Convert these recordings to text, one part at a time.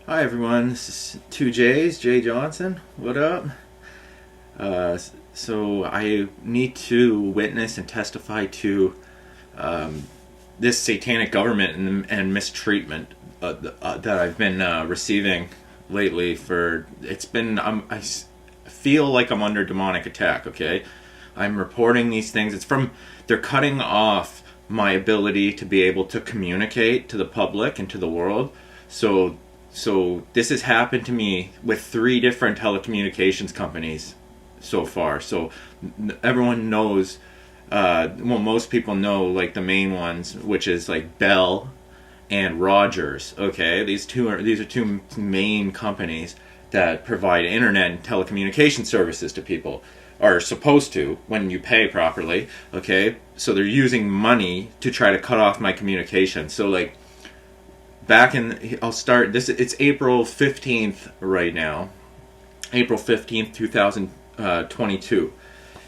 Hi everyone, this is two J's, Jay Johnson. What up? Uh, so I need to witness and testify to um, this satanic government and mistreatment that I've been receiving lately. For it's been feel like I'm under demonic attack. Okay, I'm reporting these things. They're cutting off my ability to be able to communicate to the public and to the world. So so this has happened to me with three different telecommunications companies so far. So everyone knows, well, most people know like the main ones, which is like Bell and Rogers. Okay, these are two main companies that provide internet and telecommunication services to people. Are supposed to when you pay properly. Okay, so they're using money to try to cut off my communication. So like I'll start this. It's April 15th right now, April 15th 2022,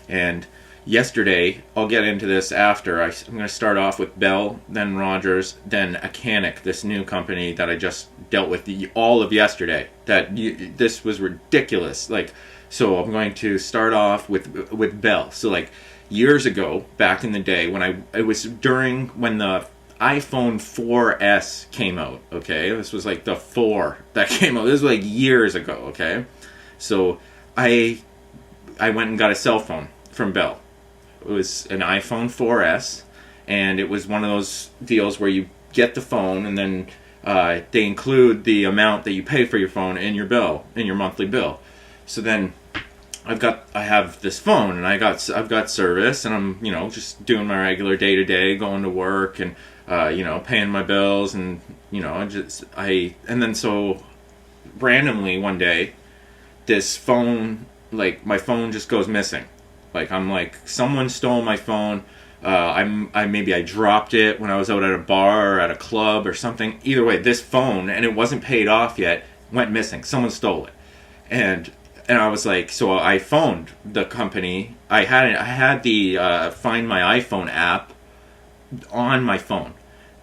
and yesterday, I'll get into this after. I'm going to start off with Bell, then Rogers, then Acanic, this new company that I just dealt with all of yesterday. This was ridiculous. Like, so I'm going to start off with Bell. So like years ago, back in the day it was during when the iPhone 4S came out. Okay, this was like the 4 that came out. This was like years ago. Okay, so I went and got a cell phone from Bell. It was an iPhone 4S, and it was one of those deals where you get the phone, and then they include the amount that you pay for your phone in your bill, in your monthly bill. So then I have this phone, and I've got service, and I'm just doing my regular day to day, going to work, and paying my bills, and and then so randomly one day, this phone, like my phone just goes missing. Like I'm like, someone stole my phone. Maybe I dropped it when I was out at a bar or at a club or something. Either way, this phone, and it wasn't paid off yet, went missing. Someone stole it, and I was like, so I phoned the company. I had the Find My iPhone app on my phone,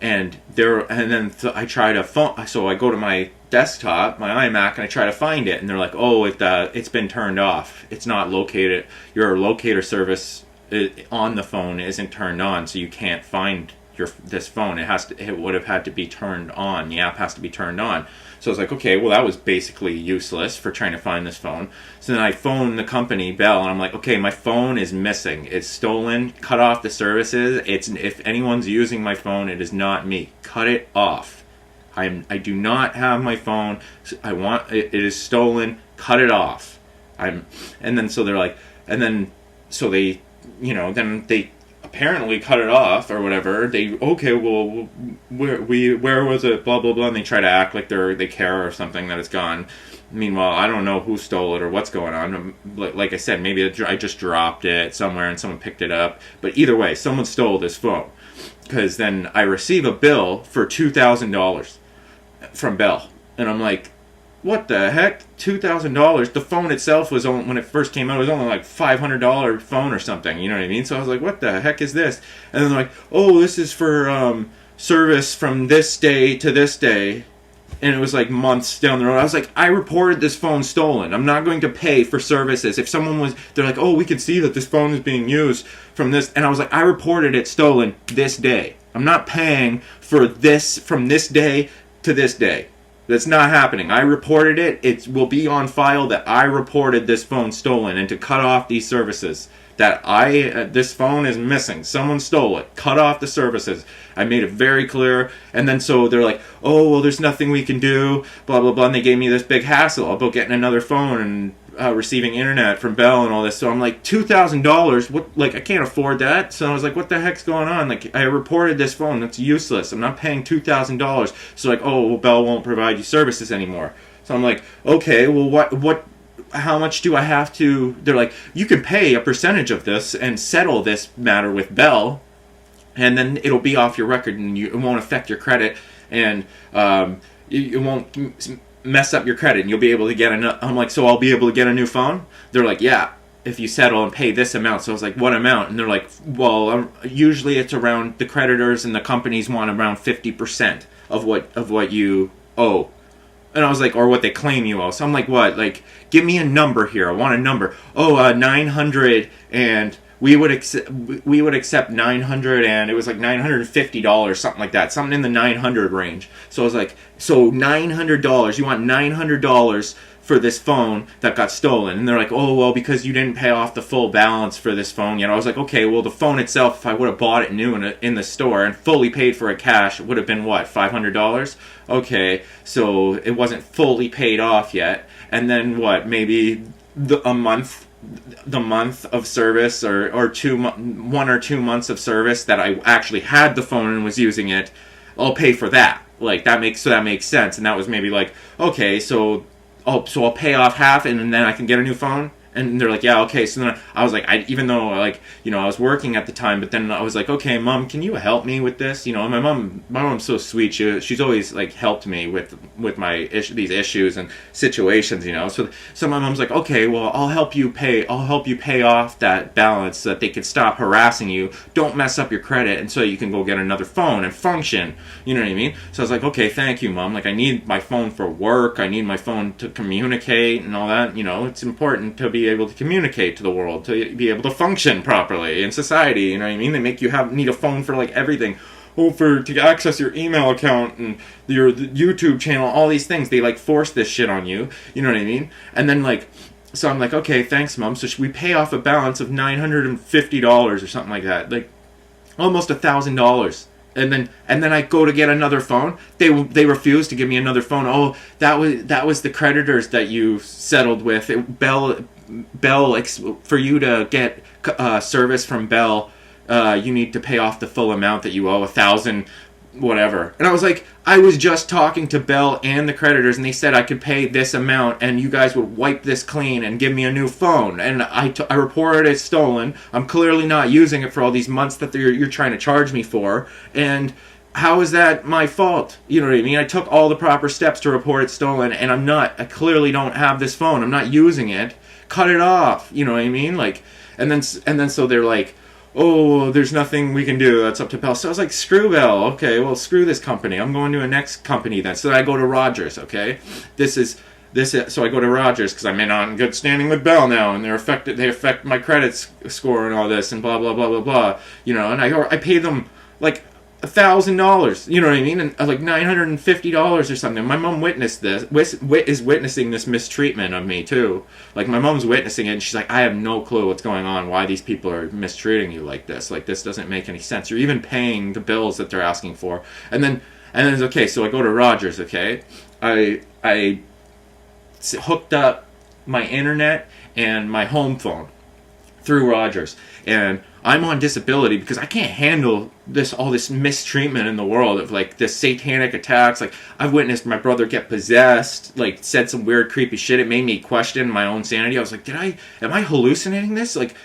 and I try to phone. So I go to my desktop, my iMac, and I try to find it, and they're like, "Oh, it's been turned off. It's not located. Your locator service on the phone isn't turned on, so you can't find this phone. It would have had to be turned on. The app has to be turned on." So I was like, okay, well, that was basically useless for trying to find this phone. So then I phoned the company, Bell, and I'm like, okay, my phone is missing. It's stolen. Cut off the services. If anyone's using my phone, it is not me. Cut it off. I do not have my phone. It is stolen. Cut it off. And then so they're like, and then so they, then they apparently cut it off or whatever. Okay, well, where was it? Blah blah blah. And they try to act like they care or something that it's gone. Meanwhile, I don't know who stole it or what's going on. Like I said, maybe I just dropped it somewhere and someone picked it up. But either way, someone stole this phone. Because then I receive a bill for $2,000 from Bell, and I'm like, what the heck? $2,000. The phone itself was only, when it first came out, it was only like $500 phone or something. You know what I mean? So I was like, what the heck is this? And then they're like, oh, this is for service from this day to this day. And it was like months down the road. I was like, I reported this phone stolen. I'm not going to pay for services. If they're like, oh, we can see that this phone is being used from this. And I was like, I reported it stolen this day. I'm not paying for this from this day to this day. That's not happening. I reported it. It will be on file that I reported this phone stolen, and to cut off these services. This phone is missing. Someone stole it. Cut off the services. I made it very clear. And then so they're like, oh, well, there's nothing we can do, blah, blah, blah. And they gave me this big hassle about getting another phone and receiving internet from Bell and all this. So I'm like, $2,000? What? Like, I can't afford that. So I was like, what the heck's going on? Like, I reported this phone. That's useless. I'm not paying $2,000. So like, oh, well, Bell won't provide you services anymore. So I'm like, okay, well, what how much do I have to? They're like, you can pay a percentage of this and settle this matter with Bell, and then it'll be off your record, and it won't affect your credit, and it won't mess up your credit, and you'll be able to get I'm like, so I'll be able to get a new phone? They're like, yeah, if you settle and pay this amount. So I was like, what amount? And they're like, well, usually it's around, the creditors and the companies want around 50% of what you owe. And I was like, or what they claim you owe. So I'm like, what? Like, give me a number here. I want a number. Oh, 900, and we would accept 900, and it was like $950, something like that, something in the 900 range. So I was like, so $900. You want $900 for this phone that got stolen? And they're like, oh, well, because you didn't pay off the full balance for this phone yet. I was like, okay, well, the phone itself, if I would have bought it new in the store and fully paid for it cash, it would have been what, $500? Okay, so it wasn't fully paid off yet. And then what, maybe the month of service, or 1 or 2 months of service that I actually had the phone and was using it, I'll pay for that. Like, that makes sense. And that was maybe like, okay, so I'll pay off half, and then I can get a new phone. And they're like, yeah, okay. So then I was like, even though, like, you know, I was working at the time, but then I was like, okay, Mom, can you help me with this? You know, and my mom's so sweet. She's always like helped me with my these issues and situations, you know. So my mom's like, okay, well, I'll help you pay off that balance so that they can stop harassing you. Don't mess up your credit, and so you can go get another phone and function. You know what I mean? So I was like, okay, thank you, Mom. Like, I need my phone for work. I need my phone to communicate and all that. You know, it's important to be able to communicate to the world, to be able to function properly in society. You know what I mean? They make you need a phone for like everything. To access your email account and your YouTube channel, all these things. They like force this shit on you. You know what I mean? And then like, so I'm like, okay, thanks, Mom. So we pay off a balance of $950 or something like that, like almost $1,000. And then I go to get another phone. They refuse to give me another phone. Oh, that was the creditors that you settled with. Bell, for you to get service from Bell, you need to pay off the full amount that you owe, $1,000, whatever. And I was like, I was just talking to Bell and the creditors, and they said I could pay this amount, and you guys would wipe this clean and give me a new phone. And I reported it stolen. I'm clearly not using it for all these months that you're trying to charge me for. And how is that my fault? You know what I mean? I took all the proper steps to report it stolen, and I clearly don't have this phone. I'm not using it. Cut it off. You know what I mean? Like, and then so they're like, oh, there's nothing we can do. That's up to Bell. So I was like, screw Bell. Okay, well, screw this company. I'm going to a next company then. So I go to Rogers, okay? So I go to Rogers because I'm in good standing with Bell now, and they affect my credit score and all this, and blah, blah, blah, blah, blah. You know, and I pay them like $1,000, you know what I mean? And like $950 or something. My mom witnessed this, is witnessing this mistreatment of me too. Like, my mom's witnessing it, and she's like, I have no clue what's going on, why these people are mistreating you like this. Like, this doesn't make any sense. You're even paying the bills that they're asking for. And then it's okay, so I go to Rogers, okay? I hooked up my internet and my home phone through Rogers, and I'm on disability because I can't handle all this mistreatment in the world of like this satanic attacks. Like, I've witnessed my brother get possessed, like said some weird creepy shit. It made me question my own sanity. I was like, am I hallucinating this? Like,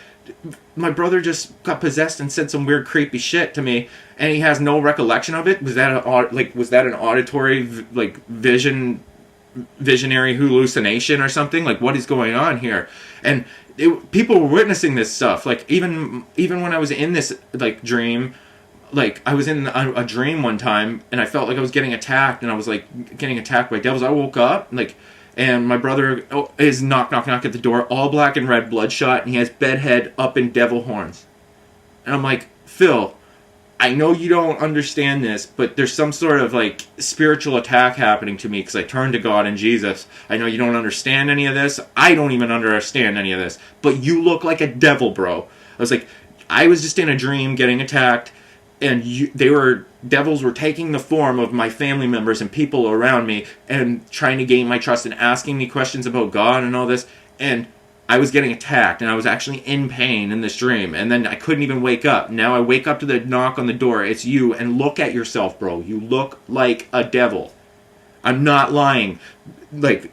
my brother just got possessed and said some weird creepy shit to me, and he has no recollection of it. Was that an auditory visionary hallucination or something? Like, what is going on here? And people were witnessing this stuff. Like, even when I was in this like dream, like I was in a dream one time, and I felt like I was getting attacked, and I was like getting attacked by devils. I woke up and my brother is knock at the door, all black and red, bloodshot, and he has bedhead up in devil horns. And I'm like, Phil, I know you don't understand this, but there's some sort of like spiritual attack happening to me because I turned to God and Jesus. I know you don't understand any of this. I don't even understand any of this. But you look like a devil, bro. I was like, I was just in a dream getting attacked, and devils were taking the form of my family members and people around me and trying to gain my trust and asking me questions about God and all this. And I was getting attacked, and I was actually in pain in this dream, and then I couldn't even wake up. Now I wake up to the knock on the door. It's you, and look at yourself, bro. You look like a devil. I'm not lying. Like,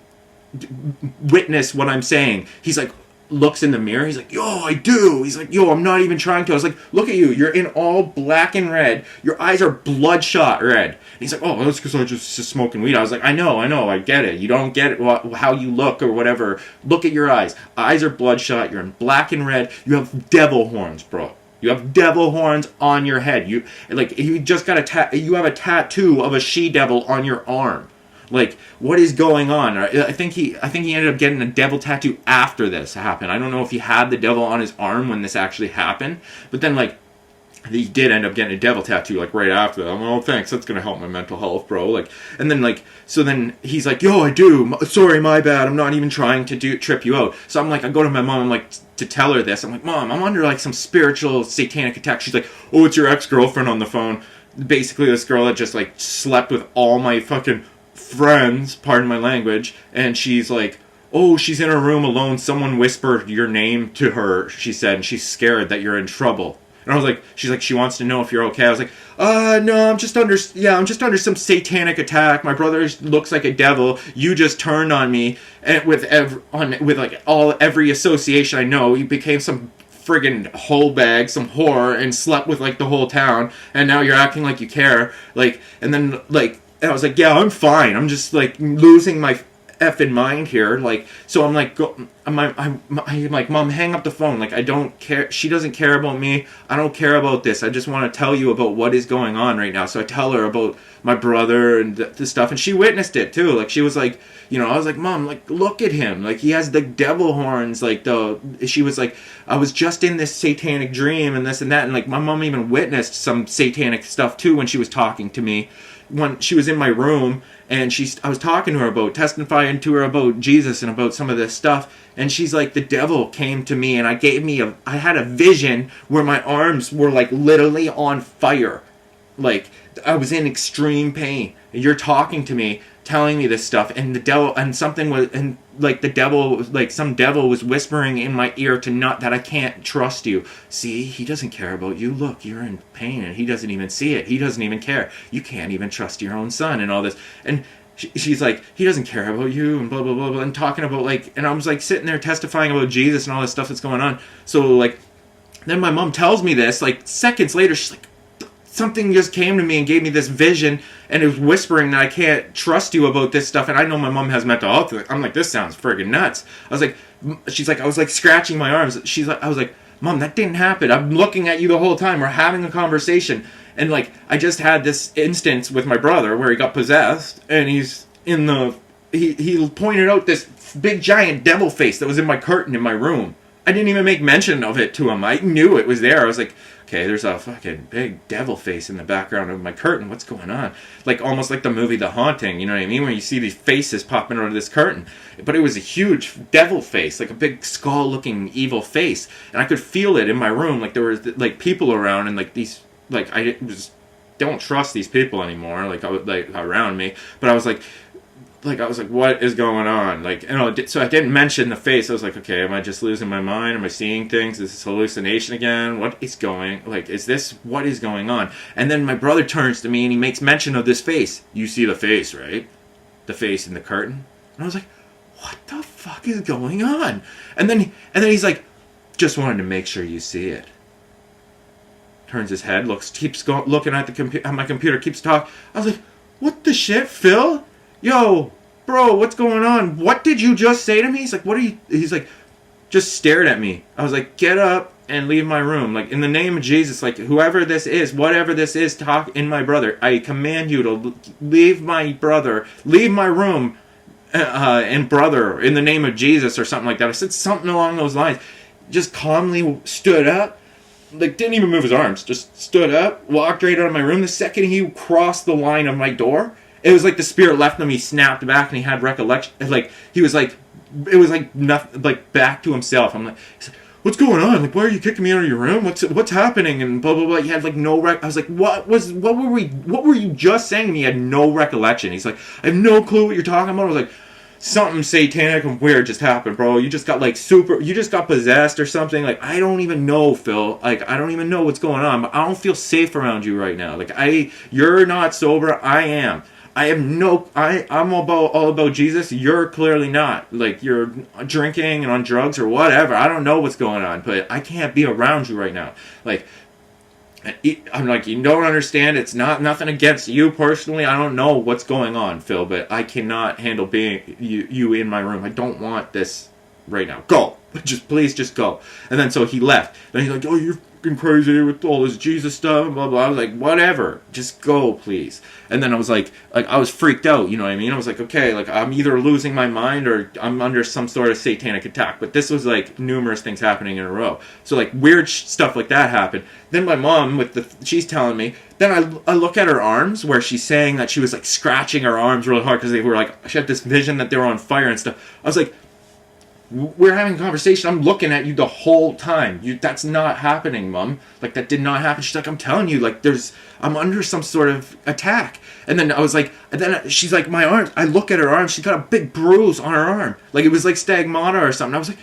witness what I'm saying. He's like, looks in the mirror. He's like, yo, I do. He's like, yo, I'm not even trying to. I was like, look at you. You're in all black and red. Your eyes are bloodshot red. And he's like, oh, that's because I just smoking weed. I was like, I know, I get it. You don't get it, how you look or whatever. Look at your eyes. Eyes are bloodshot. You're in black and red. You have devil horns, bro. You have devil horns on your head. You just got you have a tattoo of a she-devil on your arm. Like, what is going on? I think he ended up getting a devil tattoo after this happened. I don't know if he had the devil on his arm when this actually happened, but then like he did end up getting a devil tattoo like right after that. I'm like, oh, thanks, that's gonna help my mental health, bro. Like, and then like, so then he's like, yo, I do. Sorry, my bad. I'm not even trying to trip you out. So I'm like, I go to my mom. I'm like, to tell her this. I'm like, Mom, I'm under like some spiritual satanic attack. She's like, oh, it's your ex-girlfriend on the phone. Basically, this girl that just like slept with all my fucking friends. Pardon my language. And she's like, oh, she's in her room alone. Someone whispered your name to her, she said, and she's scared that you're in trouble. And I was like, she's like, she wants to know if you're okay. I was like, no, I'm just under some satanic attack. My brother looks like a devil. You just turned on me, and with every association I know, you became some friggin' hole bag, some whore, and slept with like the whole town. And now you're acting like you care. Like, and then like, and I was like, yeah, I'm fine. I'm just like losing my effing mind here. Like, so I'm like, I'm like, Mom, hang up the phone. Like, I don't care. She doesn't care about me. I don't care about this. I just want to tell you about what is going on right now. So I tell her about my brother and the stuff, and she witnessed it too. Like, she was like, you know, I was like, Mom, like, look at him. Like, he has the devil horns. Like, she was like, I was just in this satanic dream and this and that. And like, my mom even witnessed some satanic stuff too when she was talking to me. When she was in my room, and I was talking to her about, testifying to her about Jesus and about some of this stuff, and she's like, the devil came to me, and I had a vision where my arms were like literally on fire. Like, I was in extreme pain. You're talking to me, telling me this stuff, and the devil, and something was, and like the devil, like some devil was whispering in my ear that I can't trust you. See, he doesn't care about you. Look, you're in pain, and he doesn't even see it. He doesn't even care. You can't even trust your own son, and all this. And she's like, he doesn't care about you, and blah blah blah blah, and talking about like, and I was like sitting there testifying about Jesus and all this stuff that's going on. So like, then my mom tells me this like seconds later. She's like, something just came to me and gave me this vision, and it was whispering that I can't trust you about this stuff. And I know my mom has mental health. I'm like, this sounds friggin' nuts. I was like, she's like, I was like scratching my arms. She's like, I was like, Mom, that didn't happen. I'm looking at you the whole time. We're having a conversation. And like, I just had this instance with my brother where he got possessed, and he's in he pointed out this big giant devil face that was in my curtain in my room. I didn't even make mention of it to him. I knew it was there. I was like, okay, there's a fucking big devil face in the background of my curtain. What's going on? Like, almost like the movie The Haunting, you know what I mean? Where you see these faces popping out of this curtain. But it was a huge devil face, like a big skull-looking evil face. And I could feel it in my room. Like, there was, like, people around, and, like, these, like, I just don't trust these people anymore, like around me. But I was like, what is going on? Like, you know, so I didn't mention the face. I was like, okay, am I just losing my mind? Am I seeing things? Is this hallucination again? What is going on? And then my brother turns to me and he makes mention of this face. You see the face, right? The face in the curtain. And I was like, what the fuck is going on? And then he's like, just wanted to make sure you see it. Turns his head, keeps looking at my computer, keeps talking. I was like, what the shit, Phil? Yo, bro, what's going on? What did you just say to me? He's like, what are you... He's like, just stared at me. I was like, get up and leave my room. Like, in the name of Jesus, like, whoever this is, whatever this is, talk in my brother. I command you to leave my brother, leave my room, and brother, in the name of Jesus, or something like that. I said something along those lines. Just calmly stood up. Like, didn't even move his arms. Just stood up, walked right out of my room. The second he crossed the line of my door... It was like the spirit left him. He snapped back and he had recollection. Like, he was like, it was like nothing, like back to himself. I'm like, what's going on? Like, why are you kicking me out of your room? What's happening? And blah blah blah. He had like no I was like, what were you just saying to me? He had no recollection. He's like, I have no clue what you're talking about. I was like, something satanic and weird just happened, bro. You just got you just got possessed or something. Like, I don't even know, Phil. Like, I don't even know what's going on. But I don't feel safe around you right now. Like, you're not sober. I am. I'm all about Jesus. You're clearly not. Like, you're drinking and on drugs or whatever. I don't know what's going on, but I can't be around you right now. Like, I'm like, you don't understand. It's nothing against you personally. I don't know what's going on, Phil, but I cannot handle being you in my room. I don't want this right now. Go. Please just go. And then so he left. Then he's like, oh, you're fucking crazy with all this Jesus stuff, blah, blah. I was like, whatever. Just go, please. And then I was like I was freaked out, you know what I mean? I was like, okay, like, I'm either losing my mind or I'm under some sort of satanic attack. But this was, like, numerous things happening in a row. So, like, weird stuff like that happened. Then my mom, she's telling me, then I look at her arms where she's saying that she was, like, scratching her arms really hard because they were, like, she had this vision that they were on fire and stuff. I was like, we're having a conversation. I'm looking at you the whole time. That's not happening, Mom. Like, that did not happen. She's like, I'm telling you, like, I'm under some sort of attack. And then I was like, and then she's like, my arms. I look at her arm. She's got a big bruise on her arm. Like, it was like stigmata or something. I was like,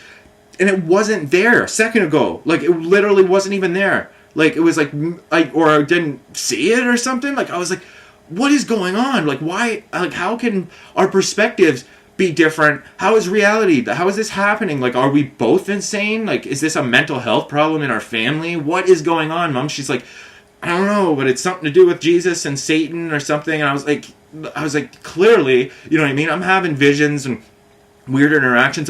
and it wasn't there a second ago. Like, it literally wasn't even there. Like, it was like, or I didn't see it or something. Like, I was like, what is going on? Like, why? Like, how can our perspectives be different? How is reality? How is this happening? Like, are we both insane? Like, is this a mental health problem in our family? What is going on, Mom? She's like, I don't know, but it's something to do with Jesus and Satan or something. And I was like, clearly, you know what I mean? I'm having visions and weird interactions.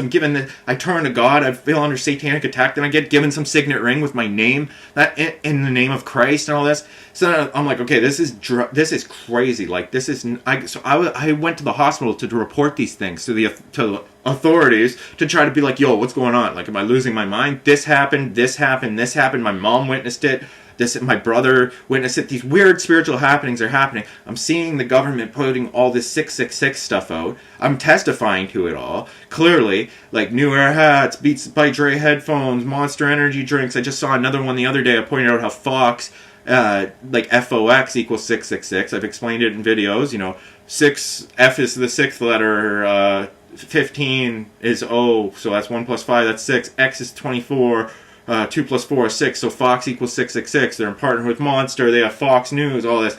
I turn to God. I feel under satanic attack. Then I get given some signet ring with my name, that in the name of Christ and all this. So I'm like, okay, this is crazy. Like, this is. I went to the hospital to report these things to the authorities to try to be like, yo, what's going on? Like, am I losing my mind? This happened. This happened. This happened. My mom witnessed it. My brother witnessed it. These weird spiritual happenings are happening. I'm seeing the government putting all this 666 stuff out. I'm testifying to it all. Clearly, like New Era hats, Beats by Dre headphones, Monster Energy drinks. I just saw another one the other day. I pointed out how Fox, like FOX equals 666. I've explained it in videos. You know, 6F is the sixth letter. 15 is O, so that's 1 plus 5. That's 6. X is 24. 2 plus 4 is 6, so Fox equals 666. They're in partner with Monster. They have Fox News, all this.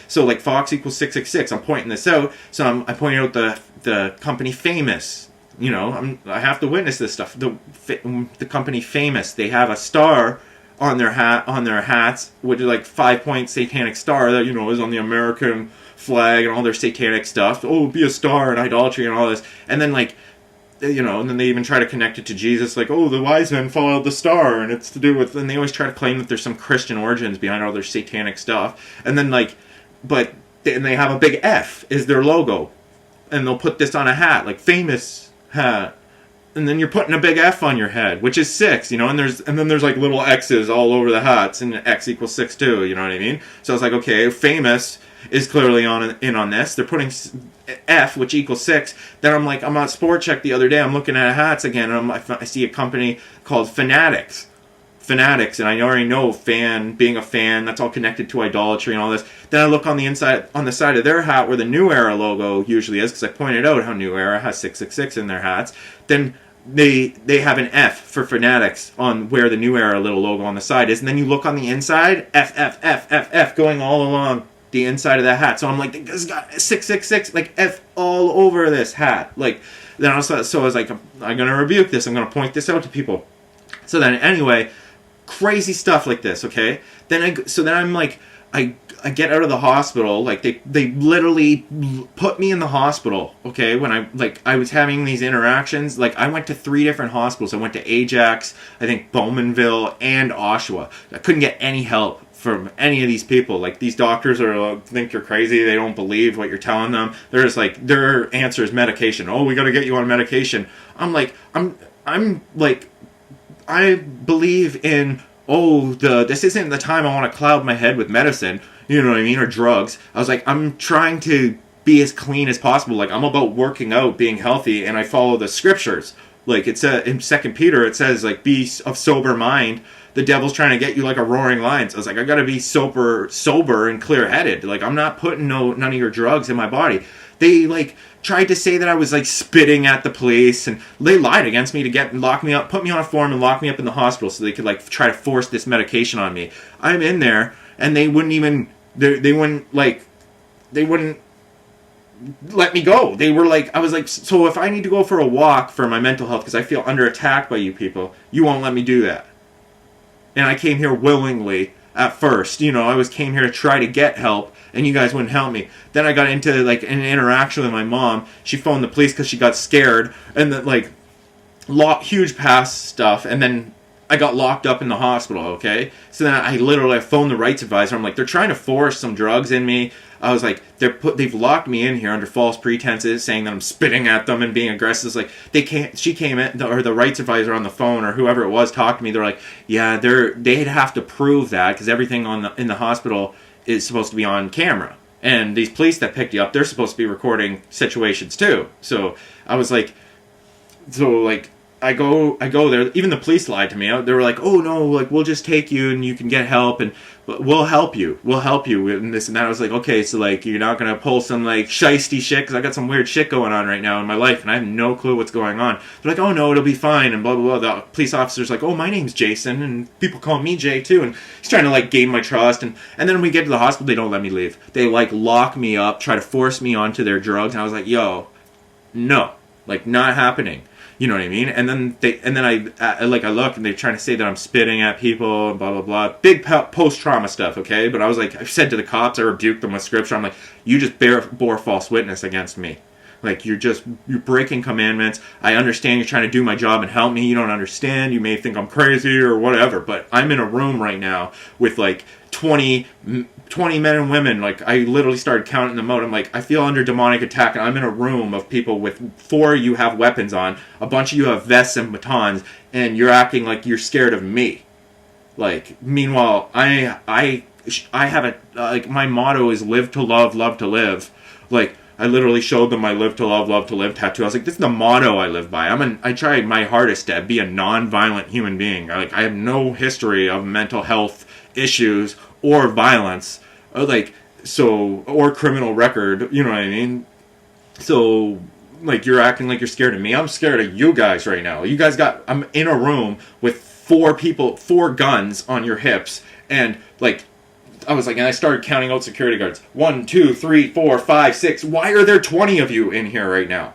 So, like, Fox equals 666. I'm pointing this out. So I pointed out the company Famous. You know, I have to witness this stuff. The company Famous. They have a star on their hats, which is like 5-point satanic star that, you know, is on the American flag and all their satanic stuff. Oh, be a star and idolatry and all this. And then, like, you know, and then they even try to connect it to Jesus, like, oh, the wise men followed the star, and it's to do with, and they always try to claim that there's some Christian origins behind all their satanic stuff. And then, like, and they have a big F is their logo, and they'll put this on a hat, like Famous hat, and then you're putting a big F on your head, which is 6, you know, and then there's like little X's all over the hats, and X equals 6 too, you know what I mean? So I was like, okay, Famous is clearly in on this. They're putting F, which equals 6. Then I'm like, I'm on Sport Check the other day, I'm looking at hats again, and I see a company called Fanatics, and I already know being a fan, that's all connected to idolatry and all this. Then I look on the side of their hat where the New Era logo usually is, because I pointed out how New Era has 666 in their hats. Then they have an F for Fanatics on where the New Era little logo on the side is, and then you look on the inside, F going all along the inside of that hat. So I'm like, this has got 666, like F all over this hat. Like, then I was like, I'm gonna rebuke this. I'm gonna point this out to people. So then anyway, crazy stuff like this, okay? Then I'm like, I get out of the hospital, like they literally put me in the hospital, okay? When I was having these interactions, like I went to 3 different hospitals. I went to Ajax, I think Bowmanville, and Oshawa. I couldn't get any help from any of these people. Like, these doctors think you're crazy. They don't believe what you're telling them. They're just like, their answer is medication. Oh, we got to get you on medication. I'm like, I'm like, I believe in, this isn't the time I want to cloud my head with medicine, you know what I mean, or drugs. I was like, I'm trying to be as clean as possible. Like, I'm about working out, being healthy, and I follow the scriptures. Like, it's in 2 Peter, it says, like, be of sober mind. The devil's trying to get you like a roaring lion. So I was like, I gotta be sober and clear-headed. Like, I'm not putting none of your drugs in my body. They, like, tried to say that I was, like, spitting at the police, and they lied against me to lock me up, put me on a form and lock me up in the hospital so they could, like, try to force this medication on me. I'm in there, and they wouldn't even, they wouldn't let me go. They were like, I was like, so if I need to go for a walk for my mental health because I feel under attack by you people, you won't let me do that. And I came here willingly at first. I came here to try to get help, and you guys wouldn't help me. Then I got into, like, an interaction with my mom. She phoned the police because she got scared, and then, like, huge past stuff, and then I got locked up in the hospital, okay? So then I phoned the rights advisor. I'm like, they're trying to force some drugs in me. I was like, they've locked me in here under false pretenses, saying that I'm spitting at them and being aggressive. It's like, she came in, or the rights advisor on the phone, or whoever it was, talked to me. They're like, yeah, they'd have to prove that, because everything in the hospital is supposed to be on camera. And these police that picked you up, they're supposed to be recording situations too. So I was like, I go there. Even the police lied to me. They were like, "Oh no, like, we'll just take you and you can get help, and we'll help you and this and that." I was like, "Okay, so, like, you're not gonna pull some, like, shiesty shit, because I got some weird shit going on right now in my life and I have no clue what's going on." They're like, "Oh no, it'll be fine," and blah blah blah. The police officer's like, "Oh, my name's Jason, and people call me Jay too," and he's trying to, like, gain my trust. And then we get to the hospital, they don't let me leave. They, like, lock me up, try to force me onto their drugs, and I was like, "Yo, no, like, not happening." You know what I mean? And then I look, and they're trying to say that I'm spitting at people and blah blah blah. Big post-trauma stuff, okay? But I was like, I said to the cops, I rebuked them with scripture. I'm like, you just bore false witness against me. Like, you're breaking commandments. I understand you're trying to do my job and help me. You don't understand. You may think I'm crazy or whatever, but I'm in a room right now with, like, 20 men and women. Like, I literally started counting them out. I'm like, I feel under demonic attack, and I'm in a room of people with 4 you have weapons on, a bunch of you have vests and batons, and you're acting like you're scared of me. Like, meanwhile, I have like, my motto is live to love to live. Like, I literally showed them my live to love to live tattoo. I was like, this is the motto I live by. I tried my hardest to be a non-violent human being. I have no history of mental health issues or violence, or criminal record, you know what I mean? So, like, you're acting like you're scared of me. I'm scared of you guys right now. I'm in a room with 4 people, 4 guns on your hips, and, like, I was like, and I started counting out security guards. 1, 2, 3, 4, 5, 6. Why are there 20 of you in here right now?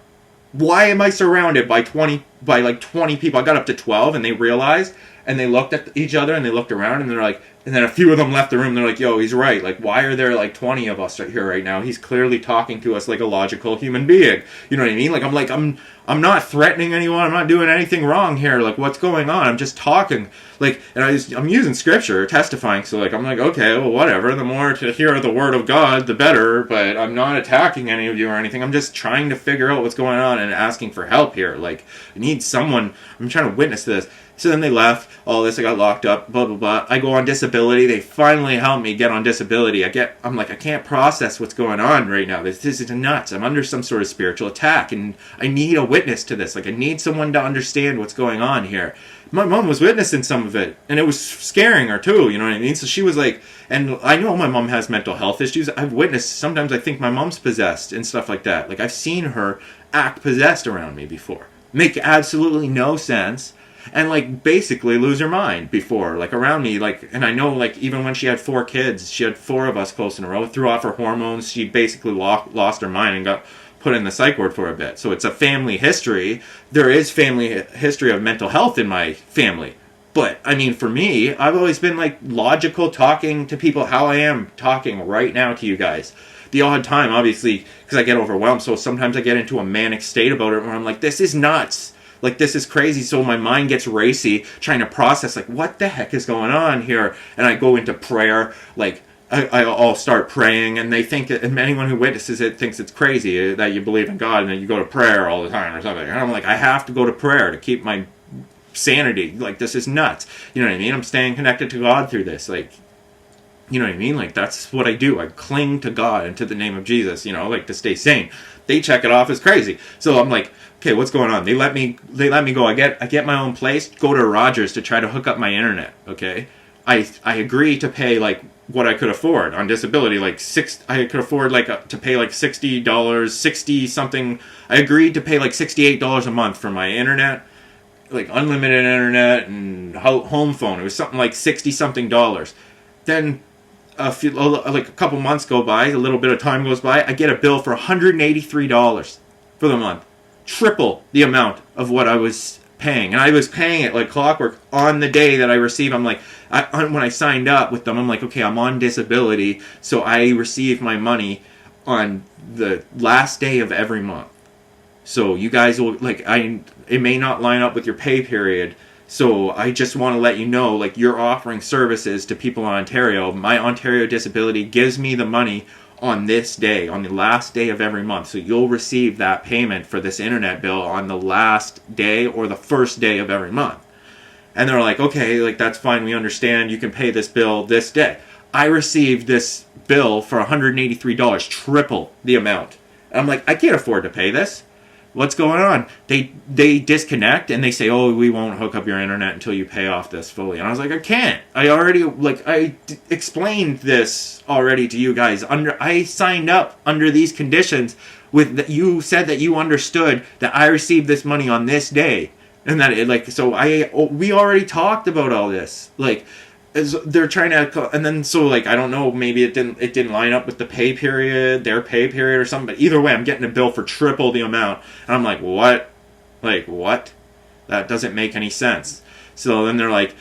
Why am I surrounded by 20 people? I got up to 12, and they realized, and they looked at each other, and they looked around, and they're like, and then a few of them left the room. They're like, yo, he's right. Like, why are there, like, 20 of us right here right now? He's clearly talking to us like a logical human being. You know what I mean? Like, I'm not threatening anyone. I'm not doing anything wrong here. Like, what's going on? I'm just talking. Like, and I'm using scripture, testifying. So, like, I'm like, okay, well, whatever. The more to hear the word of God, the better. But I'm not attacking any of you or anything. I'm just trying to figure out what's going on and asking for help here. Like, I need someone. I'm trying to witness this. So then they left, all this, I got locked up, blah, blah, blah. I go on disability. They finally help me get on disability. I'm like, I can't process what's going on right now. This is nuts. I'm under some sort of spiritual attack, and I need a witness to this. Like, I need someone to understand what's going on here. My mom was witnessing some of it, and it was scaring her too, you know what I mean? So she was like, and I know my mom has mental health issues. I've witnessed, sometimes I think my mom's possessed and stuff like that. Like, I've seen her act possessed around me before. Make absolutely no sense. And, like, basically lose her mind before, like, around me, like, and I know, like, even when she had 4 kids, she had 4 of us close in a row, threw off her hormones, she basically lost her mind and got put in the psych ward for a bit. So it's a family history. There is family history of mental health in my family. But, I mean, for me, I've always been, like, logical, talking to people how I am talking right now to you guys. The odd time, obviously, because I get overwhelmed, so sometimes I get into a manic state about it where I'm like, this is nuts. Like, this is crazy, so my mind gets racy, trying to process, like, what the heck is going on here? And I go into prayer, like, I'll start praying, and they think that, and anyone who witnesses it thinks it's crazy that you believe in God, and then you go to prayer all the time or something. And I'm like, I have to go to prayer to keep my sanity. Like, this is nuts. You know what I mean? I'm staying connected to God through this, like, you know what I mean? Like, that's what I do. I cling to God and to the name of Jesus, you know, like, to stay sane. they check it off as crazy. So I'm like, okay, what's going on? They let me go. I get my own place, go to Rogers to try to hook up my internet. Okay, I agree to pay like what I could afford on disability, like I could afford like to pay like $60, 60 something. I agreed to pay like $68 a month for my internet, like unlimited internet and home phone. It was something like 60 something dollars. Then like a couple months go by, a little bit of time goes by, I get a bill for $183 for the month. Triple the amount of what I was paying. And I was paying it like clockwork on the day that I received. I'm like, when I signed up with them, I'm like, okay, I'm on disability, so I receive my money on the last day of every month. So you guys will, like, it may not line up with your pay period, so I just want to let you know, like, you're offering services to people in Ontario. My Ontario disability gives me the money on this day, on the last day of every month. So you'll receive that payment for this internet bill on the last day or the first day of every month. And they're like, okay, like, that's fine, we understand, you can pay this bill this day. I received this bill for $183, triple the amount. And I'm like, I can't afford to pay this. What's going on? They disconnect and they say, oh, we won't hook up your internet until you pay off this fully. And I was like, I can't. I explained this already to you guys. I signed up under these conditions you said that you understood that I received this money on this day. And that we already talked about all this. Like, they're trying to, and then so like, I don't know, maybe it didn't line up with the pay period, their pay period or something, but either way, I'm getting a bill for triple the amount, and I'm like, what? Like, what? That doesn't make any sense. So then they're like,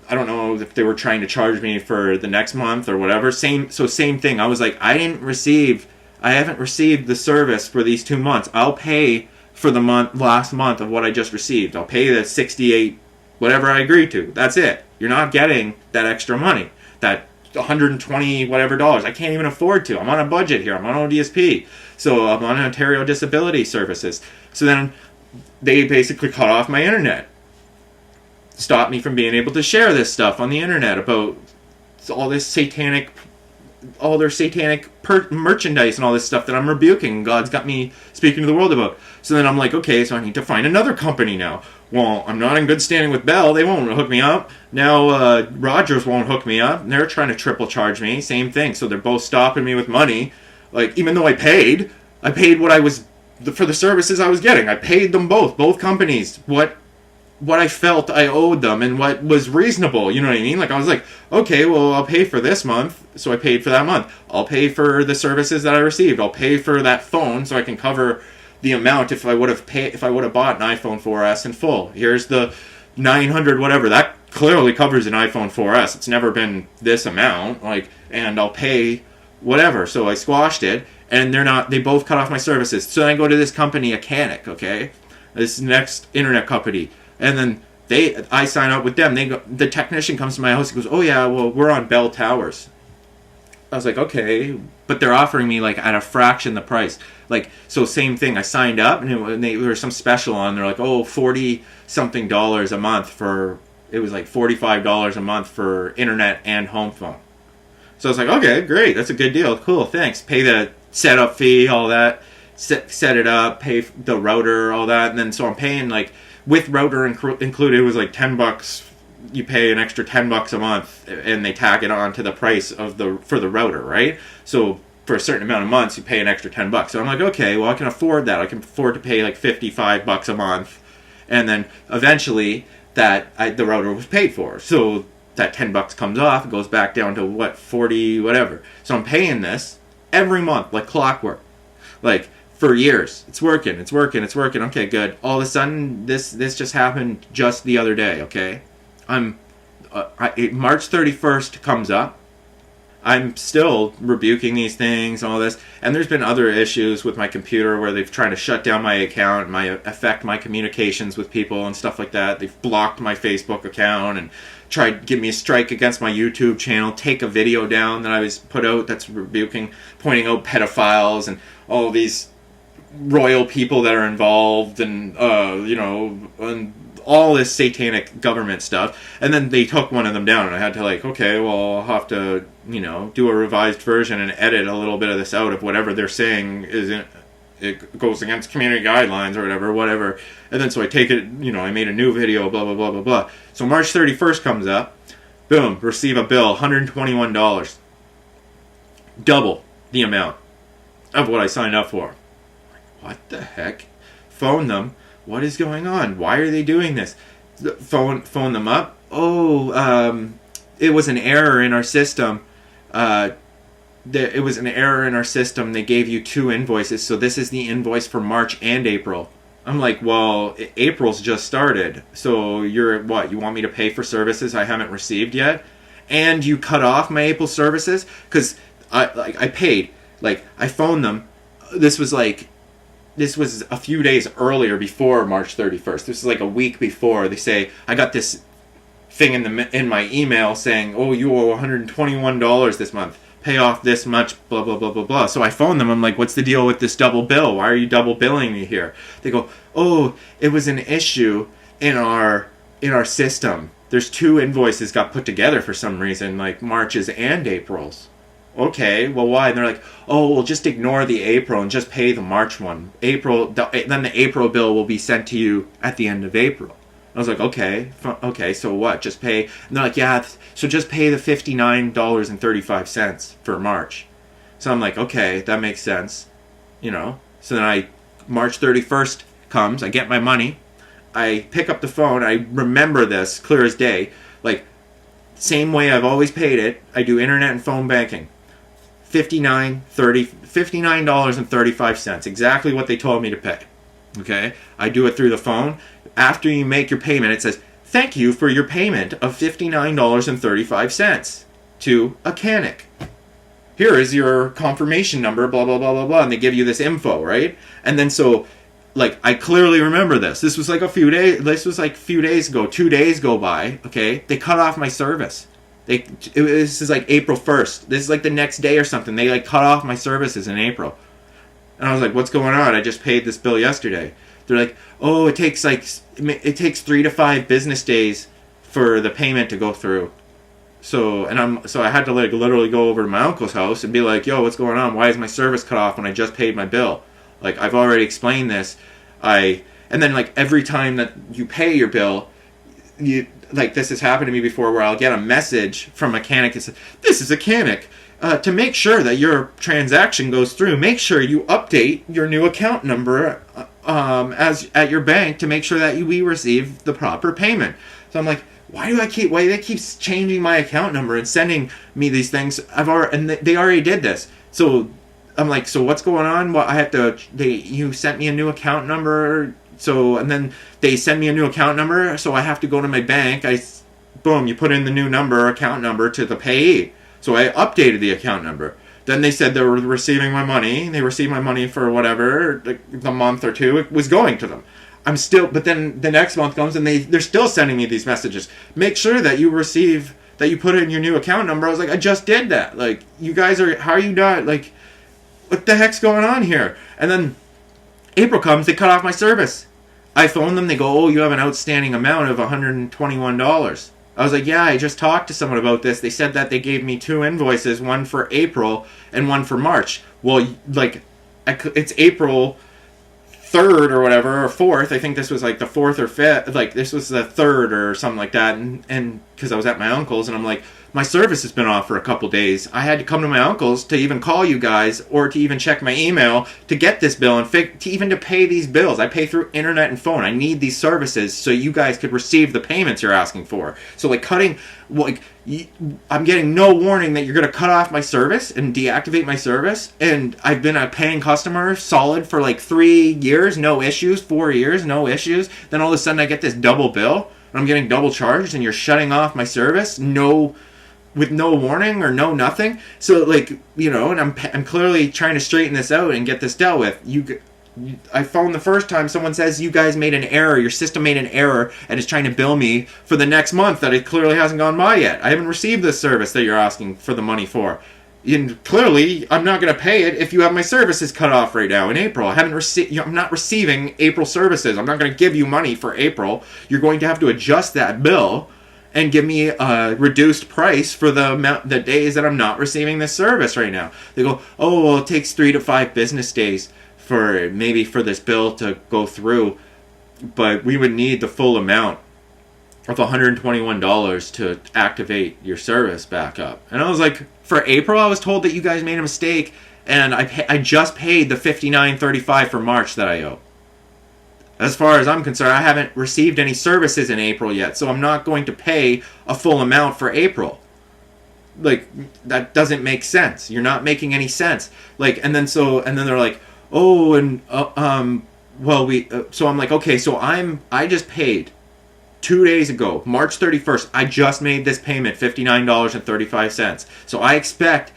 I don't know if they were trying to charge me for the next month or whatever. Same thing. I was like, I haven't received the service for these 2 months. I'll pay for the last month of what I just received. I'll pay the 68, whatever I agreed to. That's it. You're not getting that extra money, that 120 whatever dollars. I can't even afford to. I'm on a budget here. I'm on ODSP. So I'm on Ontario Disability Services. So then they basically cut off my internet. Stopped me from being able to share this stuff on the internet about all their satanic merchandise and all this stuff that I'm rebuking. God's got me speaking to the world about. So then I'm like, okay, so I need to find another company now. Well, I'm not in good standing with Bell. They won't hook me up. Now Rogers won't hook me up. They're trying to triple charge me. Same thing. So they're both stopping me with money. Like, even though I paid what I was, for the services I was getting. I paid them both companies, what I felt I owed them and what was reasonable. You know what I mean? Like, I was like, okay, well, I'll pay for this month. So I paid for that month. I'll pay for the services that I received. I'll pay for that phone so I can cover the amount if I would have bought an iPhone 4S in full. Here's the 900 whatever. That clearly covers an iPhone 4S. It's never been this amount. Like, and I'll pay whatever. So I squashed it, and they both cut off my services. So then I go to this company, Acanic, okay? This next internet company. And then I sign up with them. The technician comes to my house and goes, oh yeah, well, we're on Bell Towers. I was like, okay, but they're offering me like at a fraction the price. Like, so same thing. I signed up and there was some special on. They're like, oh, $40 something a month for, it was like $45 a month for internet and home phone. So I was like, okay, great. That's a good deal. Cool. Thanks. Pay the setup fee, all that, set it up, pay the router, all that. And then, so I'm paying like, with router included, it was like $10. You pay an extra $10 a month, and they tack it on to the price of for the router, right? So for a certain amount of months, you pay an extra $10. So I'm like, okay, well, I can afford that. I can afford to pay like $55 a month, and then eventually the router was paid for. So that $10 comes off, it goes back down to what, 40 whatever. So I'm paying this every month like clockwork, like, for years. It's working. Okay, good. All of a sudden, this just happened just the other day, okay? March 31st comes up. I'm still rebuking these things and all this. And there's been other issues with my computer where they've tried to shut down my account and affect my communications with people and stuff like that. They've blocked my Facebook account and tried to give me a strike against my YouTube channel, take a video down that I was put out that's rebuking, pointing out pedophiles and all these royal people that are involved and, and all this satanic government stuff. And then they took one of them down and I had to like, okay, well, I'll have to, do a revised version and edit a little bit of this out of whatever they're saying isn't it goes against community guidelines or whatever. And then so I take it, I made a new video, blah, blah, blah, blah, blah. So March 31st comes up. Boom, receive a bill, $121. Double the amount of what I signed up for. What the heck? Phone them. What is going on? Why are they doing this? Phone them up. It was an error in our system. It was an error in our system. They gave you 2 invoices, so this is the invoice for March and April. I'm like, well, April's just started, so you're what? You want me to pay for services I haven't received yet, and you cut off my April services? Because I paid. Like, I phoned them. This was a few days earlier, before March 31st. This is like a week before. They say, I got this thing in my email saying, oh, you owe $121 this month. Pay off this much, blah, blah, blah, blah, blah. So I phoned them. I'm like, what's the deal with this double bill? Why are you double billing me here? They go, oh, it was an issue in our system. There's 2 invoices got put together for some reason, like March's and April's. Okay, well, why? And they're like, oh, well, just ignore the April and just pay the March one. Then the April bill will be sent to you at the end of April. I was like, okay, so what? Just pay. And they're like, yeah, so just pay the $59.35 for March. So I'm like, okay, that makes sense. So then March 31st comes, I get my money, I pick up the phone, I remember this clear as day, like, same way I've always paid it, I do internet and phone banking. $59.35, exactly what they told me to pay. Okay, I do it through the phone. After you make your payment, it says, thank you for your payment of $59.35 to Acanic. Here is your confirmation number, blah, blah, blah, blah, blah. And they give you this info, right? And then so, like, I clearly remember this. This was like a few days ago. 2 days go by, okay? They cut off my service. This is like April 1st. This is like the next day or something. They, like, cut off my services in April. And I was like, what's going on? I just paid this bill yesterday. They're like, oh, it takes 3 to 5 business days for the payment to go through. So I had to, like, literally go over to my uncle's house and be like, yo, what's going on? Why is my service cut off when I just paid my bill? Like, I've already explained this. And then, like, every time that you pay your bill, this has happened to me before, where I'll get a message from a mechanic that says, this is a mechanic. To make sure that your transaction goes through, make sure you update your new account number as at your bank to make sure that we receive the proper payment. So I'm like, why do they keep changing my account number and sending me these things? They already did this. So I'm like, so what's going on? Well, you sent me a new account number. And then they send me a new account number. So I have to go to my bank. You put in the new account number to the payee. So I updated the account number. Then they said they were receiving my money. They received my money for whatever, the month or 2. It was going to them. But then the next month comes and they're still sending me these messages. Make sure that you put in your new account number. I was like, I just did that. Like, you guys how are you not, like, what the heck's going on here? And then April comes, they cut off my service. I phone them, they go, oh, you have an outstanding amount of $121. I was like, yeah, I just talked to someone about this. They said that they gave me 2 invoices, one for April and one for March. Well, like, it's April 3rd or whatever, or 4th. I think this was like the 4th or 5th. Like, this was the 3rd or something like that. And because I was at my uncle's, and I'm like, my service has been off for a couple days. I had to come to my uncle's to even call you guys or to even check my email to get this bill and to pay these bills. I pay through internet and phone. I need these services so you guys could receive the payments you're asking for. So, like, I'm getting no warning that you're going to cut off my service and deactivate my service. And I've been a paying customer solid for like 3 years, no issues, 4 years, no issues. Then all of a sudden I get this double bill and I'm getting double charged and you're shutting off my service. With no warning or no nothing. So, like, and I'm clearly trying to straighten this out and get this dealt with. I phoned the first time, someone says you guys made an error, your system made an error and is trying to bill me for the next month that it clearly hasn't gone by yet. I haven't received this service that you're asking for the money for. And clearly, I'm not going to pay it if you have my services cut off right now in April. I'm not receiving April services. I'm not going to give you money for April. You're going to have to adjust that bill and give me a reduced price for the days that I'm not receiving this service right now. They go, oh, well, it takes 3 to 5 business days for this bill to go through, but we would need the full amount of $121 to activate your service back up. And I was like, for April, I was told that you guys made a mistake, and I just paid the $59.35 for March that I owe. As far as I'm concerned, I haven't received any services in April yet, so I'm not going to pay a full amount for April. Like, that doesn't make sense. You're not making any sense. Like, and then they're like, oh, and so I'm like, okay, so I just paid 2 days ago, March 31st. I just made this payment, $59.35. So I expect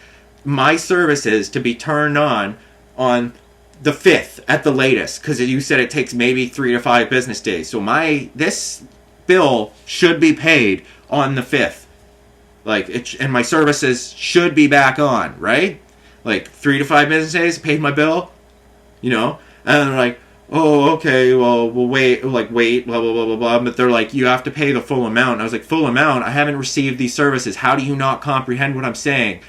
my services to be turned on the 5th at the latest, because you said it takes maybe 3 to 5 business days. So this bill should be paid on the 5th. Like, and my services should be back on, right? Like, 3 to 5 business days, paid my bill, you know? And they're like, oh, okay, well, we'll wait, blah, blah, blah, blah, blah. But they're like, you have to pay the full amount. And I was like, full amount? I haven't received these services. How do you not comprehend what I'm saying?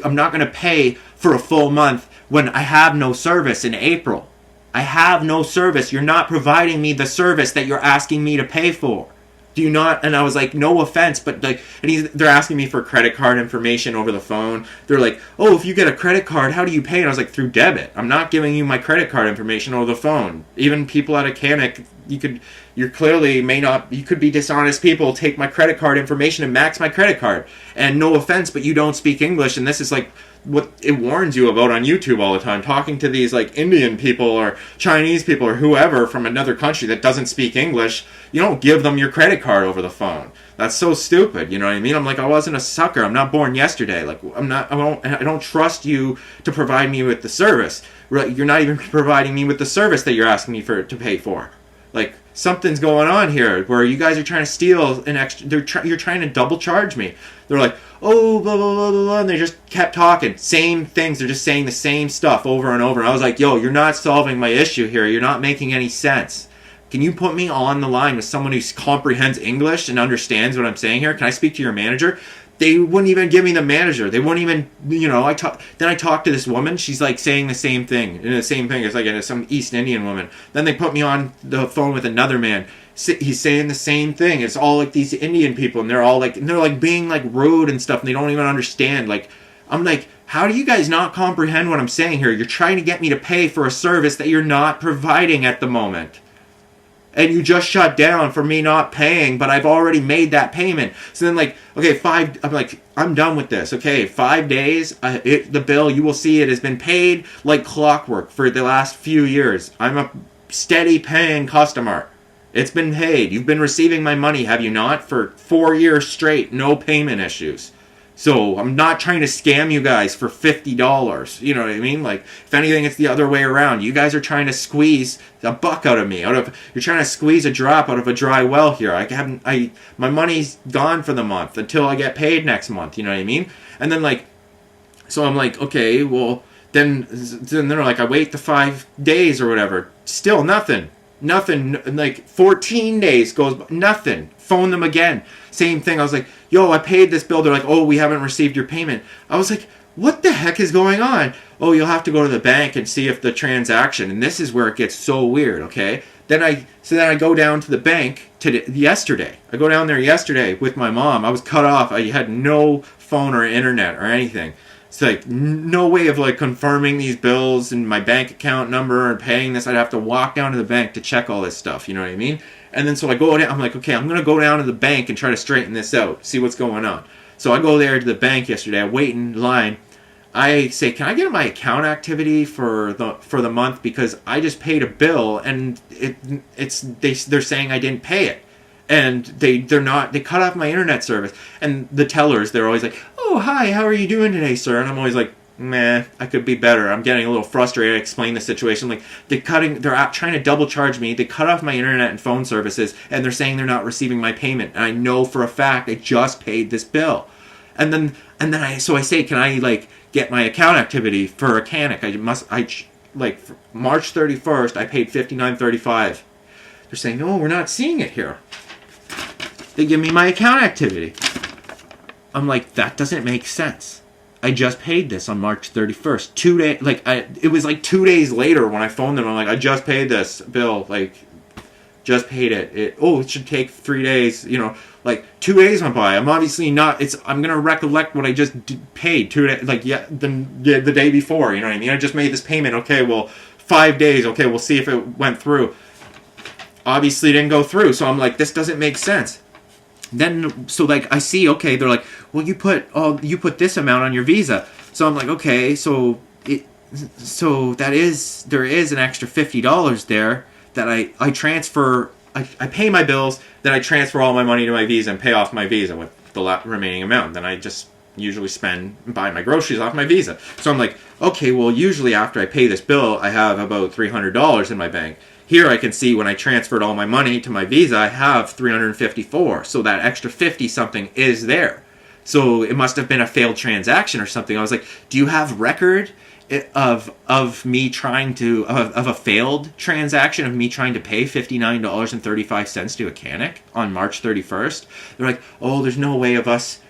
I'm not going to pay for a full month when I have no service in April. I have no service. You're not providing me the service that you're asking me to pay for. Do you not? And I was like, no offense, but like, and they're asking me for credit card information over the phone. They're like, oh, if you get a credit card, how do you pay? And I was like, through debit. I'm not giving you my credit card information over the phone. Even people at a Canuck, you could be dishonest people, take my credit card information and max my credit card. And no offense, but you don't speak English, and this is like what it warns you about on YouTube all the time, talking to these like Indian people or Chinese people or whoever from another country that doesn't speak English. You don't give them your credit card over the phone. That's so stupid, you know what I mean? I'm like, I wasn't a sucker. I'm not born yesterday. Like, I don't trust you to provide me with the service. You're not even providing me with the service that you're asking me to pay for. Like, something's going on here where you guys are trying to steal an extra. You're trying to double charge me. They're like, oh, blah, blah, blah, blah, blah, and they just kept talking. Same things. They're just saying the same stuff over and over. And I was like, yo, you're not solving my issue here. You're not making any sense. Can you put me on the line with someone who comprehends English and understands what I'm saying here? Can I speak to your manager? They wouldn't even give me the manager. They wouldn't even, then I talked to this woman. She's like saying the same thing. And the same thing. It's like some East Indian woman. Then they put me on the phone with another man. He's saying the same thing. It's all like these Indian people. And they're like being like rude and stuff. And they don't even understand. Like, I'm like, how do you guys not comprehend what I'm saying here? You're trying to get me to pay for a service that you're not providing at the moment. And you just shut down for me not paying, but I've already made that payment. So then, like, okay, I'm done with this. Okay, 5 days, the bill, you will see it has been paid like clockwork for the last few years. I'm a steady paying customer. It's been paid. You've been receiving my money, have you not? For 4 years straight, no payment issues. So I'm not trying to scam you guys for $50. You know what I mean? Like, if anything, it's the other way around. You guys are trying to squeeze a buck out of me. You're trying to squeeze a drop out of a dry well here. My money's gone for the month until I get paid next month. You know what I mean? And then so I'm like, okay, well, then they're like, I wait the 5 days or whatever. Still nothing. Like 14 days goes by, nothing. Phone them again. Same thing. I was like, yo, I paid this bill. They're like, oh, we haven't received your payment. I was like, what the heck is going on? Oh, you'll have to go to the bank and see if the transaction, and this is where it gets so weird, okay? Then I go down to the bank yesterday. I go down there yesterday with my mom. I was cut off. I had no phone or internet or anything. It's like no way of like confirming these bills and my bank account number and paying this. I'd have to walk down to the bank to check all this stuff. You know what I mean? And then so I go down. I'm like, okay, I'm gonna go down to the bank and try to straighten this out, see what's going on. So I go there to the bank yesterday. I wait in line. I say, can I get my account activity for the month because I just paid a bill and they're saying I didn't pay it. And they cut off my internet service. And the tellers, they're always like, oh, hi, how are you doing today, sir? And I'm always like, meh, I could be better. I'm getting a little frustrated. I explain the situation. Like, they're trying to double charge me. They cut off my internet and phone services, and they're saying they're not receiving my payment. And I know for a fact I just paid this bill. And then I say, can I, like, get my account activity for a Canuck? March 31st, I paid $59.35. They're saying, no, we're not seeing it here. They give me my account activity. I'm like, that doesn't make sense. I just paid this on March 31st. It was like 2 days later when I phoned them. I'm like, I just paid this bill. Like, just paid it. It should take 3 days. You know, like 2 days went by. I'm obviously not. I'm gonna recollect what I just paid 2 days. Like, the day before. You know what I mean? I just made this payment. Okay, well, 5 days. Okay, we'll see if it went through. Obviously didn't go through. So I'm like, this doesn't make sense. Then, so like I see, okay, they're like, well, you put this amount on your Visa. So I'm like, okay, so there is an extra $50 there that I transfer. I pay my bills, then I transfer all my money to my Visa and pay off my Visa with the remaining amount. Then I just usually spend and buy my groceries off my Visa. So I'm like, okay, well, usually after I pay this bill, I have about $300 in my bank. Here I can see when I transferred all my money to my Visa, I have $354. So that extra 50 something is there. So it must have been a failed transaction or something. I was like, do you have record of me trying to of a failed transaction of me trying to pay $59.35 to a Canic on March 31st? They're like, oh, there's no way of us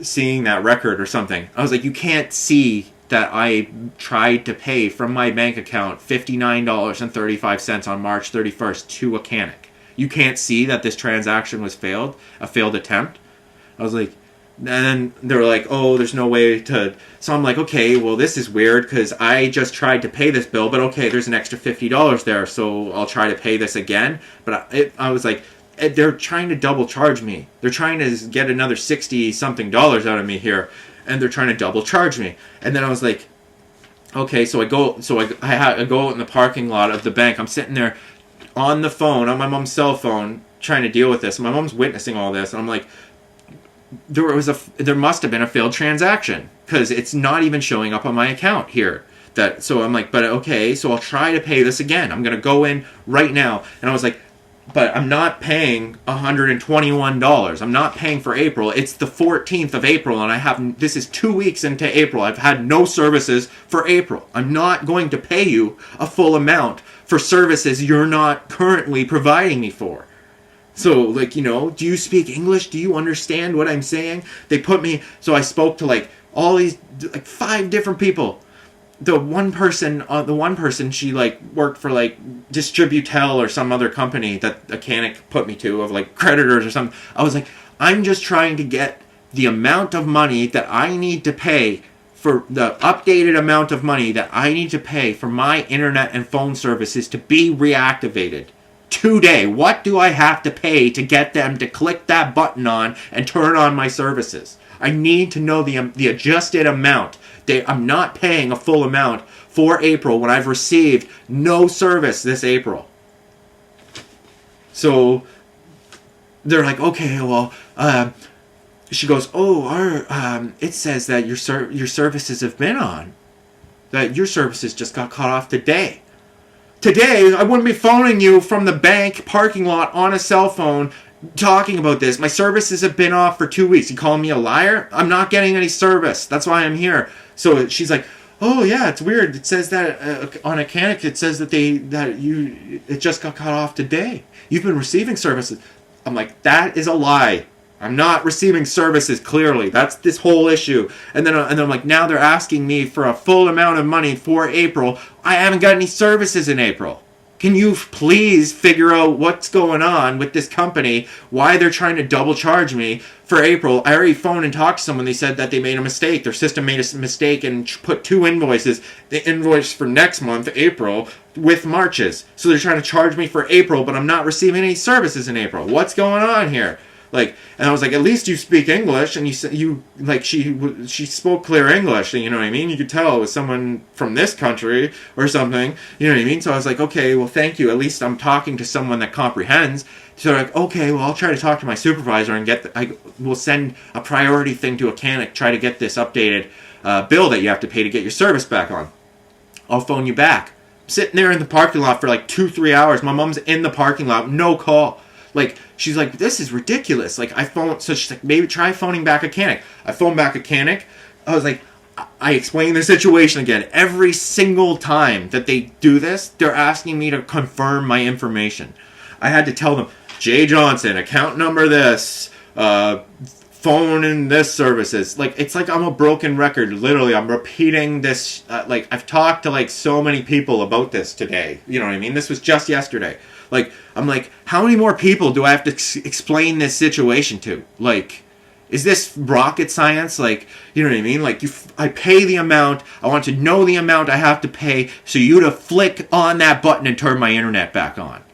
seeing that record or something. I was like, you can't see that I tried to pay from my bank account $59.35 on March 31st to a Canic. You can't see that this transaction was a failed attempt. I was like, and then they were like, oh, there's no way to. So I'm like, okay, well, this is weird because I just tried to pay this bill, but okay, there's an extra $50 there, so I'll try to pay this again. But I was like, they're trying to double charge me. They're trying to get another $60 something out of me here. And they're trying to double charge me. And then I was like, okay, so I go out in the parking lot of the bank. I'm sitting there on the phone, on my mom's cell phone, trying to deal with this. My mom's witnessing all this. And I'm like, there must have been a failed transaction because it's not even showing up on my account here. So I'm like, but okay, so I'll try to pay this again. I'm going to go in right now. And I was like, but I'm not paying $121. I'm not paying for April. It's the 14th of April, and this is 2 weeks into April. I've had no services for April. I'm not going to pay you a full amount for services you're not currently providing me for. So, like, you know, do you speak English? Do you understand what I'm saying? So I spoke to, like, all these, like, 5 different people. The one person, she like worked for like Distributel or some other company that a Canic put me to of like creditors or something. I was like, I'm just trying to get the amount of money that I need to pay for the updated amount of money that I need to pay for my internet and phone services to be reactivated today. What do I have to pay to get them to click that button on and turn on my services? I need to know the adjusted amount. I'm not paying a full amount for April when I've received no service this April. So they're like, okay, well, she goes, oh, it says that your services have been on. That your services just got cut off today. Today, I wouldn't be phoning you from the bank parking lot on a cell phone talking about this. My services have been off for 2 weeks. You calling me a liar? I'm not getting any service. That's why I'm here. So she's like, oh yeah, it's weird. It says that on a Canic, it says that it just got cut off today. You've been receiving services. I'm like, that is a lie. I'm not receiving services, clearly. That's this whole issue. And then I'm like, now they're asking me for a full amount of money for April. I haven't got any services in April. Can you please figure out what's going on with this company, why they're trying to double charge me for April? I already phoned and talked to someone. They said that they made a mistake. Their system made a mistake and put 2 invoices. The invoice for next month, April, with March's. So they're trying to charge me for April, but I'm not receiving any services in April. What's going on here? Like, and I was like, at least you speak English, and she spoke clear English, you know what I mean? You could tell it was someone from this country or something, you know what I mean? So I was like, okay, well, thank you. At least I'm talking to someone that comprehends. So they're like, okay, well, I'll try to talk to my supervisor and we'll send a priority thing to a Canic, try to get this updated bill that you have to pay to get your service back on. I'll phone you back. I'm sitting there in the parking lot for like 2-3 hours. My mom's in the parking lot, no call. Like, she's like, this is ridiculous. Like, so she's like, maybe try phoning back a Canic. I phoned back a Canic. I was like, I explained the situation again. Every single time that they do this, they're asking me to confirm my information. I had to tell them, Jay Johnson, account number this, phone and this services. Like, it's like I'm a broken record. Literally, I'm repeating this. Like, I've talked to like so many people about this today. You know what I mean? This was just yesterday. Like, I'm like, how many more people do I have to explain this situation to? Like, is this rocket science? Like, you know what I mean? Like, I pay the amount. I want to know the amount I have to pay so you to flick on that button and turn my internet back on.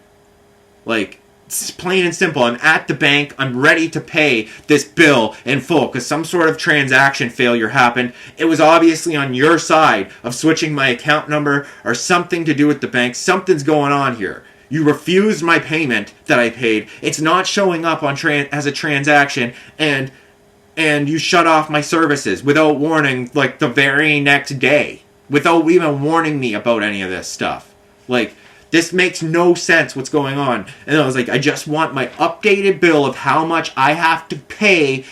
Like, it's plain and simple. I'm at the bank. I'm ready to pay this bill in full because some sort of transaction failure happened. It was obviously on your side of switching my account number or something to do with the bank. Something's going on here. You refused my payment that I paid. It's not showing up on as a transaction, and you shut off my services without warning, like the very next day, without even warning me about any of this stuff. Like, this makes no sense what's going on. And I was like, I just want my updated bill of how much I have to pay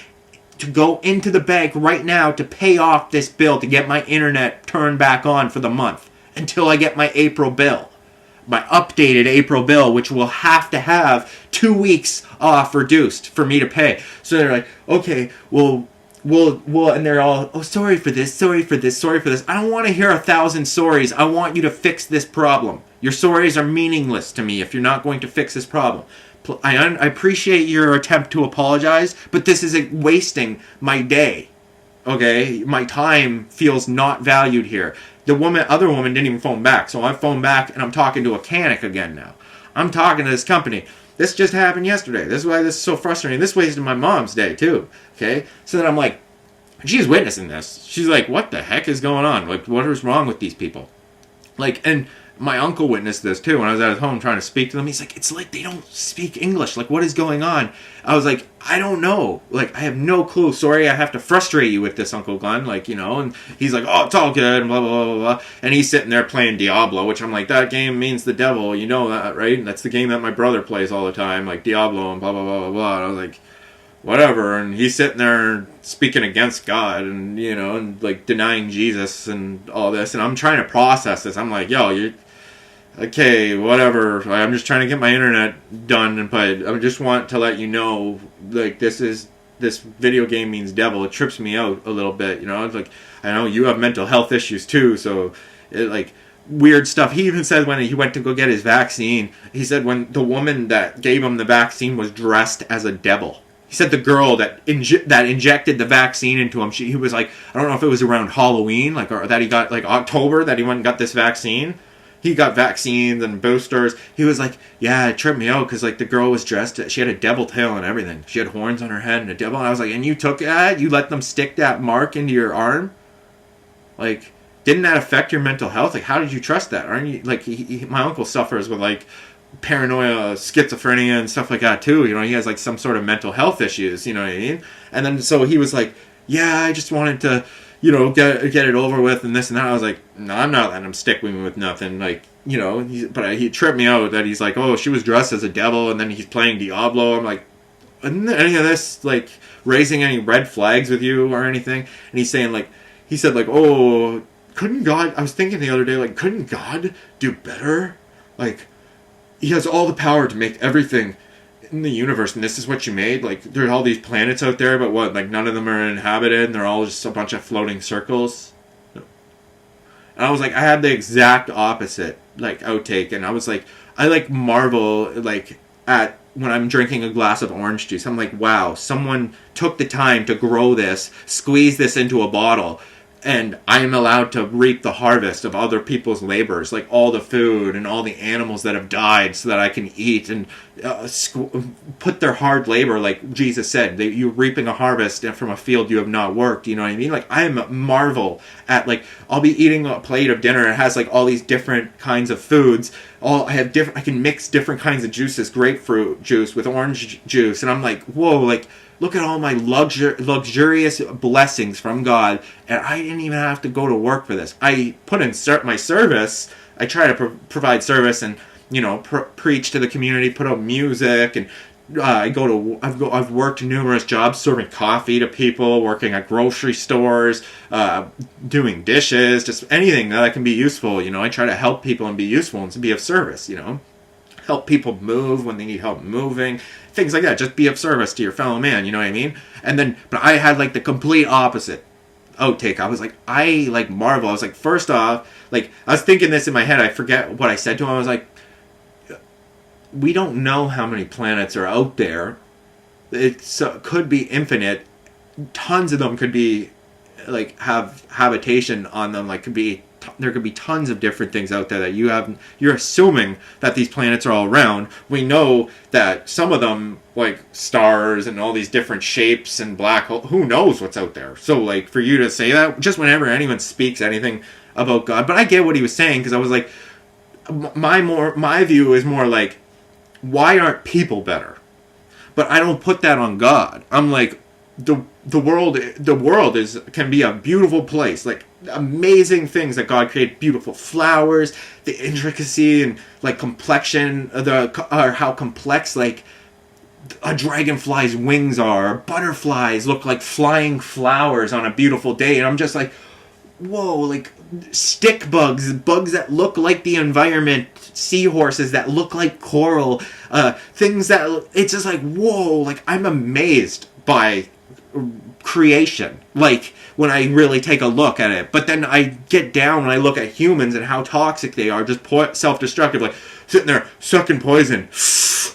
to go into the bank right now to pay off this bill to get my internet turned back on for the month until I get my April bill. My updated April bill, which will have to have 2 weeks off reduced for me to pay. So they're like, okay, well, and they're all, oh, sorry for this, sorry for this, sorry for this. I don't want to hear 1,000 sorries. I want you to fix this problem. Your sorries are meaningless to me if you're not going to fix this problem. I appreciate your attempt to apologize, but this is wasting my day. Okay? My time feels not valued here. The other woman didn't even phone back, so I phoned back and I'm talking to a mechanic again now. I'm talking to this company. This just happened yesterday. This is why this is so frustrating. This wasted my mom's day too. Okay? So then I'm like, she's witnessing this. She's like, what the heck is going on? Like, what is wrong with these people? Like, and my uncle witnessed this too when I was at his home trying to speak to them. He's like, it's like they don't speak English. Like, what is going on? I was like, I don't know. Like, I have no clue. Sorry, I have to frustrate you with this, Uncle Glenn. Like, you know, and he's like, oh, it's all good, and blah, blah, blah, blah. And he's sitting there playing Diablo, which I'm like, that game means the devil. You know that, right? And that's the game that my brother plays all the time, like Diablo and blah, blah, blah, blah, blah. And I was like, whatever. And he's sitting there speaking against God and, you know, and like denying Jesus and all this. And I'm trying to process this. I'm like, yo, you're okay, whatever. I'm just trying to get my internet done, but I just want to let you know, like, this video game means devil. It trips me out a little bit, you know. It's like, I know you have mental health issues too, so it, like, weird stuff. He even said when he went to go get his vaccine, he said when the woman that gave him the vaccine was dressed as a devil. He said the girl that injected the vaccine into him, he was like, I don't know if it was around Halloween, like, or that he got, like, October, that he went and got this vaccine. He got vaccines and boosters. He was like, yeah, it tripped me out because, like, the girl was dressed, she had a devil tail and everything. She had horns on her head and a devil. And I was like, and you took that? You let them stick that mark into your arm? Like, didn't that affect your mental health? Like, how did you trust that? Aren't you, like, my uncle suffers with, like, paranoia, schizophrenia and stuff like that too. You know, he has, like, some sort of mental health issues, you know what I mean? And then, so he was like, yeah, I just wanted to, you know, get it over with and this and that. I was like, no, I'm not letting him stick with me with nothing. Like, you know, but he tripped me out that he's like, oh, she was dressed as a devil and then he's playing Diablo. I'm like, isn't any of this, like, raising any red flags with you or anything? And he's saying, like, he said, like, oh, couldn't God, I was thinking the other day, like, couldn't God do better? Like, he has all the power to make everything in the universe, and this is what you made. Like, there are all these planets out there, but what, like, none of them are inhabited and they're all just a bunch of floating circles. And I was like, I had the exact opposite, like, outtake, and I was like, I, like, marvel, like, at when I'm drinking a glass of orange juice. I'm like, wow, someone took the time to grow this, squeeze this into a bottle, and I'm allowed to reap the harvest of other people's labors, like all the food and all the animals that have died so that I can eat and put their hard labor, like Jesus said, you're reaping a harvest from a field you have not worked, you know what I mean? Like, I am a marvel at, like, I'll be eating a plate of dinner and it has, like, all these different kinds of foods. I can mix different kinds of juices, grapefruit juice with orange juice, and I'm like, whoa, like, look at all my luxurious blessings from God, and I didn't even have to go to work for this. I put in my service. I try to provide service and, you know, preach to the community, put out music, and I've worked numerous jobs serving coffee to people, working at grocery stores, doing dishes, just anything that I can be useful. You know, I try to help people and be useful and to be of service. You know. help people move when they need help moving, things like that. Just be of service to your fellow man, you know what I mean? And then, but I had like the complete opposite outtake. I was like, I like marvel. I was like, first off, like, I was thinking this in my head. I forget what I said to him. I was like, we don't know how many planets are out there. It could be infinite. Tons of them could be, like, have habitation on them. Like, there could be tons of different things out there that you're assuming that these planets are all around. We know that some of them, like stars and all these different shapes and black holes, who knows what's out there? So, like, for you to say that, just whenever anyone speaks anything about God, but I get what he was saying, because I was like, my view is more like, why aren't people better? But I don't put that on God. I'm like, the world can be a beautiful place, like amazing things that God created, beautiful flowers, the intricacy and like complexion, or how complex like a dragonfly's wings are. Butterflies look like flying flowers on a beautiful day, and I'm just like, whoa, like stick bugs that look like the environment, seahorses that look like coral, things that, it's just like, whoa, like I'm amazed by creation, like when I really take a look at it. But then I get down when I look at humans and how toxic they are, just self-destructive, like sitting there sucking poison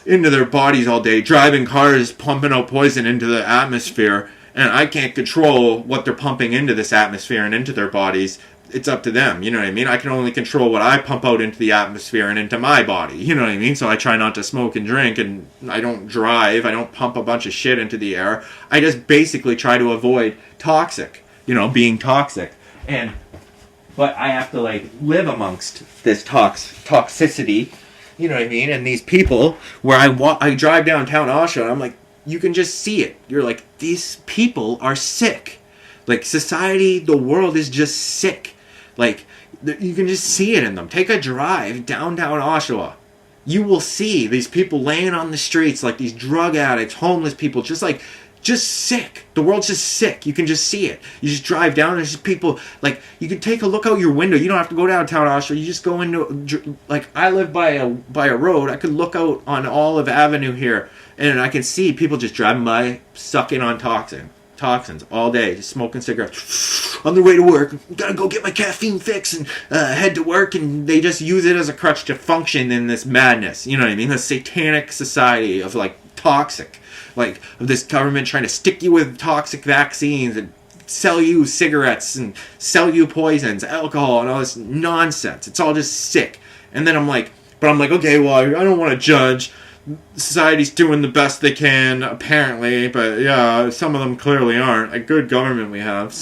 into their bodies all day, driving cars pumping out poison into the atmosphere, and I can't control what they're pumping into this atmosphere and into their bodies. It's up to them, you know what I mean? I can only control what I pump out into the atmosphere and into my body, you know what I mean? So I try not to smoke and drink, and I don't drive, I don't pump a bunch of shit into the air. I just basically try to avoid being toxic. But I have to like live amongst this toxicity, you know what I mean? And these people, where I drive downtown Oshawa, and I'm like, you can just see it. You're like, these people are sick. Like, society, the world is just sick. Like, you can just see it in them. Take a drive downtown Oshawa. You will see these people laying on the streets like these drug addicts, homeless people, just sick. The world's just sick. You can just see it. You just drive down, and there's just people, like, you can take a look out your window. You don't have to go downtown Oshawa. You just go into, like, I live by a road. I could look out on Olive Avenue here, and I can see people just driving by, sucking on toxins all day, just smoking cigarettes on their way to work. Gotta go get my caffeine fix and head to work, and they just use it as a crutch to function in this madness, you know what I mean? The satanic society of like toxic, like of this government trying to stick you with toxic vaccines and sell you cigarettes and sell you poisons, alcohol, and all this nonsense. It's all just sick. And then I'm like, okay, well, I don't want to judge. Society's doing the best they can, apparently, but yeah, some of them clearly aren't. A good government we have,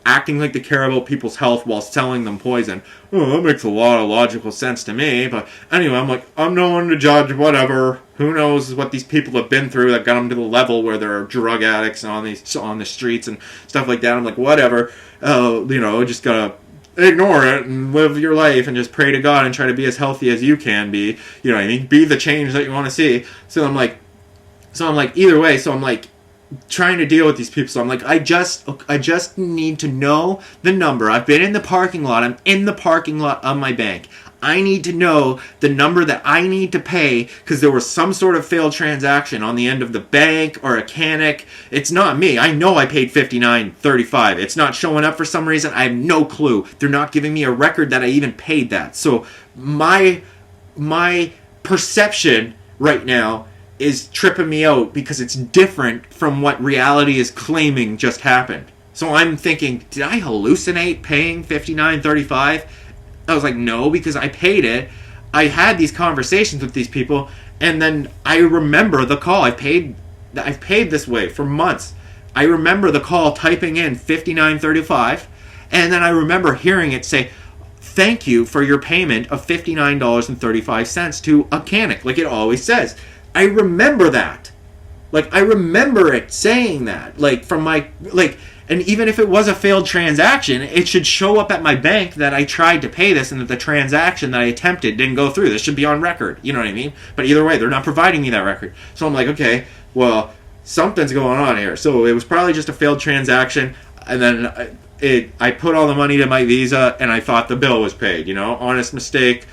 acting like they care about people's health while selling them poison. Oh, that makes a lot of logical sense to me. But anyway, I'm like, I'm no one to judge, whatever. Who knows what these people have been through that got them to the level where they're drug addicts and on the streets and stuff like that. I'm like, whatever. Just gotta ignore it and live your life and just pray to God and try to be as healthy as you can be. You know what I mean? Be the change that you want to see. So I'm like, either way, so I'm like trying to deal with these people. So I'm like, I just need to know the number. I've been in the parking lot. I'm in the parking lot of my bank. I need to know the number that I need to pay because there was some sort of failed transaction on the end of the bank or a canic. It's not me. I know I paid $59.35. It's not showing up for some reason. I have no clue. They're not giving me a record that I even paid that. So my perception right now is tripping me out because it's different from what reality is claiming just happened. So I'm thinking, did I hallucinate paying $59.35? I was like, no, because I paid it. I had these conversations with these people, and then I remember the call. I've paid this way for months. I remember the call typing in $59.35, and then I remember hearing it say, thank you for your payment of $59.35 to a canic, like it always says. I remember that. Like, I remember it saying that. Like, from my, like, and even if it was a failed transaction, it should show up at my bank that I tried to pay this and that the transaction that I attempted didn't go through. This should be on record. You know what I mean? But either way, they're not providing me that record. So I'm like, okay, well, something's going on here. So it was probably just a failed transaction. And then I put all the money to my Visa, and I thought the bill was paid. You know, honest mistake.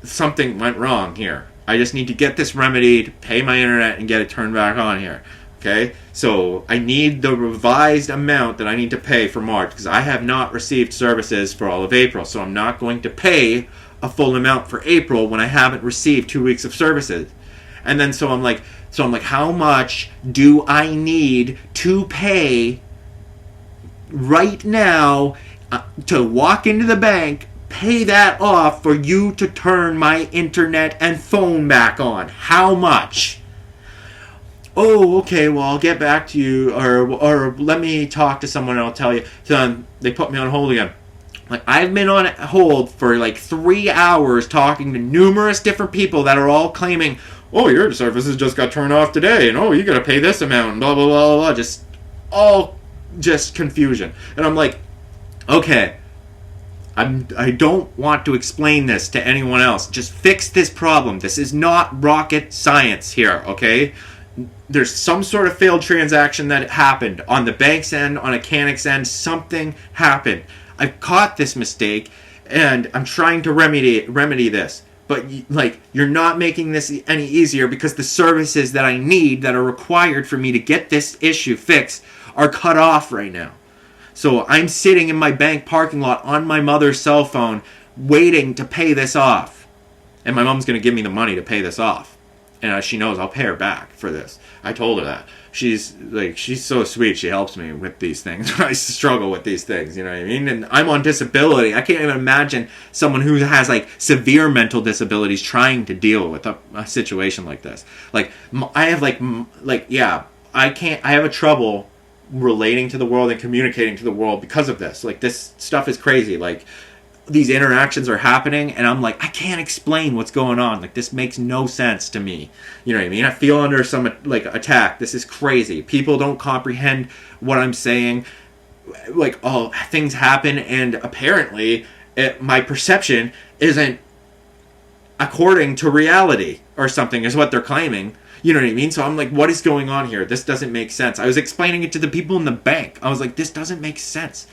Something went wrong here. I just need to get this remedied, pay my internet, and get it turned back on here. Okay? So I need the revised amount that I need to pay for March, because I have not received services for all of April. So I'm not going to pay a full amount for April when I haven't received 2 weeks of services. And then so I'm like, how much do I need to pay right now to walk into the bank, pay that off for you to turn my internet and phone back on? How much? Oh, okay, well, I'll get back to you, or let me talk to someone and I'll tell you. So they put me on hold again. Like, I've been on hold for like 3 hours talking to numerous different people that are all claiming, oh, your services just got turned off today, and oh, you gotta pay this amount, and blah, blah, blah, blah, just confusion. And I'm like, okay, I don't want to explain this to anyone else. Just fix this problem. This is not rocket science here, okay? There's some sort of failed transaction that happened on the bank's end, on a Canuck's end. Something happened. I've caught this mistake, and I'm trying to remedy this. But you're not making this any easier, because the services that I need, that are required for me to get this issue fixed, are cut off right now. So I'm sitting in my bank parking lot on my mother's cell phone waiting to pay this off. And my mom's going to give me the money to pay this off. And she knows I'll pay her back for this. I told her that. She's so sweet. She helps me with these things. I struggle with these things, you know what I mean? And I'm on disability. I can't even imagine someone who has severe mental disabilities trying to deal with a situation like this. I have I have a trouble relating to the world and communicating to the world because of this. This stuff is crazy. These interactions are happening, and I'm like, I can't explain what's going on. This makes no sense to me. You know what I mean? I feel under some attack. This is crazy. People don't comprehend what I'm saying. Things happen, and apparently my perception isn't according to reality or something, is what they're claiming. You know what I mean? So I'm like, what is going on here? This doesn't make sense. I was explaining it to the people in the bank. I was like, this doesn't make sense.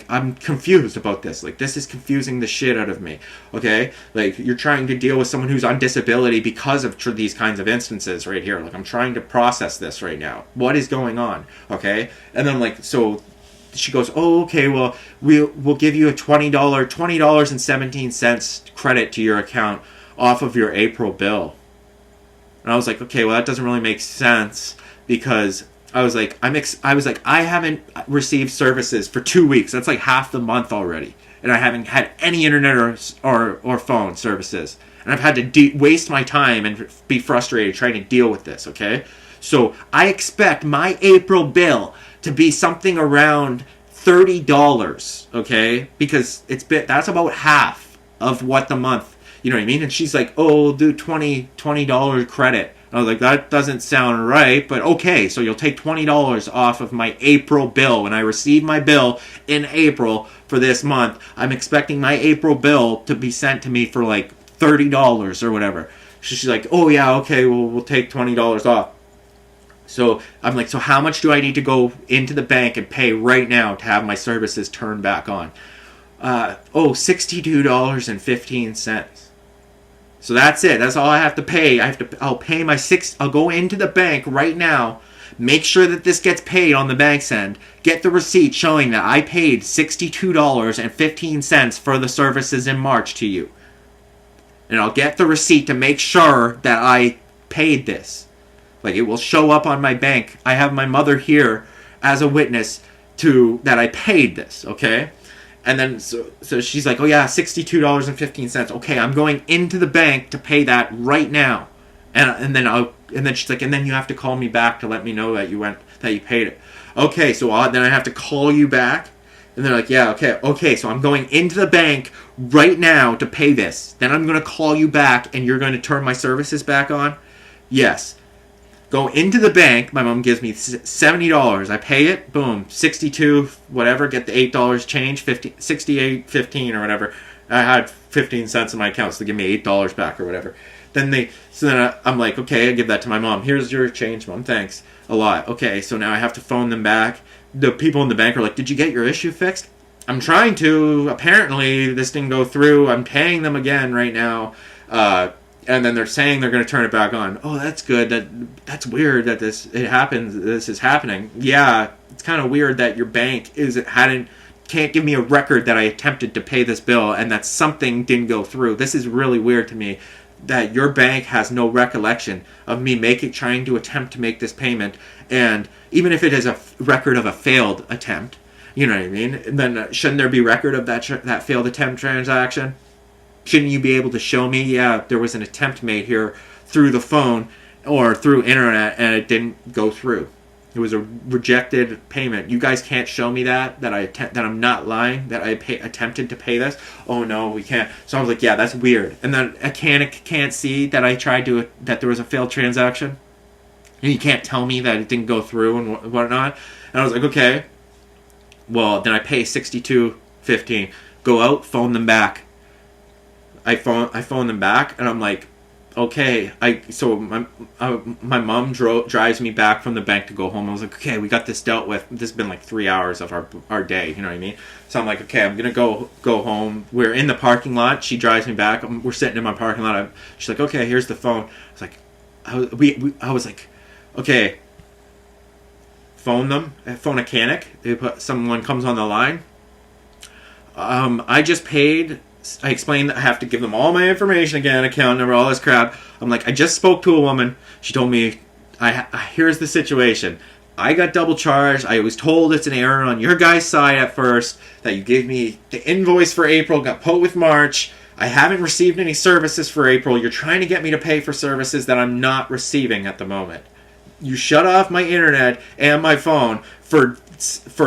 I'm confused about this. This is confusing the shit out of me. Okay? You're trying to deal with someone who's on disability because of these kinds of instances right here. I'm trying to process this right now. What is going on? Okay? And then so she goes, oh, okay, well, we'll give you a $20.17 credit to your account off of your April bill. And I was like, okay, well, that doesn't really make sense, because I was like, I haven't received services for 2 weeks. That's half the month already, and I haven't had any internet or phone services, and I've had to waste my time and be frustrated trying to deal with this. Okay, so I expect my April bill to be something around $30. Okay, because that's about half of what the month. You know what I mean? And she's like, oh, we'll do $20 credit. I was like, that doesn't sound right, but okay, so you'll take $20 off of my April bill. When I receive my bill in April for this month, I'm expecting my April bill to be sent to me for $30 or whatever. She's like, oh yeah, okay, well, we'll take $20 off. So I'm like, so how much do I need to go into the bank and pay right now to have my services turned back on? $62.15. So that's it. That's all I have to pay. I'll pay I'll go into the bank right now, make sure that this gets paid on the bank's end, get the receipt showing that I paid $62.15 for the services in March to you. And I'll get the receipt to make sure that I paid this. It will show up on my bank. I have my mother here as a witness that I paid this, okay? And then so she's like, oh yeah, $62.15. Okay, I'm going into the bank to pay that right now. And then she's like, and then you have to call me back to let me know that you paid it. Okay, so then I have to call you back. And they're like, yeah, okay, so I'm going into the bank right now to pay this. Then I'm going to call you back, and you're going to turn my services back on? Yes. Go into the bank. My mom gives me $70. I pay it. Boom. $62, whatever. Get the $8 change. $68.15 or whatever. I had 15 cents in my account, so they give me $8 back or whatever. Then I'm like, okay, I give that to my mom. Here's your change, Mom. Thanks a lot. Okay, so now I have to phone them back. The people in the bank are like, did you get your issue fixed? I'm trying to. Apparently, this didn't go through. I'm paying them again right now. And then they're saying they're going to turn it back on. Oh, that's good. That's weird that this is happening. Yeah, it's kind of weird that your bank can't give me a record that I attempted to pay this bill and that something didn't go through. This is really weird to me that your bank has no recollection of me trying to attempt to make this payment, and even if it is a record of a failed attempt, you know what I mean? And then shouldn't there be record of that failed attempt transaction? Shouldn't you be able to show me, yeah, there was an attempt made here through the phone or through internet and it didn't go through? It was a rejected payment. You guys can't show me that I'm not lying, that I attempted to pay this. Oh no, we can't. So I was like, yeah, that's weird. And then a mechanic can't see that that there was a failed transaction. And you can't tell me that it didn't go through and whatnot. And I was like, okay. Well, then I pay $62.15. Go out, phone them back. I phone them back, and I'm like, okay. My mom drives me back from the bank to go home. I was like, okay, we got this dealt with. This has been like 3 hours of our day. You know what I mean? So I'm like, okay, I'm gonna go home. We're in the parking lot. She drives me back. We're sitting in my parking lot. She's like, okay, here's the phone. I was like, I was like, okay, phone them. Phone a mechanic. Someone comes on the line. I just paid. I explained that I have to give them all my information again, account number, all this crap. I'm like, I just spoke to a woman. She told me, here's the situation. I got double charged. I was told it's an error on your guys' side at first, that you gave me the invoice for April, got put with March. I haven't received any services for April. You're trying to get me to pay for services that I'm not receiving at the moment. You shut off my internet and my phone for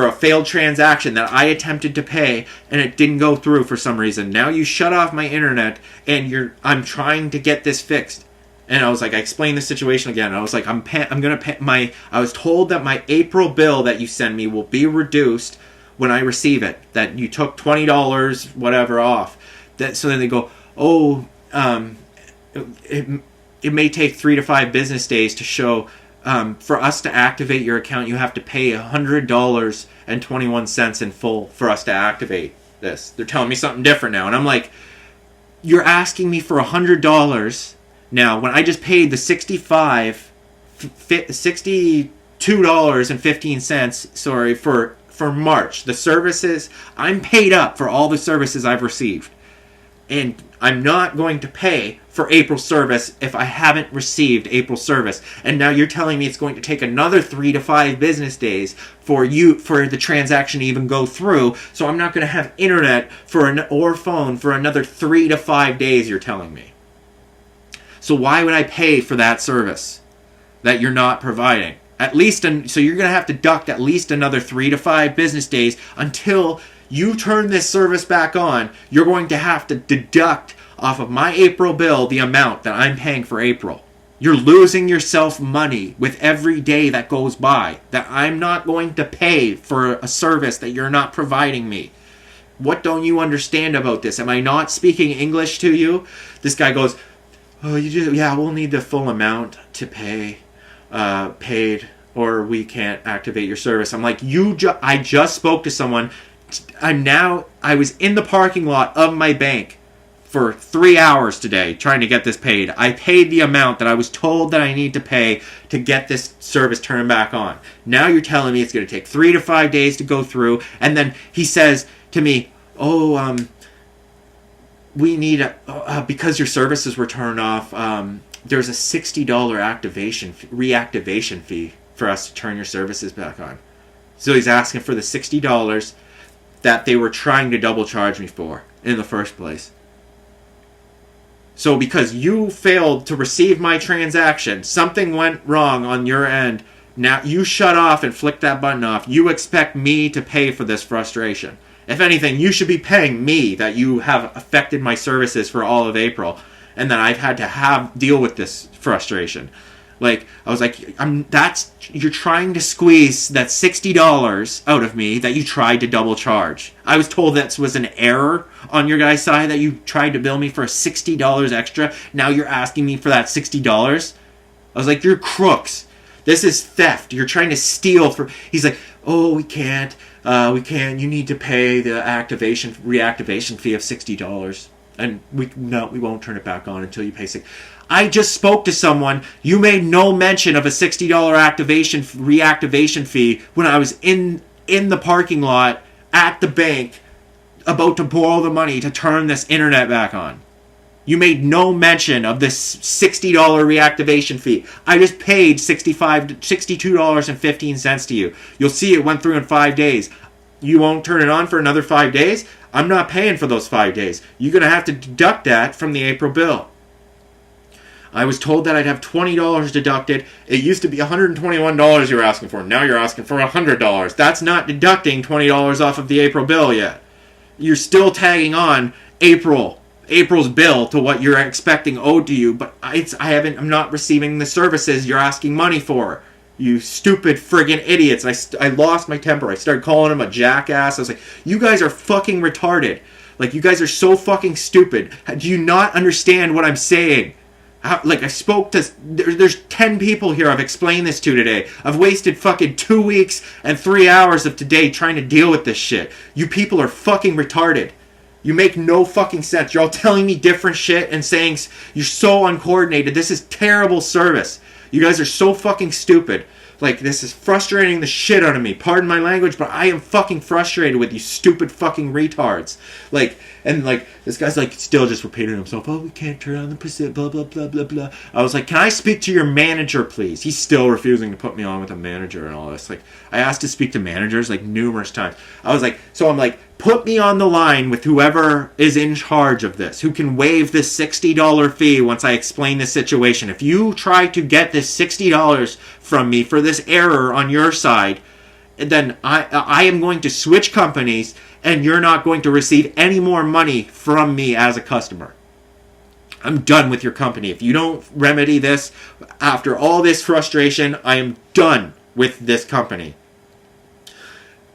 a failed transaction that I attempted to pay and it didn't go through for some reason. Now you shut off my internet and I'm trying to get this fixed. And I was like, I explained the situation again. I was like, I'm gonna pay I was told that my April bill that you send me will be reduced when I receive it. That you took $20 whatever off. So then they go, oh, it may take 3 to 5 business days to show. For us to activate your account, you have to pay $100.21 in full for us to activate this. They're telling me something different now. And I'm like, you're asking me for $100 now when I just paid the $62.15, sorry, for March. The services, I'm paid up for all the services I've received. And I'm not going to pay for April service if I haven't received April service. And now you're telling me it's going to take another 3 to 5 business days for the transaction to even go through. So I'm not going to have internet or phone for another 3 to 5 days, you're telling me. So why would I pay for that service that you're not providing? So you're going to have to deduct at least another 3 to 5 business days until you turn this service back on. You're going to have to deduct off of my April bill the amount that I'm paying for April. You're losing yourself money with every day that goes by that I'm not going to pay for a service that you're not providing me. What don't you understand about this? Am I not speaking English to you? This guy goes, oh, we'll need the full amount to pay, paid, or we can't activate your service. I'm like, I just spoke to someone. I was in the parking lot of my bank for 3 hours today trying to get this paid. I paid the amount that I was told that I need to pay to get this service turned back on. Now you're telling me it's going to take 3 to 5 days to go through, and then he says to me, we need because your services were turned off, there's a $60 reactivation fee for us to turn your services back on. So he's asking for the $60 that they were trying to double charge me for in the first place. So because you failed to receive my transaction, something went wrong on your end. Now you shut off and flick that button off. You expect me to pay for this frustration. If anything, you should be paying me that you have affected my services for all of April and that I've had to deal with this frustration. Like, I was like, you're trying to squeeze that $60 out of me that you tried to double charge. I was told that was an error on your guys' side, that you tried to bill me for $60 extra. Now you're asking me for that $60. I was like, you're crooks. This is theft. You're trying to steal He's like, oh, we can't. You need to pay the reactivation fee of $60. and we won't turn it back on until you pay $6. I just spoke to someone. You made no mention of a $60 reactivation fee when I was in the parking lot at the bank about to borrow the money to turn this internet back on. You made no mention of this $60 reactivation fee. I just paid $62.15 to you. You'll see it went through in 5 days. You won't turn it on for another 5 days? I'm not paying for those 5 days. You're going to have to deduct that from the April bill. I was told that I'd have $20 deducted. It used to be $121 you were asking for. Now you're asking for $100. That's not deducting $20 off of the April bill yet. You're still tagging on April's bill to what you're expecting owed to you, but I'm not receiving the services you're asking money for. You stupid friggin' idiots. I lost my temper. I started calling him a jackass. I was like, you guys are fucking retarded. Like, you guys are so fucking stupid. Do you not understand what I'm saying? I spoke to... There's 10 people here I've explained this to today. I've wasted fucking 2 weeks and 3 hours of today trying to deal with this shit. You people are fucking retarded. You make no fucking sense. You're all telling me different shit and saying you're so uncoordinated. This is terrible service. You guys are so fucking stupid. Like, this is frustrating the shit out of me. Pardon my language, but I am fucking frustrated with you stupid fucking retards. This guy's still just repeating himself. Oh, we can't turn on the percent, blah, blah, blah, blah, blah. I was like, can I speak to your manager, please? He's still refusing to put me on with a manager and all this. I asked to speak to managers, numerous times. I'm like, put me on the line with whoever is in charge of this, who can waive this $60 fee once I explain the situation. If you try to get this $60 from me for this error on your side, then I am going to switch companies and you're not going to receive any more money from me as a customer. I'm done with your company. If you don't remedy this, after all this frustration, I am done with this company.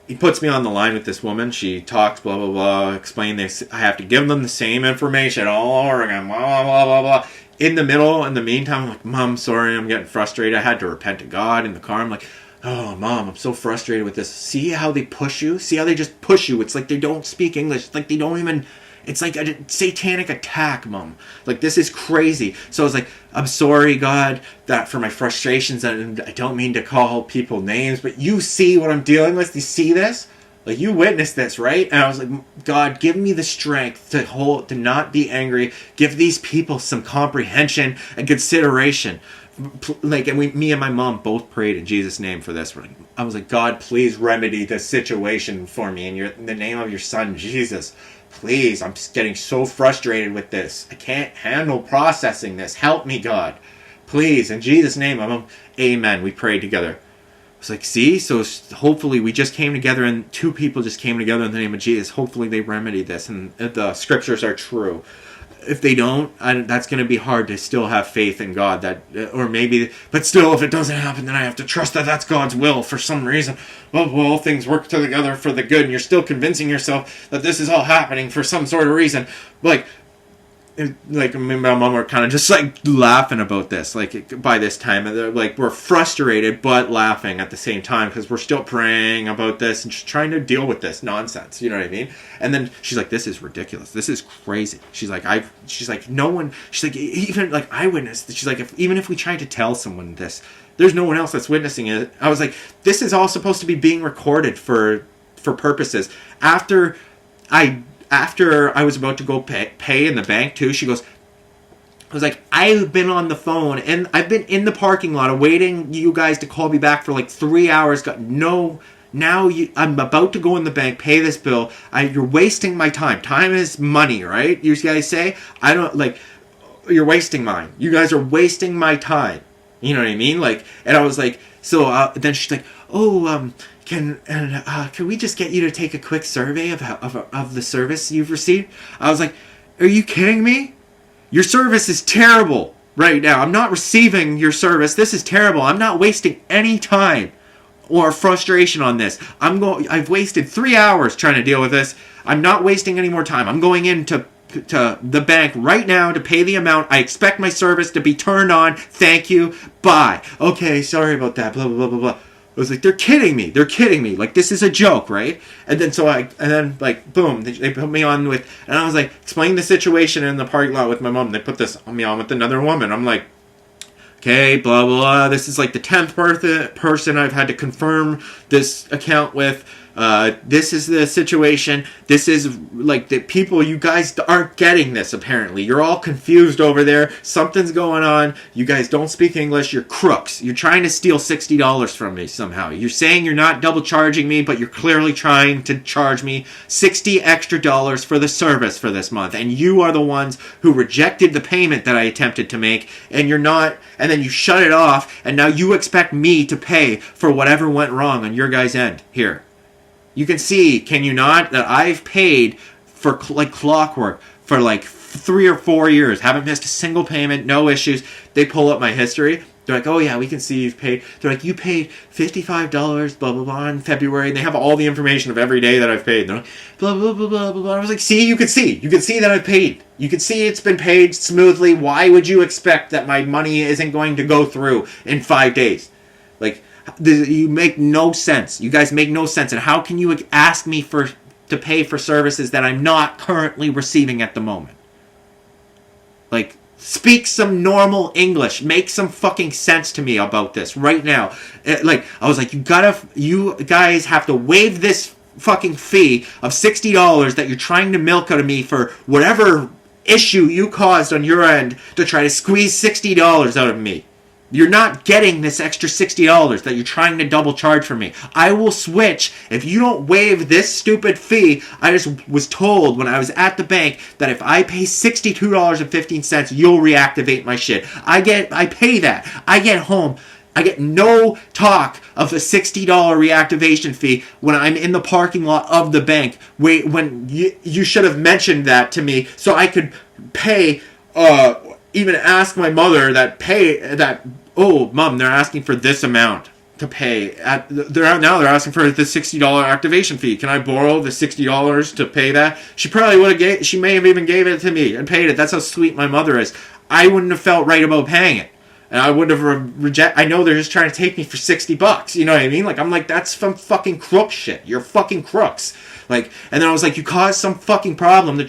He puts me on the line with this woman. She talks, blah, blah, blah, explain this. I have to give them the same information all over again, blah, blah, blah, blah, blah. In the meantime, I'm like, Mom, sorry, I'm getting frustrated. I had to repent to God in the car. I'm like, oh, Mom, I'm so frustrated with this. See how they push you? See how they just push you? It's like they don't speak English. It's like they don't even... It's like a satanic attack, Mom. This is crazy. So I was like, I'm sorry, God, that for my frustrations, and I don't mean to call people names, but you see what I'm dealing with? You see this? You witnessed this, right? And I was like, God, give me the strength to not be angry. Give these people some comprehension and consideration. Me and my mom both prayed in Jesus' name for this. I was like, God, please remedy this situation for me in the name of your Son, Jesus. Please, I'm just getting so frustrated with this. I can't handle processing this. Help me, God. Please, in Jesus' name, amen. We prayed together. I was like, see? So hopefully we just came together and 2 people just came together in the name of Jesus. Hopefully they remedied this and the scriptures are true. If they don't, that's going to be hard to still have faith in God. But still, if it doesn't happen, then I have to trust that that's God's will for some reason. Well, all things work together for the good, and you're still convincing yourself that this is all happening for some sort of reason. Me and my mom were kind of just laughing about this. By this time, we're frustrated but laughing at the same time because we're still praying about this and just trying to deal with this nonsense. You know what I mean? And then she's like, "This is ridiculous. This is crazy." She's like, "No one." She's like, "Even I witnessed." She's like, "Even if we tried to tell someone this, there's no one else that's witnessing it." I was like, "This is all supposed to be being recorded for purposes." After I was about to go pay in the bank too, she goes, I was like, I've been on the phone and I've been in the parking lot awaiting you guys to call me back for 3 hours. I'm about to go in the bank, pay this bill. You're wasting my time. Time is money, right? You guys say, you're wasting mine. You guys are wasting my time. You know what I mean? And I was like, then she's like, oh, can we just get you to take a quick survey of the service you've received? I was like, are you kidding me? Your service is terrible right now. I'm not receiving your service. This is terrible. I'm not wasting any time or frustration on this. I've wasted 3 hours trying to deal with this. I'm not wasting any more time. I'm going into the bank right now to pay the amount. I expect my service to be turned on. Thank you. Bye. Okay, sorry about that. Blah, blah, blah, blah, blah. I was like, they're kidding me. They're kidding me. Like, this is a joke, right? And then like, boom, they put me on with, and I was like, explain the situation in the parking lot with my mom. They put this on me on with another woman. I'm like, okay, blah, blah, blah. This is like the 10th person I've had to confirm this account with. This is the situation. This is like the people, you guys aren't getting this apparently. You're all confused over there. Something's going on. You guys don't speak English. You're crooks. You're trying to steal $60 from me somehow. You're saying you're not double charging me, but you're clearly trying to charge me $60 extra for the service for this month. And you are the ones who rejected the payment that I attempted to make, and you're not, and then you shut it off, and now you expect me to pay for whatever went wrong on your guys' end here. You can see, can you not, that I've paid for like clockwork for like 3 or 4 years. Haven't missed a single payment, no issues. They pull up my history. They're like, oh yeah, we can see you've paid. They're like, you paid $55, blah, blah, blah, in February. And they have all the information of every day that I've paid. They're like, blah, blah, blah, blah, blah, blah. I was like, see, you can see. You can see that I've paid. You can see it's been paid smoothly. Why would you expect that my money isn't going to go through in 5 days? Like, you make no sense. You guys make no sense. And how can you ask me to pay for services that I'm not currently receiving at the moment? Like, speak some normal English. Make some fucking sense to me about this right now. Like, I was like, you guys have to waive this fucking fee of $60 that you're trying to milk out of me for whatever issue you caused on your end to try to squeeze $60 out of me. You're not getting this extra $60 that you're trying to double charge for me. I will switch if you don't waive this stupid fee. I just was told when I was at the bank that if I pay $62.15, you'll reactivate my shit. I pay that. I get home. I get no talk of a $60 reactivation fee when I'm in the parking lot of the bank. Wait, when you should have mentioned that to me so I could pay, even ask my mother oh, Mom, they're asking for this amount to pay. They're asking for the $60 activation fee. Can I borrow the $60 to pay that? She probably would have she may have even gave it to me and paid it. That's how sweet my mother is. I wouldn't have felt right about paying it. And I wouldn't have I know they're just trying to take me for $60. You know what I mean? Like, I'm like, that's some fucking crook shit. You're fucking crooks. Like, and then I was like, you caused some fucking problem to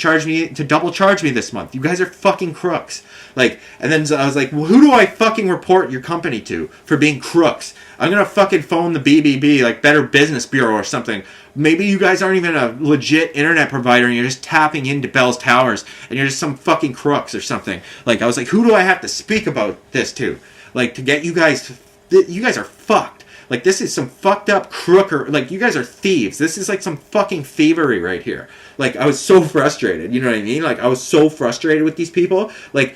double charge me this month. You guys are fucking crooks. Like, and then I was like, well, who do I fucking report your company to for being crooks? I'm gonna fucking phone the BBB, like Better Business Bureau or something. Maybe you guys aren't even a legit internet provider and you're just tapping into Bell's Towers and you're just some fucking crooks or something. Like, I was like, who do I have to speak about this to? Like, to get you guys are fucked. Like, this is some fucked up crooker. Like, you guys are thieves. This is like some fucking thievery right here. Like, I was so frustrated. You know what I mean? Like, I was so frustrated with these people. Like,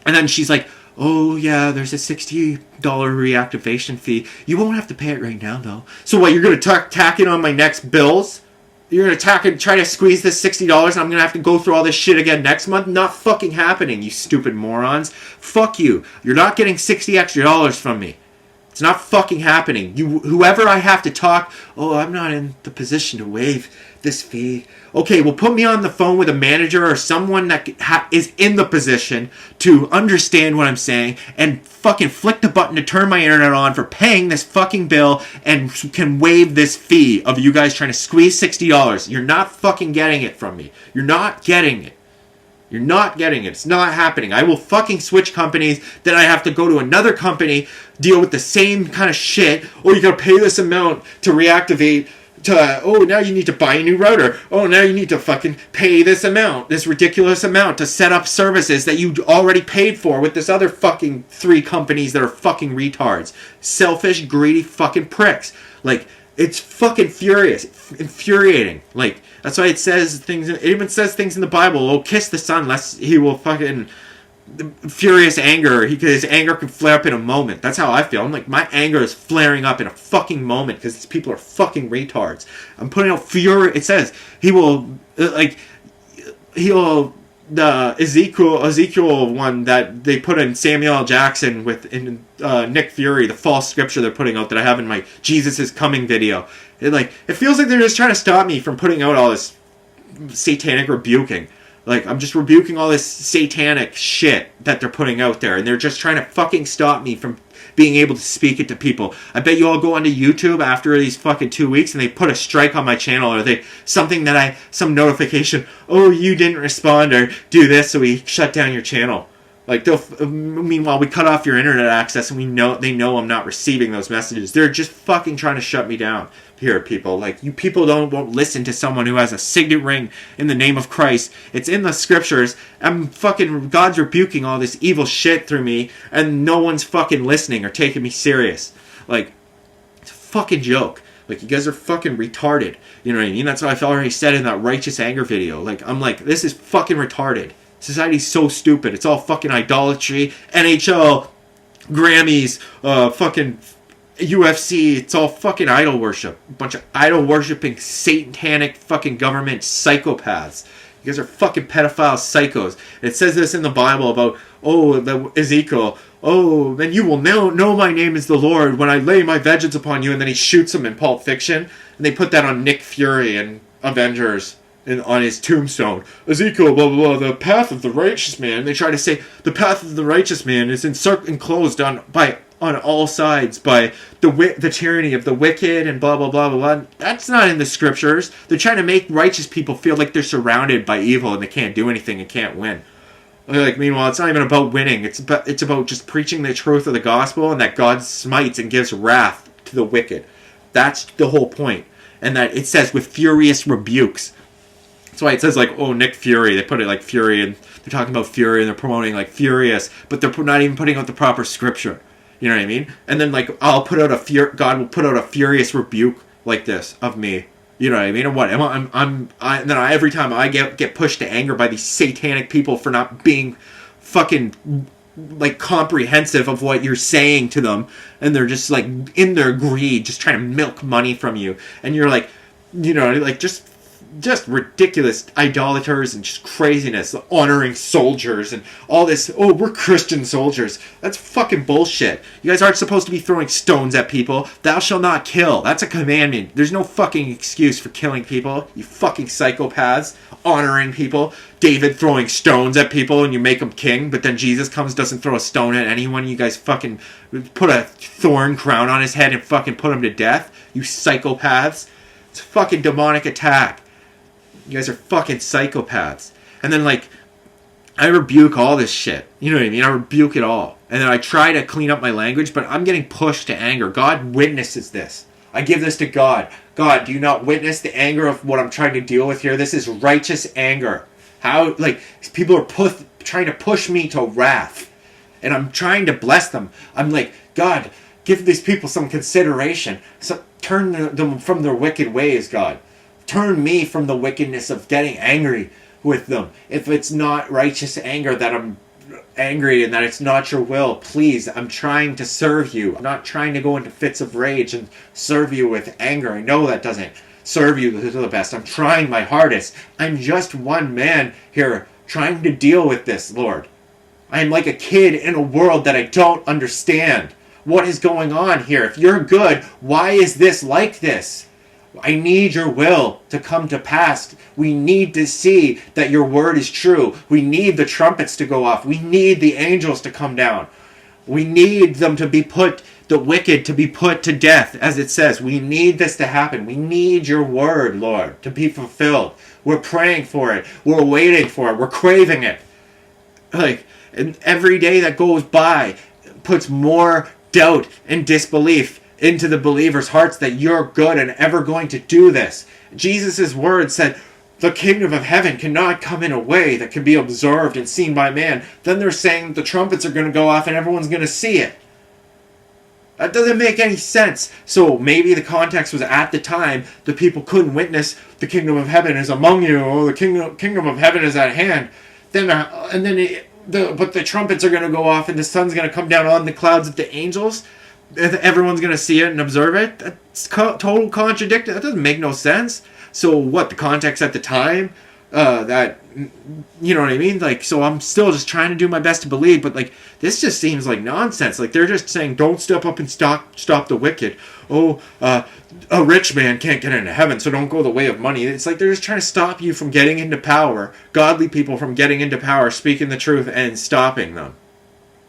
and then she's like, oh, yeah, there's a $60 reactivation fee. You won't have to pay it right now, though. So what, you're going to tack it on my next bills? You're going to try to squeeze this $60 and I'm going to have to go through all this shit again next month? Not fucking happening, you stupid morons. Fuck you. You're not getting $60 extra from me. It's not fucking happening. Whoever I have to talk, oh, I'm not in the position to waive this fee. Okay, well, put me on the phone with a manager or someone that is in the position to understand what I'm saying and fucking flick the button to turn my internet on for paying this fucking bill and can waive this fee of you guys trying to squeeze $60. You're not fucking getting it from me. You're not getting it. You're not getting it. It's not happening. I will fucking switch companies. Then I have to go to another company, deal with the same kind of shit. Oh, you gotta pay this amount to reactivate. Now you need to buy a new router. Oh, now you need to fucking pay this amount, this ridiculous amount to set up services that you already paid for with this other fucking 3 companies that are fucking retards. Selfish, greedy fucking pricks. Like, it's fucking infuriating. Like, that's why it even says things in the Bible. Oh, kiss the Son, lest he will fucking furious anger. His anger can flare up in a moment. That's how I feel. I'm like, my anger is flaring up in a fucking moment because these people are fucking retards. I'm putting out fury. It says the Ezekiel one that they put in Samuel L. Jackson in Nick Fury, the false scripture they're putting out that I have in my Jesus is Coming video. It feels like they're just trying to stop me from putting out all this satanic rebuking. Like, I'm just rebuking all this satanic shit that they're putting out there, and they're just trying to fucking stop me from being able to speak it to people. I bet you all go onto YouTube after these fucking 2 weeks and they put a strike on my channel, or they some notification, oh, you didn't respond or do this, so we shut down your channel. Like, meanwhile, we cut off your internet access, and they know I'm not receiving those messages. They're just fucking trying to shut me down here, people. Like, you people won't listen to someone who has a signet ring in the name of Christ. It's in the scriptures. God's rebuking all this evil shit through me, and no one's fucking listening or taking me serious. Like, it's a fucking joke. Like, you guys are fucking retarded. You know what I mean? That's what I've already said in that righteous anger video. Like, I'm like, this is fucking retarded. Society's so stupid. It's all fucking idolatry, NHL, Grammys, fucking UFC. It's all fucking idol worship. A bunch of idol worshipping, satanic fucking government psychopaths. You guys are fucking pedophile psychos. It says this in the Bible about, Ezekiel, then you will know my name is the Lord when I lay my vengeance upon you. And then he shoots him in Pulp Fiction. And they put that on Nick Fury and Avengers. On his tombstone, Ezekiel, blah, blah, blah, the path of the righteous man. They try to say the path of the righteous man is enclosed on all sides by the tyranny of the wicked and blah, blah, blah, blah, blah. That's not in the scriptures. They're trying to make righteous people feel like they're surrounded by evil and they can't do anything and can't win. Like, meanwhile, it's not even about winning. It's about just preaching the truth of the gospel and that God smites and gives wrath to the wicked. That's the whole point. And that it says with furious rebukes. That's why it says, like, Nick Fury. They put it like Fury, and they're talking about Fury, and they're promoting, like, Furious, but they're not even putting out the proper scripture. You know what I mean? And then, like, God will put out a furious rebuke like this of me. You know what I mean? And what? Every time I get pushed to anger by these satanic people for not being fucking, like, comprehensive of what you're saying to them, and they're just, like, in their greed, just trying to milk money from you, and you're like, you know, like, just ridiculous idolaters and just craziness, honoring soldiers and all this, we're Christian soldiers. That's fucking bullshit. You guys aren't supposed to be throwing stones at people. Thou shalt not kill. That's a commandment. There's no fucking excuse for killing people, you fucking psychopaths. Honoring people. David throwing stones at people and you make him king, but then Jesus comes, doesn't throw a stone at anyone. You guys fucking put a thorn crown on his head and fucking put him to death. You psychopaths. It's a fucking demonic attack. You guys are fucking psychopaths. And then, like, I rebuke all this shit. You know what I mean? I rebuke it all. And then I try to clean up my language, but I'm getting pushed to anger. God witnesses this. I give this to God. God, do you not witness the anger of what I'm trying to deal with here? This is righteous anger. How, like, people are trying to push me to wrath. And I'm trying to bless them. I'm like, God, give these people some consideration. So turn them from their wicked ways, God. Turn me from the wickedness of getting angry with them. If it's not righteous anger that I'm angry and that it's not your will, please, I'm trying to serve you. I'm not trying to go into fits of rage and serve you with anger. I know that doesn't serve you to the best. I'm trying my hardest. I'm just one man here trying to deal with this, Lord. I am like a kid in a world that I don't understand. What is going on here? If you're good, why is this like this? I need your will to come to pass. We need to see that your word is true. We need the trumpets to go off. We need the angels to come down. We need them to be the wicked to be put to death, as it says. We need this to happen. We need your word, Lord, to be fulfilled. We're praying for it. We're waiting for it. We're craving it. Like, and every day that goes by puts more doubt and disbelief into the believers' hearts that you're good and ever going to do this. Jesus' word said, the kingdom of heaven cannot come in a way that can be observed and seen by man. Then they're saying the trumpets are going to go off and everyone's going to see it. That doesn't make any sense. So maybe the context was at the time the people couldn't witness the kingdom of heaven is among you. The kingdom of heaven is at hand. But the trumpets are going to go off and the sun's going to come down on the clouds of the angels. Everyone's going to see it and observe it. That's total contradiction. That doesn't make no sense. So what, the context at the time? That, you know what I mean? Like, so I'm still just trying to do my best to believe, but like, this just seems like nonsense. Like, they're just saying, don't step up and stop the wicked. A rich man can't get into heaven, so don't go the way of money. It's like they're just trying to stop you from getting into power. Godly people from getting into power, speaking the truth and stopping them.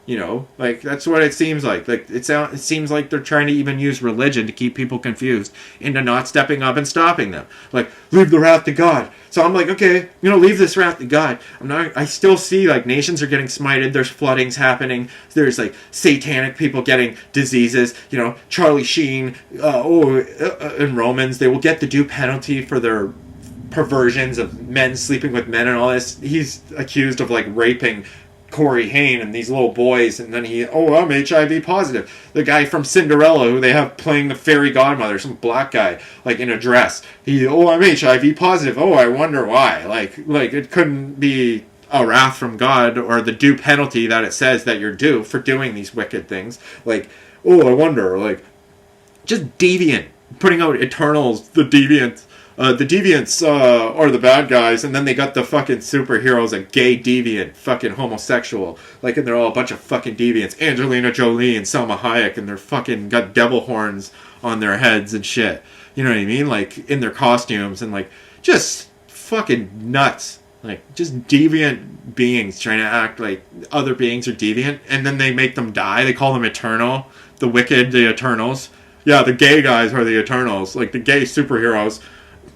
You know, like that's what it seems like. Like it seems like they're trying to even use religion to keep people confused into not stepping up and stopping them. Like, leave the wrath to God. So I'm like, okay, leave this wrath to God. I still see like nations are getting smited. There's floodings happening. There's like satanic people getting diseases. Charlie Sheen, in Romans, they will get the due penalty for their perversions of men sleeping with men and all this. He's accused of like raping Corey Haim and these little boys, and then I'm HIV positive. The guy from Cinderella who they have playing the fairy godmother, some black guy, like in a dress. I'm HIV positive. Oh, I wonder why. Like it couldn't be a wrath from God or the due penalty that it says that you're due for doing these wicked things. Like, I wonder. Like, just deviant, putting out Eternals, the deviant. The deviants are the bad guys, and then they got the fucking superheroes, a gay deviant, fucking homosexual, like, and they're all a bunch of fucking deviants. Angelina Jolie and Selma Hayek, and they're fucking got devil horns on their heads and shit. You know what I mean? Like, in their costumes, and like, just fucking nuts. Like, just deviant beings trying to act like other beings are deviant, and then they make them die. They call them eternal. The wicked, the Eternals. Yeah, the gay guys are the Eternals. Like, the gay superheroes.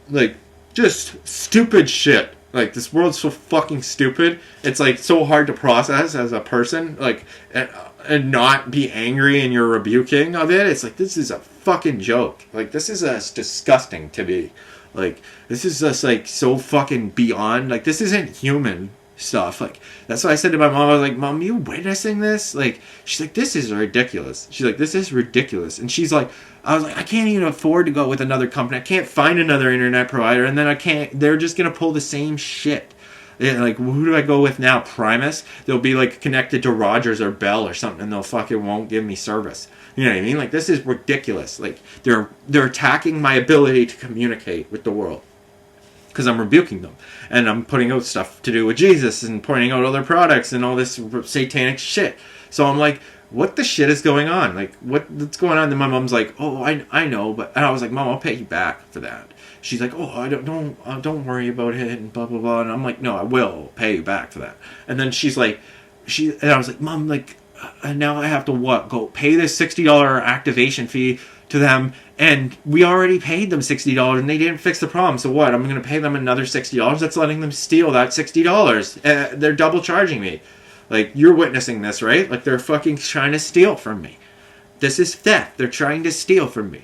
Like, just stupid shit. Like, this world's so fucking stupid. It's, like, so hard to process as a person. Like, and not be angry in your rebuking of it. It's like, this is a fucking joke. Like, this is disgusting to me. Like, this is just, like, so fucking beyond. Like, this isn't human stuff. Like, that's what I said to my mom. I was like, Mom, you witnessing this? Like, she's like, this is ridiculous. She's like, this is ridiculous. And she's like, I was like, I can't even afford to go with another company. I can't find another internet provider. And then they're just going to pull the same shit. Like, who do I go with now? Primus? They'll be, like, connected to Rogers or Bell or something, and they'll fucking won't give me service. You know what I mean? Like, this is ridiculous. Like, they're attacking my ability to communicate with the world. Because I'm rebuking them. And I'm putting out stuff to do with Jesus and pointing out other products and all this satanic shit. So I'm like, what the shit is going on? Like, what's going on? Then my mom's like, oh, I know, but... And I was like, Mom, I'll pay you back for that. She's like, oh, don't worry about it, and blah, blah, blah. And I'm like, no, I will pay you back for that. And then she's like, and I was like, Mom, like, now I have to what? Go pay this $60 activation fee to them, and we already paid them $60, and they didn't fix the problem. So what? I'm going to pay them another $60? That's letting them steal that $60. They're double charging me. Like, you're witnessing this, right? Like, they're fucking trying to steal from me. This is theft. They're trying to steal from me.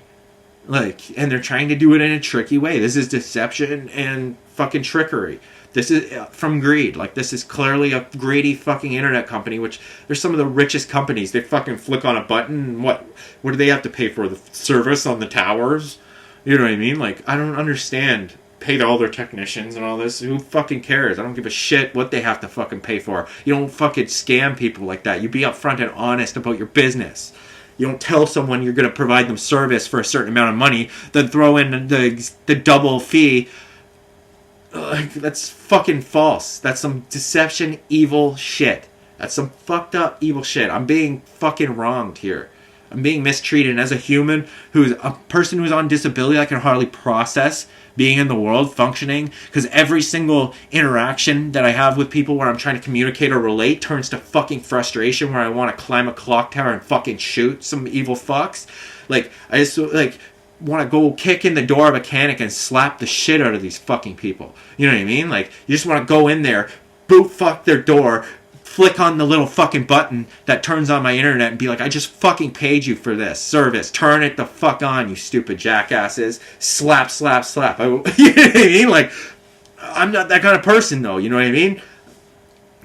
Like, and they're trying to do it in a tricky way. This is deception and fucking trickery. This is from greed. Like, this is clearly a greedy fucking internet company, which they're some of the richest companies. They fucking flick on a button, and what do they have to pay for? The service on the towers? You know what I mean? Like, I don't understand. Pay to all their technicians and all this. Who fucking cares? I don't give a shit what they have to fucking pay for. You don't fucking scam people like that. You be upfront and honest about your business. You don't tell someone you're going to provide them service for a certain amount of money, then throw in the double fee. That's fucking false. That's some deception, evil shit. That's some fucked up, evil shit. I'm being fucking wronged here. I'm being mistreated. And as a human, who's a person who's on disability, I can hardly process being in the world, functioning, because every single interaction that I have with people where I'm trying to communicate or relate turns to fucking frustration, where I want to climb a clock tower and fucking shoot some evil fucks. Like, I just, like, want to go kick in the door of a mechanic and slap the shit out of these fucking people. You know what I mean? Like, you just want to go in there, boot fuck their door, flick on the little fucking button that turns on my internet and be like, I just fucking paid you for this service. Turn it the fuck on, you stupid jackasses. Slap, slap, slap. You know what I mean? Like, I'm not that kind of person, though. You know what I mean?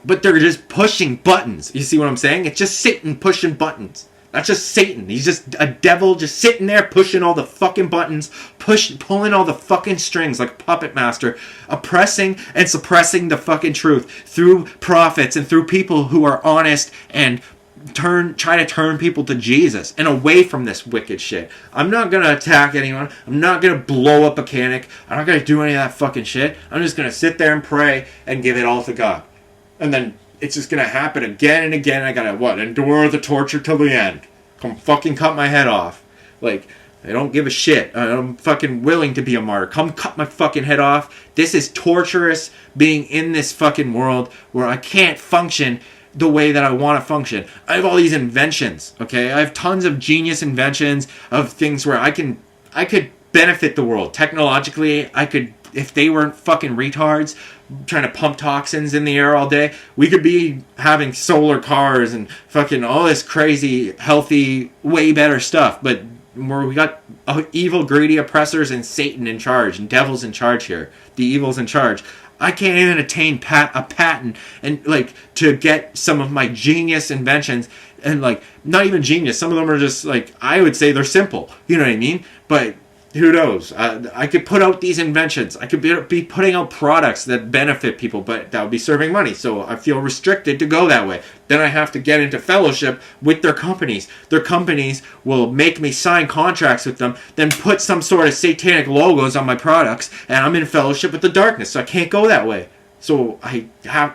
But they're just pushing buttons. You see what I'm saying? It's just sitting pushing buttons. That's just Satan. He's just a devil just sitting there pushing all the fucking buttons, pulling all the fucking strings like a puppet master, oppressing and suppressing the fucking truth through prophets and through people who are honest and try to turn people to Jesus and away from this wicked shit. I'm not going to attack anyone. I'm not going to blow up a mechanic. I'm not going to do any of that fucking shit. I'm just going to sit there and pray and give it all to God. And then it's just going to happen again and again. I got to, endure the torture till the end. Come fucking cut my head off. Like, I don't give a shit. I'm fucking willing to be a martyr. Come cut my fucking head off. This is torturous, being in this fucking world where I can't function the way that I want to function. I have all these inventions, okay? I have tons of genius inventions of things where I could benefit the world. Technologically, I could, if they weren't fucking retards trying to pump toxins in the air all day, we could be having solar cars and fucking all this crazy, healthy, way better stuff. But where we got evil, greedy oppressors and Satan in charge and devils in charge here. The evil's in charge. I can't even attain a patent and like to get some of my genius inventions, and like not even genius. Some of them are just like, I would say they're simple. You know what I mean? But who knows? I could put out these inventions. I could be putting out products that benefit people, but that would be serving money. So I feel restricted to go that way. Then I have to get into fellowship with their companies. Their companies will make me sign contracts with them, then put some sort of satanic logos on my products, and I'm in fellowship with the darkness. So I can't go that way. So I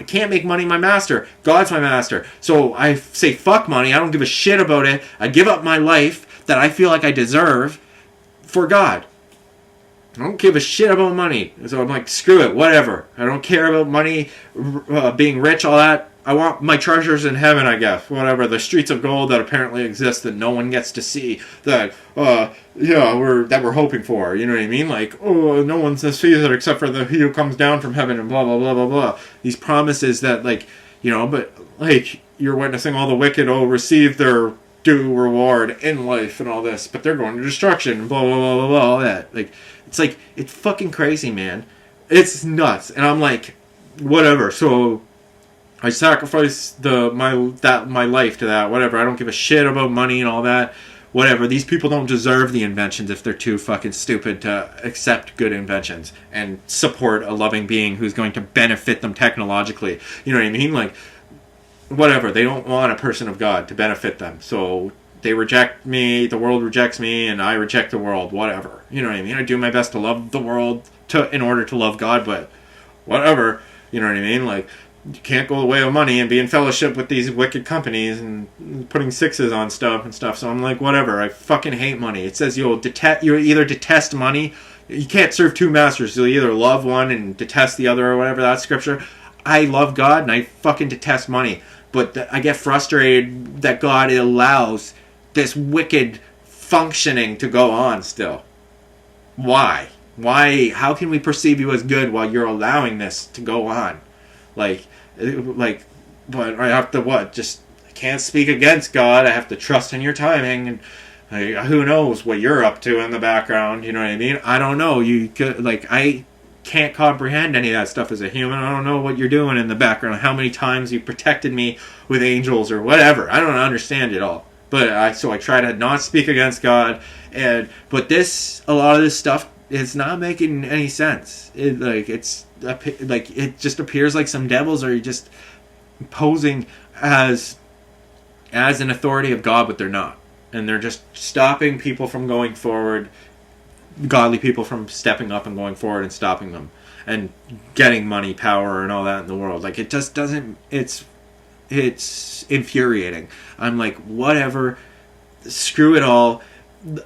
can't make money my master. God's my master. So I say fuck money. I don't give a shit about it. I give up my life that I feel like I deserve for God. I don't give a shit about money. So I'm like, screw it, whatever. I don't care about money, being rich, all that. I want my treasures in heaven, I guess. Whatever. The streets of gold that apparently exist that no one gets to see. That, we're hoping for. You know what I mean? Like, oh, no one sees it except for he who comes down from heaven and blah, blah, blah, blah, blah. These promises that, like, but, like, you're witnessing all the wicked receive their due reward in life and all this, but they're going to destruction and blah blah blah blah blah, all that. Like it's fucking crazy, man. It's nuts. And I'm like, whatever. So I sacrifice my life to that, whatever. I don't give a shit about money and all that, whatever. These people don't deserve the inventions if they're too fucking stupid to accept good inventions and support a loving being who's going to benefit them technologically. You know what I mean? Like, whatever, they don't want a person of God to benefit them, so they reject me, the world rejects me, and I reject the world, whatever. You know what I mean? I do my best to love the world in order to love God, but whatever, you know what I mean? Like, you can't go the way of money and be in fellowship with these wicked companies and putting sixes on stuff and stuff, so I'm like, whatever, I fucking hate money. It says you either detest money, you can't serve two masters, you'll either love one and detest the other or whatever, that's scripture. I love God and I fucking detest money. But I get frustrated that God allows this wicked functioning to go on still. Why? How can we perceive you as good while you're allowing this to go on? But I have to I can't speak against God. I have to trust in your timing. And who knows what you're up to in the background? You know what I mean? I don't know. I can't comprehend any of that stuff as a human. I don't know what you're doing in the background, how many times you protected me with angels or whatever. I don't understand it all. But I try to not speak against God, but a lot of this stuff is not making any sense. It just appears like some devils are just posing as an authority of God, but they're not. And they're just stopping people from going forward, godly people from stepping up and going forward and stopping them and getting money, power, and all that in the world. Like, it just doesn't, it's infuriating. I'm like, whatever, screw it all.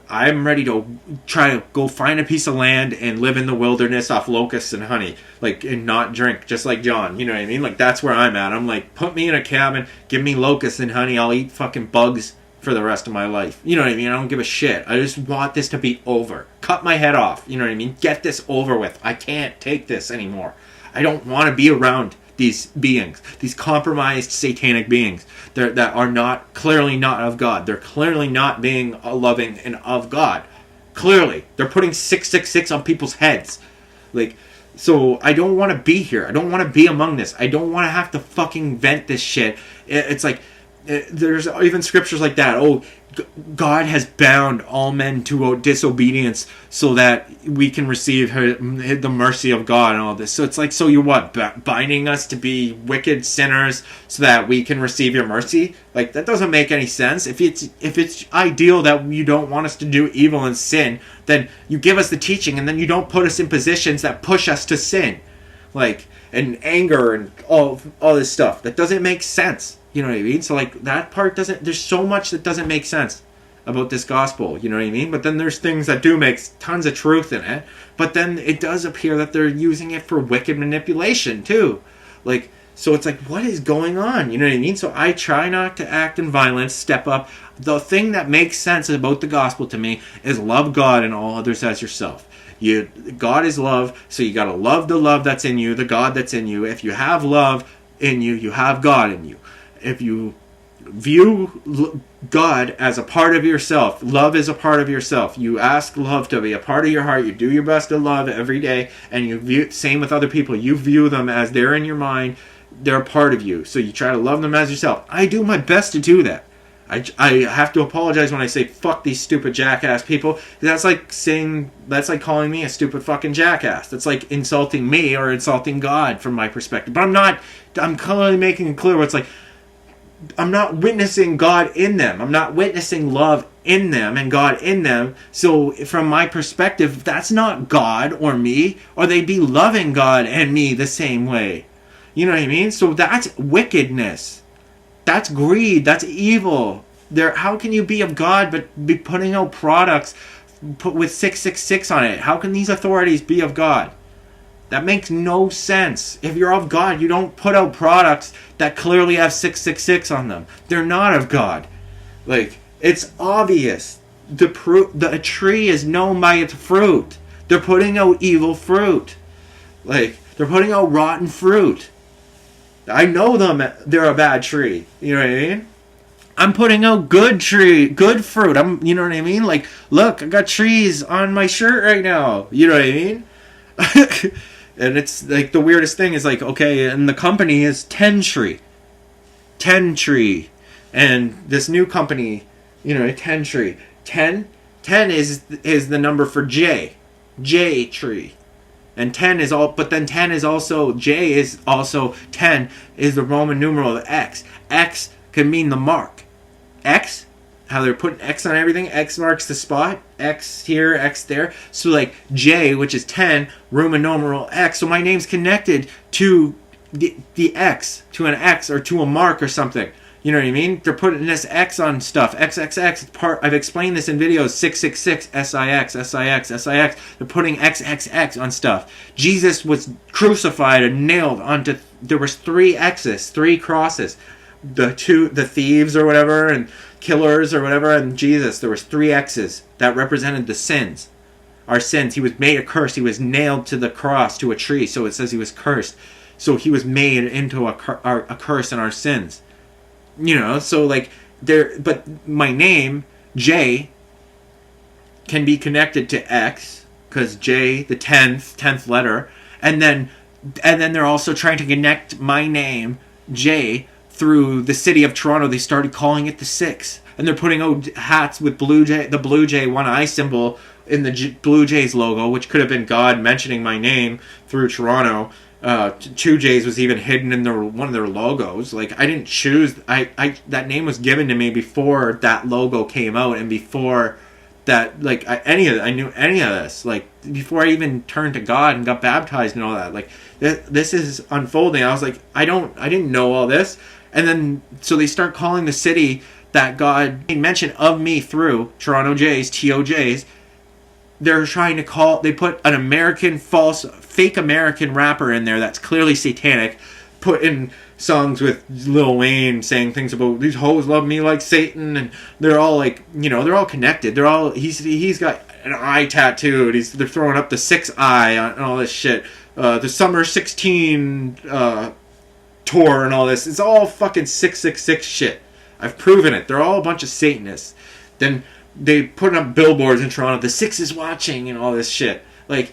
I'm ready to try to go find a piece of land and live in the wilderness off locusts and honey, like, and not drink, just like John. You know what I mean? Like, that's where I'm at. I'm like, put me in a cabin, give me locusts and honey, I'll eat fucking bugs for the rest of my life. You know what I mean? I don't give a shit. I just want this to be over. Cut my head off. You know what I mean? Get this over with. I can't take this anymore. I don't want to be around these beings, these compromised satanic beings that are clearly not of God. They're clearly not being loving and of God. Clearly. They're putting 666 on people's heads. So I don't want to be here. I don't want to be among this. I don't want to have to fucking vent this shit. It's like, there's even scriptures like that. Oh, God has bound all men to disobedience so that we can receive the mercy of God and all this. So it's like, so you're what, binding us to be wicked sinners so that we can receive your mercy? Like, that doesn't make any sense. If it's ideal that you don't want us to do evil and sin, then you give us the teaching and then you don't put us in positions that push us to sin, like, and anger and all this stuff. That doesn't make sense. You know what I mean? So, like, that part doesn't... There's so much that doesn't make sense about this gospel. You know what I mean? But then there's things that do make tons of truth in it. But then it does appear that they're using it for wicked manipulation, too. Like, So it's like, what is going on? You know what I mean? So I try not to act in violence, step up. The thing that makes sense about the gospel to me is love God and all others as yourself. God is love, so you got to love the love that's in you, the God that's in you. If you have love in you, you have God in you. If you view God as a part of yourself, love is a part of yourself. You ask love to be a part of your heart. You do your best to love every day, and you view, same with other people. You view them as they're in your mind. They're a part of you, so you try to love them as yourself. I do my best to do that. I have to apologize when I say fuck these stupid jackass people. That's like calling me a stupid fucking jackass. That's like insulting me or insulting God from my perspective. But I'm not. I'm clearly making it clear. What's like, I'm not witnessing God in them. I'm not witnessing love in them and God in them. So from my perspective, that's not God or me, or they'd be loving God and me the same way. You know what I mean? So that's wickedness. That's greed. That's evil. How can you be of God but be putting out products with 666 on it? How can these authorities be of God? That makes no sense. If you're of God, you don't put out products that clearly have 666 on them. They're not of God. Like, it's obvious. A tree is known by its fruit. They're putting out evil fruit. Like, they're putting out rotten fruit. I know them. They're a bad tree. You know what I mean? I'm putting out good fruit. You know what I mean? Like, look, I got trees on my shirt right now. You know what I mean? And it's like the weirdest thing is like, okay, and the company is 10 tree. And this new company, 10 tree. 10 is the number for J tree. And 10 is but then 10 is also, J is also 10 is the Roman numeral of X. X can mean the mark. X, how they're putting X on everything. X marks the spot. X here, X there. So like J, which is 10, Roman numeral X. So my name's connected to the X, to an X or to a mark or something. You know what I mean? They're putting this X on stuff. XXX. I've explained this in videos. 666. SIX. They're putting XXX on stuff. Jesus was crucified and nailed onto. There was 3 X's, 3 crosses. The thieves or whatever, and killers or whatever, and Jesus. There was 3 X's that represented the sins. Our sins. He was made a curse. He was nailed to the cross, to a tree. So it says he was cursed. So he was made into a curse in our sins. So like but my name J can be connected to X because J, the 10th letter, and then they're also trying to connect my name J through the city of Toronto. They started calling it the 6, and they're putting out hats with the Blue Jay one eye symbol in the Blue Jays logo, which could have been God mentioning my name through Toronto. 2 J's was even hidden in one of their logos. Like, I didn't choose. That name was given to me before that logo came out, and before that, like, I knew any of this. Like, before I even turned to God and got baptized and all that. Like, this is unfolding. I was like, I didn't know all this. And then, so they start calling the city that God made mention of me through Toronto Jays, TOJs. They're trying to they put an fake American rapper in there that's clearly satanic, put in songs with Lil Wayne saying things about these hoes love me like Satan, and they're all like, they're all connected. They're all, he's got an eye tattooed. They're throwing up the 6 eye on all this shit. The Summer 16 tour and all this. It's all fucking 666 shit. I've proven it. They're all a bunch of Satanists. Then they put up billboards in Toronto. The 6 is watching and all this shit. They're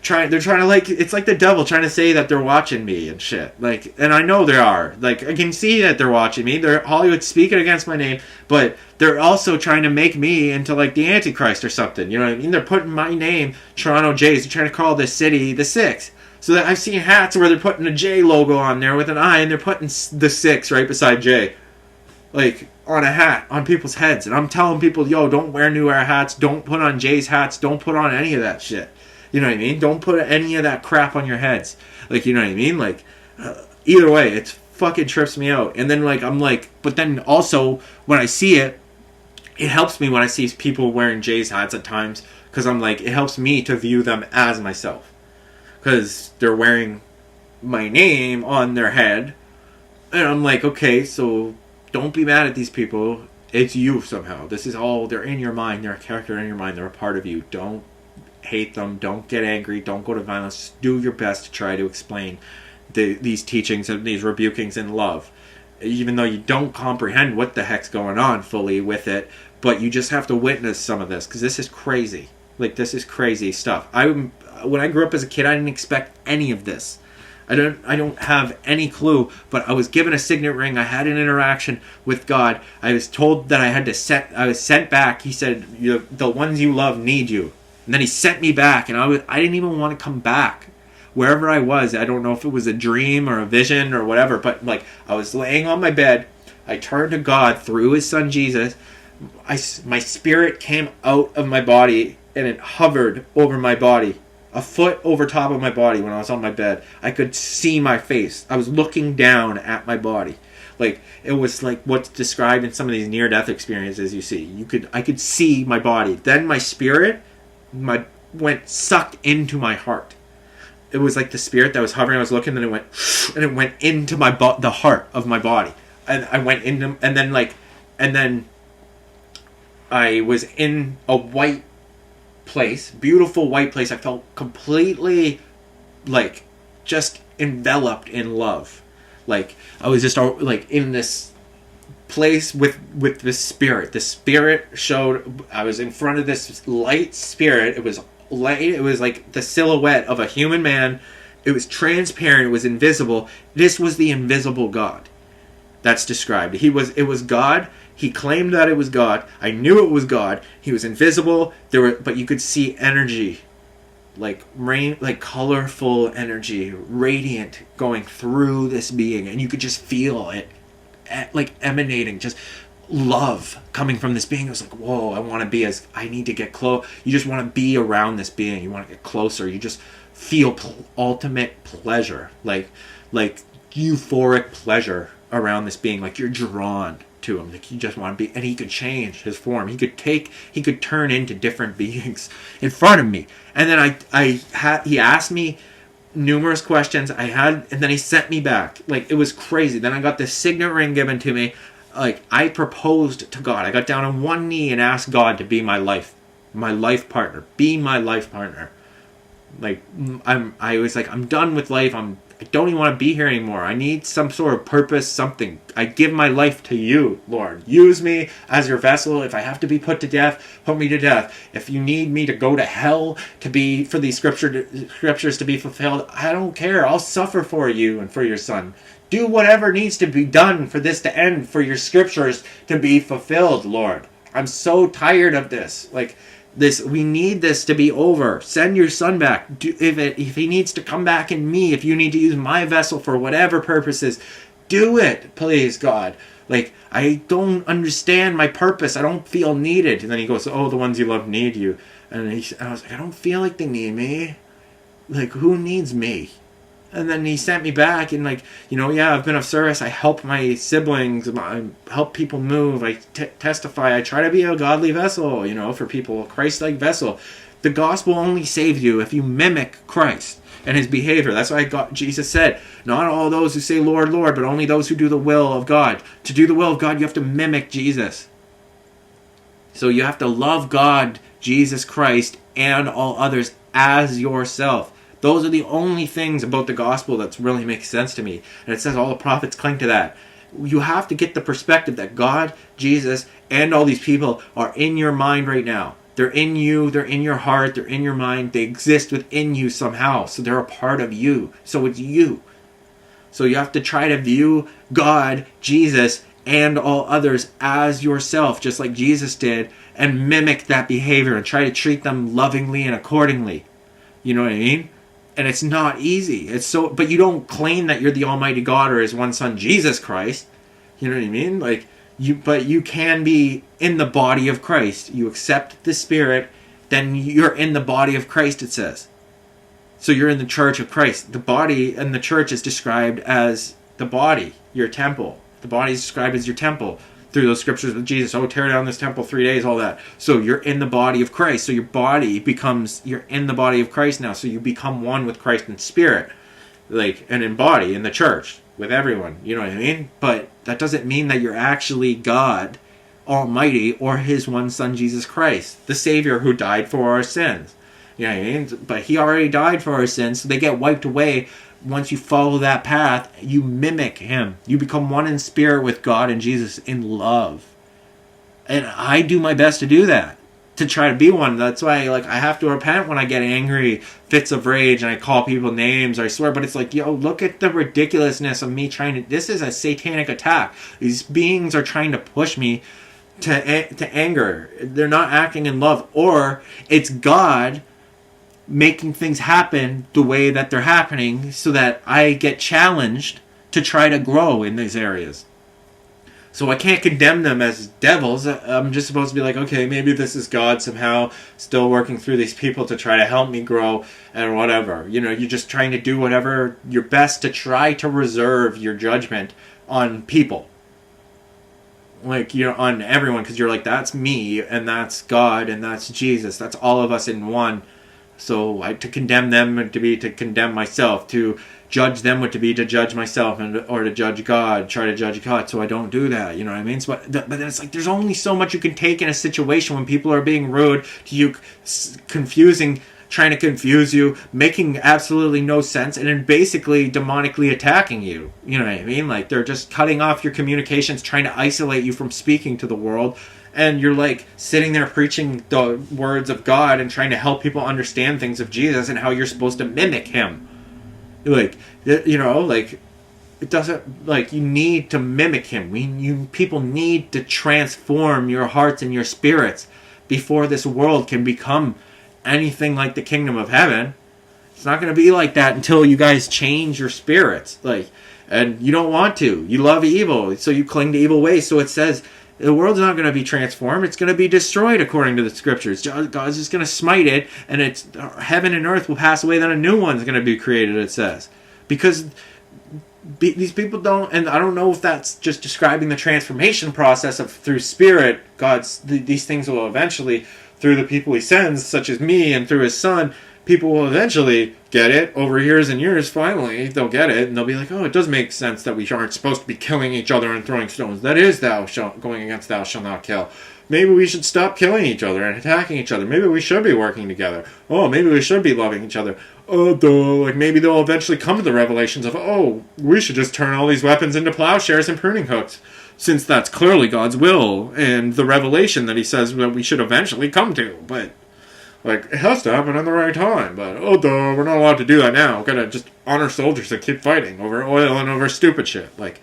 trying to, like, it's like the devil trying to say that they're watching me and shit. Like, and I know they are. Like, I can see that they're watching me. They're Hollywood speaking against my name, but they're also trying to make me into, like, the Antichrist or something. You know what I mean? They're putting my name, Toronto Jays. They're trying to call this city the 6. So that I've seen hats where they're putting a J logo on there with an I, and they're putting the 6 right beside J. Like, on a hat, on people's heads. And I'm telling people, yo, don't wear New Era hats. Don't put on Jay's hats. Don't put on any of that shit. You know what I mean? Don't put any of that crap on your heads. Like, you know what I mean? Like, either way, it fucking trips me out. And then, like, I'm like, but then also, when I see it, it helps me when I see people wearing Jay's hats at times. Because I'm like, it helps me to view them as myself. Because they're wearing my name on their head. And I'm like, okay, so don't be mad at these people. It's you somehow. This is all, they're in your mind. They're a character in your mind. They're a part of you. Don't hate them. Don't get angry. Don't go to violence. Just do your best to try to explain these teachings and these rebukings in love. Even though you don't comprehend what the heck's going on fully with it, but you just have to witness some of this, because this is crazy. Like, this is crazy stuff. When I grew up as a kid, I didn't expect any of this. I don't have any clue, but I was given a signet ring. I had an interaction with God. I was told that I was sent back. He said, the ones you love need you. And then he sent me back, and I didn't even want to come back. Wherever I was, I don't know if it was a dream or a vision or whatever, but like, I was laying on my bed. I turned to God through his son Jesus. My spirit came out of my body, and it hovered over my body, a foot over top of my body. When I was on my bed, I could see my face. I was looking down at my body. Like, it was like what's described in some of these near-death experiences you see. I could see my body. Then my spirit went sucked into my heart. It was like the spirit that was hovering. I was looking, and it went into the heart of my body. And I went into, and then I was in a white place, beautiful white place. I felt completely, like, just enveloped in love. Like, I was just like in this place with the spirit. The spirit showed. I was in front of this light spirit. It was light. It was like the silhouette of a human man. It was transparent. It was invisible. This was the invisible God that's described. It was God. He claimed that it was God. I knew it was God. He was invisible. But you could see energy, like rain, like colorful energy, radiant, going through this being, and you could just feel it, like emanating, just love coming from this being. It was like, whoa, I need to get close. You just want to be around this being. You want to get closer. You just feel ultimate pleasure, like euphoric pleasure around this being. Like, you're drawn to him. Like, you just want to be. And he could change his form. He could turn into different beings in front of me. And then he asked me numerous questions. And then he sent me back. Like, it was crazy. Then I got this signet ring given to me. Like, I proposed to God. I got down on one knee and asked God to be my life partner. Be my life partner. Like, I was like, I'm done with life. I don't even want to be here anymore. I need some sort of purpose, something. I give my life to you, Lord. Use me as your vessel. If I have to be put to death, put me to death. If you need me to go to hell for these scriptures to be fulfilled, I don't care. I'll suffer for you and for your son. Do whatever needs to be done for this to end, for your scriptures to be fulfilled, Lord. I'm so tired of this. Like, we need this to be over. Send your son back. If he needs to come back in me, if you need to use my vessel for whatever purposes, do it, please, God. Like, I don't understand my purpose. I don't feel needed. And then he goes, oh, the ones you love need you. And I was like, I don't feel like they need me. Like, who needs me? And then he sent me back, and like, I've been of service. I help my siblings. I help people move. I testify. I try to be a godly vessel, for people, a Christ-like vessel. The gospel only saves you if you mimic Christ and his behavior. That's why Jesus said, not all those who say, Lord, Lord, but only those who do the will of God. To do the will of God, you have to mimic Jesus. So you have to love God, Jesus Christ, and all others as yourself. Those are the only things about the gospel that really makes sense to me. And it says all the prophets cling to that. You have to get the perspective that God, Jesus, and all these people are in your mind right now. They're in you, they're in your heart, they're in your mind. They exist within you somehow. So they're a part of you. So it's you. So you have to try to view God, Jesus, and all others as yourself, just like Jesus did, and mimic that behavior and try to treat them lovingly and accordingly. You know what I mean? And it's not easy. But you don't claim that you're the Almighty God or his one son, Jesus Christ. You know what I mean? But you can be in the body of Christ. You accept the Spirit, then you're in the body of Christ, it says. So you're in the church of Christ. The body and the church is described as the body, your temple. The body is described as your temple through those scriptures with Jesus. Oh, tear down this temple 3 days, all that. So you're in the body of Christ. So you're in the body of Christ now. So you become one with Christ in spirit, and in body, in the church, with everyone. You know what I mean? But that doesn't mean that you're actually God Almighty or his one son Jesus Christ, the Savior who died for our sins. You know what I mean? But he already died for our sins, so they get wiped away. Once you follow that path, you mimic him. You become one in spirit with God and Jesus in love. And I do my best to do that, to try to be one. That's why I have to repent when I get angry, fits of rage, and I call people names, I swear. But it's like, yo, look at the ridiculousness of me trying to... This is a satanic attack. These beings are trying to push me to anger. They're not acting in love. Or it's God making things happen the way that they're happening so that I get challenged to try to grow in these areas. So I can't condemn them as devils. I'm just supposed to be like, okay, maybe this is God somehow still working through these people to try to help me grow and whatever. You know, you're just trying to do whatever your best to try to reserve your judgment on people. Like, you're on everyone, because you're like, that's me and that's God and that's Jesus. That's all of us in one. So to condemn them would be to condemn myself. To judge them would be to judge myself, or to judge God, try to judge God. So I don't do that. You know what I mean? So, but then it's like there's only so much you can take in a situation when people are being rude to you, trying to confuse you, making absolutely no sense, and then basically demonically attacking you. You know what I mean? Like, they're just cutting off your communications, trying to isolate you from speaking to the world. And you're like sitting there preaching the words of God and trying to help people understand things of Jesus and how you're supposed to mimic him. Like, you know, like, it doesn't, like, you need to mimic him. You people need to transform your hearts and your spirits before this world can become anything like the kingdom of heaven. It's not going to be like that until you guys change your spirits. Like, and you don't want to. You love evil, so you cling to evil ways. So it says the world's not going to be transformed. It's going to be destroyed according to the scriptures. God's just going to smite it, and it's heaven and earth will pass away, then a new one's going to be created, it says. Because these people don't, and I don't know if that's just describing the transformation process of through spirit. These things will eventually, through the people he sends, such as me, and through his son, people will eventually get it over years and years. Finally, they'll get it, and they'll be like, oh, it does make sense that we aren't supposed to be killing each other and throwing stones. That is going against thou shalt not kill. Maybe we should stop killing each other and attacking each other. Maybe we should be working together. Oh, maybe we should be loving each other. Oh, like maybe they'll eventually come to the revelations of, oh, we should just turn all these weapons into plowshares and pruning hooks, since that's clearly God's will and the revelation that he says that we should eventually come to. But like, it has to happen in the right time. But, we're not allowed to do that now. We're going to just honor soldiers that keep fighting over oil and over stupid shit. Like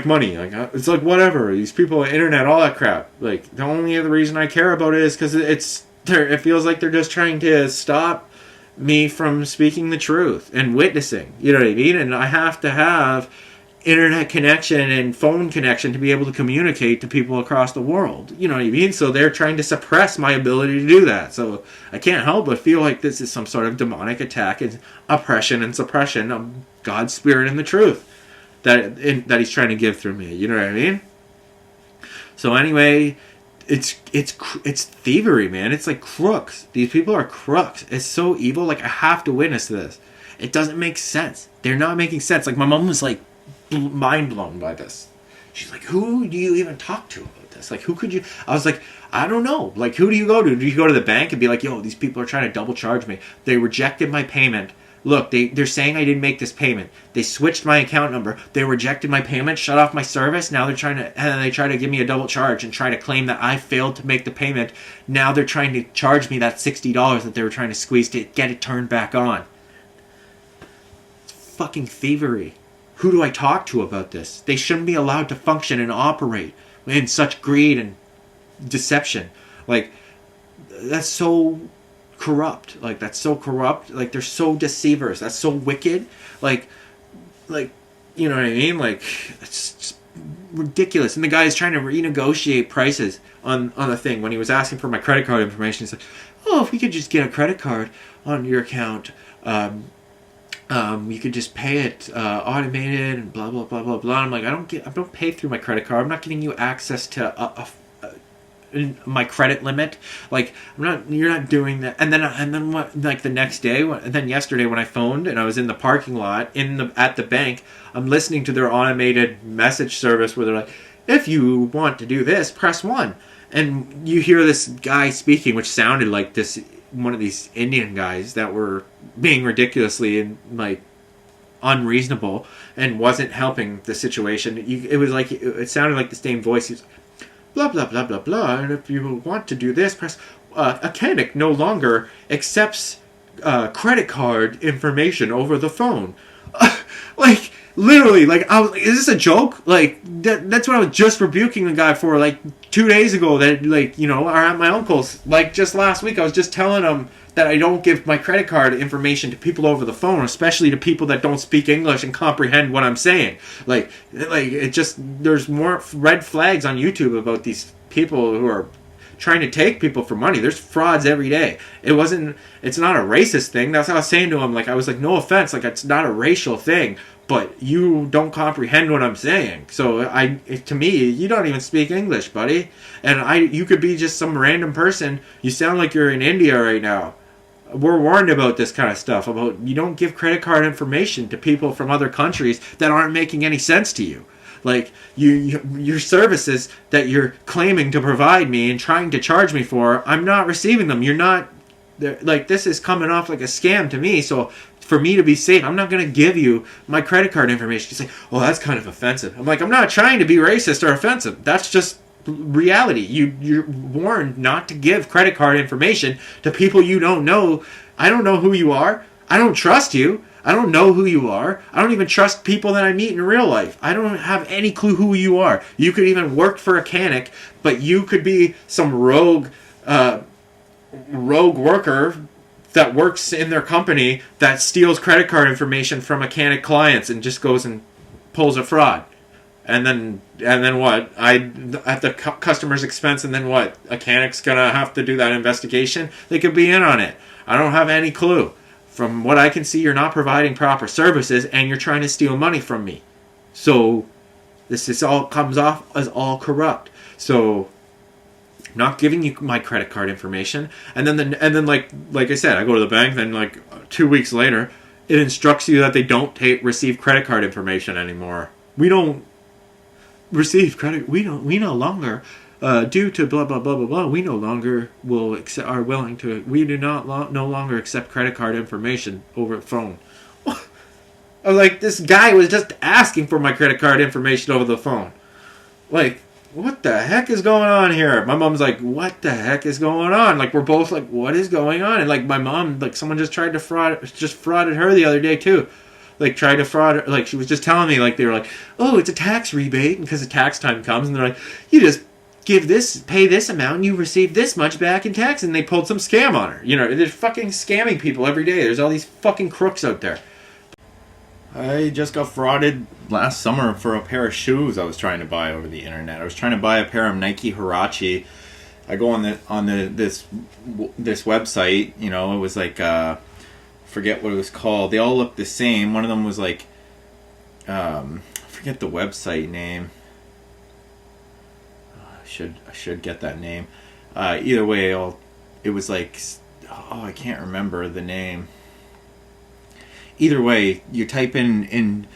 money. Like, it's like, whatever. These people, internet, all that crap. Like, the only other reason I care about it is because it feels like they're just trying to stop me from speaking the truth and witnessing. You know what I mean? And I have to have internet connection and phone connection to be able to communicate to people across the world. You know what I mean? So they're trying to suppress my ability to do that. So I can't help but feel like this is some sort of demonic attack and oppression and suppression of God's spirit and the truth that he's trying to give through me. You know what I mean? So anyway, it's thievery, man. It's like crooks. These people are crooks. It's so evil. Like, I have to witness this. It doesn't make sense. They're not making sense. Like, my mom was like mind blown by this. She's like, who do you even talk to about this? Like, who could you... I was like, I don't know. Like, who do you go to? Do you go to the bank and be like, yo, these people are trying to double charge me. They rejected my payment. Look, they're saying I didn't make this payment. They switched my account number. They rejected my payment, shut off my service. Now they try to give me a double charge and try to claim that I failed to make the payment. Now they're trying to charge me that $60 that they were trying to squeeze to get it turned back on. It's fucking thievery. Who do I talk to about this? They shouldn't be allowed to function and operate in such greed and deception. Like, that's so corrupt. Like, that's so corrupt. Like, they're so deceivers. That's so wicked. Like, you know what I mean? Like, it's just ridiculous. And the guy is trying to renegotiate prices on the thing. When he was asking for my credit card information, he's like, oh, if we could just get a credit card on your account, you could just pay it automated and blah blah blah blah blah. I'm like, I don't pay through my credit card. I'm not giving you access to my credit limit. Like, you're not doing that. And then what? Like the next day, then yesterday when I phoned and I was in the parking lot at the bank, I'm listening to their automated message service where they're like, if you want to do this, press 1. And you hear this guy speaking, which sounded like one of these Indian guys that were being ridiculously like unreasonable and wasn't helping the situation. It was like it sounded like the same voice. He's blah blah blah blah blah. And if you want to do this, press. A mechanic no longer accepts credit card information over the phone. Like literally, like is this a joke? Like that's what I was just rebuking the guy for like 2 days ago. That like are at my uncle's. Like just last week, I was just telling him that I don't give my credit card information to people over the phone, especially to people that don't speak English and comprehend what I'm saying. Like it just, there's more red flags on YouTube about these people who are trying to take people for money. There's frauds every day. It's not a racist thing. That's what I was saying to him. Like, I was like, no offense, like, it's not a racial thing, but you don't comprehend what I'm saying. So to me, you don't even speak English, buddy. And you could be just some random person. You sound like you're in India right now. We're warned about this kind of stuff, about you don't give credit card information to people from other countries that aren't making any sense to you. Like, your services that you're claiming to provide me and trying to charge me for, I'm not receiving them. You're not, like, this is coming off like a scam to me. So for me to be safe, I'm not going to give you my credit card information. He's like, oh, that's kind of offensive. I'm like, I'm not trying to be racist or offensive. That's just reality. You're warned not to give credit card information to people you don't know. I don't know who you are. I don't trust you. I don't know who you are. I don't even trust people that I meet in real life. I don't have any clue who you are. You could even work for a mechanic, but you could be some rogue worker that works in their company that steals credit card information from mechanic clients and just goes and pulls a fraud. And then what? At the customer's expense, and then what? A mechanic's gonna have to do that investigation? They could be in on it. I don't have any clue. From what I can see, you're not providing proper services, and you're trying to steal money from me. So this all comes off as all corrupt. So I'm not giving you my credit card information, and then like I said, I go to the bank. Then like 2 weeks later, it instructs you that they don't receive credit card information anymore. We don't receive credit. We no longer. Due to blah blah blah blah blah, we no longer are willing to. We do not no longer accept credit card information over the phone. I was like, this guy was just asking for my credit card information over the phone. Like, what the heck is going on here? My mom's like, what the heck is going on? Like, we're both like, what is going on? And like, my mom, like, someone just frauded her the other day too. Like, tried to fraud her. Like, she was just telling me, like, they were like, oh, it's a tax rebate because the tax time comes, and they're like, you just pay this amount, and you receive this much back in tax, and they pulled some scam on her. They're fucking scamming people every day. There's all these fucking crooks out there. I just got frauded last summer for a pair of shoes I was trying to buy over the internet. I was trying to buy a pair of Nike Huarache. I go on this website. It was like forget what it was called. They all look the same. One of them was like forget the website name. I should get that name. Either way, it was like, I can't remember the name. Either way, you type in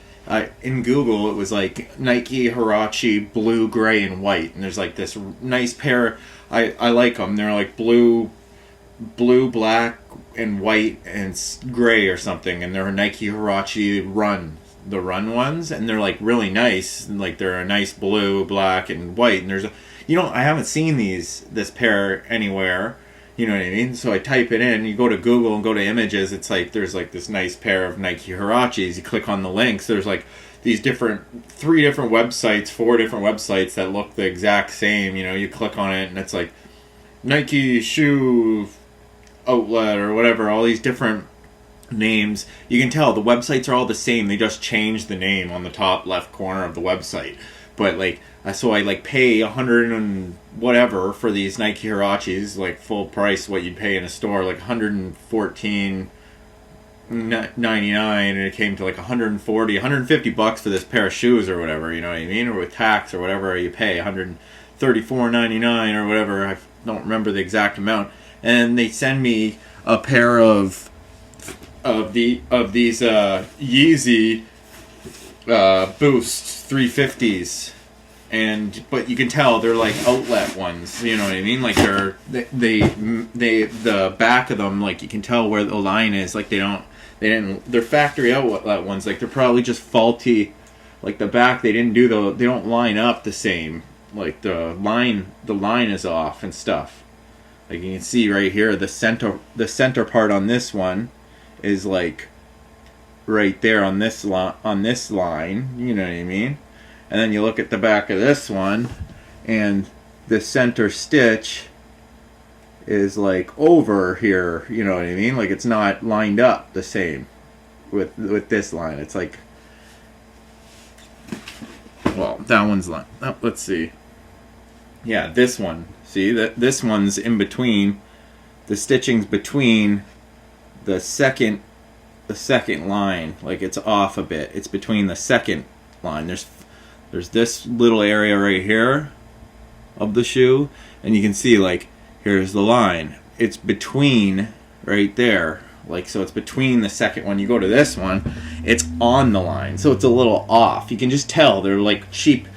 Google, it was like Nike Huarache blue, gray, and white, and there's like this nice pair. I like them. They're like blue, black, and white, and gray or something, and they're Nike Huarache the run ones, and they're like really nice. And like they're a nice blue, black, and white, and there's I haven't seen this pair anywhere. You know what I mean? So I type it in. You go to Google and go to images. It's like there's like this nice pair of Nike Huaraches. You click on the links. There's like these 3 different websites, 4 different websites that look the exact same. You click on it and it's like Nike shoe outlet or whatever. All these different names. You can tell the websites are all the same. They just changed the name on the top left corner of the website. But like, so I like pay $100 and whatever for these Nike Huaraches, like full price what you'd pay in a store, like $114.99, and it came to like $150 for this pair of shoes or whatever, you know what I mean? Or with tax or whatever you pay, $130 $34.99 or whatever. I don't remember the exact amount. And they send me a pair of these Yeezy Boost 350s, but you can tell they're like outlet ones. You know what I mean? Like the back of them, like you can tell where the line is. Like they're factory outlet ones. Like they're probably just faulty. Like the back, they don't line up the same. Like the line is off and stuff. Like you can see right here, the center part on this one is like right there on this line. You know what I mean? And then you look at the back of this one, and the center stitch is like over here. You know what I mean? Like it's not lined up the same with this line. It's like, well, that one's line. Oh, let's see. Yeah, this one. See that this one's in between. The stitching's between the second line. Like it's off a bit. It's between the second line. There's this little area right here of the shoe, and you can see like here's the line. It's between right there. Like so it's between the second one. You go to this one, it's on the line. So it's a little off. You can just tell they're like cheap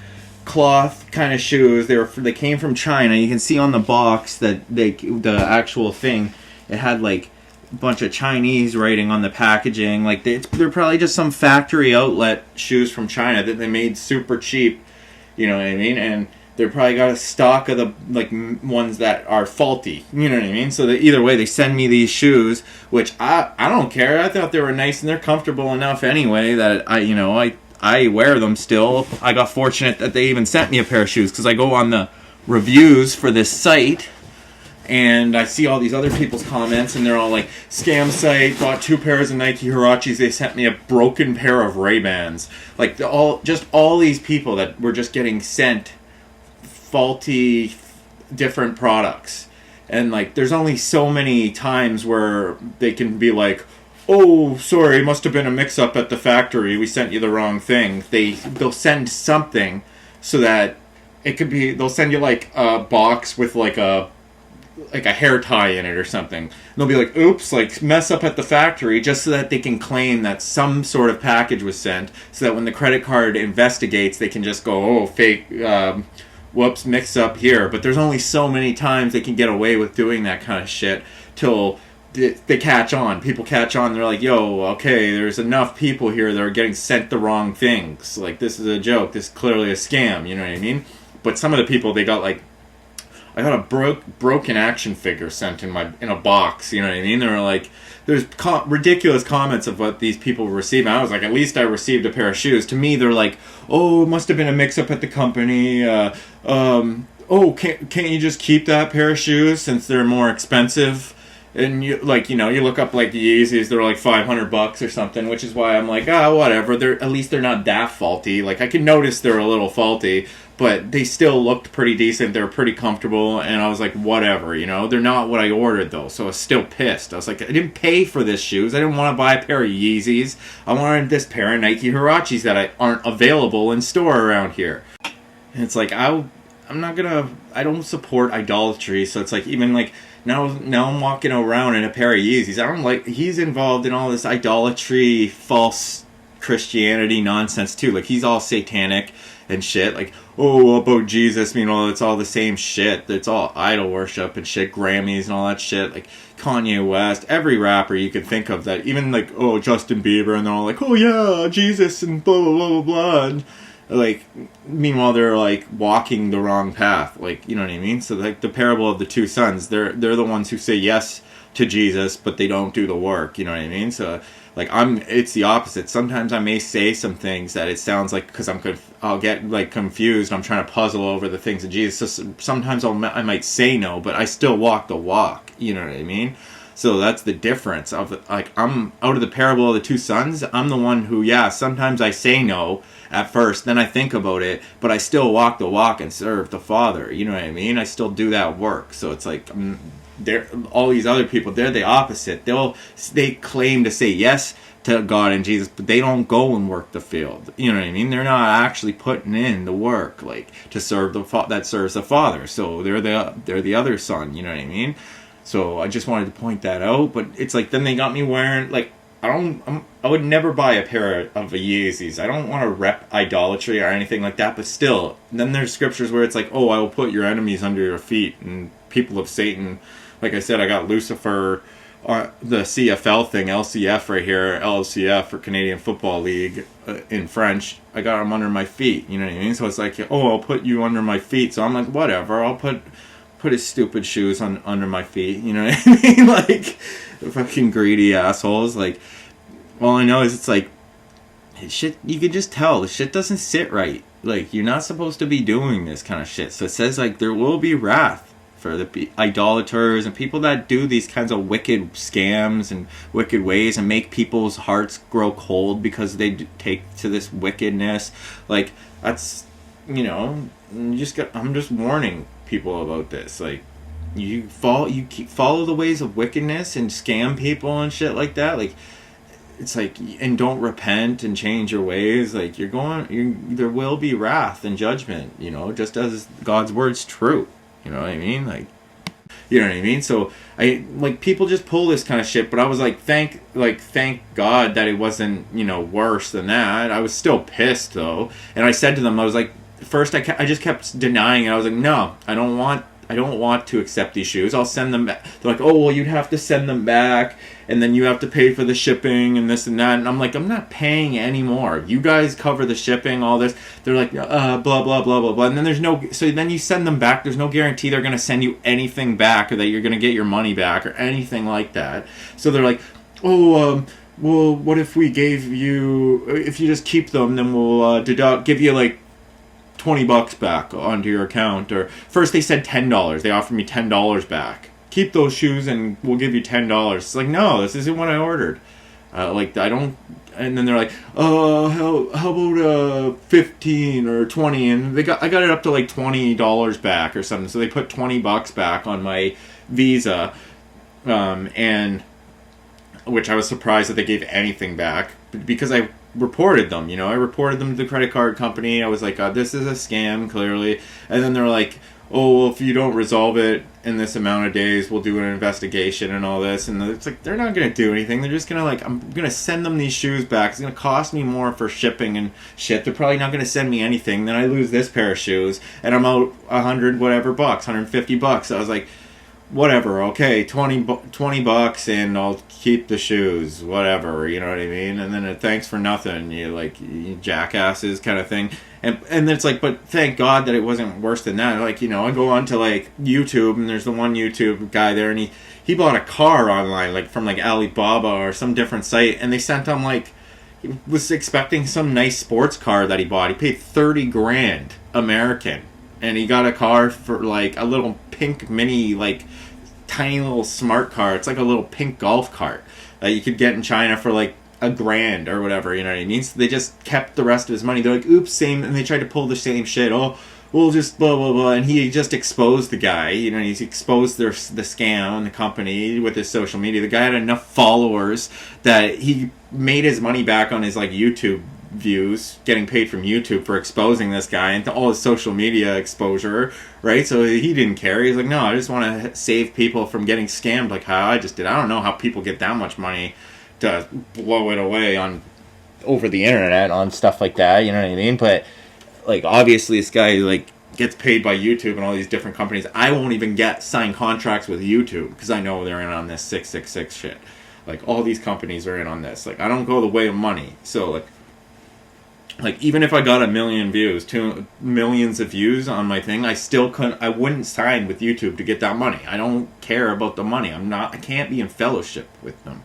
cloth kind of shoes. They came from China. You can see on the box that the actual thing, it had like a bunch of Chinese writing on the packaging. Like they're probably just some factory outlet shoes from China that they made super cheap. You know what I mean? And they're probably got a stock of the like ones that are faulty. You know what I mean? So that either way, they send me these shoes, which I don't care. I thought they were nice and they're comfortable enough anyway that I wear them still. I got fortunate that they even sent me a pair of shoes because I go on the reviews for this site and I see all these other people's comments and they're all like, scam site, bought 2 pairs of Nike Hirachis, they sent me a broken pair of Ray-Bans. Like all these people that were just getting sent faulty different products. And like there's only so many times where they can be like, oh, sorry, it must have been a mix-up at the factory. We sent you the wrong thing. They'll send something so that it could be. They'll send you like a box with like a hair tie in it or something. And they'll be like, oops, like mess up at the factory, just so that they can claim that some sort of package was sent, so that when the credit card investigates, they can just go, oh, fake. Whoops, mix up here. But there's only so many times they can get away with doing that kind of shit till they catch on. People catch on. They're like, yo, okay, there's enough people here that are getting sent the wrong things. Like, this is a joke. This is clearly a scam. You know what I mean? But some of the people, they got like, I got a broken action figure sent in a box. You know what I mean? They were like, there's ridiculous comments of what these people were receiving. I was like, at least I received a pair of shoes. To me, they're like, oh, it must have been a mix-up at the company. Oh, can't you just keep that pair of shoes since they're more expensive? And you look up like the Yeezys, they're like $500 or something, which is why I'm like, whatever. At least they're not that faulty. Like I can notice they're a little faulty, but they still looked pretty decent. They were pretty comfortable, and I was like, whatever, They're not what I ordered though, so I was still pissed. I was like, I didn't pay for this shoes. I didn't want to buy a pair of Yeezys. I wanted this pair of Nike Hirachis that aren't available in store around here. And it's like I don't support idolatry, so it's like even like. Now I'm walking around in a pair of Yeezys. He's involved in all this idolatry, false Christianity nonsense too. Like he's all satanic and shit. Like, oh, about Jesus, it's all the same shit. It's all idol worship and shit, Grammys and all that shit. Like Kanye West, every rapper you can think of that, even like, oh, Justin Bieber, and they're all like, oh yeah, Jesus and blah, blah, blah, blah, blah. And, like, meanwhile they're like walking the wrong path, like, you know what I mean? So like the parable of the 2 sons, they're the ones who say yes to Jesus, but they don't do the work, you know what I mean? So like it's the opposite. Sometimes I may say some things that it sounds like because I'll get like confused. I'm trying to puzzle over the things of Jesus. So sometimes I might say no, but I still walk the walk, you know what I mean? So that's the difference of like, I'm out of the parable of the 2 sons. I'm the one who, sometimes I say no at first, then I think about it, but I still walk the walk and serve the Father. You know what I mean? I still do that work. So it's like, they're all these other people. They're the opposite. They claim to say yes to God and Jesus, but they don't go and work the field. You know what I mean? They're not actually putting in the work, like to serve that serves the Father. So they're the other son. You know what I mean? So I just wanted to point that out. But it's like then they got me wearing like I would never buy a pair of Yeezys. I don't want to rep idolatry or anything like that. But still, then there's scriptures where it's like, oh, I will put your enemies under your feet, and people of Satan. Like I said, I got Lucifer. The CFL thing, LCF right here, LCF for Canadian Football League in French. I got them under my feet, you know what I mean? So it's like, oh, I'll put you under my feet. So I'm like, whatever, I'll put his stupid shoes under my feet, you know what I mean? Like, fucking greedy assholes. Like, all I know is it's like, shit, you can just tell the shit doesn't sit right. Like, you're not supposed to be doing this kind of shit. So it says, like, there will be wrath for the idolaters and people that do these kinds of wicked scams and wicked ways and make people's hearts grow cold because they take to this wickedness. Like, that's, you know, I'm just warning people about this. Like, you follow the ways of wickedness and scam people and shit like that. Like, it's like, and don't repent and change your ways. Like, there will be wrath and judgment, you know, just as God's word's true. You know what I mean? Like, you know what I mean? So people just pull this kind of shit, but I was like, thank God that it wasn't, you know, worse than that. I was still pissed though. And I said to them, I was like, first I just kept denying it. I was like, no, I don't want to accept these shoes. I'll send them back. They're like, oh, well, you'd have to send them back, and then you have to pay for the shipping and this and that. And I'm like, I'm not paying anymore. You guys cover the shipping, all this. They're like, blah, blah, blah, blah, blah. And then so then you send them back. There's no guarantee they're going to send you anything back or that you're going to get your money back or anything like that. So they're like, oh, well, what if we if you just keep them, then we'll give you like $20 back onto your account. Or first they said $10. They offered me $10 back. Keep those shoes and we'll give you $10. It's like, no, this isn't what I ordered. Like, I don't. And then they're like, how about 15 or 20? And I got it up to like $20 back or something. So they put $20 back on my Visa, and which I was surprised that they gave anything back because I reported them. You know, I reported them to the credit card company. I was like, this is a scam, clearly. And then they're like, oh, well, if you don't resolve it in this amount of days, we'll do an investigation and all this. And it's like, they're not going to do anything. They're just going to, like, I'm going to send them these shoes back. It's going to cost me more for shipping and shit. They're probably not going to send me anything. Then I lose this pair of shoes and I'm out $150. I was like, whatever, okay, $20 and I'll keep the shoes, whatever, you know what I mean? And then thanks for nothing, you jackasses kind of thing. And then it's like, but thank God that it wasn't worse than that. Like, you know, I go on to like YouTube and there's the one YouTube guy there and he bought a car online, like from like Alibaba or some different site, and they sent him like, he was expecting some nice sports car that he bought. He paid $30,000 American. And he got a car for like a little pink mini, like tiny little smart car. It's like a little pink golf cart that you could get in China for like $1,000 or whatever, you know what I mean? So they just kept the rest of his money. They're like, oops, same, and they tried to pull the same shit. Oh, we'll just blah, blah, blah. And he just exposed the guy, you know, he's exposed the scam and the company with his social media. The guy had enough followers that he made his money back on his like YouTube views, getting paid from YouTube for exposing this guy and all his social media exposure, right? So he didn't care. He's like, no, I just want to save people from getting scammed like how I just did. I don't know how people get that much money to blow it away over the internet on stuff like that, you know what I mean? But like, obviously this guy like gets paid by YouTube and all these different companies. I won't even sign contracts with YouTube because I know they're in on this 666 shit. Like, all these companies are in on this. Like, I don't go the way of money. So like even if I got 1 million views, 2 millions of views on my thing, I wouldn't sign with YouTube to get that money. I don't care about the money. I can't be in fellowship with them.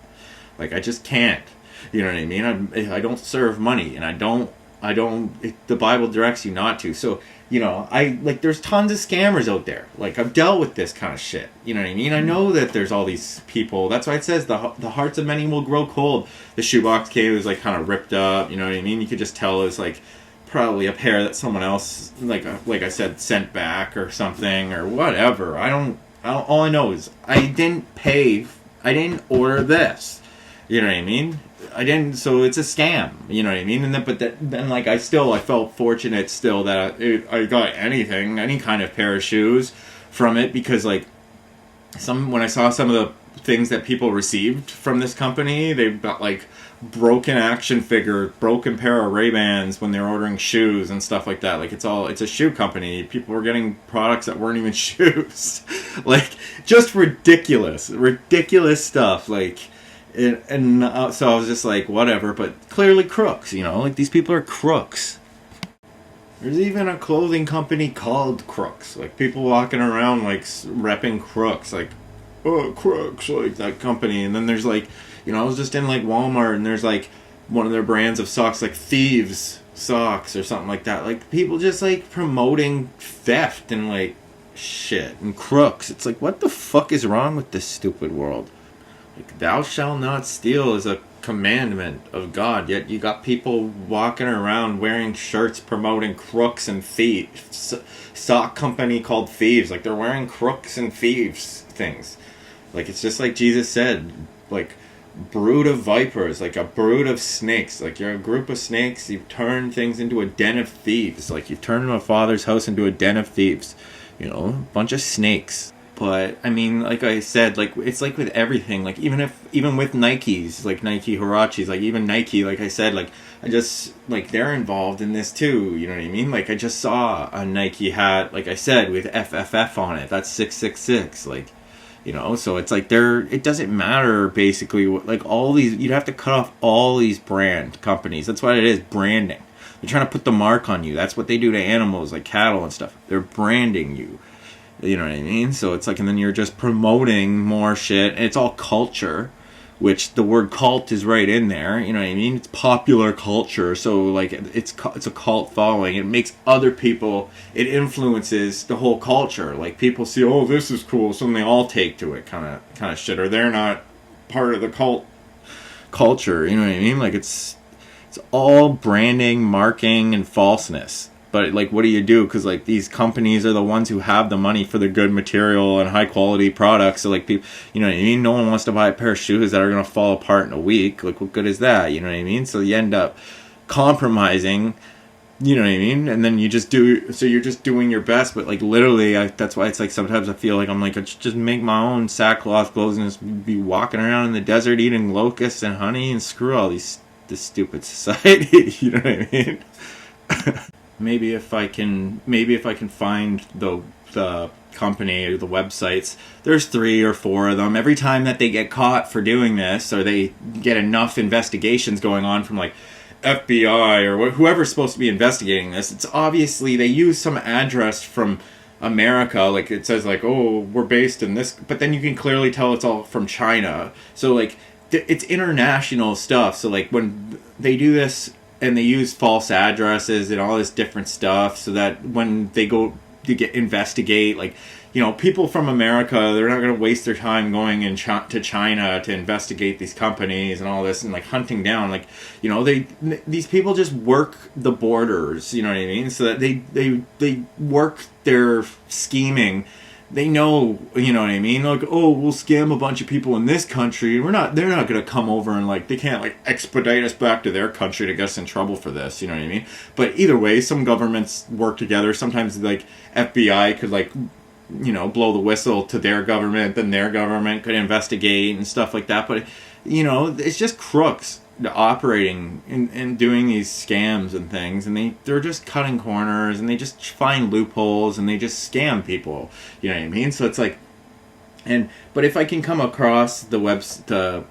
Like, I just can't. You know what I mean? I don't serve money, and the Bible directs you not to. So, you know, there's tons of scammers out there. Like, I've dealt with this kind of shit. You know what I mean? I know that there's all these people. That's why it says the hearts of many will grow cold. The shoebox cave was like kind of ripped up. You know what I mean? You could just tell it's like probably a pair that someone else, like I said, sent back or something or whatever. I All I know is I didn't order this. You know what I mean? I didn't, so it's a scam. You know what I mean? And then like I felt fortunate still that I got any kind of pair of shoes from it, because like when I saw some of the things that people received from this company, they got like broken action figure, broken pair of Ray-Bans when they're ordering shoes and stuff like that. Like it's a shoe company. People were getting products that weren't even shoes. Like just ridiculous stuff. Like, so I was just like, whatever. But clearly crooks, you know, like these people are crooks. There's even a clothing company called Crooks. Like people walking around like repping Crooks, like, oh, Crooks, like that company. And then there's like, you know, I was just in like Walmart and there's like one of their brands of socks, like Thieves socks or something like that. Like people just like promoting theft and like shit and crooks. It's like, what the fuck is wrong with this stupid world? Like, thou shalt not steal is a commandment of God, yet you got people walking around wearing shirts promoting crooks and thieves. Sock company called Thieves. Like they're wearing crooks and thieves things. Like it's just like Jesus said, like brood of vipers, like a brood of snakes. Like you're a group of snakes, you've turned things into a den of thieves. Like you've turned my father's house into a den of thieves. You know, a bunch of snakes. But I mean, like I said, like it's like with everything. Like even with Nikes, like Nike Huaraches, like even Nike, like I said, like I just like they're involved in this too. You know what I mean? Like I just saw a Nike hat, like I said, with FFF on it. That's 666. Like, you know, so it's like it doesn't matter basically. Like all these, you'd have to cut off all these brand companies. That's what it is, branding. They're trying to put the mark on you. That's what they do to animals, like cattle and stuff. They're branding you. You know what I mean? So it's like, and then you're just promoting more shit. And it's all culture, which the word cult is right in there. You know what I mean? It's popular culture. So like it's a cult following. It makes other people, it influences the whole culture. Like people see, oh, this is cool. So then they all take to it kind of shit. Or they're not part of the cult culture. You know what I mean? Like it's all branding, marking, and falseness. But like, what do you do? Because like these companies are the ones who have the money for the good material and high quality products. So like people, you know what I mean? No one wants to buy a pair of shoes that are going to fall apart in a week. Like what good is that? You know what I mean? So you end up compromising, you know what I mean? And then you're just doing your best. But like literally, that's why it's like sometimes I feel like I'm like, I should just make my own sackcloth clothes and just be walking around in the desert eating locusts and honey and screw all this stupid society. You know what I mean? Maybe if I can find the company or the websites, there's 3 or 4 of them. Every time that they get caught for doing this, or they get enough investigations going on from like FBI or whoever's supposed to be investigating this, it's obviously they use some address from America. Like it says like, oh, we're based in this, but then you can clearly tell it's all from China. So like it's international stuff. So like when they do this, and they use false addresses and all this different stuff, so that when they go to investigate, like, you know, people from America, they're not going to waste their time going to China to investigate these companies and all this and like hunting down, like, you know, these people just work the borders, you know what I mean? So that they work their scheming. They know, you know what I mean? Like, oh, we'll scam a bunch of people in this country. They're not going to come over and like, they can't like expedite us back to their country to get us in trouble for this, you know what I mean? But either way, some governments work together. Sometimes like FBI could like, you know, blow the whistle to their government, then their government could investigate and stuff like that. But, you know, it's just crooks operating and doing these scams and things, and they're just cutting corners, and they just find loopholes, and they just scam people, you know what I mean? So it's like, but if I can come across the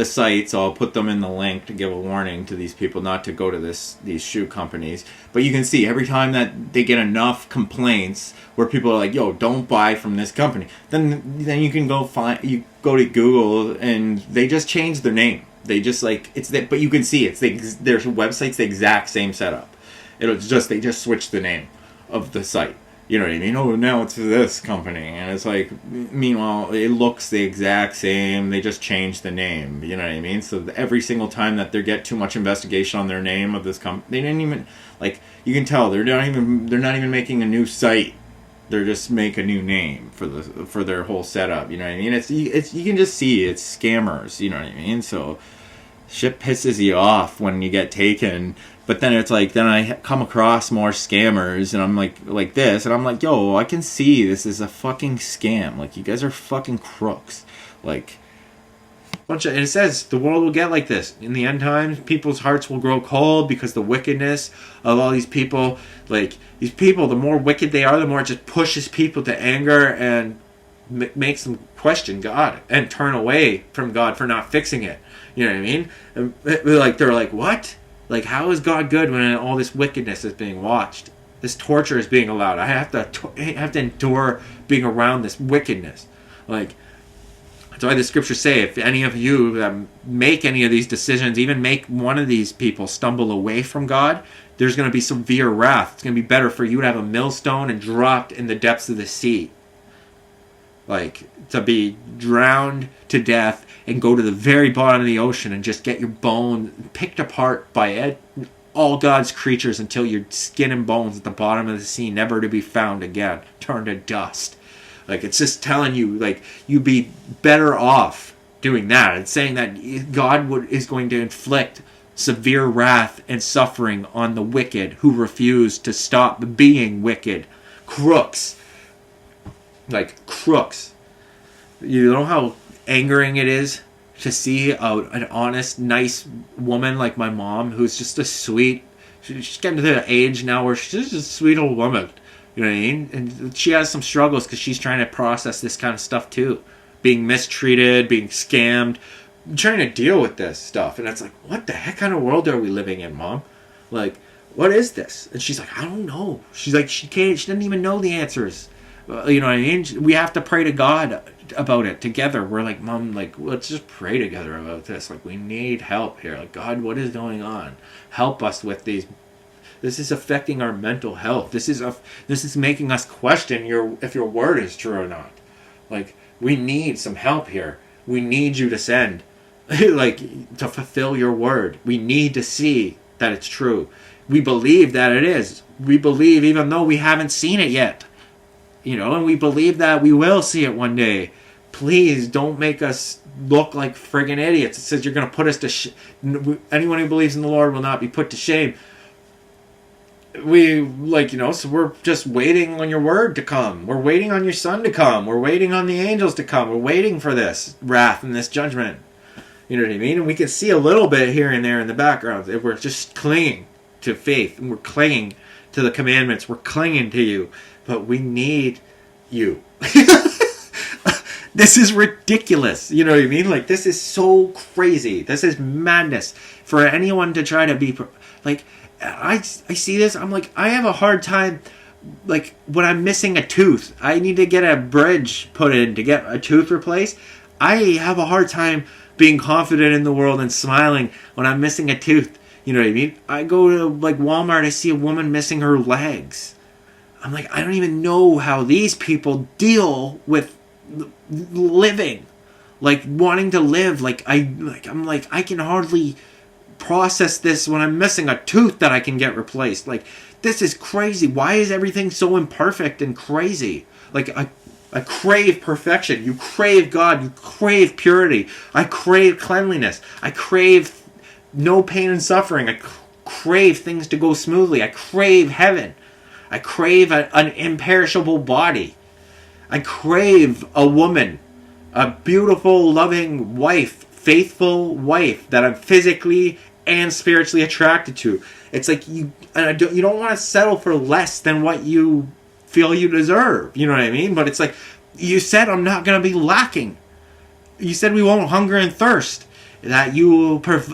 sites, I'll put them in the link to give a warning to these people not to go to these shoe companies. But you can see every time that they get enough complaints where people are like, yo, don't buy from this company, then you can go to Google, and they just change their name. They just like, it's that, but you can see their website's the exact same setup. They just switch the name of the site. You know what I mean? Oh, now it's this company. And it's like, meanwhile, it looks the exact same. They just changed the name. You know what I mean? So every single time that they get too much investigation on their name of this company, they didn't even, like, you can tell they're not even making a new site They're just make a new name for their whole setup. You know what I mean? It's you can just see it's scammers. You know what I mean? So shit pisses you off when you get taken. But then it's like, then I come across more scammers, and I'm like this, and I'm like, yo, I can see this is a fucking scam. Like, you guys are fucking crooks. Like, and it says the world will get like this in the end times. People's hearts will grow cold because the wickedness of all these people. Like, these people, the more wicked they are, the more it just pushes people to anger and makes them question God and turn away from God for not fixing it. You know what I mean? And, like, they're like, what? Like, how is God good when all this wickedness is being watched? This torture is being allowed. I have to endure being around this wickedness. Like, that's why the scriptures say, if any of you make any of these decisions, even make one of these people stumble away from God, there's going to be severe wrath. It's going to be better for you to have a millstone and dropped in the depths of the sea. Like, to be drowned to death and go to the very bottom of the ocean and just get your bone picked apart by all God's creatures until your skin and bones at the bottom of the sea, never to be found again, turned to dust. Like, it's just telling you, like, you'd be better off doing that. It's saying that God is going to inflict severe wrath and suffering on the wicked who refuse to stop being wicked. Crooks. Like, crooks. You know how angering it is to see an honest, nice woman like my mom, who's just a sweet, she's getting to the age now where she's just a sweet old woman. You know what I mean? And she has some struggles because she's trying to process this kind of stuff too. Being mistreated, being scammed, trying to deal with this stuff. And it's like, what the heck kind of world are we living in, Mom? Like, what is this? And she's like, I don't know. She's like, she doesn't even know the answers. You know what I mean? We have to pray to God about it together. We're like, Mom, like, let's just pray together about this. Like, we need help here. Like, God, what is going on? Help us with these. This is affecting our mental health. This is making us question if your word is true or not. Like, we need some help here. We need you to send, like, to fulfill your word. We need to see that it's true. We believe that it is. We believe even though we haven't seen it yet. You know, and we believe that we will see it one day. Please don't make us look like friggin' idiots. It says you're going to put us to anyone who believes in the Lord will not be put to shame. We, like, you know, so we're just waiting on your word to come. We're waiting on your son to come. We're waiting on the angels to come. We're waiting for this wrath and this judgment. You know what I mean? And we can see a little bit here and there in the background. We're just clinging to faith. And we're clinging to the commandments. We're clinging to you. But we need you. This is ridiculous. You know what I mean? Like, this is so crazy. This is madness. For anyone to try to be... Like, I see this. I'm like, I have a hard time... Like, when I'm missing a tooth. I need to get a bridge put in to get a tooth replaced. I have a hard time being confident in the world and smiling when I'm missing a tooth. You know what I mean? I go to, like, Walmart. I see a woman missing her legs. I'm like, I don't even know how these people deal with living, like wanting to live. I'm like, I can hardly process this when I'm missing a tooth that I can get replaced. Like, this is crazy. Why is everything so imperfect and crazy? Like, I crave perfection. You crave God. You crave purity. I crave cleanliness. I crave no pain and suffering. I crave things to go smoothly. I crave heaven. I crave an imperishable body. I crave a woman, a beautiful, loving wife, faithful wife that I'm physically and spiritually attracted to. It's like you don't want to settle for less than what you feel you deserve. You know what I mean? But it's like, you said I'm not going to be lacking. You said we won't hunger and thirst. That you will first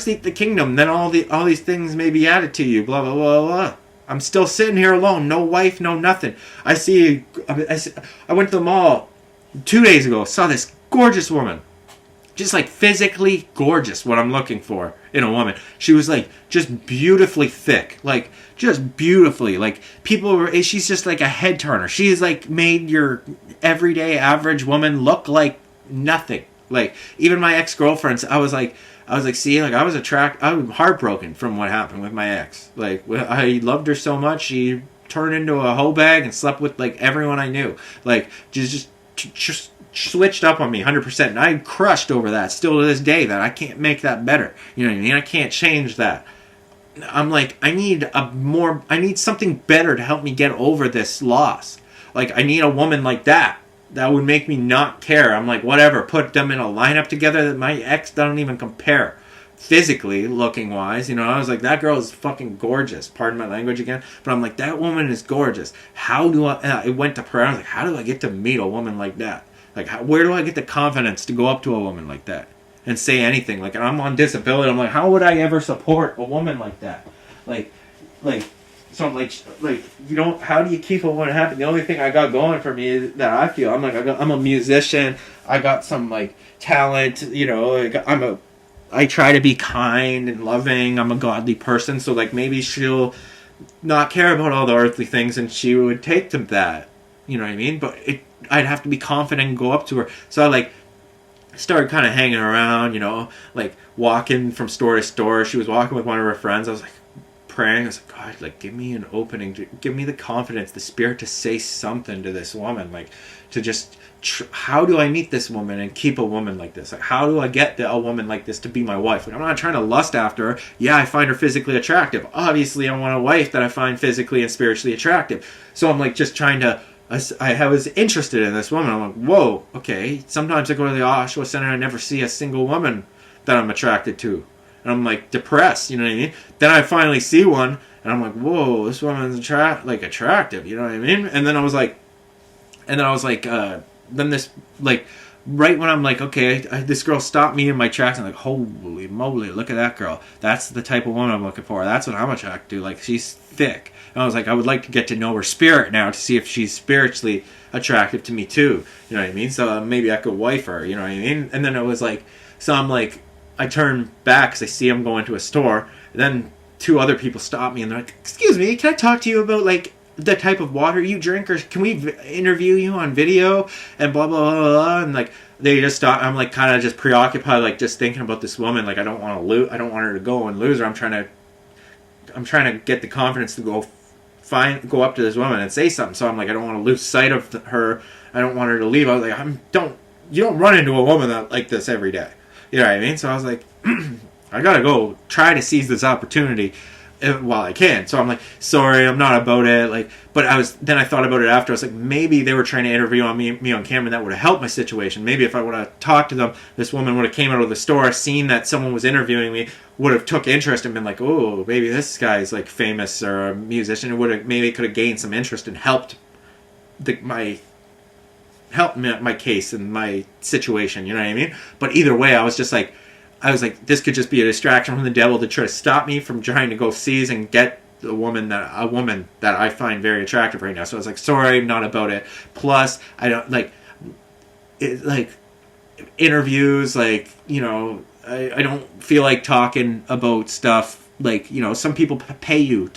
seek the kingdom, then all these things may be added to you. Blah blah blah blah. I'm still sitting here alone, no wife, no nothing. I went to the mall 2 days ago, saw this gorgeous woman. Just like physically gorgeous, what I'm looking for in a woman. She was like just beautifully thick. Like just beautifully. Like she's just like a head turner. She's like made your everyday average woman look like nothing. Like even my ex-girlfriends, I was like, see, like I'm heartbroken from what happened with my ex. Like I loved her so much, she turned into a hoe bag and slept with like everyone I knew. Like just switched up on me 100%, and I'm crushed over that still to this day, that I can't make that better. You know what I mean? I can't change that. I'm like, I need something better to help me get over this loss. Like, I need a woman like that would make me not care. I'm like, whatever, put them in a lineup together that my ex doesn't even compare physically, looking wise. You know, I was like, that girl is fucking gorgeous. Pardon my language again, but I'm like, that woman is gorgeous. How do I? It went to prayer. I was like, how do I get to meet a woman like that? Like, where do I get the confidence to go up to a woman like that and say anything? Like, I'm on disability. I'm like, how would I ever support a woman like that? Like, so I'm like, you don't. How do you keep a woman happy? The only thing I got going for me is that I feel I'm like, I'm a musician. I got some like talent. You know, I try to be kind and loving. I'm a godly person. So like, maybe she'll not care about all the earthly things, and she would take to that. You know what I mean? But I'd have to be confident and go up to her. So I like started kind of hanging around, you know, like walking from store to store. She was walking with one of her friends. I was like praying. I was like, God, like, give me an opening, give me the confidence, the spirit to say something to this woman, like to just how do I meet this woman and keep a woman like this? Like, how do I get a woman like this to be my wife? Like, I'm not trying to lust after her. Yeah, I find her physically attractive. Obviously, I want a wife that I find physically and spiritually attractive. So I'm like just trying to, I was interested in this woman. I'm like, whoa, okay. Sometimes I go to the Oshawa Center and I never see a single woman that I'm attracted to. And I'm like depressed, you know what I mean? Then I finally see one and I'm like, whoa, this woman's attractive, you know what I mean? And then I was like, then this, like, right when I'm like, okay, this girl stopped me in my tracks. I'm like, holy moly, look at that girl. That's the type of woman I'm looking for. That's what I'm attracted to. Like, she's thick. And I was like, I would like to get to know her spirit now to see if she's spiritually attractive to me too. You know what I mean? So maybe I could wife her, you know what I mean? And then it was like, so I'm like, I turn back because I see him going to a store. And then two other people stop me and they're like, excuse me, can I talk to you about, like, the type of water you drink, or can we interview you on video and blah blah blah blah. And like they just stop. I'm like kind of just preoccupied, like just thinking about this woman. Like I don't want her to go and lose her. I'm trying to get the confidence to go up to this woman and say something. So I'm like, I don't want to lose sight of her. I don't want her to leave. I was like, you don't run into a woman like this every day. You know what I mean? So I was like, I gotta go try to seize this opportunity while I can. So I'm like, sorry, I'm not about it. Like, but then I thought about it after. I was like, maybe they were trying to interview me on camera, and that would have helped my situation. Maybe if I would have talked to them, this woman would have came out of the store, seen that someone was interviewing me, would have took interest and been like, oh, maybe this guy's like famous or a musician. It could have gained some interest and helped my case and my situation. You know what I mean? But either way, I was like, this could just be a distraction from the devil to try to stop me from trying to go seize and get a woman that I find very attractive right now. So I was like, sorry, not about it. Plus, I don't like it, like interviews, like, you know, I don't feel like talking about stuff like, you know, some people pay you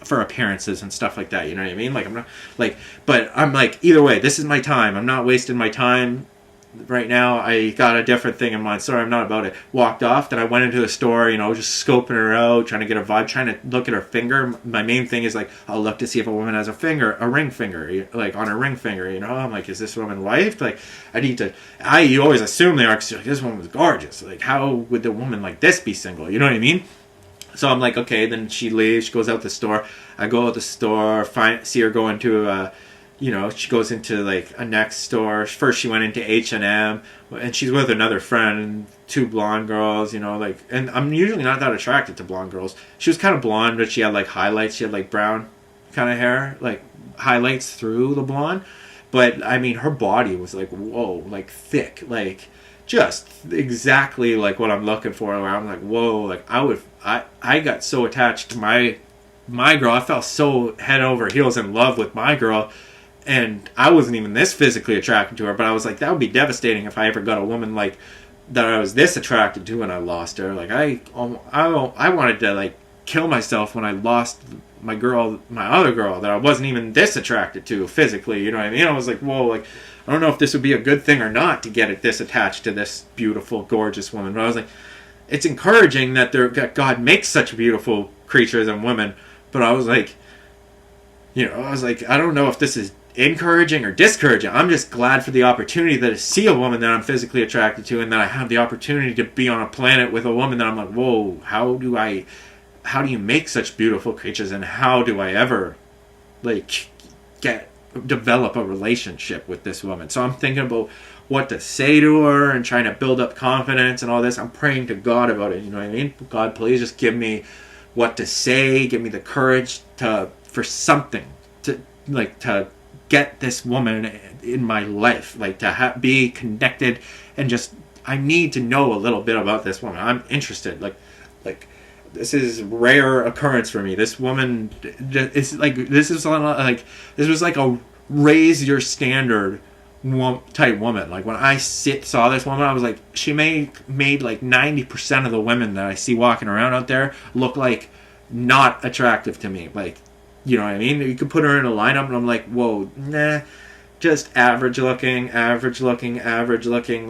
for appearances and stuff like that. You know what I mean? Like, I'm not like, but I'm like, either way, this is my time. I'm not wasting my time. Right now, I got a different thing in mind. Sorry, I'm not about it. Walked off. Then I went into the store, you know, just scoping her out, trying to get a vibe, trying to look at her finger. My main thing is like, I'll look to see if a woman has a ring finger, like on her ring finger. You know, I'm like, is this woman wifed? Like, you always assume they are because like, this woman was gorgeous. Like, how would the woman like this be single? You know what I mean? So I'm like, okay. Then she leaves. She goes out the store. I go out the store, see her go into you know, she goes into like a next store. First she went into H&M and she's with another friend, two blonde girls, you know, like, and I'm usually not that attracted to blonde girls. She was kind of blonde, but she had like highlights. She had like brown kind of hair, like highlights through the blonde. But I mean, her body was like, whoa, like thick, like just exactly like what I'm looking for. Where I'm like, whoa, like I got so attached to my girl. I felt so head over heels in love with my girl. And I wasn't even this physically attracted to her, but I was like, that would be devastating if I ever got a woman like that I was this attracted to and I lost her. Like I wanted to like kill myself when I lost my other girl that I wasn't even this attracted to physically. You know what I mean? I was like, whoa, like I don't know if this would be a good thing or not to get it this attached to this beautiful, gorgeous woman. But I was like, it's encouraging that God makes such beautiful creatures and women. But I was like, I was like, I don't know if this is encouraging or discouraging. I'm just glad for the opportunity that I see a woman that I'm physically attracted to, and that I have the opportunity to be on a planet with a woman that I'm like, whoa, how do you make such beautiful creatures, and how do I ever like develop a relationship with this woman? So I'm thinking about what to say to her and trying to build up confidence and all this. I'm praying to God about it, you know what I mean? God, please just give me what to say, give me the courage for something to get this woman in my life, like to be connected, and just I need to know a little bit about this woman. I'm interested, like this is rare occurrence for me. This woman is like, this was like a raise your standard type woman. Like when I saw this woman, I was like, she made like 90% of the women that I see walking around out there look like not attractive to me. Like, you know what I mean? You could put her in a lineup and I'm like, whoa, nah, just average looking,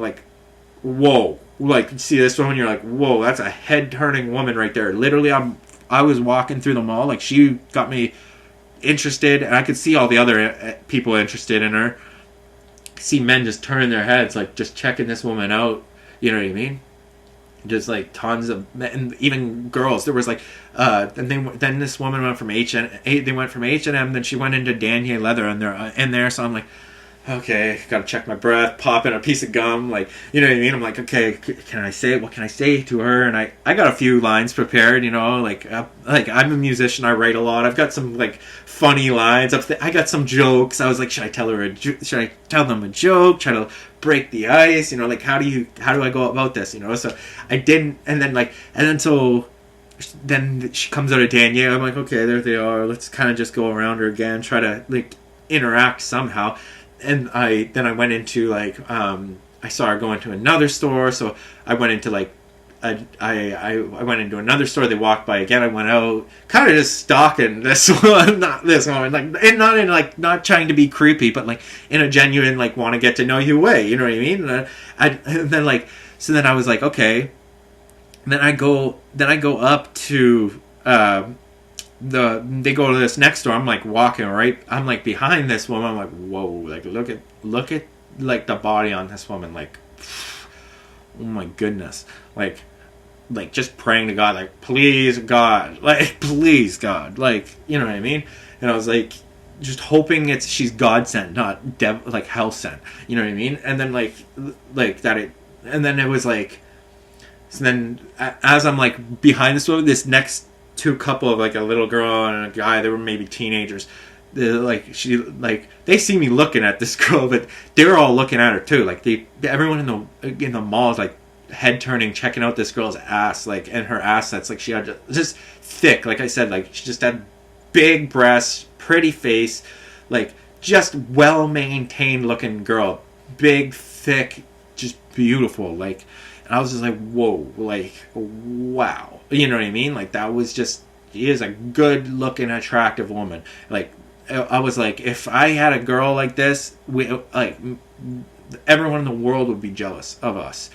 like, whoa. Like, you see this woman, you're like, whoa, that's a head-turning woman right there. Literally, I was walking through the mall, like, she got me interested, and I could see all the other people interested in her. See men just turning their heads, like, just checking this woman out, you know what I mean? Just, like, tons of men, and even girls. There was, like, then this woman went from H&M, then she went into Danier Leather in there, so I'm like, okay, gotta check my breath, pop in a piece of gum, like, you know what I mean? I'm like, okay, what can I say to her? And I got a few lines prepared, you know, like I'm a musician, I write a lot, I've got some, like, funny lines, I got some jokes. I was like, should I tell them a joke, try to break the ice, you know, like, how do I go about this, you know? So I didn't, and then she comes out of Danielle, I'm like, okay, there they are, let's kind of just go around her again, try to, like, interact somehow. And I went into, like, I saw her go into another store, so I went into, like, I went into another store, they walked by again, I went out, kind of just stalking this one, not this one, like, and not trying to be creepy, but, like, in a genuine, like, want to get to know you way, you know what I mean? And then I was like, okay, and then I go up to, they go to this next door. I'm like walking right. I'm like behind this woman. I'm like, whoa! Like look at like the body on this woman. Like, oh my goodness! Like just praying to God. Like, please God. Like, please God. Like, you know what I mean? And I was like, just hoping she's God sent, not like hell sent. You know what I mean? And then like that. And then it was like. So then, as I'm like behind this woman, this next two couple of like a little girl and a guy, they were maybe teenagers. They see me looking at this girl, but they were all looking at her too. Like everyone in the mall is like head turning, checking out this girl's ass, like, and her assets. Like she had just thick, like I said, like she just had big breasts, pretty face, like just well maintained looking girl, big, thick, just beautiful, like. And I was just like, whoa, like, wow. You know what I mean? Like, that was just, she is a good-looking, attractive woman. Like, I was like, if I had a girl like this, everyone in the world would be jealous of us.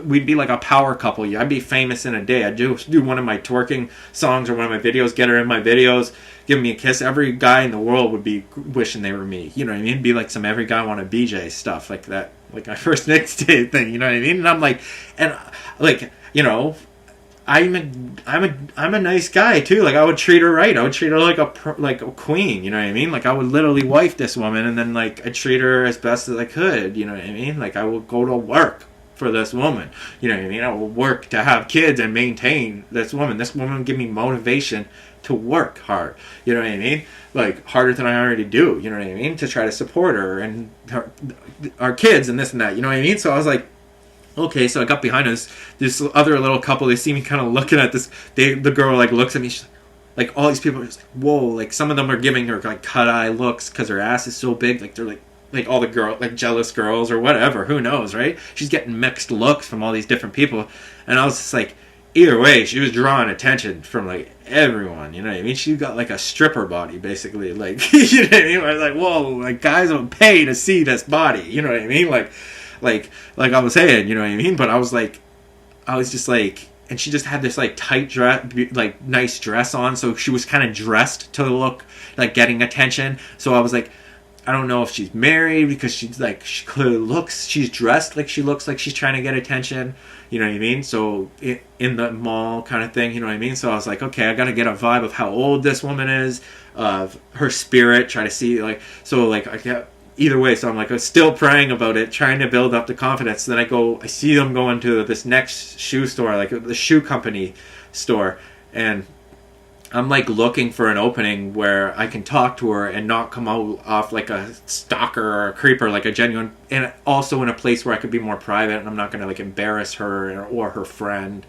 We'd be like a power couple. I'd be famous in a day. I'd do one of my twerking songs or one of my videos, get her in my videos, give me a kiss. Every guy in the world would be wishing they were me. You know what I mean? It'd be like some Every Guy Want a BJ stuff like that. Like my first mixtape thing, you know what I mean? And I'm like, you know, I'm a nice guy too. Like I would treat her right. I would treat her like a queen. You know what I mean? Like I would literally wife this woman, and then like I'd treat her as best as I could. You know what I mean? Like I would go to work for this woman. You know what I mean? I would work to have kids and maintain this woman. This woman would give me motivation to work hard. You know what I mean? Like harder than I already do. You know what I mean? To try to support her and our kids and this and that. You know what I mean? So I was like, okay. So I got behind us. This other little couple. They see me kind of looking at this. The girl like looks at me. She's like all these people are just like, whoa. Like some of them are giving her like cut eye looks because her ass is so big. Like they're like all the girl, like jealous girls or whatever. Who knows, right? She's getting mixed looks from all these different people. And I was just like, either way, she was drawing attention from like everyone. You know what I mean? She got like a stripper body, basically. Like, you know what I mean? I was like, whoa, like guys will pay to see this body. You know what I mean? Like I was saying, you know what I mean? But I was just like, and she just had this like tight dress, like nice dress on, so she was kind of dressed to look like getting attention. So I was like, I don't know if she's married, because she's like, she clearly looks, she's dressed like she looks like she's trying to get attention, you know what I mean? So in the mall kind of thing, you know what I mean? So I was like, okay, I gotta get a vibe of how old this woman is, of her spirit, try to see like, so like I get either way. So I'm like, I was still praying about it, trying to build up the confidence. Then I see them going to this next shoe store, like the shoe company store, and I'm like looking for an opening where I can talk to her and not come out off like a stalker or a creeper, like a genuine, and also in a place where I could be more private and I'm not going to like embarrass her or her friend.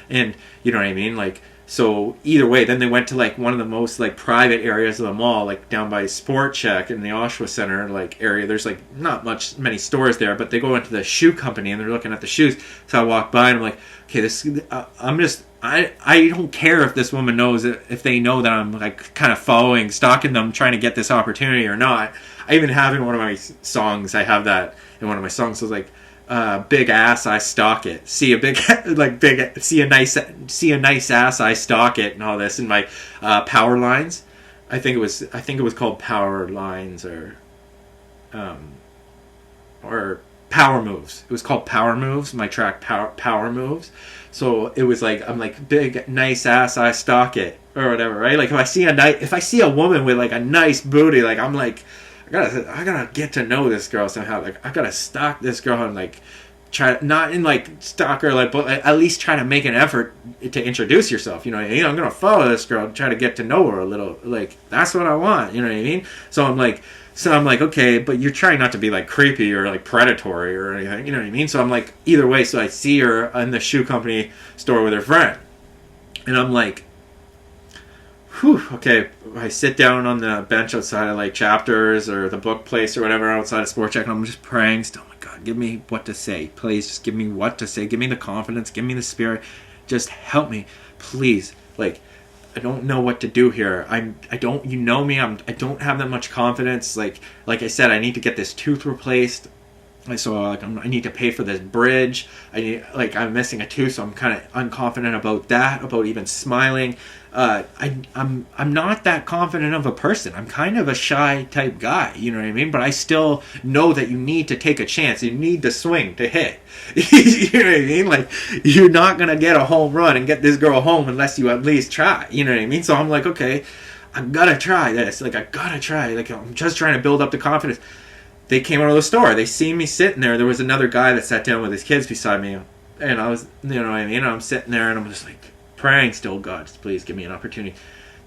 And you know what I mean? Like, so either way, then they went to like one of the most like private areas of the mall, like down by Sport Check in the Oshawa Center like area. There's like not many stores there, but they go into the shoe company and they're looking at the shoes. So I walk by and I'm like, okay, I don't care if this woman knows it, if they know that I'm like kind of stalking them, trying to get this opportunity or not. I even have in one of my songs, I have that in one of my songs. So it's like, big ass, I stalk it. See a nice ass, I stalk it, and all this. And my power lines, I think it was called Power Lines or Power Moves. It was called Power Moves. My track Power Moves. So it was like, I'm like, big nice ass, I stalk it, or whatever, right? Like if I see a woman with like a nice booty, like I'm like, I gotta get to know this girl somehow. Like I gotta stalk this girl and like try, not in like stalk her, like, but at least try to make an effort to introduce yourself. You know what I mean? I'm gonna follow this girl, try to get to know her a little. Like that's what I want. You know what I mean? So I'm like, okay, but you're trying not to be like creepy or like predatory or anything. You know what I mean? So I'm like, either way. So I see her in the shoe company store with her friend, and I'm like, whew, okay. I sit down on the bench outside of like Chapters or the book place or whatever outside of Sport Check, and I'm just praying still. Oh my God, give me what to say. Please just give me what to say. Give me the confidence. Give me the spirit. Just help me, please. Like, I don't know what to do here. I don't, you know me, I don't have that much confidence. Like I said, I need to get this tooth replaced. So like I need to pay for this bridge. I'm missing a tooth, so I'm kind of unconfident about that, about even smiling. I'm not that confident of a person. I'm kind of a shy type guy, you know what I mean? But I still know that you need to take a chance. You need to swing to hit. You know what I mean? Like, you're not gonna get a home run and get this girl home unless you at least try. You know what I mean? So I'm like, okay, I gotta try this. Like, I gotta try. Like, I'm just trying to build up the confidence. They came out of the store. They see me sitting there. There was another guy that sat down with his kids beside me, and I was, you know what I mean? I'm sitting there and I'm just like praying still, God, just please give me an opportunity.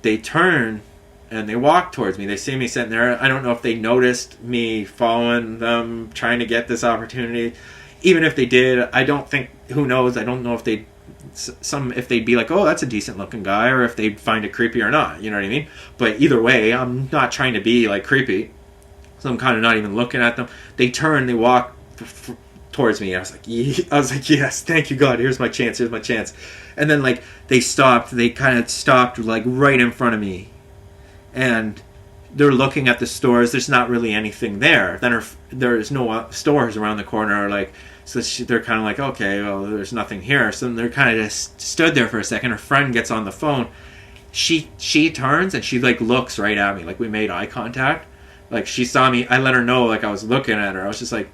They turn and they walk towards me. They see me sitting there. I don't know if they noticed me following them, trying to get this opportunity. Even if they did, I don't think, who knows? I don't know if if they'd be like, oh, that's a decent looking guy, or if they'd find it creepy or not. You know what I mean? But either way, I'm not trying to be like creepy. So I'm kind of not even looking at them. They turn, they walk towards me. I was like, yes, thank you, God. Here's my chance. And then like they kind of stopped like right in front of me, and they're looking at the stores. There's not really anything there. Then there's no stores around the corner. Like, so they're kind of like, okay, well, there's nothing here. So they're kind of just stood there for a second. Her friend gets on the phone. She turns and she like looks right at me. Like, we made eye contact. Like, she saw me. I let her know, like, I was looking at her. I was just like,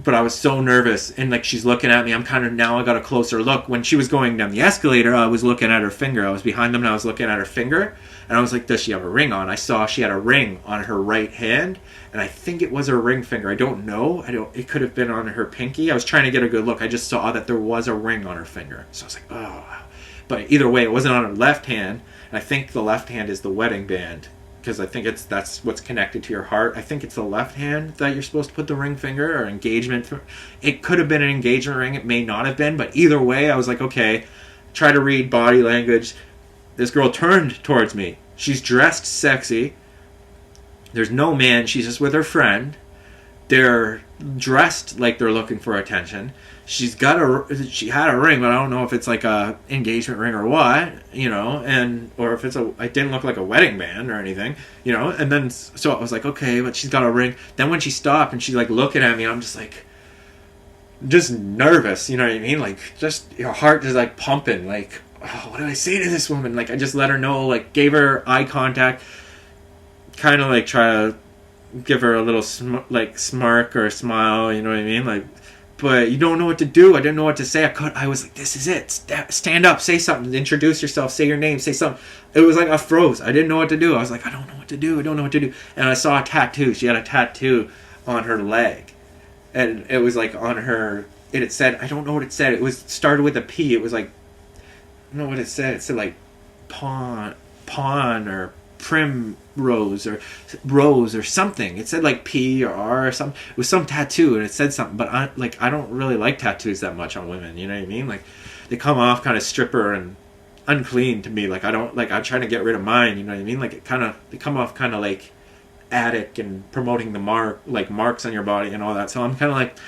but I was so nervous. And, like, she's looking at me. I'm kind of, now I got a closer look. When she was going down the escalator, I was looking at her finger. I was behind them and I was looking at her finger. And I was like, does she have a ring on? I saw she had a ring on her right hand. And I think it was her ring finger. I don't know. It could have been on her pinky. I was trying to get a good look. I just saw that there was a ring on her finger. So I was like, oh. But either way, it wasn't on her left hand. And I think the left hand is the wedding band, because I think that's what's connected to your heart. I think it's the left hand that you're supposed to put the ring finger or engagement. It could have been an engagement ring. It may not have been. But either way, I was like, okay, try to read body language. This girl turned towards me. She's dressed sexy. There's no man. She's just with her friend. They're dressed like they're looking for attention. She had a ring, but I don't know if it's like a engagement ring or what, you know, or if it didn't look like a wedding band or anything, you know. And then, so I was like, okay, but she's got a ring. Then when she stopped and she's like looking at me, I'm just like, just nervous, you know what I mean? Like, just your heart just like pumping, like, oh, what do I say to this woman? Like, I just let her know, like, gave her eye contact, kind of like try to give her a little smirk or smile, you know what I mean? Like, but you don't know what to do. I didn't know what to say. I was like, this is it. Stand up, say something, introduce yourself, say your name, say something. It was like I froze. I didn't know what to do. I was like, I don't know what to do. I don't know what to do. And I saw a tattoo. She had a tattoo on her leg. And it was like on her, it said, I don't know what it said. It was started with a P. It was like, I don't know what it said. It said like pawn or primrose or rose or something. It said like P or R or something. It was some tattoo and it said something. But I don't really like tattoos that much on women. You know what I mean? Like, they come off kind of stripper and unclean to me. Like, I don't, like, I'm trying to get rid of mine. You know what I mean? Like, they come off kind of like addict and promoting the marks on your body and all that. So I'm kind of like,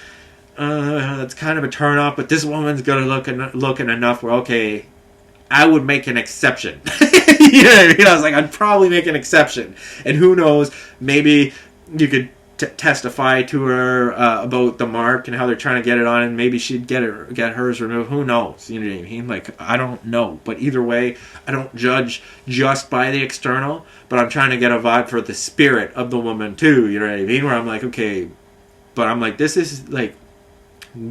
that's kind of a turn off. But this woman's good looking enough where, okay, I would make an exception. You know what I mean? I was like, I'd probably make an exception. And who knows, maybe you could testify to her about the mark and how they're trying to get it on, and maybe she'd get hers removed. Who knows? You know what I mean? Like, I don't know. But either way, I don't judge just by the external, but I'm trying to get a vibe for the spirit of the woman too. You know what I mean? Where I'm like, okay, but I'm like, this is like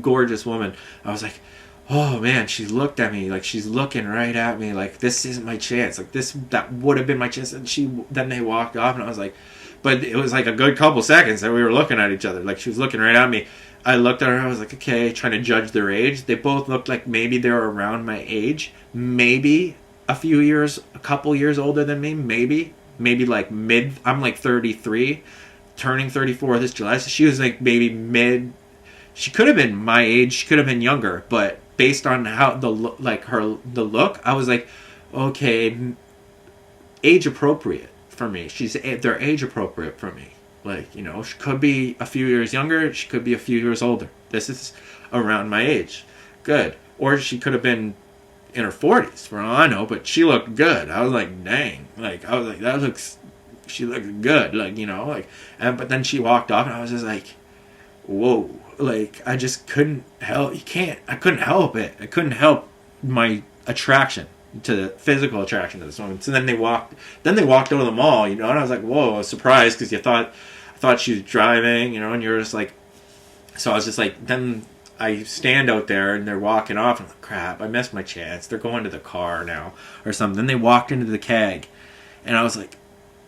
gorgeous woman. I was like, oh man, she looked at me, like, she's looking right at me, like, this isn't my chance, like, that would have been my chance. And then they walked off, and I was like, but it was like a good couple seconds that we were looking at each other, like, she was looking right at me. I looked at her, I was like, okay, trying to judge their age. They both looked like maybe they were around my age, maybe a couple years older than me, maybe like I'm like 33, turning 34 this July, so she was like maybe mid. She could have been my age, she could have been younger, but based on how the look, I was like, okay, age appropriate for me. They're age appropriate for me. Like, you know, she could be a few years younger, she could be a few years older. This is around my age. Good. Or she could have been in her 40s, for all I know, but she looked good. I was like, dang. Like, I was like, she looked good. Like, you know, like, but then she walked off, and I was just like, whoa. Like, I just couldn't help. I couldn't help it. I couldn't help my attraction physical attraction to this woman. So then they walked out of the mall, you know, and I was like, whoa, I was surprised because I thought she was driving, you know, and you're just like, so I was just like, then I stand out there and they're walking off, and I'm like, crap, I missed my chance. They're going to the car now or something. Then they walked into the keg, and I was like,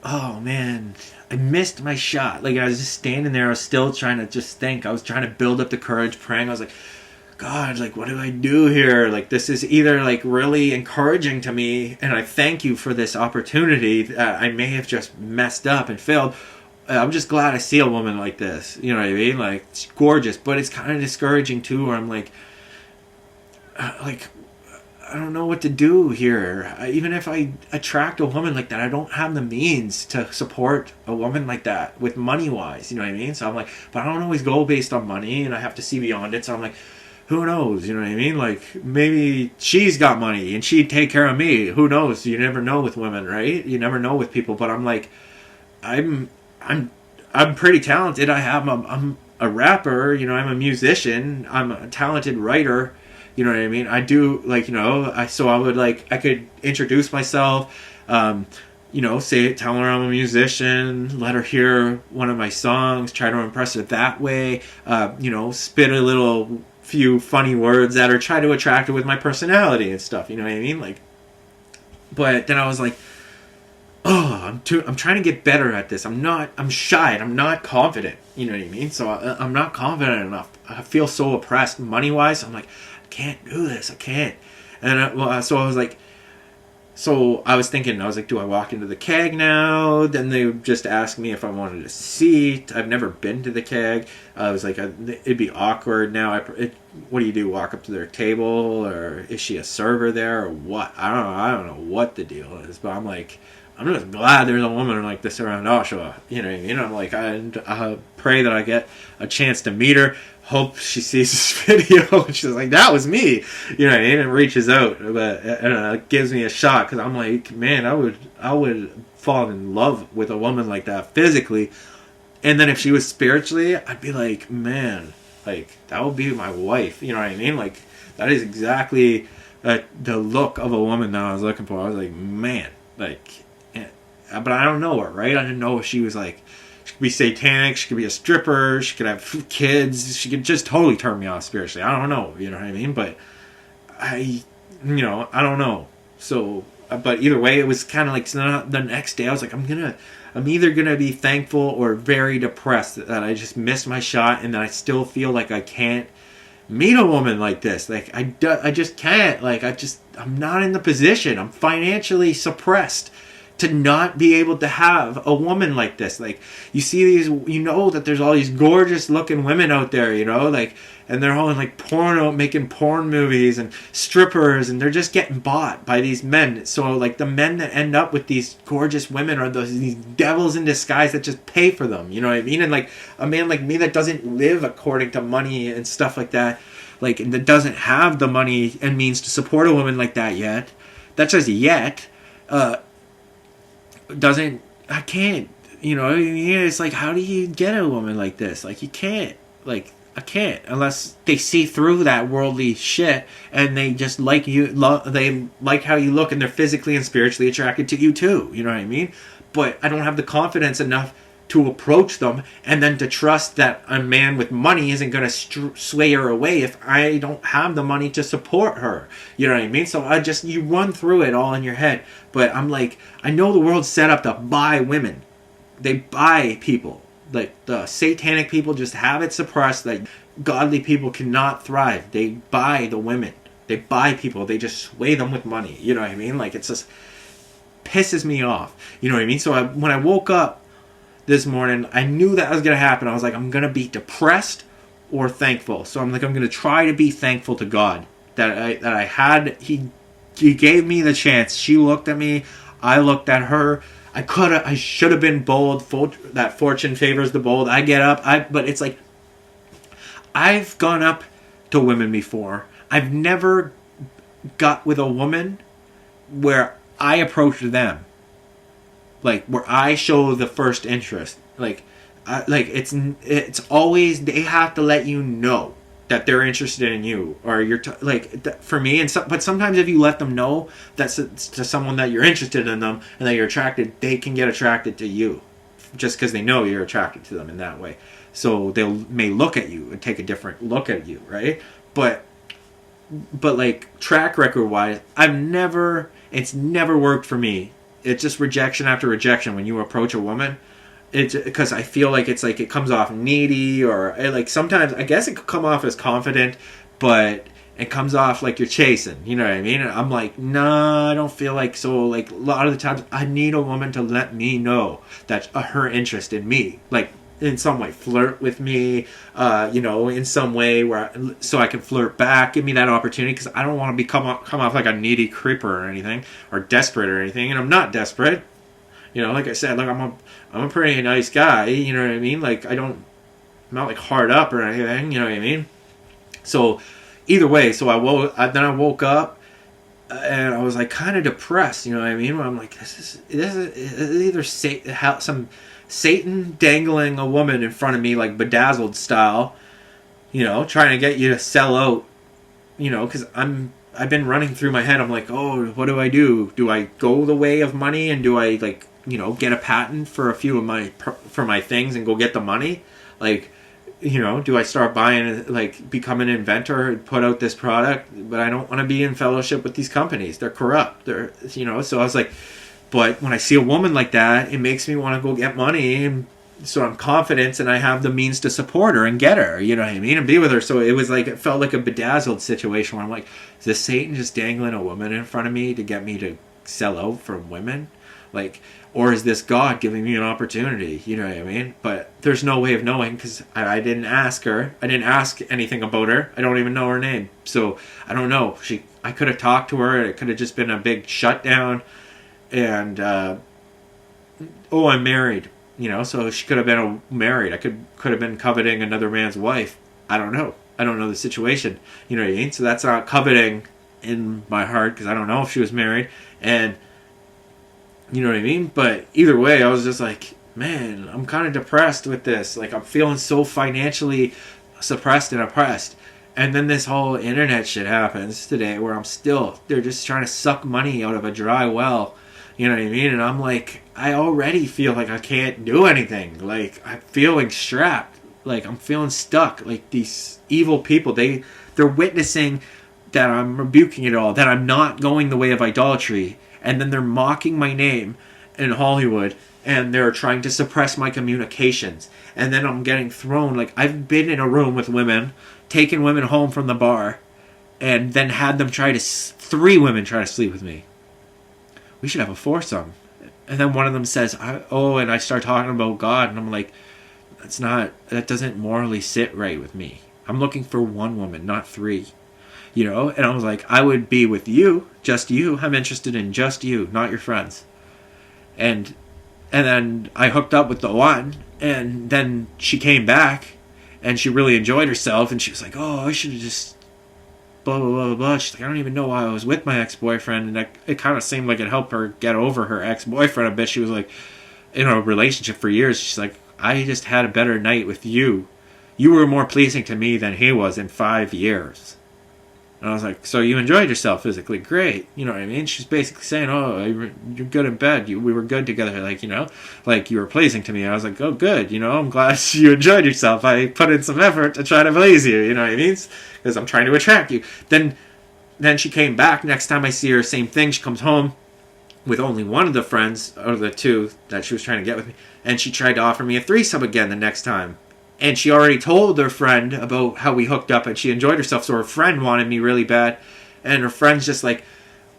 oh man, I missed my shot. Like, I was just standing there, I was still trying to just think. I was trying to build up the courage, praying. I was like, God, like, what do I do here? Like, this is either like really encouraging to me, and I thank you for this opportunity that I may have just messed up and failed. I'm just glad I see a woman like this. You know what I mean? Like, it's gorgeous, but it's kind of discouraging too, where I'm like, I don't know what to do here. Even if I attract a woman like that, I don't have the means to support a woman like that with money-wise. You know what I mean? So I'm like, but I don't always go based on money, and I have to see beyond it. So I'm like, who knows? You know what I mean? Like, maybe she's got money and she'd take care of me. Who knows? You never know with women, right? You never know with people. But I'm like, I'm pretty talented. I'm a rapper. You know, I'm a musician. I'm a talented writer. You know what I mean? I do, like, you know, I could introduce myself, you know, tell her I'm a musician, let her hear one of my songs, try to impress her that way, you know, spit a few funny words at her, try to attract her with my personality and stuff, you know what I mean? Like, but then I was like, oh, I'm trying to get better at this. I'm shy, and I'm not confident, you know what I mean? So I'm not confident enough. I feel so oppressed money-wise. I'm like, can't do this. I can't. And so I was like, so I was thinking, do I walk into the keg now? Then they just asked me if I wanted a seat. I've never been to the keg. I was like, it'd be awkward now. What do you do? Walk up to their table, or is she a server there, or what? I don't know what the deal is, but I'm like, I'm just glad there's a woman like this around Oshawa. You know what I mean? I'm like, I pray that I get a chance to meet her. Hope she sees this video and she's like, that was me. You know what I mean? And reaches out, but it gives me a shot, because I'm like, man, I would fall in love with a woman like that physically, and then if she was spiritually, I'd be like, man, Like, that would be my wife. You know what I mean? Like, that is exactly the look of a woman that I was looking for. I was like, man, like, but I don't know her, right? I didn't know if she was like, she could be satanic, she could be a stripper, she could have kids, she could just totally turn me off spiritually. I don't know, you know what I mean? But I don't know. So, but either way, it was kind of like, so the next day I was like, I'm either gonna be thankful or very depressed that I just missed my shot, and that I still feel like I can't meet a woman like this. Like, I just can't. Like, I'm not in the position. I'm financially suppressed to not be able to have a woman like this. Like, you see these, you know that there's all these gorgeous looking women out there, you know, like, and they're all in like porno, making porn movies and strippers, and they're just getting bought by these men. So like, the men that end up with these gorgeous women are these devils in disguise that just pay for them, you know what I mean? And like, a man like me that doesn't live according to money and stuff like that, like, and that doesn't have the money and means to support a woman like that yet, that's just yet, I can't, you know, it's like, how do you get a woman like this? Like, you can't, like, I can't, unless they see through that worldly shit and they just like you, they like how you look, and they're physically and spiritually attracted to you too, you know what I mean? But I don't have the confidence enough to approach them and then to trust that a man with money isn't going to sway her away if I don't have the money to support her. You know what I mean? So you run through it all in your head. But I'm like, I know the world's set up to buy women. They buy people. Like, the satanic people just have it suppressed that godly people cannot thrive. They buy the women. They buy people. They just sway them with money. You know what I mean? Like, it's just pisses me off. You know what I mean? So when I woke up this morning, I knew that was going to happen. I was like, I'm going to be depressed or thankful. So I'm like, I'm going to try to be thankful to God that I had. He gave me the chance. She looked at me. I looked at her. I should have been bold. That fortune favors the bold. I get up. But it's like, I've gone up to women before. I've never got with a woman where I approached them. Like, where I show the first interest. Like it's always, they have to let you know that they're interested in you, or you're for me. But sometimes if you let them know that's to someone that you're interested in them and that you're attracted, they can get attracted to you just because they know you're attracted to them in that way. So they may look at you and take a different look at you, right? But like, track record wise, it's never worked for me. It's just rejection after rejection when you approach a woman. It's because I feel like it's like it comes off needy, or like sometimes I guess it could come off as confident, but it comes off like you're chasing. You know what I mean? And I'm like, nah, I don't feel like so. Like, a lot of the times, I need a woman to let me know that her interest in me, like, in some way, flirt with me, you know, in some way so I can flirt back. Give me that opportunity, because I don't want to come off like a needy creeper or anything, or desperate or anything. And I'm not desperate, you know. Like I said, like, I'm a pretty nice guy, you know what I mean? Like, I'm not like hard up or anything, you know what I mean? So either way, so I woke up and I was like kind of depressed, you know what I mean? Where I'm like, this is either some Satan dangling a woman in front of me, like Bedazzled style, you know, trying to get you to sell out, you know, because I've been running through my head. I'm like, oh, what do I do? Do I go the way of money, and do I, like, you know, get a patent for a few of my things and go get the money? Like, you know, do I start buying, like, become an inventor and put out this product? But I don't want to be in fellowship with these companies. They're corrupt. They're, you know, so I was like, but when I see a woman like that, it makes me want to go get money, and so I'm confident and I have the means to support her and get her, you know what I mean, and be with her. So it was like, it felt like a Bedazzled situation where I'm like, is this Satan just dangling a woman in front of me to get me to sell out for women? Like, or is this God giving me an opportunity? You know what I mean? But there's no way of knowing, because I didn't ask her. I didn't ask anything about her. I don't even know her name. So I don't know. I could have talked to her. It could have just been a big shutdown. And, I'm married. You know, so she could have been married. I could have been coveting another man's wife. I don't know. I don't know the situation. You know what I mean? So that's not coveting in my heart, because I don't know if she was married. And, you know what I mean? But either way, I was just like, man, I'm kind of depressed with this. Like, I'm feeling so financially suppressed and oppressed. And then this whole internet shit happens today where they're just trying to suck money out of a dry well. You know what I mean? And I'm like, I already feel like I can't do anything. Like, I'm feeling strapped. Like, I'm feeling stuck. Like, these evil people, they're witnessing that I'm rebuking it all, that I'm not going the way of idolatry. And then they're mocking my name in Hollywood. And they're trying to suppress my communications. And then I'm getting thrown. Like, I've been in a room with women, taken women home from the bar, and then had them 3 women try to sleep with me. We should have a foursome. And then one of them says, and I start talking about God, and I'm like, that doesn't morally sit right with me. I'm looking for 1 woman, not 3. You know? And I was like, I would be with you, just you. I'm interested in just you, not your friends. And then I hooked up with the one, and then she came back, and she really enjoyed herself, and she was like, oh, I should have just blah, blah, blah, blah. She's like, I don't even know why I was with my ex-boyfriend, and it kind of seemed like it helped her get over her ex-boyfriend a bit. She was like, in a relationship for years, she's like, I just had a better night with you. You were more pleasing to me than he was in 5 years. And I was like, so you enjoyed yourself physically? Great. You know what I mean? She's basically saying, oh, you're good in bed. We were good together. Like, you know, like you were pleasing to me. I was like, oh, good. You know, I'm glad you enjoyed yourself. I put in some effort to try to please you. You know what I mean? Because I'm trying to attract you. Then she came back. Next time I see her, same thing. She comes home with only one of the friends, or the 2 that she was trying to get with me. And she tried to offer me a threesome again the next time. And she already told her friend about how we hooked up and she enjoyed herself. So her friend wanted me really bad. And her friend's just like,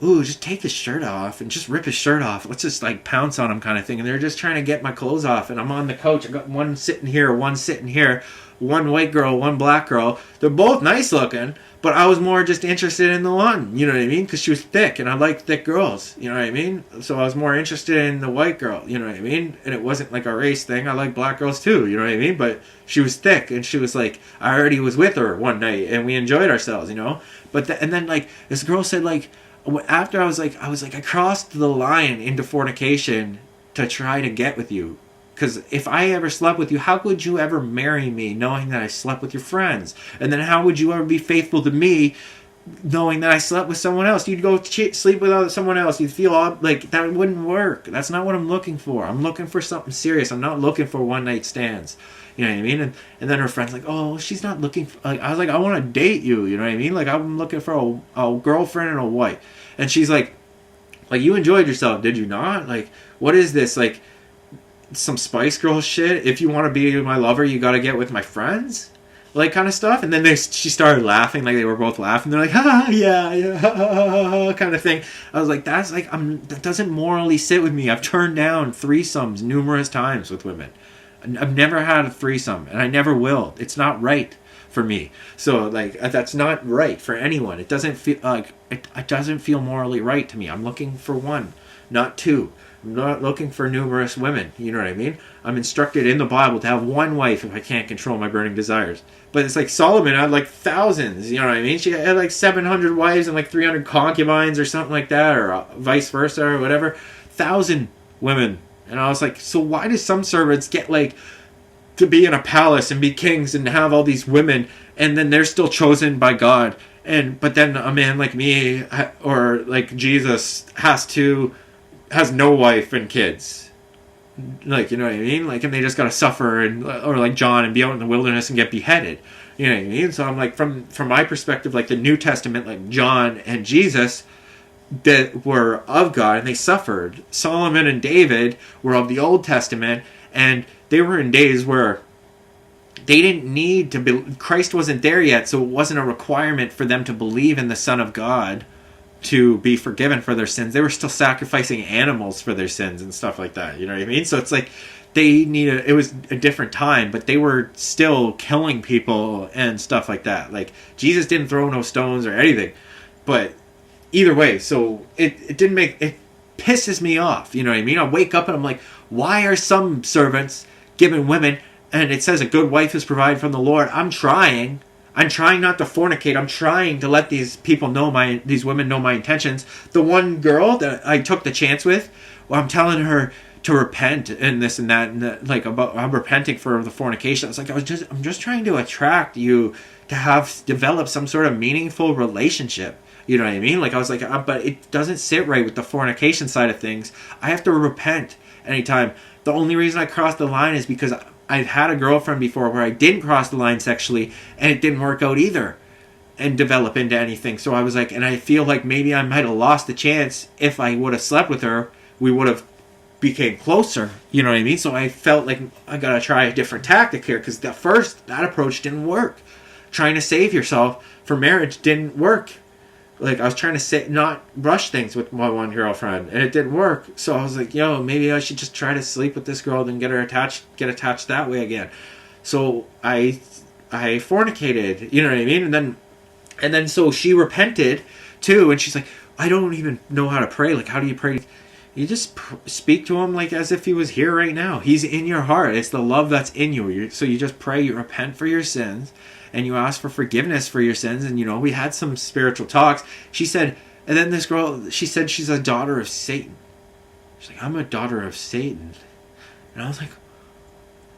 ooh, just take his shirt off and just rip his shirt off. Let's just like pounce on him kind of thing. And they're just trying to get my clothes off. And I'm on the couch. I got one sitting here, one sitting here. One white girl, one black girl. They're both nice looking. But I was more just interested in the one. You know what I mean? Because she was thick. And I like thick girls. You know what I mean? So I was more interested in the white girl. You know what I mean? And it wasn't like a race thing. I like black girls too. You know what I mean? But she was thick. And she was like, I already was with her one night. And we enjoyed ourselves, you know? And then like, this girl said like, after I was like, I crossed the line into fornication to try to get with you. Because if I ever slept with you, how could you ever marry me knowing that I slept with your friends? And then how would you ever be faithful to me knowing that I slept with someone else? You'd go sleep with someone else. You'd feel like that wouldn't work. That's not what I'm looking for. I'm looking for something serious. I'm not looking for one-night stands. You know what I mean? And then her friend's like, oh, she's not looking for... Like, I was like, I want to date you. You know what I mean? Like, I'm looking for a girlfriend and a wife. And she's like, you enjoyed yourself, did you not? Like, what is this? Like... some Spice Girl shit. If you want to be my lover, you got to get with my friends, like kind of stuff. And then she started laughing, like they were both laughing. They're like, yeah, kind of thing. I was like, that doesn't morally sit with me. I've turned down threesomes numerous times with women. I've never had a threesome, and I never will. It's not right for me. So like that's not right for anyone. It doesn't feel like it doesn't feel morally right to me. I'm looking for 1, not 2. I'm not looking for numerous women. You know what I mean? I'm instructed in the Bible to have 1 wife if I can't control my burning desires. But it's like Solomon had like thousands. You know what I mean? She had like 700 wives and like 300 concubines or something like that, or vice versa or whatever. 1,000 women. And I was like, so why do some servants get like to be in a palace and be kings and have all these women, and then they're still chosen by God? But then a man like me or like Jesus has no wife and kids, like, you know what I mean? Like, and they just gotta suffer, or like John, and be out in the wilderness and get beheaded. You know what I mean? So I'm like, from my perspective, like the New Testament, like John and Jesus, that were of God and they suffered. Solomon and David were of the Old Testament, and they were in days where they didn't need to be. Christ wasn't there yet, so it wasn't a requirement for them to believe in the Son of God to be forgiven for their sins. They were still sacrificing animals for their sins and stuff like that. You know what I mean? So it's like it was a different time, but they were still killing people and stuff like that. Like, Jesus didn't throw no stones or anything. But either way, so it pisses me off. You know what I mean? I wake up and I'm like, why are some servants giving women, and it says a good wife is provided from the Lord. I'm trying not to fornicate. I'm trying to let these women know my intentions. The one girl that I took the chance with, well, I'm telling her, to repent and this and that, and like about I'm repenting for the fornication. I was like, I'm just trying to attract you to develop some sort of meaningful relationship. You know what I mean? Like I was like, but it doesn't sit right with the fornication side of things. I have to repent anytime. The only reason I crossed the line is because I've had a girlfriend before where I didn't cross the line sexually and it didn't work out either and develop into anything. So I was like, and I feel like maybe I might have lost the chance. If I would have slept with her, we would have became closer. You know what I mean? So I felt like I gotta try a different tactic here, because that approach didn't work. Trying to save yourself for marriage didn't work. Like I was trying to not rush things with my one girlfriend, and it didn't work. So I was like, maybe I should just try to sleep with this girl, then get attached that way again. So I fornicated, you know what I mean? And then so she repented too, and she's like, I don't even know how to pray. Like, how do you pray? You just speak to him like as if he was here right now. He's in your heart. It's the love that's in you. So you just pray, you repent for your sins, and you ask for forgiveness for your sins. And, we had some spiritual talks. She said, and then this girl, she said she's a daughter of Satan. She's like, I'm a daughter of Satan. And I was like,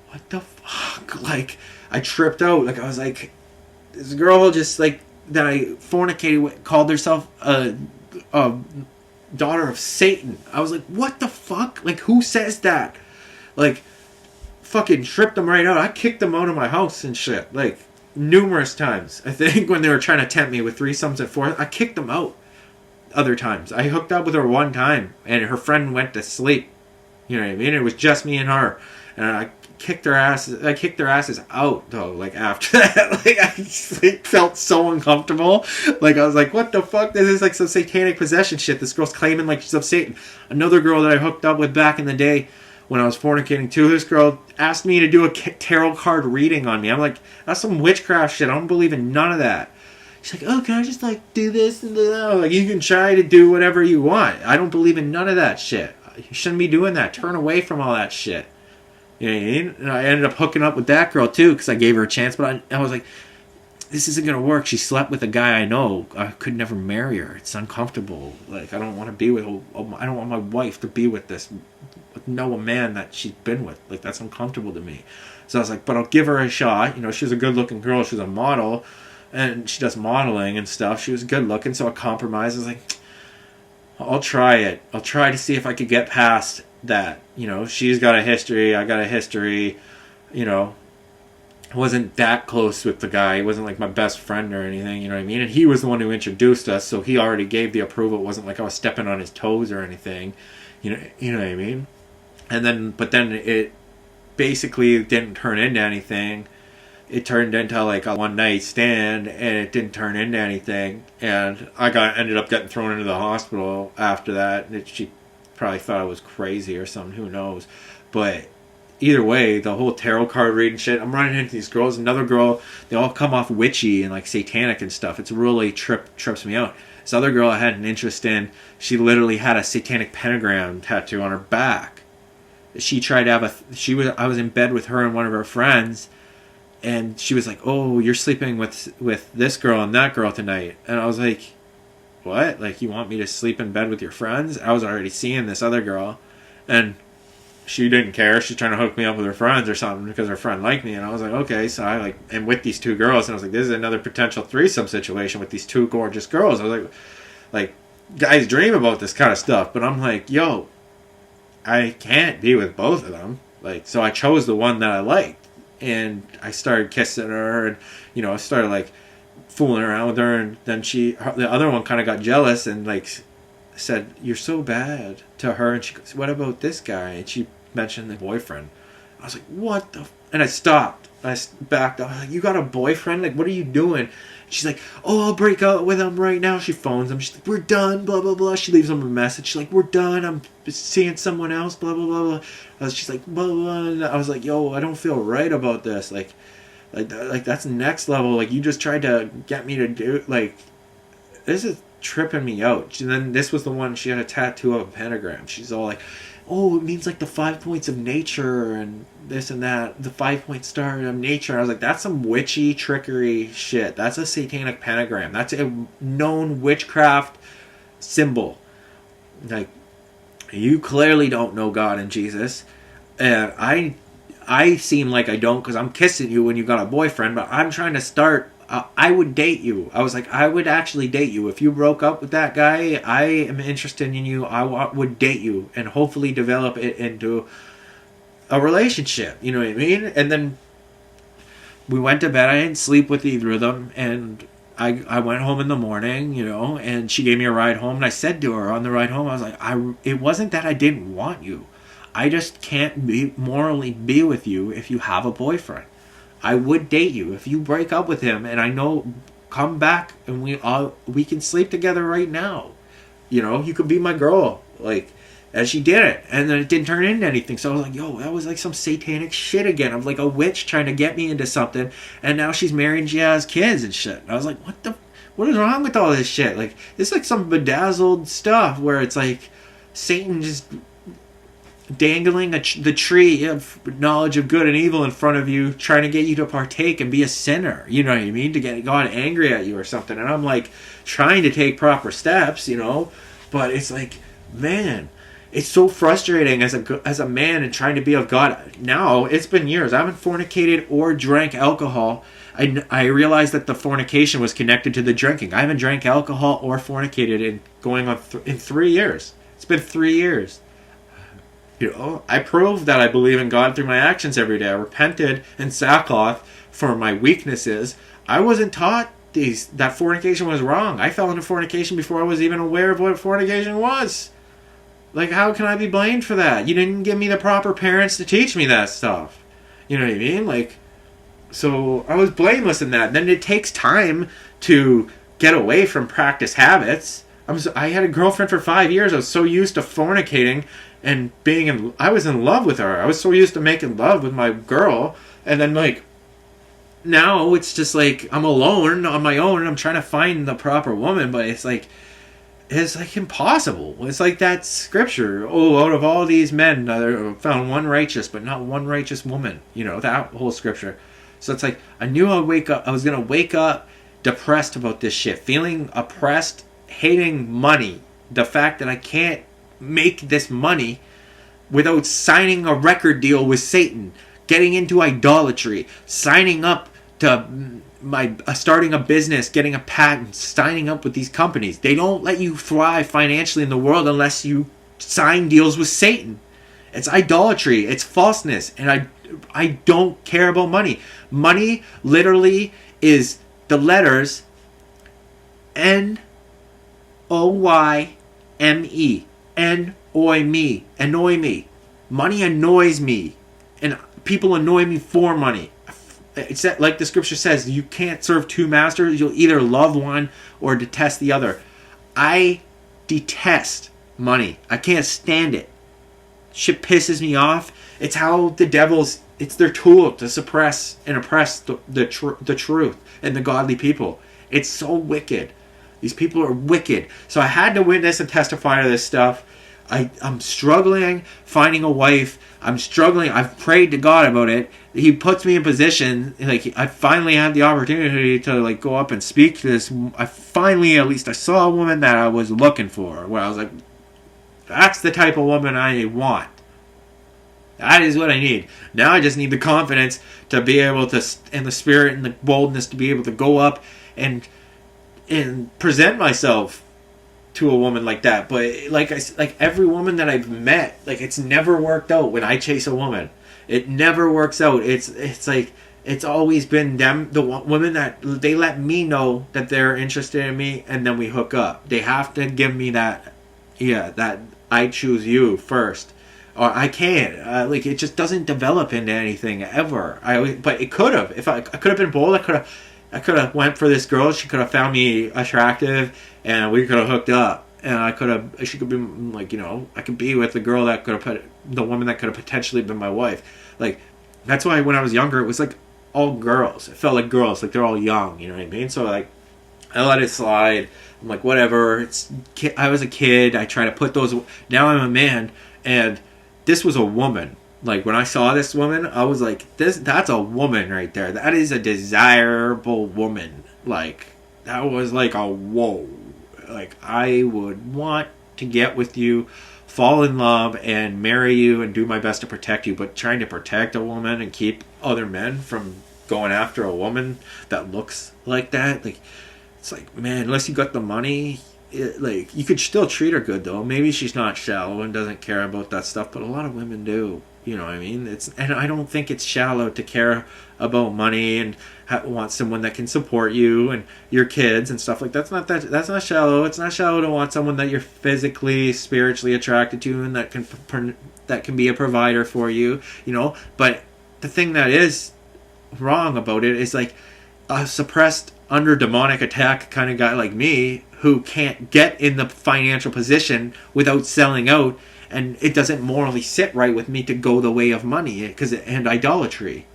what the fuck? Like, I tripped out. Like, I was like, this girl just, like, that I fornicated with called herself a daughter of Satan. I was like, what the fuck? Like, who says that? Like, fucking tripped them right out. I kicked them out of my house and shit. Like, numerous times. I think when they were trying to tempt me with threesomes and fours, I kicked them out. Other times. I hooked up with her one time, and her friend went to sleep. You know what I mean? It was just me and her. And I kicked their asses out, though, like, after that. Like, I felt so uncomfortable. Like, I was like, what the fuck? This is like some satanic possession shit. This girl's claiming like she's of Satan. Another girl that I hooked up with back in the day when I was fornicating too, this girl asked me to do a tarot card reading on me. I'm like, that's some witchcraft shit. I don't believe in none of that. She's like, oh, can I just, like, do this and that? Like, you can try to do whatever you want. I don't believe in none of that shit. You shouldn't be doing that. Turn away from all that shit. You know what I mean? And I ended up hooking up with that girl, too, because I gave her a chance. But I was like, this isn't going to work. She slept with a guy I know. I could never marry her. It's uncomfortable. Like, I don't want to be with... I don't want my wife to be with know a man that she's been with. Like, that's uncomfortable to me. So I was like, but I'll give her a shot. She was a good-looking girl. She was a model. And she does modeling and stuff. She was good-looking, so I compromised. I was like, I'll try it. I'll try to see if I could get past that. She's got a history. I got a history. I wasn't that close with the guy. He wasn't like my best friend or anything. You know what I mean? And he was the one who introduced us, so he already gave the approval. It wasn't like I was stepping on his toes or anything. You know what I mean? But then it basically didn't turn into anything. It turned into like a one night stand, and it didn't turn into anything. And I ended up getting thrown into the hospital after that. And she probably thought I was crazy or something. Who knows? But either way, the whole tarot card reading shit. I'm running into these girls. Another girl, they all come off witchy and like satanic and stuff. It's really trips me out. This other girl I had an interest in, she literally had a satanic pentagram tattoo on her back. She tried to have I was in bed with her and one of her friends. And she was like, oh, you're sleeping with this girl and that girl tonight. And I was like, what? Like, you want me to sleep in bed with your friends? I was already seeing this other girl. And she didn't care. She's trying to hook me up with her friends or something because her friend liked me. And I was like, okay. So I and with these two girls. And I was like, this is another potential threesome situation with these two gorgeous girls. I was like, guys dream about this kind of stuff. But I'm like, yo, I can't be with both of them. Like, so I chose the one that I liked. And I started kissing her, and I started like fooling around with her, and then the other one kind of got jealous and like said, "You're so bad" to her, and she goes, "What about this guy?" And she mentioned the boyfriend. I was like, "What the?" And I stopped. I backed up. I was like, "You got a boyfriend? Like, what are you doing?" She's like, "Oh, I'll break up with him right now." She phones him. She's like, "We're done." Blah blah blah. She leaves him a message. She's like, "We're done. I'm seeing someone else." Blah blah blah blah. She's like, "Blah blah blah." And I was like, "Yo, I don't feel right about this. Like that's next level. Like, you just tried to get me to do like this is tripping me out." And then this was the one. She had a tattoo of a pentagram. She's all like, "Oh, it means like the 5 points of nature and this and that, the 5-point star of nature." I was like, that's some witchy trickery shit. That's a satanic pentagram. That's a known witchcraft symbol. Like, You clearly don't know God and Jesus, and I seem like I don't because I'm kissing you when you got a boyfriend, but I'm trying to start. I would date you. I was like, I would actually date you. If you broke up with that guy, I am interested in you. Would date you and hopefully develop it into a relationship. You know what I mean? And then we went to bed. I didn't sleep with either of them. And I went home in the morning, and she gave me a ride home. And I said to her on the ride home, I was like, it wasn't that I didn't want you. I just can't morally be with you if you have a boyfriend. I would date you if you break up with him, and I know, come back and we can sleep together right now. You could be my girl, and she did it, and then it didn't turn into anything. So I was like, yo, that was like some satanic shit again. I'm like a witch trying to get me into something, and now she's married and she has kids and shit. And I was like, what is wrong with all this shit? Like, it's like some bedazzled stuff where it's like Satan just dangling the tree of knowledge of good and evil in front of you, trying to get you to partake and be a sinner. You know what I mean? To get God angry at you or something. And I'm like trying to take proper steps, but it's like, man, it's so frustrating as a man and trying to be of God. Now it's been years. I haven't fornicated or drank alcohol. I realized that the fornication was connected to the drinking. I haven't drank alcohol or fornicated in 3 years. It's been 3 years. I proved that I believe in God through my actions every day. I repented in sackcloth for my weaknesses. I wasn't taught that fornication was wrong. I fell into fornication before I was even aware of what fornication was. Like, how can I be blamed for that? You didn't give me the proper parents to teach me that stuff. You know what I mean? So I was blameless in that. And then it takes time to get away from practice habits. I had a girlfriend for 5 years. I was so used to fornicating and I was in love with her. I was so used to making love with my girl. And then, now it's just I'm alone on my own and I'm trying to find the proper woman, but it's impossible. It's like that scripture, out of all these men, there found one righteous, but not one righteous woman. That whole scripture. So it's like, I knew I was going to wake up depressed about this shit, feeling oppressed, hating money. The fact that I can't make this money without signing a record deal with Satan, getting into idolatry, signing up to starting a business, getting a patent, signing up with these companies. They don't let you thrive financially in the world unless you sign deals with Satan. It's idolatry. It's falseness. And I don't care about money. Money literally is the letters N-O-Y-M-E. Annoy me. Money annoys me. And people annoy me for money. It's like the scripture says, you can't serve two masters. You'll either love one or detest the other. I detest money. I can't stand it. Shit pisses me off. It's how it's their tool to suppress and oppress the truth and the godly people. It's so wicked. These people are wicked. So I had to witness and testify to this stuff. I'm struggling finding a wife. I'm struggling. I've prayed to God about it. He puts me in position. I finally had the opportunity to go up and speak to this. I saw a woman that I was looking for. Where I was like, that's the type of woman I want. That is what I need. Now I just need the confidence to be able to, and the spirit and the boldness to be able to go up and present myself to a woman like that. But every woman that I've met, it's never worked out when I chase a woman. It never works out. It's always been them, the women that they let me know that they're interested in me, and then we hook up. They have to give me that I choose you first, or I can't. It just doesn't develop into anything ever. But it could have. If I could have been bold, I could have went for this girl. She could have found me attractive, and we could have hooked up. And she could be I could be with the girl that could have the woman that could have potentially been my wife. That's why when I was younger, it was all girls. It felt like girls, they're all young. You know what I mean? So I let it slide. I'm like, whatever. I was a kid. I try to put those. Now I'm a man, and this was a woman. When I saw this woman, I was like, that's a woman right there. That is a desirable woman. That was a whoa. I would want to get with you fall in love and marry you and do my best to protect you, but trying to protect a woman and keep other men from going after a woman that looks like that, like, it's like, man, unless you got the money, like, you could still treat her good though. Maybe she's not shallow and doesn't care about that stuff, but a lot of women do. You know what I mean? And I don't think it's shallow to care about money and want someone that can support you and your kids and stuff like that. That's not shallow. It's not shallow to want someone that you're physically, spiritually attracted to and that can be a provider for you. You know, but the thing that is wrong about it is like a suppressed, under demonic attack kind of guy like me who can't get in the financial position without selling out. And it doesn't morally sit right with me to go the way of money and idolatry.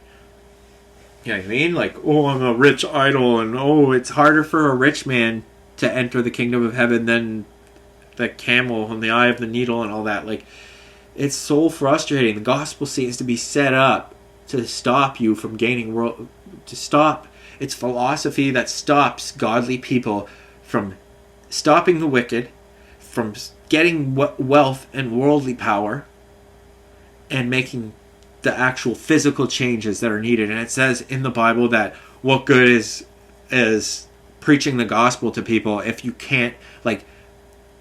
You know what I mean? Like, oh, I'm a rich idol, and oh, it's harder for a rich man to enter the kingdom of heaven than the camel in the eye of the needle and all that. Like, it's so frustrating. The gospel seems to be set up to stop you from gaining it's philosophy that stops godly people from stopping the wicked, from getting wealth and worldly power, and making the actual physical changes that are needed. And it says in the Bible that what good is preaching the gospel to people if you can't, like,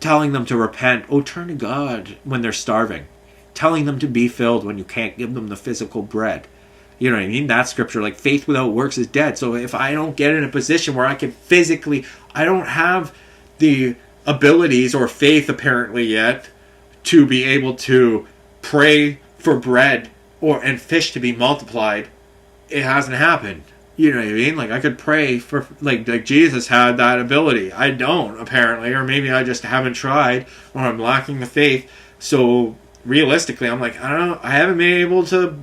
telling them to repent, turn to God when they're starving, telling them to be filled when you can't give them the physical bread. You know what I mean? That scripture, like, faith without works is dead. So if I don't get in a position where I can physically, I don't have the abilities or faith apparently yet to be able to pray for bread and fish to be multiplied, it hasn't happened. You know what I mean? Like, I could pray for, like Jesus had that ability. I don't, apparently, or maybe I just haven't tried, or I'm lacking the faith. So realistically, I'm like, I don't know, I haven't been able to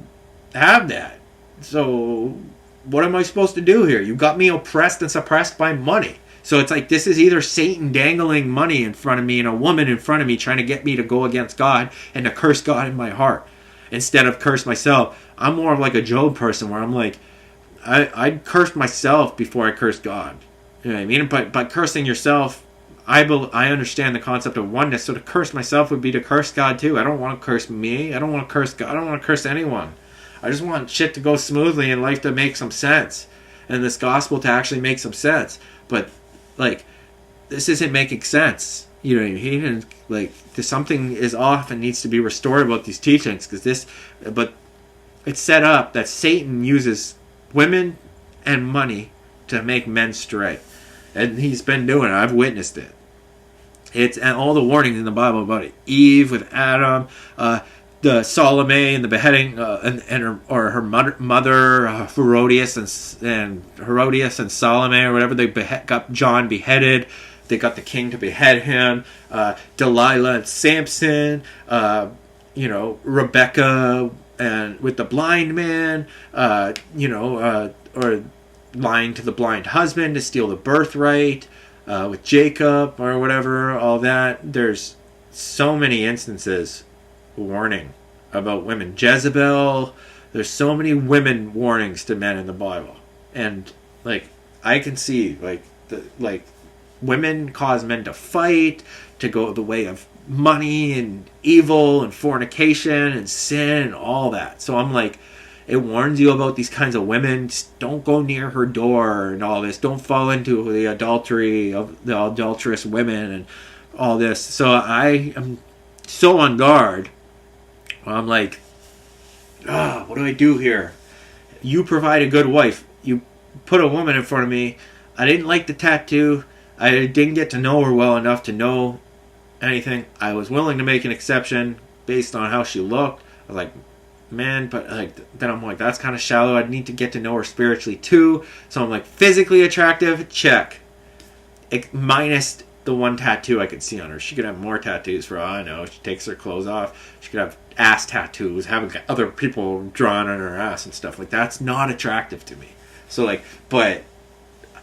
have that. So what am I supposed to do here? You got me oppressed and suppressed by money. So it's like, this is either Satan dangling money in front of me and a woman in front of me trying to get me to go against God and to curse God in my heart instead of curse myself. I'm more of like a Job person where I'm like, I'd curse myself before I curse God. You know what I mean? But cursing yourself, I understand the concept of oneness. So to curse myself would be to curse God too. I don't want to curse me. I don't want to curse God. I don't want to curse anyone. I just want shit to go smoothly and life to make some sense. And this gospel to actually make some sense. But, like, this isn't making sense. You know what I mean? And, like, something is off and needs to be restored about these teachings. But it's set up that Satan uses women and money to make men stray. And he's been doing it. I've witnessed it. And all the warnings in the Bible about it. Eve with Adam, the Salome and the beheading, her mother Herodias and Salome or whatever. They got John beheaded. They got the king to behead him. Delilah and Samson. Rebecca and with the blind man. Or lying to the blind husband to steal the birthright. With Jacob or whatever. All that. There's so many instances. Warning about women. Jezebel. There's so many women warnings to men in the Bible, and like I can see women cause men to fight, to go the way of money and evil and fornication and sin and all that. So I'm like, it warns you about these kinds of women. Just don't go near her door and all this. Don't fall into the adultery of the adulterous women and all this. So I am so on guard. I'm like, what do I do here? You provide a good wife. You put a woman in front of me. I didn't like the tattoo. I didn't get to know her well enough to know anything. I was willing to make an exception based on how she looked. I was like, man, but then I'm like, that's kind of shallow. I'd need to get to know her spiritually too. So I'm like, physically attractive, check. Minus the one tattoo I could see on her. She could have more tattoos for all I know. She takes her clothes off. She could have ass tattoos, having other people drawn on her ass and stuff. Like, that's not attractive to me. So but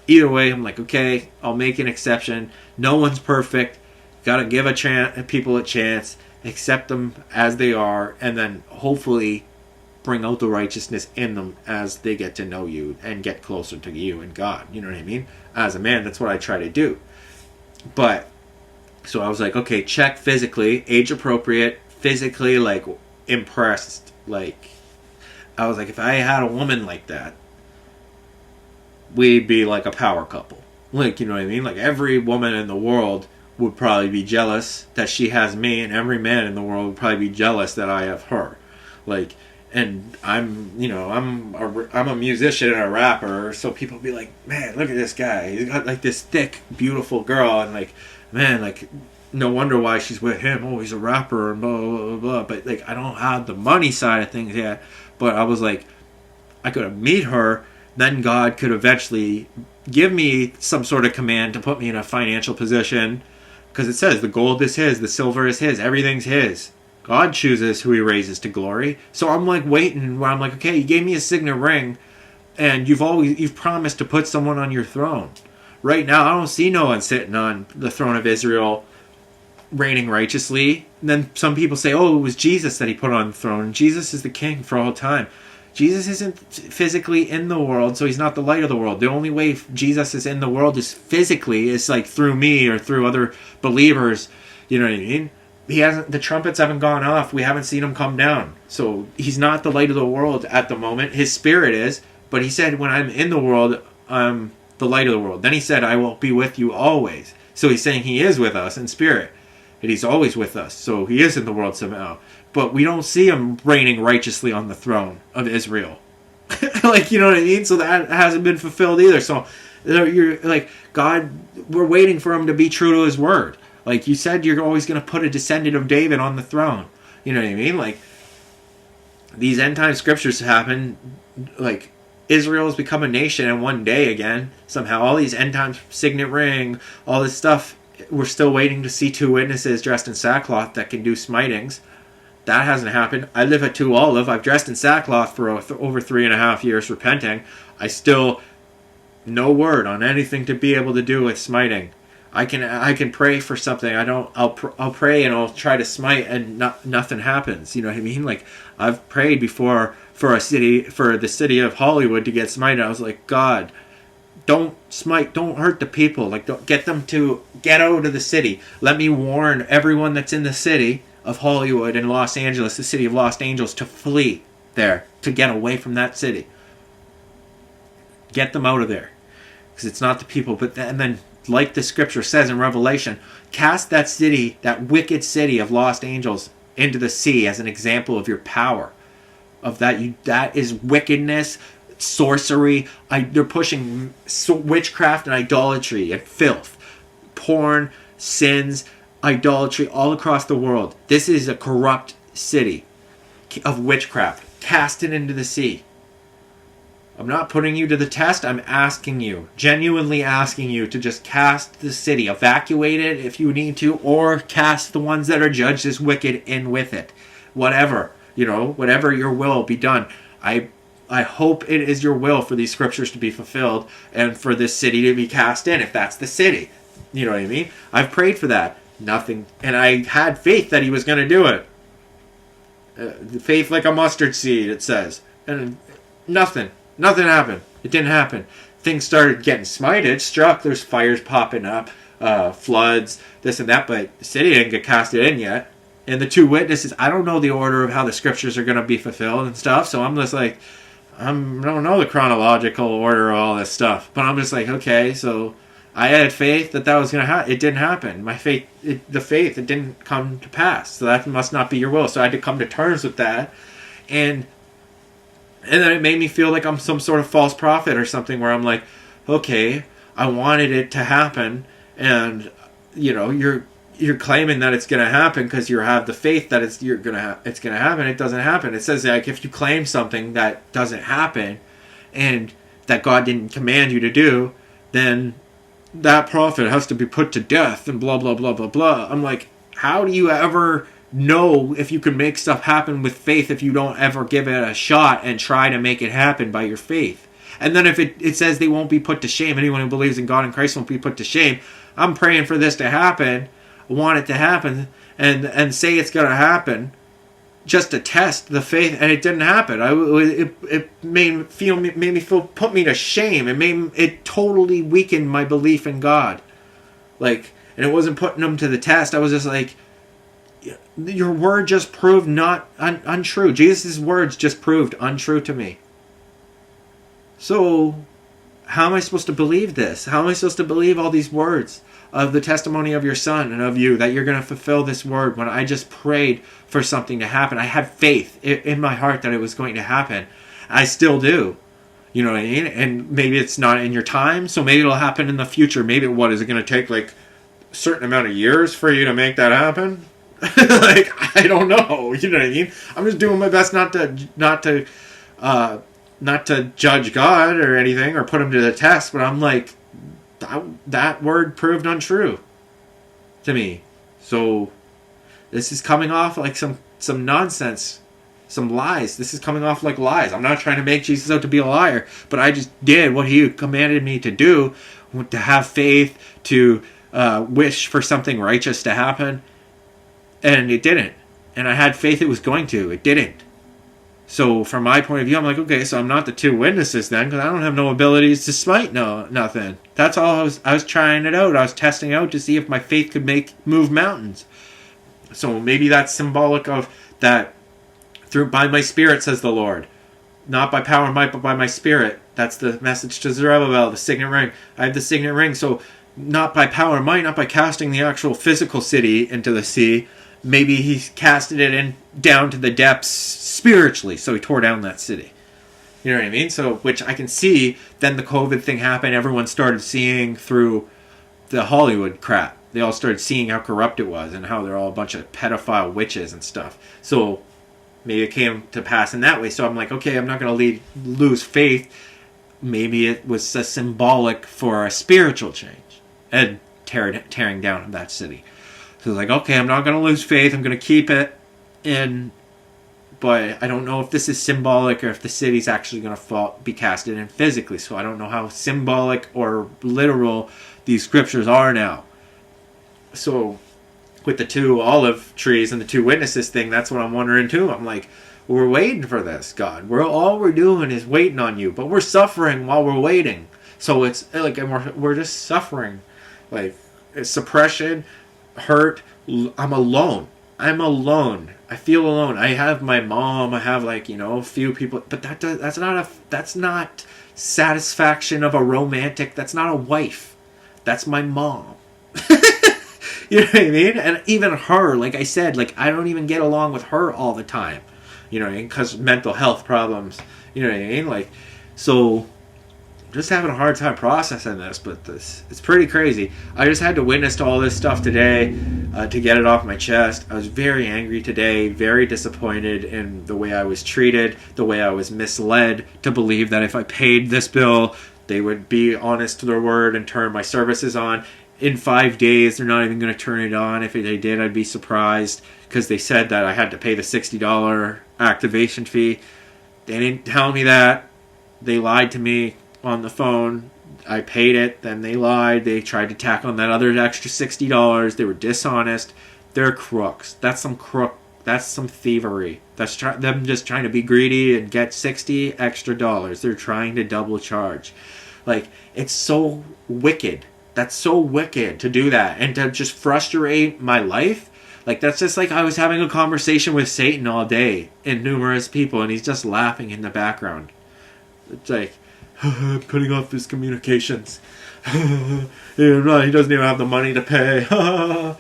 either way, I'm like, okay, I'll make an exception. No one's perfect. Gotta give people a chance. Accept them as they are, and then hopefully bring out the righteousness in them as they get to know you and get closer to you and God. You know what I mean? As a man, that's what I try to do. But So I was like, okay, check physically, age appropriate, physically like impressed. Like, I was like, if I had a woman like that, we'd be like a power couple. Like, you know what I mean? Like, every woman in the world would probably be jealous that she has me, and every man in the world would probably be jealous that I have her. Like, and I'm a musician and a rapper, so people be like, man, look at this guy. He's got like this thick, beautiful girl, and like, man, like, no wonder why she's with him. Oh, he's a rapper and blah, blah, blah, blah. But like, I don't have the money side of things yet. But I was like, I could meet her, then God could eventually give me some sort of command to put me in a financial position. Because it says the gold is his, the silver is his, everything's his. God chooses who he raises to glory. So I'm like waiting where I'm like, okay, you gave me a signet ring, and you've promised to put someone on your throne. Right now, I don't see no one sitting on the throne of Israel reigning righteously. And then some people say, oh, it was Jesus that he put on the throne. And Jesus is the king for all time. Jesus isn't physically in the world, so he's not the light of the world. The only way Jesus is in the world is physically, is like through me or through other believers. You know what I mean? The trumpets haven't gone off. We haven't seen him come down. So he's not the light of the world at the moment. His spirit is. But he said, when I'm in the world, I'm the light of the world. Then he said, I will be with you always. So he's saying he is with us in spirit. And he's always with us. So he is in the world somehow. But we don't see him reigning righteously on the throne of Israel. Like, you know what I mean? So that hasn't been fulfilled either. So you're like, God, we're waiting for him to be true to his word. Like, you said you're always going to put a descendant of David on the throne. You know what I mean? Like, these end time scriptures happen. Like, Israel has become a nation in one day again. Somehow, all these end time signet ring, all this stuff, we're still waiting to see 2 witnesses dressed in sackcloth that can do smitings. That hasn't happened. I live at 2 Olive. I've dressed in sackcloth for over 3.5 years repenting. I still, no word on anything to be able to do with smiting. I can pray for something. I'll pray and I'll try to smite and nothing happens. You know what I mean? Like, I've prayed before for the city of Hollywood to get smited. I was like, God, don't smite, don't hurt the people. Like, don't get them to get out of the city. Let me warn everyone that's in the city of Hollywood and Los Angeles, the city of Los Angeles, to flee there, to get away from that city. Get them out of there, because it's not the people. And then, like the scripture says in Revelation, cast that city, that wicked city of lost angels, into the sea as an example of your power. Of that is wickedness, sorcery. They're pushing witchcraft and idolatry and filth, porn, sins, idolatry all across the world. This is a corrupt city of witchcraft. Cast it into the sea. I'm not putting you to the test. I'm asking you, genuinely asking you, to just cast the city. Evacuate it if you need to, or cast the ones that are judged as wicked in with it. Whatever, whatever your will be done. I hope it is your will for these scriptures to be fulfilled and for this city to be cast in, if that's the city. You know what I mean? I've prayed for that. Nothing. And I had faith that he was going to do it. Faith like a mustard seed, it says. And nothing. Nothing happened. It didn't happen. Things started getting smited, struck. There's fires popping up, floods, this and that. But the city didn't get casted in yet. And the 2 witnesses, I don't know the order of how the scriptures are going to be fulfilled and stuff. So I'm just like, I don't know the chronological order of all this stuff. But I'm just like, okay, so I had faith that was going to happen. It didn't happen. My faith, it didn't come to pass. So that must not be your will. So I had to come to terms with that. And then it made me feel like I'm some sort of false prophet or something, where I'm like, okay, I wanted it to happen, and you're claiming that it's going to happen because you have the faith that it's going to happen. It doesn't happen. It says, like, if you claim something that doesn't happen and that God didn't command you to do, then that prophet has to be put to death and blah blah blah blah blah. I'm like, how do you ever know if you can make stuff happen with faith if you don't ever give it a shot and try to make it happen by your faith? And then if it says they won't be put to shame, anyone who believes in God and Christ won't be put to shame. I'm praying for this to happen, want it to happen, and say it's going to happen just to test the faith, and it didn't happen. It put me to shame. It totally weakened my belief in God. Like, And it wasn't putting them to the test. I was just like, your word just proved not untrue. Jesus' words just proved untrue to me. So, how am I supposed to believe this? How am I supposed to believe all these words of the testimony of your son and of you, that you're going to fulfill this word when I just prayed for something to happen? I had faith in my heart that it was going to happen. I still do. You know what I mean? And maybe it's not in your time, so maybe it'll happen in the future. Maybe, what, is it going to take like a certain amount of years for you to make that happen? Like, I don't know. You know what I mean? I'm just doing my best not to judge God or anything or put him to the test, but I'm like, that word proved untrue to me. So this is coming off like some nonsense, some lies. This is coming off like lies. I'm not trying to make Jesus out to be a liar, but I just did what he commanded me to do, to have faith, to wish for something righteous to happen, and it didn't. And I had faith it was going to. It didn't. So from my point of view, I'm like, okay, so I'm not the two witnesses then, because I don't have no abilities to smite nothing. That's all I was trying it out. I was testing out to see if my faith could move mountains. So maybe that's symbolic of that, by my spirit, says the Lord. Not by power and might, but by my spirit. That's the message to Zerubbabel, the signet ring. I have the signet ring, so not by power and might, not by casting the actual physical city into the sea. Maybe he casted it down to the depths spiritually, so he tore down that city. You know what I mean? So, which I can see, then the COVID thing happened, everyone started seeing through the Hollywood crap. They all started seeing how corrupt it was and how they're all a bunch of pedophile witches and stuff. So, maybe it came to pass in that way. So I'm like, okay, I'm not going to lose faith. Maybe it was a symbolic for a spiritual change and tearing down that city. So it's like, okay, I'm not going to lose faith. I'm going to keep it in. But I don't know if this is symbolic or if the city's actually going to be casted in physically. So I don't know how symbolic or literal these scriptures are now. So with the two olive trees and the two witnesses thing, that's what I'm wondering too. I'm like, we're waiting for this, God. All we're doing is waiting on you. But we're suffering while we're waiting. So it's like, and we're just suffering. Like, it's suppression, hurt. I'm alone. I feel alone. I have my mom. I have, like, a few people, but that's not satisfaction of a romantic. That's not a wife. That's my mom. You know what I mean? And even her, like I said, like, I don't even get along with her all the time. You know what I mean? Because mental health problems. You know what I mean? Like, so just having a hard time processing this, but it's pretty crazy. I just had to witness to all this stuff today to get it off my chest. I was very angry today, very disappointed in the way I was treated, the way I was misled to believe that if I paid this bill, they would be honest to their word and turn my services on. In 5 days, they're not even going to turn it on. If they did, I'd be surprised, because they said that I had to pay the $60 activation fee. They didn't tell me that. They lied to me on the phone. I paid it, then they lied. They tried to tack on that other extra $60. They were dishonest. They're crooks. That's some thievery. That's them just trying to be greedy and get $60 extra. They're trying to double charge. Like, it's so wicked. That's so wicked to do that and to just frustrate my life. Like, that's just like I was having a conversation with Satan all day and numerous people, and he's just laughing in the background. It's like, I'm cutting off his communications. He doesn't even have the money to pay. And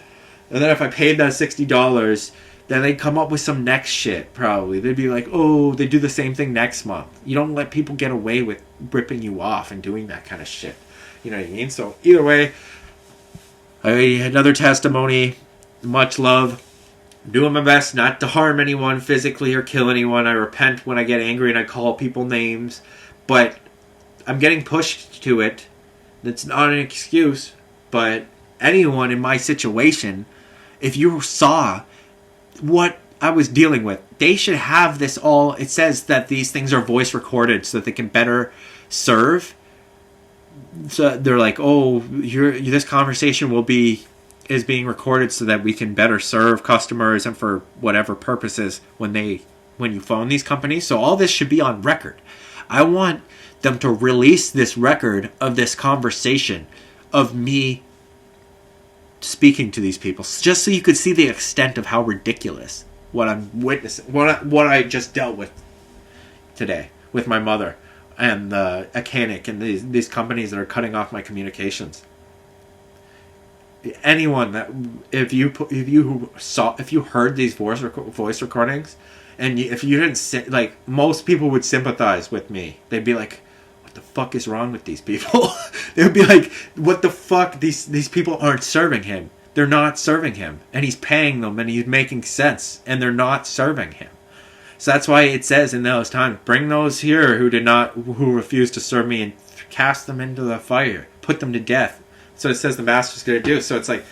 then if I paid that $60, then they'd come up with some next shit, probably. They'd be like, oh, they do the same thing next month. You don't let people get away with ripping you off and doing that kind of shit. You know what I mean? So either way, I had another testimony. Much love. I'm doing my best not to harm anyone physically or kill anyone. I repent when I get angry and I call people names. But I'm getting pushed to it. That's not an excuse. But anyone in my situation, if you saw what I was dealing with, they should have this all. It says that these things are voice recorded so that they can better serve. So they're like, oh, this conversation is being recorded so that we can better serve customers and for whatever purposes when you phone these companies. So all this should be on record. I want them to release this record of this conversation of me speaking to these people, just so you could see the extent of how ridiculous what I'm witnessing, what I just dealt with today with my mother and the Acanic and these companies that are cutting off my communications. Anyone that if you heard these voice recordings, and if you didn't, like, most people would sympathize with me. They'd be like, "What the fuck is wrong with these people?" They would be like, "What the fuck? These people aren't serving him. They're not serving him, and he's paying them, and he's making sense, and they're not serving him." So that's why it says in those times, "Bring those here who refuse to serve me, and cast them into the fire, put them to death." So it says the master's going to do. So it's like,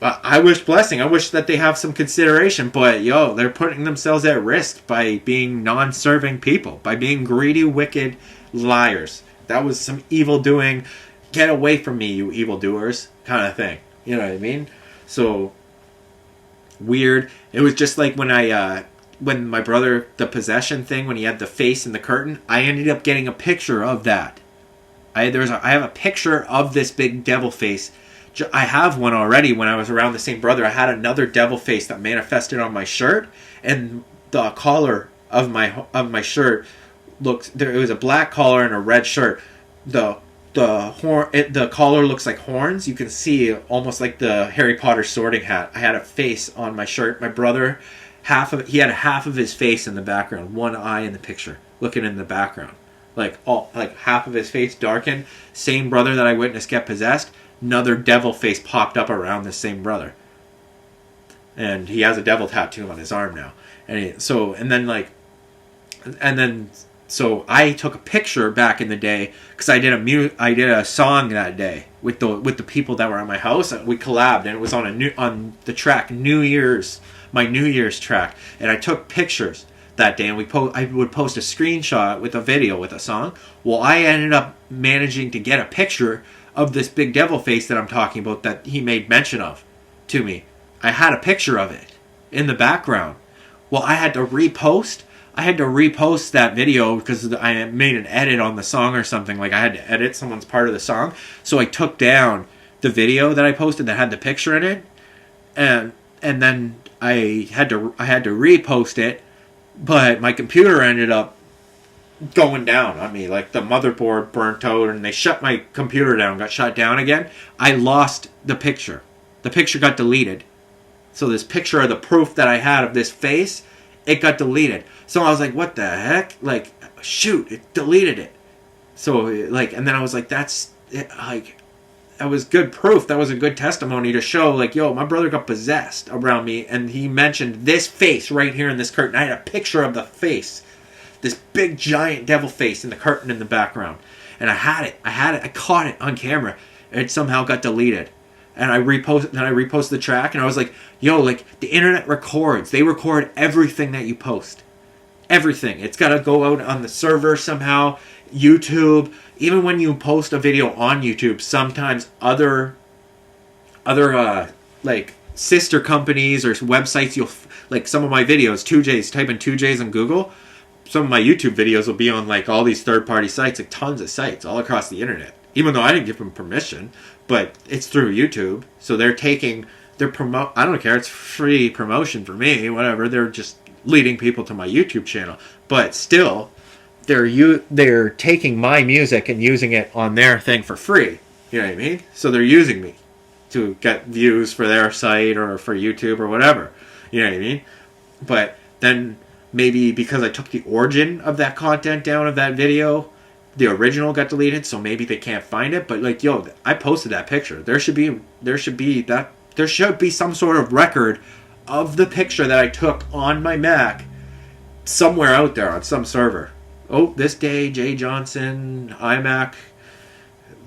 I wish blessing. I wish that they have some consideration. But, they're putting themselves at risk by being non-serving people. By being greedy, wicked liars. That was some evil doing. Get away from me, you evildoers. Kind of thing. You know what I mean? So, weird. It was just like when my brother, the possession thing, when he had the face in the curtain, I ended up getting a picture of that. I have a picture of this big devil face. I have one already. When I was around the same brother, I had another devil face that manifested on my shirt, and the collar of my shirt looked. It was a black collar and a red shirt. The collar looks like horns. You can see almost like the Harry Potter sorting hat. I had a face on my shirt. My brother, he had half of his face in the background, one eye in the picture, looking in the background. Like half of his face darkened. Same brother that I witnessed get possessed, another devil face popped up around the same brother, and he has a devil tattoo on his arm now. So I took a picture back in the day because I did a song that day with the people that were at my house. We collabed, and it was on the track my New Year's track, and I took pictures that day, and I would post a screenshot with a video with a song. Well, I ended up managing to get a picture of this big devil face that I'm talking about that he made mention of to me. I had a picture of it in the background. Well, I had to repost that video because I made an edit on the song or something. Like, I had to edit someone's part of the song, so I took down the video that I posted that had the picture in it, and then I had to repost it. But my computer ended up going down on me. Like, the motherboard burnt out, and they shut my computer down, got shut down again. I lost the picture. The picture got deleted. So this picture of the proof that I had of this face, it got deleted. So I was like, what the heck? Like, shoot, it deleted it. So, like, and then I was like, that's, like, that was good proof. That was a good testimony to show, like, my brother got possessed around me, and he mentioned this face right here in this curtain. I had a picture of the face, this big giant devil face in the curtain in the background, and I had it. I caught it on camera. It somehow got deleted, and I reposted the track, and I was like, like, the internet records. They record everything that you post, everything. It's got to go out on the server somehow. YouTube. Even when you post a video on YouTube, sometimes other like sister companies or websites, like some of my videos, 2Js, type in 2Js on Google, some of my YouTube videos will be on like all these third-party sites, like tons of sites all across the internet. Even though I didn't give them permission, but it's through YouTube, so I don't care, it's free promotion for me, whatever. They're just leading people to my YouTube channel, but still, they're taking my music and using it on their thing for free. You know what I mean? So they're using me to get views for their site or for YouTube or whatever. You know what I mean? But then maybe because I took the origin of that content down of that video, the original got deleted, so maybe they can't find it. But like, I posted that picture. There should be some sort of record of the picture that I took on my Mac somewhere out there on some server. Oh, this day, Jay Johnson, iMac,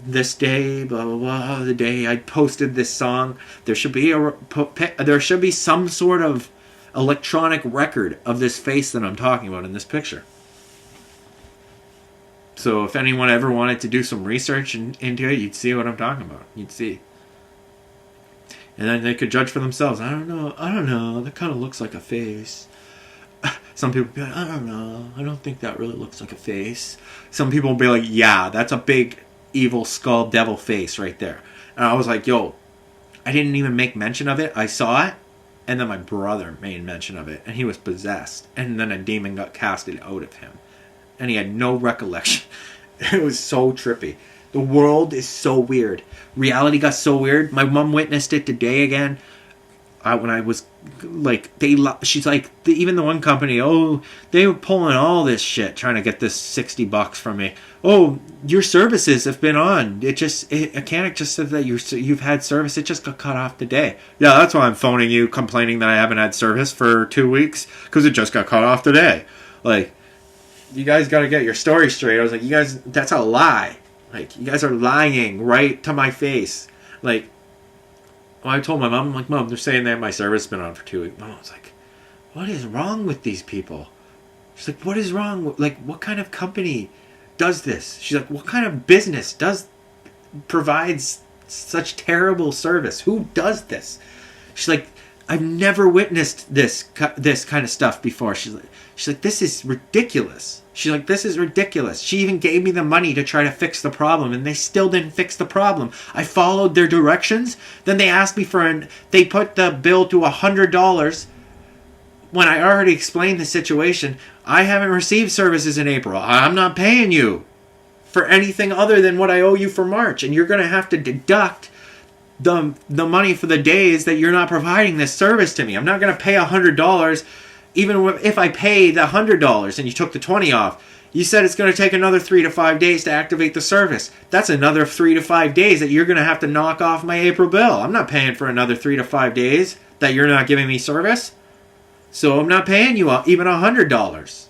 this day, blah, blah, blah, the day I posted this song. There should be some sort of electronic record of this face that I'm talking about in this picture. So if anyone ever wanted to do some research into it, you'd see what I'm talking about. You'd see. And then they could judge for themselves. I don't know, that kind of looks like a face. Some people be like, I don't know, I don't think that really looks like a face. Some people will be like, yeah, that's a big evil skull devil face right there. And I was like, I didn't even make mention of it. I saw it, and then my brother made mention of it, and he was possessed. And then a demon got casted out of him. And he had no recollection. It was so trippy. The world is so weird. Reality got so weird. My mom witnessed it today again. When I was like, she's like, even the one company, oh, they were pulling all this shit trying to get this $60 from me. Oh, your services have been on. A mechanic just said that you've had service. It just got cut off today. Yeah, that's why I'm phoning you, complaining that I haven't had service for 2 weeks because it just got cut off today. Like, you guys got to get your story straight. I was like, you guys, that's a lie. Like, you guys are lying right to my face. Like, well, I told my mom, I'm like, Mom, they're saying that my service has been on for 2 weeks. Mom was like, what is wrong with these people? She's like, what is wrong? Like, what kind of company does this? She's like, what kind of business provides such terrible service? Who does this? She's like, I've never witnessed this kind of stuff before. She's like, this is ridiculous. She's like, this is ridiculous. She even gave me the money to try to fix the problem, and they still didn't fix the problem. I followed their directions. Then they asked me they put the bill to $100 when I already explained the situation. I haven't received services in April. I'm not paying you for anything other than what I owe you for March, and you're going to have to deduct the money for the days that you're not providing this service to me. I'm not going to pay $100. Even if I pay the $100 and you took the 20 off, you said it's going to take another 3 to 5 days to activate the service. That's another 3 to 5 days that you're going to have to knock off my April bill. I'm not paying for another 3 to 5 days that you're not giving me service. So I'm not paying you even $100.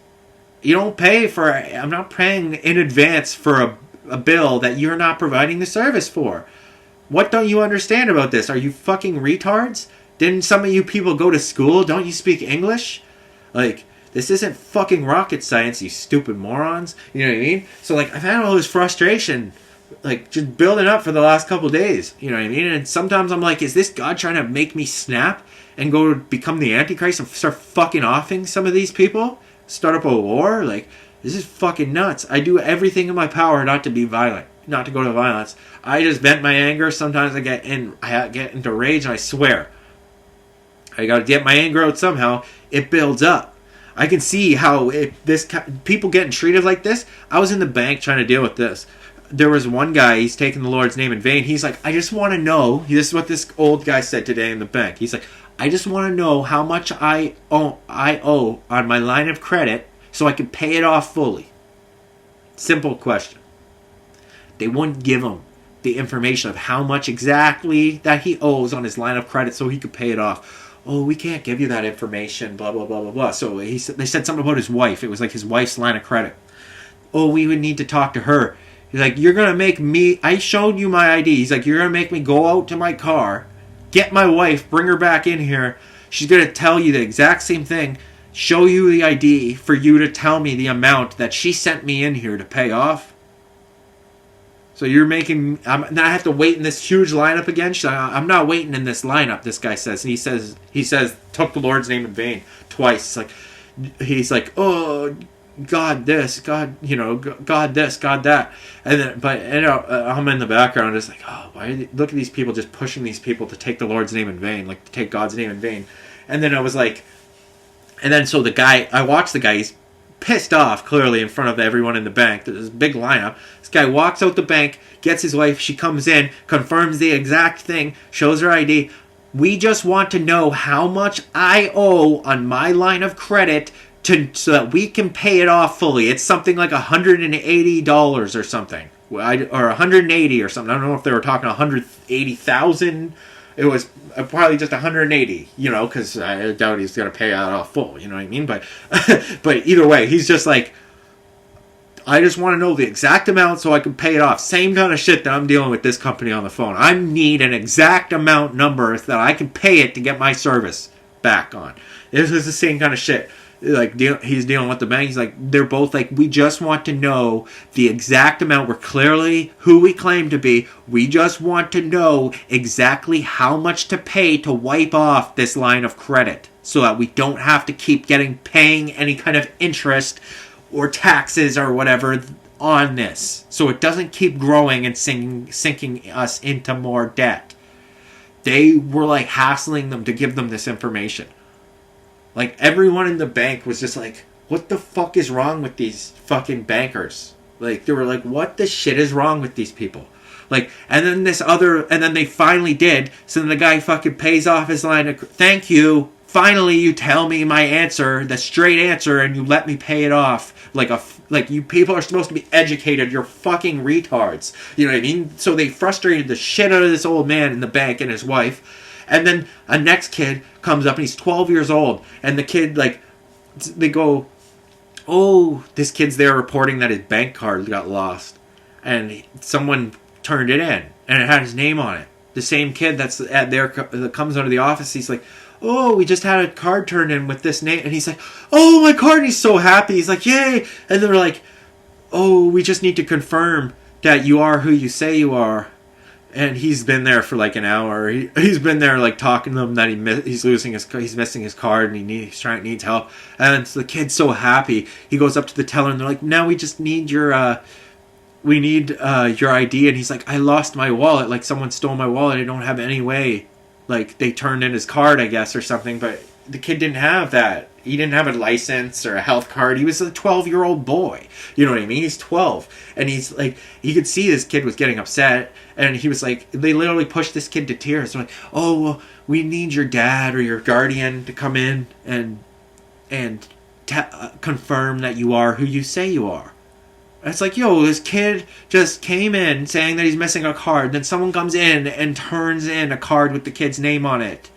You don't pay for, I'm not paying in advance for a bill that you're not providing the service for. What don't you understand about this? Are you fucking retards? Didn't some of you people go to school? Don't you speak English? Like, this isn't fucking rocket science, you stupid morons. You know what I mean? So, like, I've had all this frustration, like, just building up for the last couple days. You know what I mean? And sometimes I'm like, is this God trying to make me snap and go become the Antichrist and start fucking offing some of these people? Start up a war? Like, this is fucking nuts. I do everything in my power not to be violent, not to go to violence. I just vent my anger. Sometimes I get into rage, and I swear. I gotta get my anger out somehow. It builds up. I can see how people getting treated like this. I was in the bank trying to deal with this. There was one guy, he's taking the Lord's name in vain. He's like, I just want to know. This is what this old guy said today in the bank. He's like, I just want to know how much I owe on my line of credit so I can pay it off fully. Simple question. They wouldn't give him the information of how much exactly that he owes on his line of credit so he could pay it off. Oh, we can't give you that information, blah, blah, blah, blah, blah. So they said something about his wife. It was like his wife's line of credit. Oh, we would need to talk to her. He's like, you're going to make me, I showed you my ID. He's like, you're going to make me go out to my car, get my wife, bring her back in here. She's going to tell you the exact same thing, show you the ID for you to tell me the amount that she sent me in here to pay off. So you're making, now I have to wait in this huge lineup again? She's like, I'm not waiting in this lineup, this guy says. And he says, took the Lord's name in vain twice. He's like, oh, God this, God, God this, God that. And then, I'm in the background just like, oh, look at these people just pushing these people to take the Lord's name in vain, like to take God's name in vain. And then I was like, so the guy, I watched the guy, he's pissed off clearly in front of everyone in the bank. There's this big lineup. This guy walks out the bank, gets his wife, she comes in, confirms the exact thing, shows her ID. We just want to know how much I owe on my line of credit so that we can pay it off fully. It's something like $180 or something. Or $180 or something. I don't know if they were talking $180,000. It was probably just $180, because I doubt he's going to pay out off full, you know what I mean? But either way, he's just like, I just want to know the exact amount so I can pay it off. Same kind of shit that I'm dealing with this company on the phone. I need an exact amount number that I can pay it to get my service back on. This is the same kind of shit. Like, he's dealing with the bank. He's like, they're both like, we just want to know the exact amount. We're clearly who we claim to be. We just want to know exactly how much to pay to wipe off this line of credit so that we don't have to keep paying any kind of interest or taxes or whatever on this. So it doesn't keep growing and sinking us into more debt. they were like hassling them to give them this information. Like, everyone in the bank was just like, what the fuck is wrong with these fucking bankers? Like, they were like, what the shit is wrong with these people? Like, and then they finally did. So then the guy fucking pays off his line of, thank you. Finally, you tell me my answer, the straight answer, and you let me pay it off. Like you people are supposed to be educated. You're fucking retards. You know what I mean? So they frustrated the shit out of this old man in the bank and his wife. And then a next kid comes up and he's 12 years old. And the kid, like, they go, oh, this kid's there reporting that his bank card got lost. And someone turned it in. And it had his name on it. The same kid that comes out of the office, he's like, oh, we just had a card turned in with this name. And he's like, oh, my card. He's so happy. He's like, yay. And they're like, oh, we just need to confirm that you are who you say you are. And he's been there for like an hour. He's been there like talking to them that he's missing his card and he needs help. And the kid's so happy. He goes up to the teller and they're like, now we just need your ID. And he's like, I lost my wallet. Like, someone stole my wallet. I don't have any way. Like, they turned in his card, I guess, or something. But the kid didn't have that. He didn't have a license or a health card. He was a 12-year-old boy. You know what I mean? He's 12. And he's like, you could see this kid was getting upset. And he was like, they literally pushed this kid to tears. They're like, oh, well, we need your dad or your guardian to come in and confirm that you are who you say you are. And it's like, yo, this kid just came in saying that he's missing a card. Then someone comes in and turns in a card with the kid's name on it.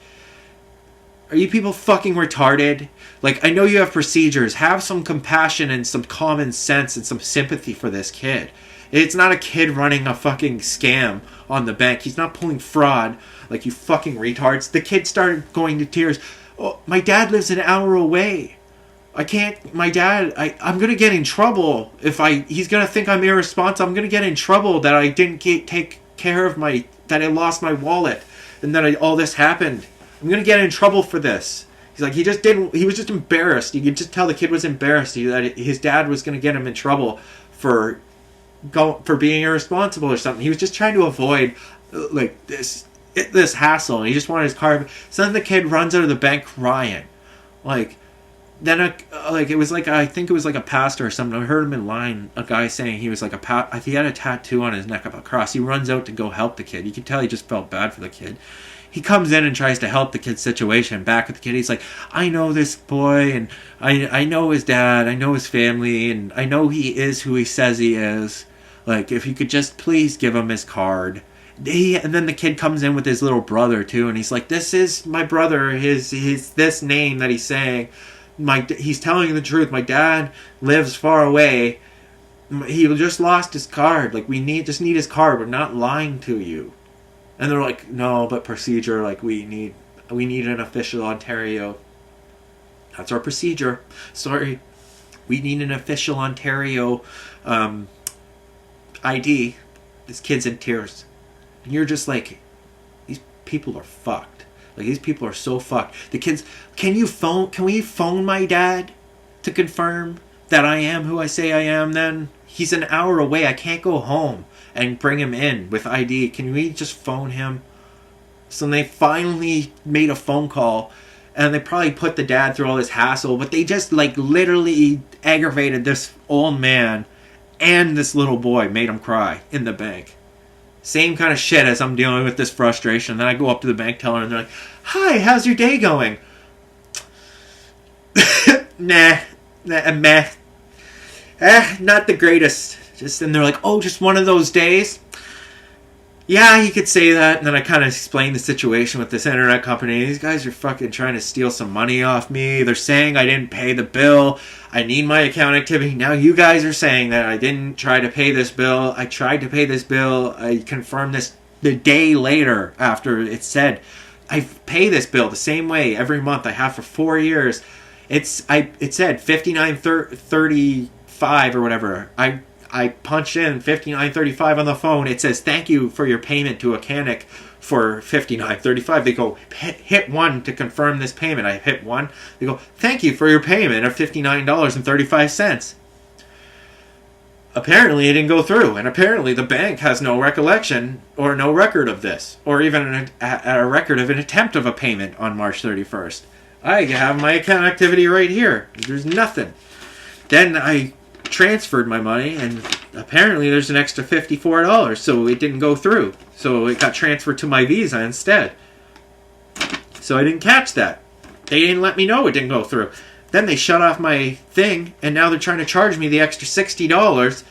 Are you people fucking retarded? Like, I know you have procedures. Have some compassion and some common sense and some sympathy for this kid. It's not a kid running a fucking scam on the bank. He's not pulling fraud like you fucking retards. The kid started going to tears. Oh, my dad lives an hour away. I'm going to get in trouble he's going to think I'm irresponsible. I'm going to get in trouble that I didn't take care of that I lost my wallet and that all this happened. I'm going to get in trouble for this. He's like, he was just embarrassed. You could just tell the kid was embarrassed that his dad was going to get him in trouble for being irresponsible or something. He was just trying to avoid like this hassle, and he just wanted his card. So then the kid runs out of the bank crying. Like, then it was like, I think it was like a pastor or something. I heard him in line, a guy saying he was like he had a tattoo on his neck of a cross. He runs out to go help the kid. You can tell he just felt bad for the kid. He comes in and tries to help the kid's situation. Back with the kid, he's like, I know this boy, and I know his dad, I know his family, and I know he is who he says he is. Like, if you could just please give him his card. And then the kid comes in with his little brother too, and he's like, this is my brother, his this name that he's saying. He's telling you the truth. My dad lives far away. He just lost his card. Like, we just need his card. We're not lying to you. And they're like, no, but procedure, like, we need an official Ontario. That's our procedure. Sorry. We need an official Ontario ID. This kid's in tears. And you're just like, these people are fucked. Like, these people are so fucked. The kids, can we phone my dad to confirm that I am who I say I am then? He's an hour away. I can't go home and bring him in with ID. Can we just phone him? So they finally made a phone call, and they probably put the dad through all this hassle, but they just like literally aggravated this old man and this little boy, made him cry in the bank. Same kind of shit as I'm dealing with this frustration. Then I go up to the bank teller and they're like, hi, how's your day going? Meh. Not the greatest. And they're like, oh, just one of those days? Yeah, you could say that. And then I kind of explained the situation with this internet company. These guys are fucking trying to steal some money off me. They're saying I didn't pay the bill. I need my account activity. Now you guys are saying that I didn't try to pay this bill. I tried to pay this bill. I confirmed this the day later after it said I pay this bill the same way every month. I have for 4 years. It said $59.35 or whatever. I punched in $59.35 on the phone. It says, thank you for your payment to Acanic for $59.35. They go, hit 1 to confirm this payment. I hit 1. They go, thank you for your payment of $59.35. apparently it didn't go through, and apparently the bank has no recollection or no record of this, or even a record of an attempt of a payment on March 31st. I have my account activity right here. There's nothing. Then I transferred my money, and apparently there's an extra $54, so it didn't go through. So it got transferred to my Visa instead. So I didn't catch that. They didn't let me know it didn't go through. Then they shut off my thing, and now they're trying to charge me the extra $60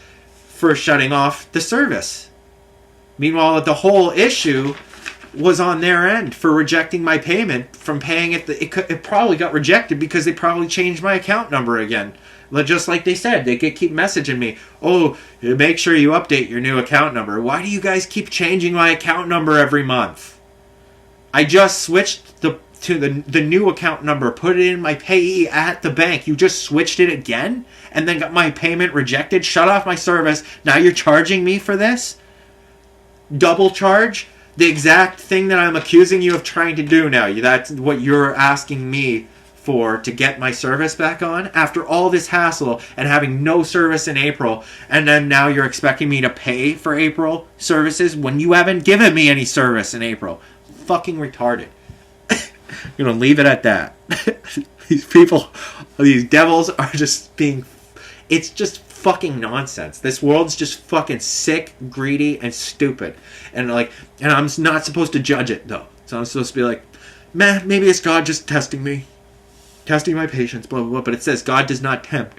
for shutting off the service. Meanwhile, the whole issue was on their end for rejecting my payment from paying it. It probably got rejected because they probably changed my account number again. Just like they said, they keep messaging me, oh, make sure you update your new account number. Why do you guys keep changing my account number every month? I just switched to the new account number, put it in my payee at the bank. You just switched it again and then got my payment rejected, shut off my service. Now you're charging me for this? Double charge? The exact thing that I'm accusing you of trying to do now. That's what you're asking me for, to get my service back on after all this hassle and having no service in April, and then now you're expecting me to pay for April services when you haven't given me any service in April. Fucking retarded. I'm gonna leave it at that. These people, these devils are just being, it's just fucking nonsense. This world's just fucking sick, greedy, and stupid. And I'm not supposed to judge it though. So I'm supposed to be like, man, maybe it's God just testing me. Testing my patience, blah, blah, blah. But it says God does not tempt.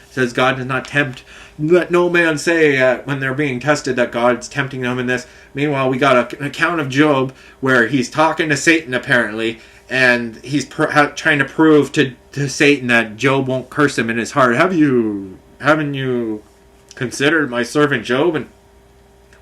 It says God does not tempt. Let no man say when they're being tested that God's tempting them in this. Meanwhile, we got an account of Job where he's talking to Satan apparently, and he's trying to prove to Satan that Job won't curse him in his heart. Haven't you considered my servant Job? And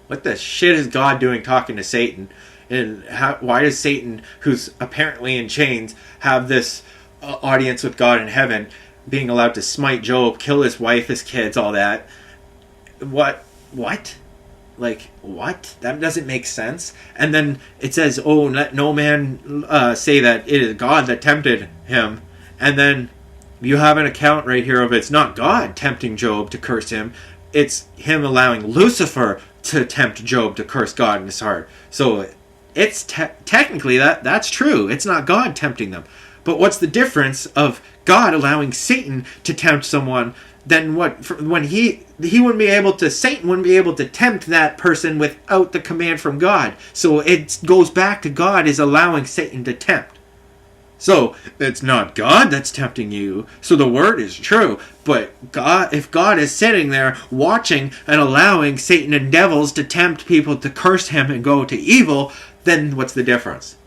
what the shit is God doing talking to Satan? And why does Satan, who's apparently in chains, have this audience with God in heaven, being allowed to smite Job, kill his wife, his kids, all that? What? Like, what? That doesn't make sense. And then it says, oh, let no man say that it is God that tempted him. And then you have an account right here of it's not God tempting Job to curse him. It's him allowing Lucifer to tempt Job to curse God in his heart. So it's technically that's true. It's not God tempting them. But what's the difference of God allowing Satan to tempt someone than when he wouldn't be able to, Satan wouldn't be able to tempt that person without the command from God. So it goes back to God is allowing Satan to tempt. So it's not God that's tempting you. So the word is true. But God, if God is sitting there watching and allowing Satan and devils to tempt people to curse him and go to evil, then what's the difference?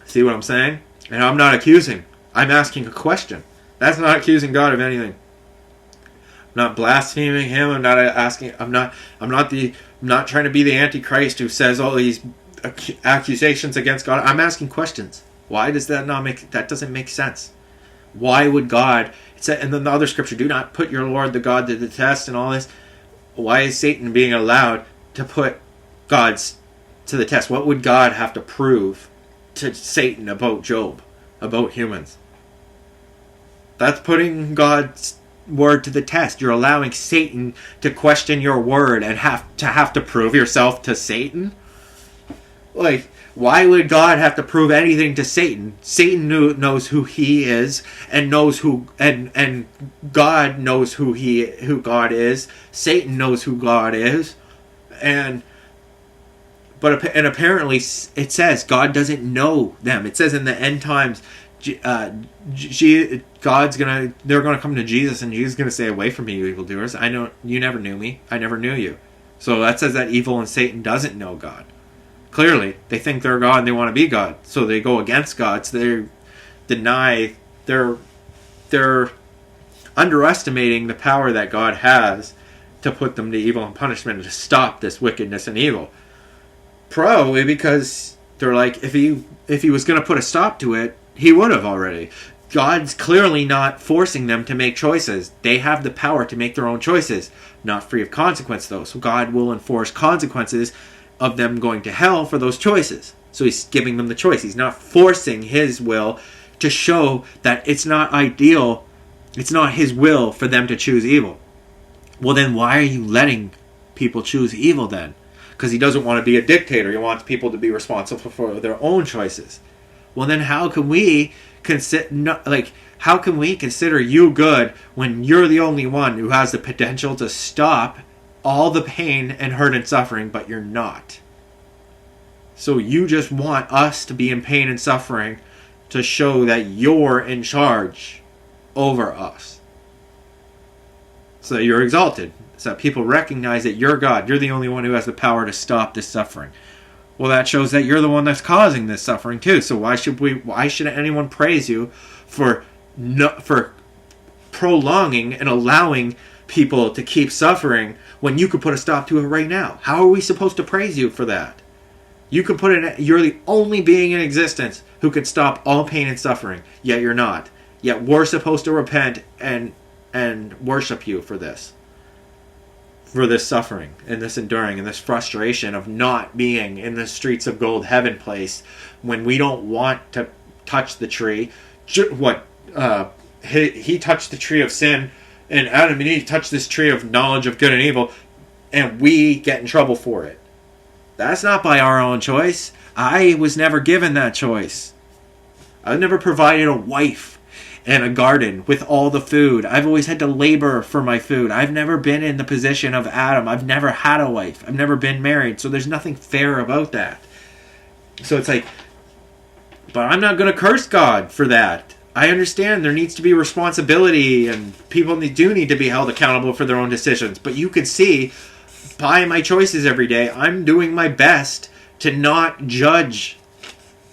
See what I'm saying? And I'm not accusing. I'm asking a question. That's not accusing God of anything. I'm not blaspheming him. I'm not asking. I'm not trying to be the Antichrist who says all these accusations against God. I'm asking questions. Why does that not make? That doesn't make sense. Why would God? And then the other scripture: do not put your Lord the God to the test, and all this. Why is Satan being allowed to put God's to the test? What would God have to prove to Satan about Job, about humans? That's putting God's word to the test. You're allowing Satan to question your word and have to prove yourself to Satan. Like, why would God have to prove anything to Satan? Satan knows who he is and knows who and God knows who God is. Satan knows who God is, and apparently it says God doesn't know them. It says in the end times, they're gonna come to Jesus, and Jesus is gonna say, "Away from me, you evildoers! I know you never knew me. I never knew you." So that says that evil and Satan doesn't know God. Clearly, they think they're God and they want to be God, so they go against God. So they deny. They're underestimating the power that God has to put them to evil and punishment and to stop this wickedness and evil. Probably because they're like, if he was going to put a stop to it, he would have already. God's clearly not forcing them to make choices. They have the power to make their own choices, not free of consequence though. So God will enforce consequences of them going to hell for those choices. So he's giving them the choice. He's not forcing his will to show that it's not ideal. It's not his will for them to choose evil. Well, then why are you letting people choose evil then? Because he doesn't want to be a dictator. He wants people to be responsible for their own choices. Well, then how can we how can we consider you good when you're the only one who has the potential to stop all the pain and hurt and suffering, but you're not? So you just want us to be in pain and suffering to show that you're in charge over us. So that you're exalted. So that people recognize that you're God. You're the only one who has the power to stop this suffering. Well, that shows that you're the one that's causing this suffering too. So why should anyone praise you for prolonging and allowing people to keep suffering when you could put a stop to it right now? How are we supposed to praise you for that? You can put it. You're the only being in existence who can stop all pain and suffering. Yet you're not. Yet we're supposed to repent and worship you for this suffering and this enduring and this frustration of not being in the streets of gold heaven place when we don't want to touch the tree. He touched the tree of sin, and Adam and Eve touched this tree of knowledge of good and evil, and we get in trouble for it. That's not by our own choice. I was never given that choice. I was never provided a wife and a garden with all the food. I've always had to labor for my food. I've never been in the position of Adam. I've never had a wife. I've never been married. So there's nothing fair about that. So it's like, but I'm not going to curse God for that. I understand there needs to be responsibility and people do need to be held accountable for their own decisions. But you could see by my choices every day, I'm doing my best to not judge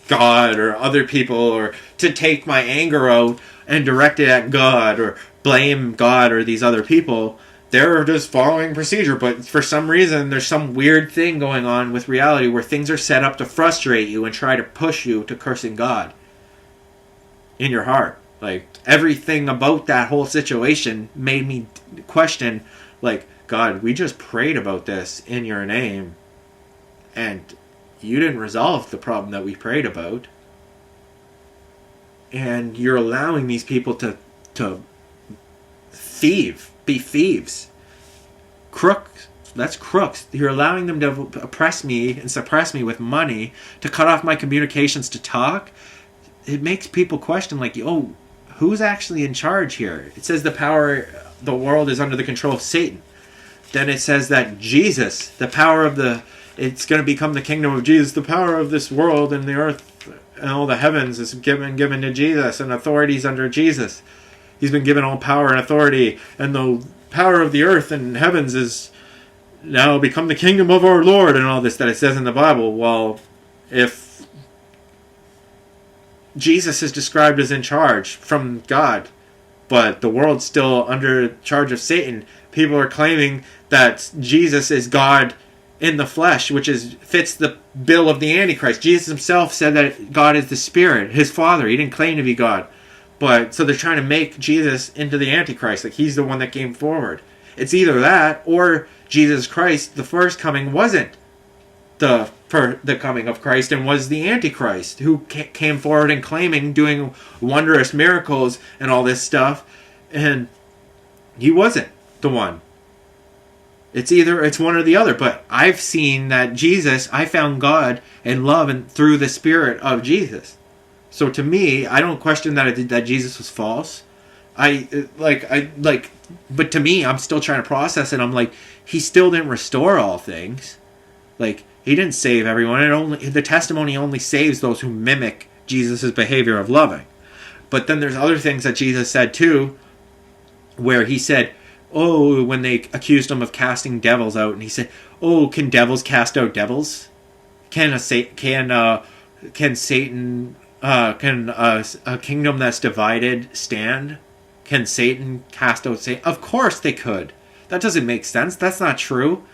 God or other people or to take my anger out and direct it at God or blame God or these other people. They're just following procedure, but for some reason there's some weird thing going on with reality where things are set up to frustrate you and try to push you to cursing God in your heart. Like, everything about that whole situation made me question, like, God, we just prayed about this in your name, and you didn't resolve the problem that we prayed about. And you're allowing these people to be thieves. Crooks. That's crooks. You're allowing them to oppress me and suppress me with money, to cut off my communications to talk. It makes people question, like, oh, who's actually in charge here? It says the world is under the control of Satan. Then it says that Jesus, it's going to become the kingdom of Jesus. The power of this world and the earth and all the heavens is given to Jesus, and authorities under Jesus. He's been given all power and authority, and the power of the earth and heavens is now become the kingdom of our Lord, and all this that it says in the Bible. Well, if Jesus is described as in charge from God, but the world's still under charge of Satan, people are claiming that Jesus is God in the flesh, which fits the bill of the Antichrist. Jesus himself said that God is the Spirit, his Father. He didn't claim to be God. But so they're trying to make Jesus into the Antichrist, like he's the one that came forward. It's either that or Jesus Christ, the first coming, wasn't the coming of Christ and was the Antichrist who came forward and claiming, doing wondrous miracles and all this stuff, and he wasn't the one. It's one or the other. But I've seen that I found God and love and through the Spirit of Jesus. So to me, I don't question that Jesus was false. But to me, I'm still trying to process it. I'm like, he still didn't restore all things. Like, he didn't save everyone. The testimony only saves those who mimic Jesus' behavior of loving. But then there's other things that Jesus said too, where he said, oh, when they accused him of casting devils out, and he said, oh, can devils cast out devils? Can a kingdom that's divided stand? Can Satan cast out Satan? Of course they could. That doesn't make sense. That's not true.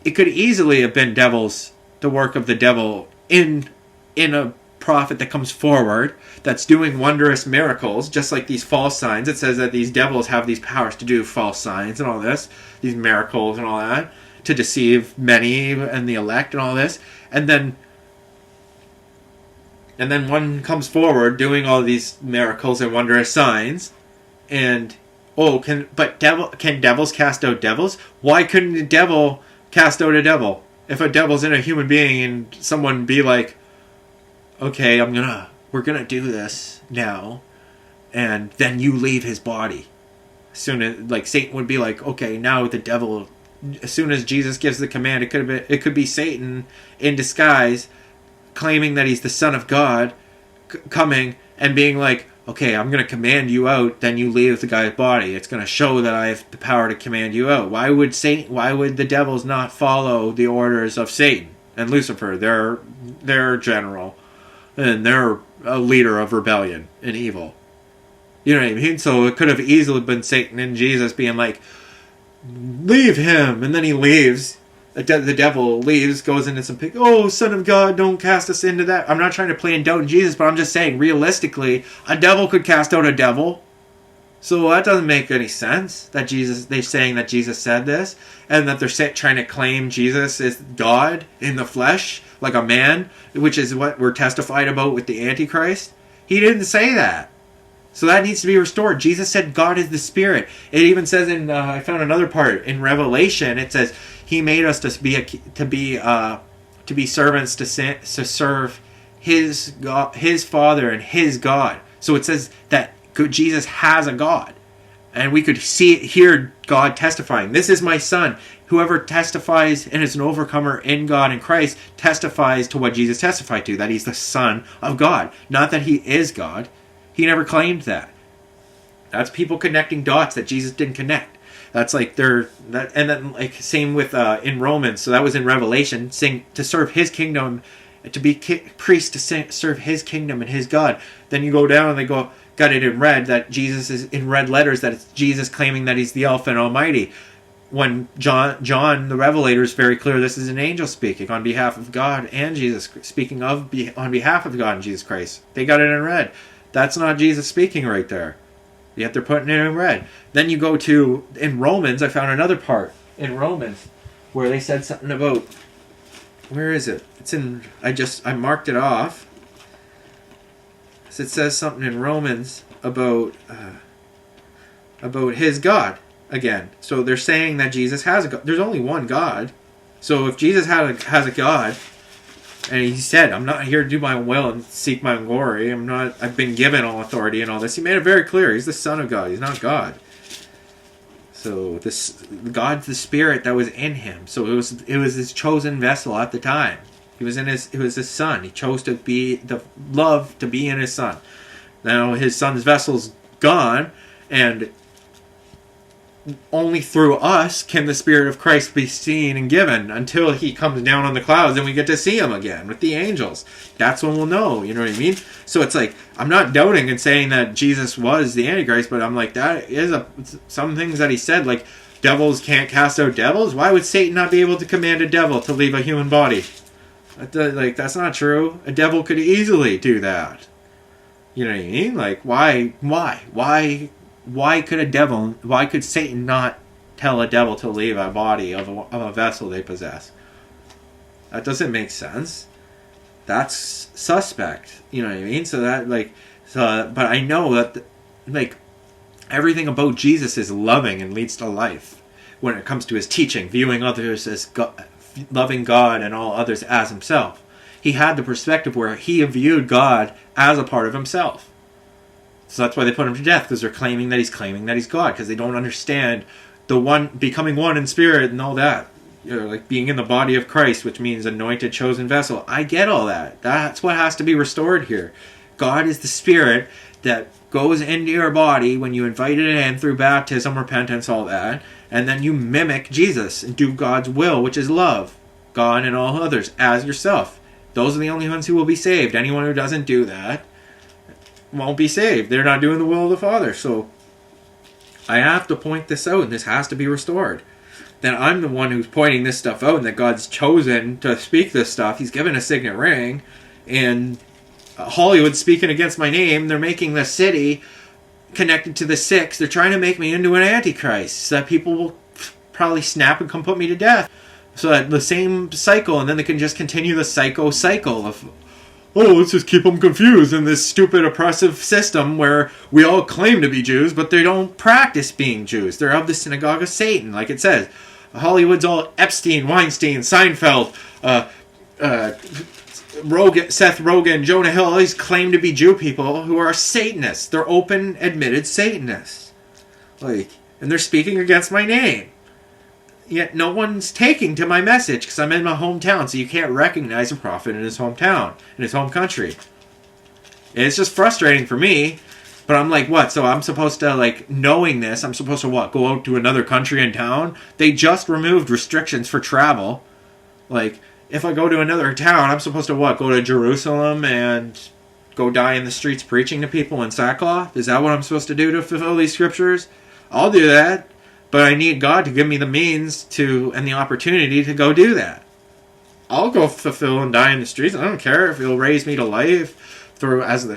It could easily have been devils, the work of the devil, in a prophet that comes forward that's doing wondrous miracles, just like these false signs. It says that these devils have these powers to do false signs and all this, these miracles and all that, to deceive many and the elect and all this. And then one comes forward doing all these miracles and wondrous signs, oh, can devils cast out devils? Why couldn't a devil cast out a devil? If a devil's in a human being and someone be like, okay, we're gonna do this now, and then you leave his body. Soon as, like, Satan would be like, okay, now the devil, as soon as Jesus gives the command, it could be Satan in disguise, claiming that he's the Son of God, coming and being like, okay, I'm going to command you out, then you leave the guy's body. It's going to show that I have the power to command you out. Why would the devils not follow the orders of Satan and Lucifer, their general, and their leader of rebellion and evil? You know what I mean? So it could have easily been Satan and Jesus being like, leave him, and then he leaves. The devil leaves, goes into some pig. Oh, Son of God, don't cast us into that. I'm not trying to play in doubt in Jesus, but I'm just saying, realistically, a devil could cast out a devil. So that doesn't make any sense. They're saying that Jesus said this, and that they're trying to claim Jesus is God in the flesh, like a man, which is what we're testified about with the Antichrist. He didn't say that. So that needs to be restored. Jesus said God is the Spirit. It even says in I found another part in Revelation. It says He made us to be servants to serve His God, His Father, and His God. So it says that Jesus has a God, and we could hear God testifying. This is my Son. Whoever testifies and is an overcomer in God and Christ testifies to what Jesus testified to, that He's the Son of God, not that He is God. He never claimed that. That's people connecting dots that Jesus didn't connect. That's like and then like same with in Romans. So that was in Revelation, saying to serve His kingdom, to be priest to serve His kingdom and His God. Then you go down and they got it in red, that Jesus is in red letters, that it's Jesus claiming that He's the Alpha and Almighty. When John the Revelator is very clear, this is an angel speaking on behalf of God and Jesus, speaking on behalf of God and Jesus Christ. They got it in red. That's not Jesus speaking right there. Yet they're putting it in red. Then you go to, in Romans, I found another part in Romans where they said something about, where is it? It's in, I marked it off. So it says something in Romans about His God again. So they're saying that Jesus has a God. There's only one God. So if Jesus has a God, and He said, I'm not here to do my own will and seek my own glory. I've been given all authority and all this. He made it very clear. He's the Son of God. He's not God. So God's the Spirit that was in Him. So it was His chosen vessel at the time. It was His Son. He chose to be the love to be in His Son. Now His Son's vessel's gone, and only through us can the Spirit of Christ be seen and given, until He comes down on the clouds and we get to see Him again with the angels. That's when we'll know, you know what I mean? So it's like, I'm not doubting and saying that Jesus was the Antichrist, but I'm like, that is some things that He said, like devils can't cast out devils. Why would Satan not be able to command a devil to leave a human body? Like, that's not true. A devil could easily do that. You know what I mean? Like, why could Satan not tell a devil to leave a body of a vessel they possess? That doesn't make sense. That's suspect. You know what I mean? But I know that, like, everything about Jesus is loving and leads to life when it comes to His teaching, viewing others as God, loving God and all others as Himself. He had the perspective where He viewed God as a part of Himself. So that's why they put Him to death, because they're claiming that He's God, because they don't understand the one becoming one in spirit and all that. You know, like being in the body of Christ, which means anointed, chosen vessel. I get all that. That's what has to be restored here. God is the Spirit that goes into your body when you invite it in through baptism, repentance, all that, and then you mimic Jesus and do God's will, which is love God and all others as yourself. Those are the only ones who will be saved. Anyone who doesn't do that won't be saved. They're not doing the will of the Father. So I have to point this out, and this has to be restored. Then I'm the one who's pointing this stuff out, and that God's chosen to speak this stuff. He's given a signet ring, and Hollywood's speaking against my name. They're making the city connected to the six. They're trying to make me into an antichrist, so that people will probably snap and come put me to death. So that the same cycle, and then they can just continue the cycle of oh, let's just keep them confused in this stupid oppressive system where we all claim to be Jews, but they don't practice being Jews. They're of the synagogue of Satan, like it says. Hollywood's all Epstein, Weinstein, Seinfeld, Seth Rogen, Jonah Hill, all these claim to be Jew people who are Satanists. They're open, admitted Satanists. Like, and they're speaking against my name. Yet no one's taking to my message because I'm in my hometown, so you can't recognize a prophet in his hometown, in his home country. And it's just frustrating for me. But I'm like, what? So I'm supposed to, like, knowing this, I'm supposed to, what, go out to another country and town? They just removed restrictions for travel. Like, if I go to another town, I'm supposed to, what, go to Jerusalem and go die in the streets preaching to people in sackcloth? Is that what I'm supposed to do to fulfill these scriptures? I'll do that. But I need God to give me the means to and the opportunity to go do that. I'll go fulfill and die in the streets. I don't care if He'll raise me to life through as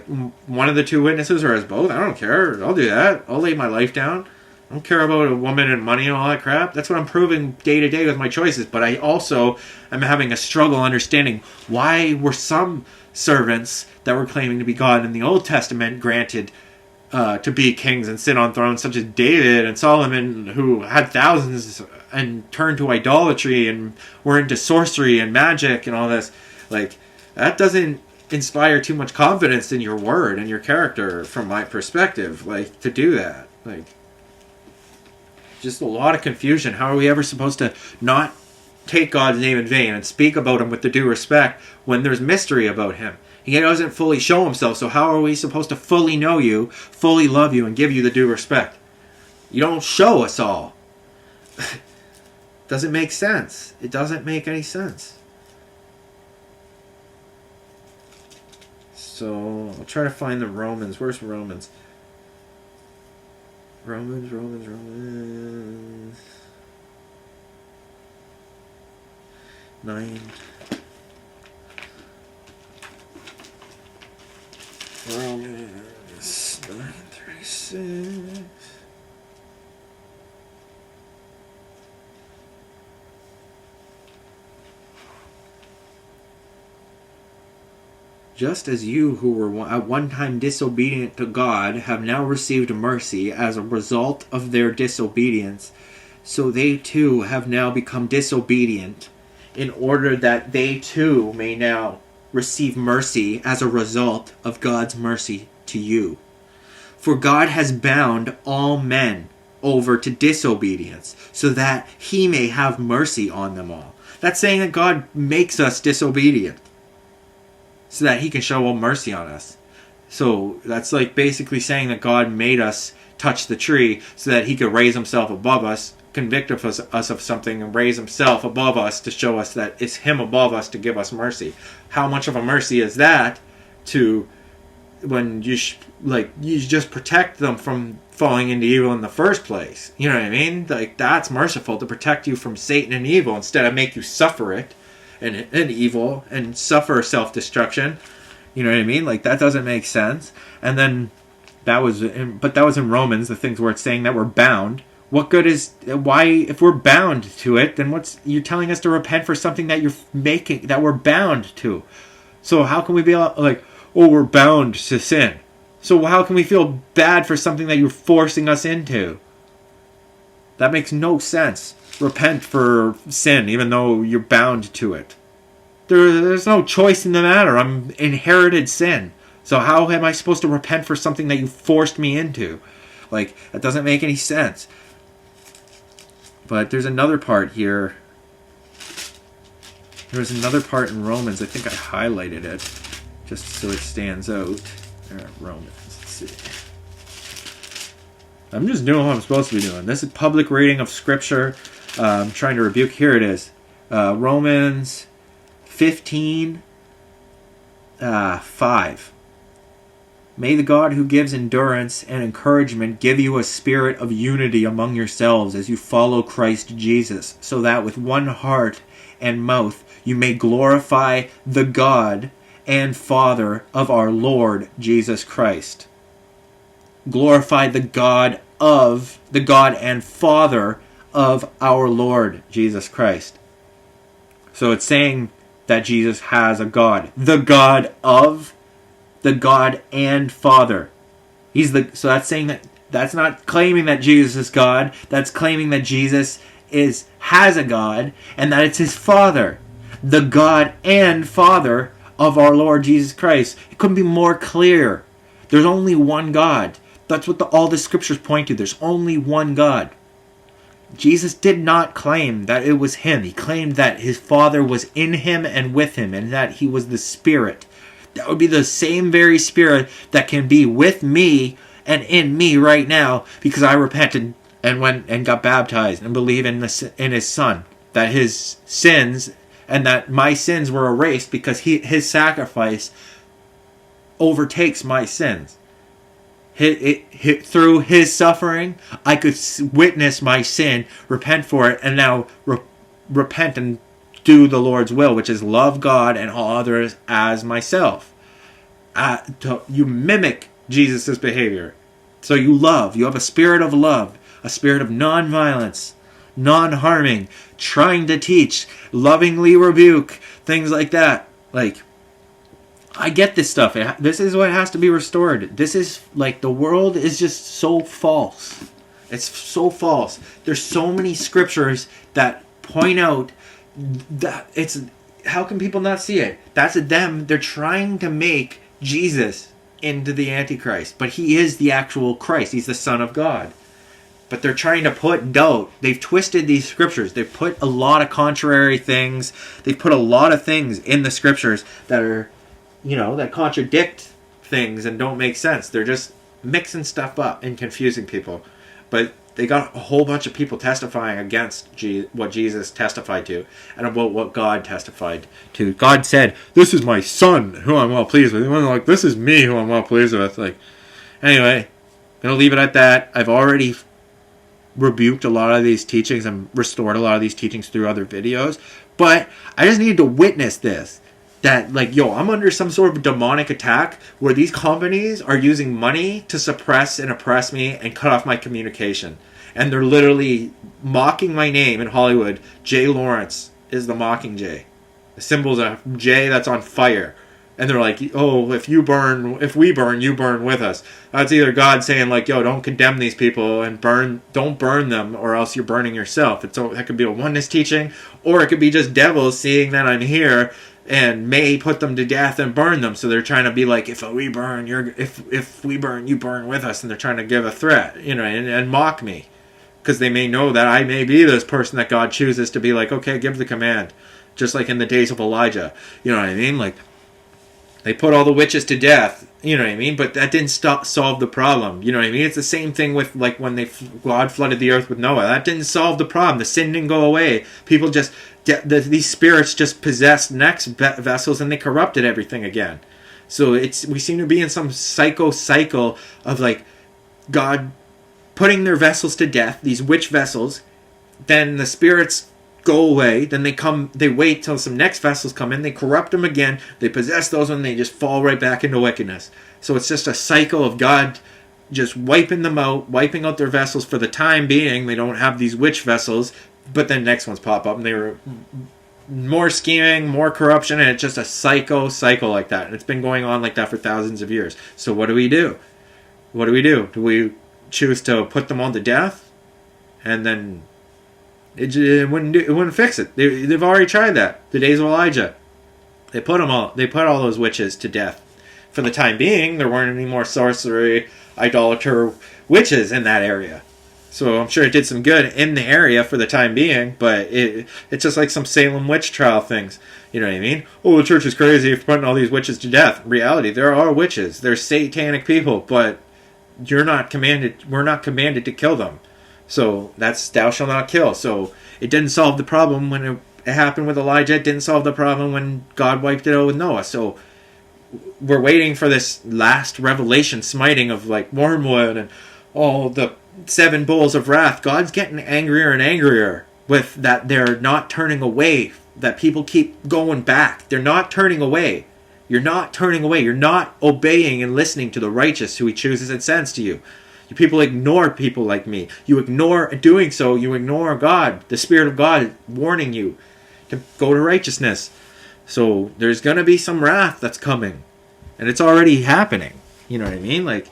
one of the two witnesses or as both. I don't care. I'll do that. I'll lay my life down. I don't care about a woman and money and all that crap. That's what I'm proving day to day with my choices. But I also am having a struggle understanding why were some servants that were claiming to be God in the Old Testament granted to be kings and sit on thrones, such as David and Solomon, who had thousands and turned to idolatry and were into sorcery and magic and all this. Like, that doesn't inspire too much confidence in your word and your character from my perspective, like, to do that. Like, just a lot of confusion. How are we ever supposed to not take God's name in vain and speak about Him with the due respect when there's mystery about Him? He doesn't fully show Himself, so how are we supposed to fully know You, fully love You, and give You the due respect? You don't show us all. Doesn't make sense. It doesn't make any sense. So, I'll try to find the Romans. Where's Romans? Romans. 9. Romans 9:36. Just as you who were at one time disobedient to God have now received mercy as a result of their disobedience, so they too have now become disobedient, in order that they too may now receive mercy as a result of God's mercy to you. For God has bound all men over to disobedience, so that He may have mercy on them all. That's saying that God makes us disobedient, so that He can show mercy on us. So that's like basically saying that God made us touch the tree so that He could raise Himself above us, convict us of something, and raise Himself above us to show us that it's Him above us to give us mercy. How much of a mercy is that to when you just protect them from falling into evil in the first place? You know what I mean? Like, that's merciful, to protect you from Satan and evil instead of make you suffer it. And evil and suffer self-destruction. You know what I mean? Like, that doesn't make sense. And then that was in Romans, the things where it's saying that we're bound. What good is, why, if we're bound to it, then you're telling us to repent for something that you're making, that we're bound to. So how can we be like, oh, we're bound to sin? So how can we feel bad for something that you're forcing us into? That makes no sense. Repent for sin, even though you're bound to it. There's no choice in the matter. I'm inherited sin. So how am I supposed to repent for something that you forced me into? Like, that doesn't make any sense. But there's another part here. There's another part in Romans. I think I highlighted it just so it stands out. Romans. Let's see. I'm just doing what I'm supposed to be doing. This is public reading of Scripture. I'm trying to rebuke. Here it is. Romans 15, 5. May the God who gives endurance and encouragement give you a spirit of unity among yourselves as you follow Christ Jesus, so that with one heart and mouth you may glorify the God and Father of our Lord Jesus Christ. Glorify the God and Father of our Lord Jesus Christ. So it's saying that Jesus has a God. The God and Father. So that's saying that's not claiming that Jesus is God. That's claiming that Jesus has a God and that it's his Father. The God and Father of our Lord Jesus Christ. It couldn't be more clear. There's only one God. That's what all the scriptures point to. There's only one God. Jesus did not claim that it was him. He claimed that his Father was in him and with him, and that he was the Spirit. That would be the same very Spirit that can be with me and in me right now, because I repented and went and got baptized and believe in his Son. That his sins and that my sins were erased because his sacrifice overtakes my sins. Through his suffering, I could witness my sin, repent for it, and now repent and do the Lord's will, which is love God and all others as myself. You mimic Jesus' behavior. So you love. You have a spirit of love, a spirit of non-violence, non-harming, trying to teach, lovingly rebuke, things like that. Like, I get this stuff. This is what has to be restored. This is like, the world is just so false. It's so false. There's so many scriptures that point out that how can people not see it? That's them. They're trying to make Jesus into the Antichrist, but he is the actual Christ. He's the Son of God. But they're trying to put doubt. They've twisted these scriptures. They've put a lot of contrary things. They've put a lot of things in the scriptures that are, that contradict things and don't make sense. They're just mixing stuff up and confusing people. But they got a whole bunch of people testifying against what Jesus testified to and about what God testified to. God said, "This is my Son who I'm well pleased with." And they're like, "This is me who I'm well pleased with." Like, anyway, I'm going to leave it at that. I've already rebuked a lot of these teachings and restored a lot of these teachings through other videos. But I just needed to witness this. That, I'm under some sort of demonic attack where these companies are using money to suppress and oppress me and cut off my communication. And they're literally mocking my name in Hollywood. Jay Lawrence is the mocking Jay. The symbol's a J that's on fire. And they're like, "Oh, if we burn, you burn with us." That's either God saying, don't condemn these people and don't burn them, or else you're burning yourself. That could be a oneness teaching, or it could be just devils seeing that I'm here and may put them to death and burn them. So they're trying to be like, if we burn, you burn with us. And they're trying to give a threat, and mock me. Because they may know that I may be this person that God chooses to be like, okay, give the command. Just like in the days of Elijah. You know what I mean? Like, they put all the witches to death. You know what I mean? But that didn't solve the problem. You know what I mean? It's the same thing with, when God flooded the earth with Noah. That didn't solve the problem. The sin didn't go away. People just... these spirits just possessed next vessels and they corrupted everything again. So we seem to be in some cycle of God putting their vessels to death, these witch vessels. Then the spirits go away. Then they wait till some next vessels come in. They corrupt them again. They possess those and they just fall right back into wickedness. So it's just a cycle of God just wiping them out, wiping out their vessels for the time being. They don't have these witch vessels. But then next ones pop up and they were more scheming, more corruption, and it's just a cycle like that. And it's been going on like that for thousands of years. So what do we do? Do we choose to put them on to death? And then it wouldn't fix it. They've already tried that. The days of Elijah. They put all those witches to death. For the time being, there weren't any more sorcery, idolater witches in that area. So I'm sure it did some good in the area for the time being, but it's just like some Salem witch trial things. You know what I mean? Oh, the church is crazy for putting all these witches to death. In reality, there are witches. They're satanic people, but we're not commanded to kill them. So that's thou shalt not kill. So it didn't solve the problem when it happened with Elijah. It didn't solve the problem when God wiped it out with Noah. So we're waiting for this last revelation smiting of wormwood and all the 7 bowls of wrath. God's getting angrier and angrier with that. They're not turning away, that people keep going back. They're not turning away. You're not turning away. You're not obeying and listening to the righteous who he chooses and sends to you. You people ignore people like me. You ignore God. The Spirit of God is warning you to go to righteousness. So there's going to be some wrath that's coming. And it's already happening. You know what I mean? Like,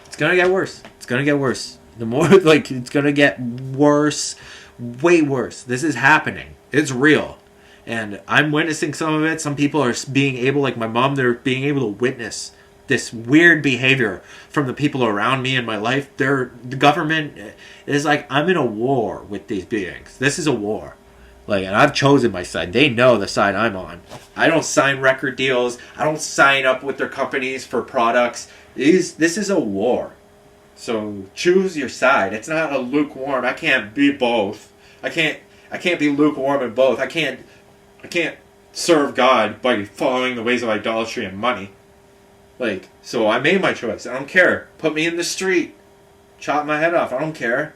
it's going to get worse. It's going to get worse. The more, like, it's going to get worse. Way worse. This is happening. It's real. And I'm witnessing some of it. Some people are being able, like my mom, they're being able to witness this weird behavior from the people around me in my life. The government is like, I'm in a war with these beings. This is a war. Like, and I've chosen my side. They know the side I'm on. I don't sign record deals. I don't sign up with their companies for products. This is a war. So choose your side. It's not a lukewarm. I can't be both. I can't be lukewarm in both. I can't serve God by following the ways of idolatry and money. Like, so I made my choice. I don't care. Put me in the street. Chop my head off. I don't care.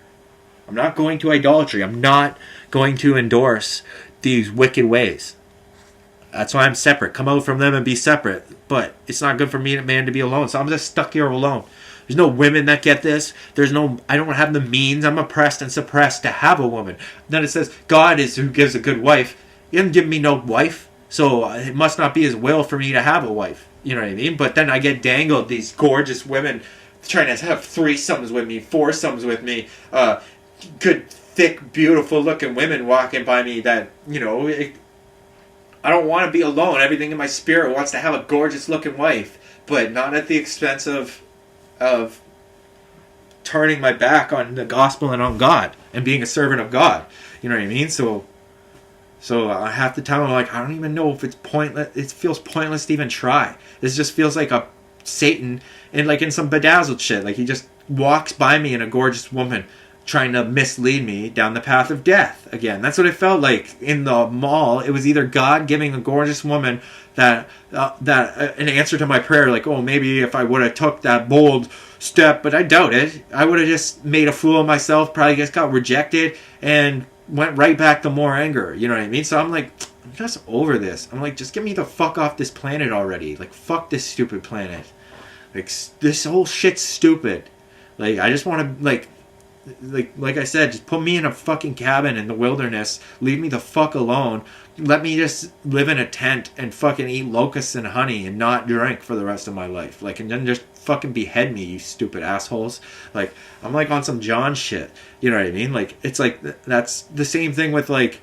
I'm not going to idolatry. I'm not going to endorse these wicked ways. That's why I'm separate. Come out from them and be separate. But it's not good for me, man, to be alone. So I'm just stuck here alone. There's no women that get this. I don't have the means. I'm oppressed and suppressed to have a woman. Then it says, God is who gives a good wife. He didn't give me no wife. So it must not be his will for me to have a wife. You know what I mean? But then I get dangled these gorgeous women trying to have threesomes with me, foursomes with me, good, thick, beautiful looking women walking by me that, you know, I don't want to be alone. Everything in my spirit wants to have a gorgeous looking wife, but not at the expense of turning my back on the gospel and on God and being a servant of God. You know what I mean? So I have to tell him, like, I don't even know if it's pointless. It feels pointless to even try. This just feels like a Satan and like in some bedazzled shit. Like he just walks by me in a gorgeous woman trying to mislead me down the path of death again. That's what it felt like in the mall. It was either God giving a gorgeous woman that an answer to my prayer, like, oh, maybe if I would have took that bold step, but I doubt it. I would have just made a fool of myself, probably just got rejected and went right back to more anger. You know what I mean? So I'm like, I'm just over this. I'm like, just get me the fuck off this planet already. Like, fuck this stupid planet. Like, this whole shit's stupid. Like, I just want to, like I said, just put me in a fucking cabin in the wilderness. Leave me the fuck alone. Let me just live in a tent and fucking eat locusts and honey and not drink for the rest of my life. Like, and then just fucking behead me, you stupid assholes. Like, I'm like on some John shit. You know what I mean? Like, it's like, that's the same thing with like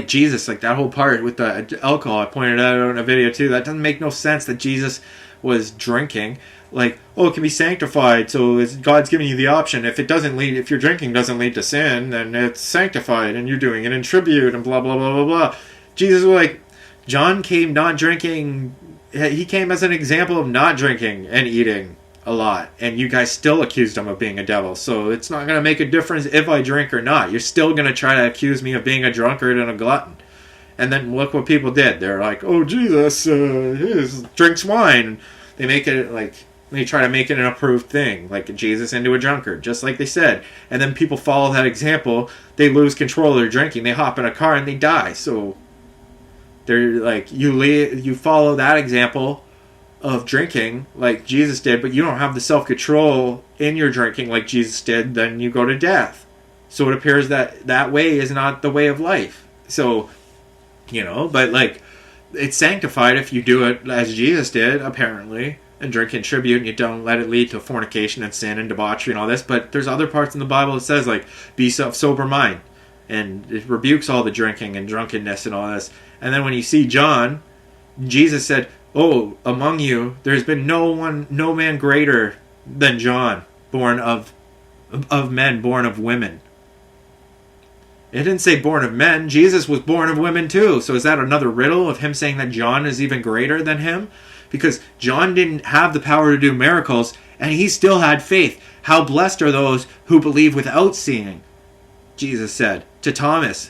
Jesus, like that whole part with the alcohol I pointed out in a video too. That doesn't make no sense that Jesus was drinking. Like, oh, it can be sanctified, so God's giving you the option. If your drinking doesn't lead to sin, then it's sanctified, and you're doing it in tribute, and blah, blah, blah, blah, blah. Jesus was like, John came not drinking, he came as an example of not drinking and eating a lot, and you guys still accused him of being a devil, so it's not going to make a difference if I drink or not. You're still going to try to accuse me of being a drunkard and a glutton. And then look what people did. They're like, oh, Jesus drinks wine. They make it like... They try to make it an approved thing, like Jesus into a drunkard, just like they said. And then people follow that example. They lose control of their drinking. They hop in a car and they die. So they're like, you follow that example of drinking like Jesus did, but you don't have the self-control in your drinking like Jesus did, then you go to death. So it appears that way is not the way of life. So, you know, but like, it's sanctified if you do it as Jesus did, apparently. And drink in tribute, and you don't let it lead to fornication and sin and debauchery and all this. But there's other parts in the Bible that says, like, be of sober mind. And it rebukes all the drinking and drunkenness and all this. And then when you see John, Jesus said, oh, among you, there's been no man greater than John, born of men, born of women. It didn't say born of men. Jesus was born of women too. So is that another riddle of him saying that John is even greater than him? Because John didn't have the power to do miracles, and he still had faith. How blessed are those who believe without seeing, Jesus said to Thomas.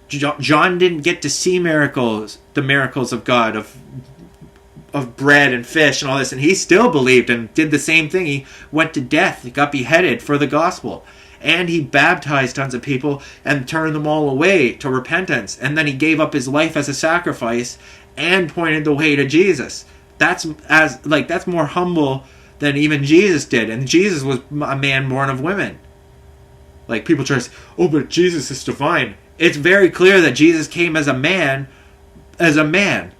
John didn't get to see miracles, the miracles of God, of bread and fish and all this, and he still believed and did the same thing. He went to death. He got beheaded for the gospel. And he baptized tons of people and turned them all away to repentance. And then he gave up his life as a sacrifice and pointed the way to Jesus. That's more humble than even Jesus did. And Jesus was a man born of women. Like, people try to say, oh, but Jesus is divine. It's very clear that Jesus came as a man as a man.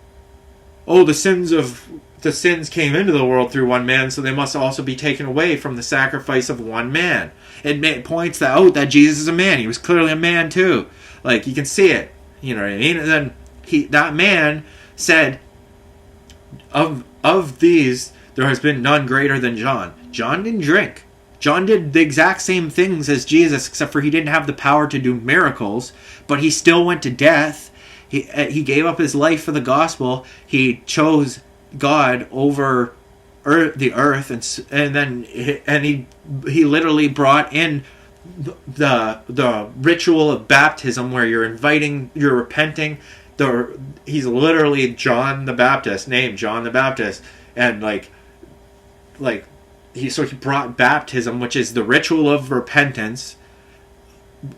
Oh, the sins came into the world through one man, so they must also be taken away from the sacrifice of one man. It points out that Jesus is a man. He was clearly a man too. Like, you can see it. You know what I mean? And then that man said, of these, there has been none greater than John. John didn't drink. John did the exact same things as Jesus, except for he didn't have the power to do miracles, but he still went to death. He gave up his life for the gospel. He chose God over the earth, and he literally brought in the ritual of baptism, where you're repenting. He's literally John the Baptist, named John the Baptist, and he brought baptism, which is the ritual of repentance,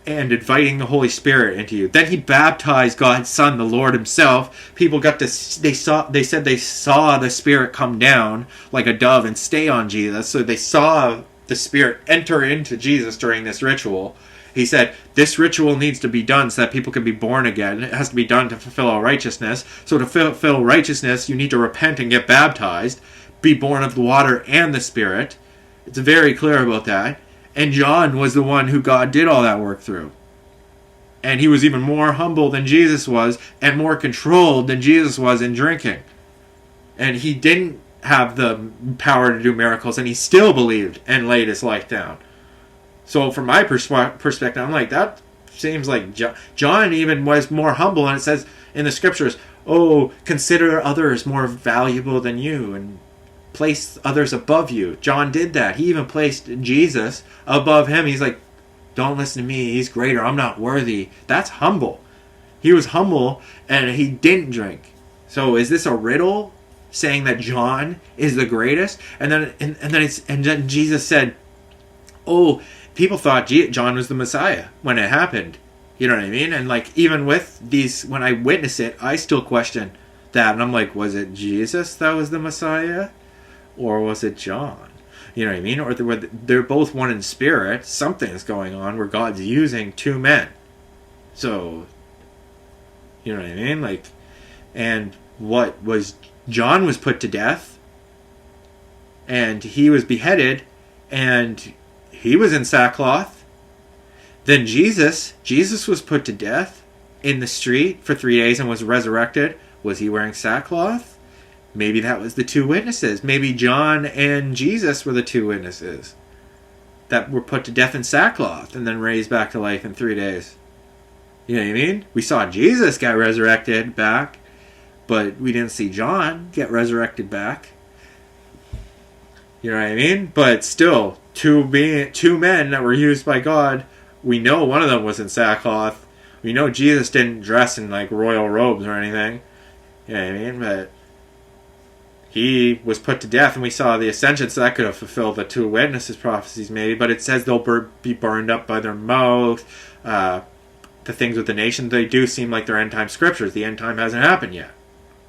and inviting the Holy Spirit into you. Then he baptized God's Son, the Lord himself. People they said they saw the Spirit come down like a dove and stay on Jesus. So they saw the Spirit enter into Jesus during this ritual. He said, this ritual needs to be done so that people can be born again. It has to be done to fulfill all righteousness. So to fulfill righteousness, you need to repent and get baptized, be born of the water and the Spirit. It's very clear about that. And John was the one who God did all that work through. And he was even more humble than Jesus was, and more controlled than Jesus was in drinking. And he didn't have the power to do miracles, and he still believed and laid his life down. So from my perspective, I'm like, that seems like John even was more humble. And it says in the scriptures, oh, consider others more valuable than you, and place others above you. John did that. He even placed Jesus above him. He's like, don't listen to me. He's greater. I'm not worthy. That's humble. He was humble, and he didn't drink. So is this a riddle, saying that John is the greatest? And then Jesus said, oh, people thought John was the Messiah when it happened. You know what I mean? And like, even with these, when I witness it, I still question that. And I'm like, was it Jesus that was the Messiah? Or was it John? You know what I mean? Or they're both one in spirit. Something's going on where God's using two men. So, you know what I mean? Like, and what was, John was put to death, and he was beheaded, and he was in sackcloth. Then Jesus was put to death in the street for 3 days and was resurrected. Was he wearing sackcloth? Maybe that was the two witnesses. Maybe John and Jesus were the two witnesses that were put to death in sackcloth and then raised back to life in 3 days. You know what I mean? We saw Jesus get resurrected back, but we didn't see John get resurrected back. You know what I mean? But still, two men that were used by God, we know one of them was in sackcloth. We know Jesus didn't dress in like royal robes or anything. You know what I mean? But he was put to death, and we saw the ascension, so that could have fulfilled the two witnesses' prophecies maybe. But it says they'll be burned up by their mouth. The things with the nation, they do seem like they're end-time scriptures. The end time hasn't happened yet.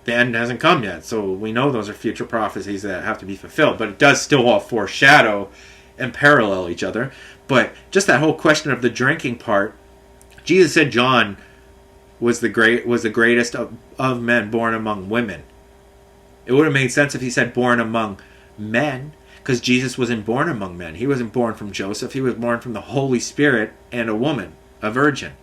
The end hasn't come yet. So we know those are future prophecies that have to be fulfilled. But it does still all foreshadow and parallel each other. But just that whole question of the drinking part, Jesus said John was the greatest of men born among women. It would have made sense if he said born among men, because Jesus wasn't born among men. He wasn't born from Joseph. He was born from the Holy Spirit and a woman, a virgin.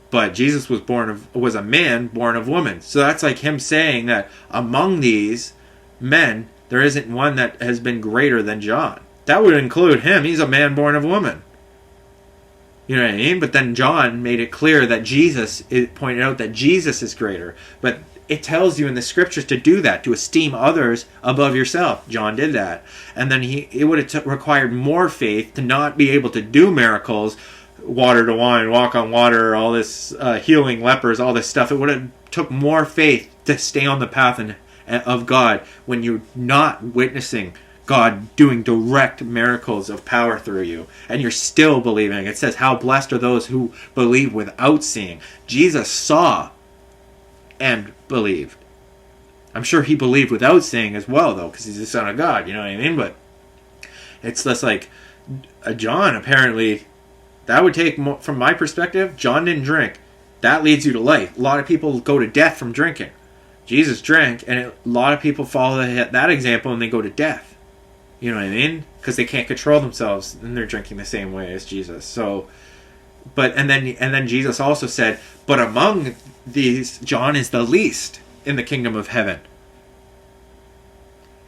But Jesus was a man born of woman. So that's like him saying that among these men, there isn't one that has been greater than John. That would include him. He's a man born of woman. You know what I mean? But then John made it clear that it pointed out that Jesus is greater. But it tells you in the scriptures to do that, to esteem others above yourself. John did that. And then it would have required more faith to not be able to do miracles, water to wine, walk on water, all this healing lepers, all this stuff. It would have took more faith to stay on the path of God when you're not witnessing God doing direct miracles of power through you, and you're still believing. It says, how blessed are those who believe without seeing. Jesus saw and believed. I'm sure he believed without seeing as well, though, because he's the Son of God, you know what I mean? But it's just like John, apparently, that would take more, from my perspective, John didn't drink. That leads you to life. A lot of people go to death from drinking. Jesus drank, and a lot of people follow that example and they go to death. You know what I mean? Because they can't control themselves and they're drinking the same way as Jesus. So, and then Jesus also said, but among these, John is the least in the kingdom of heaven.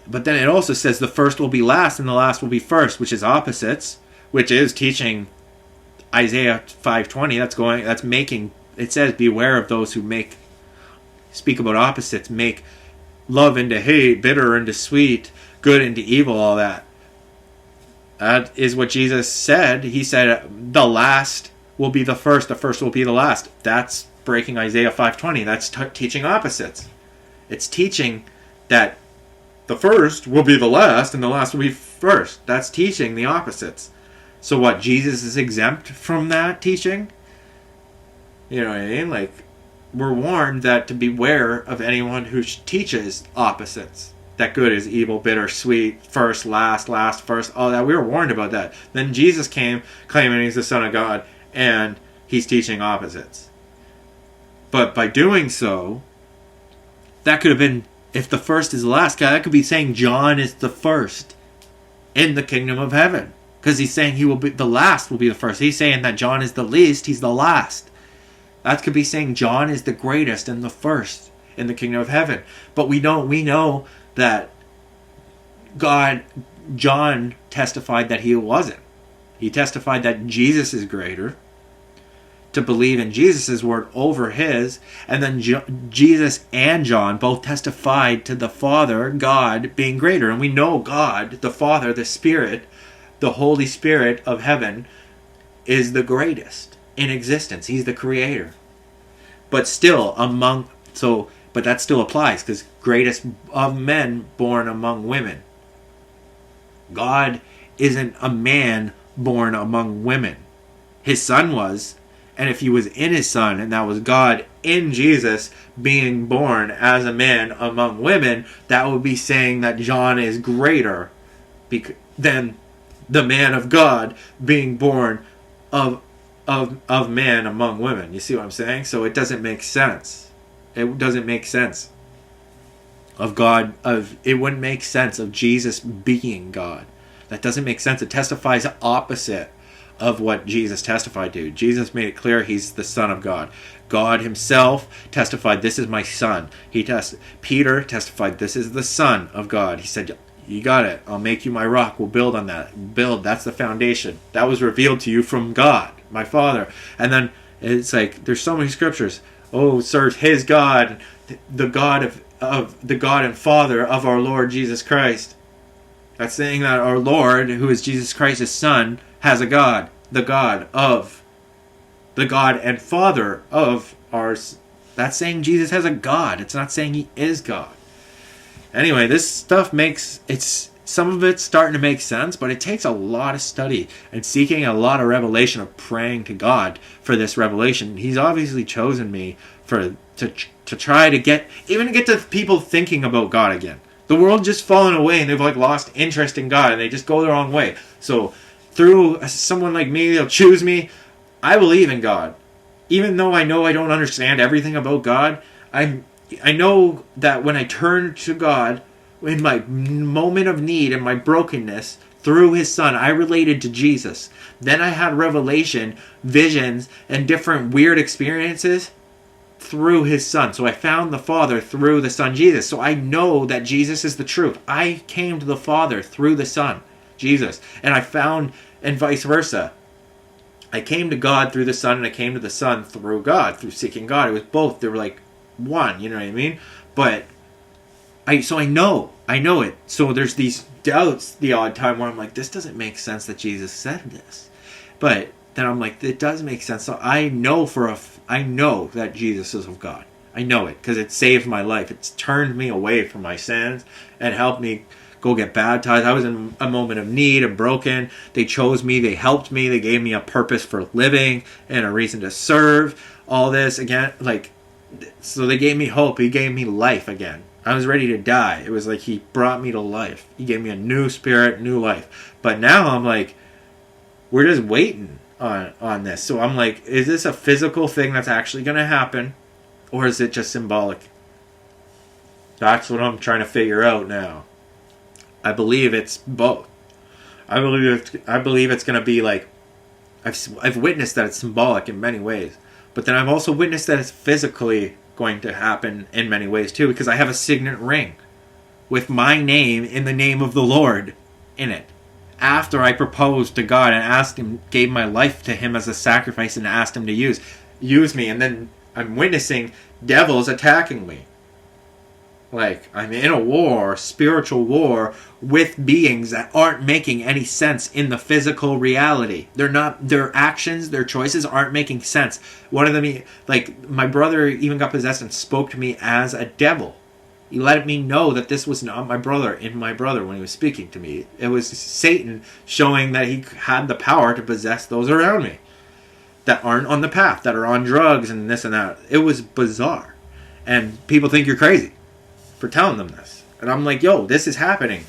But then it also says the first will be last and the last will be first, which is opposites, which is teaching Isaiah 5:20. That's making, it says, beware of those who speak about opposites, make love into hate, bitter into sweet, good into evil, all that. That is what Jesus said. He said the last will be the first will be the last. That's breaking Isaiah 5:20. That's teaching opposites. It's teaching that the first will be the last and the last will be first. That's teaching the opposites. So what, Jesus is exempt from that teaching? You know what I mean? Like, we're warned that to beware of anyone who teaches opposites. That good is evil, bitter, sweet, first, last, first, all that. We were warned about that. Then Jesus came claiming he's the Son of God, and he's teaching opposites. But by doing so, that could have been, if the first is the last guy, that could be saying John is the first in the kingdom of heaven. Because he's saying the last will be the first. He's saying that John is the least, he's the last. That could be saying John is the greatest and the first in the kingdom of heaven. But we know that John testified that he wasn't. He testified that Jesus is greater, to believe in Jesus' word over his, and then Jesus and John both testified to the Father, God, being greater. And we know God, the Father, the Spirit, the Holy Spirit of heaven, is the greatest in existence. He's the creator. But still, but that still applies, because greatest of men born among women. God isn't a man born among women. His Son was, and if he was in his Son, and that was God in Jesus being born as a man among women, that would be saying that John is greater than the man of God being born of man among women. You see what I'm saying? So it doesn't make sense. It doesn't make sense it wouldn't make sense of Jesus being God. That doesn't make sense. It testifies opposite of what Jesus testified to. Jesus made it clear he's the Son of God. God himself testified, this is my Son. Peter testified, this is the Son of God. He said, you got it. I'll make you my rock. We'll build on that. That's the foundation. That was revealed to you from God, my Father. And then it's like, there's so many scriptures. Oh, serve his God, the God of the God and Father of our Lord Jesus Christ. That's saying that our Lord, who is Jesus Christ's Son, has a God. The God and Father of ours. That's saying Jesus has a God. It's not saying he is God. Anyway, this stuff some of it's starting to make sense, but it takes a lot of study and seeking a lot of revelation, of praying to God for this revelation. He's obviously chosen me to try to get to people thinking about God again. The world just fallen away and they've lost interest in God and they just go the wrong way. So through someone like me, they'll choose me. I believe in God. Even though I know I don't understand everything about God, I know that when I turn to God in my moment of need and my brokenness through his Son, I related to Jesus. Then I had revelation, visions, and different weird experiences through his Son. So I found the Father through the Son Jesus. So I know that Jesus is the truth. I came to the Father through the Son Jesus. And vice versa. I came to God through the Son, and I came to the Son through God, through seeking God. It was both. They were like one, you know what I mean? But I know it. So there's these doubts the odd time where I'm like, this doesn't make sense that Jesus said this. But then I'm like, it does make sense. So I know that Jesus is of God. I know it because it saved my life. It's turned me away from my sins and helped me go get baptized. I was in a moment of need and broken. They chose me. They helped me. They gave me a purpose for living and a reason to serve. All this again, so they gave me hope. He gave me life again. I was ready to die. It was like he brought me to life. He gave me a new spirit, new life. But now I'm like, we're just waiting. on this. So I'm like, is this a physical thing that's actually going to happen, or is it just symbolic? That's what I'm trying to figure out now. I believe it's both. I believe it's going to be like, I've witnessed that it's symbolic in many ways, but then I've also witnessed that it's physically going to happen in many ways too, because I have a signet ring with my name in the name of the Lord in it. After I proposed to God and asked him, gave my life to him as a sacrifice and asked him to use me, and then I'm witnessing devils attacking me. Like, I'm in a war, spiritual war, with beings that aren't making any sense in the physical reality. Their actions, their choices aren't making sense. One of them, like, my brother even got possessed and spoke to me as a devil. He let me know that this was not my brother when he was speaking to me. It was Satan showing that he had the power to possess those around me that aren't on the path, that are on drugs and this and that. It was bizarre. And people think you're crazy for telling them this. And I'm like, yo, this is happening.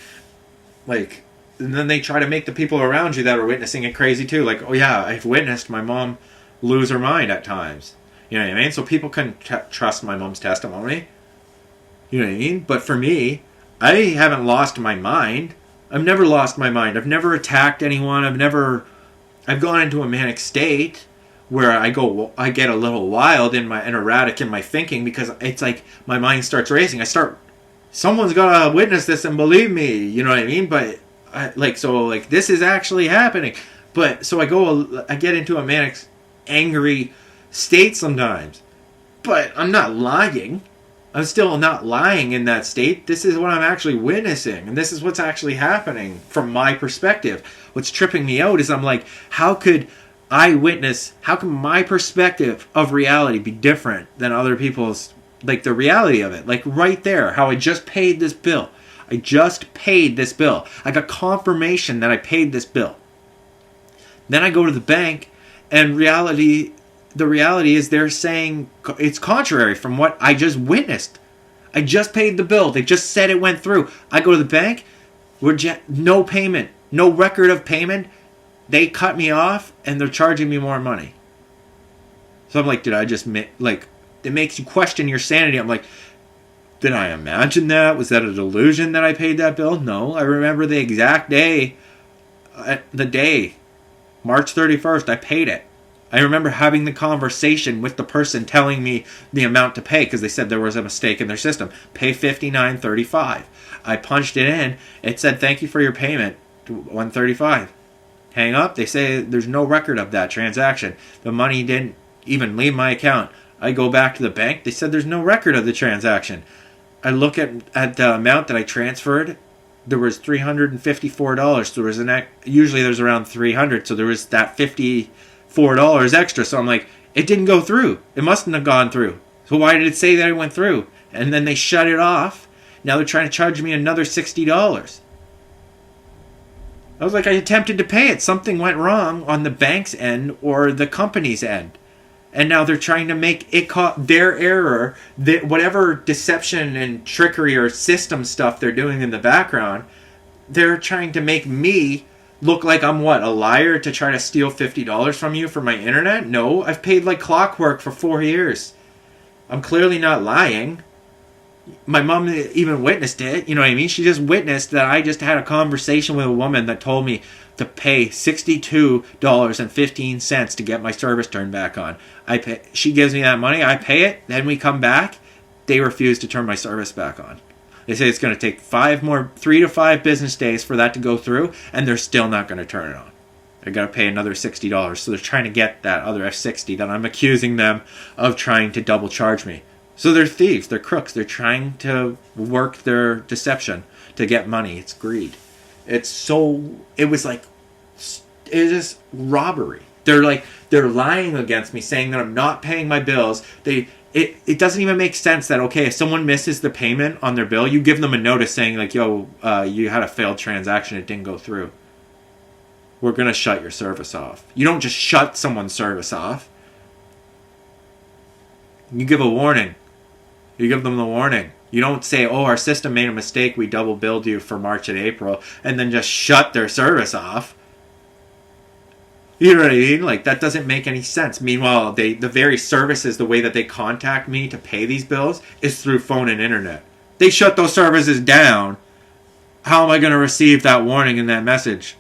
Like, and then they try to make the people around you that are witnessing it crazy too. Like, oh yeah, I've witnessed my mom lose her mind at times. You know what I mean? So people can trust my mom's testimony. You know what I mean? But for me, I haven't lost my mind. I've never lost my mind. I've never attacked anyone. I've gone into a manic state where I get a little wild and erratic in my thinking, because it's like my mind starts racing. Someone's gotta witness this and believe me. You know what I mean? But this is actually happening. But so I get into a manic, angry state sometimes. But I'm not lying. I'm still not lying in that state. This is what I'm actually witnessing. And this is what's actually happening from my perspective. What's tripping me out is I'm like, how can my perspective of reality be different than other people's, like the reality of it? Like right there, how I just paid this bill. I got confirmation that I paid this bill. Then I go to the bank, and the reality is they're saying it's contrary from what I just witnessed. I just paid the bill. They just said it went through. I go to the bank, no payment, no record of payment. They cut me off, and they're charging me more money. So I'm like, did I just it makes you question your sanity. I'm like, did I imagine that? Was that a delusion that I paid that bill? No, I remember the exact day, March 31st, I paid it. I remember having the conversation with the person telling me the amount to pay, because they said there was a mistake in their system. Pay $59.35. I punched it in. It said, thank you for your payment, $135. Hang up. They say there's no record of that transaction. The money didn't even leave my account. I go back to the bank. They said there's no record of the transaction. I look at the amount that I transferred. There was $354. There was usually there's around $300. So there was that $54 extra. So I'm like, it didn't go through. It mustn't have gone through. So why did it say that it went through? And then they shut it off. Now they're trying to charge me another $60. I was like, I attempted to pay it. Something went wrong on the bank's end or the company's end. And now they're trying to make it their error, whatever deception and trickery or system stuff they're doing in the background, they're trying to make me look like I'm a liar to try to steal $50 from you for my internet? No, I've paid like clockwork for 4 years. I'm clearly not lying. My mom even witnessed it. You know what I mean? She just witnessed that I just had a conversation with a woman that told me to pay $62.15 to get my service turned back on. She gives me that money. I pay it. Then we come back. They refuse to turn my service back on. They say it's going to take 3 to 5 business days for that to go through, and they're still not going to turn it on. They're going to pay another $60. So they're trying to get that other $60 that I'm accusing them of trying to double charge me. So they're thieves, they're crooks, they're trying to work their deception to get money. It's greed. It was just robbery. They're lying against me, saying that I'm not paying my bills. It doesn't even make sense that, okay, if someone misses the payment on their bill, you give them a notice saying like, yo, you had a failed transaction, it didn't go through. We're going to shut your service off. You don't just shut someone's service off. You give a warning. You give them the warning. You don't say, oh, our system made a mistake, we double billed you for March and April, and then just shut their service off. You know what I mean? Like, that doesn't make any sense. Meanwhile, the very services, the way that they contact me to pay these bills is through phone and internet. They shut those services down. How am I going to receive that warning and that message?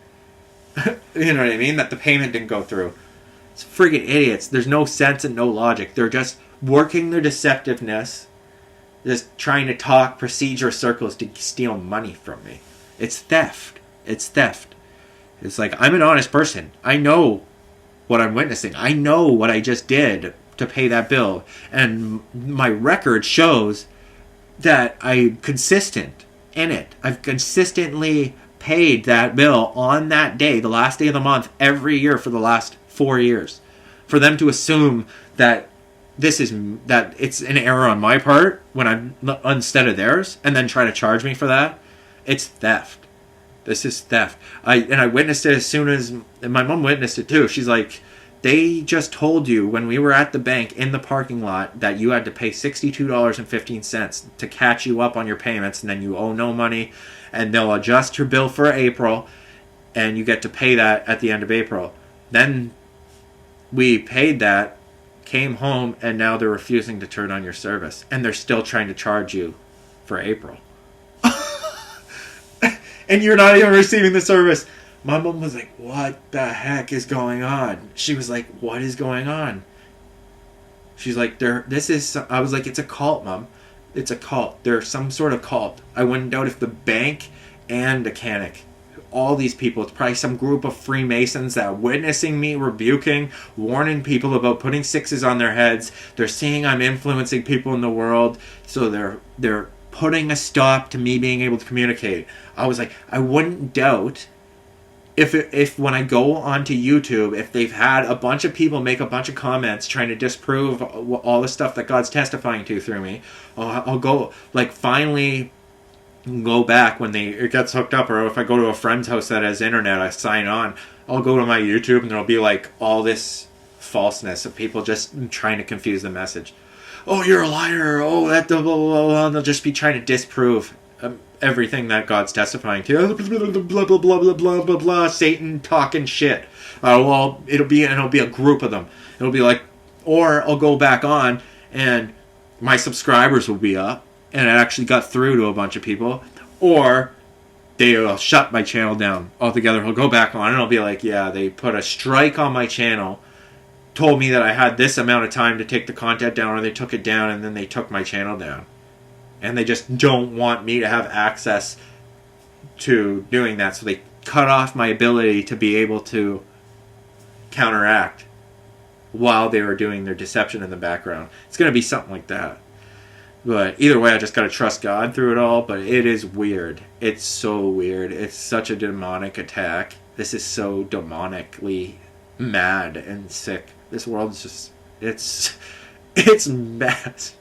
You know what I mean? That the payment didn't go through. It's friggin' idiots. There's no sense and no logic. They're just working their deceptiveness, just trying to talk procedure circles to steal money from me. It's theft. It's theft. It's like, I'm an honest person. I know what I'm witnessing. I know what I just did to pay that bill. And my record shows that I'm consistent in it. I've consistently paid that bill on that day, the last day of the month, every year for the last 4 years. For them to assume that it's an error on my part when I'm instead of theirs, and then try to charge me for that, it's theft. This is theft. I witnessed it as soon as... And my mom witnessed it too. She's like, they just told you when we were at the bank in the parking lot that you had to pay $62.15 to catch you up on your payments, and then you owe no money, and they'll adjust your bill for April, and you get to pay that at the end of April. Then we paid that, came home, and now they're refusing to turn on your service. And they're still trying to charge you for April. And you're not even receiving the service. My mom was like, what the heck is going on? She was like, what is going on? She's like, I was like, it's a cult, Mom. It's a cult. There's some sort of cult. I wouldn't doubt if the bank and the Canic, all these people, it's probably some group of Freemasons that are witnessing me rebuking, warning people about putting sixes on their heads. They're seeing I'm influencing people in the world, so they're putting a stop to me being able to communicate. I was like, I wouldn't doubt if when I go onto YouTube, if they've had a bunch of people make a bunch of comments trying to disprove all the stuff that God's testifying to through me, I'll go, like, finally go back when it gets hooked up, or if I go to a friend's house that has internet, I sign on, I'll go to my YouTube and there'll be like all this falseness of people just trying to confuse the message. Oh, you're a liar. Oh, that blah, blah, blah, blah. They'll just be trying to disprove everything that God's testifying to. Blah, blah, blah, blah, blah, blah, blah, blah. Satan talking shit. Well, it'll be a group of them. It'll be like, or I'll go back on and my subscribers will be up and it actually got through to a bunch of people, or they'll shut my channel down altogether. He'll go back on and I'll be like, yeah, they put a strike on my channel, told me that I had this amount of time to take the content down, or they took it down, and then they took my channel down. And they just don't want me to have access to doing that, so they cut off my ability to be able to counteract while they were doing their deception in the background. It's going to be something like that. But either way, I just got to trust God through it all. But it is weird. It's so weird. It's such a demonic attack. This is so demonically mad and sick. This world's just... It's messed.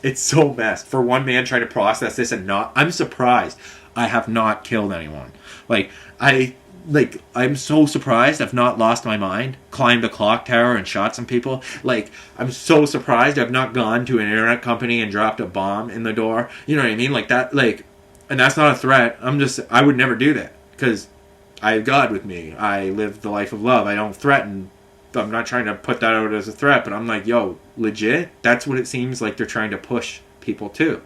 It's so messed. For one man trying to process this and not... I'm surprised I have not killed anyone. I'm so surprised I've not lost my mind, climbed a clock tower and shot some people. I'm so surprised I've not gone to an internet company and dropped a bomb in the door. You know what I mean? And that's not a threat. I would never do that, because I have God with me. I live the life of love. I don't threaten. I'm not trying to put that out as a threat, but I'm like, yo, legit? That's what it seems like they're trying to push people to.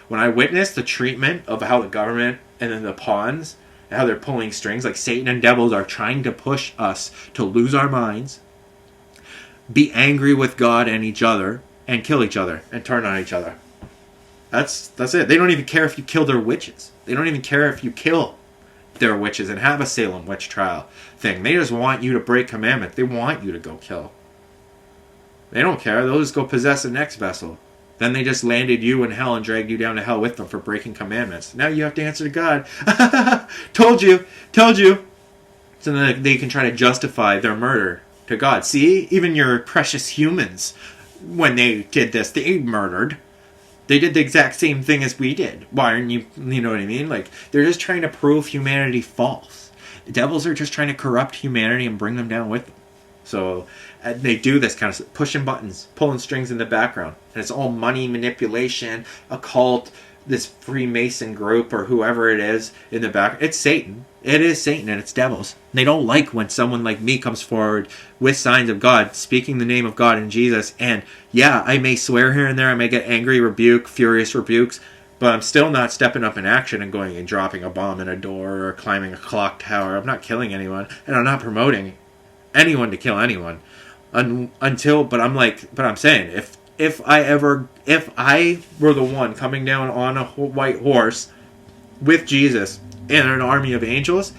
When I witnessed the treatment of how the government and then the pawns, how they're pulling strings, like Satan and devils are trying to push us to lose our minds, be angry with God and each other, and kill each other, and turn on each other. That's it. They don't even care if you kill their witches. They don't even care if you kill their witches and have a Salem witch trial thing. They just want you to break commandment. They want you to go kill. They don't care. They'll just go possess the next vessel. Then they just landed you in hell and dragged you down to hell with them for breaking commandments. Now you have to answer to God. Told you. So then they can try to justify their murder to God. See, even your precious humans, when they did this, they murdered. They did the exact same thing as we did. Why aren't you know what I mean? They're just trying to prove humanity false. The devils are just trying to corrupt humanity and bring them down with them. So they do this kind of pushing buttons, pulling strings in the background. And it's all money manipulation, occult, this Freemason group or whoever it is in the back. It's Satan. It is Satan and it's devils. They don't like when someone like me comes forward with signs of God, speaking the name of God and Jesus. And yeah, I may swear here and there. I may get angry, furious rebukes. But I'm still not stepping up in action and going and dropping a bomb in a door or climbing a clock tower. I'm not killing anyone. And I'm not promoting anyone to kill anyone. But I'm saying, if I were the one coming down on a white horse with Jesus and an army of angels,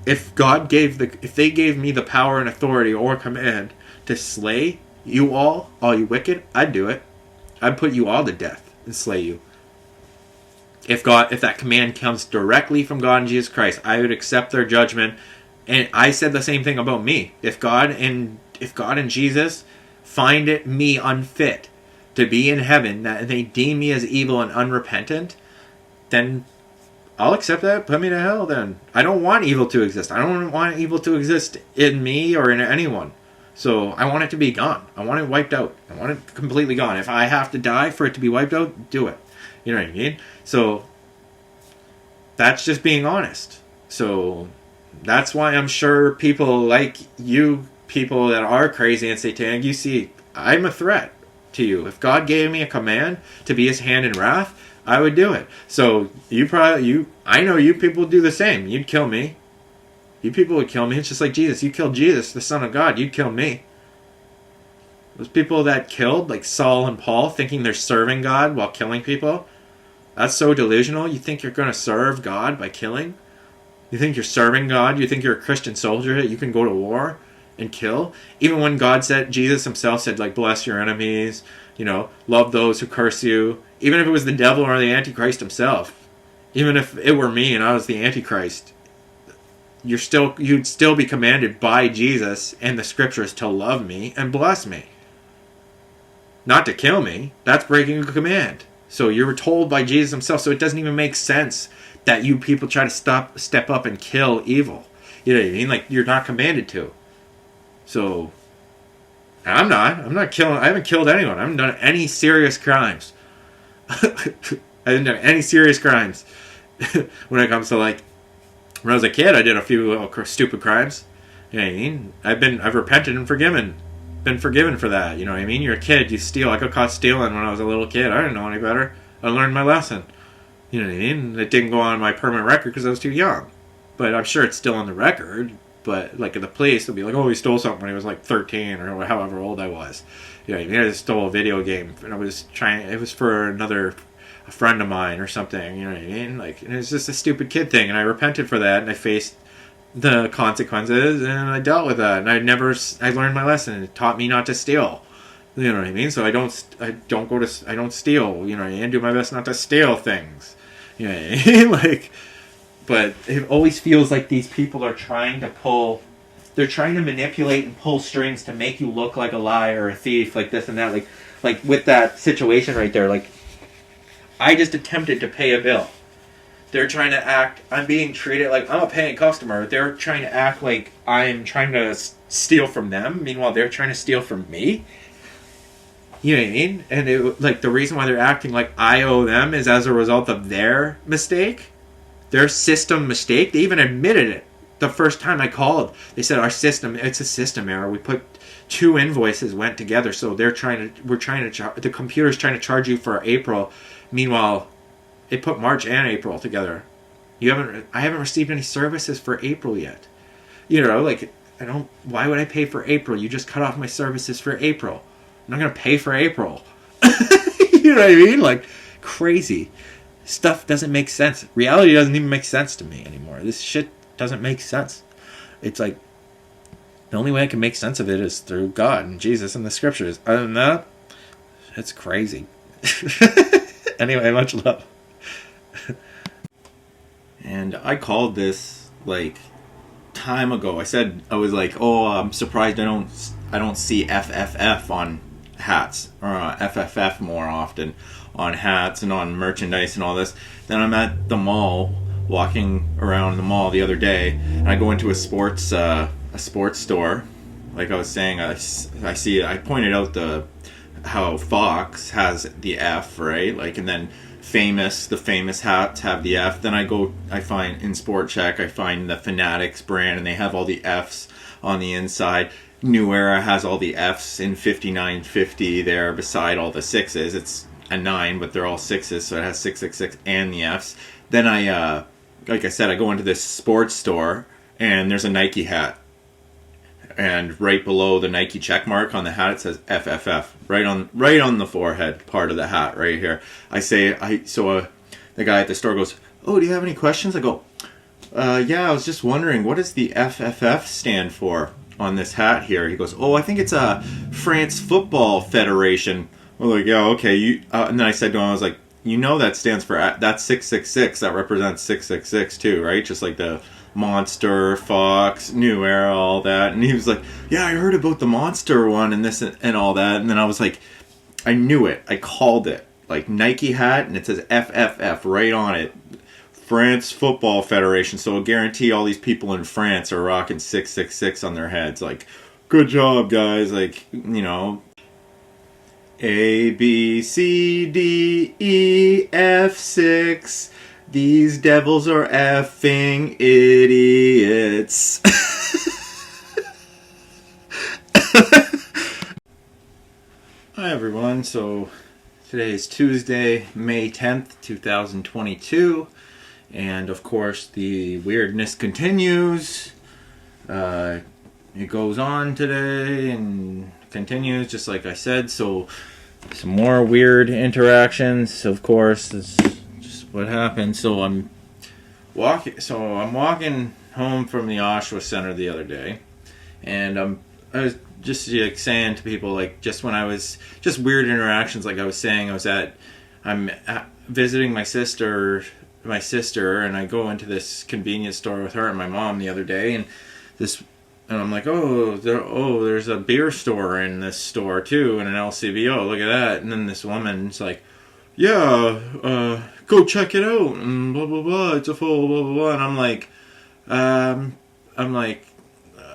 if they gave me the power and authority or command to slay you all you wicked, I'd do it. I'd put you all to death and slay you. If that command comes directly from God and Jesus Christ, I would accept their judgment. And I said the same thing about me. If God and Jesus find it me unfit to be in heaven, that they deem me as evil and unrepentant, then I'll accept that. Put me to hell then. I don't want evil to exist. I don't want evil to exist in me or in anyone. So I want it to be gone. I want it wiped out. I want it completely gone. If I have to die for it to be wiped out, do it. You know what I mean? So that's just being honest. So that's why I'm sure people like you, people that are crazy and satanic, you see, I'm a threat to you. If God gave me a command to be his hand in wrath, I would do it. So I know you people do the same. You'd kill me. You people would kill me. It's just like Jesus. You killed Jesus, the Son of God. You'd kill me. Those people that killed, like Saul and Paul, thinking they're serving God while killing people, that's so delusional. You think you're going to serve God by killing? You think you're serving God? You think you're a Christian soldier that you can go to war and kill? Even when God said, Jesus himself said, like, bless your enemies, love those who curse you. Even if it was the devil or the Antichrist himself, even if it were me and I was the Antichrist, you'd still be commanded by Jesus and the scriptures to love me and bless me. Not to kill me. That's breaking a command. So you were told by Jesus himself, so it doesn't even make sense that you people try to step up and kill evil. You know what I mean? Like, you're not commanded to. So, I'm not killing, I haven't killed anyone. I haven't done any serious crimes. I didn't do any serious crimes. When it comes to, like, when I was a kid, I did a few little stupid crimes. You know what I mean? I've repented and been forgiven for that. You know what I mean? You're a kid, you steal. I got caught stealing when I was a little kid. I didn't know any better. I learned my lesson. You know what I mean? It didn't go on my permanent record because I was too young. But I'm sure it's still on the record. But, like, at the police, they'll be like, oh, he stole something when he was, like, 13 or however old I was. You know what I mean? I just stole a video game. And it was for a friend of mine or something. You know what I mean? Like, and it's just a stupid kid thing. And I repented for that. And I faced the consequences. And I dealt with that. And I learned my lesson. It taught me not to steal. You know what I mean? So I don't steal. You know what I mean? Do my best not to steal things. You know what I mean? Like, but it always feels like these people are trying to manipulate and pull strings to make you look like a liar or a thief, like this and that. Like with that situation right there, like, I just attempted to pay a bill. They're trying to act, I'm being treated like I'm a paying customer. They're trying to act like I'm trying to steal from them. Meanwhile, they're trying to steal from me. You know what I mean? And the reason why they're acting like I owe them is as a result of their mistake. Their system mistake. They even admitted it the first time I called. They said it's a system error. We put two invoices went together, so the computer's trying to charge you for April. Meanwhile, they put March and April together. I haven't received any services for April yet. Why would I pay for April? You just cut off my services for April. I'm not going to pay for April. You know what I mean? Like, crazy. Stuff doesn't make sense. Reality doesn't even make sense to me anymore. This shit doesn't make sense. It's like, the only way I can make sense of it is through God and Jesus and the scriptures. Other than that, it's crazy. Anyway, much love. And I called this, like, time ago. I was like, oh, I'm surprised I don't see FFF on hats, or FFF more often on hats and on merchandise and all this. Then I'm at the mall, walking around the mall the other day, and I go into a sports store. Like I was saying, I pointed out how Fox has the F, right? Like, and then the famous hats have the F. Then I find in Sport Check, I find the Fanatics brand, and they have all the Fs on the inside. New Era has all the Fs in 5950 there beside all the 6s. It's a 9, but they're all 6s, so it has 666 and the Fs. Then like I said, I go into this sports store, and there's a Nike hat. And right below the Nike check mark on the hat, it says FFF right on the forehead part of the hat right here. The guy at the store goes, "Oh, do you have any questions?" I go, "Yeah, I was just wondering, what does the FFF stand for on this hat here?" He goes, "Oh, I think it's a France Football Federation." I was like, "Yeah, okay." And then I said to him, I was like, that stands for that's 666. That represents 666 too, right? Just like the Monster, Fox, New Era, all that. And he was like, "Yeah, I heard about the Monster one and this and all that." And then I was like, I knew it. I called it. Like Nike hat, and it says FFF right on it. France Football Federation. So I guarantee all these people in France are rocking 666 on their heads. Like, good job, guys. Like, A, B, C, D, E, F, 6. These devils are effing idiots. Hi everyone, so today is Tuesday, May 10th, 2022, and of course the weirdness continues. It goes on today and continues just like I said, so some more weird interactions, of course. It's what happened. So I'm walking home from the Oshawa Center the other day, and I was just like saying to people, like, just when I was just weird interactions, like I was saying, I'm visiting my sister, and I go into this convenience store with her and my mom the other day, and I'm like, there's a beer store in this store too, and an LCBO. Look at that. And then this woman's like, "Yeah, go check it out," and blah blah blah. It's a full blah blah blah. And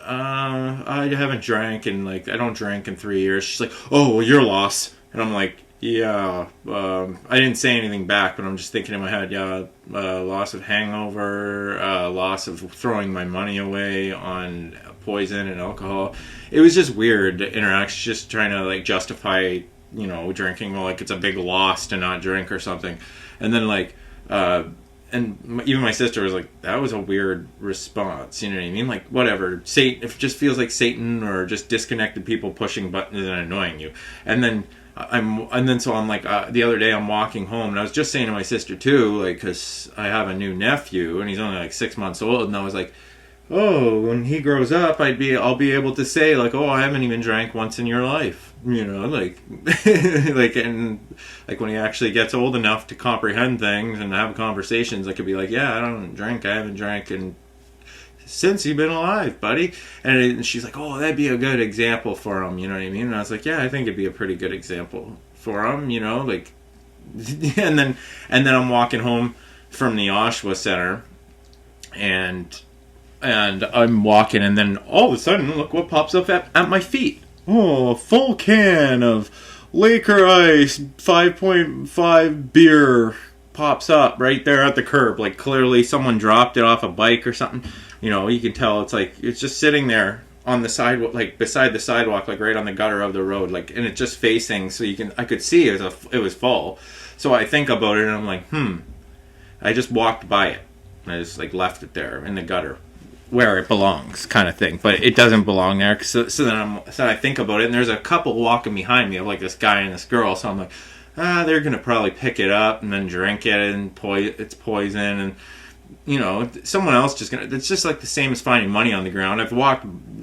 I haven't drank in I don't drink in 3 years. She's like, "Oh, well, your loss." And I'm like, "Yeah." I didn't say anything back, but I'm just thinking in my head, yeah, loss of hangover, loss of throwing my money away on poison and alcohol. It was just weird interactions, just trying to justify drinking, it's a big loss to not drink or something. And then even my sister was like, "That was a weird response," you know what I mean? Like, whatever, Satan, if it just feels like Satan or just disconnected people pushing buttons and annoying you. And then the other day I'm walking home, and I was just saying to my sister too, because I have a new nephew and he's only 6 months old, and I was like, "Oh, when he grows up, I'll be able to say oh, I haven't even drank once in your life," and when he actually gets old enough to comprehend things and have conversations, I could be like, "Yeah, I don't drink. I haven't drank since you've been alive, buddy." And she's like, "Oh, that'd be a good example for him," you know what I mean? And I was like, "Yeah, I think it'd be a pretty good example for him," and then I'm walking home from the Oshawa Center, and I'm walking, and then all of a sudden, look what pops up at my feet. Oh, a full can of Laker Ice 5.5 beer pops up right there at the curb. Clearly someone dropped it off a bike or something. You can tell it's just sitting there on the sidewalk, beside the sidewalk, right on the gutter of the road, and it's just facing, so I could see it was full. So I think about it, and I'm like, I just walked by it, and I just left it there in the gutter, where it belongs, kind of thing. But it doesn't belong there. So then I think about it, and there's a couple walking behind me, of this guy and this girl. So I'm like, they're gonna probably pick it up and then drink it, and it's poison, and someone else just gonna. It's just the same as finding money on the ground.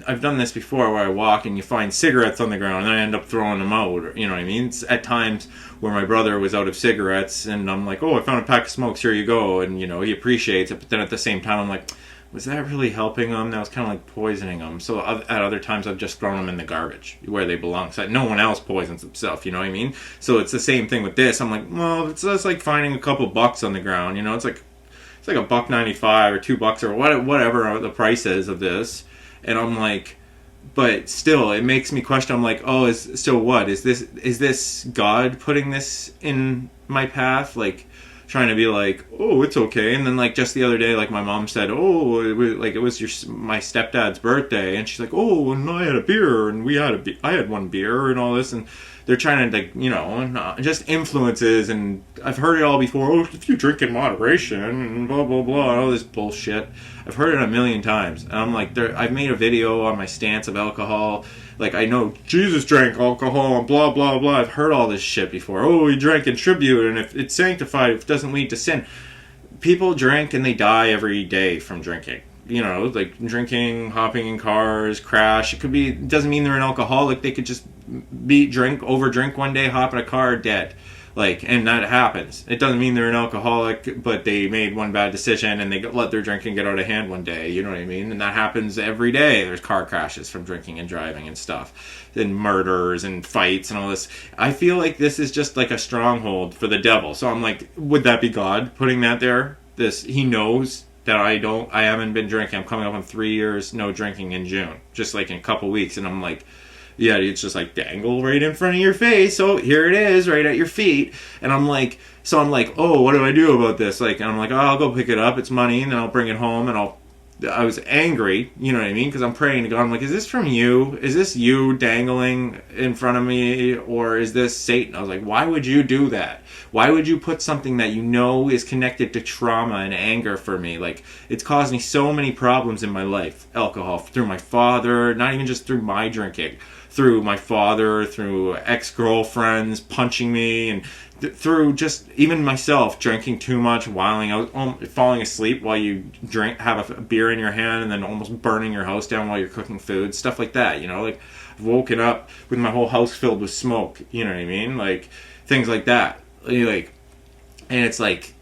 I've done this before, where I walk and you find cigarettes on the ground, and I end up throwing them out. You know what I mean? It's at times where my brother was out of cigarettes, and I'm like, "Oh, I found a pack of smokes. Here you go," and he appreciates it. But then at the same time, I'm like, was that really helping them? That was kind of poisoning them. So at other times, I've just thrown them in the garbage where they belong, so that no one else poisons themselves. You know what I mean? So it's the same thing with this. I'm like, well, it's just finding a couple bucks on the ground. It's like $1.95 or $2 or whatever the price is of this, and I'm like, but still, it makes me question. I'm like, oh, so what? Is this God putting this in my path? Like, trying to be like, oh, it's okay. And then, like, just the other day, like, my mom said, oh, it was my stepdad's birthday, and she's like, oh, and I had a beer, and I had one beer, and all this, and they're trying to, like, just influences, and I've heard it all before. Oh, if you drink in moderation, and blah blah blah, and all this bullshit. I've heard it a million times, and I'm like, I've made a video on my stance of alcohol. Like, I know Jesus drank alcohol and blah, blah, blah. I've heard all this shit before. Oh, he drank in tribute, and if it's sanctified, if it doesn't lead to sin. People drink and they die every day from drinking. Like drinking, hopping in cars, crash. It doesn't mean they're an alcoholic. They could just over drink one day, hop in a car, dead. Like, and that happens. It doesn't mean they're an alcoholic, but they made one bad decision and they let their drinking get out of hand one day. You know what I mean? And that happens every day. There's car crashes from drinking and driving and stuff, and murders and fights and all this. I feel like this is just like a stronghold for the devil. So I'm like, would that be God putting that there? He knows that I haven't been drinking. I'm coming up on 3 years no drinking in June, just like in a couple weeks, and I'm like, yeah, it's just like dangle right in front of your face. Oh, here it is, right at your feet. And I'm like, oh, what do I do about this? Like, and I'm like, oh, I'll go pick it up. It's money, and then I'll bring it home, and I was angry, you know what I mean? Because I'm praying to God. I'm like, is this from you? Is this you dangling in front of me, or is this Satan? I was like, why would you do that? Why would you put something that you know is connected to trauma and anger for me? Like, it's caused me so many problems in my life. Alcohol, through my father, not even just through my drinking, through my father, through ex-girlfriends punching me, and through just even myself drinking too much, whiling. I was falling asleep while you have a beer in your hand, and then almost burning your house down while you're cooking food, stuff like that. Like, I've woken up with my whole house filled with smoke. You know what I mean? Like, things like that. Like, and it's like,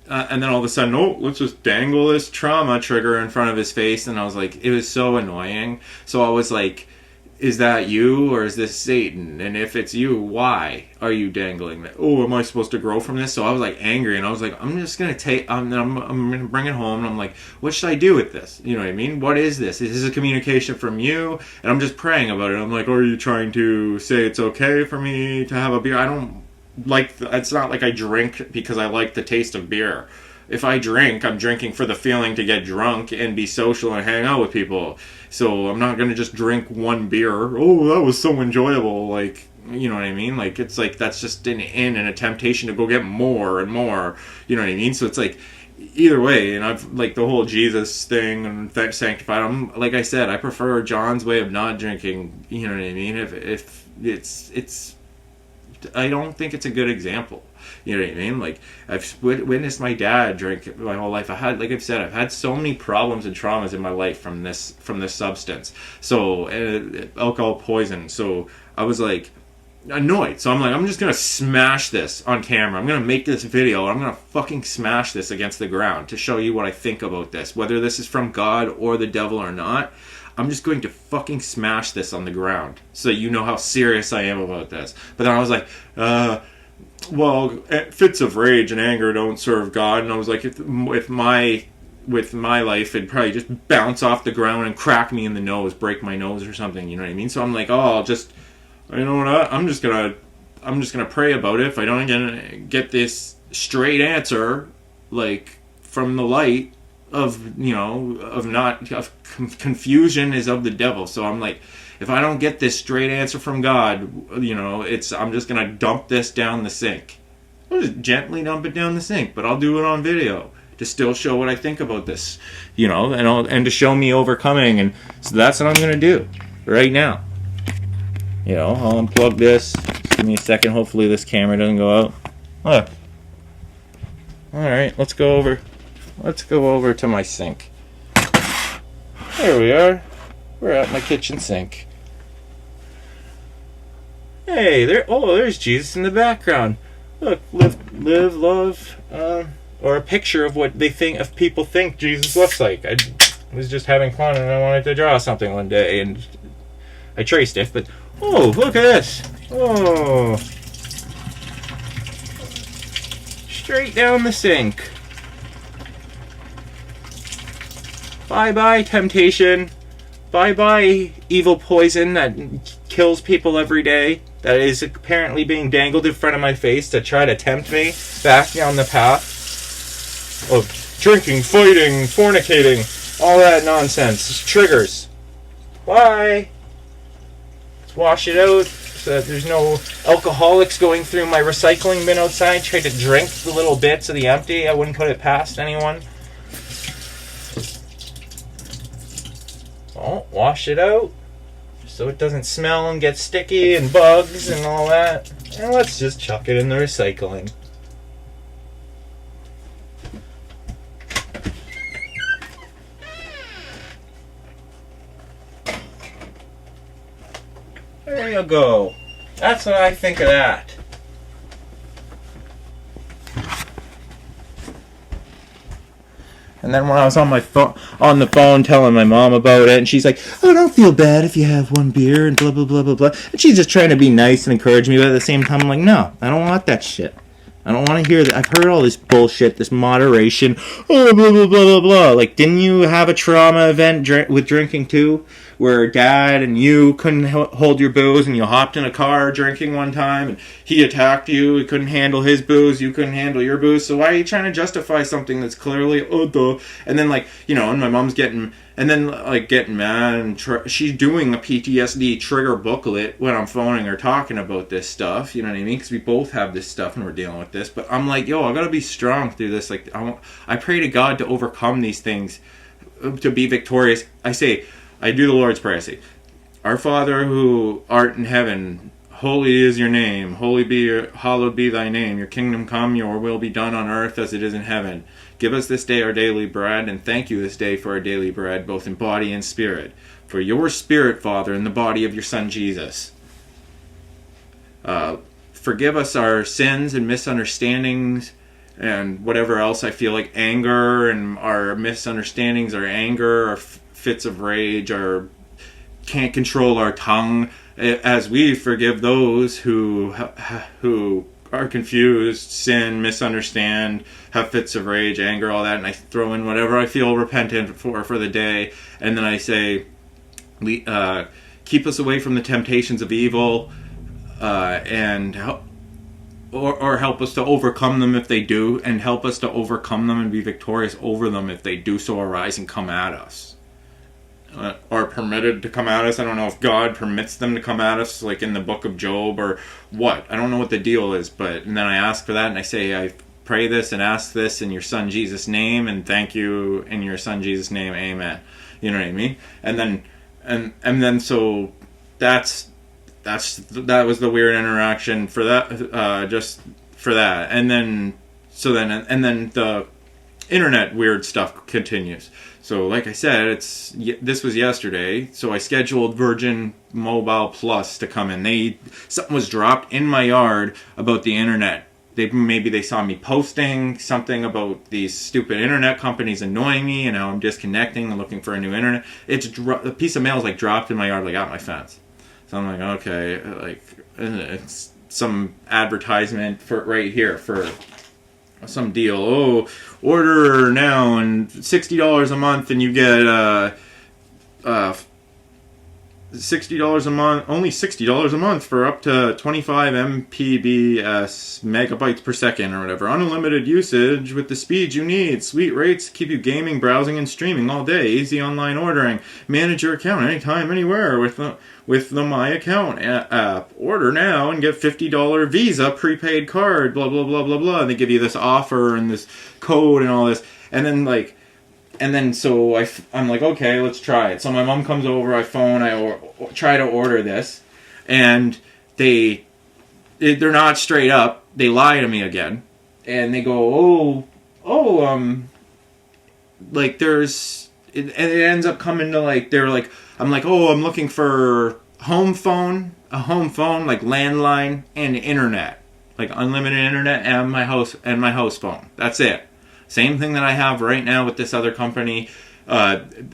and then all of a sudden, oh, let's just dangle this trauma trigger in front of his face, and I was like, it was so annoying. So I was like, is that you, or is this Satan? And if it's you, why are you dangling that? Oh, am I supposed to grow from this? So I was like angry, and I was like, I'm just gonna I'm gonna bring it home, and I'm like, what should I do with this? You know what I mean? What is this? Is this a communication from you? And I'm just praying about it. I'm like, are you trying to say it's okay for me to have a beer? I don't like. It's not like I drink because I like the taste of beer. If I drink, I'm drinking for the feeling to get drunk and be social and hang out with people. So I'm not going to just drink one beer. Oh, that was so enjoyable. Like, you know what I mean? Like, it's like that's just an in and a temptation to go get more and more. You know what I mean? So it's like, either way, and I've, like, the whole Jesus thing and that sanctified, like I said, I prefer John's way of not drinking. You know what I mean? If it's I don't think it's a good example. You know what I mean? Like, I've witnessed my dad drink my whole life. Like I've said, I've had so many problems and traumas in my life from this substance. So, alcohol poison. So I was like annoyed. So I'm like, I'm just gonna smash this on camera. I'm gonna make this video. I'm gonna fucking smash this against the ground to show you what I think about this, whether this is from God or the devil or not. I'm just going to fucking smash this on the ground so you know how serious I am about this. But then I was like, well, fits of rage and anger don't serve God. And I was like, with my life, it'd probably just bounce off the ground and crack me in the nose, break my nose or something. You know what I mean? So I'm like, oh, you know what? I'm just gonna pray about it. If I don't get this straight answer, like, from the light confusion is of the devil. So I'm like, if I don't get this straight answer from God, I'm just gonna dump this down the sink. I'll just gently dump it down the sink, but I'll do it on video to still show what I think about this, and to show me overcoming. And so that's what I'm gonna do right now. I'll unplug this. Give me a second. Hopefully this camera doesn't go out. Look. All right, let's go over to my sink. There we are. We're at my kitchen sink. Hey, there's Jesus in the background. Look, live, love, or a picture of what people think Jesus looks like. I was just having fun and I wanted to draw something one day, and I traced it, but oh, look at this. Oh. Straight down the sink. Bye-bye, temptation. Bye-bye, evil poison that kills people every day, that is apparently being dangled in front of my face to try to tempt me back down the path of drinking, fighting, fornicating, all that nonsense. It's triggers. Bye. Let's wash it out so that there's no alcoholics going through my recycling bin outside trying to drink the little bits of the empty. I wouldn't put it past anyone. Oh, wash it out so it doesn't smell and get sticky and bugs and all that. And let's just chuck it in the recycling. There you go. That's what I think of that. And then when I was on the phone telling my mom about it, and she's like, "Oh, don't feel bad if you have one beer," and blah blah blah blah blah. And she's just trying to be nice and encourage me, but at the same time, I'm like, no, I don't want that shit. I don't want to hear that. I've heard all this bullshit, this moderation, oh, blah blah blah blah blah. Like, didn't you have a trauma event with drinking too, where Dad and you couldn't hold your booze, and you hopped in a car drinking one time, and he attacked you, he couldn't handle his booze, you couldn't handle your booze, so why are you trying to justify something that's clearly, oh, duh, and then, like, you know, and my mom's getting mad, and she's doing a PTSD trigger booklet when I'm phoning her talking about this stuff, you know what I mean, because we both have this stuff, and we're dealing with this, but I'm like, yo, I gotta be strong through this, like, I pray to God to overcome these things, to be victorious. I do the Lord's Prayer. I say, Our Father who art in heaven, holy is your name. Hallowed be thy name. Your kingdom come, your will be done on earth as it is in heaven. Give us this day our daily bread, and thank you this day for our daily bread, both in body and spirit. For your spirit, Father, in the body of your Son Jesus. Forgive us our sins and misunderstandings, and whatever else I feel like anger and our misunderstandings, our anger, our fits of rage, or can't control our tongue, as we forgive those who are confused, sin, misunderstand, have fits of rage, anger, all that, and I throw in whatever I feel repentant for the day, and then I say, keep us away from the temptations of evil, and help us to overcome them if they do, and help us to overcome them and be victorious over them if they do so arise and come at us. Are permitted to come at us. I don't know if God permits them to come at us, like in the book of Job, or what. I don't know what the deal is, and then I ask for that, and I say, I pray this and ask this in your Son Jesus' name, and thank you in your Son Jesus' name, amen. You know what I mean? And then so that was the weird interaction for that, just for that, and then the internet weird stuff continues. So, like I said, this was yesterday, so I scheduled Virgin Mobile Plus to come in. Something was dropped in my yard about the internet. Maybe they saw me posting something about these stupid internet companies annoying me, and how I'm disconnecting and looking for a new internet. A piece of mail is like dropped in my yard, like out my fence. So I'm like, okay, like it's some advertisement for right here for some deal. Oh, order now and $60 a month, and you get $60 a month, only $60 a month for up to 25 Mbps, megabytes per second or whatever. Unlimited usage with the speed you need. Sweet rates keep you gaming, browsing, and streaming all day. Easy online ordering. Manage your account anytime, anywhere with the My Account app. Order now and get $50 Visa prepaid card. Blah blah blah blah blah. And they give you this offer and this code and all this. And then so I'm like, okay, let's try it. So my mom comes over, I phone, I try to order this, and they're not straight up. They lie to me again, and they go, like and it ends up coming to like I'm like, I'm looking for a home phone, like landline and internet, like unlimited internet and my house phone. That's it. Same thing that I have right now with this other company, and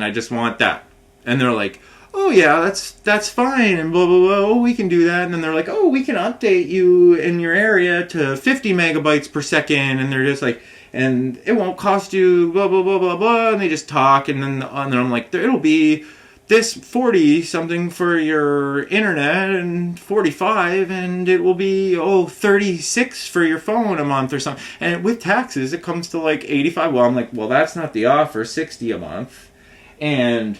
I just want that. And they're like, oh yeah, that's fine, and blah blah blah. Oh, we can do that. And then they're like, oh, we can update you in your area to 50 megabytes per second. And they're just like, and it won't cost you blah blah blah blah blah. And they just talk, and then I'm like, it'll be this 40 something for your internet and 45, and it will be 36 for your phone a month or something, and with taxes it comes to like 85. Well, I'm like, well, that's not the offer, 60 a month. And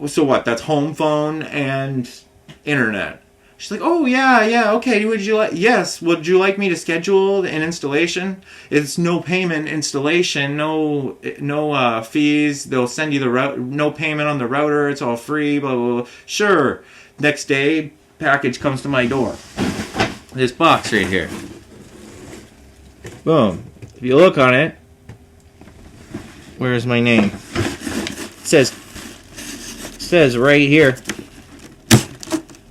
so what, that's home phone and internet. She's like, oh yeah, okay, would you like me to schedule an installation? It's no payment installation, no fees. They'll send you the no payment on the router, it's all free, blah blah blah. Sure. Next day, package comes to my door. This box right here. Boom. If you look on it, where's my name? It says right here,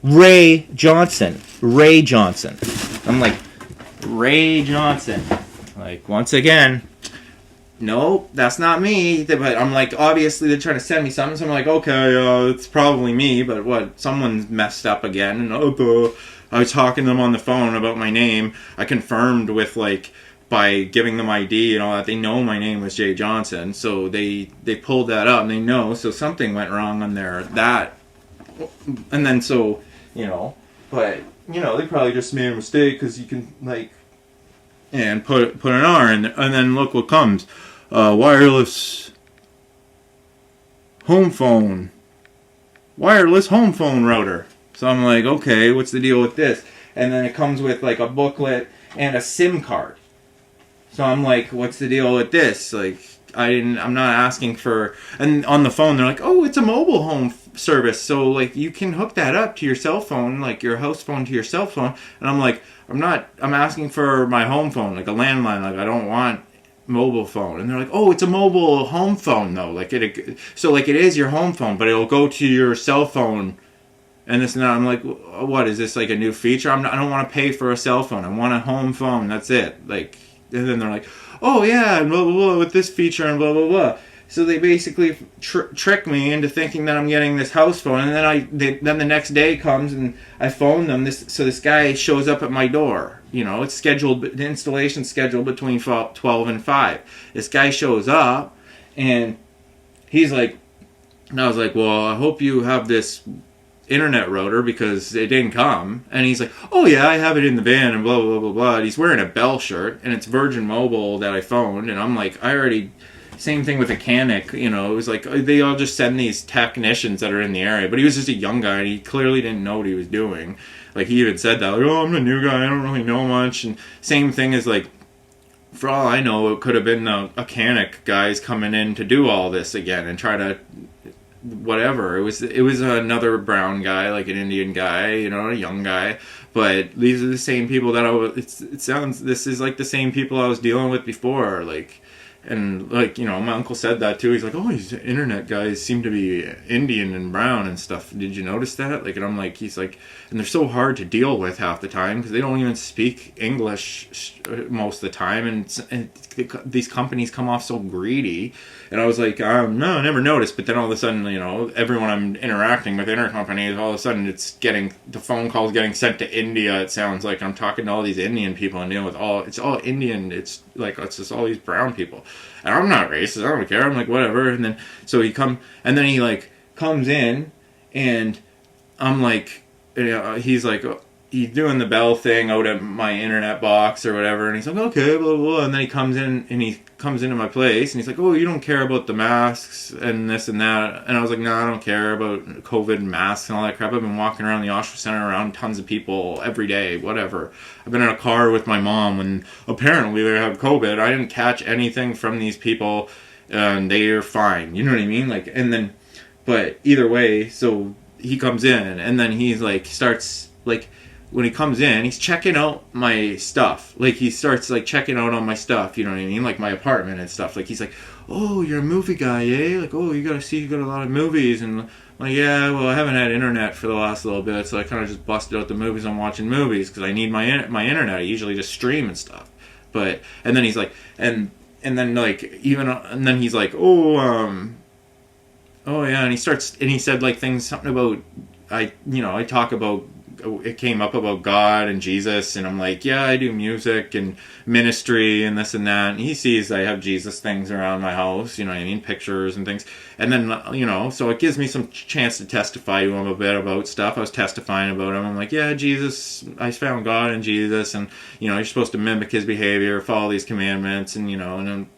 Ray Johnson. I'm like, Ray Johnson. Like, once again, no, that's not me. But I'm like, obviously they're trying to send me something. So I'm like, okay, it's probably me. But what? Someone's messed up again. And I was talking to them on the phone about my name. I confirmed with, like, by giving them ID and all that, they know my name was Jay Johnson. So they pulled that up and they know. So something went wrong on that. And then so, but, they probably just made a mistake because you can, like, and put an R in there. And then look what comes. Wireless home phone router. So I'm like, okay, what's the deal with this? And then it comes with, like, a booklet and a SIM card. So I'm like, what's the deal with this? Like, I'm not asking for, and on the phone they're like, oh, it's a mobile home service, so like you can hook that up to your cell phone, like your house phone to your cell phone. And I'm like, I'm asking for my home phone, like a landline, like I don't want mobile phone. And they're like, oh, it's a mobile home phone though, like it is your home phone, but it'll go to your cell phone and this and that. I'm like, what is this, like a new feature? I don't want to pay for a cell phone, I want a home phone, that's it. Like, and then they're like, oh yeah, and blah blah blah with this feature and blah blah blah. So they basically trick me into thinking that I'm getting this house phone, and then then the next day comes and I phone them. This guy shows up at my door. It's scheduled, the installation's scheduled between 12 and 5. This guy shows up, and he's like, and I was like, well, I hope you have this internet router because it didn't come. And he's like, oh yeah, I have it in the van and blah blah blah blah. And he's wearing a Bell shirt, and it's Virgin Mobile that I phoned. And I'm like, same thing with a Canic, it was like they all just send these technicians that are in the area. But he was just a young guy and he clearly didn't know what he was doing. Like, he even said that, like, oh, I'm a new guy, I don't really know much. And same thing as, like, for all I know, it could have been a Canic guys coming in to do all this again and try to whatever. It was another brown guy, like an Indian guy, a young guy. But these are the same people that this is like the same people I was dealing with before, like. And, like, my uncle said that too. He's like, oh, these internet guys seem to be Indian and brown and stuff. Did you notice that? Like, and I'm like, he's like, and they're so hard to deal with half the time because they don't even speak English most of the time. And these companies come off so greedy. And I was like, no, I never noticed. But then all of a sudden, everyone I'm interacting with, intercompanies, all of a sudden the phone call's getting sent to India. It sounds like I'm talking to all these Indian people and dealing with it's all Indian. It's like, it's just all these brown people. And I'm not racist, I don't care, I'm like, whatever. And then so he like comes in, and I'm like, he's like, he's doing the bell thing out at my internet box or whatever, and he's like, okay, blah, blah, blah. And then he comes into my place, and he's like, oh, you don't care about the masks and this and that. And I was like, no, I don't care about COVID and masks and all that crap. I've been walking around the Oshawa Center around tons of people every day, whatever. I've been in a car with my mom, and apparently they have COVID. I didn't catch anything from these people, and they are fine. You know what I mean? Like, and then, but either way, so he comes in, and then he's like, starts, like, when he comes in, he's checking out my stuff. Like, he starts, like, checking out on my stuff, you know what I mean? Like, my apartment and stuff. Like, he's like, oh, you're a movie guy, eh? Like, oh, you got a lot of movies. And I'm like, yeah, well, I haven't had internet for the last little bit, so I kind of just busted out the movies. I'm watching movies because I need my internet. I usually just stream and stuff. But, and then he's like, and then, like, and then he's like, oh, yeah, and he said, like, things, something about, I talk about it came up about God and Jesus, and I'm like, yeah, I do music and ministry and this and that. And he sees I have Jesus things around my house, you know what I mean, pictures and things. And then, you know, so it gives me some chance to testify to him a bit about stuff. I was testifying about him. I'm like, yeah, Jesus, I found God in Jesus, and, you know, you're supposed to mimic his behavior, follow these commandments, and, you know, and then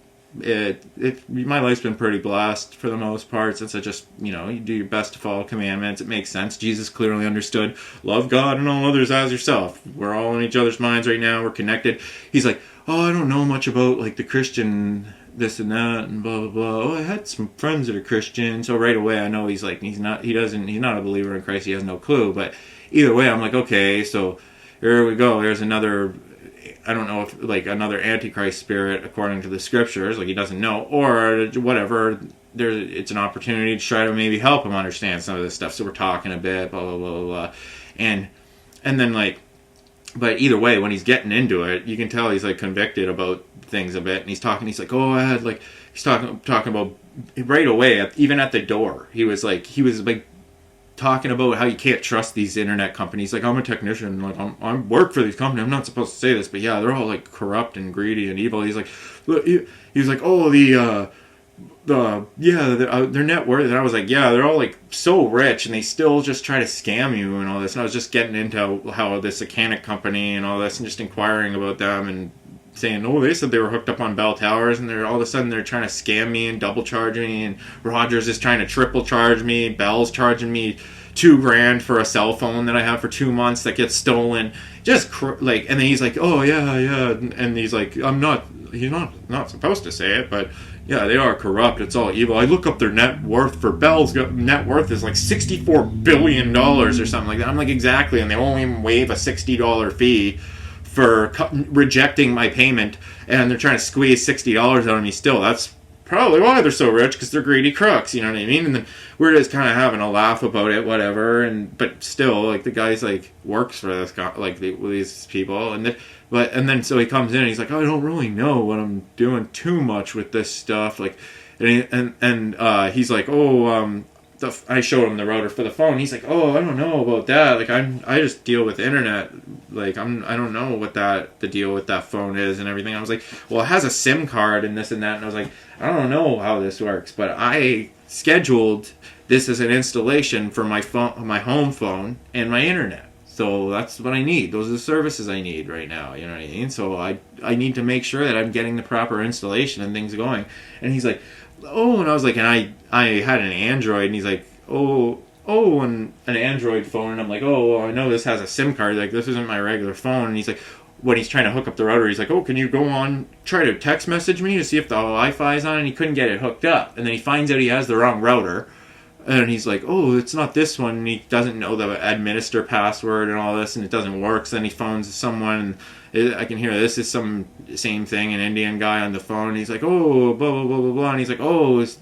my life's been pretty blessed for the most part, since I just, you know, you do your best to follow commandments. It makes sense. Jesus clearly understood, love God and all others as yourself. We're all in each other's minds right now. We're connected. He's like, oh, I don't know much about like the Christian this and that and blah blah blah. Oh, I had some friends that are Christian. So right away I know he's not a believer in Christ. He has no clue. But either way, I'm like, okay, so here we go. Here's another, I don't know if like another antichrist spirit according to the scriptures, like he doesn't know, or whatever. It's an opportunity to try to maybe help him understand some of this stuff. So we're talking a bit, blah blah blah blah, blah. and then like, but either way, when he's getting into it, you can tell he's like convicted about things a bit, and he's talking. He's like, oh, I had like, he's talking about right away, even at the door. He was like talking about how you can't trust these internet companies. Like, I'm a technician, like I work for these companies. I'm not supposed to say this, but yeah, they're all like corrupt and greedy and evil. He's like, he's like, oh, their net worth. And I was like, yeah, they're all like so rich, and they still just try to scam you and all this. And I was just getting into how this Acanic company and all this, and just inquiring about them and saying, oh, they said they were hooked up on Bell Towers, and they're all of a sudden they're trying to scam me and double charge me, and Rogers is trying to triple charge me, Bell's charging me $2,000 for a cell phone that I have for 2 months that gets stolen. Just like, and then he's like, oh yeah, and he's like, he's not supposed to say it, but yeah, they are corrupt. It's all evil. I look up their net worth. For Bell's net worth is like $64 billion or something like that. I'm like, exactly, and they won't even waive a $60 fee for rejecting my payment, and they're trying to squeeze $60 out of me still. That's probably why they're so rich, because they're greedy crooks, you know what I mean? And then we're just kind of having a laugh about it, whatever, but still, like, the guy's like works for this guy, like these people, and then so he comes in and he's like, oh, I don't really know what I'm doing too much with this stuff, like, and he's like, oh, I showed him the router for the phone. He's like, oh, I don't know about that. Like, I just deal with internet. Like, I don't know what the deal with that phone is and everything. I was like, well, it has a SIM card and this and that. And I was like, I don't know how this works, but I scheduled this as an installation for my phone, my home phone, and my internet. So that's what I need. Those are the services I need right now. You know what I mean? So I need to make sure that I'm getting the proper installation and things going. And he's like, oh, and I was like, and I had an Android, and he's like, oh, and an Android phone, and I'm like, oh, well, I know this has a SIM card, like, this isn't my regular phone, and he's like, when he's trying to hook up the router, he's like, oh, can you go on, try to text message me to see if the Wi-Fi is on, and he couldn't get it hooked up, and then he finds out he has the wrong router, and he's like, oh, it's not this one, and he doesn't know the administer password and all this, and it doesn't work, so then he phones someone, and I can hear this is some same thing, an Indian guy on the phone, and he's like, oh, blah, blah, blah, blah, blah, and he's like, oh, it's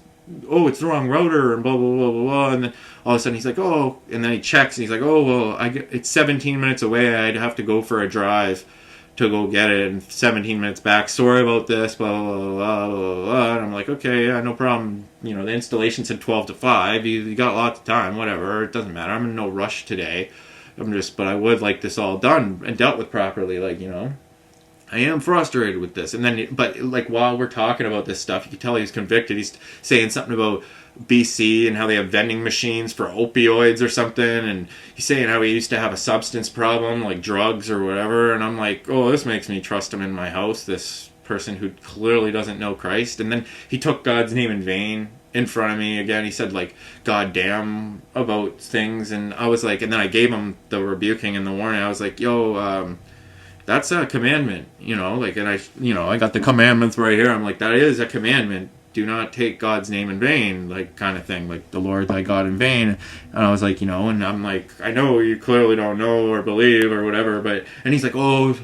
the wrong router, and blah, blah, blah, blah, blah, and then all of a sudden he's like, oh, and then he checks, and he's like, oh, well, it's 17 minutes away, I'd have to go for a drive to go get it, and 17 minutes back, sorry about this, blah, blah, blah, blah, blah, blah, and I'm like, okay, yeah, no problem, you know, the installation said 12 to 5, you got lots of time, whatever, it doesn't matter, I'm in no rush today, but I would like this all done and dealt with properly, like, you know, I am frustrated with this, and then, but, like, while we're talking about this stuff, you can tell he's convicted, he's saying something about BC and how they have vending machines for opioids or something, and he's saying how he used to have a substance problem, like drugs or whatever, and I'm like, oh, this makes me trust him in my house, this person who clearly doesn't know Christ. And then he took God's name in vain in front of me again. He said, like, God damn about things, and I was like, and then I gave him the rebuking and the warning. I was like, yo, that's a commandment, you know, like, and I got the commandments right here. I'm like, that is a commandment. Do not take God's name in vain, like, kind of thing, like, the Lord thy God in vain. And I was like, you know, and I'm like, I know you clearly don't know or believe or whatever, but, and he's like, oh,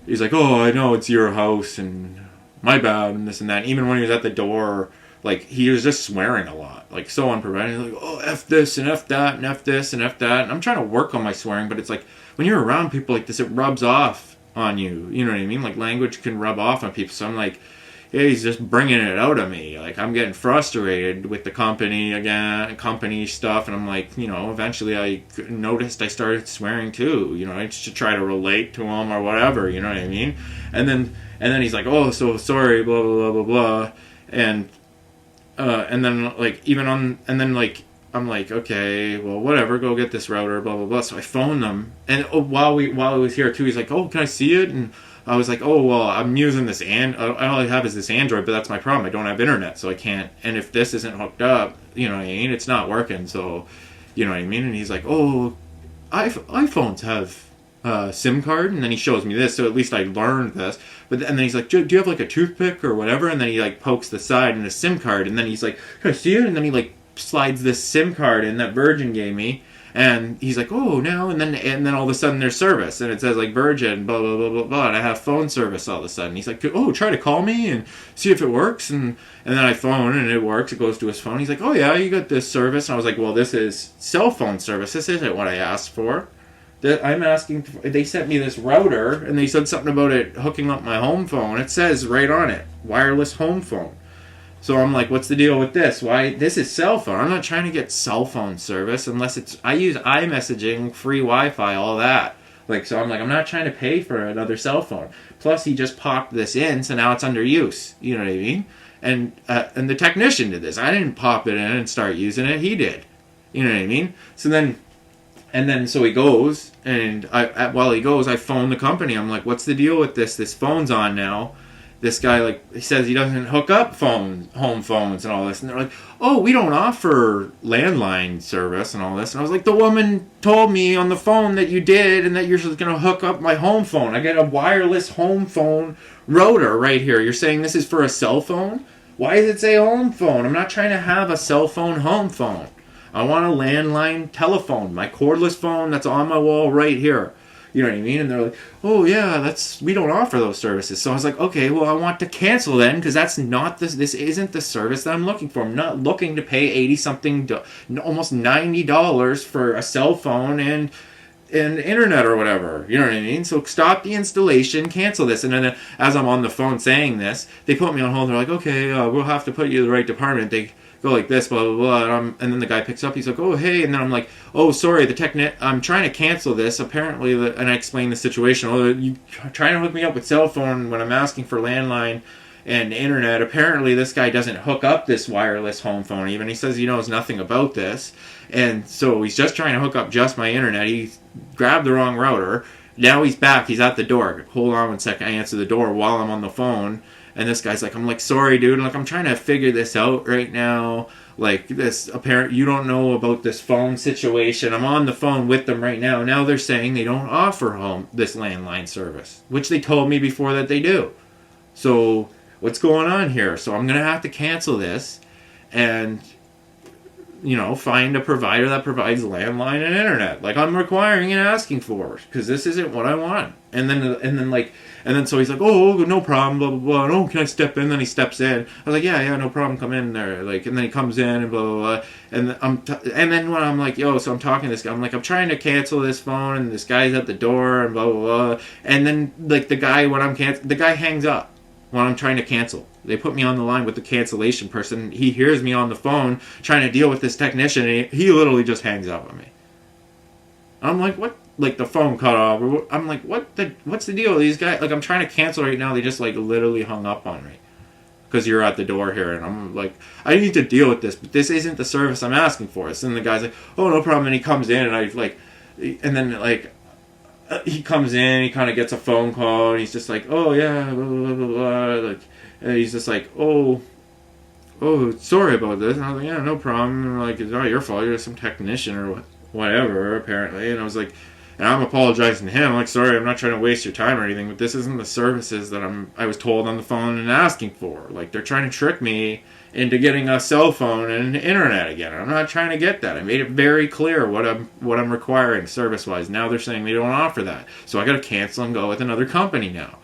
I know it's your house, and my bad, and this and that. And even when he was at the door, like, he was just swearing a lot, like, so unprofessional, like, oh, F this, and F that, and F this, and F that, and I'm trying to work on my swearing, but it's like, when you're around people like this, it rubs off on you, you know what I mean? Like, language can rub off on people, so I'm like, he's just bringing it out of me. Like, I'm getting frustrated with the company again, company stuff, and I'm like, eventually I noticed I started swearing too, just to try to relate to him or whatever, you know what I mean? And then he's like, oh, so sorry, blah, blah, blah, blah, blah. And then, like, I'm like, okay, well, whatever, go get this router, blah, blah, blah. So I phoned them, and while he was here too, he's like, oh, can I see it? And I was like, oh, well, I'm using this, all I have is this Android, but that's my problem. I don't have internet, so I can't, and if this isn't hooked up, you know what I mean, it's not working, so, you know what I mean? And he's like, oh, iPhones have SIM card, and then he shows me this, so at least I learned this. And then he's like, do you have like a toothpick or whatever? And then he like pokes the side in a SIM card, and then he's like, can I see it? And then he like slides this SIM card in that Virgin gave me, and he's like, oh, now, and then all of a sudden there's service, and it says like Virgin, blah, blah, blah, blah, blah, and I have phone service all of a sudden. He's like, oh, try to call me and see if it works, and then I phone, and it works, it goes to his phone. He's like, oh yeah, you got this service, and I was like, well, this is cell phone service, this isn't what I asked for. I'm asking, they sent me this router, and they said something about it hooking up my home phone. It says right on it, wireless home phone. So I'm like, what's the deal with this? Why? This is cell phone. I'm not trying to get cell phone service unless I use iMessaging, free Wi-Fi, all that. Like, so I'm like, I'm not trying to pay for another cell phone. Plus, he just popped this in, so now it's under use. You know what I mean? And the technician did this. I didn't pop it in and start using it. He did. You know what I mean? So he goes, and while he goes, I phone the company. I'm like, what's the deal with this? This phone's on now. This guy, like, he says he doesn't hook up home phones and all this. And they're like, oh, we don't offer landline service and all this. And I was like, the woman told me on the phone that you did and that you're just going to hook up my home phone. I get a wireless home phone router right here. You're saying this is for a cell phone? Why does it say home phone? I'm not trying to have a cell phone home phone. I want a landline telephone, my cordless phone that's on my wall right here. You know what I mean? And they're like, oh yeah, we don't offer those services. So I was like, okay, well, I want to cancel then, because that's not this isn't the service that I'm looking for. I'm not looking to pay 80 something, almost $90 for a cell phone and internet or whatever. You know what I mean? So stop the installation, cancel this. And then as I'm on the phone saying this, they put me on hold. They're like, okay, we'll have to put you in the right department. They go like this, blah, blah, blah. And then the guy picks up. He's like, oh, hey. And then I'm like, oh, sorry, I'm trying to cancel this. Apparently, and I explain the situation. Oh, you trying to hook me up with cell phone when I'm asking for landline and internet. Apparently, this guy doesn't hook up this wireless home phone even. He says he knows nothing about this. And so he's just trying to hook up just my internet. He grabbed the wrong router. Now he's back. He's at the door. Hold on one second. I answer the door while I'm on the phone. And this guy's like, I'm like, sorry, dude. And like, I'm trying to figure this out right now. Like, you don't know about this phone situation. I'm on the phone with them right now. Now they're saying they don't offer this landline service, which they told me before that they do. So what's going on here? So I'm going to have to cancel this and, find a provider that provides landline and internet. Like I'm requiring and asking for, because this isn't what I want. And then so he's like, oh, no problem, blah, blah, blah. Oh, can I step in? Then he steps in. I was like, yeah, no problem, come in there. Like, and then he comes in and blah, blah, blah. And then when I'm like, so I'm talking to this guy, I'm like, I'm trying to cancel this phone, and this guy's at the door, and blah, blah, blah. And then, like, the guy hangs up when I'm trying to cancel. They put me on the line with the cancellation person. He hears me on the phone trying to deal with this technician, and he literally just hangs up on me. I'm like, what? Like, the phone cut off. I'm like, what's the deal with these guys? Like, I'm trying to cancel right now. They just, like, literally hung up on me. Because you're at the door here. And I'm like, I need to deal with this. But this isn't the service I'm asking for. So then the guy's like, oh, no problem. And he comes in. He comes in. He kind of gets a phone call. And he's just like, oh, yeah, blah, blah, blah, blah. Like, and he's just like, oh, sorry about this. And I was like, yeah, no problem. And like, it's not your fault. You're some technician or whatever, apparently. And I was like, and I'm apologizing to him. I'm like, sorry, I'm not trying to waste your time or anything, but this isn't the services that I was told on the phone and asking for. Like, they're trying to trick me into getting a cell phone and internet again. I'm not trying to get that. I made it very clear what I'm requiring service-wise. Now they're saying they don't offer that. So I got to cancel and go with another company now.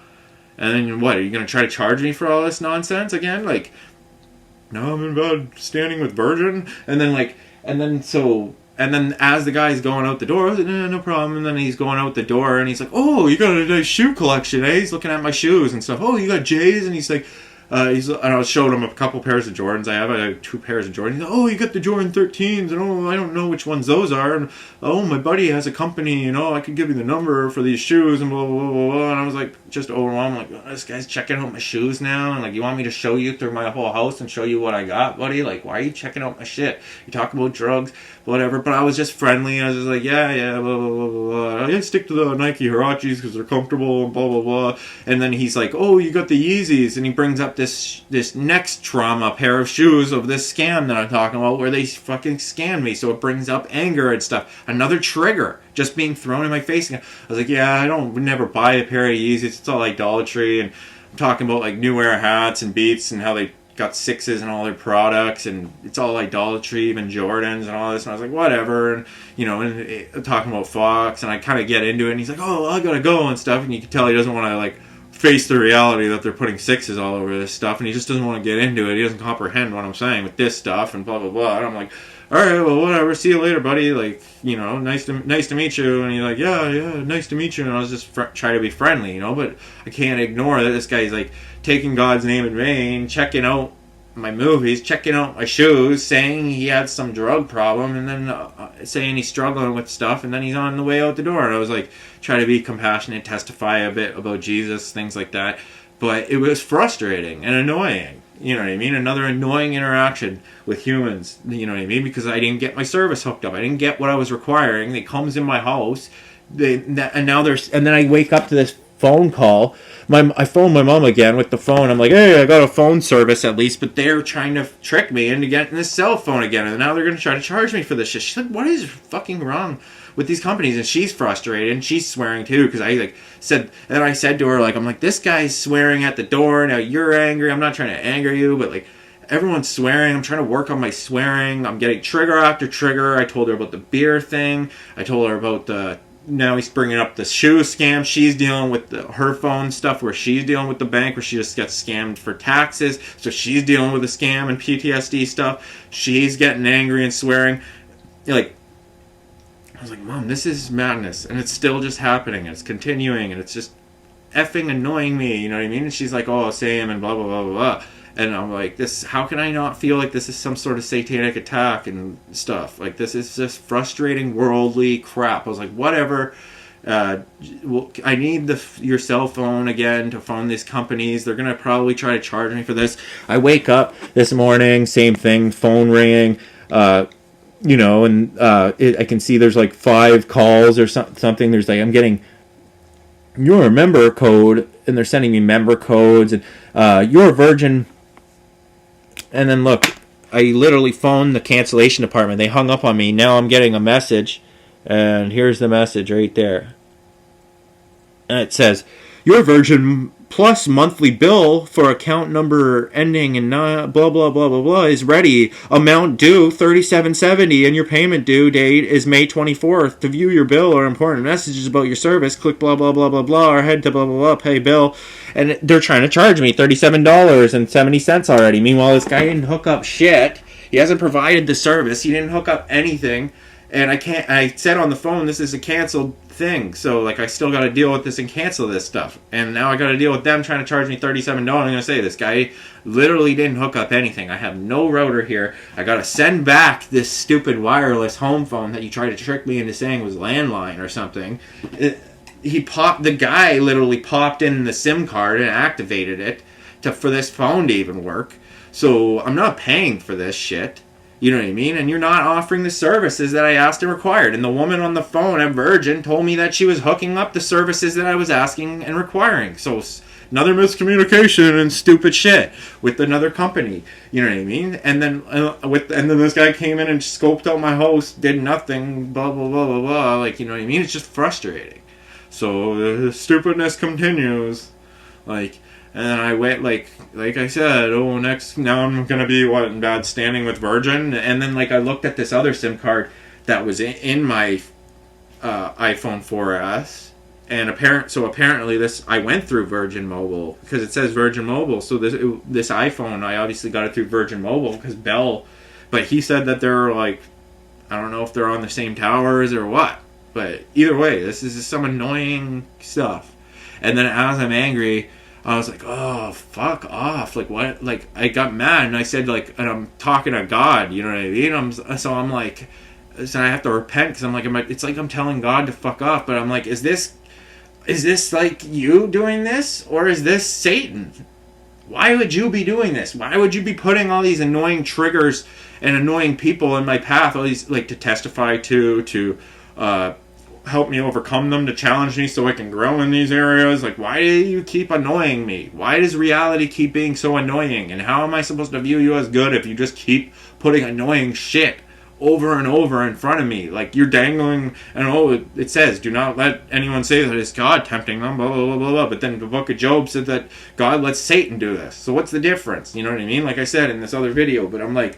And then what? Are you going to try to charge me for all this nonsense again? Like, no, I'm in bad standing with Virgin. And then as the guy's going out the door, I was like, no problem. And then he's going out the door, and he's like, oh, you got a nice shoe collection, eh? He's looking at my shoes and stuff. Oh, you got J's? And he's like, And I showed him a couple pairs of Jordans. I have 2 pairs of Jordans. He's like, oh, you got the Jordan 13s, and oh, I don't know which ones those are. And oh, my buddy has a company, you know, I could give you the number for these shoes, and blah, blah, blah, blah, blah. And I was like, just overwhelmed, like, oh, this guy's checking out my shoes now, and like, you want me to show you through my whole house and show you what I got, buddy? Like, why are you checking out my shit? You talk about drugs, whatever. But I was just friendly. I was just like, yeah, blah, blah, blah, blah, blah. I stick to the Nike Hirachis because they're comfortable, and blah, blah, blah. And then he's like, oh, you got the Yeezys, and he brings up this next trauma pair of shoes of this scam that I'm talking about, where they fucking scammed me. So it brings up anger and stuff. Another trigger just being thrown in my face. I was like, yeah, I would never buy a pair of Yeezys. It's all idolatry. And I'm talking about like New Era hats and Beats and how they got 6s in all their products, and it's all idolatry, even Jordans and all this. And I was like, whatever. And you know, and talking about Fox, and I kind of get into it, and he's like, oh, I gotta go and stuff. And you can tell he doesn't want to like face the reality that they're putting 6s all over this stuff, and he just doesn't want to get into it. He doesn't comprehend what I'm saying with this stuff and blah blah blah. And I'm like, all right, well, whatever, see you later, buddy. Like, you know, nice to meet you. And he's like, yeah, nice to meet you. And I was just try to be friendly, you know, but I can't ignore that this guy's like taking God's name in vain, checking out my movies, checking out my shoes, saying he had some drug problem, and then saying he's struggling with stuff, and then he's on the way out the door. And I was like, try to be compassionate, testify a bit about Jesus, things like that. But it was frustrating and annoying. You know what I mean? Another annoying interaction with humans. You know what I mean? Because I didn't get my service hooked up. I didn't get what I was requiring. It comes in my house. And then I wake up to this phone call. I phone my mom again with the phone. I'm like, hey, I got a phone service at least, but they're trying to trick me into getting this cell phone again, and now they're going to try to charge me for this shit. She's like, what is fucking wrong with these companies? And she's frustrated, and she's swearing too, because I said to her, like, I'm like, this guy's swearing at the door, now you're angry. I'm not trying to anger you, but like, everyone's swearing. I'm trying to work on my swearing. I'm getting trigger after trigger. I told her about the beer thing. I told her about now he's bringing up the shoe scam. She's dealing with her phone stuff, where she's dealing with the bank, where she just gets scammed for taxes. So she's dealing with the scam and PTSD stuff. She's getting angry and swearing. Like, I was like, Mom, this is madness, and it's still just happening. It's continuing, and it's just effing annoying me. You know what I mean? And she's like, oh, Sam, and blah blah blah blah blah. And I'm like, this. How can I not feel like this is some sort of satanic attack and stuff? Like, this is just frustrating worldly crap. I was like, whatever. I need your cell phone again to phone these companies. They're going to probably try to charge me for this. I wake up this morning, same thing, phone ringing. You know, and I can see there's like 5 calls or something. There's like, I'm getting your member code, and they're sending me member codes, and your Virgin. And then look, I literally phoned the cancellation department. They hung up on me. Now I'm getting a message, and here's the message right there. And it says, your Virgin Plus monthly bill for account number ending in blah blah blah blah blah is ready. Amount due $37.70, and your payment due date is May 24th. To view your bill or important messages about your service, click blah blah blah blah blah, or head to blah blah blah, pay bill. And they're trying to charge me $37.70 already. Meanwhile, this guy didn't hook up shit. He hasn't provided the service. He didn't hook up anything. And I said on the phone, this is a canceled thing. So, like, I still got to deal with this and cancel this stuff. And now I got to deal with them trying to charge me $37. I'm going to say, this guy literally didn't hook up anything. I have no router here. I got to send back this stupid wireless home phone that you tried to trick me into saying was landline or something. The guy literally popped in the SIM card and activated it for this phone to even work. So, I'm not paying for this shit. You know what I mean? And you're not offering the services that I asked and required. And the woman on the phone at Virgin told me that she was hooking up the services that I was asking and requiring. So another miscommunication and stupid shit with another company. You know what I mean? And then this guy came in and scoped out my house, did nothing, blah blah blah blah blah. Like, you know what I mean? It's just frustrating. So the stupidness continues. Like. And then I went, like I said, now I'm going to be, in bad standing with Virgin. And then, I looked at this other SIM card that was in my iPhone 4S. And apparently I went through Virgin Mobile, because it says Virgin Mobile. So this iPhone, I obviously got it through Virgin Mobile, because Bell. But he said that they're, I don't know if they're on the same towers or what. But either way, this is just some annoying stuff. And then as I'm angry, I was like, oh, fuck off. Like, what? Like, I got mad, and I said, like, and I'm talking to God, you know what I mean? So I'm like, so I have to repent, because I'm like, it's like I'm telling God to fuck off, but I'm like, is this like you doing this, or is this Satan? Why would you be doing this? Why would you be putting all these annoying triggers and annoying people in my path, all these, like, to testify to help me overcome them, to challenge me so I can grow in these areas? Like, why do you keep annoying me? Why does reality keep being so annoying? And how am I supposed to view you as good if you just keep putting annoying shit over and over in front of me? Like, you're dangling, and it says, do not let anyone say that it's God tempting them, blah, blah, blah, blah, blah. But then the book of Job said that God lets Satan do this. So what's the difference? You know what I mean? Like I said in this other video, but I'm like,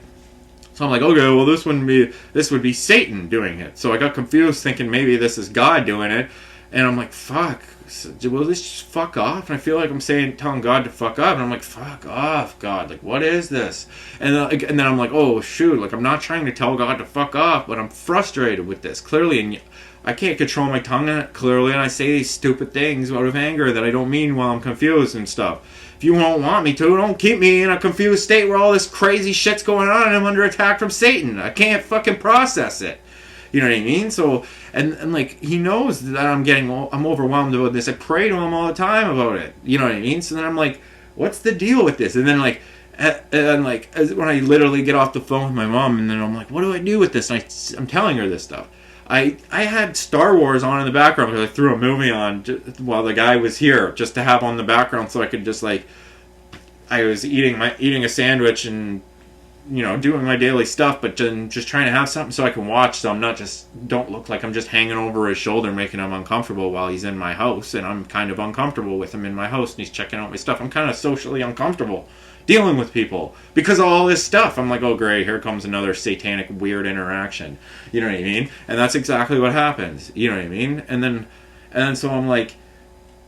okay, well, this would be Satan doing it. So I got confused, thinking maybe this is God doing it, and I'm like, fuck, will this just fuck off? And I feel like I'm telling God to fuck up, and I'm like, fuck off, God, like, what is this? And then I'm like, oh shoot, like, I'm not trying to tell God to fuck off, but I'm frustrated with this, clearly, and I can't control my tongue, clearly, and I say these stupid things out of anger that I don't mean while I'm confused and stuff. If you don't want me to, don't keep me in a confused state where all this crazy shit's going on and I'm under attack from Satan. I can't fucking process it. You know what I mean? So, and like, he knows that I'm overwhelmed about this. I pray to him all the time about it. You know what I mean? So then I'm like, what's the deal with this? And then when I literally get off the phone with my mom, and then I'm like, what do I do with this? And I'm telling her this stuff. I had Star Wars on in the background because I threw a movie on while the guy was here, just to have on the background, so I could just, like, I was eating a sandwich and, you know, doing my daily stuff, but just trying to have something so I can watch, so I'm not don't look like I'm just hanging over his shoulder making him uncomfortable while he's in my house, and I'm kind of uncomfortable with him in my house and he's checking out my stuff. I'm kind of socially uncomfortable dealing with people because of all this stuff. I'm like, oh great, here comes another satanic weird interaction. You know what I mean? And that's exactly what happens. You know what I mean? And then so I'm like,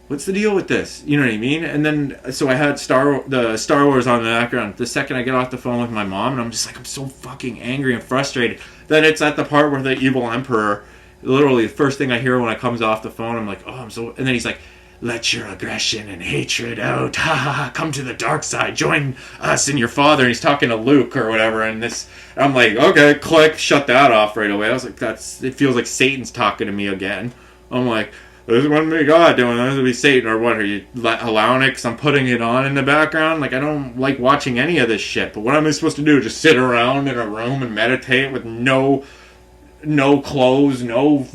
what's the deal with this? You know what I mean? And then so I had the Star Wars on in the background. The second I get off the phone with my mom, and I'm just like, I'm so fucking angry and frustrated. Then it's at the part where the evil emperor, literally the first thing I hear when I comes off the phone, I'm like, oh, I'm so. And then he's like, let your aggression and hatred out. Ha ha ha. Come to the dark side. Join us and your father. And he's talking to Luke or whatever. And I'm like, okay, click, shut that off right away. I was like, it feels like Satan's talking to me again. I'm like, this wouldn't be God doing this. It would be Satan. Or what? Are you allowing it because I'm putting it on in the background? Like, I don't like watching any of this shit. But what am I supposed to do? Just sit around in a room and meditate with no clothes, no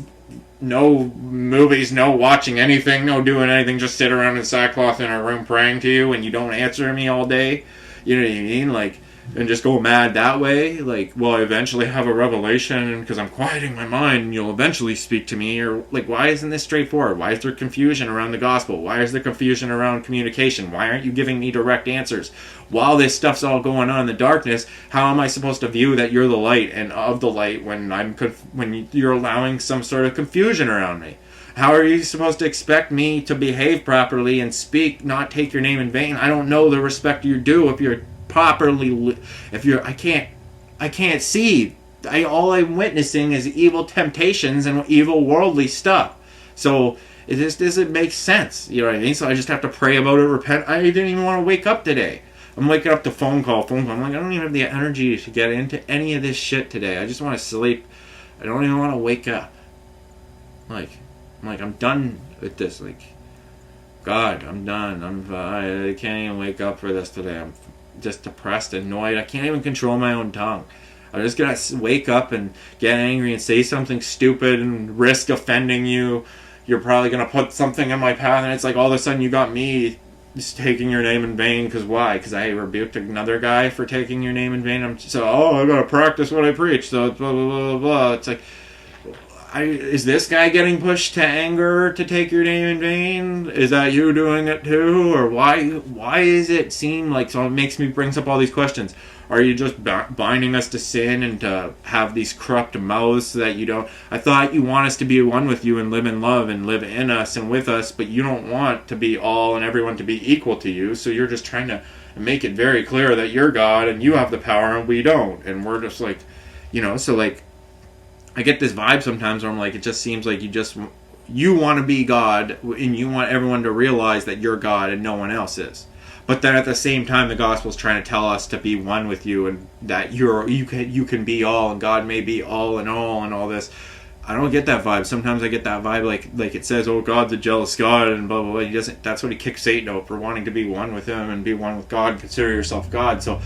movies, no watching anything, no doing anything, just sit around in sackcloth in a room praying to you and you don't answer me all day? You know what I mean? Like, and just go mad that way? Like, will I eventually have a revelation because I'm quieting my mind and you'll eventually speak to me? Or, like, why isn't this straightforward? Why is there confusion around the gospel? Why is there confusion around communication? Why aren't you giving me direct answers? While this stuff's all going on in the darkness, how am I supposed to view that you're the light and of the light when you're allowing some sort of confusion around me? How are you supposed to expect me to behave properly and speak, not take your name in vain? I don't know the respect you do if you're properly, I can't see. All I'm witnessing is evil temptations and evil worldly stuff. So it just doesn't make sense. You know what I mean? So I just have to pray about it, repent. I didn't even want to wake up today. I'm waking up to phone call. I'm like, I don't even have the energy to get into any of this shit today. I just want to sleep. I don't even want to wake up. I'm done with this. Like, God, I'm done. I can't even wake up for this today. I'm just depressed, annoyed. I can't even control my own tongue. I'm just gonna wake up and get angry and say something stupid and risk offending you. You're probably gonna put something in my path, and it's like all of a sudden you got me just taking your name in vain. Because why? Because I rebuked another guy for taking your name in vain. I gotta practice what I preach. So blah blah blah blah blah. It's like, is this guy getting pushed to anger to take your name in vain? Is that you doing it too? Or why is it seem like, so it brings up all these questions. Are you just binding us to sin and to have these corrupt mouths so that you don't? I thought you want us to be one with you and live in love and live in us and with us, but you don't want to be all and everyone to be equal to you. So you're just trying to make it very clear that you're God and you have the power and we don't. And we're just like, so like, I get this vibe sometimes where I'm like, it just seems like you just you want to be God, and you want everyone to realize that you're God and no one else is. But then at the same time, the gospel's trying to tell us to be one with you, and that you can be all, and God may be all and all this. I don't get that vibe. Sometimes I get that vibe like it says, "Oh, God's a jealous God," and blah blah blah. He doesn't. That's what he kicks Satan out for, wanting to be one with him and be one with God. Consider yourself God. So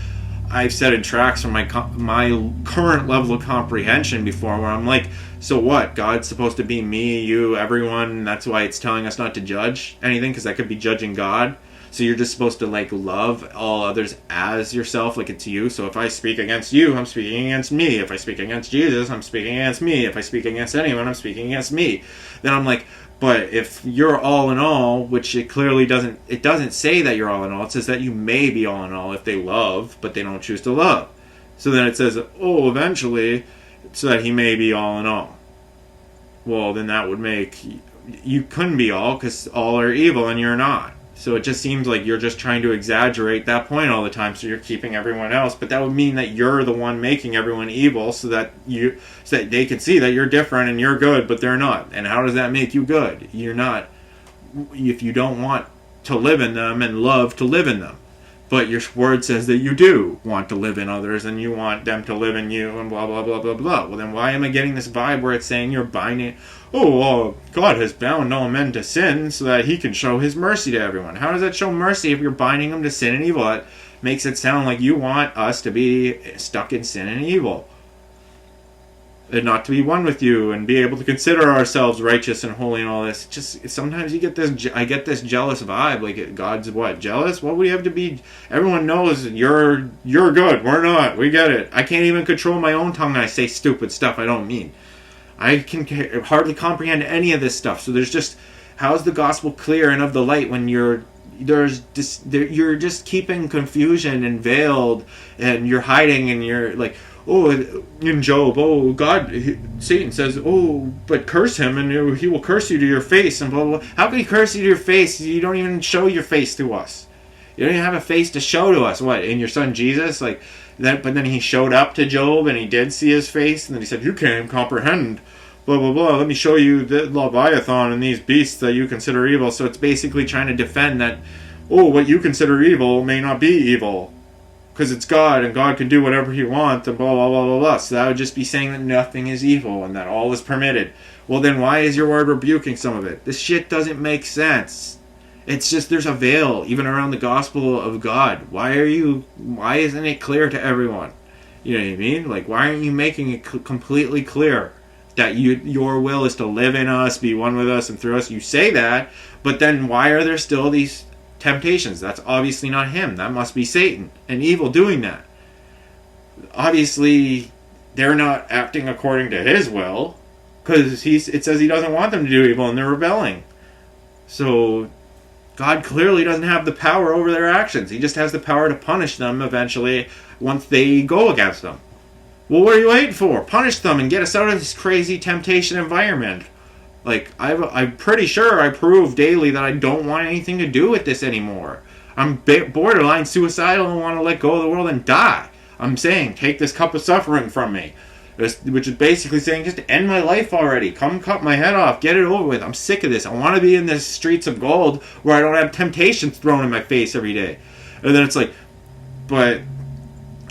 I've said in tracks from my current level of comprehension before, where I'm like, so what? God's supposed to be me, you, everyone. That's why it's telling us not to judge anything, because that could be judging God. So you're just supposed to like love all others as yourself, like it's you. So if I speak against you, I'm speaking against me. If I speak against Jesus, I'm speaking against me. If I speak against anyone, I'm speaking against me. Then I'm like, but if you're all in all, which it clearly doesn't, it doesn't say that you're all in all. It says that you may be all in all if they love, but they don't choose to love. So then it says, oh, eventually, so that he may be all in all. Well, then that would make, you couldn't be all, because all are evil and you're not. So it just seems like you're just trying to exaggerate that point all the time, so you're keeping everyone else. But that would mean that you're the one making everyone evil, so that they can see that you're different and you're good, but they're not. And how does that make you good? You're not, if you don't want to live in them and love to live in them. But your word says that you do want to live in others and you want them to live in you and blah, blah, blah, blah, blah. Well, then why am I getting this vibe where it's saying you're binding... Oh, well, God has bound all men to sin so that he can show his mercy to everyone. How does that show mercy if you're binding them to sin and evil? That makes it sound like you want us to be stuck in sin and evil. And not to be one with you and be able to consider ourselves righteous and holy and all this. Just sometimes you get this, I get this jealous vibe. Like, God's what? Jealous? What would he have to be? Everyone knows you're good. We're not. We get it. I can't even control my own tongue and I say stupid stuff I don't mean. I can hardly comprehend any of this stuff. So there's just, how is the gospel clear and of the light when you're just keeping confusion and veiled, and you're hiding, and you're like, oh, in Job, oh, God, Satan says, oh, but curse him and he will curse you to your face and blah, blah, blah. How can he curse you to your face? You don't even show your face to us. You don't even have a face to show to us. What, in your son Jesus? Like that, but then he showed up to Job and he did see his face, and then he said, you can't even comprehend, blah, blah, blah. Let me show you the Leviathan and these beasts that you consider evil. So it's basically trying to defend that, oh, what you consider evil may not be evil, because it's God, and God can do whatever he wants, and blah, blah, blah, blah, blah. So that would just be saying that nothing is evil, and that all is permitted. Well, then why is your word rebuking some of it? This shit doesn't make sense. It's just, there's a veil, even around the gospel of God. Why isn't it clear to everyone? You know what I mean? Like, why aren't you making it completely clear that your will is to live in us, be one with us, and through us? You say that, but then why are there still these temptations? That's obviously not him. That must be Satan and evil doing that. Obviously, they're not acting according to his will, because it says he doesn't want them to do evil, and they're rebelling. So God clearly doesn't have the power over their actions. He just has the power to punish them eventually once they go against them. Well, what are you waiting for? Punish them and get us out of this crazy temptation environment. Like, I'm pretty sure I prove daily that I don't want anything to do with this anymore. I'm borderline suicidal and want to let go of the world and die. I'm saying, take this cup of suffering from me. Which is basically saying, just end my life already. Come cut my head off. Get it over with. I'm sick of this. I want to be in the streets of gold where I don't have temptations thrown in my face every day. And then it's like, but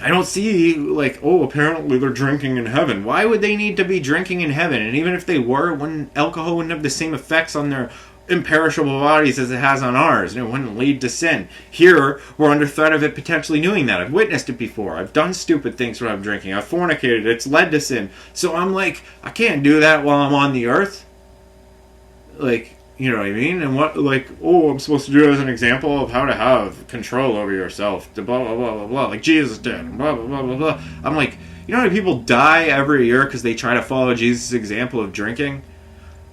I don't see, like, oh, apparently they're drinking in heaven. Why would they need to be drinking in heaven? And even if they were, alcohol wouldn't have the same effects on their imperishable bodies as it has on ours, and it wouldn't lead to sin. Here, we're under threat of it potentially doing that. I've witnessed it before. I've done stupid things when I'm drinking. I've fornicated. It's led to sin. So I'm like, I can't do that while I'm on the earth. Like, you know what I mean? And what, like, oh, I'm supposed to do it as an example of how to have control over yourself, to blah, blah, blah, blah, blah, like Jesus did, blah, blah, blah, blah, blah. I'm like, you know how many people die every year because they try to follow Jesus' example of drinking?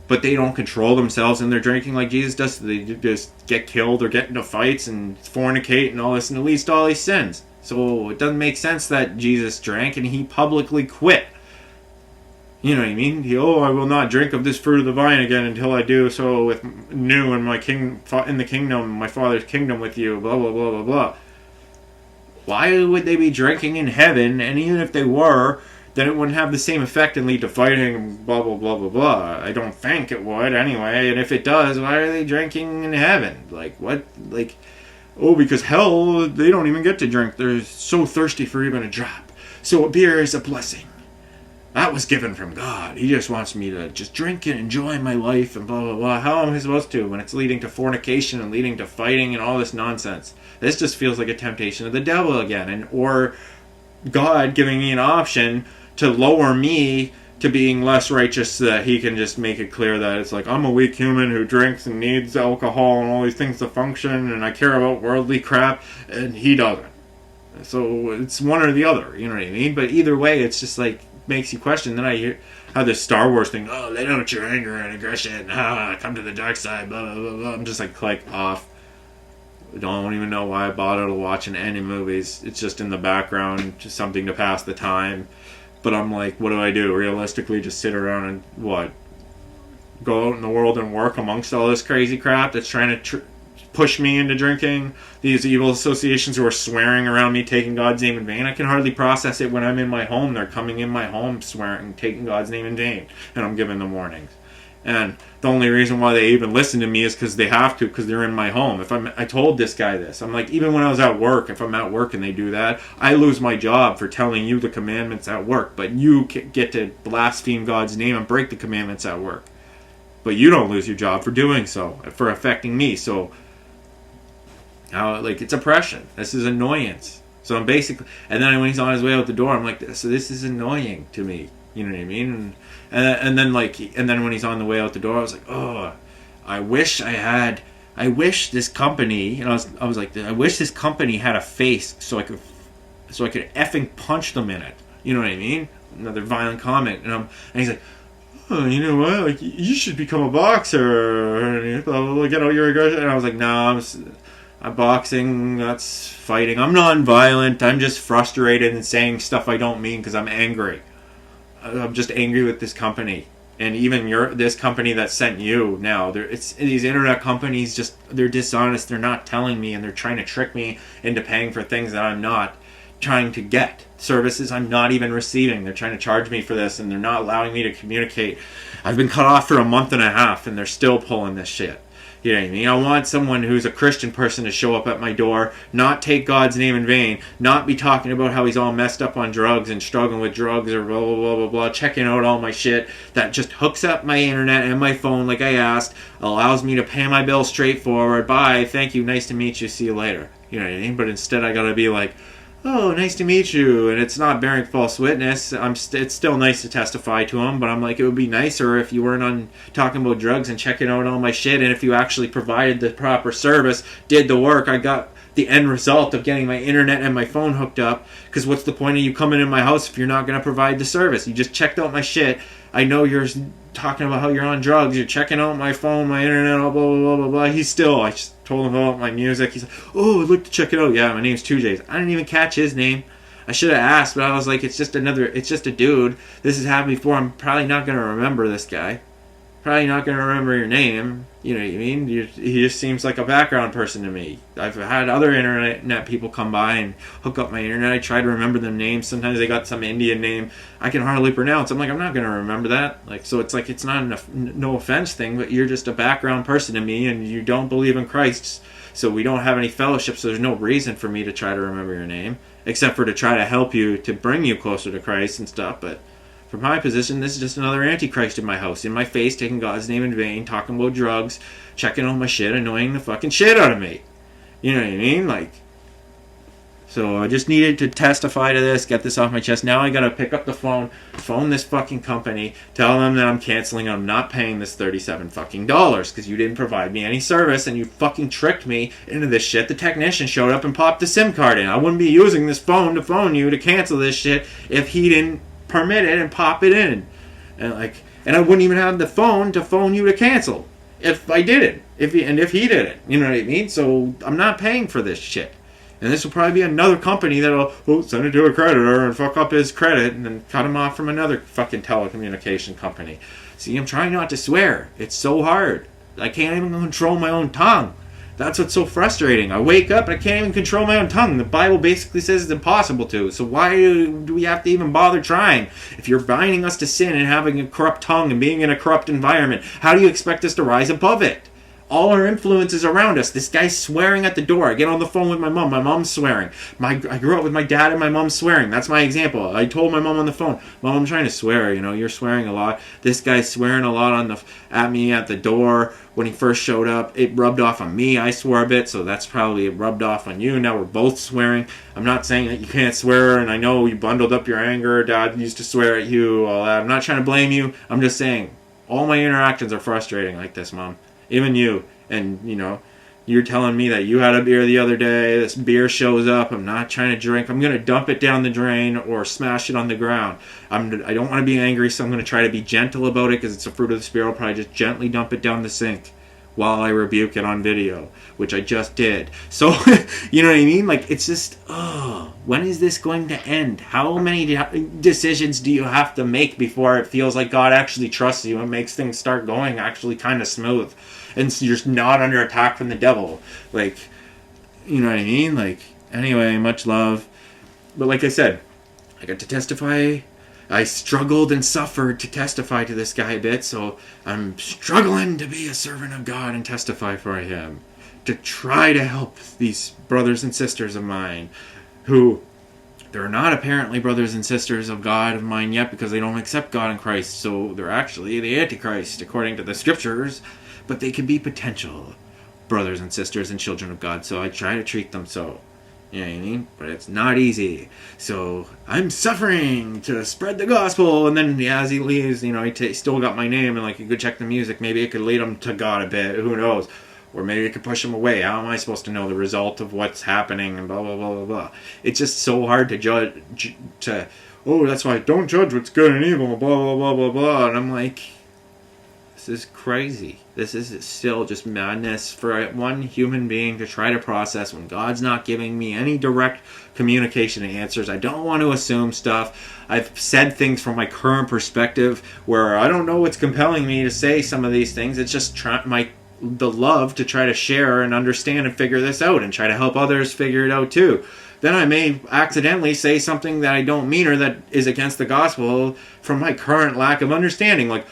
But they don't control themselves in their drinking like Jesus does. So they just get killed or get into fights and fornicate and all this, and it leads to all these sins. So it doesn't make sense that Jesus drank and he publicly quit. You know what I mean? I will not drink of this fruit of the vine again until I do so with new in my in the kingdom, my Father's kingdom with you. Blah blah blah blah blah. Why would they be drinking in heaven? And even if they were, then it wouldn't have the same effect and lead to fighting and blah, blah, blah, blah, blah. I don't think it would anyway. And if it does, why are they drinking in heaven? Like, what? Like, oh, because hell, they don't even get to drink. They're so thirsty for even a drop. So a beer is a blessing. That was given from God. He just wants me to just drink and enjoy my life and blah, blah, blah. How am I supposed to when it's leading to fornication and leading to fighting and all this nonsense? This just feels like a temptation of the devil again. And or God giving me an option to lower me to being less righteous so that he can just make it clear that it's like, I'm a weak human who drinks and needs alcohol and all these things to function, and I care about worldly crap, and he doesn't. So it's one or the other, you know what I mean? But either way, it's just like, makes you question. Then I hear how this Star Wars thing, oh, let out your anger and aggression, come to the dark side, blah, blah, blah, blah. I'm just like, click off. I don't even know why I bothered watching any movies. It's just in the background, just something to pass the time. But I'm like, what do I do? Realistically, just sit around and what? Go out in the world and work amongst all this crazy crap that's trying to push me into drinking? These evil associations who are swearing around me, taking God's name in vain. I can hardly process it when I'm in my home. They're coming in my home, swearing, taking God's name in vain. And I'm giving them warnings. And the only reason why they even listen to me is because they have to, because they're in my home. I told this guy this. I'm like, even when I was at work, if I'm at work and they do that, I lose my job for telling you the commandments at work. But you get to blaspheme God's name and break the commandments at work. But you don't lose your job for doing so, for affecting me. So, like, it's oppression. This is annoyance. So I'm basically, and then when he's on his way out the door, I'm like, so this is annoying to me. You know what I mean? And then when he's on the way out the door, I was like, oh, I wish this company, and I was like, I wish this company had a face so I could effing punch them in it. You know what I mean? Another violent comment, and he's like, oh, you know what? Like, you should become a boxer, and blah, blah, blah, get out your aggression. And I was like, no, I'm boxing. That's fighting. I'm non-violent. I'm just frustrated and saying stuff I don't mean because I'm angry. I'm just angry with this company, and even this company that sent you now. It's these internet companies. They're dishonest. They're not telling me, and they're trying to trick me into paying for things that I'm not trying to get, services I'm not even receiving. They're trying to charge me for this, and they're not allowing me to communicate. I've been cut off for a month and a half, and they're still pulling this shit. You know what I mean? I want someone who's a Christian person to show up at my door, not take God's name in vain, not be talking about how he's all messed up on drugs and struggling with drugs or blah, blah, blah, blah, blah, checking out all my shit that just hooks up my internet and my phone like I asked, allows me to pay my bill straightforward, bye, thank you, nice to meet you, see you later. You know what I mean? But instead I gotta be like, oh, nice to meet you, and it's not bearing false witness. It's still nice to testify to him, but I'm like, it would be nicer if you weren't on talking about drugs and checking out all my shit, and if you actually provided the proper service, did the work. I got the end result of getting my internet and my phone hooked up, because what's the point of you coming in my house if you're not going to provide the service? You just checked out my shit. I know you're talking about how you're on drugs. You're checking out my phone, my internet, blah, blah, blah, blah, blah. I just told him about my music. He's like, oh, I'd like to check it out. Yeah, my name's 2Js. I didn't even catch his name. I should have asked, but I was like, it's just a dude. This has happened before. I'm probably not going to remember this guy. Probably not going to remember your name. You know what I mean? He just seems like a background person to me. I've had other internet people come by and hook up my internet. I try to remember their names. Sometimes they got some Indian name I can hardly pronounce. I'm like, I'm not going to remember that. Like, so it's like, it's not no offense thing, but you're just a background person to me, and you don't believe in Christ. So we don't have any fellowship, so there's no reason for me to try to remember your name, except for to try to help you, to bring you closer to Christ and stuff. But from my position, this is just another antichrist in my house, in my face, taking God's name in vain, talking about drugs, checking on my shit, annoying the fucking shit out of me. You know what I mean? Like, so I just needed to testify to this, get this off my chest. Now I gotta pick up the phone this fucking company, tell them that I'm canceling, I'm not paying this $37 fucking dollars because you didn't provide me any service and you fucking tricked me into this shit. The technician showed up and popped the SIM card in. I wouldn't be using this phone to phone you to cancel this shit if he didn't permit it and pop it in. And I wouldn't even have the phone to phone you to cancel if I did it. If he did it. You know what I mean? So I'm not paying for this shit. And this will probably be another company that'll send it to a creditor and fuck up his credit and then cut him off from another fucking telecommunication company. See, I'm trying not to swear. It's so hard. I can't even control my own tongue. That's what's so frustrating. I wake up and I can't even control my own tongue. The Bible basically says it's impossible to. So why do we have to even bother trying? If you're binding us to sin and having a corrupt tongue and being in a corrupt environment, how do you expect us to rise above it? All our influences around us. This guy's swearing at the door. I get on the phone with my mom. My mom's swearing. I grew up with my dad and my mom swearing. That's my example. I told my mom on the phone, Mom, I'm trying to swear. You're swearing a lot. This guy's swearing a lot at me at the door when he first showed up. It rubbed off on me. I swore a bit, so that's probably rubbed off on you. Now we're both swearing. I'm not saying that you can't swear, and I know you bundled up your anger. Dad used to swear at you. All that. I'm not trying to blame you. I'm just saying all my interactions are frustrating like this, Mom. Even you. And, you're telling me that you had a beer the other day. This beer shows up. I'm not trying to drink. I'm going to dump it down the drain or smash it on the ground. I don't want to be angry, so I'm going to try to be gentle about it because it's a fruit of the Spirit. I'll probably just gently dump it down the sink while I rebuke it on video, which I just did. So, you know what I mean? Like, it's just, when is this going to end? How many decisions do you have to make before it feels like God actually trusts you and makes things start going actually kind of smooth? And so you're not under attack from the devil. Like, you know what I mean? Like, anyway, much love. But like I said, I got to testify. I struggled and suffered to testify to this guy a bit, so I'm struggling to be a servant of God and testify for him. To try to help these brothers and sisters of mine who, they're not apparently brothers and sisters of God of mine yet because they don't accept God in Christ, so they're actually the Antichrist according to the scriptures. But they can be potential brothers and sisters and children of God, so I try to treat them so. You know what I mean? But it's not easy. So I'm suffering to spread the gospel, and then as he leaves, he still got my name, and like you could check the music. Maybe it could lead him to God a bit. Who knows? Or maybe it could push him away. How am I supposed to know the result of what's happening? And blah blah blah blah blah. It's just so hard to judge. That's why don't judge what's good and evil. Blah blah blah blah blah. And I'm like, this is crazy. This is still just madness for one human being to try to process when God's not giving me any direct communication and answers. I don't want to assume stuff. I've said things from my current perspective where I don't know what's compelling me to say some of these things. It's just the love to try to share and understand and figure this out and try to help others figure it out too. Then I may accidentally say something that I don't mean or that is against the gospel from my current lack of understanding. Like,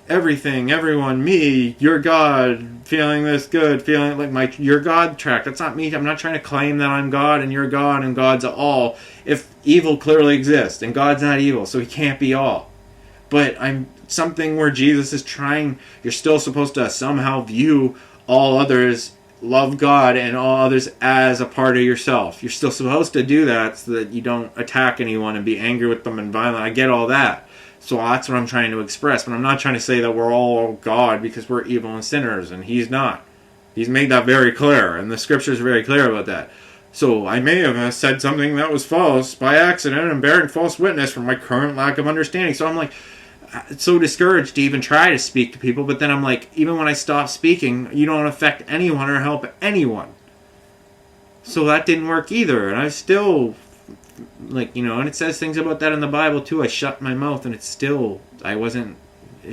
everything, everyone, me, your God, feeling this good, feeling like your God track. That's not me. I'm not trying to claim that I'm God and you're God and God's all. If evil clearly exists and God's not evil, so he can't be all. But I'm something where Jesus is trying, you're still supposed to somehow view all others, love God and all others as a part of yourself. You're still supposed to do that so that you don't attack anyone and be angry with them and violent. I get all that. So that's what I'm trying to express. But I'm not trying to say that we're all God because we're evil and sinners, and he's not. He's made that very clear, and the scriptures are very clear about that. So I may have said something that was false by accident and bearing false witness from my current lack of understanding. So I'm like, so discouraged to even try to speak to people. But then I'm like, even when I stop speaking, you don't affect anyone or help anyone. So that didn't work either. And I still... and it says things about that in the Bible too. I shut my mouth and it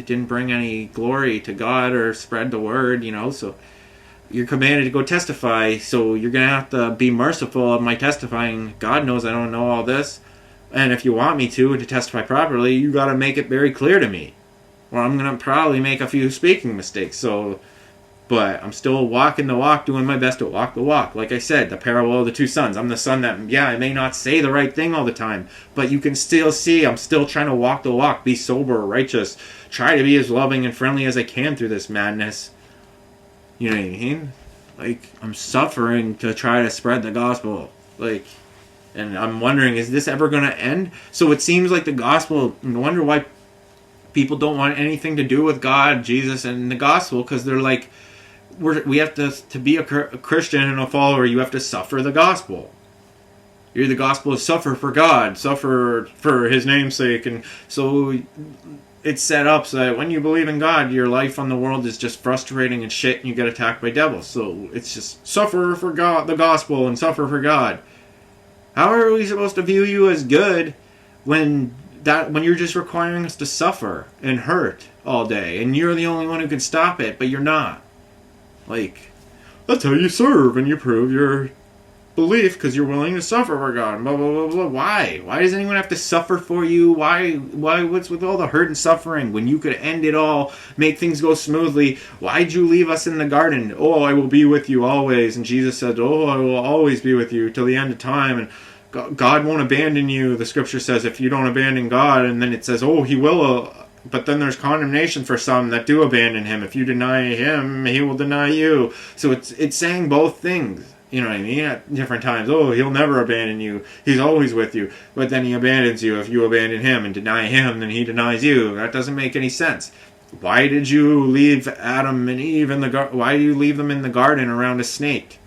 didn't bring any glory to God or spread the word, so you're commanded to go testify, so you're going to have to be merciful of my testifying. God knows I don't know all this, and if you want me to testify properly, you got to make it very clear to me, or I'm going to probably make a few speaking mistakes. But I'm still walking the walk, doing my best to walk the walk. Like I said, the parable of the two sons. I'm the son that, I may not say the right thing all the time, but you can still see I'm still trying to walk the walk, be sober, righteous, try to be as loving and friendly as I can through this madness. You know what I mean? Like, I'm suffering to try to spread the gospel. And I'm wondering, is this ever going to end? So it seems like the gospel, I wonder why people don't want anything to do with God, Jesus, and the gospel, because they're like, we have to be a Christian and a follower, you have to suffer the gospel. The gospel is suffer for God, suffer for his name's sake. And so it's set up so that when you believe in God, your life on the world is just frustrating and shit, and you get attacked by devils. So it's just suffer for God, the gospel, and suffer for God. How are we supposed to view you as good when you're just requiring us to suffer and hurt all day, and you're the only one who can stop it, but you're not? Like, that's how you serve and you prove your belief because you're willing to suffer for God. Blah blah blah blah. Why? Why does anyone have to suffer for you? Why? What's with all the hurt and suffering when you could end it all, make things go smoothly? Why'd you leave us in the garden? Oh, I will be with you always. And Jesus said, oh, I will always be with you till the end of time. And God won't abandon you. The scripture says if you don't abandon God, and then it says, oh, He will. But then there's condemnation for some that do abandon Him. If you deny Him, He will deny you. So it's saying both things. You know what I mean? At different times. Oh, He'll never abandon you. He's always with you. But then He abandons you. If you abandon Him and deny Him, then He denies you. That doesn't make any sense. Why did you leave Adam and Eve in the garden? Why do you leave them in the garden around a snake?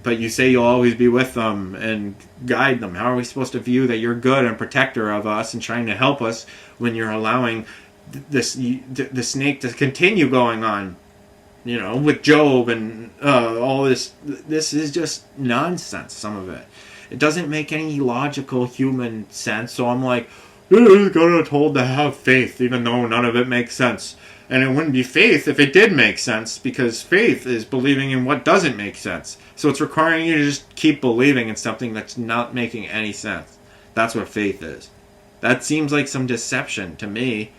But you say you'll always be with them and guide them. How are we supposed to view that you're good and protector of us and trying to help us when you're allowing the snake to continue going on? You know, with Job and all this. This is just nonsense, some of it. It doesn't make any logical human sense. So I'm like, you're told to have faith, even though none of it makes sense. And it wouldn't be faith if it did make sense, because faith is believing in what doesn't make sense. So it's requiring you to just keep believing in something that's not making any sense. That's what faith is. That seems like some deception to me.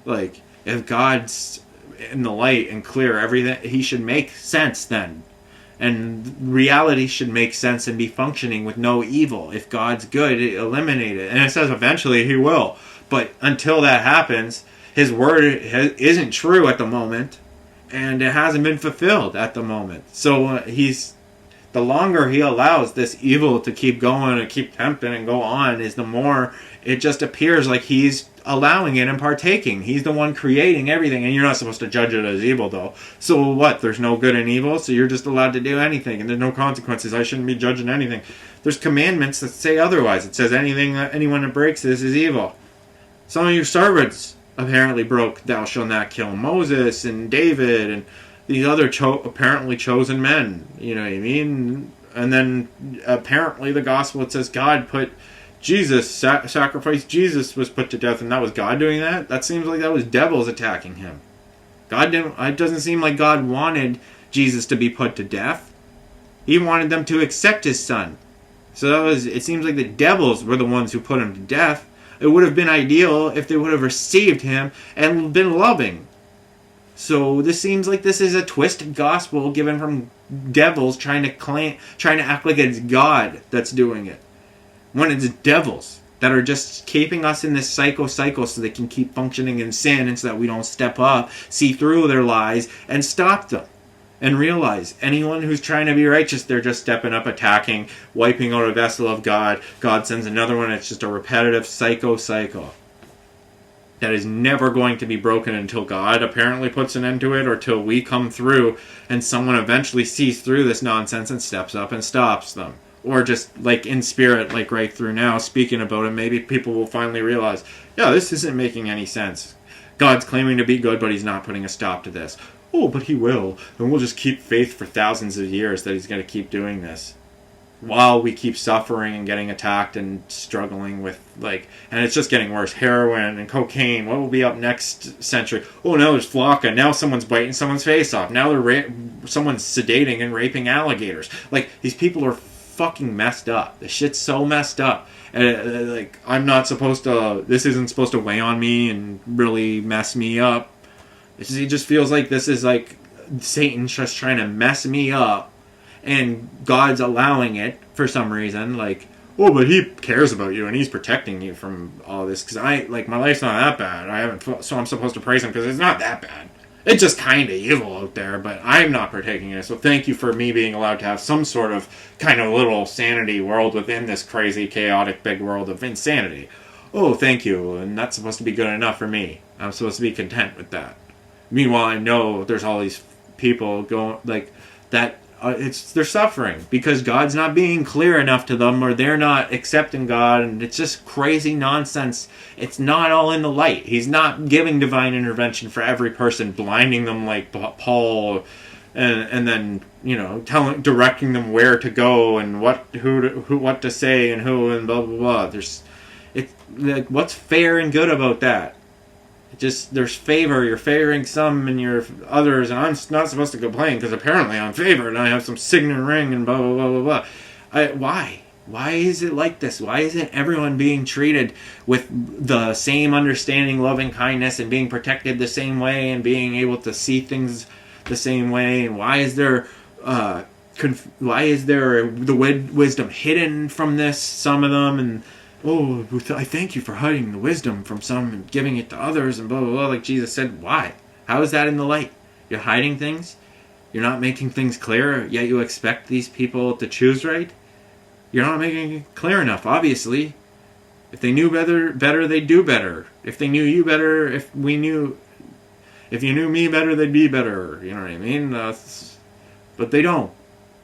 Like, if God's in the light and clear, everything, He should make sense then. And reality should make sense and be functioning with no evil. If God's good, eliminate it. And it says eventually He will. But until that happens, His word isn't true at the moment. And it hasn't been fulfilled at the moment. So the longer He allows this evil to keep going and keep tempting and go on, is the more it just appears like He's allowing it and partaking. He's the one creating everything, and you're not supposed to judge it as evil, though. So what? There's no good and evil, so you're just allowed to do anything, and there's no consequences. I shouldn't be judging anything. There's commandments that say otherwise. It says anyone that breaks this is evil. Some of your servants apparently broke thou shalt not kill. Moses and David and these other apparently chosen men. You know what I mean? And then apparently the gospel, it says God put Jesus, sacrifice Jesus was put to death, and that was God doing that? That seems like that was devils attacking Him. God didn't. It doesn't seem like God wanted Jesus to be put to death. He wanted them to accept His Son. So it seems like the devils were the ones who put Him to death. It would have been ideal if they would have received Him and been loving. So this seems like this is a twisted gospel given from devils trying to act like it's God that's doing it. When it's devils that are just keeping us in this cycle so they can keep functioning in sin, and so that we don't step up, see through their lies, and stop them. And realize anyone who's trying to be righteous, they're just stepping up, attacking, wiping out a vessel of God. God sends another one. It's just a repetitive cycle that is never going to be broken until God apparently puts an end to it, or till we come through and someone eventually sees through this nonsense and steps up and stops them. Or just like in spirit, like right through now, speaking about it, maybe people will finally realize, yeah, this isn't making any sense. God's claiming to be good, but He's not putting a stop to this. Oh, but He will. And we'll just keep faith for thousands of years that He's going to keep doing this. While we keep suffering and getting attacked and struggling with, and it's just getting worse. Heroin and cocaine. What will be up next century? Oh, now there's flocka. Now someone's biting someone's face off. Now someone's sedating and raping alligators. These people are fucking messed up. The shit's so messed up. And I'm not supposed to. This isn't supposed to weigh on me and really mess me up. It just feels like this is like Satan's just trying to mess me up, and God's allowing it for some reason. Oh, but He cares about you and He's protecting you from all this. Because my life's not that bad. So I'm supposed to praise Him because it's not that bad. It's just kind of evil out there, but I'm not partaking in it. So thank you for me being allowed to have some sort of kind of little sanity world within this crazy, chaotic, big world of insanity. Oh, thank you. And that's supposed to be good enough for me. I'm supposed to be content with that. Meanwhile, I know there's all these people going that. They're suffering because God's not being clear enough to them, or they're not accepting God, and it's just crazy nonsense. It's not all in the light. He's not giving divine intervention for every person, blinding them like Paul, and then directing them where to go and what to say and who and blah blah blah. What's fair and good about that? Just there's favor. You're favoring some and you're others, and I'm not supposed to complain because apparently I'm favored and I have some signet ring and blah blah blah blah blah. Why? Why is it like this? Why isn't everyone being treated with the same understanding, loving kindness, and being protected the same way, and being able to see things the same way? And why is there the wisdom hidden from this? Some of them, and oh, I thank you for hiding the wisdom from some and giving it to others, and blah, blah, blah. Like Jesus said, why? How is that in the light? You're hiding things? You're not making things clear, yet you expect these people to choose right? You're not making it clear enough, obviously. If they knew better, they'd do better. If they knew you better, if you knew me better, they'd be better. You know what I mean? But they don't.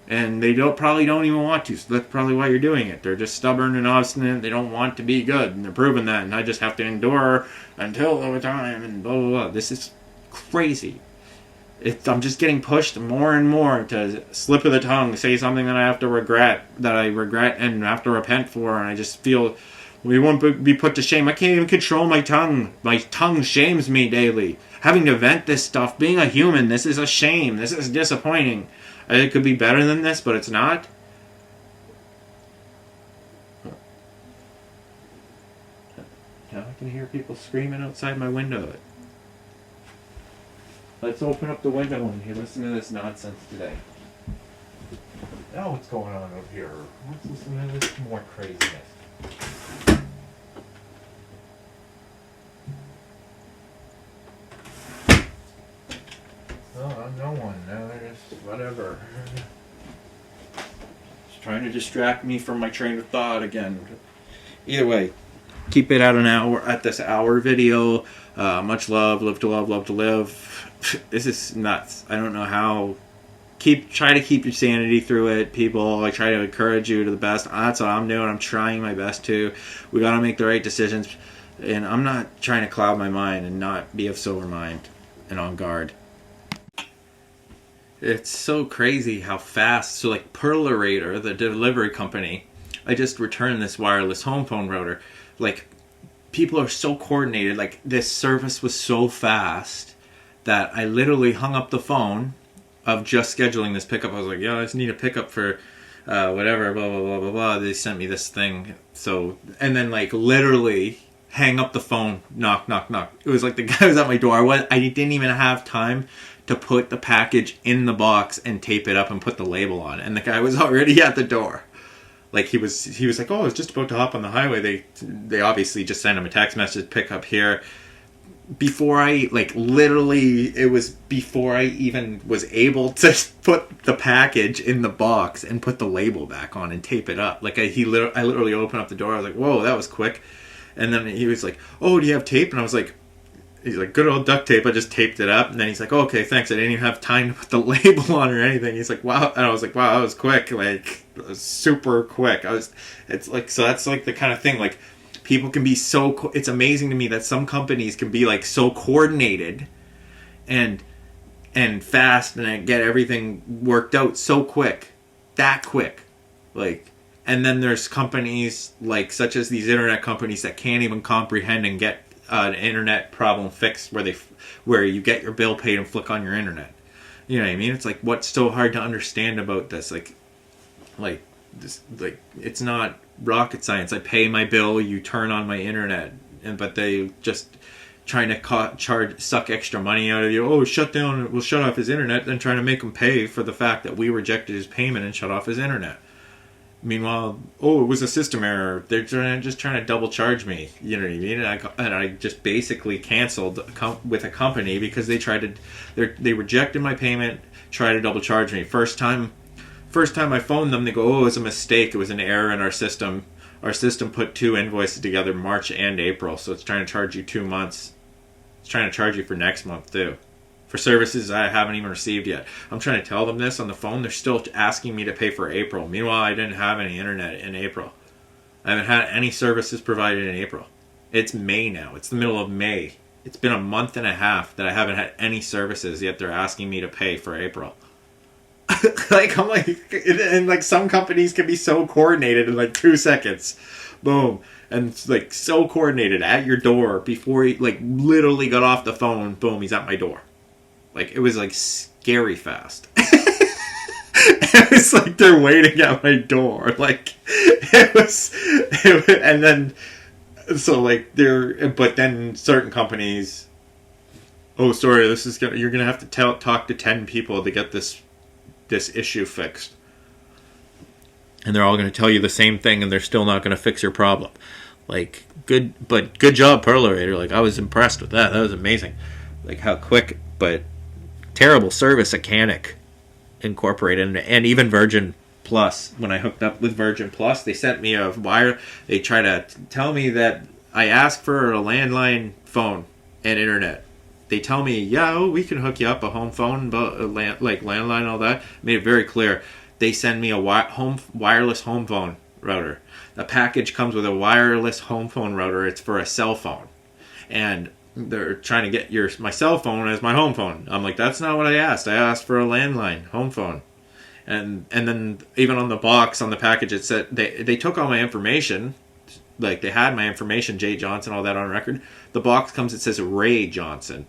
And they probably don't even want to, so that's probably why you're doing it. They're just stubborn and obstinate. They don't want to be good, and they're proving that. And I just have to endure until the time, and blah, blah, blah. This is crazy. I'm just getting pushed more and more to slip of the tongue, say something that I regret and have to repent for, and I just feel we won't be put to shame. I can't even control my tongue. My tongue shames me daily. Having to vent this stuff, being a human, this is a shame. This is disappointing. It could be better than this, but it's not. Now I can hear people screaming outside my window. Let's open up the window and listen to this nonsense today. Now what's going on over here? Let's listen to this more craziness. Oh, no one. No, they're just whatever. Just trying to distract me from my train of thought again. Either way, keep it at an hour. At this hour video. Much love. Live to love. Love to live. This is nuts. I don't know how. Try to keep your sanity through it, people. I try to encourage you to the best. That's what I'm doing. I'm trying my best to. We gotta make the right decisions, and I'm not trying to cloud my mind and not be of sober mind and on guard. It's so crazy how fast. So like Perlerator, the delivery company, I just returned this wireless home phone router. Like, people are so coordinated. Like, this service was so fast that I literally hung up the phone of just scheduling this pickup. I was like, yeah, I just need a pickup for whatever, blah, blah, blah, blah, blah. They sent me this thing. So, and then like literally hang up the phone, knock, knock, knock. It was like the guy was at my door. I didn't even have time to put the package in the box and tape it up and put the label on. And the guy was already at the door. Like, he was like, oh, I was just about to hop on the highway. They obviously just sent him a text message, pick up here. Before I, like, literally, it was before I even was able to put the package in the box and put the label back on and tape it up. Like, I literally opened up the door. I was like, whoa, that was quick. And then he was like, oh, do you have tape? And I was like, he's like, good old duct tape. I just taped it up. And then he's like, oh, okay, thanks. I didn't even have time to put the label on or anything. He's like, wow. And I was like, wow, that was quick. Like, it was super quick. It's like, so that's like the kind of thing, like, people can be so, it's amazing to me that some companies can be like so coordinated and fast and get everything worked out so quick, that quick. Like, and then there's companies like, such as these internet companies that can't even comprehend and get an internet problem fixed where you get your bill paid and flick on your internet. You know what I mean? It's like, what's so hard to understand about this? Like this, like, it's not rocket science. I pay my bill, you turn on my internet, but they just trying to suck extra money out of you. Oh, shut off his internet, then trying to make him pay for the fact that we rejected his payment and shut off his internet. Meanwhile, oh, it was a system error. They're just trying to double charge me. You know what I mean? And I just basically canceled with a company because they rejected my payment, tried to double charge me. First time I phoned them, they go, oh, it was a mistake. It was an error in our system. Our system put two invoices together, March and April, so it's trying to charge you 2 months. It's trying to charge you for next month, too. For services I haven't even received yet. I'm trying to tell them this on the phone. They're still asking me to pay for April. Meanwhile, I didn't have any internet in April. I haven't had any services provided in April. It's May now. It's the middle of May. It's been a month and a half that I haven't had any services, yet they're asking me to pay for April. Like, I'm like, and like some companies can be so coordinated in like 2 seconds. Boom. And it's like so coordinated at your door before he like literally got off the phone. Boom, he's at my door. Like it was like scary fast. It was like they're waiting at my door. Like and then so like but then certain companies. Oh, sorry. You're gonna have to talk to 10 people to get this issue fixed. And they're all going to tell you the same thing, and they're still not going to fix your problem. Like, good job, Perlerator. Like, I was impressed with that. That was amazing. Like, how quick, but terrible service at Canic Incorporated, and even Virgin Plus. When I hooked up with Virgin Plus, they sent me a wire. They try to tell me that I asked for a landline phone and internet. They tell me, yeah, we can hook you up a home phone, but like landline, all that. Made it very clear. They send me a wireless home phone router. The package comes with a wireless home phone router. It's for a cell phone. And they're trying to get my cell phone as my home phone. I'm like, that's not what I asked. I asked for a landline home phone. And then even on the box, on the package, it said they took all my information. Like, they had my information, Jay Johnson, all that on record. The box comes, it says Ray Johnson.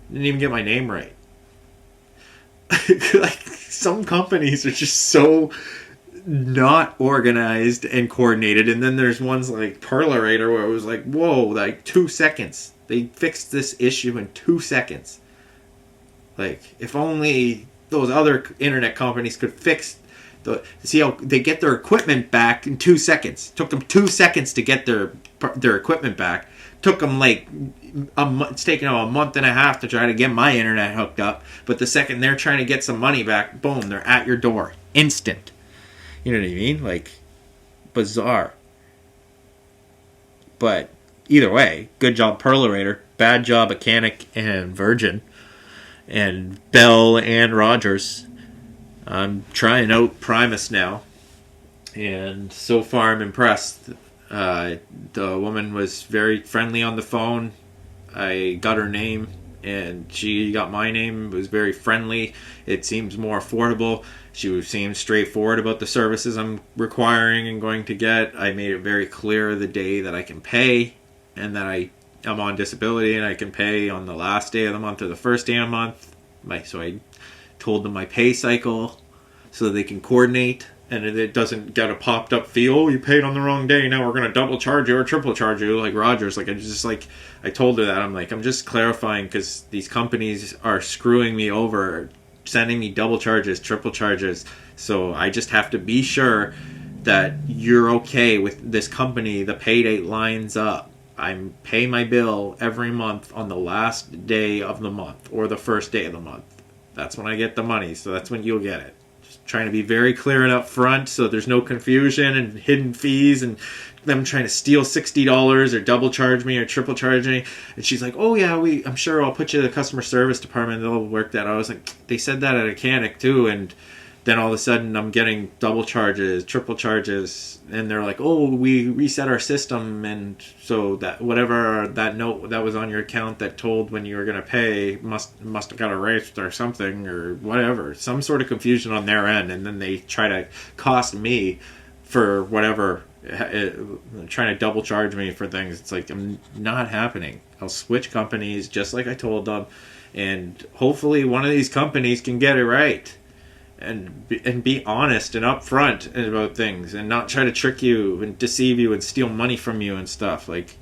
Didn't even get my name right. Like, some companies are just so not organized and coordinated, and then there's ones like Perlerator where it was like, whoa, like 2 seconds. They fixed this issue in 2 seconds. Like, if only those other internet companies could see how they get their equipment back in 2 seconds. Took them 2 seconds to get their equipment back. Took them like it's taken them a month and a half to try to get my internet hooked up. But the second they're trying to get some money back, boom, they're at your door. Instant. You know what I mean? Like, bizarre. But either way, good job Perlerator. Bad job at Canic and Virgin. And Bell and Rogers. I'm trying out Primus now. And so far I'm impressed. The woman was very friendly on the phone. I got her name and she got my name. It was very friendly. It seems more affordable. She seemed straightforward about the services I'm requiring and going to get. I made it very clear the day that I can pay and that I'm on disability and I can pay on the last day of the month or the first day of the month. So I told them my pay cycle so they can coordinate. And it doesn't get a popped up fee. Oh, you paid on the wrong day. Now we're going to double charge you or triple charge you like Rogers. Like, I told her that. I'm like, I'm just clarifying because these companies are screwing me over, sending me double charges, triple charges. So I just have to be sure that you're okay with this company. The pay date lines up. I pay my bill every month on the last day of the month or the first day of the month. That's when I get the money. So that's when you'll get it. Trying to be very clear and up front so there's no confusion and hidden fees and them trying to steal $60 or double charge me or triple charge me. And she's like, oh yeah, I'm sure I'll put you in the customer service department. They'll work that out. I was like, they said that at a Canic too. And then all of a sudden I'm getting double charges, triple charges. And they're like, oh, we reset our system. And so that whatever that note that was on your account that told when you were going to pay must have got erased or something or whatever. Some sort of confusion on their end. And then they try to cost me for whatever, trying to double charge me for things. It's like, I'm not happening. I'll switch companies just like I told them. And hopefully one of these companies can get it right. And be honest and upfront about things and not try to trick you and deceive you and steal money from you and stuff. Like,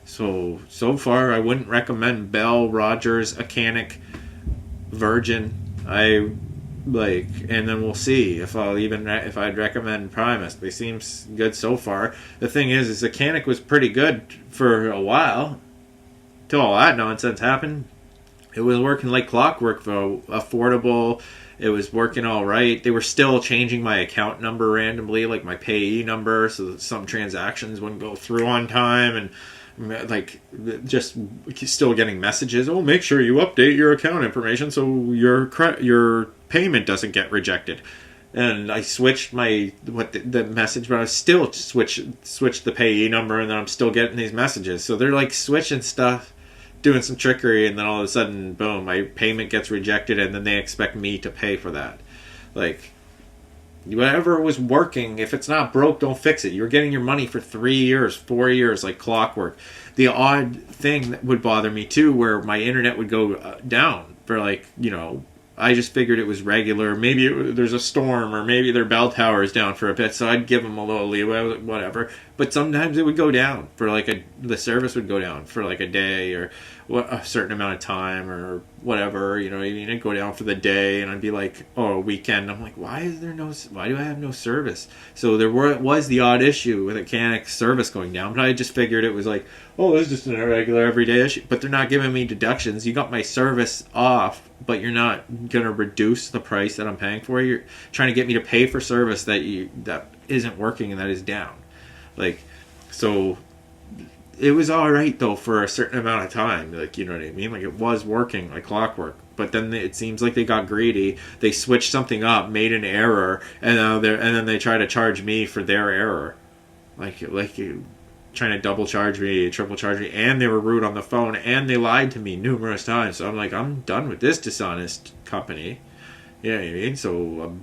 so far I wouldn't recommend Bell, Rogers, Canic, Virgin. And then we'll see if I'd recommend Primus. They seem good so far. The thing is the Canic was pretty good for a while till all that nonsense happened. It was working like clockwork for affordable. It was working all right. They were still changing my account number randomly, like my payee number, so that some transactions wouldn't go through on time, and like just still getting messages. Oh, make sure you update your account information so your payment doesn't get rejected. And I switched the message, but I still switched the payee number, and then I'm still getting these messages. So they're like switching stuff, doing some trickery, and then all of a sudden, boom, my payment gets rejected, and then they expect me to pay for that. Like, Whatever was working, if it's not broke, don't fix it. You're getting your money for 3 years, 4 years, like clockwork. The odd thing that would bother me too, where my internet would go down for like, I just figured it was regular. Maybe there's a storm, or maybe their bell tower is down for a bit, so I'd give them a little leeway, whatever. But sometimes it would go down for like the service would go down for like a day, or a certain amount of time, or whatever. It'd go down for the day, and I'd be like, oh, a weekend. I'm like, why do I have no service? So there was the odd issue with a mechanic service going down, but I just figured it was like, oh, it's just a regular everyday issue. But they're not giving me deductions. You got my service off, but you're not going to reduce the price that I'm paying for. You're trying to get me to pay for service that isn't working and that is down. So it was all right though for a certain amount of time. You know what I mean? Like, it was working like clockwork. But then it seems like they got greedy. They switched something up, made an error, and then they try to charge me for their error. Trying to double charge me, triple charge me, and they were rude on the phone, and they lied to me numerous times. So I'm like, I'm done with this dishonest company. You know what I mean? So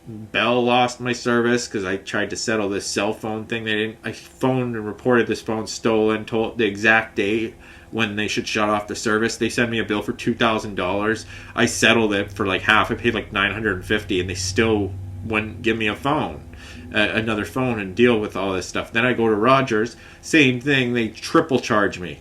Bell lost my service because I tried to settle this cell phone thing. I phoned and reported this phone stolen, told the exact date when they should shut off the service. They sent me a bill for $2,000. I settled it for like half. I paid like $950, and they still wouldn't give me another phone and deal with all this stuff. Then I go to Rogers, same thing, they triple charge me.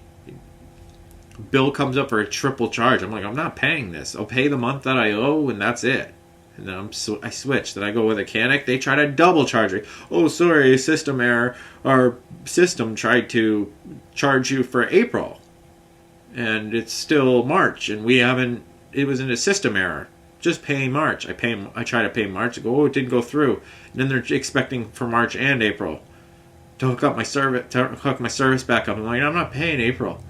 Bill comes up for a triple charge. I'm like, I'm not paying this. I'll pay the month that I owe, and that's it. And then I switch. Then I go with a mechanic. They try to double charge me. Oh, sorry, system error. Our system tried to charge you for April, and it's still March, and we haven't. It was in a system error. Just pay March. I try to pay March. I go, oh, it didn't go through. And then they're expecting for March and April to hook my service back up. I'm like, I'm not paying April.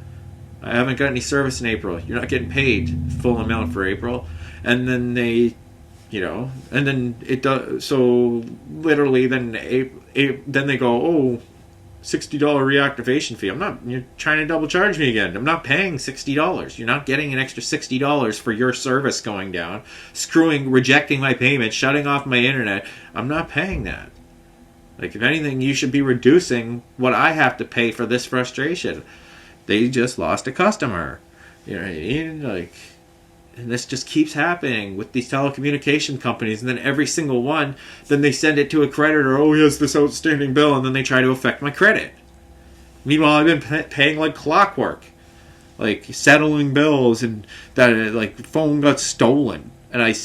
I haven't got any service in April. You're not getting paid full amount for April. And then they, and then it does. So literally, then they go, oh, $60 reactivation fee. You're trying to double charge me again. I'm not paying $60. You're not getting an extra $60 for your service going down, rejecting my payment, shutting off my internet. I'm not paying that. If anything, you should be reducing what I have to pay for this frustration. They just lost a customer. You know what I mean? And this just keeps happening with these telecommunication companies, and then every single one, then they send it to a creditor. Oh, he has this outstanding bill, and then they try to affect my credit. Meanwhile, I've been paying like clockwork, settling bills, and that phone got stolen, and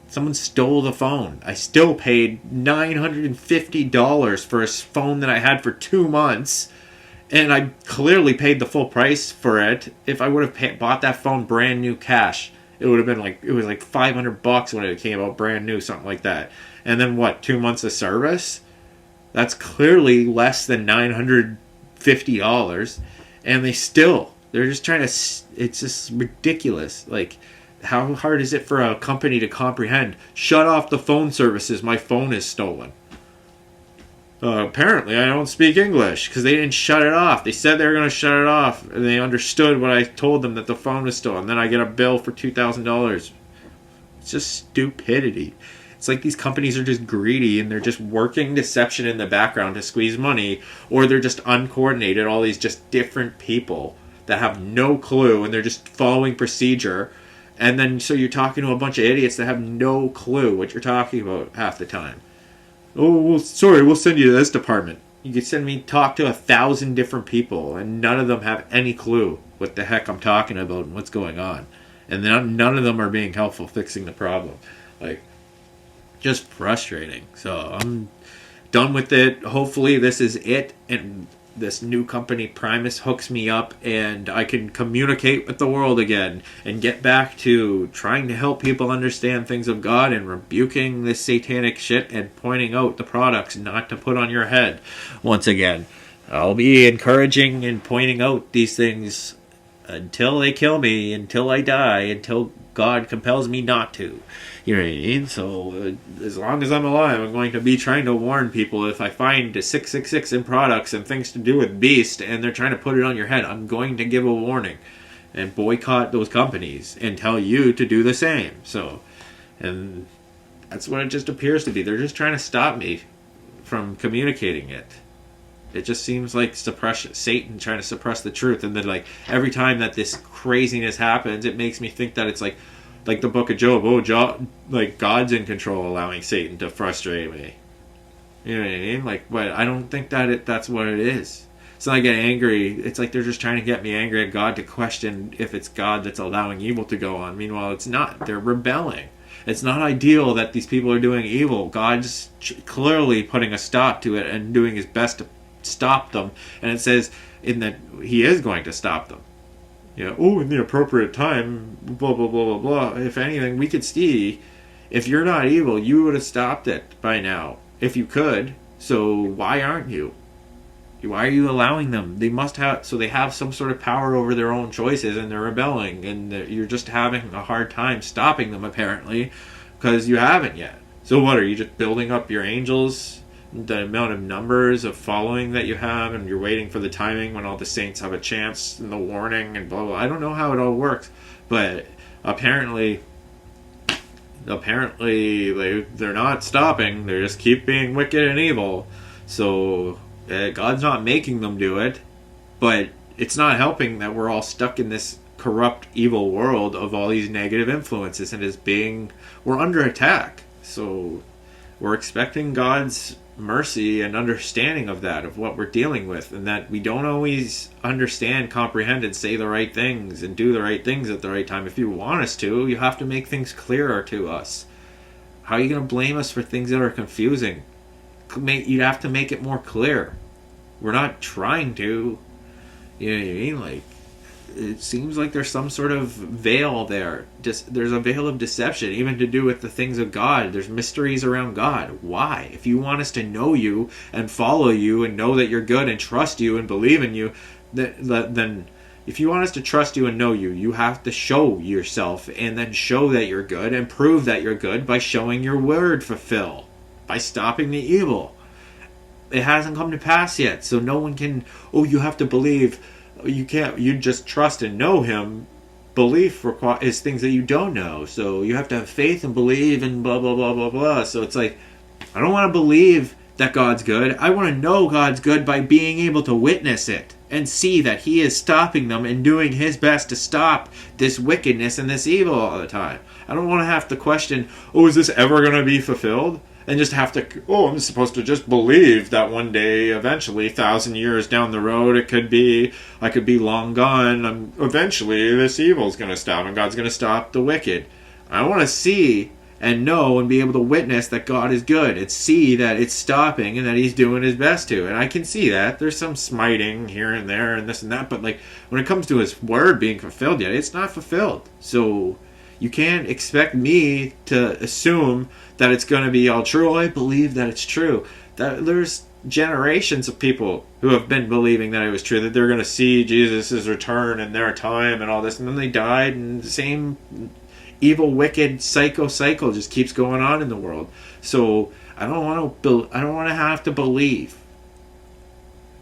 someone stole the phone. I still paid $950 for a phone that I had for 2 months. And I clearly paid the full price for it. If I would have bought that phone brand new cash, it would have been it was like $500 when it came out brand new, something like that. And then 2 months of service? That's clearly less than $950. And they're just trying to, it's just ridiculous. How hard is it for a company to comprehend? Shut off the phone services, my phone is stolen. Apparently I don't speak English, because they didn't shut it off. They said they were going to shut it off, and they understood what I told them, that the phone was stolen. Then I get a bill for $2,000. It's just stupidity. It's like these companies are just greedy, and they're just working deception in the background to squeeze money, or they're just uncoordinated, all these just different people that have no clue, and they're just following procedure. And then so you're talking to a bunch of idiots that have no clue what you're talking about half the time. Oh, well, sorry, we'll send you to this department. You could send me talk to 1,000 different people, and none of them have any clue what the heck I'm talking about and what's going on. And none of them are being helpful fixing the problem. Just frustrating. So I'm done with it. Hopefully this is it, and this new company, Primus, hooks me up, and I can communicate with the world again and get back to trying to help people understand things of God and rebuking this satanic shit and pointing out the products not to put on your head. Once again, I'll be encouraging and pointing out these things until they kill me, until I die, until God compels me not to. You know what I mean? So as long as I'm alive, I'm going to be trying to warn people. If I find a 666 in products and things to do with Beast, and they're trying to put it on your head, I'm going to give a warning and boycott those companies and tell you to do the same. So, and That's what it just appears to be. They're just trying to stop me from communicating it. It just seems like Satan trying to suppress the truth, and then like every time that this craziness happens, it makes me think that it's like the book of Job. Like God's in control, allowing Satan to frustrate me. You know what I mean? Like, but I don't think that's what it is. So I get angry. It's like they're just trying to get me angry at God to question if it's God that's allowing evil to go on. Meanwhile, it's not. They're rebelling. It's not ideal that these people are doing evil. God's clearly putting a stop to it and doing his best to stop them. And it says in that he is going to stop them. In the appropriate time, blah, blah, blah, blah, blah. If anything, we could see, if you're not evil, you would have stopped it by now. If you could. So why aren't you? Why are you allowing them? They must have, so they have some sort of power over their own choices, and they're rebelling, and you're just having a hard time stopping them, apparently, because you haven't yet. So what, are you just building up your angels, the amount of numbers of following that you have, and you're waiting for the timing when all the saints have a chance, and the warning, and blah, blah. I don't know how it all works, but apparently they're not stopping. They just keep being wicked and evil. So God's not making them do it, but it's not helping that we're all stuck in this corrupt, evil world of all these negative influences, and we're under attack. So we're expecting God's mercy and understanding of that, of what we're dealing with, and that we don't always understand, comprehend, and say the right things and do the right things at the right time. If you want us to, you have to make things clearer to us. How are you going to blame us for things that are confusing? You'd have to make it more clear. We're not trying to. You know what I mean? Like, it seems like there's some sort of veil there. There's a veil of deception, even to do with the things of God. There's mysteries around God. Why? If you want us to know you and follow you and know that you're good and trust you and believe in you, then if you want us to trust you and know you, you have to show yourself, and then show that you're good and prove that you're good by showing your word fulfill, by stopping the evil. It hasn't come to pass yet, so no one can, you have to believe. You can't, you just trust and know him. Belief is things that you don't know, so you have to have faith and believe and blah, blah, blah, blah, blah. So it's like, I don't want to believe that God's good. I want to know God's good by being able to witness it and see that he is stopping them and doing his best to stop this wickedness and this evil all the time. I don't want to have to question, is this ever going to be fulfilled? And just have to, I'm supposed to just believe that one day, eventually, 1,000 years down the road, I could be long gone. Eventually, this evil is going to stop, and God's going to stop the wicked. I want to see and know and be able to witness that God is good, and see that it's stopping and that he's doing his best to. And I can see that. There's some smiting here and there and this and that, but like when it comes to his word being fulfilled yet, it's not fulfilled. So you can't expect me to assume that it's going to be all true. I believe that it's true. That there's generations of people who have been believing that it was true, that they're going to see Jesus' return in their time and all this, and then they died, and the same evil, wicked, cycle just keeps going on in the world. So I don't want to have to believe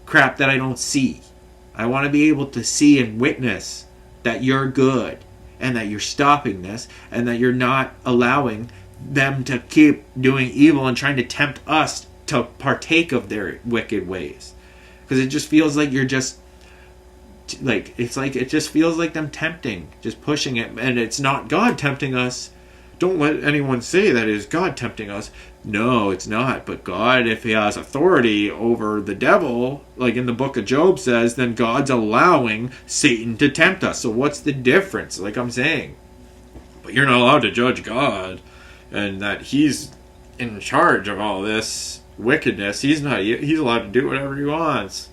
crap that I don't see. I want to be able to see and witness that you're good, and that you're stopping this, and that you're not allowing them to keep doing evil and trying to tempt us to partake of their wicked ways. Because it just feels like you're just it just feels like them tempting, just pushing it, and it's not God tempting us. Don't let anyone say that it is God tempting us. No, it's not. But God, if he has authority over the devil, like in the book of Job says, then God's allowing Satan to tempt us. So what's the difference? Like I'm saying, but you're not allowed to judge God, and that he's in charge of all this wickedness. He's allowed to do whatever he wants,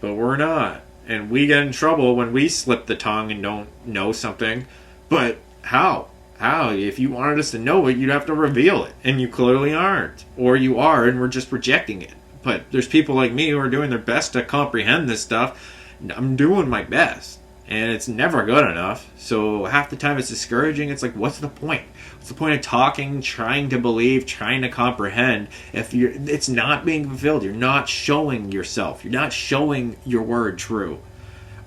but we're not. And we get in trouble when we slip the tongue and don't know something. But how? If you wanted us to know it, you'd have to reveal it. And you clearly aren't. Or you are, and we're just rejecting it. But there's people like me who are doing their best to comprehend this stuff. I'm doing my best. And it's never good enough. So half the time it's discouraging. It's like, what's the point? What's the point of talking, trying to believe, trying to comprehend if it's not being fulfilled? You're not showing yourself. You're not showing your word true.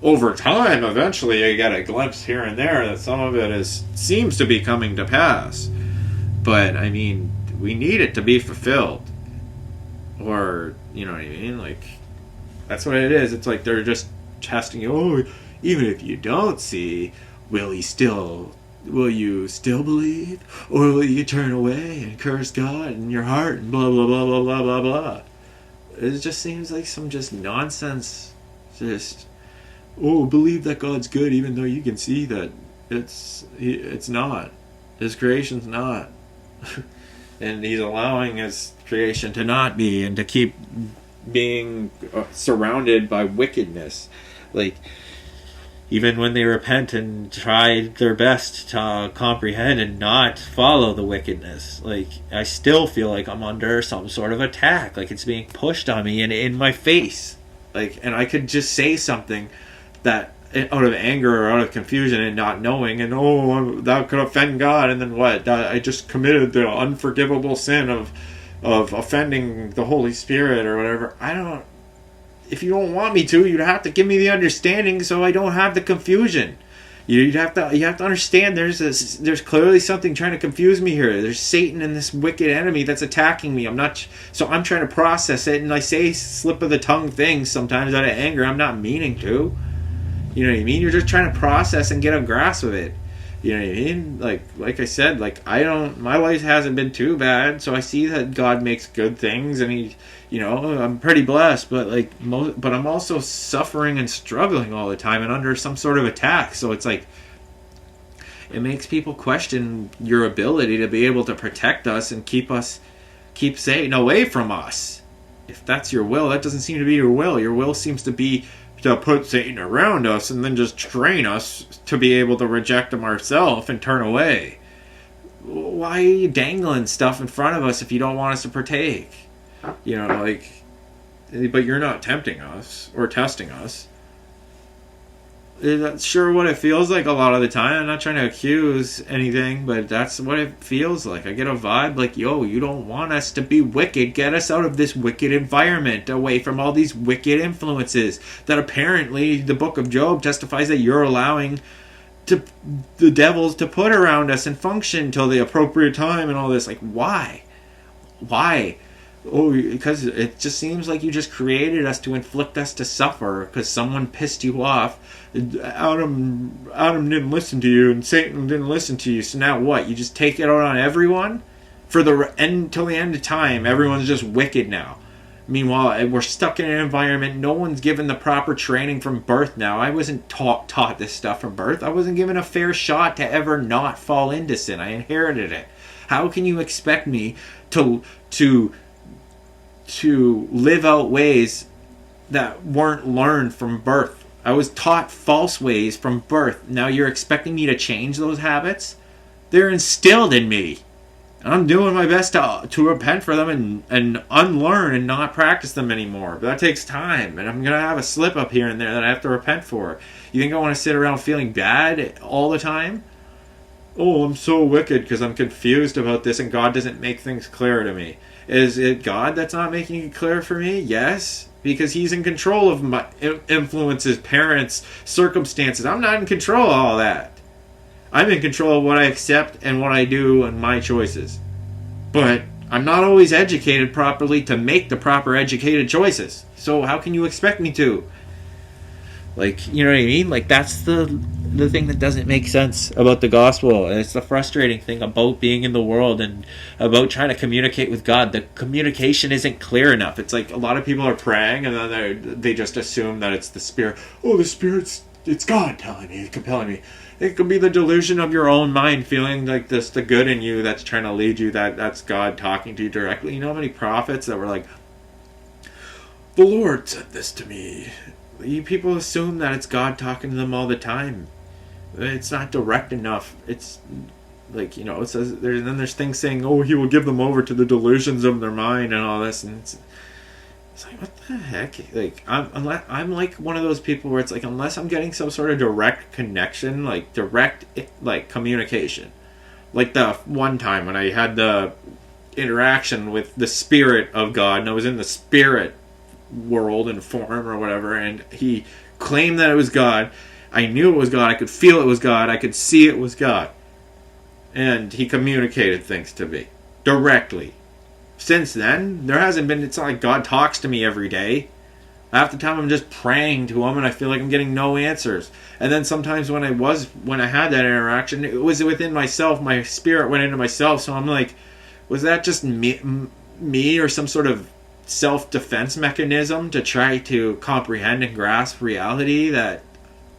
Over time, eventually you get a glimpse here and there that some of it seems to be coming to pass. But, I mean, We need it to be fulfilled. Or, you know what I mean? Like, that's what it is. It's like they're just testing you. Oh, even if you don't see, will you still believe? Or will you turn away and curse God in your heart and blah, blah, blah, blah, blah, blah, blah. It just seems like some just nonsense. Just, oh, believe that God's good even though you can see that it's not. His creation's not. And he's allowing his creation to not be and to keep being surrounded by wickedness. Like, even when they repent and try their best to comprehend and not follow the wickedness, like, I still feel like I'm under some sort of attack. Like, it's being pushed on me and in my face. Like, and I could just say something that out of anger or out of confusion and not knowing, and that could offend God, and then what? I just committed the unforgivable sin of offending the Holy Spirit or whatever. I don't. If you don't want me to, you'd have to give me the understanding so I don't have the confusion. You have to understand there's clearly something trying to confuse me here. There's Satan and this wicked enemy that's attacking me. I'm trying to process it, and I say slip of the tongue things sometimes out of anger. I'm not meaning to. You know what I mean? You're just trying to process and get a grasp of it. You know what I mean? Like I said, my life hasn't been too bad, so I see that God makes good things, and he, you know, I'm pretty blessed, but but I'm also suffering and struggling all the time and under some sort of attack. So it's like, it makes people question your ability to be able to protect us and keep Satan away from us. If that's your will, that doesn't seem to be your will. Your will seems to be to put Satan around us and then just train us to be able to reject him ourselves and turn away. Why are you dangling stuff in front of us if you don't want us to partake? You know, but you're not tempting us or testing us. That's sure what it feels like a lot of the time. I'm not trying to accuse anything, but that's what it feels like. I get a vibe like, yo, you don't want us to be wicked. Get us out of this wicked environment, away from all these wicked influences that apparently the book of Job testifies that you're allowing the devils to put around us and function till the appropriate time and all this. Like, why? Oh, because it just seems like you just created us to inflict us to suffer because someone pissed you off. Adam didn't listen to you, and Satan didn't listen to you. So now what? You just take it out on everyone for the end till the end of time. Everyone's just wicked now. Meanwhile, we're stuck in an environment. No one's given the proper training from birth. Now, I wasn't taught this stuff from birth. I wasn't given a fair shot to ever not fall into sin. I inherited it. How can you expect me to live out ways that weren't learned from birth? I was taught false ways from birth. Now you're expecting me to change those habits? They're instilled in me. And I'm doing my best to repent for them and unlearn and not practice them anymore. But that takes time. And I'm going to have a slip up here and there that I have to repent for. You think I want to sit around feeling bad all the time? Oh, I'm so wicked because I'm confused about this and God doesn't make things clear to me. Is it God that's not making it clear for me? Yes, because he's in control of my influences, parents, circumstances. I'm not in control of all that. I'm in control of what I accept and what I do and my choices. But I'm not always educated properly to make the proper educated choices. So how can you expect me to? Like, you know what I mean? Like, that's the thing that doesn't make sense about the gospel. And it's the frustrating thing about being in the world and about trying to communicate with God. The communication isn't clear enough. It's like a lot of people are praying and then they just assume that it's the Spirit. Oh, the Spirit's, it's God telling me, compelling me. It could be the delusion of your own mind feeling like this, the good in you that's trying to lead you, that's God talking to you directly. You know how many prophets that were like, the Lord said this to me. People assume that it's God talking to them all the time. It's not direct enough. It's like, you know, it says there's things saying, oh, he will give them over to the delusions of their mind and all this, and it's like, what the heck? Like, I'm like one of those people where it's like, unless I'm getting some sort of direct connection, like direct communication, like the one time when I had the interaction with the Spirit of God, and I was in the Spirit world and form or whatever, and he claimed that it was God. I knew it was God. I could feel it was God. I could see it was God. And he communicated things to me. directly. Since then, there hasn't been, it's not like God talks to me every day. Half the time I'm just praying to him and I feel like I'm getting no answers. And then sometimes when I had that interaction, it was within myself, my spirit went into myself, so I'm like, was that just me or some sort of self-defense mechanism to try to comprehend and grasp reality that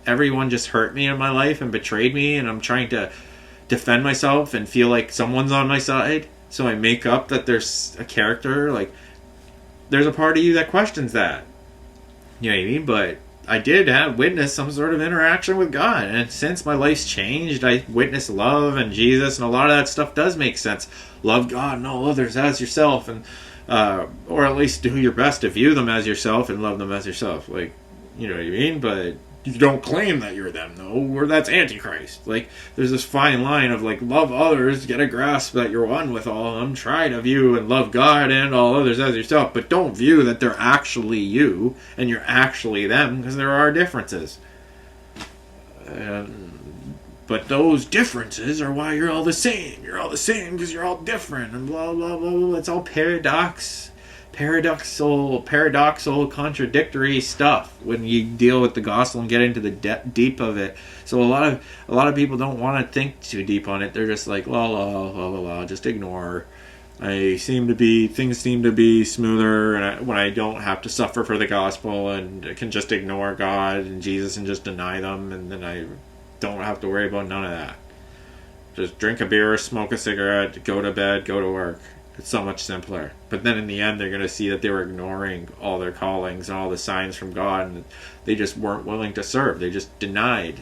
everyone just hurt me in my life and betrayed me, and I'm trying to defend myself and feel like someone's on my side? So I make up that there's a character, like, there's a part of you that questions that. You know what I mean? But I did have witnessed some sort of interaction with God, and since my life's changed, I witnessed love and Jesus, and a lot of that stuff does make sense. Love God and all others as yourself, and or at least do your best to view them as yourself and love them as yourself. Like, you know what I mean? But you don't claim that you're them, though, or that's Antichrist. Like, there's this fine line of, like, love others, get a grasp that you're one with all of them, try to view and love God and all others as yourself, but don't view that they're actually you and you're actually them, because there are differences. But those differences are why you're all the same. You're all the same because you're all different, and blah, blah, blah, blah. It's all paradoxal, contradictory stuff when you deal with the gospel and get into the deep of it. So a lot of people don't want to think too deep on it. They're just like, la la la la la, just ignore. Things seem to be smoother, and when I don't have to suffer for the gospel and I can just ignore God and Jesus and just deny them, and then I don't have to worry about none of that. Just drink a beer, smoke a cigarette, go to bed, go to work. It's so much simpler. But then in the end, they're going to see that they were ignoring all their callings and all the signs from God, and they just weren't willing to serve. They just denied.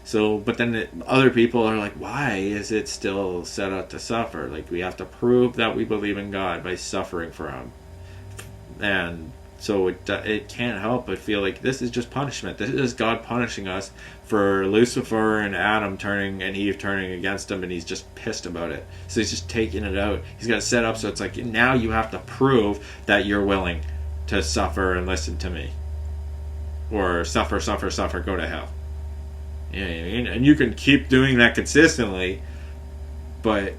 So, but then other people are like, why is it still set out to suffer? Like, we have to prove that we believe in God by suffering for Him. And so it can't help but feel like this is just punishment. This is God punishing us for Lucifer and Adam turning and Eve turning against him, and he's just pissed about it. So he's just taking it out. He's got it set up so it's like, now you have to prove that you're willing to suffer and listen to me. Or suffer, go to hell. You know what I mean? And you can keep doing that consistently, but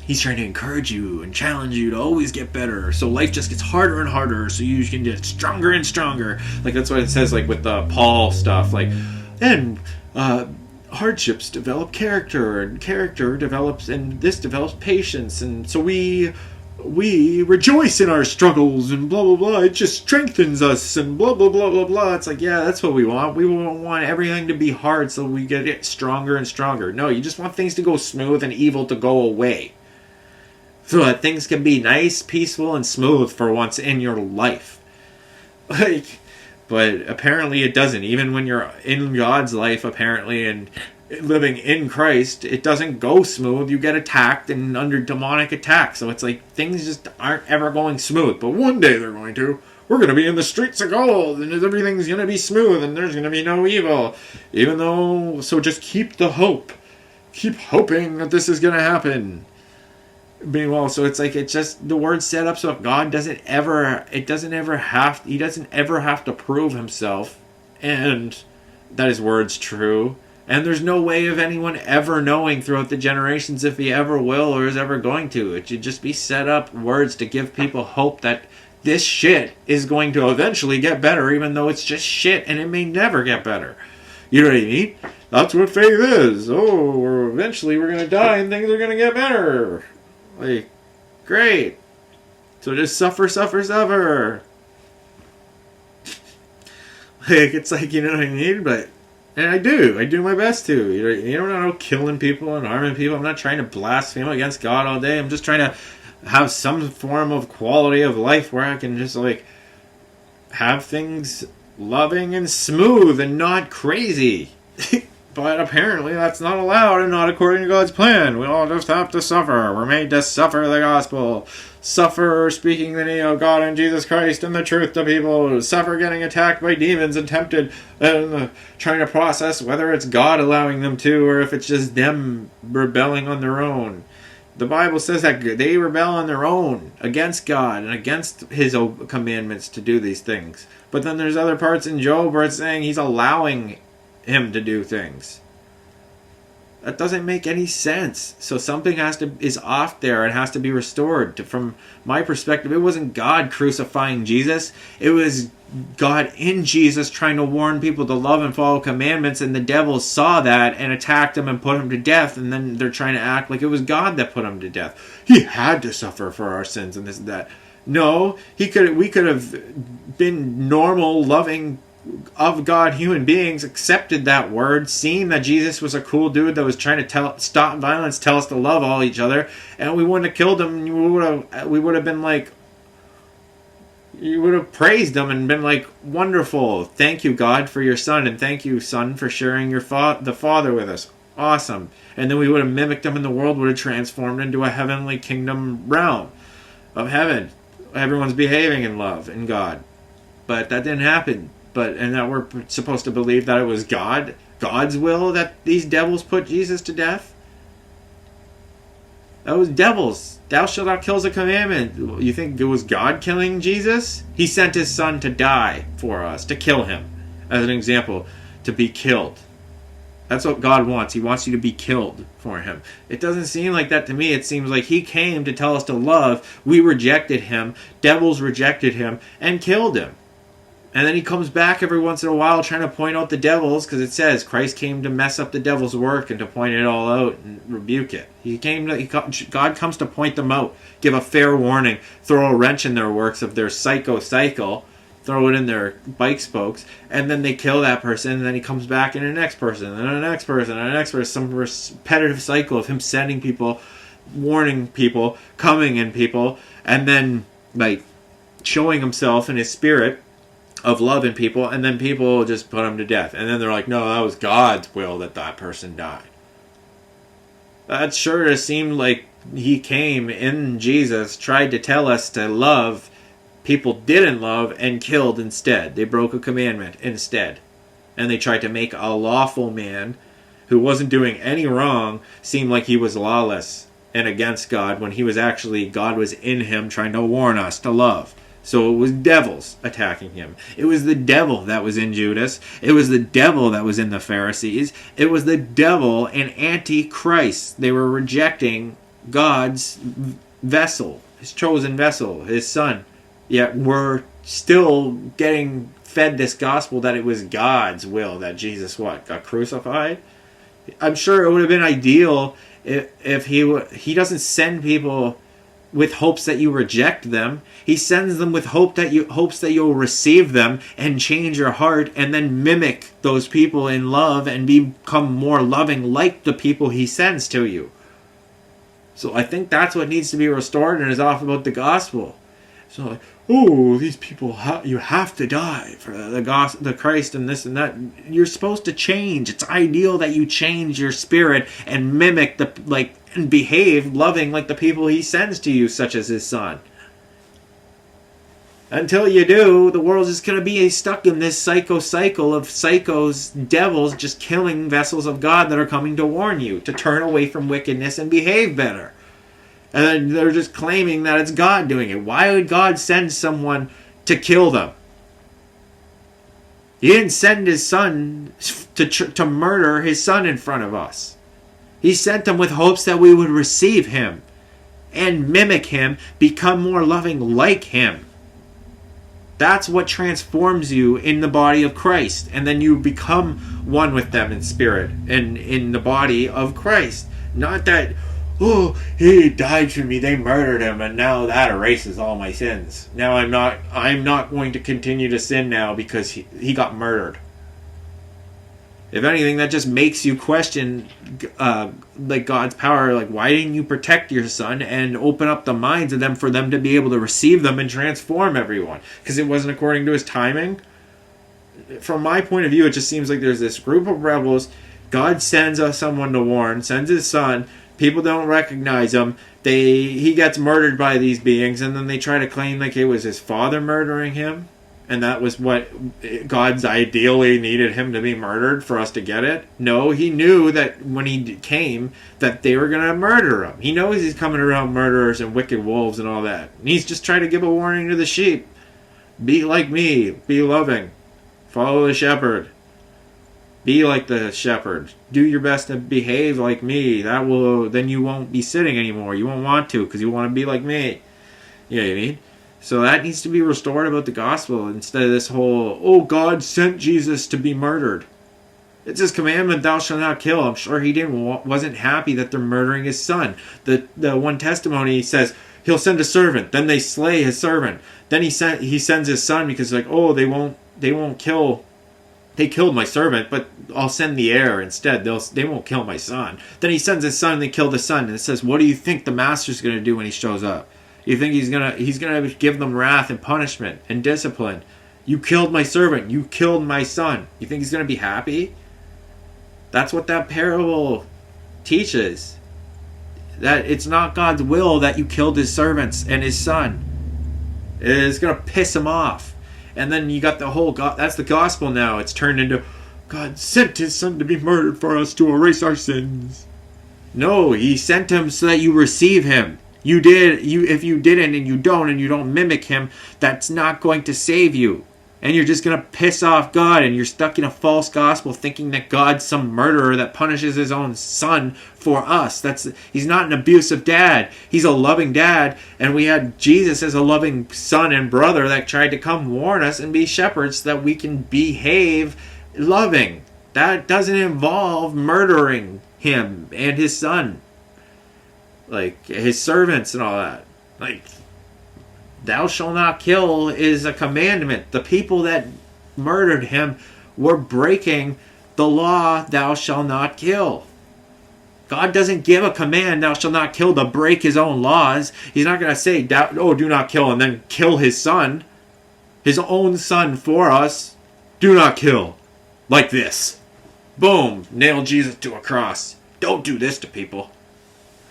He's trying to encourage you and challenge you to always get better. So life just gets harder and harder, so you can get stronger and stronger. Like, that's what it says, like, with the Paul stuff. Like, and hardships develop character, and character develops, and this develops patience. And so we rejoice in our struggles, and blah, blah, blah. It just strengthens us, and blah, blah, blah, blah, blah. It's like, yeah, that's what we want. We want everything to be hard so we get it stronger and stronger. No, you just want things to go smooth and evil to go away, so that things can be nice, peaceful, and smooth for once in your life. Like, but apparently it doesn't. Even when you're in God's life, apparently, and living in Christ, it doesn't go smooth. You get attacked and under demonic attack. So it's like things just aren't ever going smooth. But one day they're going to. We're going to be in the streets of gold, and everything's going to be smooth, and there's going to be no evil. Even though, so just keep the hope. Keep hoping that this is going to happen. Meanwhile, so it's like, it's just the word set up so if God doesn't ever have to prove himself and that his word's true, and there's no way of anyone ever knowing throughout the generations if he ever will or is ever going to. It should just be set up words to give people hope that this shit is going to eventually get better, even though it's just shit and it may never get better. You know what I mean? That's what faith is. Oh, eventually we're going to die and things are going to get better. Like, great. So just suffer. Like, it's like, you know what I mean? But, and I do my best to. You know, I'm not killing people and harming people. I'm not trying to blaspheme against God all day. I'm just trying to have some form of quality of life where I can just, like, have things loving and smooth and not crazy. But apparently that's not allowed and not according to God's plan. We all just have to suffer. We're made to suffer the gospel. Suffer speaking the name of God and Jesus Christ and the truth to people. Suffer getting attacked by demons and tempted and trying to process whether it's God allowing them to or if it's just them rebelling on their own. The Bible says that they rebel on their own against God and against His commandments to do these things. But then there's other parts in Job where it's saying He's allowing him to do things. That doesn't make any sense. So something is off there and has to be restored. From my perspective, it wasn't God crucifying Jesus. It was God in Jesus trying to warn people to love and follow commandments, and the devil saw that and attacked him and put him to death, and then they're trying to act like it was God that put him to death. He had to suffer for our sins and this and that. No, we could have been normal, loving, of God human beings, accepted that word, seen that Jesus was a cool dude that was trying to stop violence, tell us to love all each other, and we wouldn't have killed him. We would have been like, you would have praised him and been like, wonderful, thank you God for your son, and thank you son for sharing the Father with us, awesome. And then we would have mimicked him, and the world would have transformed into a heavenly kingdom realm of heaven. Everyone's behaving in love in God, but that didn't happen. And that we're supposed to believe that it was God's will that these devils put Jesus to death? That was devils. Thou shalt not kill is a commandment. You think it was God killing Jesus? He sent his son to die for us, to kill him. As an example, to be killed. That's what God wants. He wants you to be killed for him. It doesn't seem like that to me. It seems like he came to tell us to love. We rejected him. Devils rejected him and killed him. And then he comes back every once in a while trying to point out the devils, because it says Christ came to mess up the devil's work and to point it all out and rebuke it. God comes to point them out, give a fair warning, throw a wrench in their works of their cycle, throw it in their bike spokes, and then they kill that person, and then he comes back in the next person, and the next person, and the next person, some repetitive cycle of him sending people, warning people, coming in people, and then like showing himself in his spirit of love in people, and then people just put him to death. And then they're like, no, that was God's will that person died. That sure does seem like he came in Jesus, tried to tell us to love, people didn't love, and killed instead. They broke a commandment instead. And they tried to make a lawful man who wasn't doing any wrong seem like he was lawless and against God, when he was actually, God was in him trying to warn us to love. So it was devils attacking him. It was the devil that was in Judas. It was the devil that was in the Pharisees. It was the devil and Antichrist. They were rejecting God's vessel, his chosen vessel, his son. Yet we're still getting fed this gospel that it was God's will that Jesus got crucified. I'm sure it would have been ideal if he doesn't send people with hopes that you reject them. He sends them with hopes that you'll receive them and change your heart, and then mimic those people in love and become more loving like the people he sends to you. So I think that's what needs to be restored, and is off about the gospel. So like, oh, these people, you have to die for the Christ and this and that. You're supposed to change. It's ideal that you change your spirit and mimic and behave loving like the people he sends to you, such as his son. Until you do, the world's just going to be stuck in this cycle of psychos, devils, just killing vessels of God that are coming to warn you to turn away from wickedness and behave better. And then they're just claiming that it's God doing it. Why would God send someone to kill them? He didn't send his son to murder his son in front of us. He sent him with hopes that we would receive him and mimic him, become more loving like him. That's what transforms you in the body of Christ. And then you become one with them in spirit and in the body of Christ. Not that, oh, he died for me, they murdered him, and now that erases all my sins. Now I'm not going to continue to sin now because he got murdered. If anything, that just makes you question God's power. Like, why didn't you protect your son and open up the minds of them for them to be able to receive them and transform everyone? Because it wasn't according to his timing? From my point of view, it just seems like there's this group of rebels. God sends us someone to warn, sends his son. People don't recognize him. He gets murdered by these beings, and then they try to claim like it was his father murdering him. And that was what God's ideally needed him to be murdered for us to get it. No, he knew that when he came that they were going to murder him. He knows he's coming around murderers and wicked wolves and all that. And he's just trying to give a warning to the sheep. Be like me. Be loving. Follow the shepherd. Be like the shepherd. Do your best to behave like me. Then you won't be sitting anymore. You won't want to because you want to be like me. You know what I mean? So that needs to be restored about the gospel instead of this whole, oh, God sent Jesus to be murdered. It's his commandment, thou shalt not kill. I'm sure he wasn't happy that they're murdering his son. The one testimony says he'll send a servant. Then they slay his servant. Then he sends his son because like, oh, they won't kill. They killed my servant, but I'll send the heir instead. They won't kill my son. Then he sends his son and they kill the son. And it says, what do you think the master's going to do when he shows up? You think he's gonna give them wrath and punishment and discipline? You killed my servant. You killed my son. You think he's gonna be happy? That's what that parable teaches. That it's not God's will that you killed his servants and his son. It's gonna piss him off. And then you got the whole that's the gospel now. It's turned into God sent his son to be murdered for us to erase our sins. No, he sent him so that you receive him. If you didn't and you don't mimic him, that's not going to save you. And you're just going to piss off God, and you're stuck in a false gospel thinking that God's some murderer that punishes his own son for us. He's not an abusive dad. He's a loving dad, and we had Jesus as a loving son and brother that tried to come warn us and be shepherds so that we can behave loving. That doesn't involve murdering him and his son. Like his servants and all that. Like, thou shalt not kill is a commandment. The people that murdered him were breaking the law, thou shalt not kill. God doesn't give a command, thou shalt not kill, to break his own laws. He's not going to say, do not kill, and then kill his son. His own son for us. Do not kill. Like this. Boom. Nail Jesus to a cross. Don't do this to people.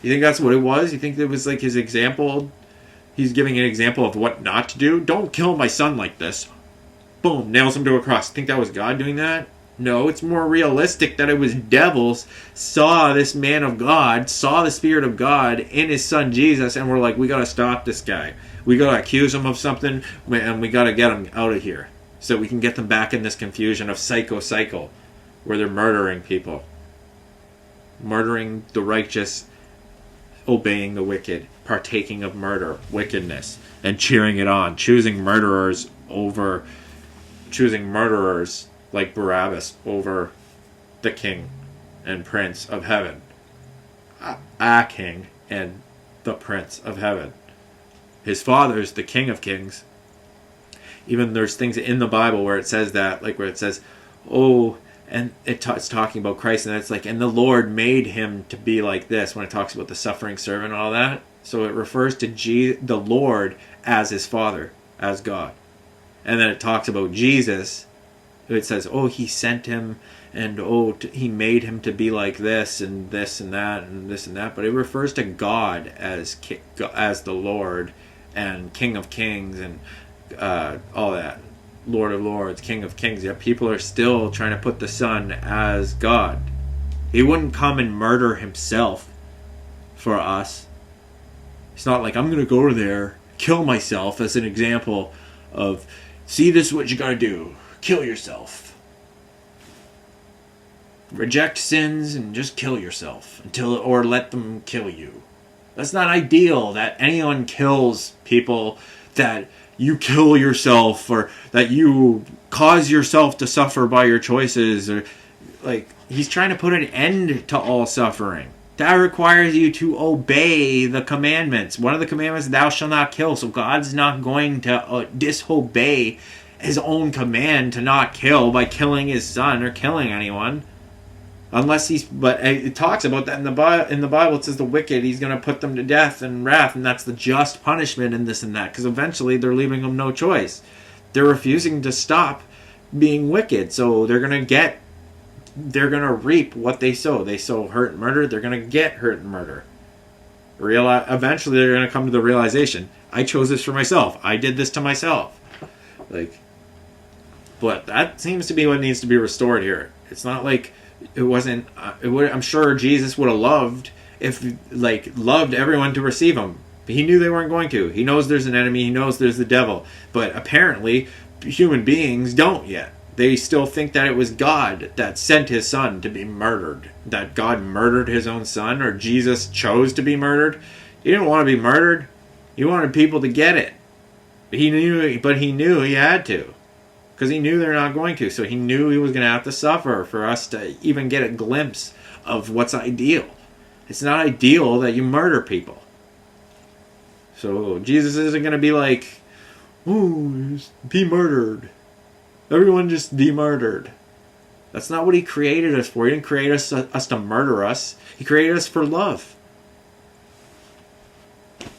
You think that's what it was? You think it was like his example? He's giving an example of what not to do? Don't kill my son like this. Boom, nails him to a cross. Think that was God doing that? No, it's more realistic that it was devils saw this man of God, saw the Spirit of God in his son Jesus, and were like, we got to stop this guy. We got to accuse him of something, and we got to get him out of here so we can get them back in this confusion of cycle, where they're murdering people. Murdering the righteous, obeying the wicked, partaking of murder, wickedness, and cheering it on, choosing murderers like Barabbas over the king and prince of heaven. A king and the prince of heaven. His father's the king of kings. Even there's things in the Bible where it says that, like where it says, oh, and it's talking about Christ, and it's like, and the Lord made him to be like this, when it talks about the suffering servant and all that. So it refers to the Lord as his Father, as God. And then it talks about Jesus. It says, oh, he sent him, and oh, he made him to be like this and this and that and this and that. But it refers to God as the Lord and King of Kings and all that. Lord of Lords, King of Kings. Yet people are still trying to put the Son as God. He wouldn't come and murder himself for us. It's not like, I'm going to go there, kill myself as an example of, see, this is what you got to do. Kill yourself. Reject sins and just kill yourself or let them kill you. That's not ideal that anyone kills people, that you kill yourself, or that you cause yourself to suffer by your choices, or like, he's trying to put an end to all suffering. That requires you to obey the commandments. One of the commandments, thou shalt not kill. So God's not going to disobey his own command to not kill by killing his son or killing anyone. But it talks about that in the Bible. It says the wicked, he's going to put them to death and wrath, and that's the just punishment and this and that, because eventually they're leaving them no choice. They're refusing to stop being wicked, so they're going to reap what they sow. They sow hurt and murder, they're going to get hurt and murder. Eventually they're going to come to the realization, I chose this for myself. I did this to myself. But that seems to be what needs to be restored here. It's not like it wasn't. I'm sure Jesus would have loved everyone to receive him. But he knew they weren't going to. He knows there's an enemy. He knows there's the devil. But apparently, human beings don't yet. They still think that it was God that sent his son to be murdered. That God murdered his own son, or Jesus chose to be murdered. He didn't want to be murdered. He wanted people to get it. He knew he had to. Because he knew they're not going to. So he knew he was going to have to suffer for us to even get a glimpse of what's ideal. It's not ideal that you murder people. So Jesus isn't going to be like, "Ooh, be murdered. Everyone just be murdered." That's not what he created us for. He didn't create us to murder us. He created us for love.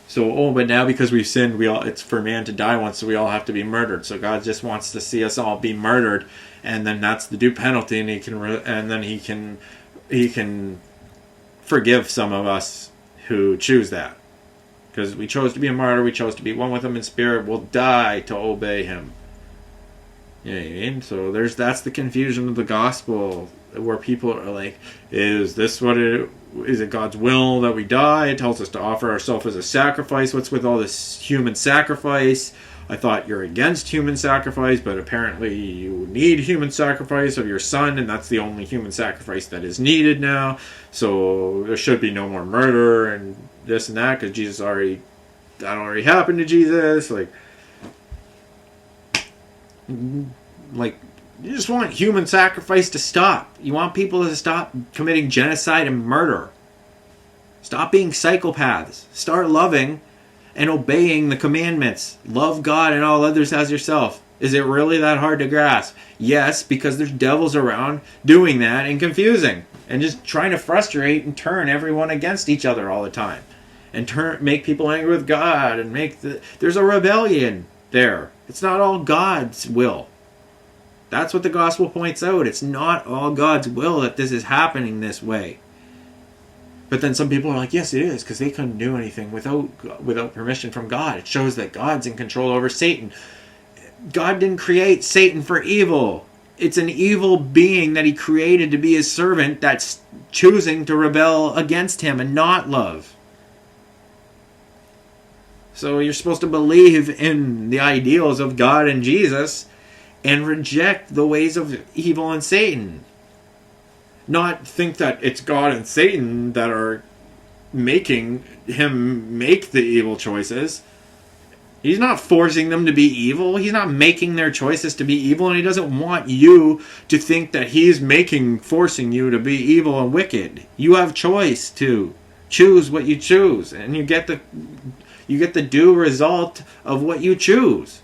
So, but now because we've sinned, it's for man to die once, so we all have to be murdered. So God just wants to see us all be murdered, and then that's the due penalty, and he can forgive some of us who choose that. Because we chose to be a martyr, we chose to be one with him in spirit, we'll die to obey him. You know what I mean? So that's the confusion of the gospel, where people are like, is it God's will that we die? It tells us to offer ourselves as a sacrifice. What's with all this human sacrifice? I thought you're against human sacrifice, but apparently you need human sacrifice of your son, and that's the only human sacrifice that is needed now. So there should be no more murder and this and that, because that already happened to Jesus. Like, you just want human sacrifice to stop. You want people to stop committing genocide and murder. Stop being psychopaths. Start loving and obeying the commandments. Love God and all others as yourself. Is it really that hard to grasp? Yes, because there's devils around doing that and confusing. And just trying to frustrate and turn everyone against each other all the time. And make people angry with God. And there's a rebellion there. It's not all God's will. That's what the gospel points out. It's not all God's will that this is happening this way. But then some people are like, yes, it is, because they couldn't do anything without permission from God. It shows that God's in control over Satan. God didn't create Satan for evil. It's an evil being that he created to be his servant that's choosing to rebel against him and not love. So you're supposed to believe in the ideals of God and Jesus and reject the ways of evil and Satan. Not think that it's God and Satan that are making him make the evil choices. He's not forcing them to be evil. He's not making their choices to be evil, and he doesn't want you to think that he's forcing you to be evil and wicked. You have choice to choose what you choose, and you get the due result of what you choose.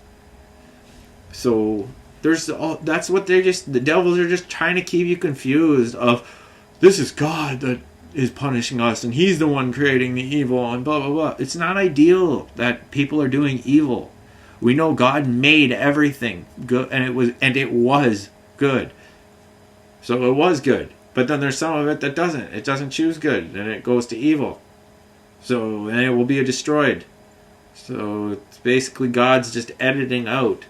So that's what the devils are just trying to keep you confused of, this is God that is punishing us and he's the one creating the evil and blah blah blah. It's not ideal that people are doing evil. We know God made everything good, and it was good. So it was good. But then there's some of it that doesn't. It doesn't choose good, and it goes to evil. So then it will be destroyed. So it's basically God's just editing out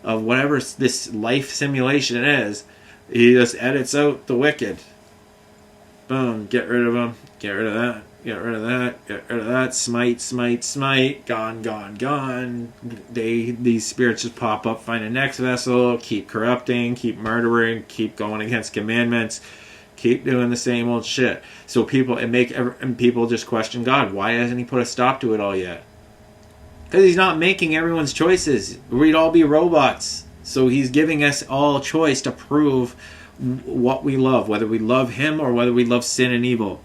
of whatever this life simulation is. He just edits out the wicked. Boom, get rid of them, get rid of that, get rid of that, get rid of that, smite, gone. These spirits just pop up, find a next vessel, keep corrupting, keep murdering, keep going against commandments, keep doing the same old shit. So people just question God. Why hasn't he put a stop to it all yet? Because he's not making everyone's choices. We'd all be robots. So he's giving us all choice to prove what we love, whether we love him or whether we love sin and evil.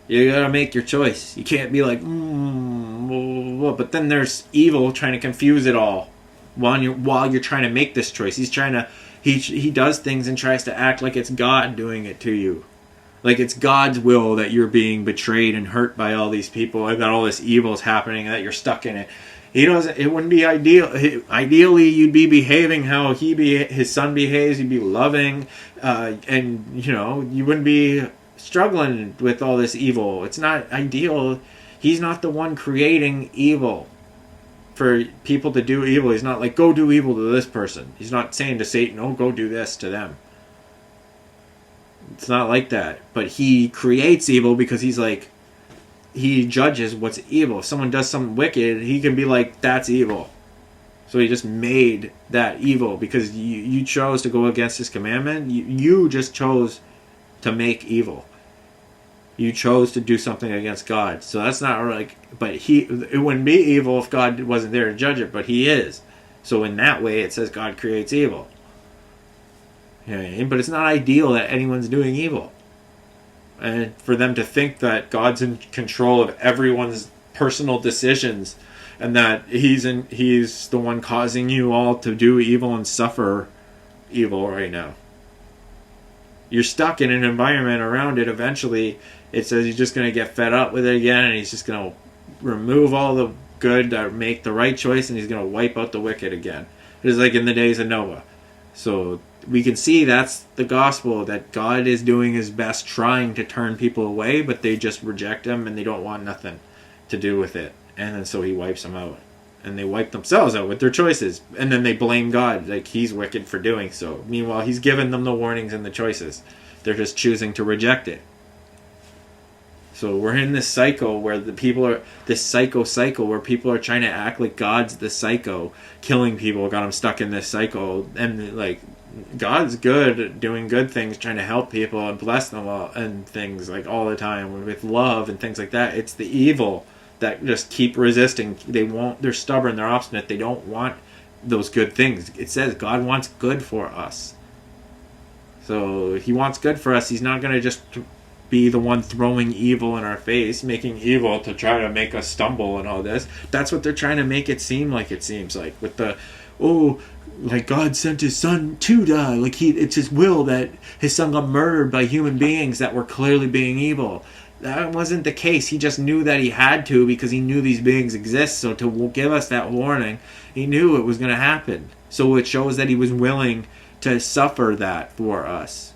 You gotta make your choice. You can't be like, but then there's evil trying to confuse it all while you're trying to make this choice. He does things and tries to act like it's God doing it to you. Like it's God's will that you're being betrayed and hurt by all these people, and that all this evil is happening, and that you're stuck in it. It wouldn't be ideal. Ideally, you'd be behaving how his son behaves. You'd be loving, and you wouldn't be struggling with all this evil. It's not ideal. He's not the one creating evil for people to do evil. He's not like, go do evil to this person. He's not saying to Satan, oh, go do this to them. It's not like that. But he creates evil because he judges what's evil. If someone does something wicked, he can be like, that's evil. So he just made that evil because you chose to go against his commandment. You just chose to make evil. You chose to do something against God. So that's not like, but it wouldn't be evil if God wasn't there to judge it, but he is. So in that way, it says God creates evil. You know what I mean? But it's not ideal that anyone's doing evil. And for them to think that God's in control of everyone's personal decisions and that he's the one causing you all to do evil and suffer evil right now. You're stuck in an environment around it. Eventually, it says he's just going to get fed up with it again, and he's just going to remove all the good to make the right choice, and he's going to wipe out the wicked again. It is like in the days of Noah. So we can see that's the gospel, that God is doing his best trying to turn people away, but they just reject him and they don't want nothing to do with it. And then so he wipes them out. And they wipe themselves out with their choices. And then they blame God, like he's wicked for doing so. Meanwhile, he's given them the warnings and the choices. They're just choosing to reject it. So we're in this cycle where this cycle where people are trying to act like God's the psycho, killing people, got them stuck in this cycle. And like, God's good at doing good things, trying to help people and bless them all, and things like all the time with love and things like that. It's the evil that just keep resisting. They're stubborn, they're obstinate, they don't want those good things. It says God wants good for us. So he wants good for us. He's not going to just be the one throwing evil in our face, making evil to try to make us stumble and all this. That's what they're trying to make it seem like, it seems like, with the, like God sent his son to die. Like it's his will that his son got murdered by human beings that were clearly being evil. That wasn't the case. He just knew that he had to because he knew these beings exist. So to give us that warning, he knew it was going to happen. So it shows that he was willing to suffer that for us.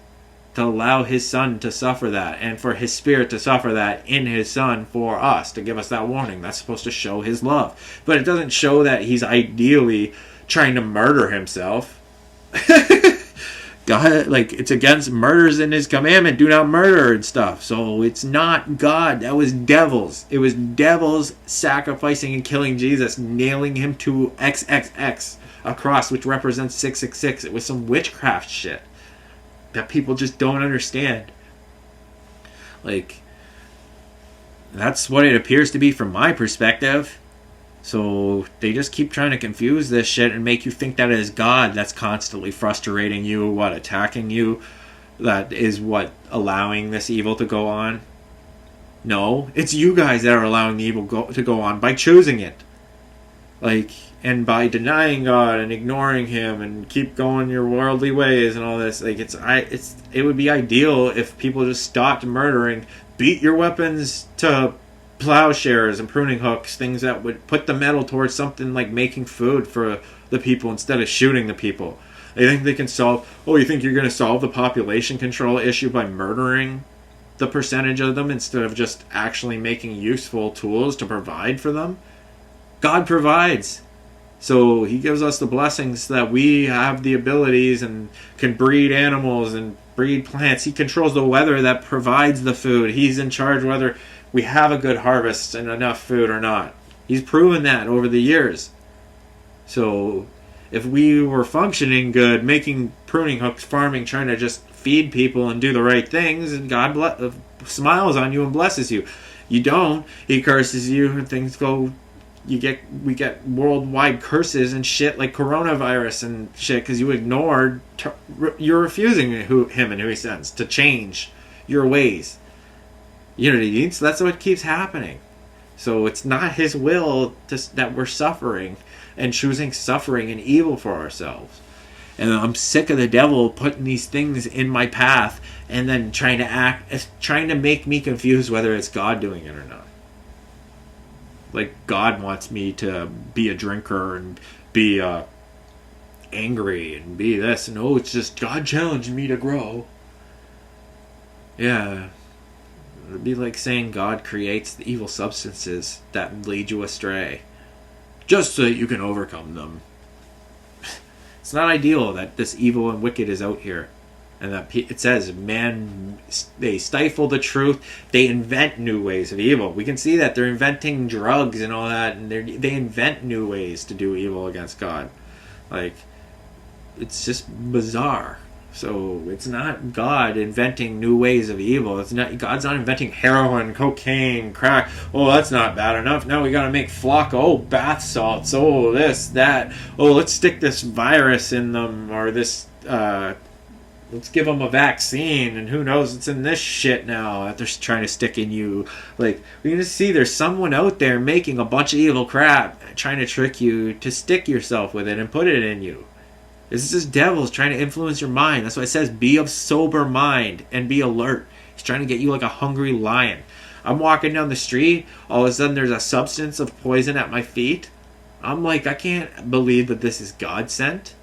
To allow his son to suffer that. And for his spirit to suffer that in his son for us. To give us that warning. That's supposed to show his love. But it doesn't show that he's ideally trying to murder himself. God, like, it's against murders in his commandment, do not murder and stuff. So it's not God, that was devils. It was devils sacrificing and killing Jesus, nailing him to XXX, a cross which represents 666. It was some witchcraft shit that people just don't understand. Like, that's what it appears to be from my perspective. So they just keep trying to confuse this shit and make you think that it is God that's constantly frustrating you, attacking you, that is what allowing this evil to go on. No, it's you guys that are allowing the evil to go on by choosing it. Like, and by denying God and ignoring him and keep going your worldly ways and all this. Like, it would be ideal if people just stopped murdering, beat your weapons to plowshares and pruning hooks, things that would put the metal towards something like making food for the people instead of shooting the people. They think they can you think you're going to solve the population control issue by murdering the percentage of them instead of just actually making useful tools to provide for them? God provides. So he gives us the blessings that we have the abilities and can breed animals and breed plants. He controls the weather that provides the food. He's in charge whether we have a good harvest and enough food or not. He's proven that over the years. So if we were functioning good, making pruning hooks, farming, trying to just feed people and do the right things, and God smiles on you and blesses you. You don't, he curses you and things go, we get worldwide curses and shit like coronavirus and shit because you ignored, you're refusing him and who he sends to change your ways. You know what I mean? So that's what keeps happening. So it's not his will that we're suffering and choosing suffering and evil for ourselves. And I'm sick of the devil putting these things in my path and then trying to make me confused whether it's God doing it or not. Like God wants me to be a drinker and be angry and be this. And it's just God challenged me to grow. Yeah. It would be like saying God creates the evil substances that lead you astray, just so that you can overcome them. It's not ideal that this evil and wicked is out here, and that it says man they stifle the truth. They invent new ways of evil. We can see that they're inventing drugs and all that, and they invent new ways to do evil against God. Like, it's just bizarre. So it's not God inventing new ways of evil. It's not God's not inventing heroin, cocaine, crack. Oh, that's not bad enough. Now we got to make flock. Oh, bath salts. Oh, this, that. Oh, let's stick this virus in them, or this. Let's give them a vaccine, and who knows what's in this shit now that they're trying to stick in you. Like, we can just see there's someone out there making a bunch of evil crap, trying to trick you to stick yourself with it and put it in you. This is just devils trying to influence your mind. That's why it says be of sober mind and be alert. He's trying to get you like a hungry lion. I'm walking down the street, all of a sudden there's a substance of poison at my feet. I'm like, I can't believe that this is God sent.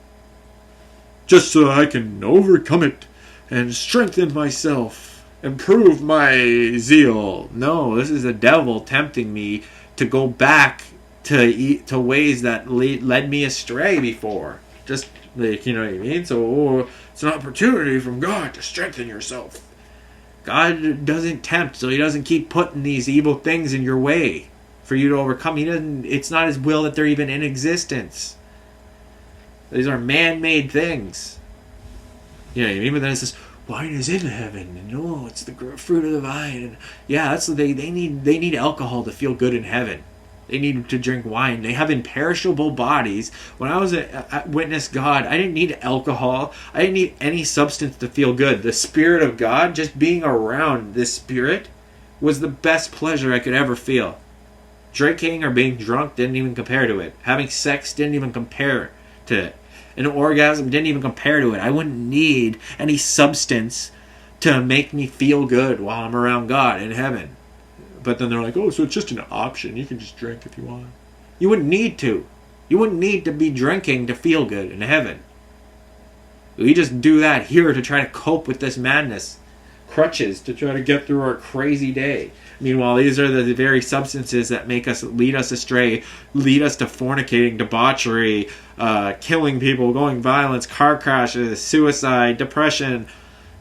Just so I can overcome it and strengthen myself, improve my zeal. No, this is the devil tempting me to go back to ways that led me astray before. Just like, you know what I mean? So it's an opportunity from God to strengthen yourself. God doesn't tempt, so he doesn't keep putting these evil things in your way for you to overcome. It's not his will that they're even in existence. These are man-made things. You know what I mean? But then it says, wine is in heaven, and it's the fruit of the vine. And yeah, that's what they need alcohol to feel good in heaven. They need to drink wine. They have imperishable bodies. When I was at Witness God, I didn't need alcohol. I didn't need any substance to feel good. The Spirit of God, just being around this Spirit, was the best pleasure I could ever feel. Drinking or being drunk didn't even compare to it. Having sex didn't even compare to it. An orgasm didn't even compare to it. I wouldn't need any substance to make me feel good while I'm around God in heaven. But then they're like, oh, so it's just an option. You can just drink if you want. You wouldn't need to. You wouldn't need to be drinking to feel good in heaven. We just do that here to try to cope with this madness. Crutches to try to get through our crazy day. Meanwhile, these are the very substances that lead us astray, lead us to fornicating, debauchery, killing people, going violence, car crashes, suicide, depression.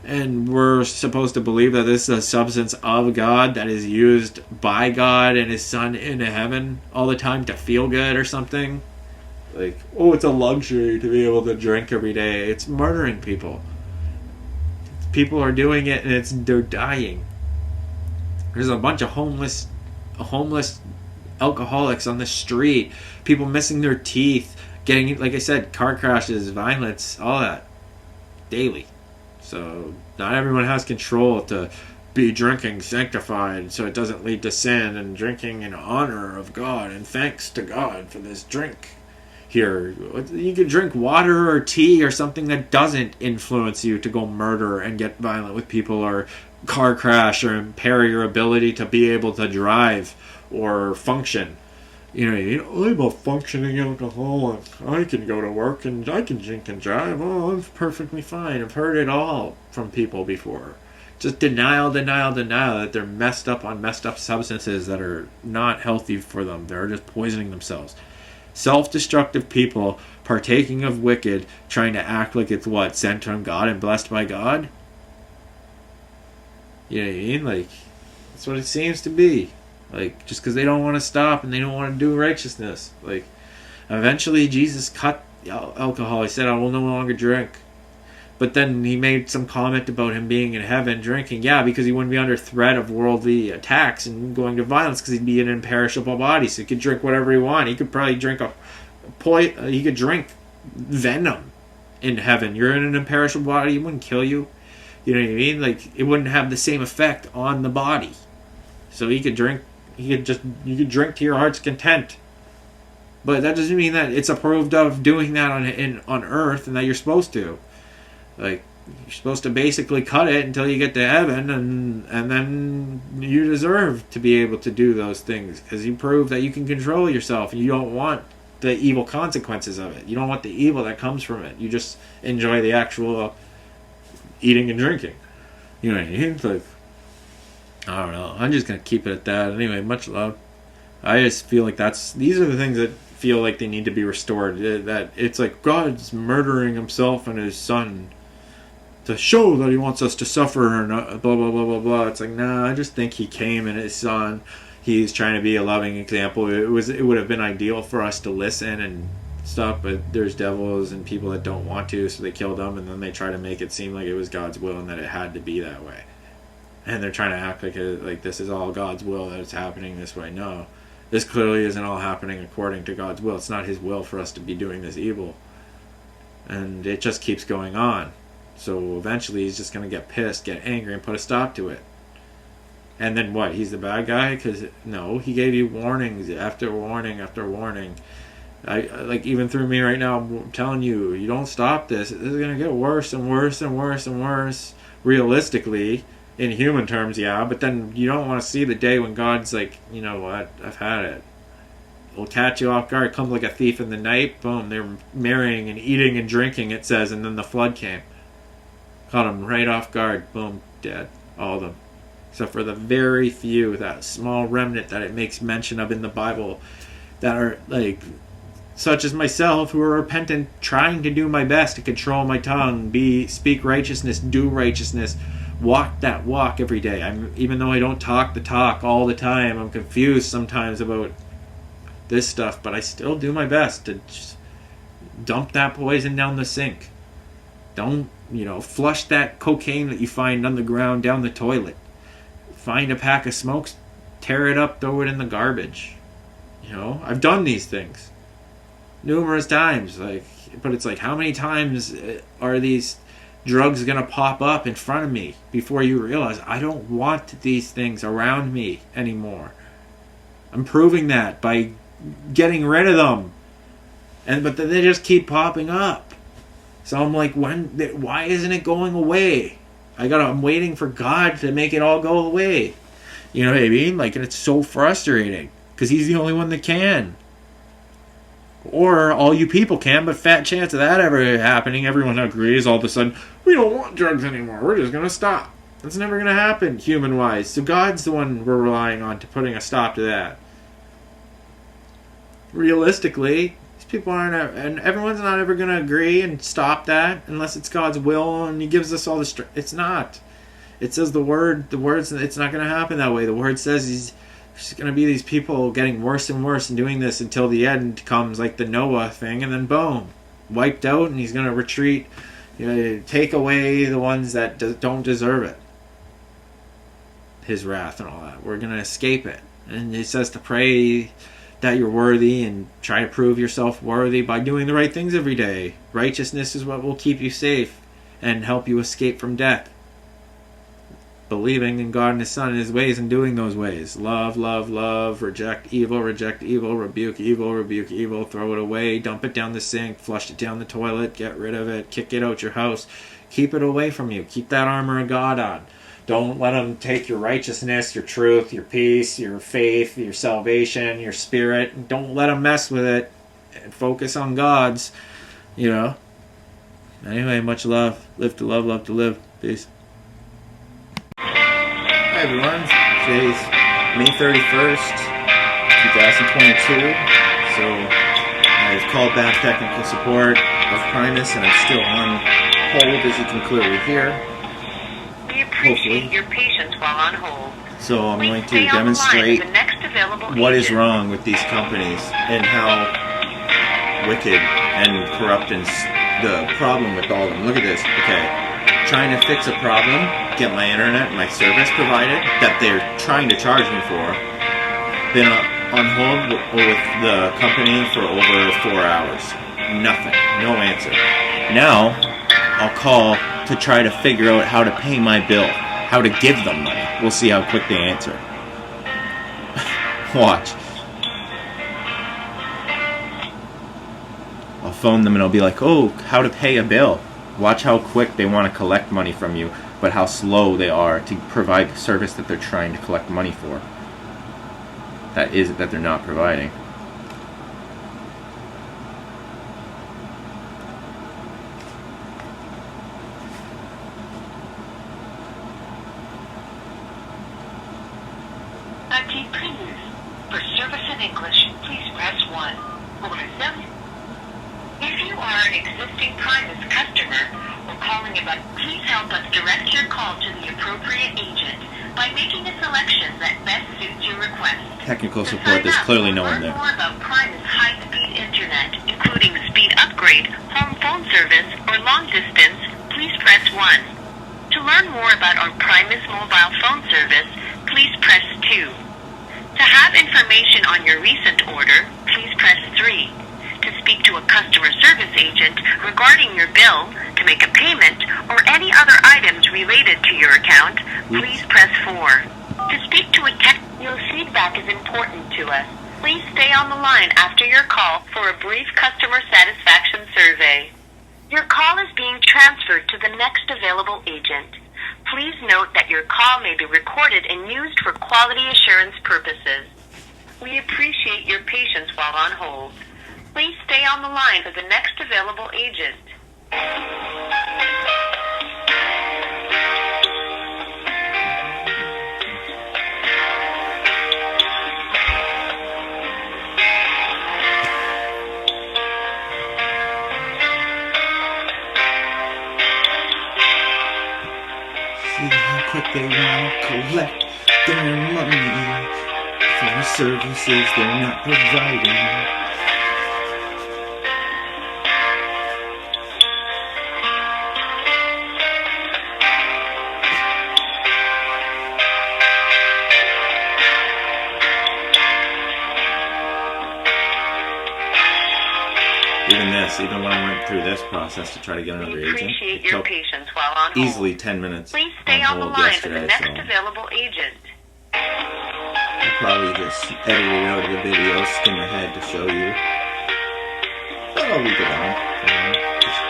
And we're supposed to believe that this is a substance of God that is used by God and His Son in heaven all the time to feel good or something. Like, oh, it's a luxury to be able to drink every day. It's murdering people. People are doing it and they're dying. There's a bunch of homeless alcoholics on the street. People missing their teeth. Getting, like I said, car crashes, violence, all that. Daily. So not everyone has control to be drinking sanctified so it doesn't lead to sin, and drinking in honor of God and thanks to God for this drink. Here, you can drink water or tea or something that doesn't influence you to go murder and get violent with people or car crash or impair your ability to be able to drive or function. You know, I'm a functioning alcoholic. I can go to work and I can drink and drive. Oh, I'm perfectly fine. I've heard it all from people before. Just denial that they're messed up on messed up substances that are not healthy for them. They're just poisoning themselves. Self-destructive people partaking of wicked, trying to act like it's what? Sent from God and blessed by God? You know what I mean? Like, that's what it seems to be. Like, just because they don't want to stop and they don't want to do righteousness. Like, eventually Jesus cut alcohol. He said, I will no longer drink. But then he made some comment about him being in heaven drinking. Yeah, because he wouldn't be under threat of worldly attacks and going to violence because he'd be in an imperishable body. So he could drink whatever he wanted. He could probably drink he could drink venom in heaven. You're in an imperishable body. It wouldn't kill you. You know what I mean? Like, it wouldn't have the same effect on the body. So he could drink. You could drink to your heart's content. But that doesn't mean that it's approved of doing that on earth and that you're supposed to. Like, you're supposed to basically cut it until you get to heaven, and then you deserve to be able to do those things because you prove that you can control yourself and you don't want the evil consequences of it. You don't want the evil that comes from it. You just enjoy the actual eating and drinking. You know what I mean? Like, I don't know. I'm just going to keep it at that. Anyway, much love. I just feel like these are the things that feel like they need to be restored. That it's like God's murdering himself and his son to show that he wants us to suffer and blah blah blah blah blah. It's like, nah, I just think he came and his son, he's trying to be a loving example. It would have been ideal for us to listen and stuff, but there's devils and people that don't want to, so they kill them, and then they try to make it seem like it was God's will and that it had to be that way. And they're trying to act like this is all God's will, that it's happening this way. No, this clearly isn't all happening according to God's will. It's not his will for us to be doing this evil. And it just keeps going on. So eventually he's just going to get pissed, get angry, and put a stop to it. And then what? He's the bad guy? Because, no, he gave you warnings after warning after warning. Like, even through me right now, I'm telling you, you don't stop this. This is going to get worse and worse and worse and worse. Realistically, in human terms, yeah. But then you don't want to see the day when God's like, you know what? I've had it. It'll catch you off guard. Come like a thief in the night. Boom, they're marrying and eating and drinking, it says. And then the flood came. Caught them right off guard. Boom, dead. All of them. Except for the very few, that small remnant that it makes mention of in the Bible, that are like, such as myself, who are repentant, trying to do my best to control my tongue, speak righteousness, do righteousness, walk that walk every day. Even though I don't talk the talk all the time, I'm confused sometimes about this stuff, but I still do my best to just dump that poison down the sink. Don't, flush that cocaine that you find on the ground down the toilet. Find a pack of smokes, tear it up, throw it in the garbage. I've done these things numerous times. But it's like, how many times are these drugs gonna pop up in front of me before you realize I don't want these things around me anymore? I'm proving that by getting rid of them, but then they just keep popping up. So I'm like, why isn't it going away? I'm waiting for God to make it all go away. You know what I mean? And it's so frustrating because he's the only one that can. Or all you people can, but fat chance of that ever happening. Everyone agrees all of a sudden, we don't want drugs anymore. We're just going to stop. That's never going to happen human-wise. So God's the one we're relying on to putting a stop to that. Realistically, these people aren't, and everyone's not ever going to agree and stop that unless it's God's will and he gives us all the strength. It's not. It says the words, it's not going to happen that way. The word says there's going to be these people getting worse and worse and doing this until the end comes, like the Noah thing, and then boom, wiped out, and he's going to retreat, take away the ones that don't deserve it. His wrath and all that. We're going to escape it. And it says to pray that you're worthy and try to prove yourself worthy by doing the right things every day. Righteousness is what will keep you safe and help you escape from death. Believing in God and his Son and his ways and doing those ways. Love, love, love. Reject evil, rebuke evil, throw it away, dump it down the sink, flush it down the toilet, get rid of it, kick it out your house. Keep it away from you. Keep that armor of God on. Don't let them take your righteousness, your truth, your peace, your faith, your salvation, your spirit. Don't let them mess with it. And focus on God's, Anyway, much love. Live to love, love to live. Peace. Hi everyone, today's May 31st, 2022, so I've called back technical support of Primus and I'm still on hold, as you can clearly hear. We appreciate your patience while on hold. So I'm going to demonstrate what is wrong with these companies and how wicked and corrupt and the problem with all of them. Look at this, okay. Trying to fix a problem, get my internet, my service provided, that they're trying to charge me for. Been on hold with the company for over 4 hours. Nothing. No answer. Now, I'll call to try to figure out how to pay my bill. How to give them money. We'll see how quick they answer. Watch. I'll phone them and I'll be like, oh, how to pay a bill. Watch how quick they want to collect money from you, but how slow they are to provide the service that they're trying to collect money for. That they're not providing. For service in English, please press 1. Pour le service. If you are an existing Primus customer or calling about, please help us direct your call to the appropriate agent by making a selection that best suits your request. Technical To support, sign there's up clearly or no one learn there. more about Primus high-speed internet, including speed upgrade, home phone service, or long distance, please press 1. To learn more about our Primus mobile phone service, please press 2. To have information on your recent order, please press 3. To speak to a customer service agent regarding your bill, to make a payment, or any other items related to your account, please press 4. To speak to a tech, your feedback is important to us. Please stay on the line after your call for a brief customer satisfaction survey. Your call is being transferred to the next available agent. Please note that your call may be recorded and used for quality assurance purposes. We appreciate your patience while on hold. Please stay on the line for the next available agent. See how quick they want to collect their money for services they're not providing. Even when I went through this process to try to get another agent, Appreciate it your took patience while on hold. easily 10 minutes Please stay on the hold line for the yesterday, next so available agent. I'll probably just edit it out of the video, skim ahead to show you. But I'll leave it on. Just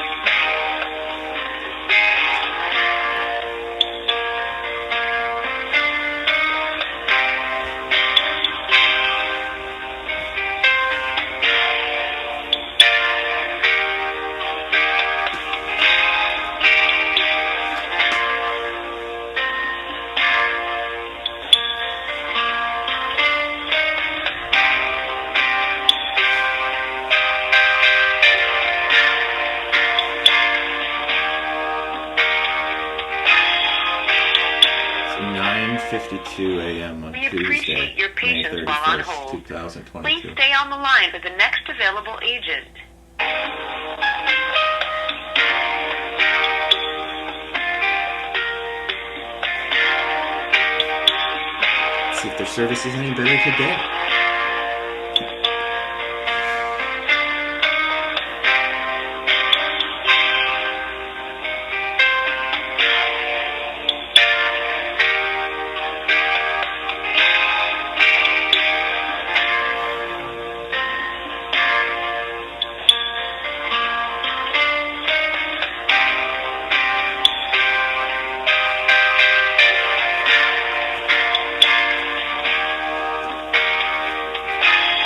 It's 9:52 a.m. on We Tuesday, appreciate your May patience while on 31st, hold. 2022. Please stay on the line for the next available agent. See if their service is any better today.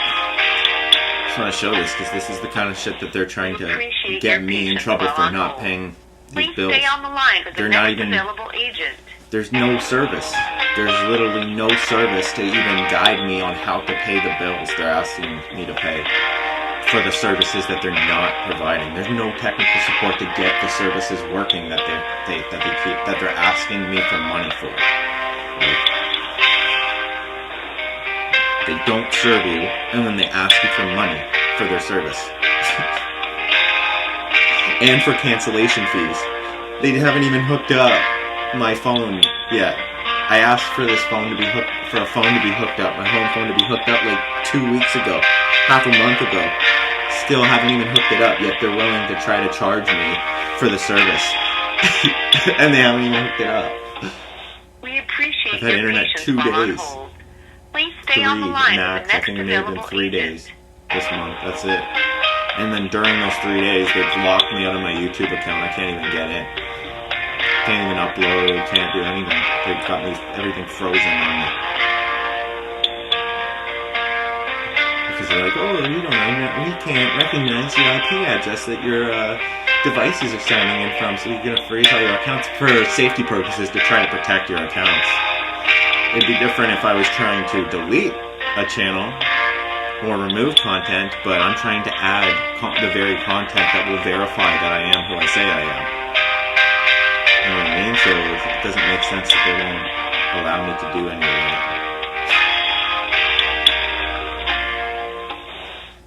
I just want to show this because this is the kind of shit that they're trying to Appreciate get your me in patience trouble while for on not hold. paying Please these bills. stay on the line for the They're not next even- available agent. There's no service. There's literally no service to even guide me on how to pay the bills they're asking me to pay for the services that they're not providing. There's no technical support to get the services working that they're asking me for money for. Like, they don't serve you, and then they ask you for money for their service. And for cancellation fees. They haven't even hooked up my phone yet. I asked for this phone to be hooked, for a phone to be hooked up, my home phone to be hooked up like 2 weeks ago, half a month ago. Still haven't even hooked it up yet. They're willing to try to charge me for the service. And they haven't even hooked it up. We appreciate I've had your internet patience 2 while on days. hold. Please stay 3 on the line for max. the I next think it may have been available 3 agent. days this month. That's it. And then during those 3 days, they've locked me out of my YouTube account. I can't even get in. Can't even upload. Can't do anything. They've got me everything frozen on me. Because they're like, oh, we can't recognize your IP address that your devices are signing in from, so you're gonna freeze all your accounts for safety purposes to try to protect your accounts. It'd be different if I was trying to delete a channel or remove content, but I'm trying to add the very content that will verify that I am who I say I am. You know what I mean? So it doesn't make sense that they won't allow me to do any of that.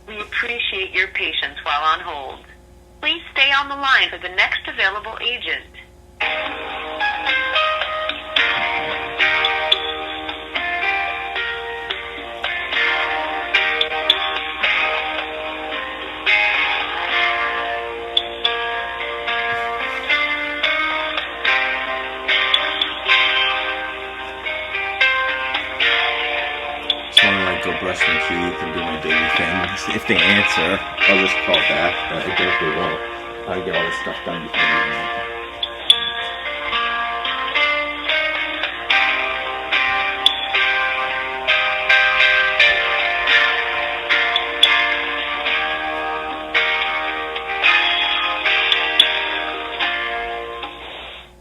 We appreciate your patience while on hold. Please stay on the line for the next available agent. Go brush my teeth and do my daily things. If they answer, I'll just call back, but I doubt they will. I'll get all this stuff done before midnight.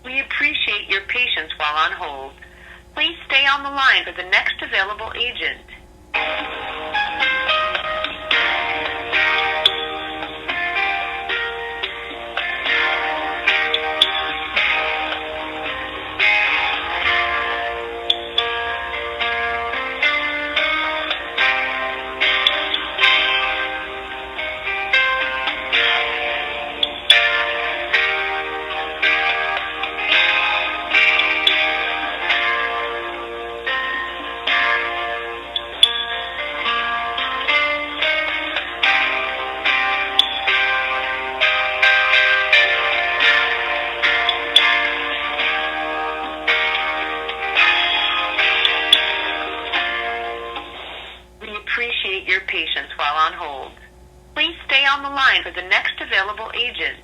We appreciate your patience while on hold. Please stay on the line for the next available agent. Appreciate your patience while on hold. Please stay on the line for the next available agent.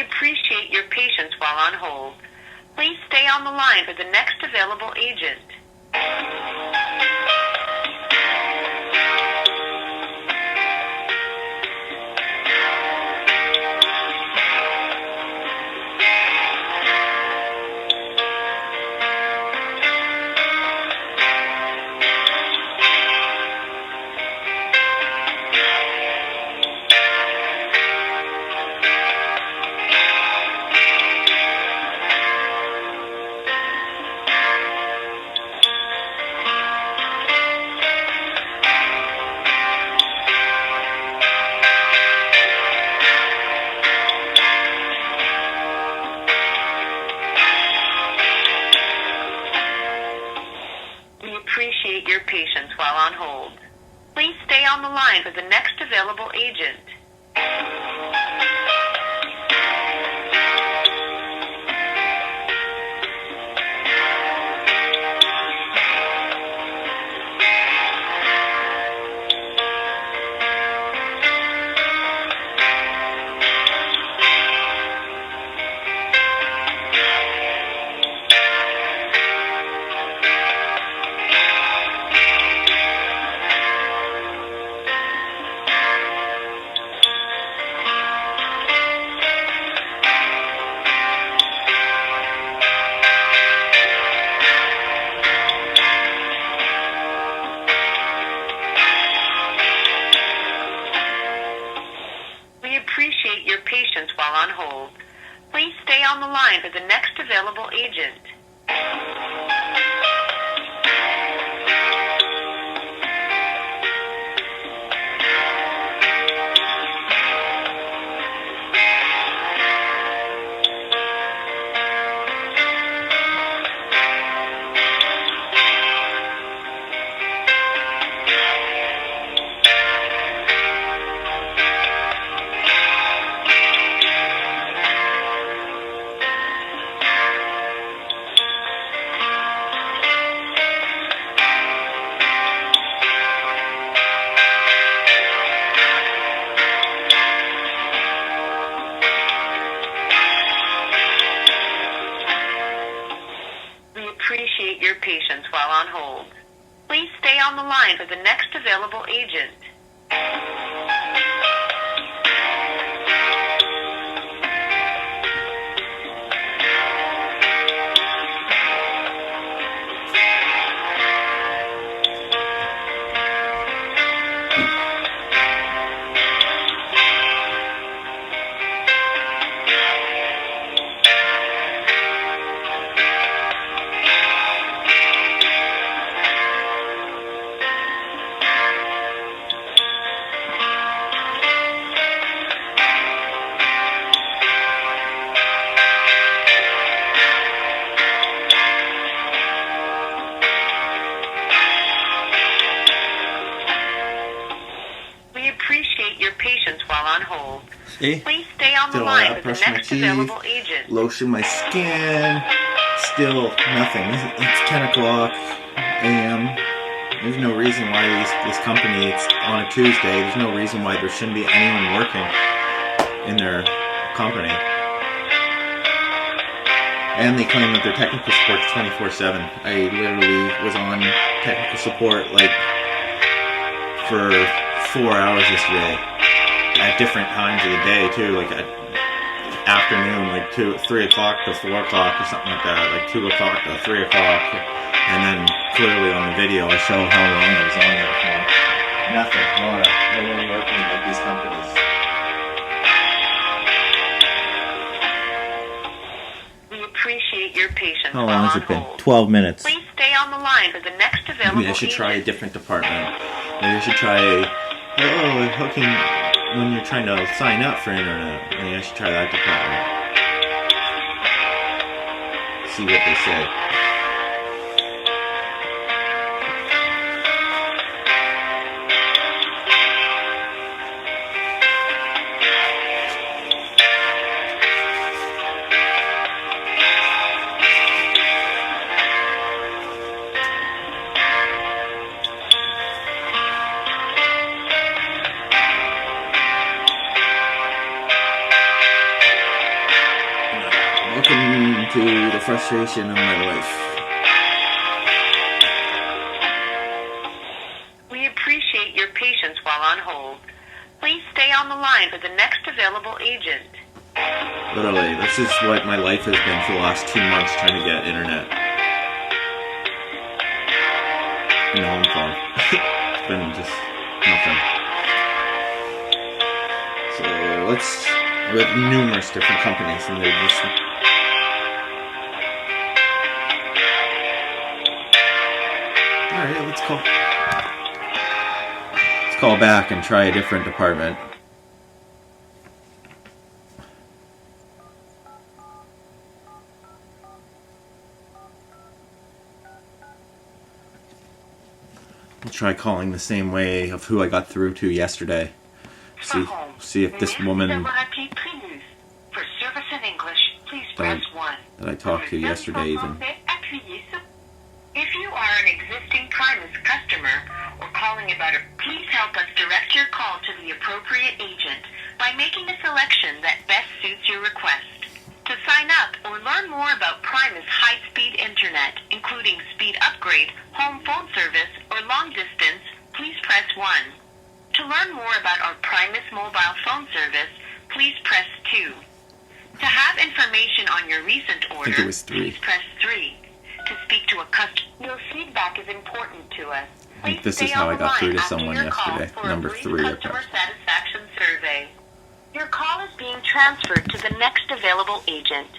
Appreciate your patience while on hold. Please stay on the line for the next available agent. Appreciate your patience while on hold. Please stay on the line for the next available agent. Appreciate your patience while on hold. Please stay on the line for the next available agent. appreciate your patience while on hold. Please stay on the line for the next available agent. We appreciate your patience while on hold. See? Please stay on the Did all line that, for the brush my next teeth, available agent. lotion my skin. Still nothing. It's 10 o'clock a.m. There's no reason why this company, it's on a Tuesday, there's no reason why there shouldn't be anyone working in their company. And they claim that their technical support's 24/7. I literally was on technical support like for 4 hours yesterday at different times of the day too, like at afternoon, like 3 o'clock to 4 o'clock or something like that, like 2 o'clock to 3 o'clock, and then clearly on the video I show how long I was on there for. Nothing, no one working at these companies. We appreciate your patience How while long has on it been? hold. 12 minutes. Please stay on the line for the next available Maybe I should try a agent. different department. Maybe I should try hooking when you're trying to sign up for internet. Maybe I should try that department. See what they say. Welcome to the frustration of my life. We appreciate your patience while on hold. Please stay on the line for the next available agent. Literally, this is what my life has been for the last 2 months trying to get internet. And a home phone. It's been just nothing. So let's, with numerous different companies, and they're just... Alright, let's call back and try a different department. I'll try calling the same way of who I got through to yesterday. See if this woman For service in English, please press 1. that I talked to yesterday even. If you are an existing Primus customer or calling about it, please help us direct your call to the appropriate agent by making a selection that best suits your request. To sign up or learn more about Primus high-speed internet, including speed upgrade, home phone service, or long distance, please press 1. To learn more about our Primus mobile phone service, please press 2. To have information on your recent order, it was 3. please press 3. To speak to a customer, your feedback is important to us. I think this is how I got through to someone yesterday. Number 3 or customer satisfaction survey. Your call is being transferred to the next available agent.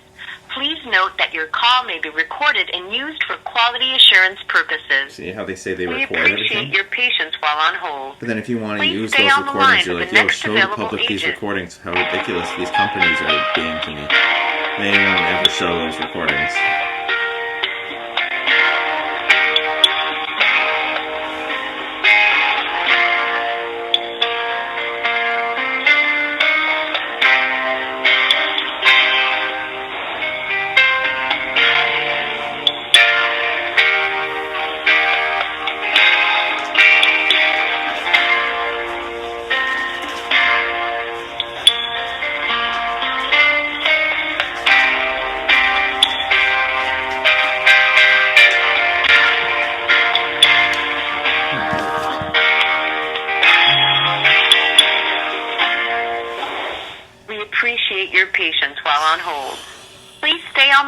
Please note that your call may be recorded and used for quality assurance purposes. See how they say they We record appreciate everything? your patience while on hold. But then if you want to Please use stay those on the line recordings, you're for like, the yo, next show the available public these agent. recordings, how ridiculous these companies are being to me. They won't ever show those recordings.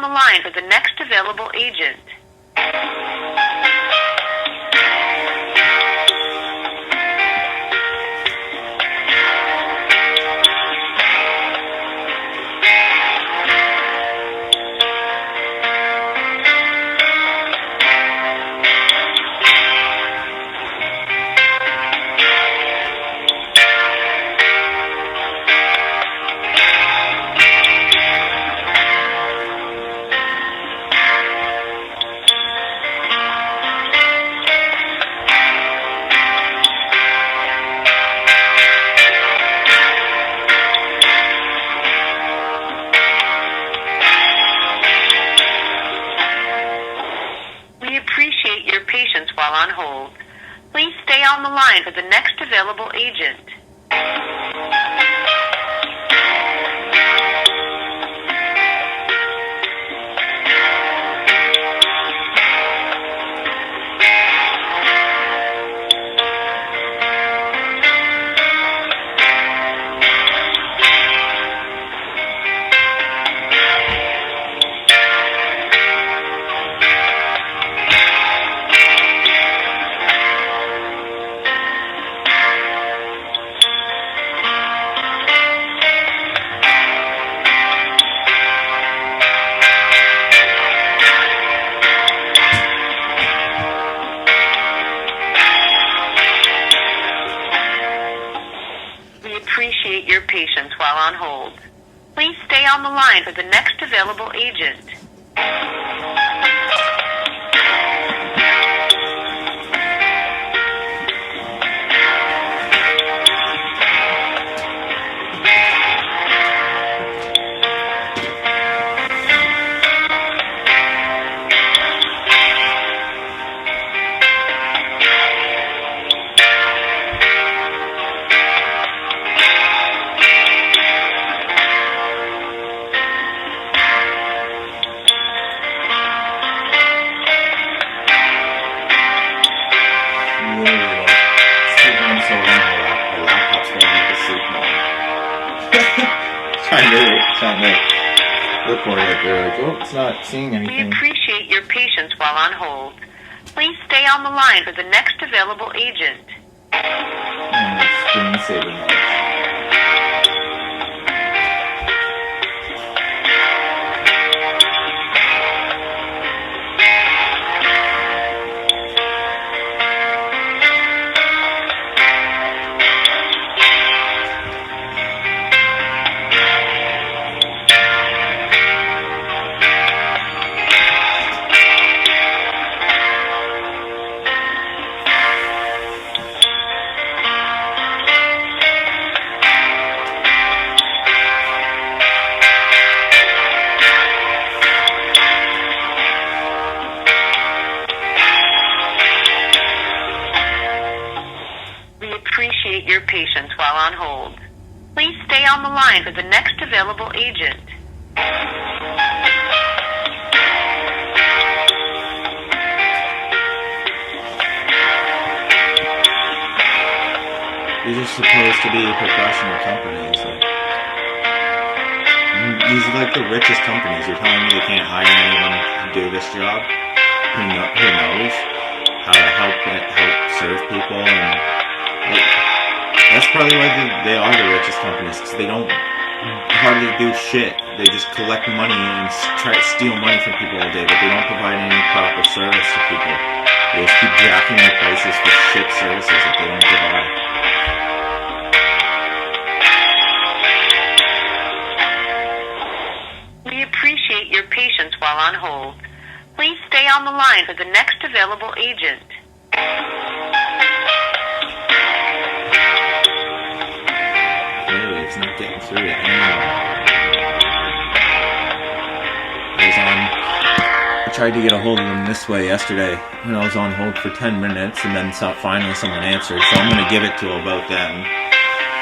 on the line for the next available agent. We appreciate your patience while on hold. Please stay on the line for the next available agent. We appreciate your patience while on hold. Please stay on the line for the next available agent. Literally, like, it's taking them so long, the laptop's going to make us sleep now. trying to look for it. They're like, oh, it's not seeing We anything. appreciate your patience while on hold. Please stay on the line for the next available agent. And it's screen saving us. We appreciate your patience while on hold. Please stay on the line for the next available agent. These are supposed to be professional companies. These are like the richest companies. You're telling me they can't hire anyone to do this job? Who knows how to help serve people? And like, that's probably why they are the richest companies, because they don't hardly do shit. They just collect money and try to steal money from people all day, but they don't provide any proper service to people. They just keep jacking the prices for shit services that they don't provide. We appreciate your patience while on hold. Please stay on the line for the next available agent. Clearly, it's not getting through to anyone. I tried to get a hold of them this way yesterday, and I was on hold for 10 minutes, and then finally someone answered, so I'm going to give it to about them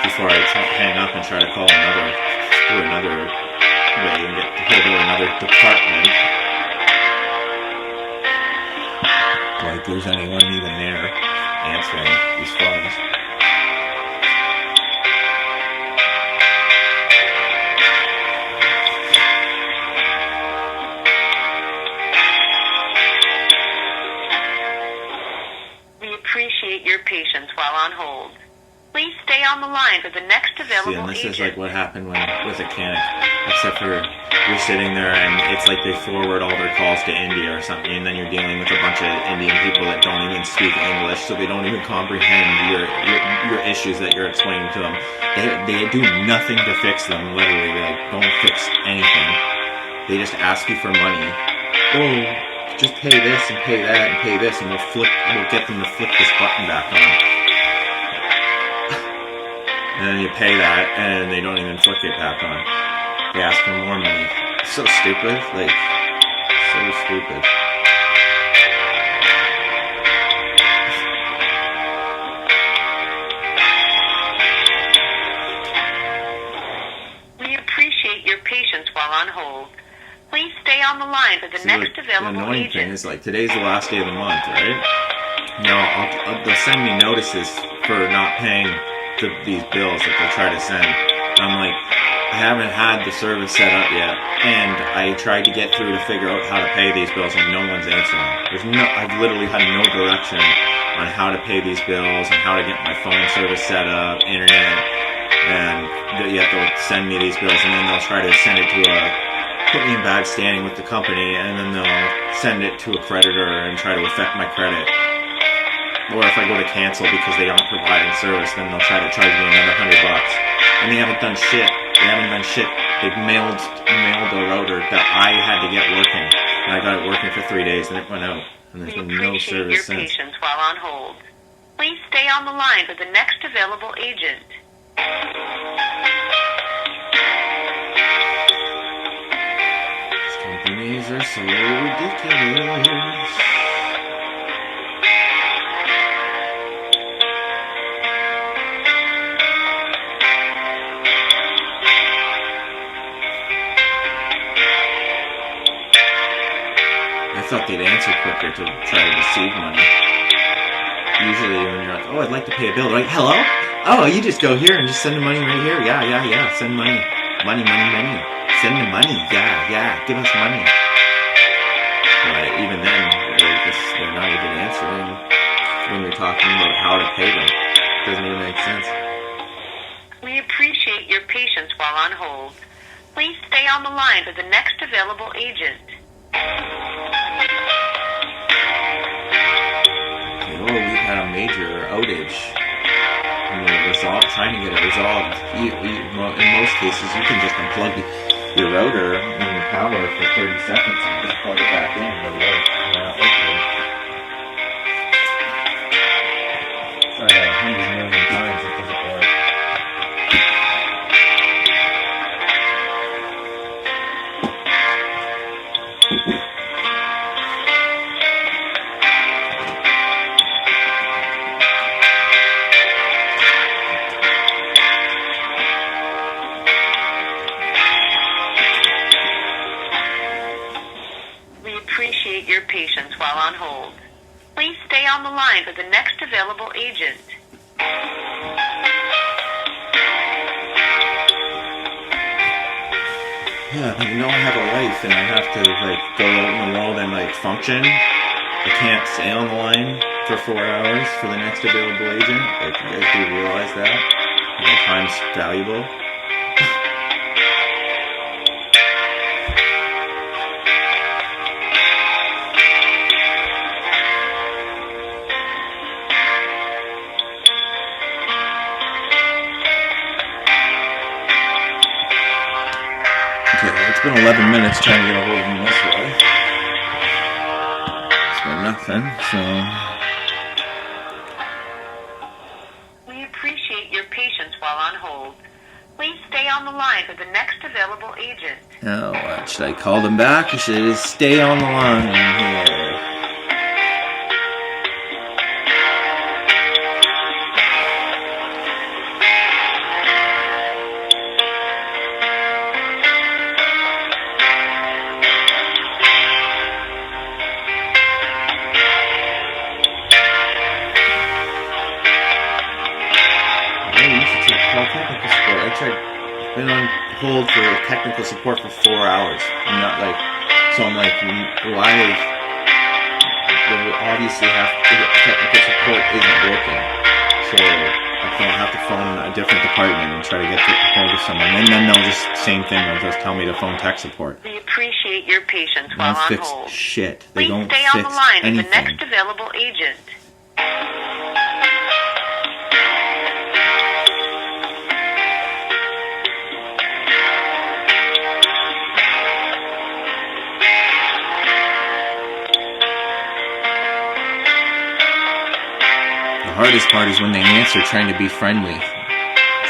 before I hang up and try to call through another way and get hold of another department. Like there's anyone even there answering these phones. your patience while on hold. Please stay on the line for the next See, available and this agent. is like what happened with a Canic. Except for you're sitting there and it's like they forward all their calls to India or something, and then you're dealing with a bunch of Indian people that don't even speak English, so they don't even comprehend your issues that you're explaining to them. They do nothing to fix them, literally. They like, don't fix anything. They just ask you for money. Oh, just pay this and pay that and pay this, and we'll get them to flip this button back on. And then you pay that, and they don't even flick it back on. They ask for more money. So stupid. Like, so stupid. We appreciate your patience while on hold. Please stay on the line for the next The available annoying thing agent. is, like, today's the last day of the month, right? Now, they'll send me notices for not paying these bills that they'll try to send. And I'm like, I haven't had the service set up yet, and I tried to get through to figure out how to pay these bills, and no one's answering. I've literally had no direction on how to pay these bills and how to get my phone service set up, internet, and yet they'll send me these bills, and then they'll try to put me in bad standing with the company, and then they'll send it to a creditor and try to affect my credit. Or if I go to cancel because they aren't providing service, then they'll try to charge me another $100. And they haven't done shit. They've mailed a router that I had to get working. And I got it working for 3 days, and it went out. And there's We been no appreciate service your since. patience while on hold. Please stay on the line for the next available agent. These companies are so ridiculous. I thought they'd answer quicker to try to receive money. Usually when you're like, oh, I'd like to pay a bill, like, hello? Oh, you just go here and just send the money right here. Yeah, send money. Money. Send the money. Yeah, give us money. But even then, they're not even answering when you're talking about how to pay them. It doesn't even make sense. We appreciate your patience while on hold. Please stay on the line for the next available agent. Oh, we've had a major outage. And trying to get it resolved. In most cases, you can just unplug your router and your power for 30 seconds and just plug it back in and it'll work. Try that 100 million times, it doesn't work. Your patience while on hold. Please stay on the line for the next available agent. Yeah, I have a life and I have to go out in the world and function. I can't stay on the line for 4 hours for the next available agent. You guys do realize that? My time's valuable. It's been 11 minutes trying to get a hold of him this way. It's been nothing, so... We appreciate your patience while on hold. Please stay on the line for the next available agent. Oh, what? Should I call them back or should I just stay on the line here? Been on hold for technical support for 4 hours. I'm not so I'm why they obviously have technical support isn't working, so I can't have to phone a different department and try to get hold of someone, and then they'll just same thing. They'll just tell me to phone tech support. We appreciate your patience They while don't on fix hold. shit. They Please don't stay fix on the line anything. for the next available agent. The hardest part is when they answer trying to be friendly,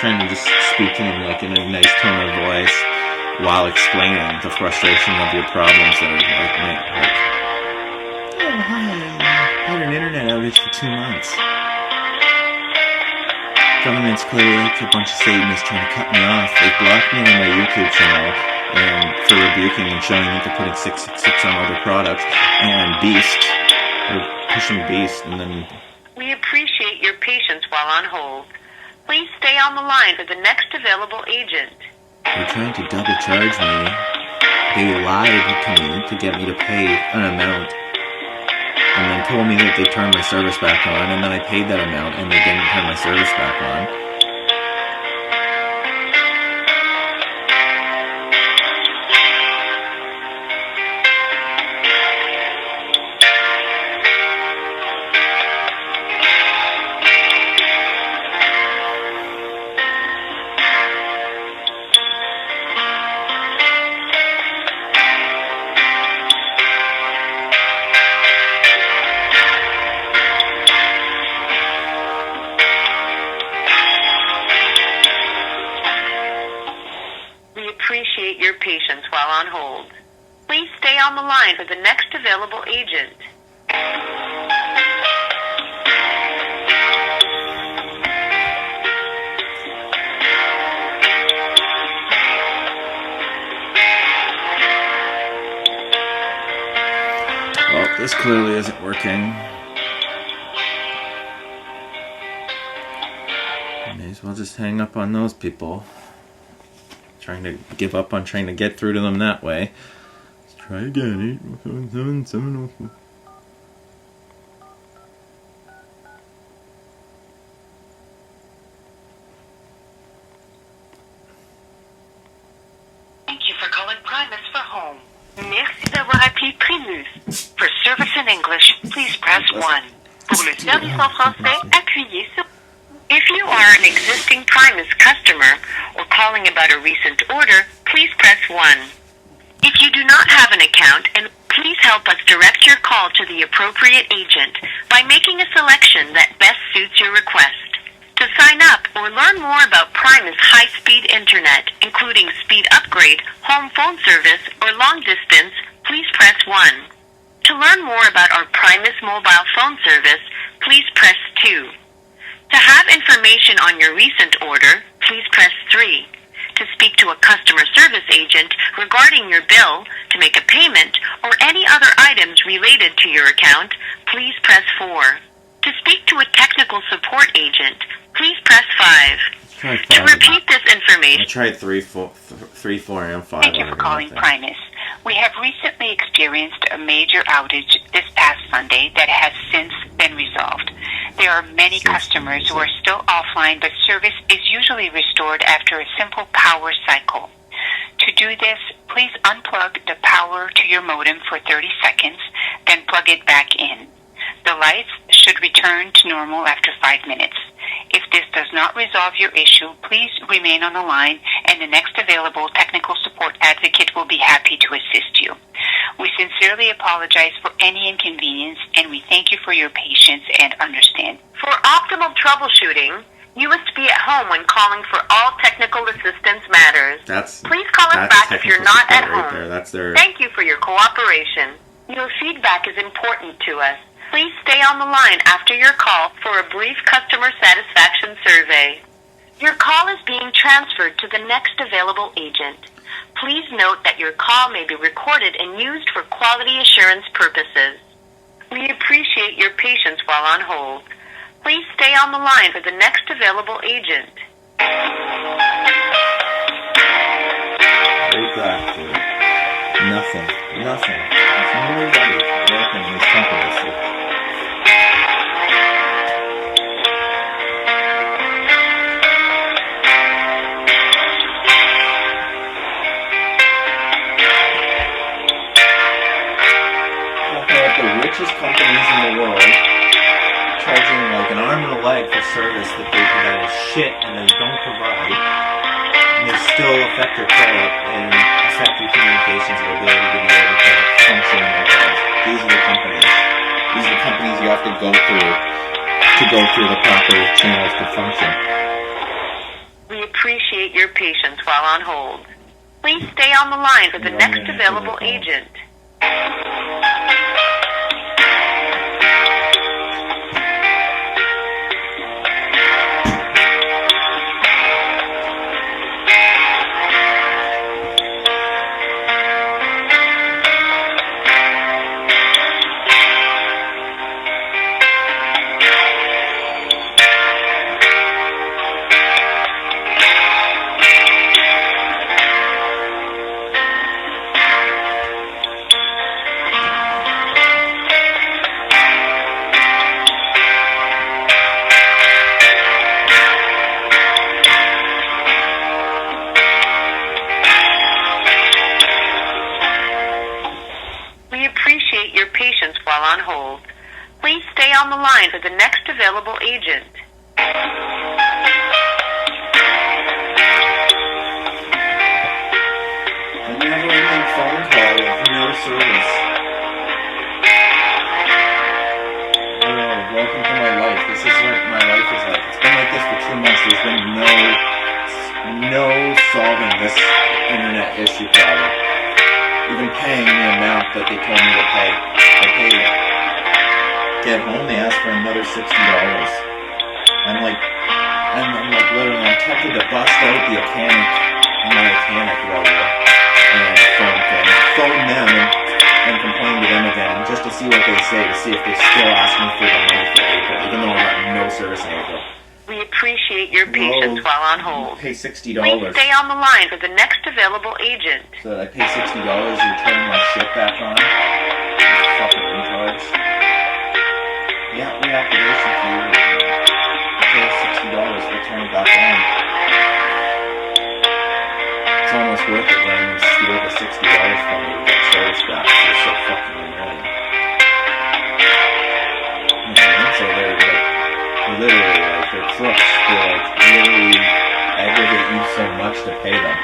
trying to just speak to them like in a nice tone of voice while explaining the frustration of your problems that are like, oh hi, I had an internet outage for 2 months. Government's clearly like a bunch of Satanists trying to cut me off. They blocked me on my YouTube channel and for rebuking and showing that they're putting 666 on other products and Beast, or pushing Beast, and then We appreciate your patience while on hold. Please stay on the line for the next available agent. they're trying to double charge me. They lied to me to get me to pay an amount and then told me that they turned my service back on, and then I paid that amount and they didn't turn my service back on. Appreciate your patience while on hold. Please stay on the line for the next available agent. Well, this clearly isn't working. May as well just hang up on those people. Trying to give up on trying to get through to them that way. Let's try again. 8177704. Thank you for calling Primus for home. Merci d'avoir appelé Primus. For service in English, please press 1. Pour le service en français, appuyez sur. If you are an existing Primus customer or calling about a recent order, please press 1. If you do not have an account, and please help us direct your call to the appropriate agent by making a selection that best suits your request. To sign up or learn more about Primus high-speed internet, including speed upgrade, home phone service, or long distance, please press 1. To learn more about our Primus mobile phone service, please press 2. To have information on your recent order, please press 3. To speak to a customer service agent regarding your bill, to make a payment, or any other items related to your account, please press 4. To speak to a technical support agent, please press 5. To repeat this information, I tried 3, 4, and 5. thank you for calling Primus. We have recently experienced a major outage this past Sunday that has since been resolved. There are many customers who are still offline, but service is usually restored after a simple power cycle. To do this, please unplug the power to your modem for 30 seconds, then plug it back in. The lights should return to normal after 5 minutes. If this does not resolve your issue, please remain on the line, and the next available technical support advocate will be happy to assist you. We sincerely apologize for any inconvenience, and we thank you for your patience and understanding. For optimal troubleshooting, you must be at home when calling for all technical assistance matters. Please call us back if you're not at home. That's their... Thank you for your cooperation. Your feedback is important to us. Please stay on the line after your call for a brief customer satisfaction survey. Your call is being transferred to the next available agent. Please note that your call may be recorded and used for quality assurance purposes. We appreciate your patience while on hold. Please stay on the line for the next available agent. Right back to it. Nothing. There's nobody working in these companies. provide for service that is shit and they don't provide, may still affect your credit and affect your communications and ability to be able to function in your life. These are the companies. These are the companies you have to go through the proper channels to function. We appreciate your patience while on hold. Please stay on the line for the next available agent. We appreciate your patience while on hold. Please stay on the line for the next available agent. I never make phone call with no service. Oh, welcome to my life. This is what my life is like. It's been like this for 2 months. There's been no solving this internet issue problem. Even paying the amount that they told me to pay. I paid it. Get home, they asked for another $60. I'm like literally, I'm tempted to bust out the mechanic roller and phone them and complain to them again, just to see what they say, to see if they still ask me for the money for April, even though I got no service in April. We appreciate your patience while on hold. Pay $60. Please stay on the line for the next available agent. So that I pay $60, you turn my shit back on? You fucking retards. Yeah, reactivation fee. Pay $60, we'll turn it back on. It's almost worth it when you steal the $60 from me to get service back. They're so fucking annoying. You know what I mean? So they're like, literally, like, they're crooks. They're like, literally aggravate you so much to pay them.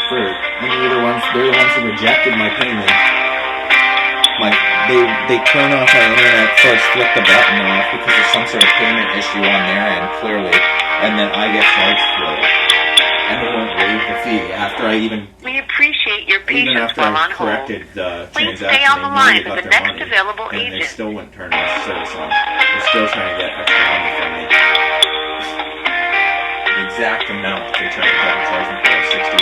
They're the ones who rejected my payment. They turn off my internet first, flip the button off because there's some sort of payment issue on their end, clearly, and then I get charged for it. And they won't waive the fee after I We appreciate your patience while on hold. corrected the Please transaction. stay on the line for got the their next money, available and agent. they still wouldn't turn my service on. They're still trying to get extra money from me. The exact amount that they tried to charge me for is $60.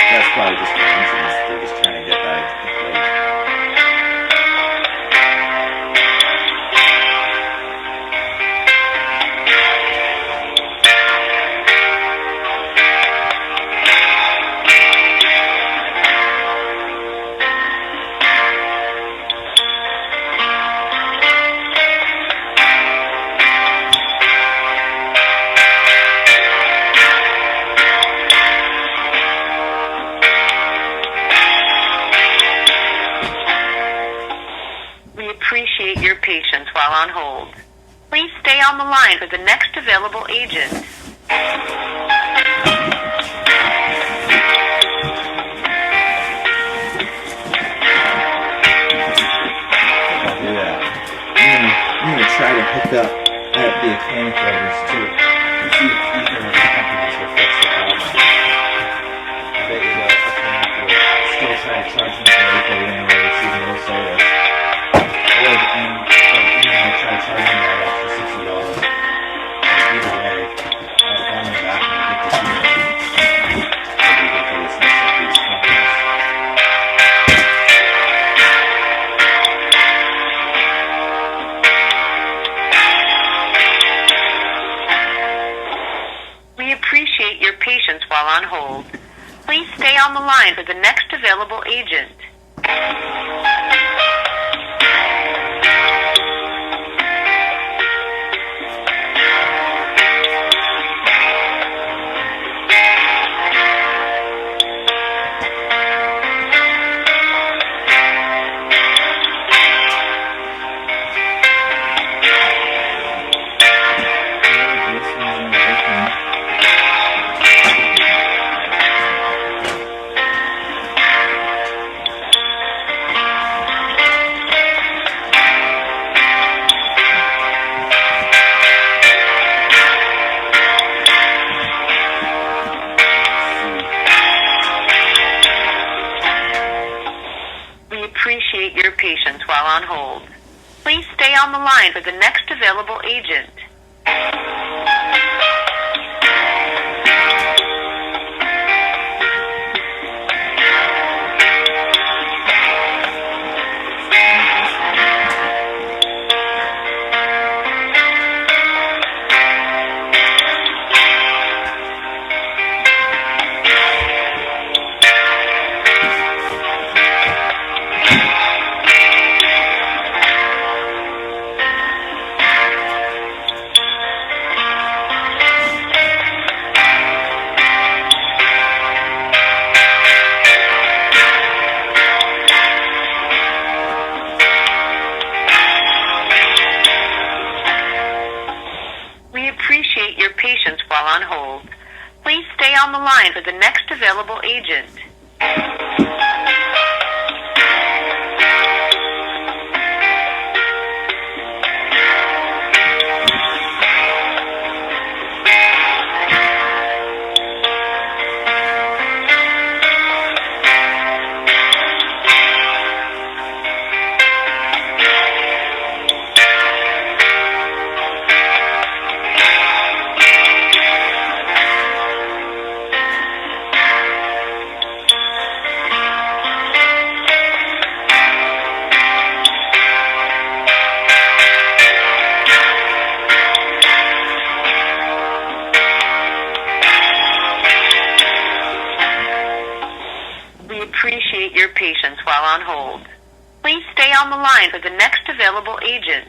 That's probably just coincidence. They're just trying to get that equation. We appreciate your patience while on hold. Please stay on the line for the next available agent. I'll do that. I'm gonna try to hook up at the mechanic orders too. And see if either of the companies will fix the problem. I bet you the mechanic will still try to charge me for April even though they're receiving no service. Or I try charging that extra $60. Either way, I'll call them back and get the deal. The ridiculousness of these companies. We appreciate your patience while on hold. Please stay on the line for the next available agent. patience while on hold. Please stay on the line for the next available agent. We appreciate your patience while on hold. Please stay on the line for the next available agent. We appreciate your patience while on hold. Please stay on the line for the next available agent.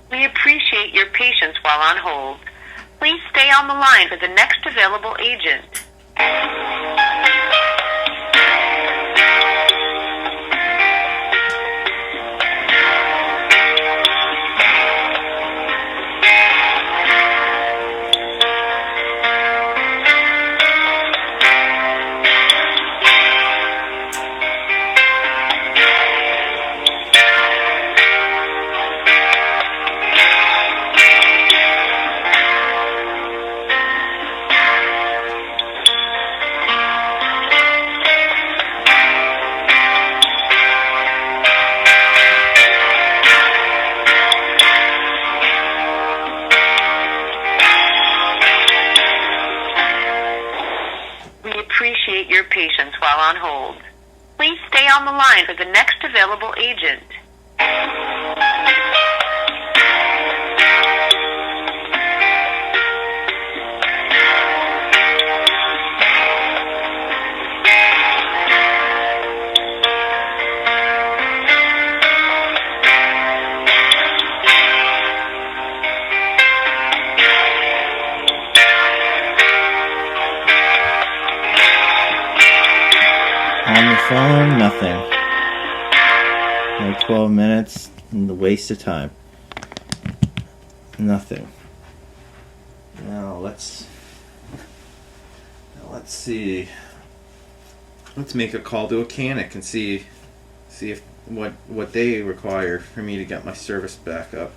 We appreciate your patience while on hold. Please stay on the line for the next available agent. We appreciate your patience while on hold. Please stay on the line for the next available agent. On the phone, nothing. Like 12 minutes, and the waste of time. Nothing. Now let's see. Let's make a call to a mechanic and see if what they require for me to get my service back up.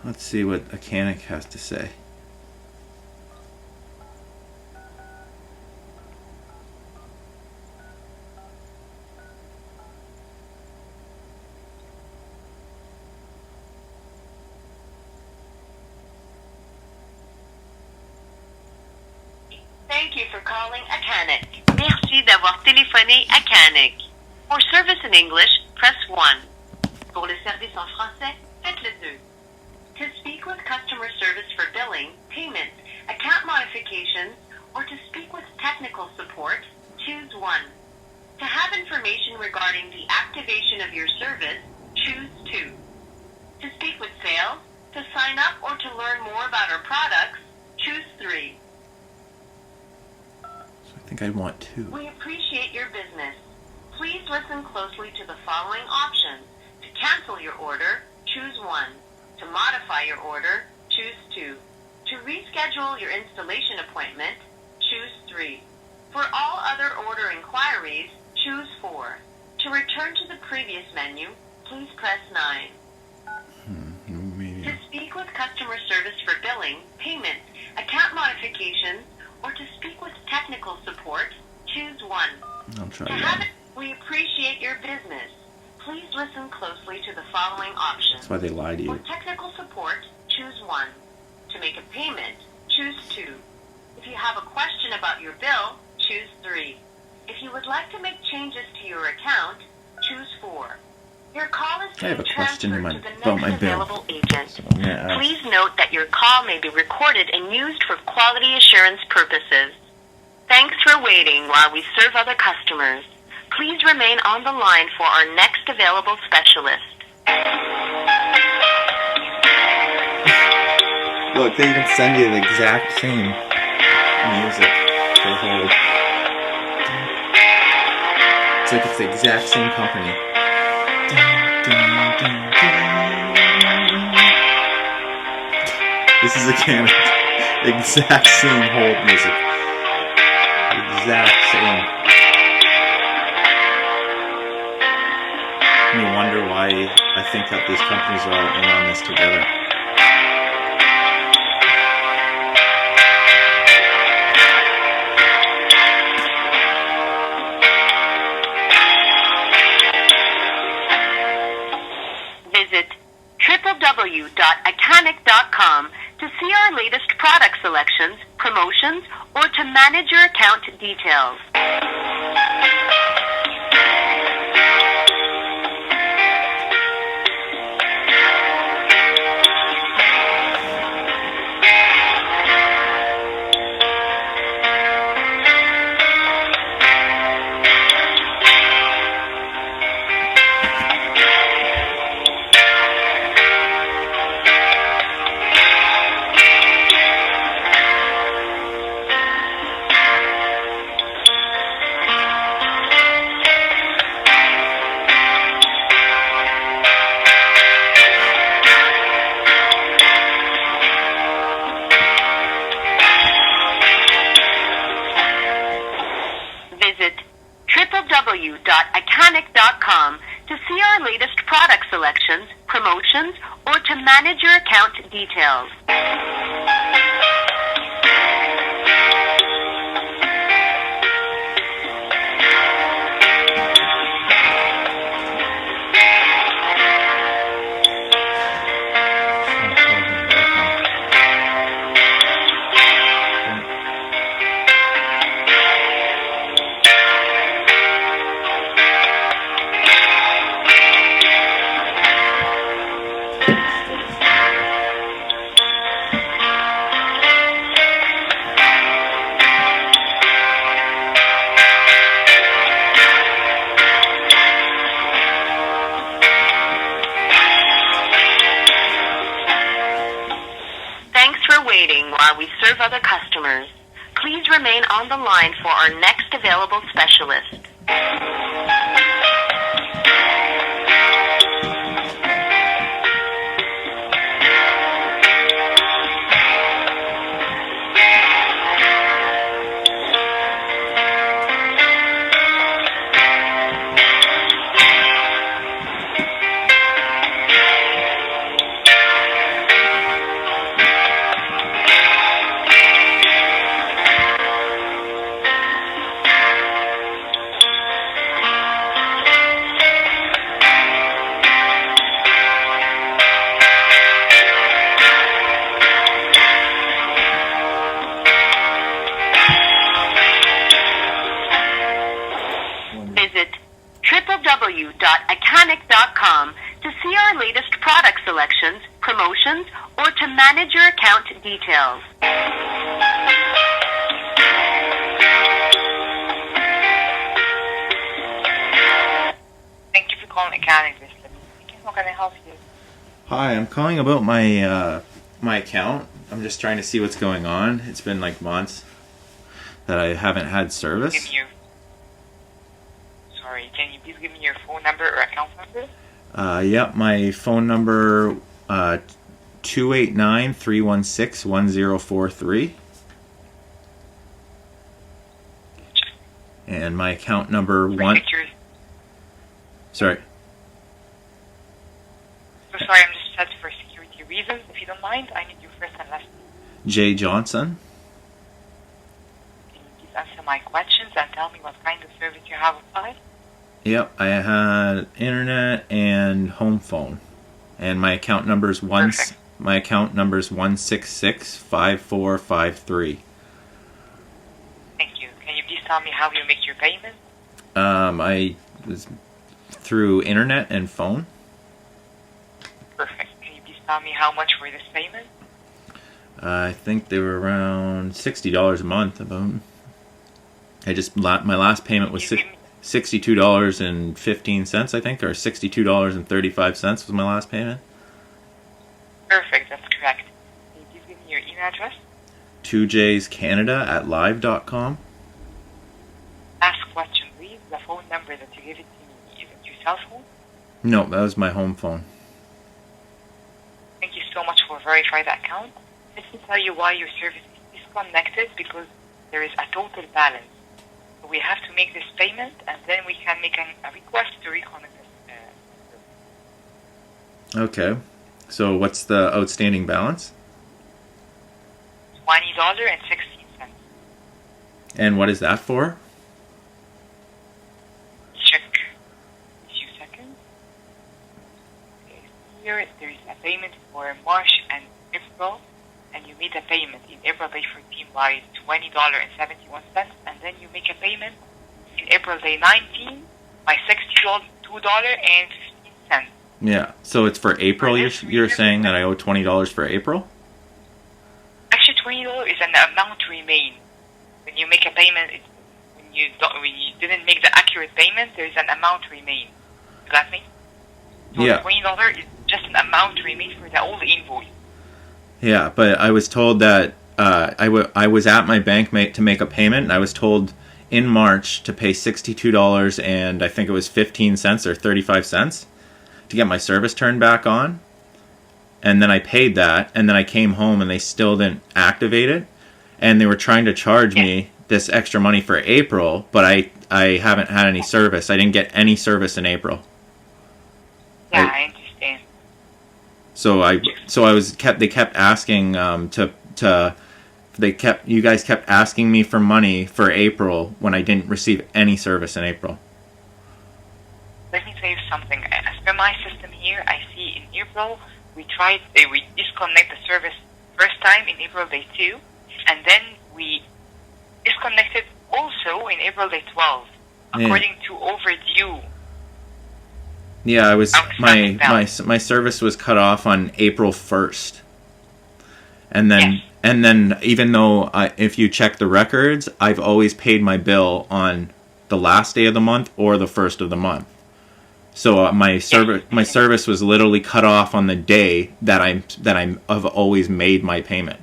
Let's see what a mechanic has to say. Thank Thank you for calling a Canic. Merci d'avoir téléphoné à Canic. For service in English, press 1. Pour le service en français, faites le 2. To speak with customer service for billing, payments, account modifications, or to speak with technical support, choose 1. To have information regarding the activation of your service, choose 2. To speak with sales, to sign up or to learn more about our products, choose 3. So I think I want 2. We appreciate your business. Please listen closely to the following options. To cancel your order, choose 1. To modify your order, choose 2. To reschedule your installation appointment, choose 3. For all other order inquiries, choose 4. To return to the previous menu, please press 9. Maybe. To speak with customer service for billing, payments, account modifications, or to speak with technical support, choose 1. I'll try To have that. it, we appreciate your business. Please listen closely to the following options. That's why they lie to For you. technical support, choose 1. To make a payment, choose 2. If you have a question about your bill, choose 3. If you would like to make changes to your account, choose 4. Your call is I have a being question transferred in to the about next my bill. available agent. So I'm gonna ask. Please note that your call may be recorded and used for quality assurance purposes. Thanks for waiting while we serve other customers. Please remain on the line for our next available specialist. Look, they even send you the exact same music for hold. It's like it's the exact same company. This is again exact same hold music. Exact same. And you wonder why I think that these companies are all in on this together. Visit www.iconic.com to see our latest product selections, promotions, or to manage your account details. Visit www.iconic.com to see our latest product selections, promotions, or to manage your account details. Thanks for waiting while we serve other customers. Please remain on the line for our next available specialist. www.iconic.com to see our latest product selections, promotions, or to manage your account details. Thank you for calling Accounting. How can I help you? Hi, I'm calling about my my account. I'm just trying to see what's going on. It's been like months that I haven't had service. Can you please give me your phone number or account number? Yep, my phone number 289-316-1043. And my account number Sorry. So sorry, I'm just set for security reasons. If you don't mind, I need your first and last name. J. Johnson. Can you please answer my questions and tell me what kind of service you have applied? Yep, I had internet and home phone. And my account number's Perfect. my account number's 166-5453. Thank you. Can you please tell me how you make your payment? I was through internet and phone. Perfect. Can you please tell me how much for this payment? I think they were around $60 a month. About. My last payment was $62.15, I think, or $62.35 was my last payment. Perfect, that's correct. Can you please give me your email address? 2jscanada@live.com. Last question, please. The phone number that you gave it to me, is it your cell phone? No, that was my home phone. Thank you so much for verifying the account. Let me tell you why your service is disconnected, because there is a total balance. So we have to make this payment, and then we can make a request to reconnect this. Okay. So what's the outstanding balance? $20.16. And what is that for? Check. A few seconds. Okay, here there is a payment for March and April, and you made a payment in April day 14 by $20.71, and then you make a payment in April day 19 by $62.15. Yeah. So it's for April. You're saying that I owe $20 for April? Actually, $20 is an amount remain. When you make a payment, when you didn't make the accurate payment, there is an amount remain. You got me? So Yeah. $20 is just an amount remain for the old invoice. Yeah, but I was told that I was at my bank to make a payment, and I was told in March to pay $62 and I think it was 15 cents or 35 cents to get my service turned back on. And then I paid that, and then I came home and they still didn't activate it. And they were trying to charge me this extra money for April, but I haven't had any service. I didn't get any service in April. Yeah, I understand. They kept asking you guys kept asking me for money for April when I didn't receive any service in April. Let me tell you something. As per my system here, I see in April we disconnect the service first time in April day 2, and then we disconnected also in April day 12, according to overdue. Yeah, my service was cut off on April 1st. And then even though if you check the records, I've always paid my bill on the last day of the month or the first of the month. So my service was literally cut off on the day that I've always made my payment.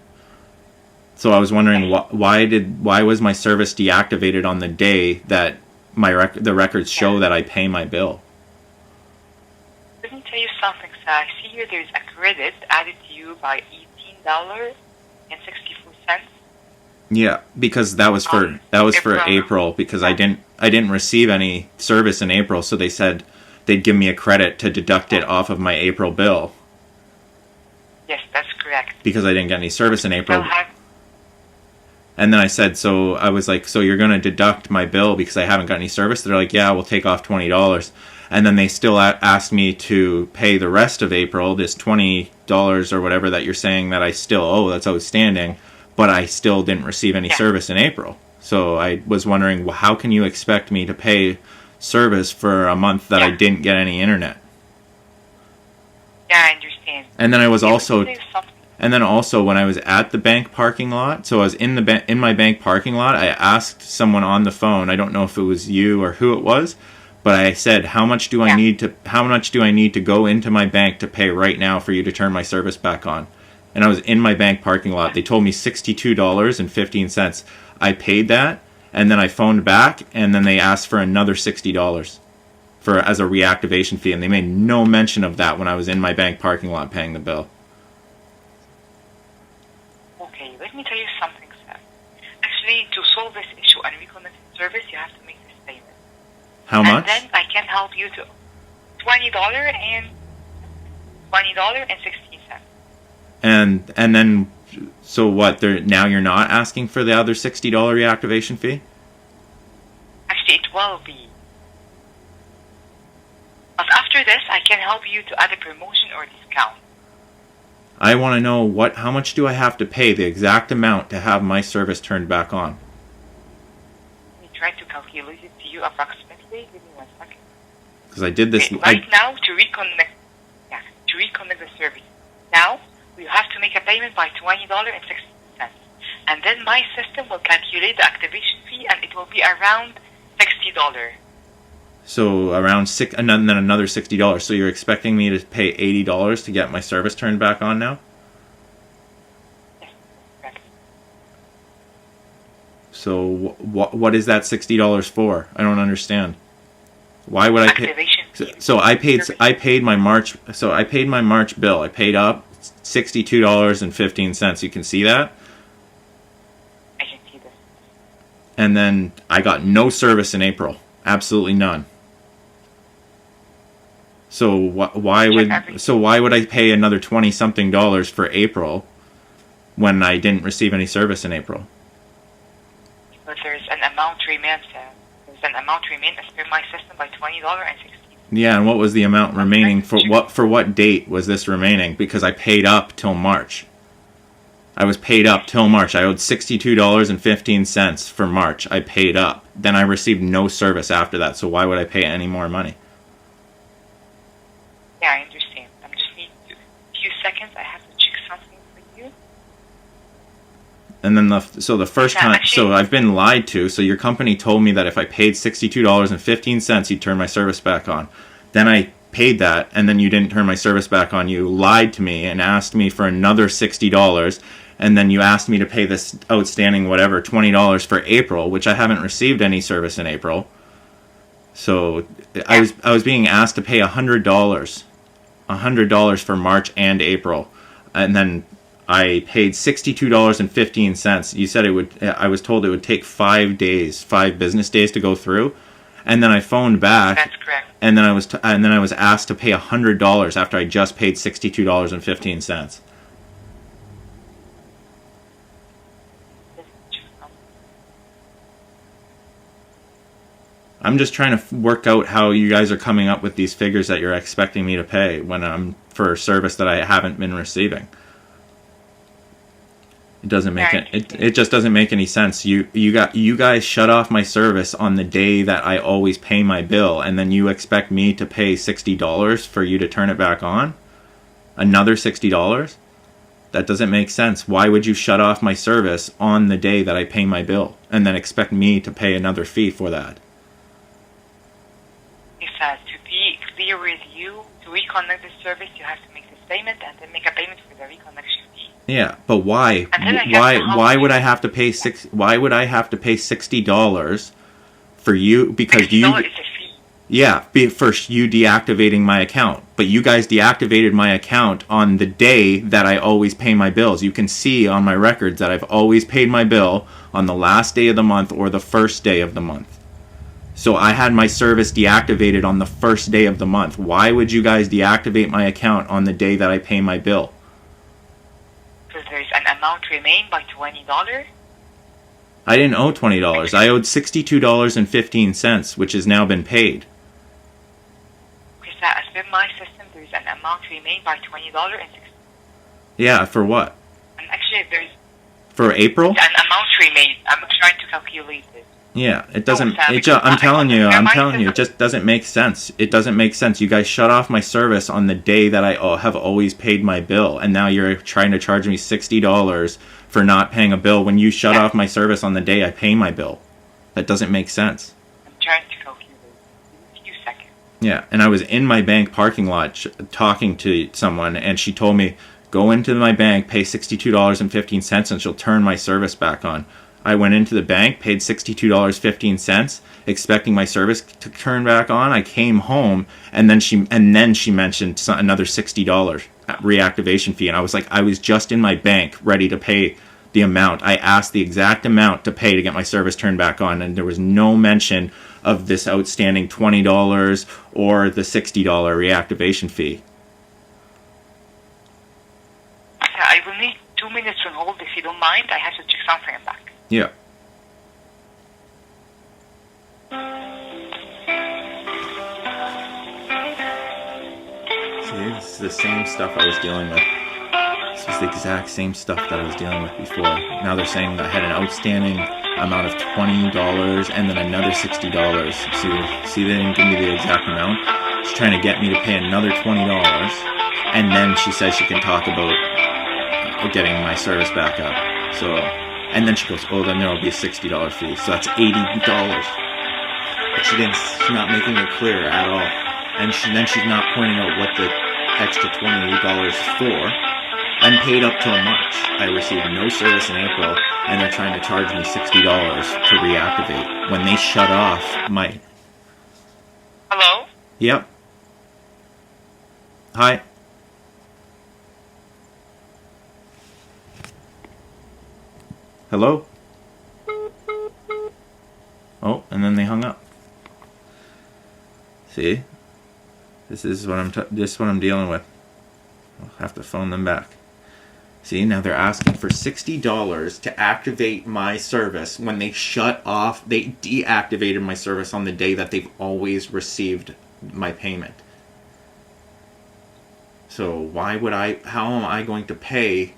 So I was wondering why was my service deactivated on the day that the records show that I pay my bill. Let me tell you something, sir. I see here there's a credit added to you by $18.64. Yeah, because that was for April because I didn't receive any service in April, so they said they'd give me a credit to deduct it off of my April bill. Yes, that's correct. Because I didn't get any service in April. And then I said, so you're going to deduct my bill because I haven't got any service? They're like, yeah, we'll take off $20. And then they still asked me to pay the rest of April, this $20 or whatever that you're saying that I still owe, that's outstanding, but I still didn't receive any service in April. So I was wondering, how can you expect me to pay service for a month that I Yeah. didn't get any internet. Yeah, I understand. And then I was Yeah, also let me tell you something. And then also when I was at the bank parking lot, so I was in in my bank parking lot, I asked someone on the phone, I don't know if it was you or who it was, but I said, how much do I need to go into my bank to pay right now for you to turn my service back on? And I was in my bank parking lot. They told me $62.15. I paid that, and then I phoned back, and then they asked for another $60 as a reactivation fee, and they made no mention of that when I was in my bank parking lot paying the bill. Okay, let me tell you something, Seth. Actually, to solve this issue and reconnect the service, you have to make this payment. How much? And then I can help you to $20.16. And then, so what? Now you're not asking for the other $60 reactivation fee? Actually, it will be. But after this, I can help you to add a promotion or discount. I want to know how much do I have to pay, the exact amount to have my service turned back on? We try to calculate it to you approximately. Give me 1 second. Because I did this. Okay, right now, to reconnect the service. Now, you have to make a payment by $20.60. And then my system will calculate the activation fee, and it will be around $60. So around and then another $60. So you're expecting me to pay $80 to get my service turned back on now? Yes, correct. So what is that $60 for? I don't understand. Why would I pay? Activation fee. So I paid my March bill. I paid up $62.15. You can see that? I can see this. And then I got no service in April. Absolutely none. So why would I pay another $20-something for April when I didn't receive any service in April? But there's an amount remains. There's an amount remain as per my system by $20.60. Yeah, and what was the amount remaining for what date was this remaining? Because I paid up till March. I was paid up till March. I owed $62.15 for March. I paid up. Then I received no service after that. So why would I pay any more money? Yeah, I understand. I just need a few seconds. I have to check something for you. And then the first Yeah, time, actually- so I've been lied to. So your company told me that if I paid $62.15, you'd turn my service back on. Then I paid that, and then you didn't turn my service back on. You lied to me and asked me for another $60, and then you asked me to pay this outstanding whatever $20 for April, which I haven't received any service in April. So I was being asked to pay $100 for March and April, and then I paid $62.15. You said I was told it would take 5 business days to go through, and then I phoned back. That's correct. And then I was asked to pay $100 after I just paid $62.15. I'm just trying to work out how you guys are coming up with these figures that you're expecting me to pay when I'm for a service that I haven't been receiving. It doesn't make it just doesn't make any sense. You guys shut off my service on the day that I always pay my bill, and then you expect me to pay $60 for you to turn it back on? Another $60? That doesn't make sense. Why would you shut off my service on the day that I pay my bill and then expect me to pay another fee for that? To be clear with you, to reconnect the service, you have to make this payment and then make a payment for the reconnection fee. Yeah, but why? Why would I have to pay $60 for you? Because you. It's a fee. Yeah, first you deactivating my account, but you guys deactivated my account on the day that I always pay my bills. You can see on my records that I've always paid my bill on the last day of the month or the first day of the month. So I had my service deactivated on the first day of the month. Why would you guys deactivate my account on the day that I pay my bill? Because there's an amount remain by $20. I didn't owe $20. I owed $62.15, which has now been paid. Because as per my system, there's an amount remain by $20.60. Yeah, for what? And actually, there's For April? an amount remain. I'm trying to calculate it. Yeah, it doesn't. Sam, I'm telling you, system. it just doesn't make sense. It doesn't make sense. You guys shut off my service on the day that I have always paid my bill, and now you're trying to charge me $60 for not paying a bill when you shut off my service on the day I pay my bill. That doesn't make sense. I'm trying to calculate. A few seconds. Yeah, and I was in my bank parking lot talking to someone, and she told me, go into my bank, pay $62.15, and she'll turn my service back on. I went into the bank, paid $62.15, expecting my service to turn back on. I came home, and then she mentioned another $60 reactivation fee, and I was like, I was just in my bank ready to pay the amount. I asked the exact amount to pay to get my service turned back on, and there was no mention of this outstanding $20 or the $60 reactivation fee. I will need 2 minutes on hold if you don't mind. I have to check something and back. Yeah. See, this is the same stuff I was dealing with. This was the exact same stuff that I was dealing with before. Now they're saying that I had an outstanding amount of $20 and then another $60. See, they didn't give me the exact amount. She's trying to get me to pay another $20, and then she says she can talk about getting my service back up. So, and then she goes, oh, then there will be a $60 fee. So that's $80. But she's not making it clear at all. And then she's not pointing out what the extra $20 is for. I'm paid up till March. I received no service in April, and they're trying to charge me $60 to reactivate when they shut off my... Hello? Yep. Hi. Hello? Oh, and then they hung up. See? This is what I'm dealing with. I'll have to phone them back. See, now they're asking for $60 to activate my service when they they deactivated my service on the day that they've always received my payment. So how am I going to pay?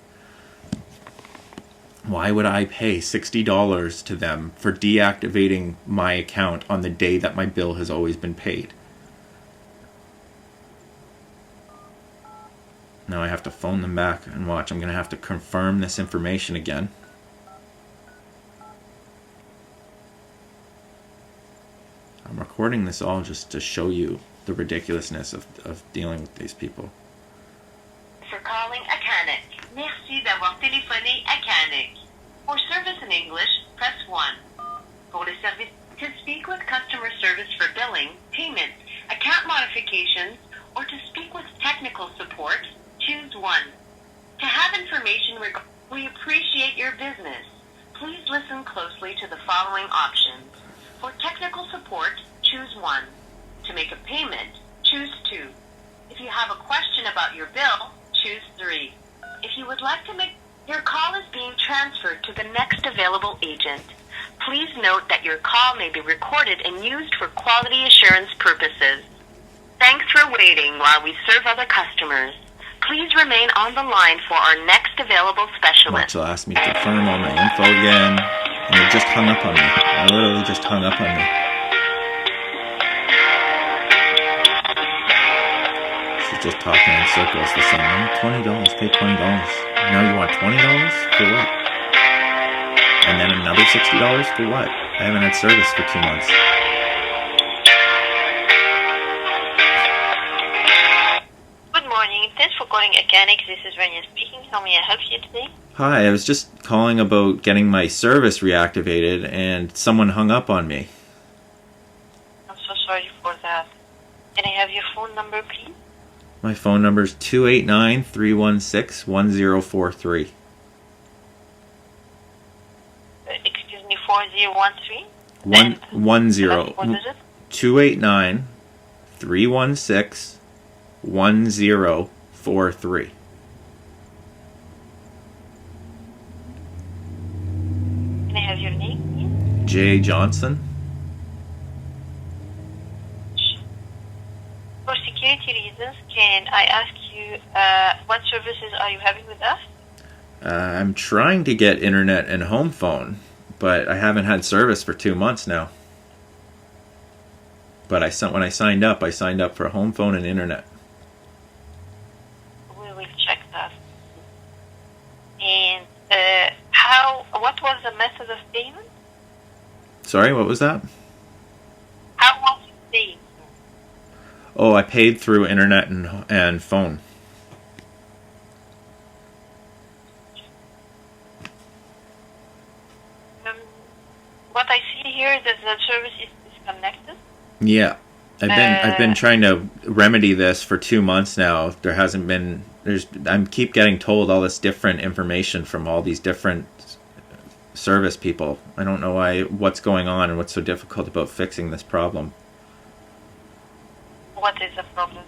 Why would I pay $60 to them for deactivating my account on the day that my bill has always been paid? Now I have to phone them back and watch. I'm going to have to confirm this information again. I'm recording this all just to show you the ridiculousness of dealing with these people. For calling a Canuck. Merci d'avoir téléphoné à Canuck. For service in English, press 1. Pour le service to speak with customer service for billing, payments, account modifications, or to speak with technical support, choose 1. To have information regarding, we appreciate your business. Please listen closely to the following options. For technical support, choose 1. To make a payment, choose 2. If you have a question about your bill, choose 3. If you would like to make your call is being transferred to the next available agent. Please note that your call may be recorded and used for quality assurance purposes. Thanks for waiting while we serve other customers. Please remain on the line for our next available specialist. She'll ask me to confirm all my info again, and they just hung up on me. I literally just hung up on me. She's just talking in circles, the same. $20, pay $20. Now you want $20 for what? And then another $60 for what? I haven't had service for 2 months. Good morning. Thanks for calling Mechanics. This is Rania speaking. How may I help you today? Hi, I was just calling about getting my service reactivated, and someone hung up on me. I'm so sorry for that. Can I have your phone number, please? My phone number is 289-316-1043. Excuse me, 4013? 10. What is it? 289-316-1043. Can I have your name, please? J. Johnson. For security reasons, can I ask you what services are you having with us? I'm trying to get internet and home phone, but I haven't had service for 2 months now. But when I signed up for a home phone and internet. We will check that. And what was the method of payment? Sorry, what was that? How was it paid? Oh, I paid through internet and phone. What I see here is that the service is disconnected. Yeah. I've been trying to remedy this for 2 months now. There hasn't been I keep getting told all this different information from all these different service people. I don't know what's going on and what's so difficult about fixing this problem. What is the problem?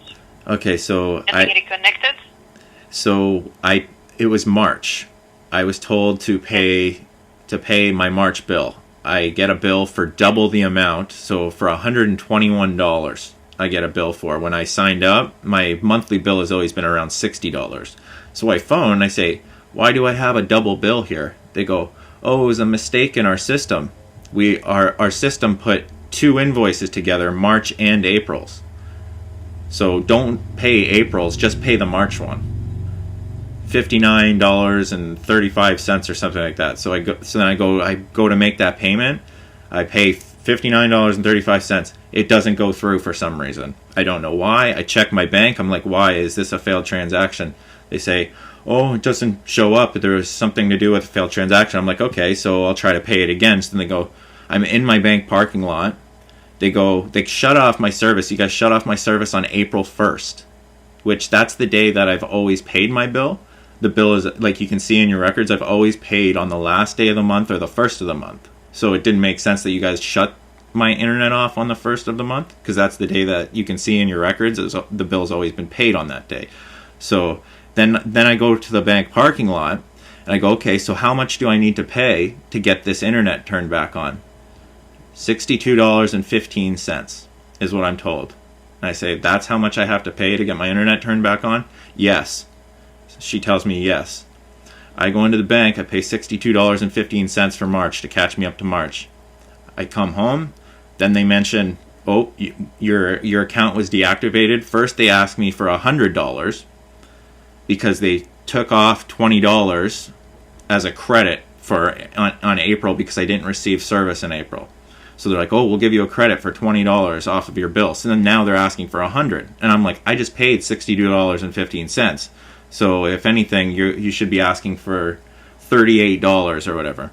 Okay, so Getting reconnected? It was March. I was told to pay my March bill. I get a bill for double the amount, so for $121 I get a bill for. When I signed up, my monthly bill has always been around $60. So I phone and I say, why do I have a double bill here? They go, oh, it was a mistake in our system. Our system put 2 invoices together, March and April's. So don't pay April's, just pay the March one. $59.35 or something like that. So then I go to make that payment. I pay $59.35. It doesn't go through for some reason. I don't know why. I check my bank. I'm like, why is this a failed transaction? They say, oh, it doesn't show up. There was something to do with a failed transaction. I'm like, okay, so I'll try to pay it again. So then they go, I'm in my bank parking lot. They shut off my service. You guys shut off my service on April 1st, which that's the day that I've always paid my bill. The bill is, like you can see in your records, I've always paid on the last day of the month or the first of the month. So it didn't make sense that you guys shut my internet off on the first of the month, because that's the day that you can see in your records the bill's always been paid on that day. So then I go to the bank parking lot and I go, okay, so how much do I need to pay to get this internet turned back on? $62.15 is what I'm told. And I say, that's how much I have to pay to get my internet turned back on? Yes. She tells me yes. I go into the bank, I pay $62.15 for March to catch me up to March. I come home, then they mention, oh, your account was deactivated. First they asked me for $100 because they took off $20 as a credit on April because I didn't receive service in April. So they're like, oh, we'll give you a credit for $20 off of your bill. So then now they're asking for $100. And I'm like, I just paid $62.15. So if anything, you should be asking for $38 or whatever,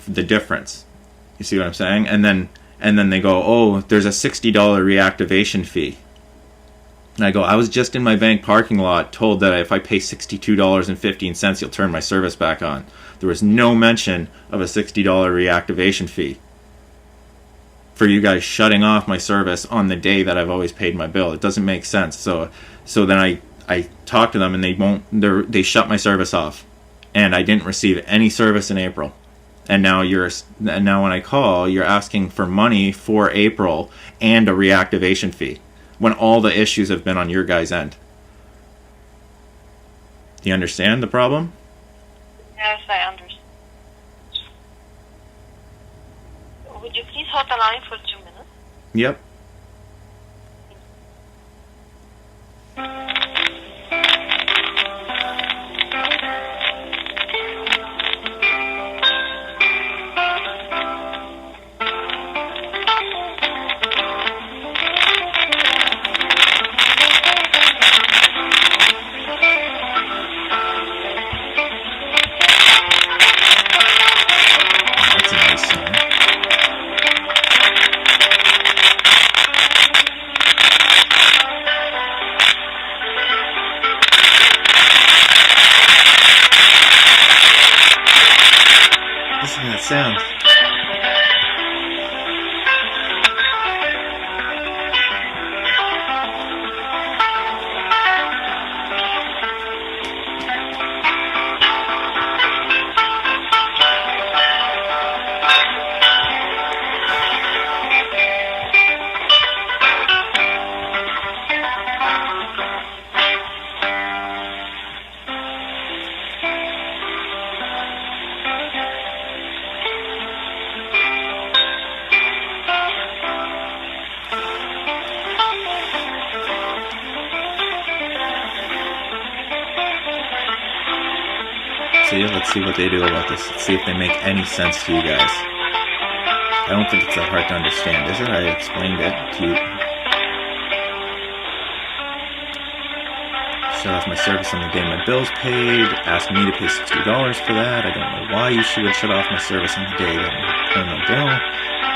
the difference. You see what I'm saying? And then they go, oh, there's a $60 reactivation fee. And I go, I was just in my bank parking lot told that if I pay $62.15, you'll turn my service back on. There was no mention of a $60 reactivation fee for you guys shutting off my service on the day that I've always paid my bill. It doesn't make sense. So then I talk to them and they shut my service off, and I didn't receive any service in April. And now when I call, you're asking for money for April and a reactivation fee when all the issues have been on your guys' end. Do you understand the problem? Yes, I understand. Would you please hold the line for 2 minutes? Yep. That's a nice song. Listen to that sound. see. Let's see what they do about this. Let's see if they make any sense to you guys. I don't think it's that hard to understand, is it? I explained it to you. Shut off my service on the day my bill's paid. Ask me to pay $60 for that. I don't know why you would shut off my service on the day that I pay my bill.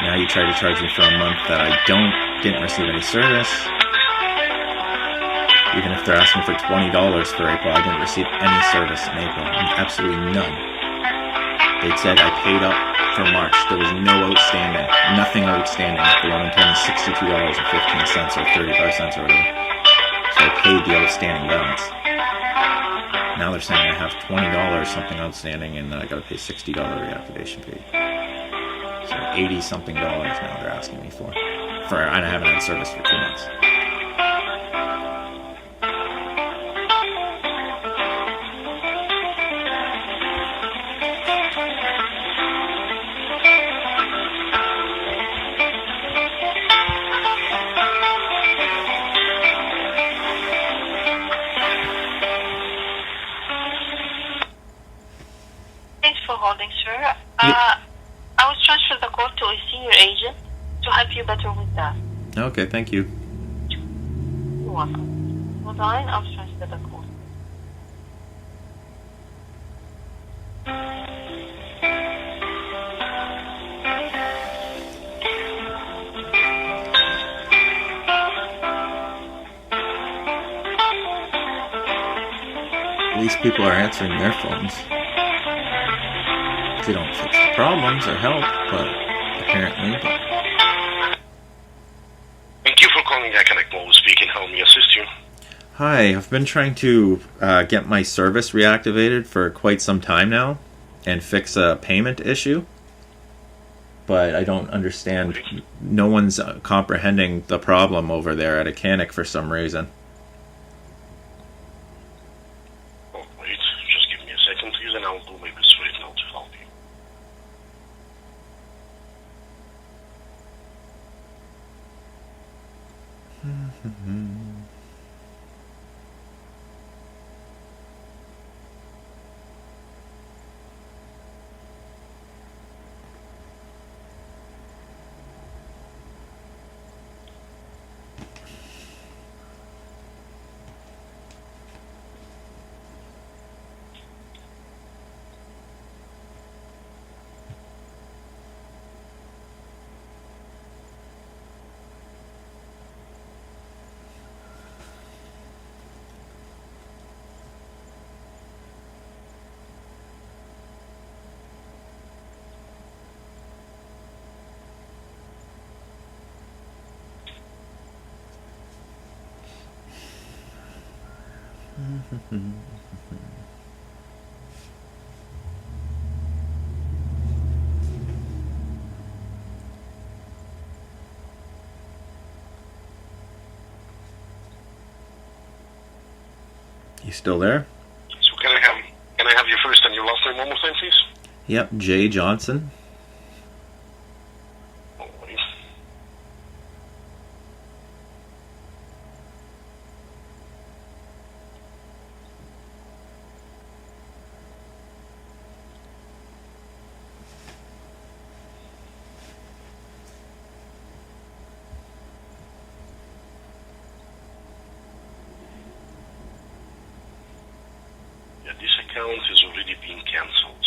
Now you try to charge me for a month that I didn't receive any service. Even if they're asking for $20 for April, I didn't receive any service in April. Absolutely none. They said I paid up for March. There was no outstanding. Nothing outstanding. They want to pay me $62.15 or 35 cents or whatever. So I paid the outstanding balance. Now they're saying I have $20 something outstanding and I gotta pay $60 reactivation fee. So $80 something now they're asking me for. I haven't had service for 2 months. Thanks for holding, sir. I was transferred the call to a senior agent to help you better with that. Okay, thank you. You're welcome. Hold on, I'll transfer the call. At least people are answering their phones. They don't fix the problems or help, but apparently. Thank you for calling Iconic Mobile speaking. How may I assist you? Hi, I've been trying to get my service reactivated for quite some time now and fix a payment issue. But I don't understand. No one's comprehending the problem over there at Iconic for some reason. Oh, wait. Just give me a second, please, and I'll do my best right now to help you. You still there? So can I have your first and your last name one more time, please? Yep, Jay Johnson. Oh, wait. Yeah, this account has already been cancelled.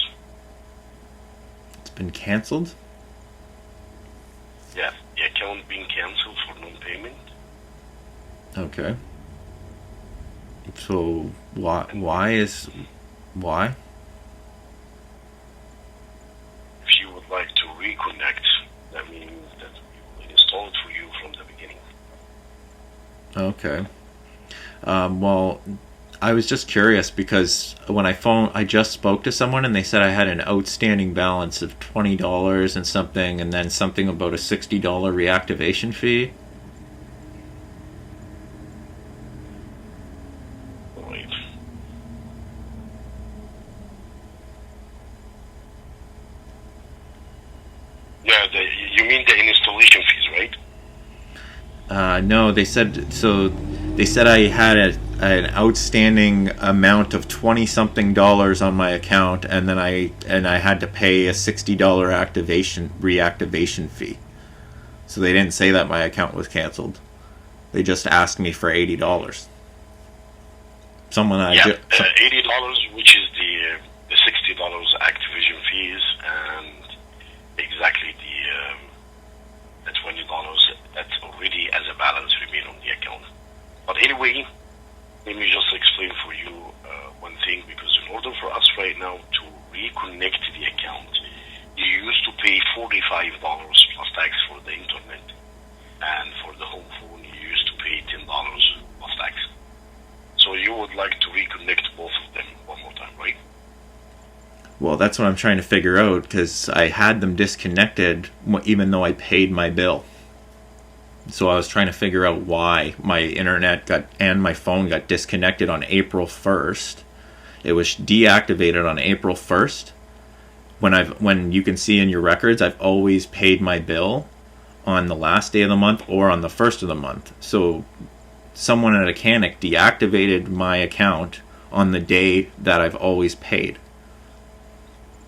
It's been canceled? Yeah, the account being cancelled for non-payment. Okay. So why? If you would like to reconnect, that means that we will install it for you from the beginning. Okay. Well, I was just curious because when I just spoke to someone and they said I had an outstanding balance of $20 and something, and then something about a $60 reactivation fee. Right. Yeah, you mean the installation fees, right? No, they said so. They said I had an outstanding amount of $20-something on my account, and then I had to pay a $60 reactivation fee. So they didn't say that my account was canceled. They just asked me for $80. $80, which is the $60 activation fees, and exactly the $20 that's already as a balance remain on the account. But anyway, let me just explain for you one thing, because in order for us right now to reconnect the account, you used to pay $45 plus tax for the internet, and for the home phone you used to pay $10 plus tax. So you would like to reconnect both of them one more time, right? Well, that's what I'm trying to figure out, because I had them disconnected even though I paid my bill. So I was trying to figure out why my internet and my phone got disconnected on April 1st. It was deactivated on April 1st. When you can see in your records, I've always paid my bill on the last day of the month or on the first of the month. So someone at Acanic deactivated my account on the day that I've always paid.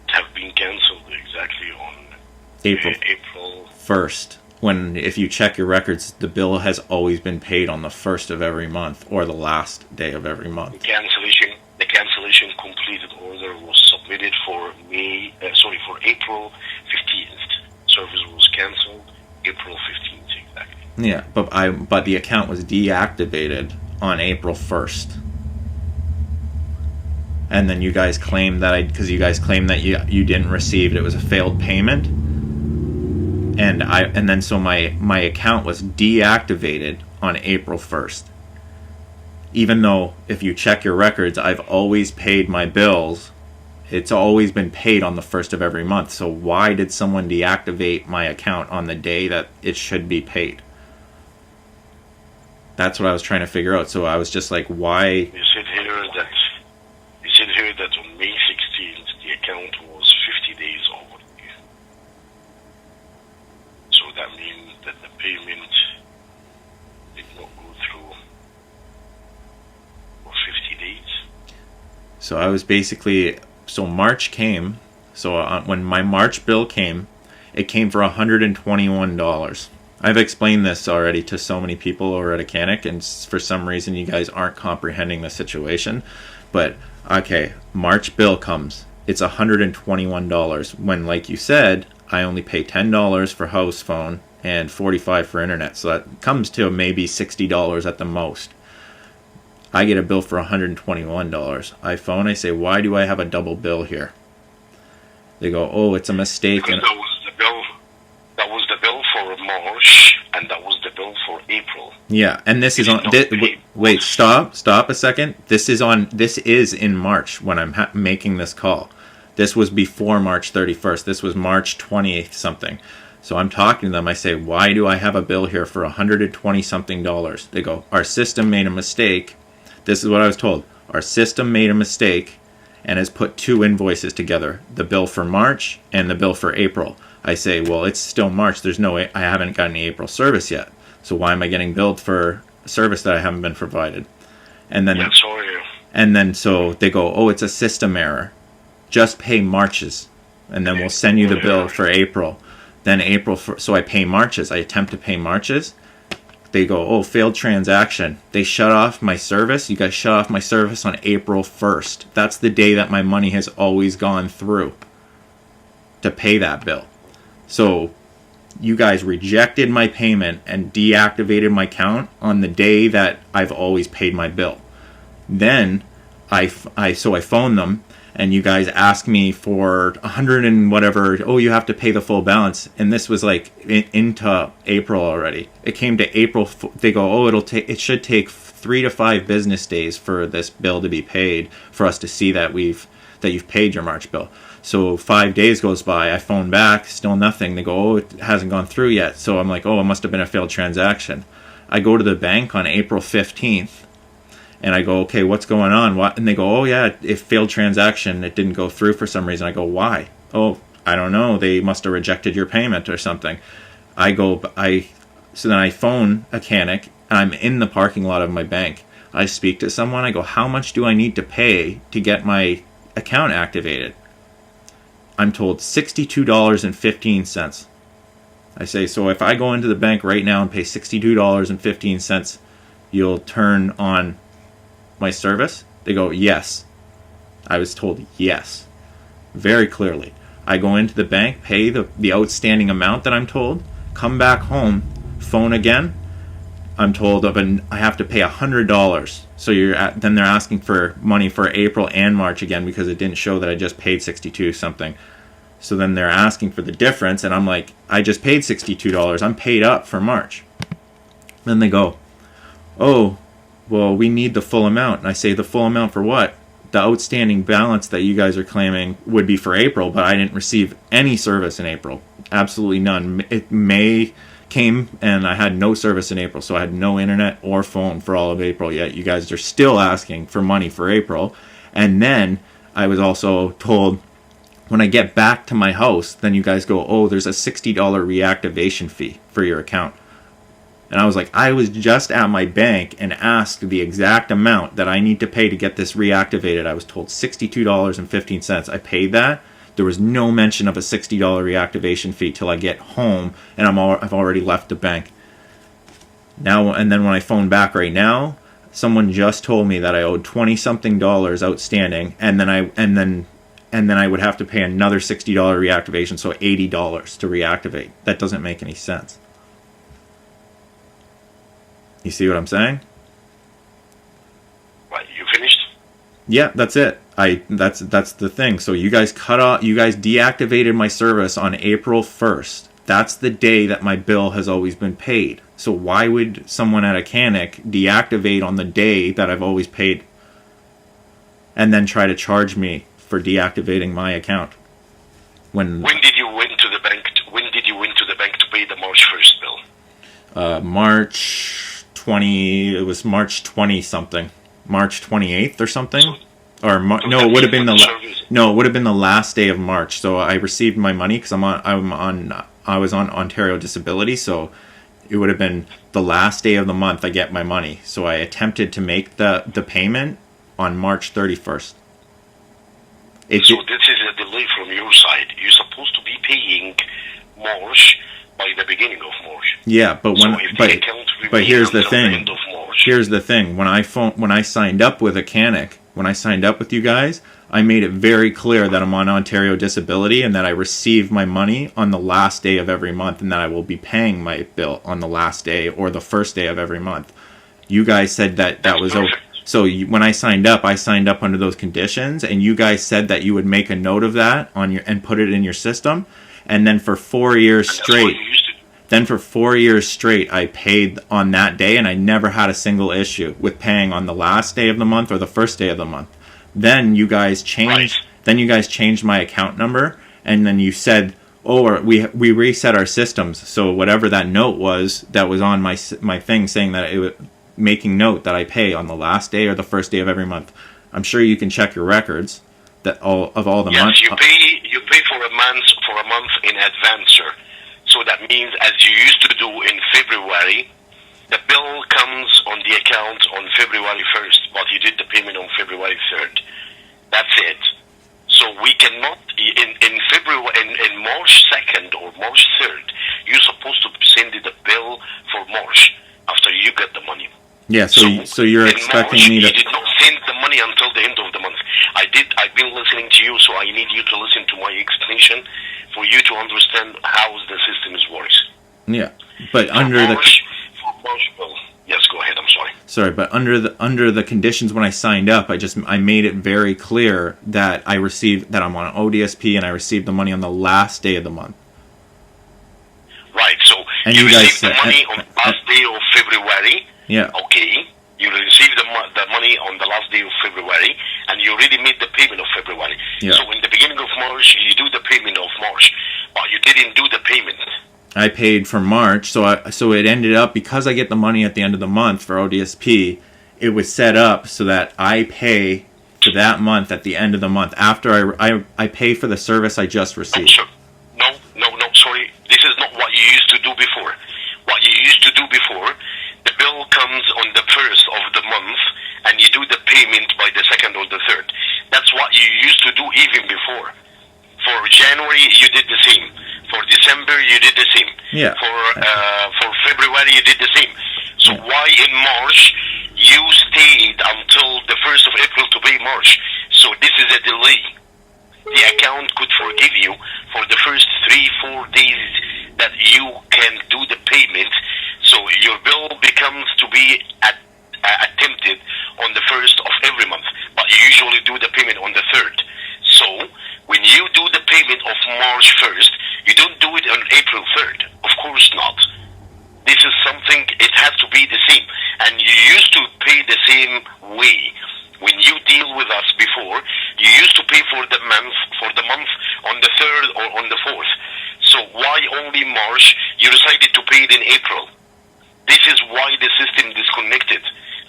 Have been cancelled exactly on April 1st. When, if you check your records, the bill has always been paid on the first of every month or the last day of every month. The cancellation completed order was submitted for April 15th. Service was cancelled April 15th exactly. Yeah, but the account was deactivated on April 1st. And then you guys claimed that you didn't receive it. It was a failed payment. And then so my account was deactivated on April 1st. Even though if you check your records, I've always paid my bills. It's always been paid on the first of every month. So why did someone deactivate my account on the day that it should be paid? That's what I was trying to figure out. So I was just like, why? You said here that on May 16th the account was 50 days overdue. So that means that the payment did not go through for 50 days. So I was March came. So when my March bill came, it came for $121. I've explained this already to so many people over at Acanic, and for some reason you guys aren't comprehending the situation. But okay, March bill comes. It's $121 when, like you said, I only pay $10 for house phone and $45 for internet. So that comes to maybe $60 at the most. I get a bill for $121. I phone, I say, why do I have a double bill here? They go, oh, it's a mistake. Because that was the bill for March, and that was the bill for April. Yeah, and this is on. Wait, stop a second. This is in March when I'm making this call. This was before March 31st. This was March 28th something. So I'm talking to them. I say, why do I have a bill here for $120 something? They go, our system made a mistake. This is what I was told. Our system made a mistake and has put two invoices together, the bill for March and the bill for April. I say, well, it's still March. There's no way. I haven't got any April service yet. So why am I getting billed for a service that I haven't been provided? And then so they go, oh, it's a system error. Just pay March's, and then we'll send you the bill for April. Then so I pay March's. I attempt to pay March's. They go, oh, failed transaction. They shut off my service. You guys shut off my service on April 1st. That's the day that my money has always gone through to pay that bill. So you guys rejected my payment and deactivated my account on the day that I've always paid my bill. Then I phoned them, and you guys asked me for 100 and whatever. Oh, you have to pay the full balance. And this was like into April already. It came to April. They go, oh, it should take 3 to 5 business days for this bill to be paid for us to see that you've paid your March bill. So 5 days goes by. I phone back, still nothing. They go, oh, it hasn't gone through yet. So I'm like, oh, it must have been a failed transaction. I go to the bank on April 15th. And I go, okay, what's going on? And they go, oh, yeah, it failed transaction. It didn't go through for some reason. I go, why? Oh, I don't know. They must have rejected your payment or something. So then I phone Acanic. and I'm in the parking lot of my bank. I speak to someone. I go, how much do I need to pay to get my account activated? I'm told $62.15. I say, so if I go into the bank right now and pay $62.15, you'll turn on my service? They go, yes. I was told yes, very clearly. I go into the bank, pay the outstanding amount that I'm told, come back home, phone again. I'm told I have to pay $100. So then they're asking for money for April and March again because it didn't show that I just paid 62 something. So then they're asking for the difference, and I'm like, I just paid $62. I'm paid up for March. Then they go, oh, well, we need the full amount. And I say, the full amount for what? The outstanding balance that you guys are claiming would be for April, but I didn't receive any service in April. Absolutely none. May came, and I had no service in April, so I had no internet or phone for all of April yet. You guys are still asking for money for April. And then I was also told, when I get back to my house, then you guys go, oh, there's a $60 reactivation fee for your account. And I was like, I was just at my bank and asked the exact amount that I need to pay to get this reactivated. I was told $62.15. I paid that. There was no mention of a $60 reactivation fee till I get home, and I've already left the bank. Now, and then when I phone back right now, someone just told me that I owed $20-something outstanding, and then I would have to pay another $60 reactivation, so $80 to reactivate. That doesn't make any sense. You see what I'm saying? Right, you finished? Yeah, that's it. That's the thing. So you guys deactivated my service on April 1st. That's the day that my bill has always been paid. So why would someone at a Canic deactivate on the day that I've always paid and then try to charge me for deactivating my account? When did you went to the bank? When did you went to the bank to pay the March 1st bill? March 20. It was March 20 something. March 28th or something. No, it would have been the last day of March. So I received my money because I was on Ontario disability. So it would have been the last day of the month I get my money. So I attempted to make the payment on March 31st. So this is a delay from your side. You're supposed to be paying March by the beginning of March. Yeah, but here's the thing. Here's the thing. When I signed up with a Canic, when I signed up with you guys, I made it very clear that I'm on Ontario disability and that I receive my money on the last day of every month, and that I will be paying my bill on the last day or the first day of every month. You guys said that was over. So when I signed up under those conditions, and you guys said that you would make a note of that and put it in your system, and then for 4 years straight. Then for 4 years straight, I paid on that day, and I never had a single issue with paying on the last day of the month or the first day of the month. Then you guys changed. Right. Then you guys changed my account number, and then you said, "Oh, we reset our systems." So whatever that note was, that was on my thing saying that it was making note that I pay on the last day or the first day of every month. I'm sure you can check your records all the months. Yes, you pay for a month in advance, sir. So that means, as you used to do in February, the bill comes on the account on February 1st, but you did the payment on February 3rd. That's it. So we cannot, in March 2nd or March 3rd, you're supposed to send the bill for March after you get the money. Yeah, so you're expecting March, me to... You did not send the money until the end of the month. I've been listening to you, so I need you to listen to my explanation for you to understand how the system is works. Yeah, but for under March bill. Yes, go ahead. I'm sorry. Sorry, but under the conditions when I signed up, I made it very clear that I'm on ODSP and I received the money on the last day of the month. Right. So and you received the money on the last day of February. Yeah. Okay. You received the money on the last day of February, and you already made the payment of February. Yeah. So in the beginning of March, you do the payment of March, but you didn't do the payment. I paid for March, so it ended up, because I get the money at the end of the month for ODSP, it was set up so that I pay for that month at the end of the month after I pay for the service I just received. No, sorry. This is not what you used to do before. What you used to do before, the bill comes payment by the second or the third. That's what you used to do even before. For January, you did the same. For December, you did the same. Yeah. For February, you did the same. So why in March you stayed until the 1st of April to pay March? So this is a delay. The account could forgive you for the first 3-4 days that you can do the payment. So your bill becomes to be attempted on the 1st of every month, but you usually do the payment on the 3rd. So when you do the payment of March 1st, you don't do it on April 3rd. Of course not. This is something, it has to be the same. And you used to pay the same way. When you deal with us before, you used to pay for the month on the 3rd or on the 4th. So why only March? You decided to pay it in April. This is why the system disconnected.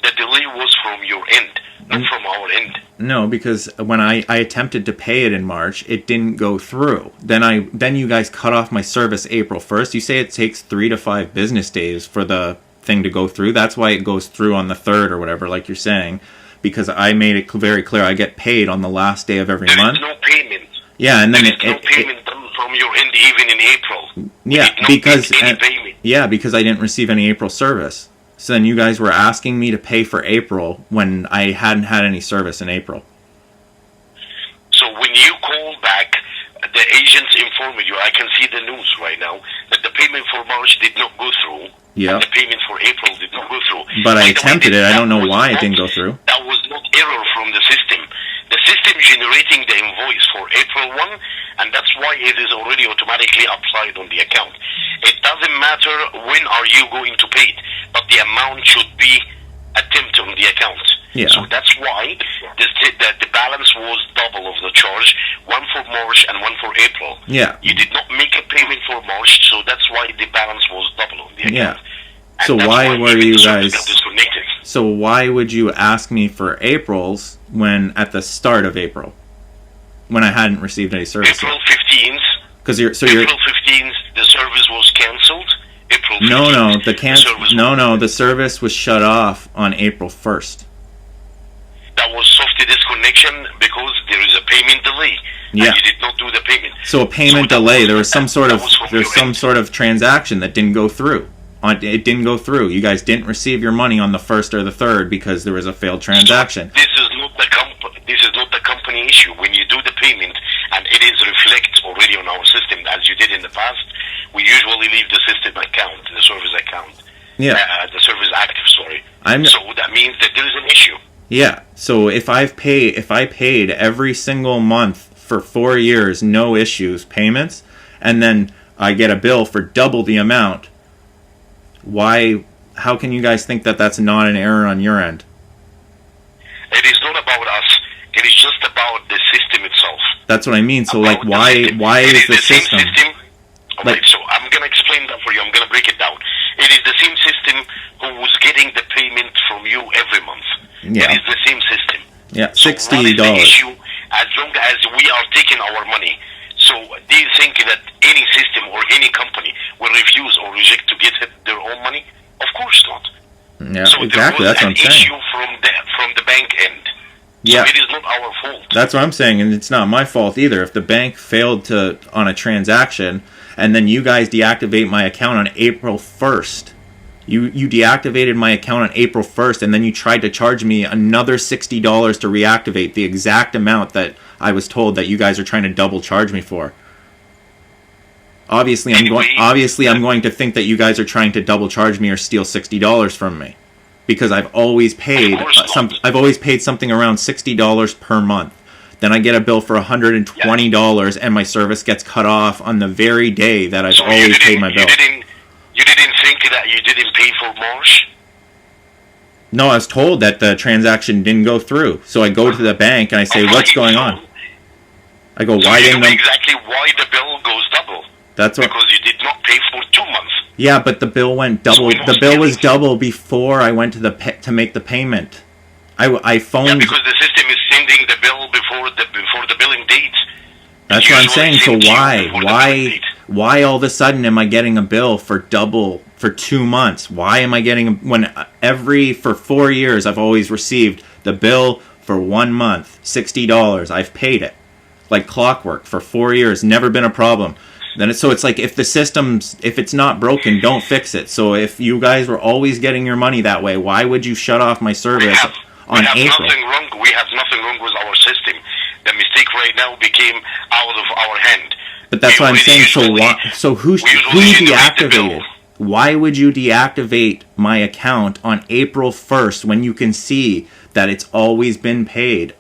The delay was from your end, not from our end. No, because when I attempted to pay it in March, it didn't go through. Then you guys cut off my service April 1st. You say it takes 3 to 5 business days for the thing to go through. That's why it goes through on the 3rd or whatever, like you're saying, because I made it very clear I get paid on the last day of every month. There is no payment. Yeah, and then there is no payment done from your end even in April. Yeah, because I didn't receive any April service. So then you guys were asking me to pay for April when I hadn't had any service in April. So when you call back, the agents informed you, I can see the news right now, that the payment for March did not go through. Yeah. And the payment for April did not go through. But I attempted it. I don't know why it didn't go through. That was not error from the system. The system generating the invoice for April 1, and that's why it is already automatically applied on the account. It doesn't matter when are you going to pay it, but the amount should be attempted on the account. Yeah. So that's why the balance was double of the charge, one for March and one for April. Yeah. You did not make a payment for March, so that's why the balance was double on the account. Yeah. And so why were you guys... disconnected. So why would you ask me for April's when at the start of April, when I hadn't received any service? April 15th. Because April 15th, the service was cancelled. April 15th, the service was shut off on April 1st. That was software disconnection because there is a payment delay. Yeah. And you did not do the payment. So a payment delay. There was some sort of transaction that didn't go through. It didn't go through. You guys didn't receive your money on the 1st or the 3rd because there was a failed transaction. This is not the company issue. When you do the payment and it is reflect already on our system as you did in the past, we usually leave the system account, the service account. Yeah. The service active, sorry. So that means that there is an issue. Yeah. So if I paid every single month for 4 years, no issues, payments, and then I get a bill for double the amount, how can you guys think that that's not an error on your end? It is not about us. It is just about the system itself. That's what I mean. So like, why is the system? Okay, so I'm going to explain that for you. I'm going to break it down. It is the same system who was getting the payment from you every month. Yeah. It is the same system. Yeah, $60. So what is the issue? As long as we are taking our money. So do you think that any system or any company will refuse or reject to get their own money? Of course not. Yeah, so exactly. That's what I'm saying. Issue from the bank end. Yeah. So it is not our fault. That's what I'm saying, and it's not my fault either. If the bank failed on a transaction, and then you guys deactivate my account on April 1st, you deactivated my account on April 1st, and then you tried to charge me another $60 to reactivate the exact amount that I was told that you guys are trying to double charge me for. Obviously, I'm going to think that you guys are trying to double charge me or steal $60 from me, because I've always paid something around $60 per month. Then I get a bill for $120, and my service gets cut off on the very day that I've always paid my bill. You didn't think that you didn't pay for March? No, I was told that the transaction didn't go through. So I go to the bank and I say, "What's going on?" I go, "Why didn't I?" Exactly why the bill goes double. That's what. Because you did not pay for 2 months. Yeah, but the bill went double. The bill was double before I went to make the payment. I phoned. Yeah, because the system is sending the bill before the billing date. That's what I'm saying. So why all of a sudden am I getting a bill for double for 2 months? Why am I getting for 4 years I've always received The bill for 1 month, $60. I've paid it like clockwork for 4 years. Never been a problem. So it's like if the system's, if it's not broken, don't fix it. So if you guys were always getting your money that way, why would you shut off my service on April? We have nothing wrong with our system. The mistake right now became out of our hand. But that's what I'm saying. So who deactivated? Why would you deactivate my account on April 1st when you can see that it's always been paid?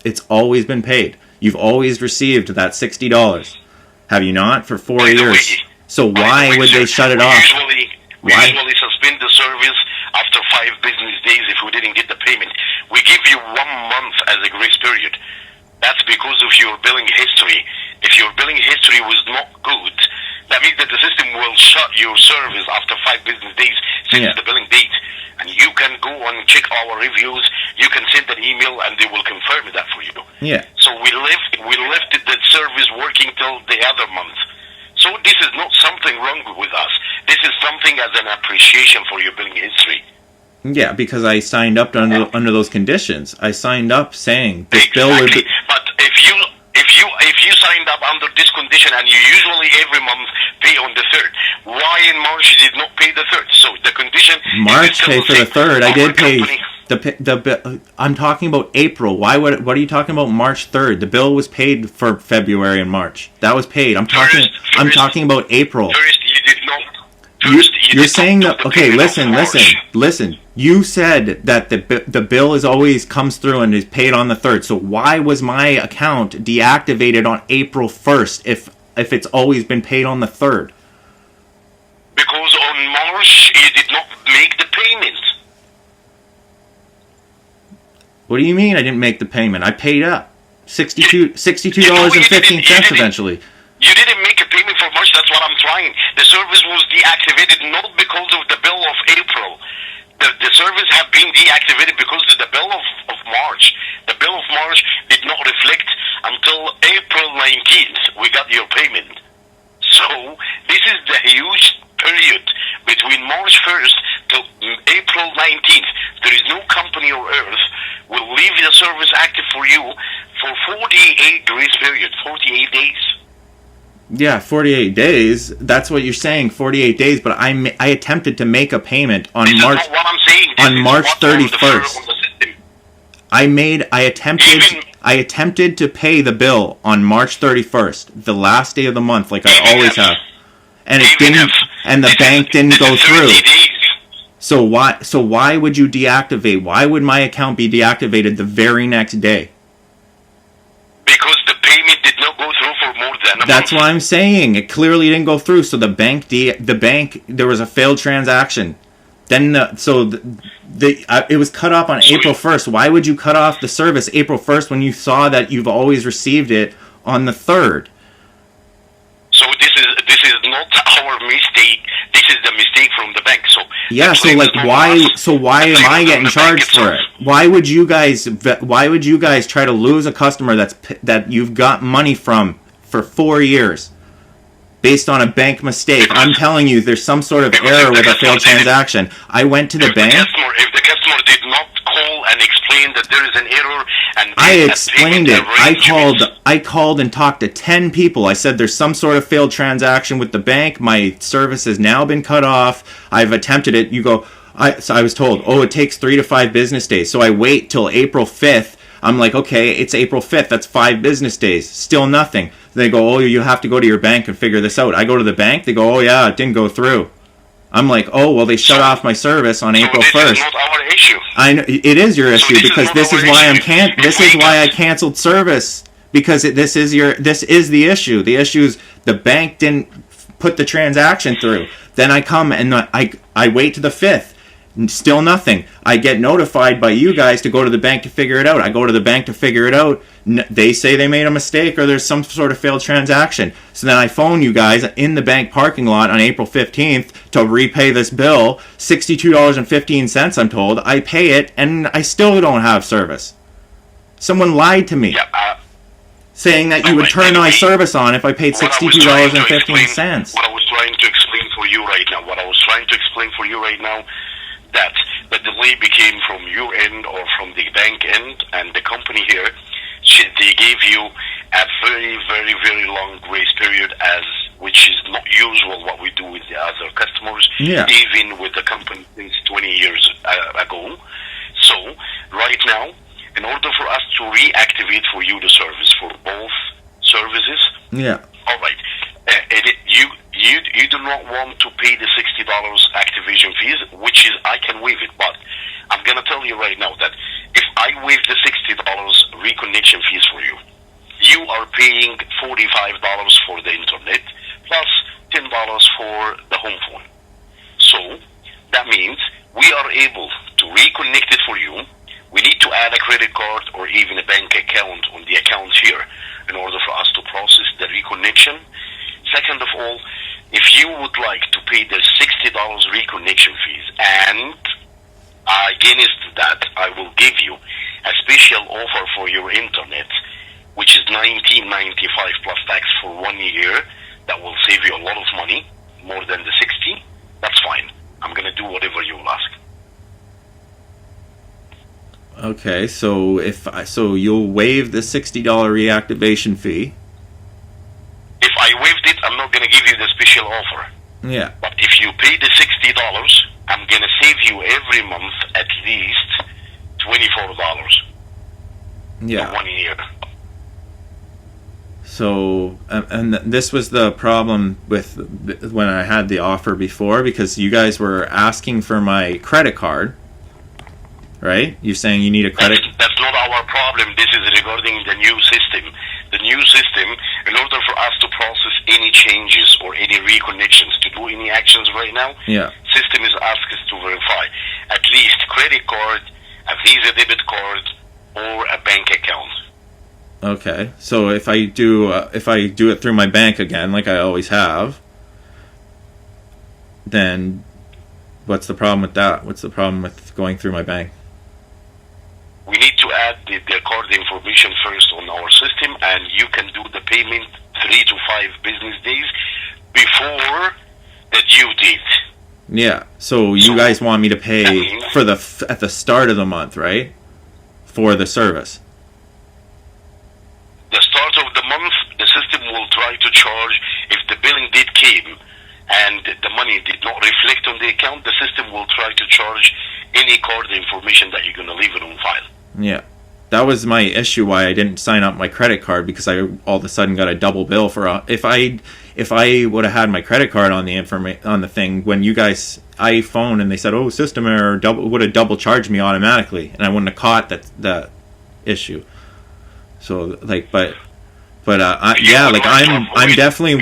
It's always been paid. You've always received that $60. Have you not? For 4 years. So why would they shut it off? We usually suspend the service after 5 business days if we didn't get the payment. We give you 1 month as a grace period. That's because of your billing history. If your billing history was not good, that means that the system will shut your service after 5 business days since the billing date. And you can go and check our reviews. You can send an email and they will confirm that for you. Yeah. So we left the service working till the other month. So this is not something wrong with us. This is something as an appreciation for your billing history. Yeah, because I signed up under those conditions. I signed up saying this bill would be... But if you signed up under this condition and you usually every month pay on the 3rd, why in March you did not pay the 3rd? So the condition... March pay for the 3rd. I did pay... I'm talking about April. What are you talking about March 3rd? The bill was paid for February and March. That was paid. I'm talking about April. First, you did not... You're saying that... Okay, listen. You said that the bill is always comes through and is paid on the 3rd. So why was my account deactivated on April 1st if it's always been paid on the 3rd? Because on March, you did not make the payment. What do you mean I didn't make the payment? I paid up. $62.15 eventually. You didn't make a payment for March, that's what I'm trying. The service was deactivated not because of the bill of April. The service have been deactivated because of the bill of March. The bill of March did not reflect until April 19th we got your payment. So this is the huge period between March 1st to April 19th. There is no company on earth will leave the service active for you for 48 grace period, 48 days. Yeah, 48 days. That's what you're saying, 48 days. But I attempted to make a payment on March 31st. I attempted to pay the bill on March 31st, the last day of the month, like I always have, and it didn't. And the bank didn't go through. So why would you deactivate? Why would my account be deactivated the very next day? Because the payment did not go through for more than a month. That's what I'm saying. It clearly didn't go through. So the bank, there was a failed transaction. Then it was cut off on April 1st. Why would you cut off the service April 1st when you saw that you've always received it on the 3rd? So this is not our mistake. This is the mistake from the bank. So yeah. So like why am I getting charged for it? Why would you guys try to lose a customer that you've got money from for 4 years based on a bank mistake? I'm telling you, there's some sort of error with a failed transaction. I went to the bank. If the customer did not call and explain that there is an error, and I explained it. I called and talked to 10 people. I said there's some sort of failed transaction with the bank. My service has now been cut off. I've attempted it. So I was told, it takes 3 to 5 business days. So I wait till April 5th. I'm like, okay, it's April 5th. That's 5 business days. Still nothing. They go, you have to go to your bank and figure this out. I go to the bank. They go, yeah, it didn't go through. I'm like, they shut off my service on April 1st. This is not our issue. I know it is your issue because this is why I canceled service because this is the issue. The issue is the bank didn't put the transaction through. Then I come and I wait to the 5th. Still nothing. I get notified by you guys to go to the bank to figure it out. I go to the bank to figure it out. They say they made a mistake or there's some sort of failed transaction. So then I phone you guys in the bank parking lot on April 15th to repay this bill. $62.15, I'm told. I pay it and I still don't have service. Someone lied to me. Saying that you would turn my service on if I paid $62.15. What I was trying to explain for you right now, that delay became from your end or from the bank end, and the company here, they gave you a very, very, very long grace period, which is not usual what we do with the other customers, Yeah. even with the company since 20 years ago. So right now, in order for us to reactivate for you the service for both services, Yeah. all right, you do not want to pay the $60 activation fees, which is I can waive it, but I'm gonna tell you right now that if I waive the $60 reconnection fees for you, you are paying $45 for the internet plus $10 for the home phone. So that means we are able to reconnect it for you. We need to add a credit card or even a bank account on the account here in order for us to process the reconnection. Second of all, if you would like to pay the $60 reconnection fees, and against that, I will give you a special offer for your internet, which is $19.95 plus tax for 1 year. That will save you a lot of money, more than the 60. That's fine. I'm gonna do whatever you will ask. Okay, so so you'll waive the $60 reactivation fee. If I waived it, I'm not gonna give you the special offer. Yeah. But if you pay the $60, I'm gonna save you every month at least $24 for Yeah. 1 year. So, and this was the problem with when I had the offer before, because you guys were asking for my credit card, right? You're saying you need a credit. That's not our problem. This is regarding the new system. The new system, in order for us to process any changes or any reconnections, to do any actions right now, Yeah. system is asking us to verify at least credit card, a Visa debit card, or a bank account. Okay. So if I do it through my bank again, like I always have, then what's the problem with that? What's the problem with going through my bank? We need to add the card information first on our system, and you can do the payment 3 to 5 business days before the due date. Yeah. So you guys want me to pay for at the start of the month, right? For the service. The start of the month, the system will try to charge. If the billing date came and the money did not reflect on the account, the system will try to charge any card information that you're going to leave it on file. Yeah. That was my issue why I didn't sign up my credit card, because I all of a sudden got a double bill for if I would have had my credit card on the on the thing when you guys I phoned and they said, "Oh, system error," would have double charged me automatically, and I wouldn't have caught that issue. So like, I'm definitely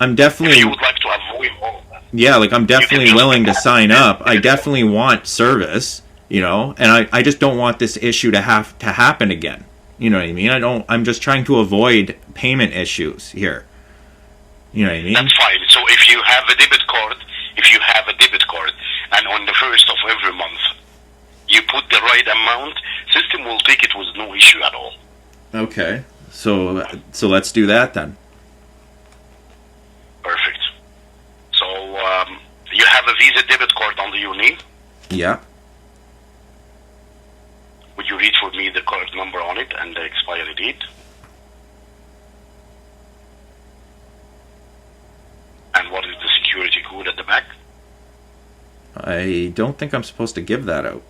I'm definitely. If you would like to avoid all of that. Yeah, like I'm definitely willing to sign up. I definitely want service, and I just don't want this issue to happen again. You know what I mean? I'm just trying to avoid payment issues here. You know what I mean? That's fine. So if you have a debit card, and on the first of every month, you put the right amount, system will take it with no issue at all. Okay. So let's do that then. Perfect. So you have a Visa debit card under your name? Yeah. Would you read for me the card number on it and the expiry date? And what is the security code at the back? I don't think I'm supposed to give that out.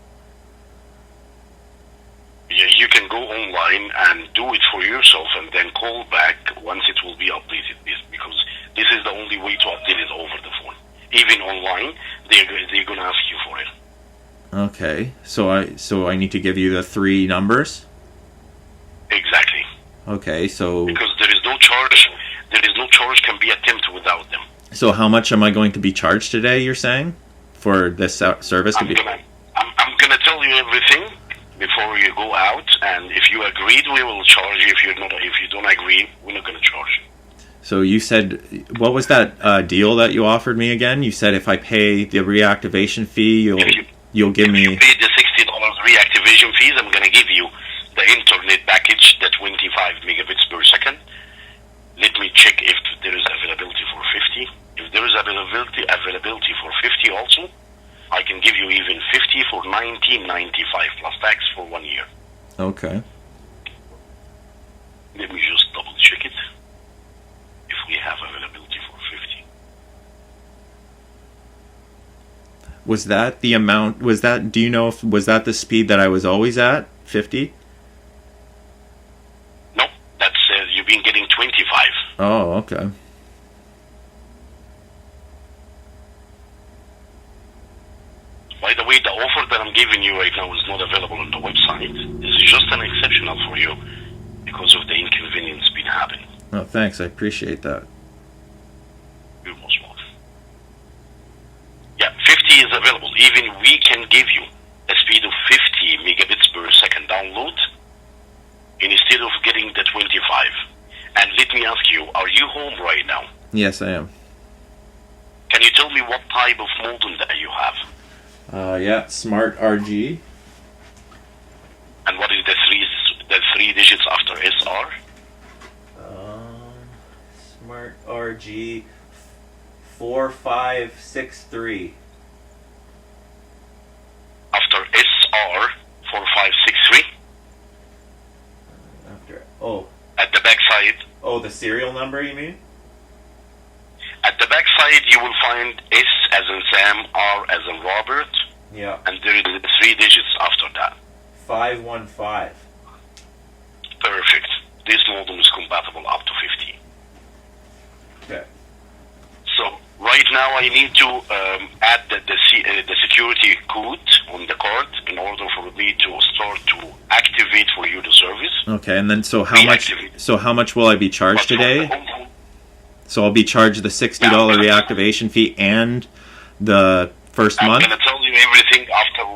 Yeah, you can go online and do it for yourself and then call back once it will be updated, because this is the only way to update it over the phone. Even online, they're going to ask you for it. Okay. So I need to give you the 3 numbers? Exactly. Okay, so Because there is no charge can be attempted without them. so how much am I going to be charged today, you're saying? For this service to I'm be gonna tell you everything before you go out, and if you agreed, we will charge you. If you don't agree, we're not gonna charge you. So you said, what was that deal that you offered me again? You said if I pay the reactivation fee, you'll give If me. you pay the $60 reactivation fees, I'm gonna give you the internet package, the 25 megabits per second. Let me check if there is availability for 50. If there is availability for 50 also, I can give you even 50 for 19.95 plus tax for 1 year. Okay. Let me just double check it. If we have availability for 50. Was that the amount? Was that? Do you know if was that the speed that I was always at? 50. No, that's you've been getting 25. Oh, okay. By the way, the offer that I'm giving you right now is not available on the website. This is just an exceptional for you because of the inconvenience been happening. Oh, thanks. I appreciate that. You're most welcome. Yeah, 50 is available. Even we can give you a speed of 50 megabits per second download instead of getting the 25. And let me ask you, are you home right now? Yes, I am. Can you tell me what type of modem that you have? Yeah, Smart RG. And what is the three digits after SR? Smart RG 4563. After SR 4563? After At the back side? the serial number, you mean? At the back side, you will find S as in Sam, R as in Robert, Yeah. and there is the three digits after that. 515. Perfect. This modem is compatible up to 50. Okay. So right now I need to add the security code on the card in order for me to start to activate for you the service. Okay, and then so how much? So how much will I be charged today? So I'll be charged the $60 reactivation fee and the first month. I'm gonna tell you everything after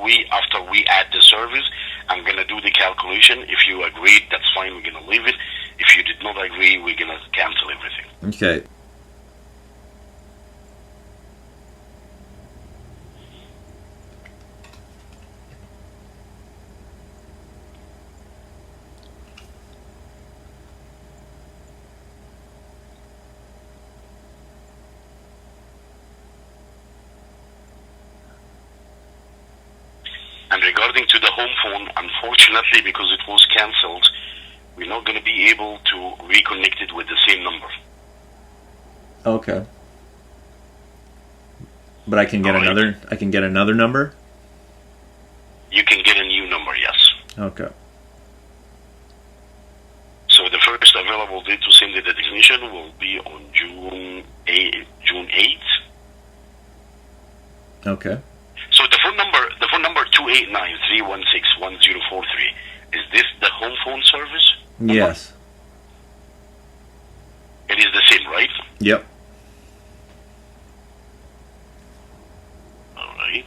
we add the service. I'm gonna do the calculation. If you agreed, that's fine. We're gonna leave it. If you did not agree, we're gonna cancel everything. Okay. And regarding to the home phone, unfortunately, because it was cancelled, we're not going to be able to reconnect it with the same number. Okay. But I can get Alright. another. I can get another number. You can get a new number, yes. Okay. So the first available date to send the technician will be on June 8th. Okay. So the phone number 289-316-1043. Is this the home phone service? Yes. It is the same, right? Yep. All right.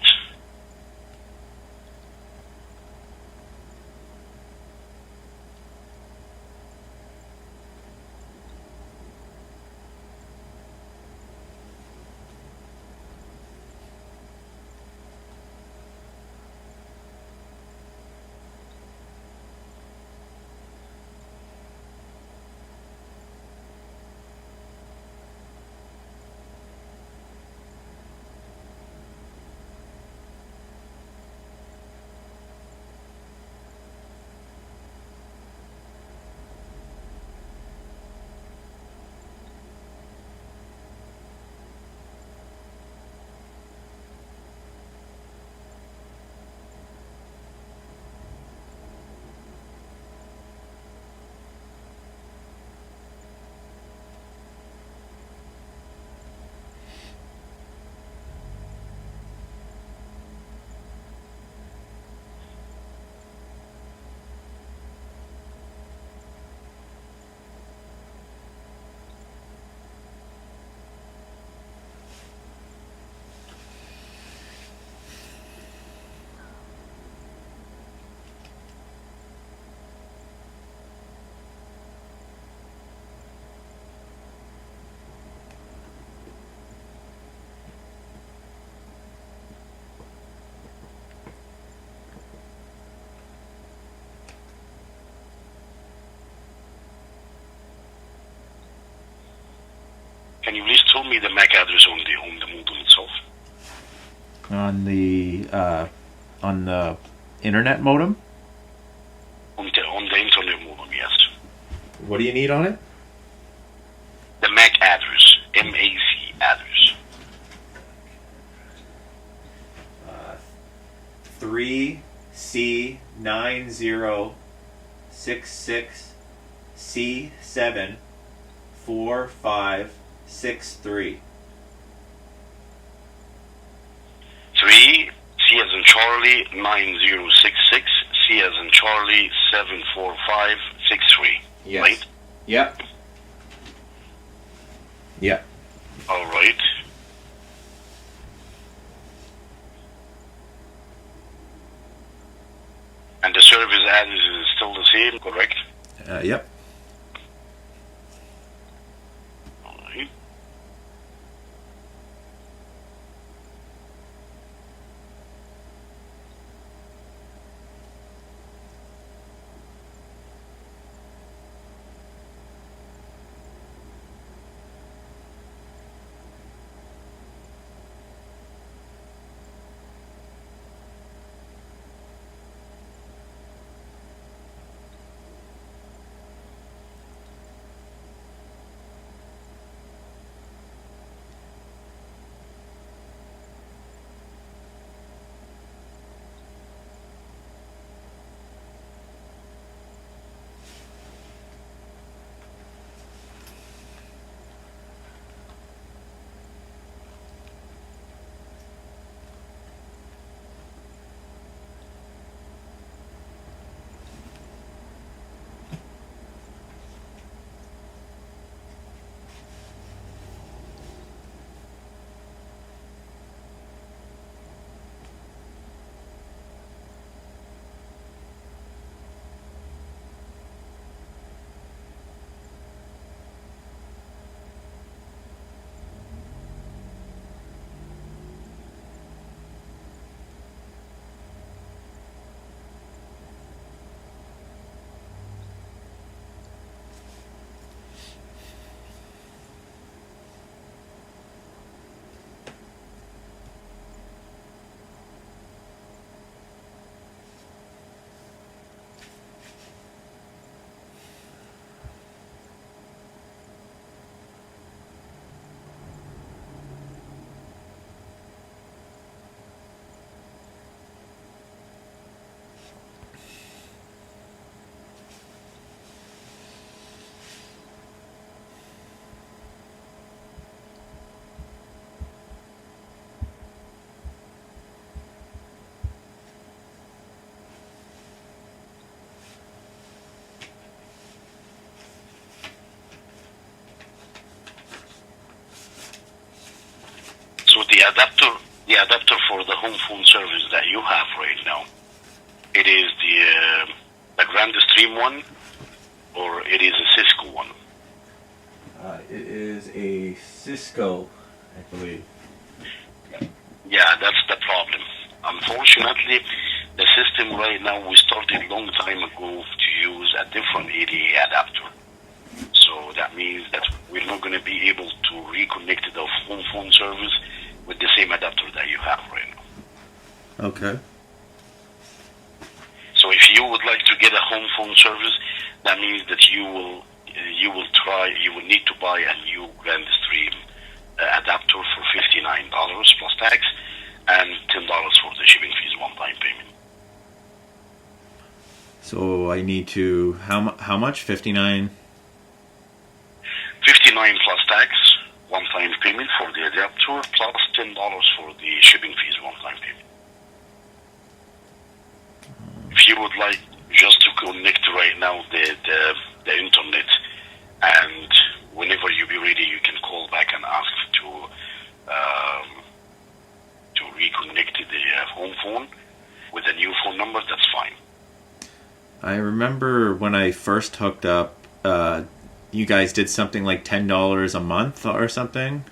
Can you please tell me the MAC address on the modem itself? On the internet modem. On the internet modem, yes. What do you need on it? The MAC address, MAC address. 3C9066C74563. 3, C as in Charlie, 9066, C as in Charlie, 74563. Yes. Right? Yep. Yep. All right. And the service address is still the same, correct? Yep. All right. So the adapter for the home phone service that you have right now, it is the Grand Stream one, or it is a Cisco one? It is a Cisco, I believe. Yeah, that's the problem. Unfortunately, the system right now, we started a long time ago to use a different ADA adapter. So that means that we're not going to be able to reconnect the home phone service with the same adapter that you have right now. Okay. So if you would like to get a home phone service, that means that you will need to buy a new Grand Stream adapter for $59 plus tax and $10 for the shipping fees, one-time payment. So I need to how much? 59. 59 plus tax, one-time payment for the adapter, plus $10 for the shipping fees, one-time payment. If you would like just to connect right now the internet, and whenever you be ready, you can call back and ask to reconnect the home phone with a new phone number. That's fine. I remember when I first hooked up, you guys did something like $10 a month or something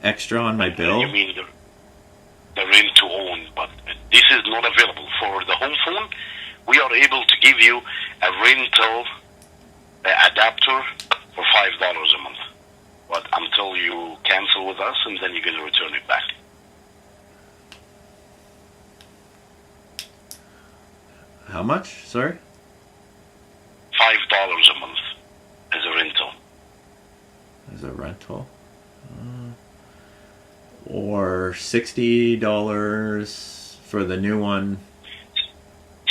extra on my bill. You mean the rent to own, but this is not available for the home phone. We are able to give you a rental adapter for $5 a month, but until you cancel with us, and then you're going to return it back. How much? Sorry? $5 a month as a rental. As a rental. Or $60 for the new one.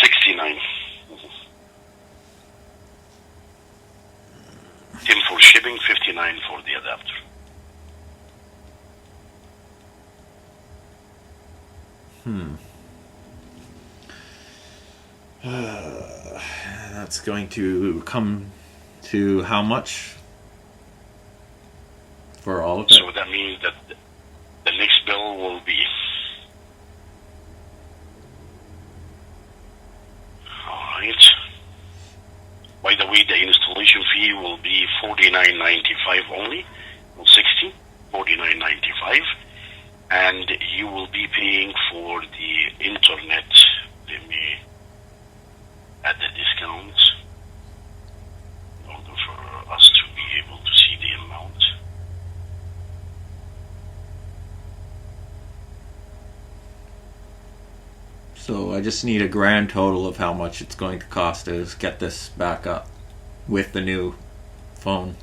69. Tim for shipping, 59 for the adapter. That's going to come to how much for all of it? So that means that the next bill will be. Alright. By the way, the installation fee will be $49.95 only, not $60, $49.95, and you will be paying for the internet. Let me add the discounts in order for us to be able to see the amount. So I just need a grand total of how much it's going to cost to get this back up with the new phone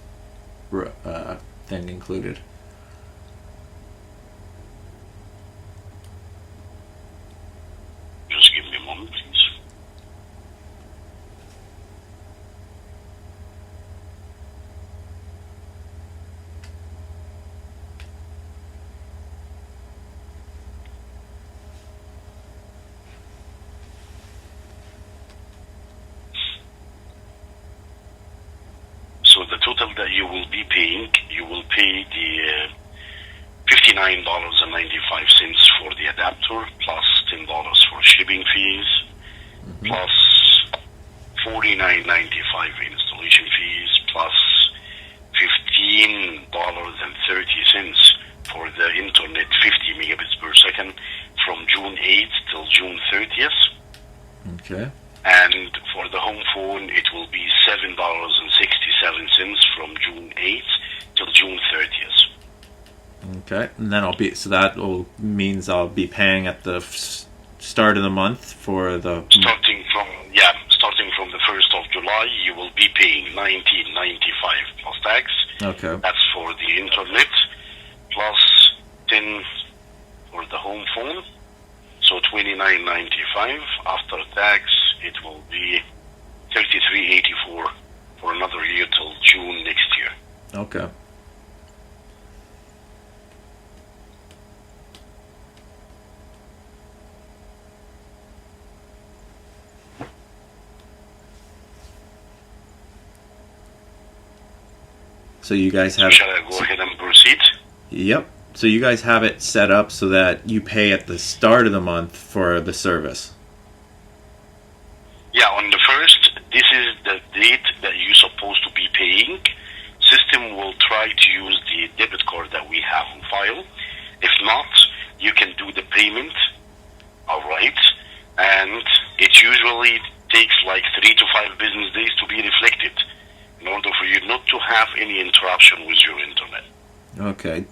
thing included. Just give me a moment, please. So the total that you will be paying, you will pay the $59.95 for the adapter, plus $10 for shipping fees, plus $49.95 installation fees, plus $15.30 for the internet 50 megabits per second from June 8th till June 30th. Okay. And for the home phone, it will be $7.67 from June 8th till June 30th. Okay. And then that means I'll be paying at the start of the month for the. Starting from the 1st of July, you will be paying $19.95 plus tax. Okay. That's for the internet, plus 10 for the home phone. So $29.95 after tax. It will be $33.84 for another year till June next year. Okay. So you guys have. Shall I go ahead and proceed? Yep. So you guys have it set up so that you pay at the start of the month for the service. Yeah, on the 1st, this is the date that you're supposed to be paying. System will try to use the debit card that we have on file. If not, you can do the payment, alright? And it usually takes like 3 to 5 business days to be reflected in order for you not to have any interruption with your internet. Okay.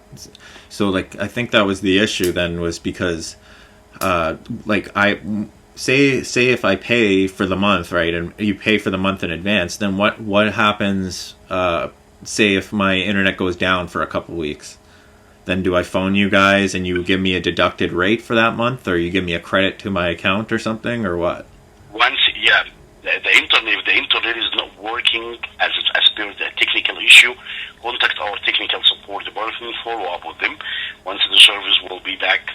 So I think that was the issue then, was because say if I pay for the month, right, and you pay for the month in advance, then what happens say if my internet goes down for a couple weeks? Then do I phone you guys and you give me a deducted rate for that month, or you give me a credit to my account or something, or what? The internet, if the internet is not working as per the technical issue, contact our technical support department, follow up with them. Once the service will be back,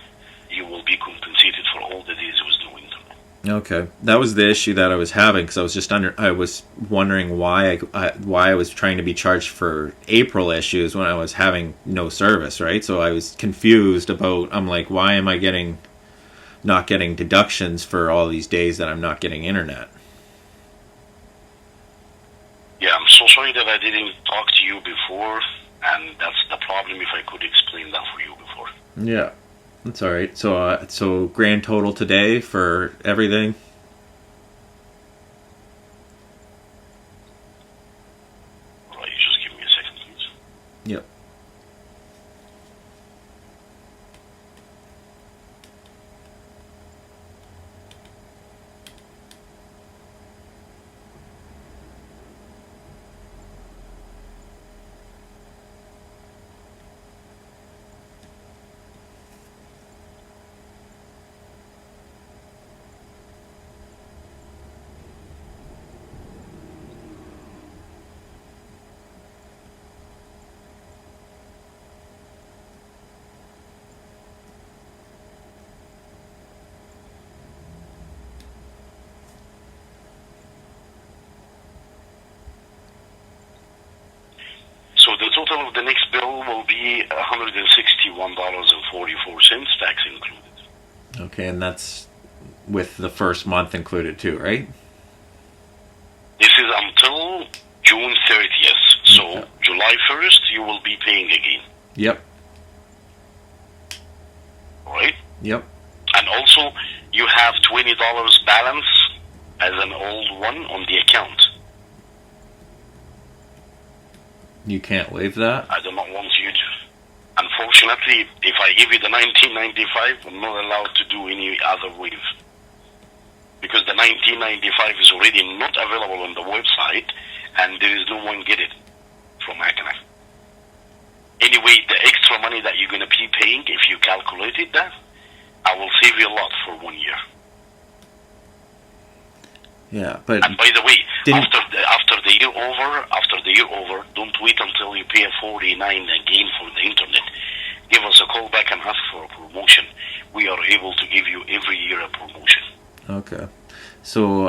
you will be compensated for all the days with no internet. Okay, that was the issue that I was having, because I was wondering why I was trying to be charged for April issues when I was having no service, right? So I was confused about. I'm like, why am I not getting deductions for all these days that I'm not getting internet? Yeah, I'm so sorry that I didn't talk to you before, and that's the problem. If I could explain that for you before. Yeah. That's all right. So grand total today for everything. All right, just give me a second, please. Yep. of the next bill will be $161.44, tax included. Okay, and that's with the first month included too, right? This is until June 30th. So Okay. July 1st, you will be paying again. Yep. All right? Yep. And also, you have $20 balance as an old one on the account. You can't waive that? I do not want you to. Unfortunately, if I give you the 1995, I'm not allowed to do any other waive. Because the 1995 is already not available on the website, and there is no one get it from Akana. Anyway, the extra money that you're going to be paying, if you calculated that, I will save you a lot for 1 year. Yeah, but And by the way, Didn't- after the year over, don't wait until you pay $49 again for the internet. Give us a call back and ask for a promotion. We are able to give you every year a promotion. okay. So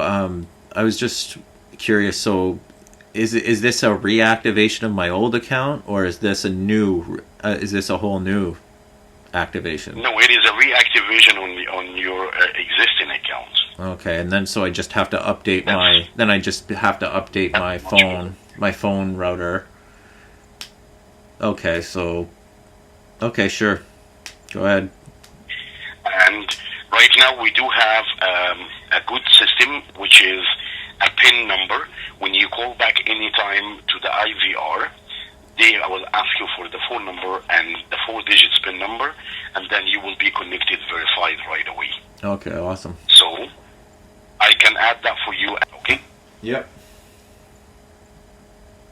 I was just curious. So is this a reactivation of my old account, or is this a new? Is this a whole new activation? No, it is a reactivation on your existing account. Okay, and then so I just have to update That's- my phone router. Okay, so okay, sure. Go ahead. And right now we do have a good system, which is a PIN number. When you call back anytime to the IVR, I will ask you for the phone number and the 4-digit PIN number, and then you will be connected, verified right away. Okay, awesome. So I can add that for you. Okay. Yep.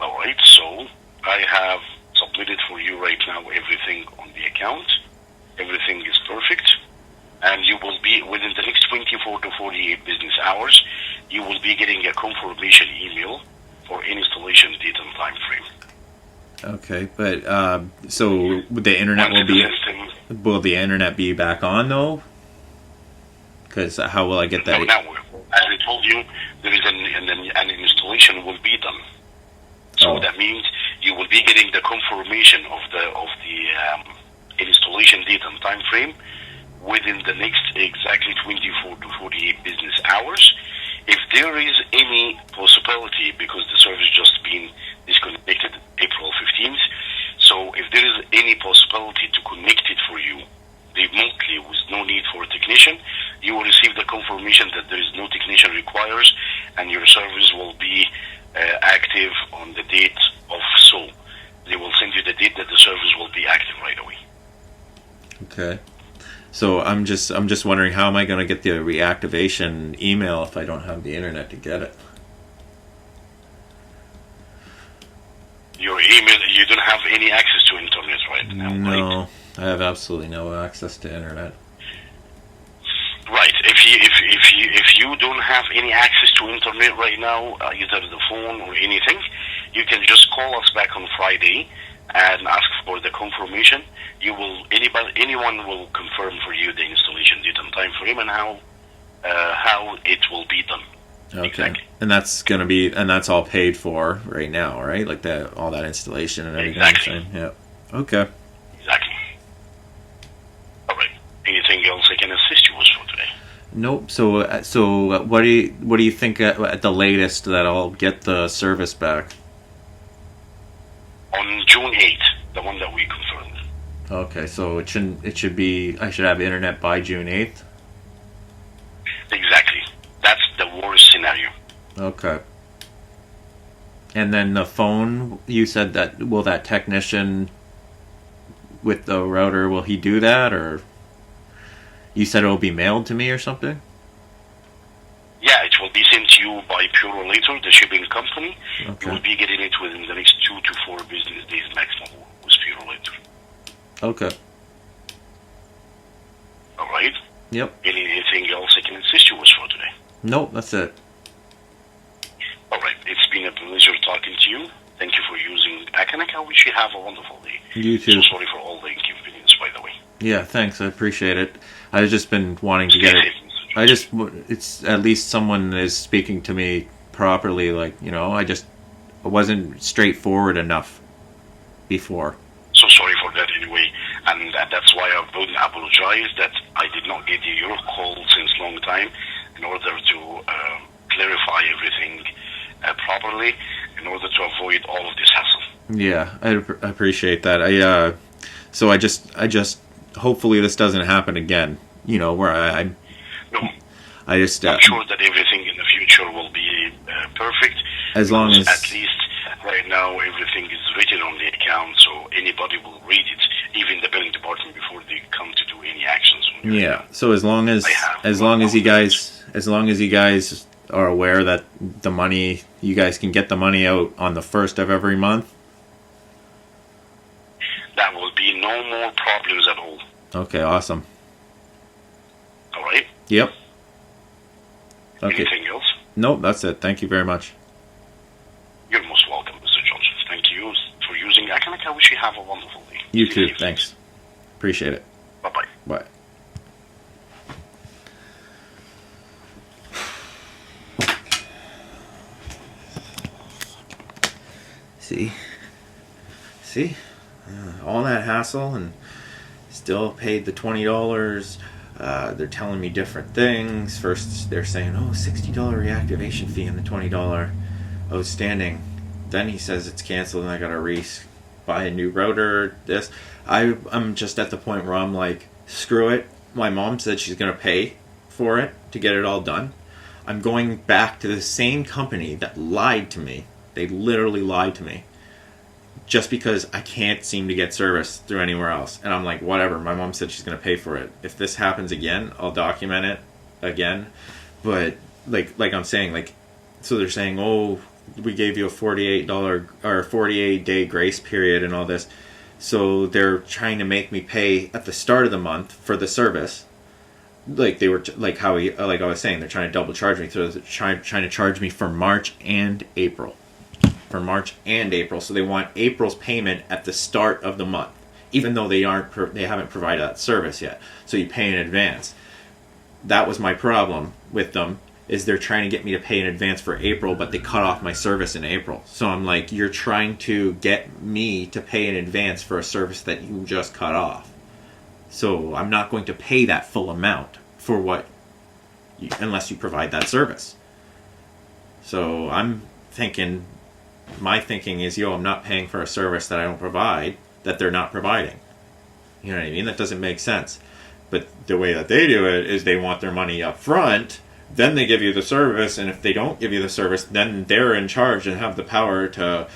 All right. So I have submitted for you right now everything on the account. Everything is perfect. And you will be, within the next 24 to 48 business hours, you will be getting a confirmation email for installation date and time frame. Okay, but so the internet Once will the be system, will the internet be back on though? Because how will I get that? now, as I told you, there is an installation will be done. So Oh. that means you will be getting the confirmation of the installation date and time frame within the next exactly 24 to 48 business hours. If there is any possibility, because the service just been disconnected April 15th, so if there is any possibility to connect it for you remotely with no need for a technician, you will receive the confirmation that there is no technician requires, and your service will be active on the date of so. They will send you the date that the service will be active right away. Okay. So I'm just wondering, how am I going to get the reactivation email if I don't have the internet to get it? Your email, you don't have any access to internet right now, right? No, I have absolutely no access to internet. Right. If you don't have any access to internet right now, either the phone or anything, you can just call us back on Friday and ask for the confirmation. Anyone will confirm for you the installation date and time frame and how it will be done. Okay. Exactly. And that's all paid for right now, right? Like all that installation and everything. Exactly. Yeah. Okay. Exactly. All right. Anything else I can assist you with for today? Nope. So what do you think at the latest that I'll get the service back? On June 8th, the one that we confirmed. Okay. So I should have internet by June 8th. Exactly. That's the worst scenario. Okay. And then the phone, you said will that technician with the router, will he do that, or you said it will be mailed to me or something? Yeah, it will be sent to you by Pure Later, the shipping company. Okay. You will be getting it within the next 2 to 4 business days maximum with Pure Later. Okay. All right? Yep. Anything else I can assist you with for today? Nope, that's it. All right. It's been a pleasure talking to you. Thank you for using Akanak. I wish you have a wonderful day. You too. So sorry for all the inconvenience, by the way. Yeah, thanks. I appreciate it. I've just been wanting to get it. It's at least someone is speaking to me properly. Like, it wasn't straightforward enough. before. So sorry for that anyway, and that's why I would apologize that I did not get your call since long time in order to clarify everything properly in order to avoid all of this hassle. Yeah, I appreciate that. I just hopefully this doesn't happen again. You know, where No, I just I'm sure that everything in the future will be perfect. as long as At least right now everything is written on the account, so anybody will read it, even the billing department, before they come to do any actions. yeah. So as long as you guys are aware that the money, you guys can get the money out on the 1st of every month. That will be no more problems at all. Okay, awesome. All right. Yep. Okay. Anything else? Nope, that's it. Thank you very much. You're most welcome, Mr. Johnson. Thank you for using Akamak. I wish you have a wonderful day. You too. Thanks. Appreciate it. Bye-bye. Bye. See, all that hassle and still paid the $20. They're telling me different things. First, they're saying, "Oh, $60 reactivation fee and the $20 outstanding." Then he says it's canceled and I gotta buy a new router. I'm just at the point where I'm like, screw it. My mom said she's gonna pay for it to get it all done. I'm going back to the same company that lied to me. They literally lied to me. Just because I can't seem to get service through anywhere else. And I'm like, whatever, my mom said she's going to pay for it. If this happens again, I'll document it again. But, like I'm saying, like, so they're saying, oh, we gave you a $48 or 48-day grace period and all this. So they're trying to make me pay at the start of the month for the service. Like they were, like I was saying, they're trying to double charge me. So they're trying to charge me for March and April. So they want April's payment at the start of the month, even though they haven't provided that service yet. So you pay in advance. That was my problem with them, is they're trying to get me to pay in advance for April, but they cut off my service in April. So I'm like, you're trying to get me to pay in advance for a service that you just cut off. So I'm not going to pay that full amount for unless you provide that service. So I'm thinking, my thinking is, I'm not paying for a service that I don't provide, that they're not providing. You know what I mean? That doesn't make sense. But the way that they do it is they want their money up front, then they give you the service, and if they don't give you the service, then they're in charge and have the power to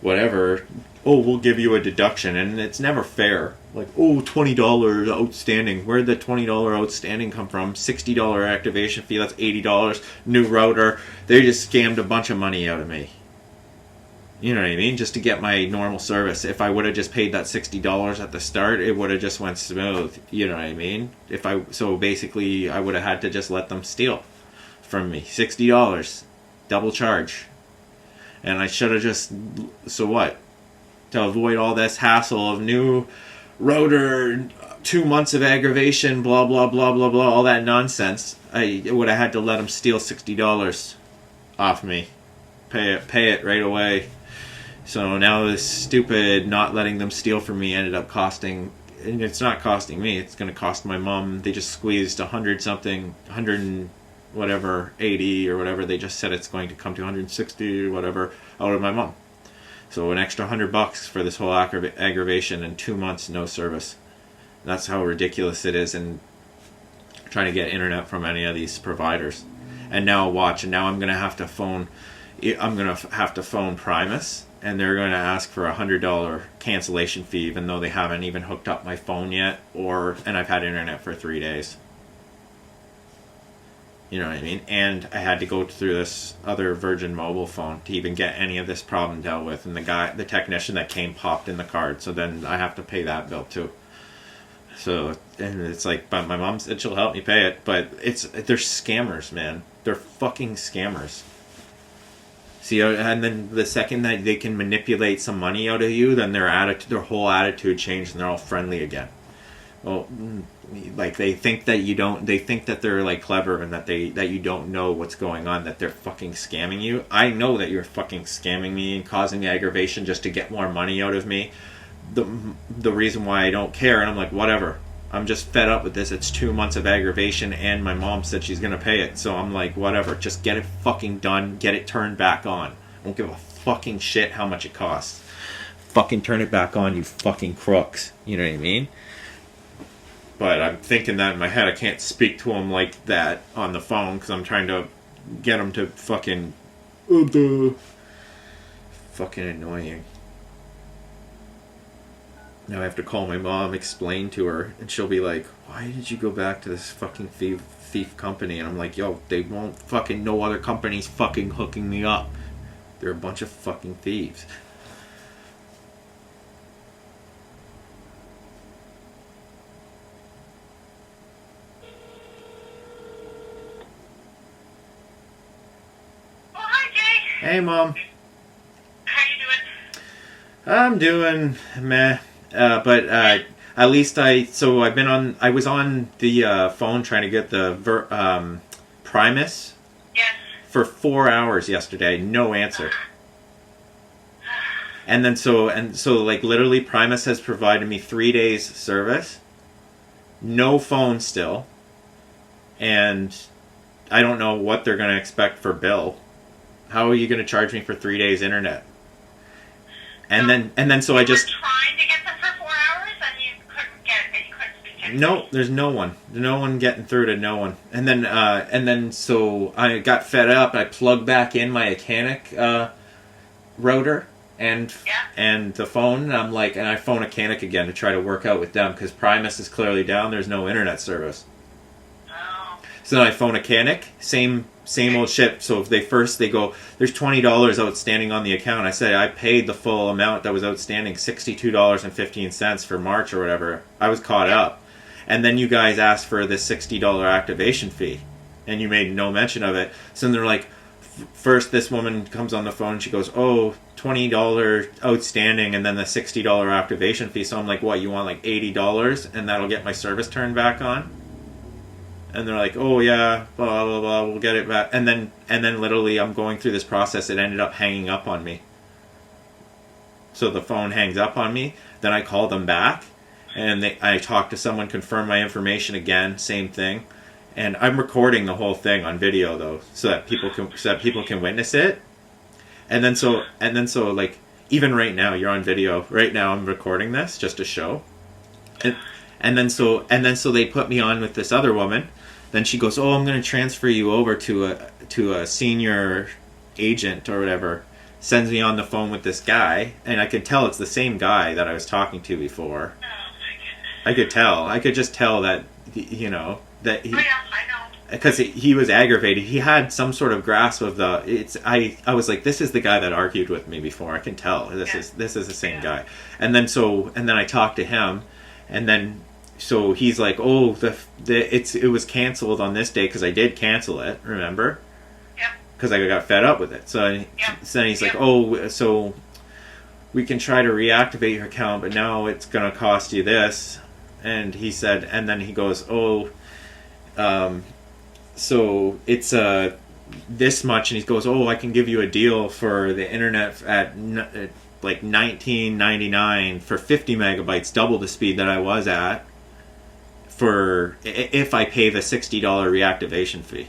whatever. Oh, we'll give you a deduction, and it's never fair. Like, oh, $20 outstanding. Where'd the $20 outstanding come from? $60 activation fee, that's $80. New router. They just scammed a bunch of money out of me. You know what I mean? Just to get my normal service. If I would have just paid that $60 at the start, it would have just went smooth. You know what I mean? So basically, I would have had to just let them steal from me. $60. Double charge. And I should have just... So what? To avoid all this hassle of new router, 2 months of aggravation, blah, blah, blah, blah, blah, all that nonsense, I would have had to let them steal $60 off me. Pay it right away. So now this stupid not letting them steal from me ended up costing, and it's not costing me, it's going to cost my mom. They just squeezed 100 and whatever, 80 or whatever. They just said it's going to come to 160 or whatever out of my mom. So an extra $100 for this whole aggravation and 2 months no service. That's how ridiculous it is, and trying to get internet from any of these providers. And now I'm going to have to phone Primus, and they're going to ask for a $100 cancellation fee, even though they haven't even hooked up my phone yet, and I've had internet for 3 days. You know what I mean? And I had to go through this other Virgin Mobile phone to even get any of this problem dealt with, and the technician that came popped in the card, so then I have to pay that bill too. So, and it's like, but my mom said she'll help me pay it, but they're scammers, man. They're fucking scammers. See, and then the second that they can manipulate some money out of you, then their whole attitude changes and they're all friendly again. Well, like they think that you don't. They think that they're like clever and that you don't know what's going on. That they're fucking scamming you. I know that you're fucking scamming me and causing aggravation just to get more money out of me. The reason why I don't care, and I'm like, whatever. I'm just fed up with this. It's 2 months of aggravation, and my mom said she's gonna pay it. So I'm like, whatever. Just get it fucking done. Get it turned back on. I don't give a fucking shit how much it costs. Fucking turn it back on, you fucking crooks. You know what I mean? But I'm thinking that in my head. I can't speak to him like that on the phone because I'm trying to get him to fucking... Fucking annoying. Now I have to call my mom, explain to her, and she'll be like, why did you go back to this fucking thief company? And I'm like, yo, they won't fucking... No other company's fucking hooking me up. They're a bunch of fucking thieves. Hey, Mom. How you doing? I'm doing meh. But at least I was on the phone trying to get the Primus Yes. for 4 hours yesterday. No answer. And then so like literally Primus has provided me 3 days service. No phone still. And I don't know what they're going to expect for bill. How are you going to charge me for 3 days internet? And then so I just... You were trying to get them for 4 hours and you couldn't speak to anybody? No, there's no one. No one getting through to no one. And then so I got fed up. I plugged back in my Acanic router and the phone. And I'm like, and I phone Acanic again to try to work out with them because Primus is clearly down. There's no internet service. Oh. So then I phone Acanic. Same old shit. So if they go, there's $20 outstanding on the account. I said I paid the full amount that was outstanding, $62.15 for March or whatever. I was caught up. And then you guys asked for this $60 activation fee. And you made no mention of it. So then they're like, first this woman comes on the phone and she goes, oh, $20 outstanding and then the $60 activation fee. So I'm like, what, you want like $80 and that'll get my service turned back on? And they're like, oh yeah, blah blah blah, we'll get it back. And then literally I'm going through this process. It ended up hanging up on me. So the phone hangs up on me. Then I call them back, and I talk to someone, confirm my information again, same thing. And I'm recording the whole thing on video though, so that people can witness it. And then so like even right now you're on video. Right now I'm recording this just to show. And then so they put me on with this other woman. Then she goes, oh, I'm going to transfer you over to a senior agent or whatever. Sends me on the phone with this guy, and I could tell it's the same guy that I was talking to before. Oh, my goodness. I could tell. I could just tell that, you know, that he... Oh, yeah, I know. Because he was aggravated. He had some sort of grasp of I was like, this is the guy that argued with me before. I can tell. This is the same guy. And then I talked to him, and then... So he's like, oh, it was canceled on this day because I did cancel it, remember? Yep. Because I got fed up with it. So then he's like, oh, so we can try to reactivate your account, but now it's going to cost you this. And he said, and then he goes, oh, so it's this much. And he goes, oh, I can give you a deal for the internet at like $19.99 for 50 megabytes, double the speed that I was at. For if I pay the $60 reactivation fee.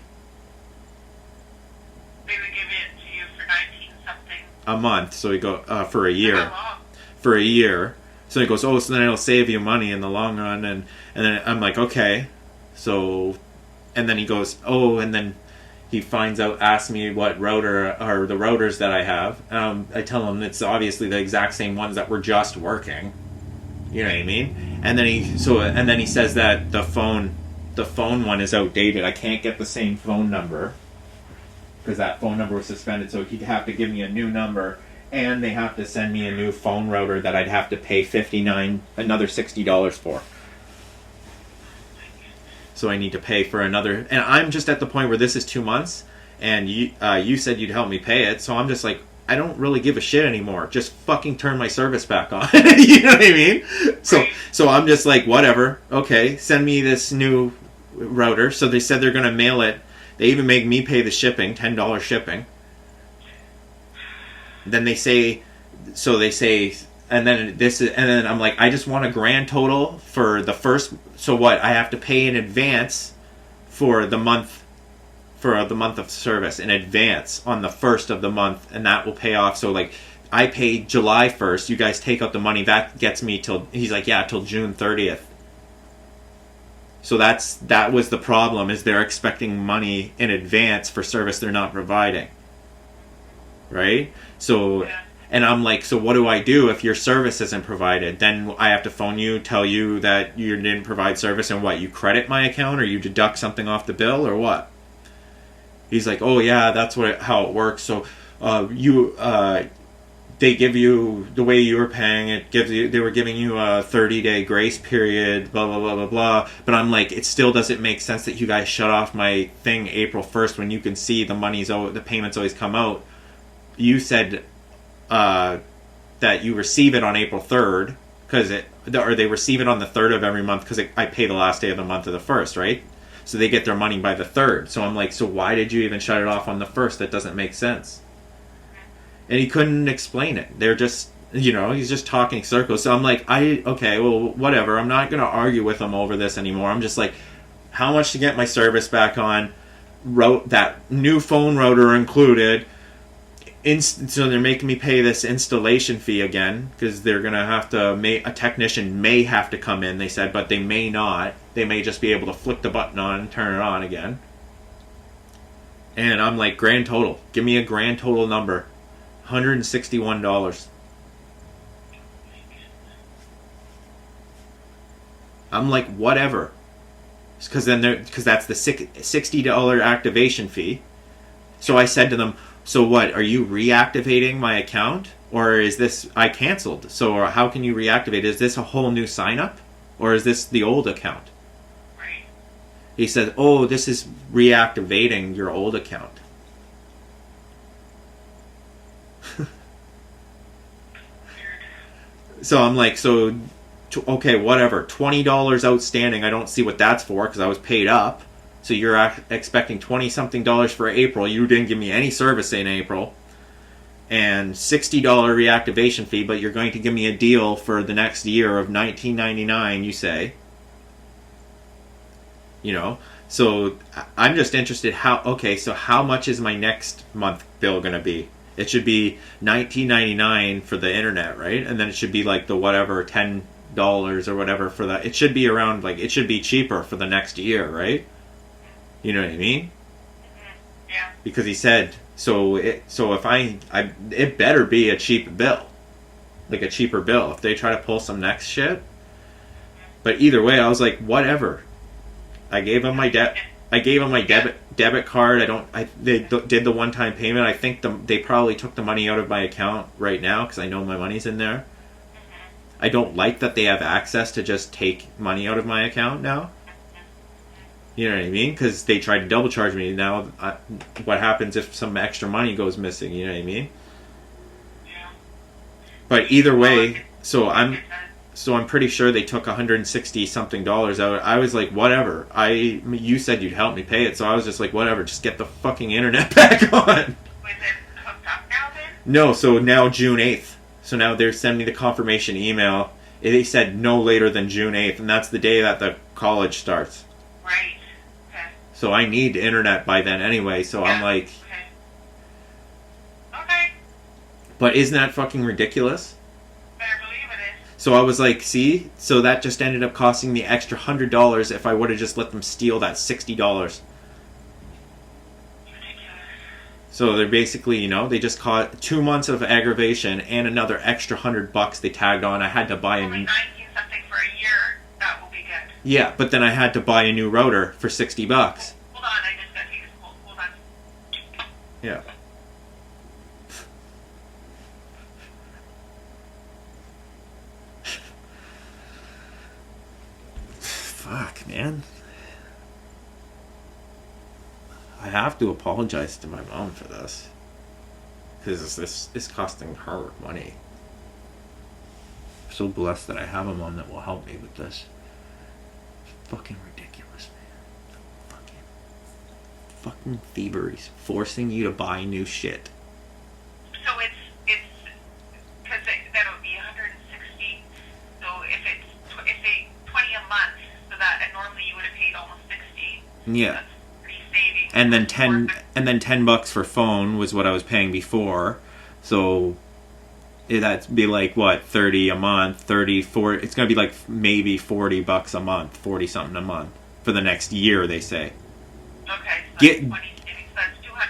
They would give it to you for 19 something. A month, so we go for a year. How long? For a year. So he goes, oh, so then it'll save you money in the long run, and then I'm like, okay. So, and then he goes, oh, and then he asks me what router or the routers that I have. I tell him it's obviously the exact same ones that were just working. You know what I mean? And then he says that the phone one is outdated. I can't get the same phone number because that phone number was suspended. So he'd have to give me a new number, and they have to send me a new phone router that I'd have to pay another $60 for. So I need to pay for another, and I'm just at the point where this is 2 months, and you said you'd help me pay it. So I'm just like, I don't really give a shit anymore. Just fucking turn my service back on. You know what I mean? So I'm just like, whatever. Okay, send me this new router. So they said they're going to mail it. They even make me pay the shipping, $10 shipping. Then they say, and then I'm like, I just want a grand total for the first. So what? I have to pay in advance for the month of service in advance on the first of the month, and that will pay off. So like, I pay July 1st. You guys take out the money. That gets me till, he's like, yeah, till June 30th. So that was the problem, is they're expecting money in advance for service they're not providing. Right? So, and I'm like, so what do I do if your service isn't provided? Then I have to phone you, tell you that you didn't provide service, and what, you credit my account, or you deduct something off the bill, or what? He's like, oh yeah, that's how it works. So they give you, the way you were paying, they were giving you a 30-day grace period, blah, blah, blah, blah, blah. But I'm like, it still doesn't make sense that you guys shut off my thing April 1st when you can see the payments always come out. You said that you receive it on April 3rd, or they receive it on the 3rd of every month, because I pay the last day of the month of the 1st, right? So they get their money by the 3rd. So I'm like, so why did you even shut it off on the 1st? That doesn't make sense. And he couldn't explain it. They're just, he's just talking circles. So I'm like, okay, well, whatever. I'm not going to argue with him over this anymore. I'm just like, how much to get my service back on? Wrote that new phone router included. So they're making me pay this installation fee again, because they're going to have to, a technician may have to come in, they said, but they may not. They may just be able to flick the button on and turn it on again. And I'm like, grand total. Give me a grand total number. $161. I'm like, whatever. Because that's the $60 activation fee. So I said to them, so what, are you reactivating my account? Or is this, I canceled, so how can you reactivate? Is this a whole new sign up? Or is this the old account? Right. He said, oh, this is reactivating your old account. So I'm like, okay, whatever. $20 outstanding. I don't see what that's for, because I was paid up. So you're expecting $20-something for April. You didn't give me any service in April. And $60 reactivation fee, but you're going to give me a deal for the next year of $19.99, you say. So I'm just interested, so how much is my next month bill going to be? It should be $19.99 for the internet, right? And then it should be like the whatever, $10 or whatever for that. It should be around, like, it should be cheaper for the next year, right? You know what I mean? Yeah. Because he said, it better be a cheap bill. Like a cheaper bill if they try to pull some next shit. But either way, I was like, whatever. I gave him my debit card. They did the one-time payment. I think they probably took the money out of my account right now, because I know my money's in there. I don't like that they have access to just take money out of my account now. You know what I mean? Because they tried to double charge me. Now, what happens if some extra money goes missing? You know what I mean? Yeah. But either way, so I'm pretty sure they took $160-something out. I was like, whatever. You said you'd help me pay it, so I was just like, whatever. Just get the fucking internet back on. Was it hooked up now then? No, so now June 8th. So now they're sending me the confirmation email. They said no later than June 8th, and that's the day that the college starts. Right. Okay. So I need internet by then anyway, so yeah. I'm like... Okay. But isn't that fucking ridiculous? Better believe it is. So I was like, see? So that just ended up costing me extra $100 if I would have just let them steal that $60. So they're basically, they just caught 2 months of aggravation and another extra $100 they tagged on. I had to buy $19 something for a year. That will be good. Yeah, but then I had to buy a new router for $60. Hold on, I just got to take this call. Hold on. Yeah. Fuck, man. I have to apologize to my mom for this. because this is costing her money. I'm so blessed that I have a mom that will help me with this. It's fucking ridiculous, man. Fucking thievery. Forcing you to buy new shit. So it's because then it would be 160. So if they 20 a month, so that and normally you would have paid almost 60. Yeah. That's pretty saving. And then $10 for phone was what I was paying before. So that'd be like what, 30 a month, 30, 40, it's going to be like maybe $40 a month, 40 something a month for the next year, they say. Okay, so Get- that's 20 savings, so that's 200.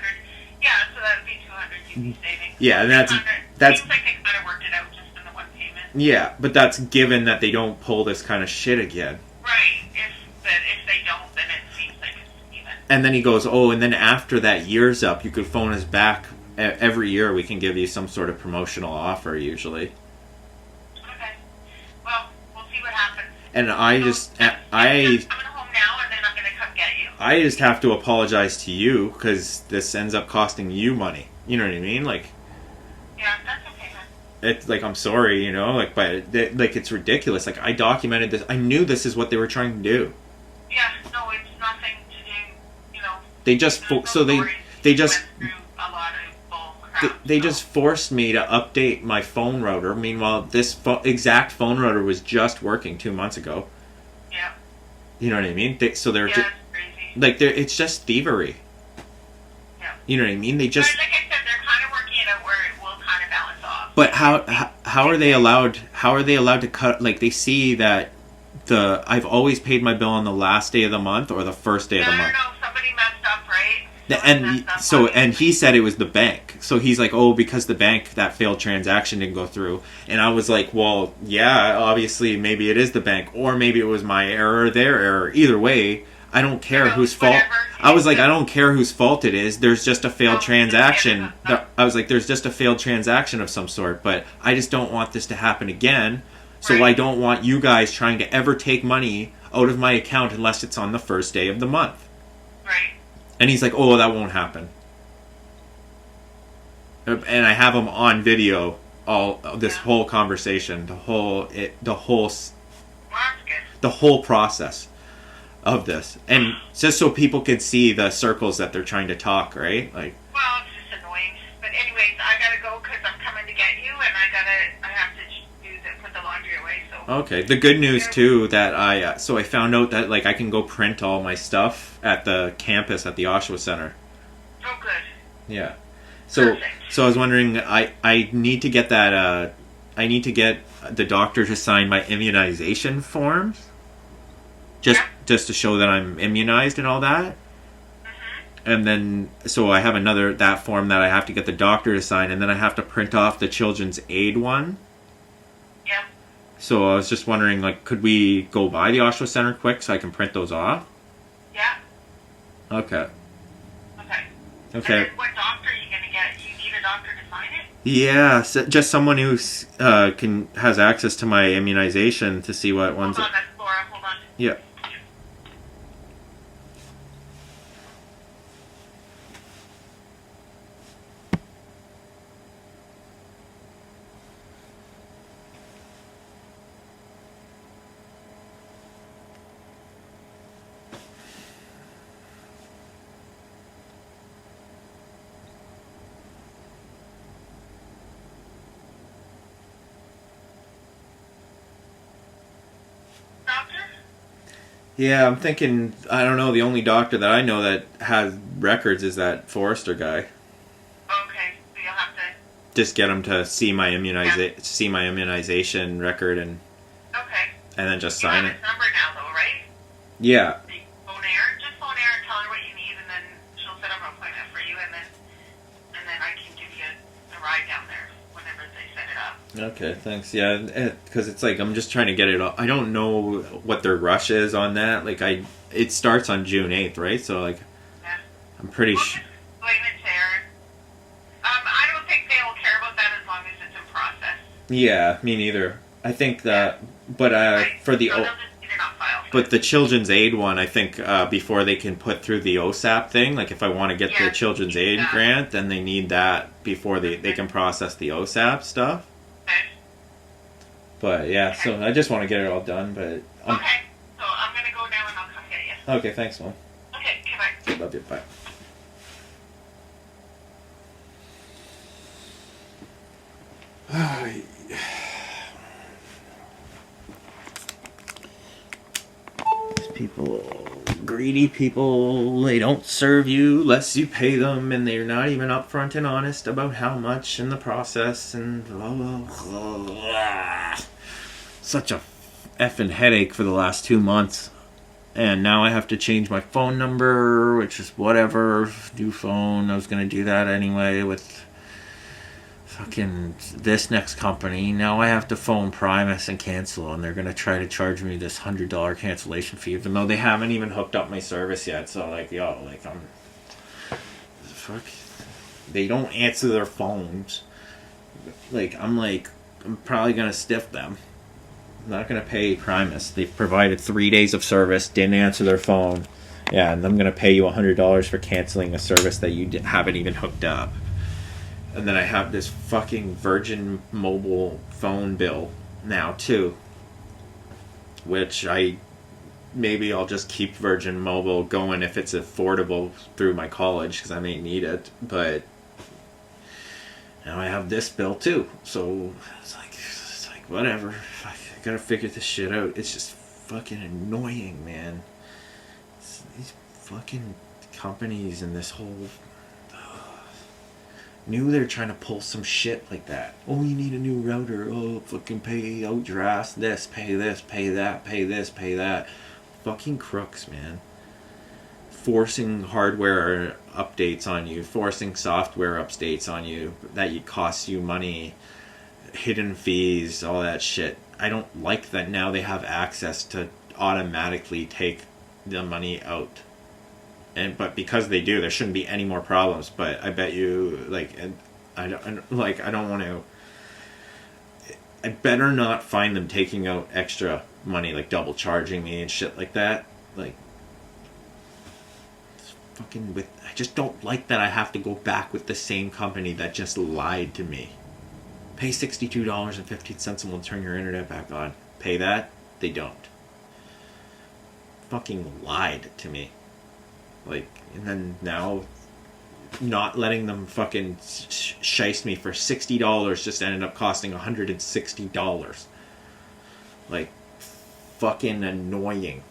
Yeah, so that would be 200 you'd be saving. Yeah, and that's- 600. Seems like they kind of worked it out just in the one payment. Yeah, but that's given that they don't pull this kind of shit again. Right, if they don't, then it seems like it's even. And then he goes, oh, and then after that year's up, you could phone us back. Every year we can give you some sort of promotional offer, usually. Okay, well, we'll see what happens. And I just, I'm going home now, and then I'm going to come get you. I just have to apologize to you because this ends up costing you money. You know what I mean? Like, Yeah, that's okay, man. it's like, I'm sorry, you know, like, but like it's ridiculous. Like, I documented this. I knew this is what they were trying to do. Yeah, no, it's nothing to do, you know. They just there's no so they stories. they You just went through a lot of bull crap, they so- just forced me to update my phone router. Meanwhile, this exact phone router was just working 2 months ago. Yeah, You know what I mean? So they're yeah, ju- it's crazy. like it's just thievery. Yeah. You know what I mean? They just. But like I said, they're kind of working it out where it will kind of balance off. But how are they allowed? How are they allowed to cut? Like they see that I've always paid my bill on the last day of the month or the first day of the month. No, somebody messed up, right? Somebody And messed up so on and it. he said it was the bank. So he's like, oh, because the bank, that failed transaction didn't go through. And I was like, well, yeah, obviously maybe it is the bank, or maybe it was my error, their error. Either way, I don't care You know, whose fault. whatever. I was like, I don't care whose fault it is. There's just a failed No, transaction. no. I was like, there's just a failed transaction of some sort. But I just don't want this to happen again. So Right. I don't want you guys trying to ever take money out of my account unless it's on the first day of the month. Right. And he's like, oh, that won't happen. And I have him on video, this Yeah. whole conversation, the whole Well, that's good. the whole process of this, and just so people can see the circles that they're trying to talk, right? Like, Well, it's just annoying. But anyways, I gotta go because I'm coming to get you, and I have to put the laundry away. So. okay. The good news too that I found out that like I can go print all my stuff at the campus at the Oshawa Center. Oh, good. Yeah. So Perfect. I was wondering, I need to get that. I need to get the doctor to sign my immunization forms, just to show that I'm immunized and all that. And then so I have that form that I have to get the doctor to sign, and then I have to print off the children's aid one. Yeah. So I was just wondering, like, could we go by the Oshawa Center quick so I can print those off? Yeah. Okay. Okay. Okay. And then what doctor are you gonna get? Do you need a doctor to sign it? Yeah, so just someone who has access to my immunization to see what ones. Hold on, that's Laura. Hold on. Yeah. Doctor? Yeah, I'm thinking, I don't know, the only doctor that I know that has records is that Forrester guy. Okay, so you'll have to. Just get him to see my immunization record and Okay. then just You sign have it. his number now, though, right? Yeah. So you phone Erin. Just phone Erin and tell her what you need, and then she'll set up an appointment for you, and then I can give you a ride down there whenever they set it up. Okay, thanks. Yeah, because it's like I'm just trying to get it all. I don't know what their rush is on that. Like it starts on June 8th, right? So like Yeah. I'm pretty We'll sure. just blame it to Erin. I don't think they'll care about that as long as it's in process. Yeah, me neither. I think that, but Right. for the So they'll just get it on file. But the children's aid one, I think, before they can put through the OSAP thing, like if I want to get the children's aid grant, then they need that before they can process the OSAP stuff. Okay. But yeah, so I just want to get it all done. But Okay. So I'm gonna go now and I'll come get you. Okay, thanks, Mom. Okay. Goodbye. Love you. Bye. People, greedy people, they don't serve you unless you pay them, and they're not even upfront and honest about how much in the process, and such a effing headache for the last 2 months. And now I have to change my phone number, which is whatever, new phone. I was gonna do that anyway with fucking this next company. Now I have to phone Primus and cancel, and they're gonna try to charge me this $100 cancellation fee, even though they haven't even hooked up my service yet. So like, they don't answer their phones. I'm probably gonna stiff them. I'm not gonna pay Primus. They've provided 3 days of service, didn't answer their phone. Yeah, and I'm gonna pay you $100 for canceling a service that you haven't even hooked up. And then I have this fucking Virgin Mobile phone bill now too, which maybe I'll just keep Virgin Mobile going if it's affordable through my college, because I may need it. But now I have this bill too, so it's like whatever. I gotta figure this shit out. It's just fucking annoying, man. These fucking companies and this whole. Knew they were trying to pull some shit like that. Oh, you need a new router. Oh, fucking pay out your ass this, pay that, pay this, pay that. Fucking crooks, man. Forcing hardware updates on you, forcing software updates on you that costs you money, hidden fees, all that shit. I don't like that now they have access to automatically take the money out. But because they do, there shouldn't be any more problems. But I bet you, I don't want to. I better not find them taking out extra money, like double charging me and shit like that. I just don't like that I have to go back with the same company that just lied to me. Pay $62.15 and we'll turn your internet back on. Pay that? They don't. Fucking lied to me. And then now, not letting them fucking shice me for $60 just ended up costing $160. Fucking annoying.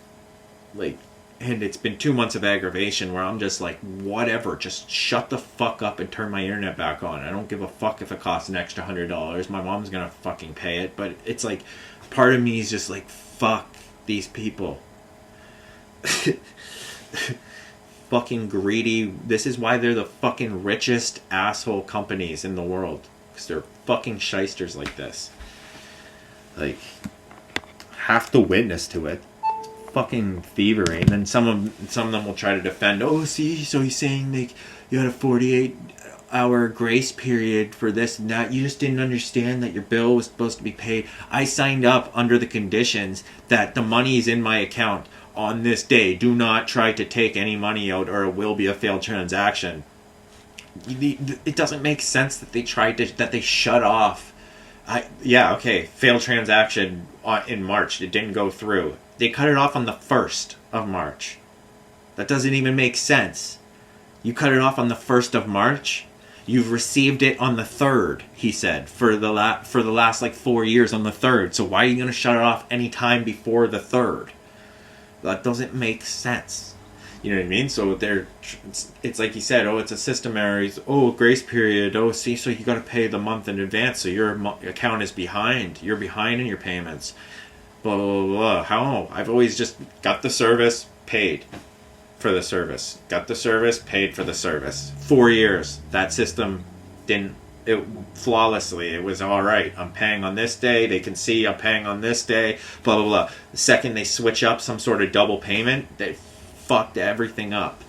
And it's been 2 months of aggravation where I'm just like, whatever, just shut the fuck up and turn my internet back on. I don't give a fuck if it costs an extra $100. My mom's gonna fucking pay it. But it's like, part of me is just like, fuck these people. Fucking greedy. This is why they're the fucking richest asshole companies in the world, because they're fucking shysters like this. Have to witness to it. It's fucking thievery. And then some of them will try to defend. Oh, see, so he's saying you had a 48-hour grace period for this and that. You just didn't understand that your bill was supposed to be paid. I signed up under the conditions that the money is in my account on this day. Do not try to take any money out or it will be a failed transaction. It doesn't make sense that they shut off. Failed transaction in March. It didn't go through. They cut it off on the 1st of March. That doesn't even make sense. You cut it off on the 1st of March. You've received it on the 3rd, he said, for the last 4 years on the 3rd. So why are you going to shut it off any time before the 3rd? That doesn't make sense. You know what I mean? So it's like he said, oh, it's a system error. Oh, grace period. Oh, see, so you got to pay the month in advance. So your account is behind. You're behind in your payments. Blah, blah, blah, blah. How? I've always just got the service, paid for the service. Got the service, paid for the service. 4 years. That system flawlessly. It was all right. I'm paying on this day. They can see I'm paying on this day. Blah, blah, blah. The second they switch up some sort of double payment, they fucked everything up.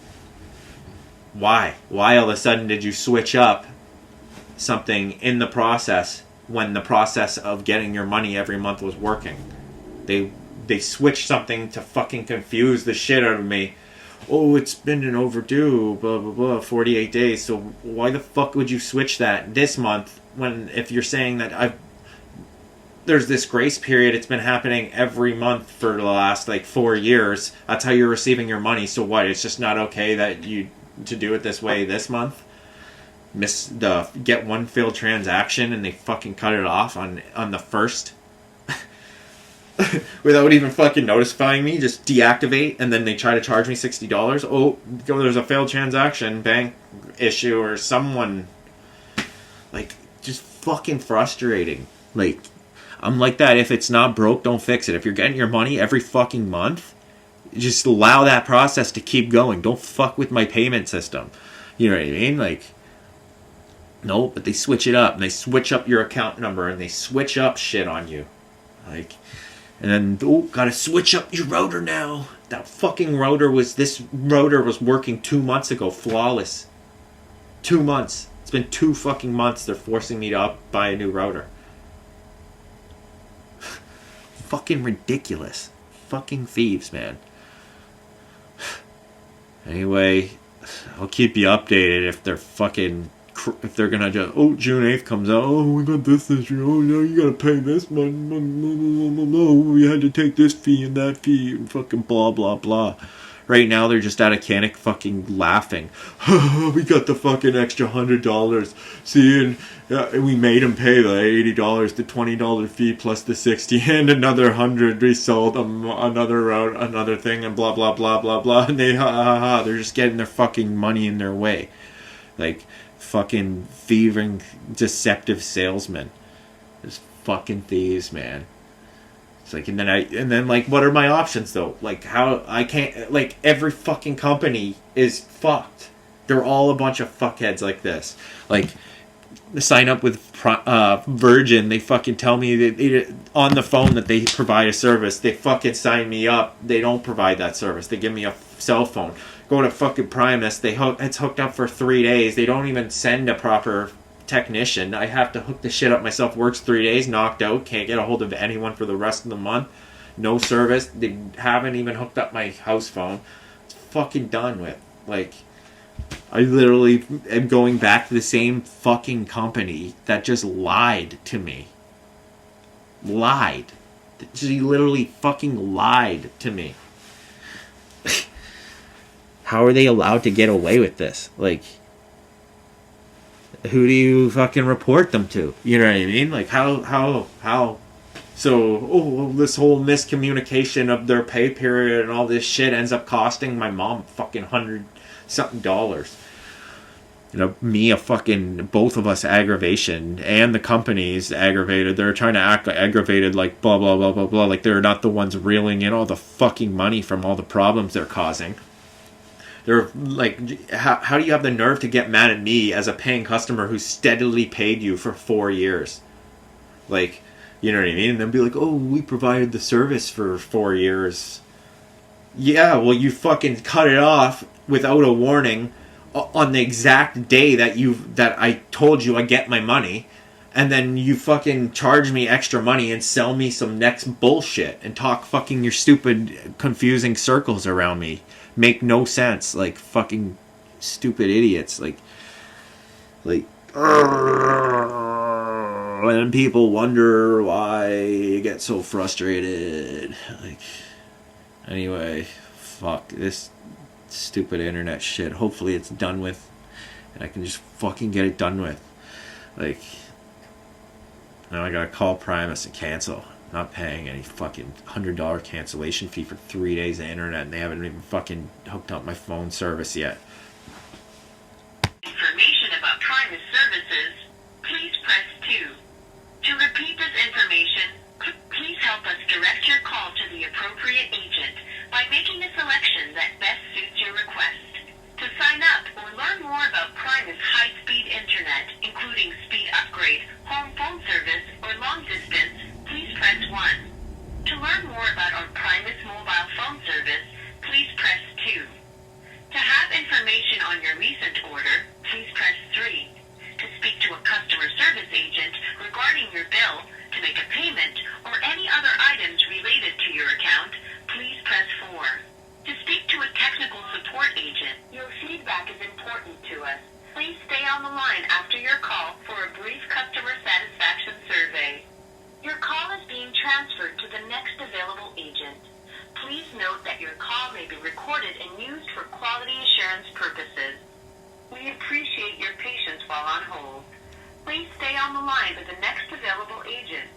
Why? Why all of a sudden did you switch up something in the process when the process of getting your money every month was working? They they switch something to fucking confuse the shit out of me. Oh, it's been an overdue, blah, blah, blah, 48 days. So why the fuck would you switch that this month when, if you're saying that there's this grace period, it's been happening every month for the last, 4 years. That's how you're receiving your money. So what, it's just not okay that to do it this way this month? Get one failed transaction and they fucking cut it off on the first without even fucking notifying me. Just deactivate, and then they try to charge me $60. Oh, there's a failed transaction, bank issue, or someone. Just fucking frustrating. I'm like that. If it's not broke, don't fix it. If you're getting your money every fucking month, just allow that process to keep going. Don't fuck with my payment system. You know what I mean? No, but they switch it up, and they switch up your account number, and they switch up shit on you. And then, gotta switch up your router now. This router was working 2 months ago, flawless. 2 months. It's been 2 fucking months they're forcing me to buy a new router. Fucking ridiculous. Fucking thieves, man. Anyway, I'll keep you updated if they're gonna just, June 8th comes out, we got this issue, no, you gotta pay this money, no, we had to take this fee and that fee, and fucking blah, blah, blah. Right now, they're just out of Canic fucking laughing. We got the fucking extra $100. See, and we made them pay the $80, the $20 fee plus the $60, and another $100. We sold them another route, another thing, and blah, blah, blah, blah, blah. And they're just getting their fucking money in their way. Fucking thieving, deceptive salesmen. Just fucking thieves, man. It's and then what are my options though? How I can't, every fucking company is fucked. They're all a bunch of fuckheads like this. Sign up with Virgin, they fucking tell me that on the phone that they provide a service. They fucking sign me up. They don't provide that service. They give me a cell phone. Go to fucking Primus. It's hooked up for 3 days. They don't even send a proper technician. I have to hook the shit up myself. Works 3 days, knocked out. Can't get a hold of anyone for the rest of the month. No service. They haven't even hooked up my house phone. It's fucking done with. I literally am going back to the same fucking company that just lied to me. Lied. She literally fucking lied to me. How are they allowed to get away with this? Who do you fucking report them to? You know what I mean? How? So, this whole miscommunication of their pay period and all this shit ends up costing my mom fucking $100-something. Me both of us aggravation, and the company's aggravated. They're trying to act aggravated, blah, blah, blah, blah, blah. They're not the ones reeling in all the fucking money from all the problems they're causing. They're how do you have the nerve to get mad at me as a paying customer who steadily paid you for 4 years? You know what I mean? And then be we provided the service for 4 years. Yeah, well, you fucking cut it off without a warning on the exact day that I told you I get my money, and then you fucking charge me extra money and sell me some next bullshit and talk fucking your stupid confusing circles around me. Make no sense, fucking stupid idiots, and people wonder why you get so frustrated. Anyway, fuck this stupid internet shit. Hopefully it's done with, and I can just fucking get it done with. Now I gotta call Primus and cancel. Not paying any fucking $100 cancellation fee for 3 days of internet, and they haven't even fucking hooked up my phone service yet. Information about Primus services, please press 2. To repeat this information, please help us direct your call to the appropriate agent by making a selection that best suits your request. To sign up or learn more about Primus high-speed internet, including speed upgrade, home phone service, or long distance, please press 1. To learn more about our Primus mobile phone service, please press 2. To have information on your recent order, please press 3. To speak to a customer service agent regarding your bill, to to make a payment or any other items related to your account, please press 4. To speak to a technical support agent, your feedback is important to us. Please stay on the line after your call for a brief customer satisfaction survey. Your call is being transferred to the next available agent. Please note that your call may be recorded and used for quality assurance purposes. We appreciate your patience while on hold. Please stay on the line with the next available agent.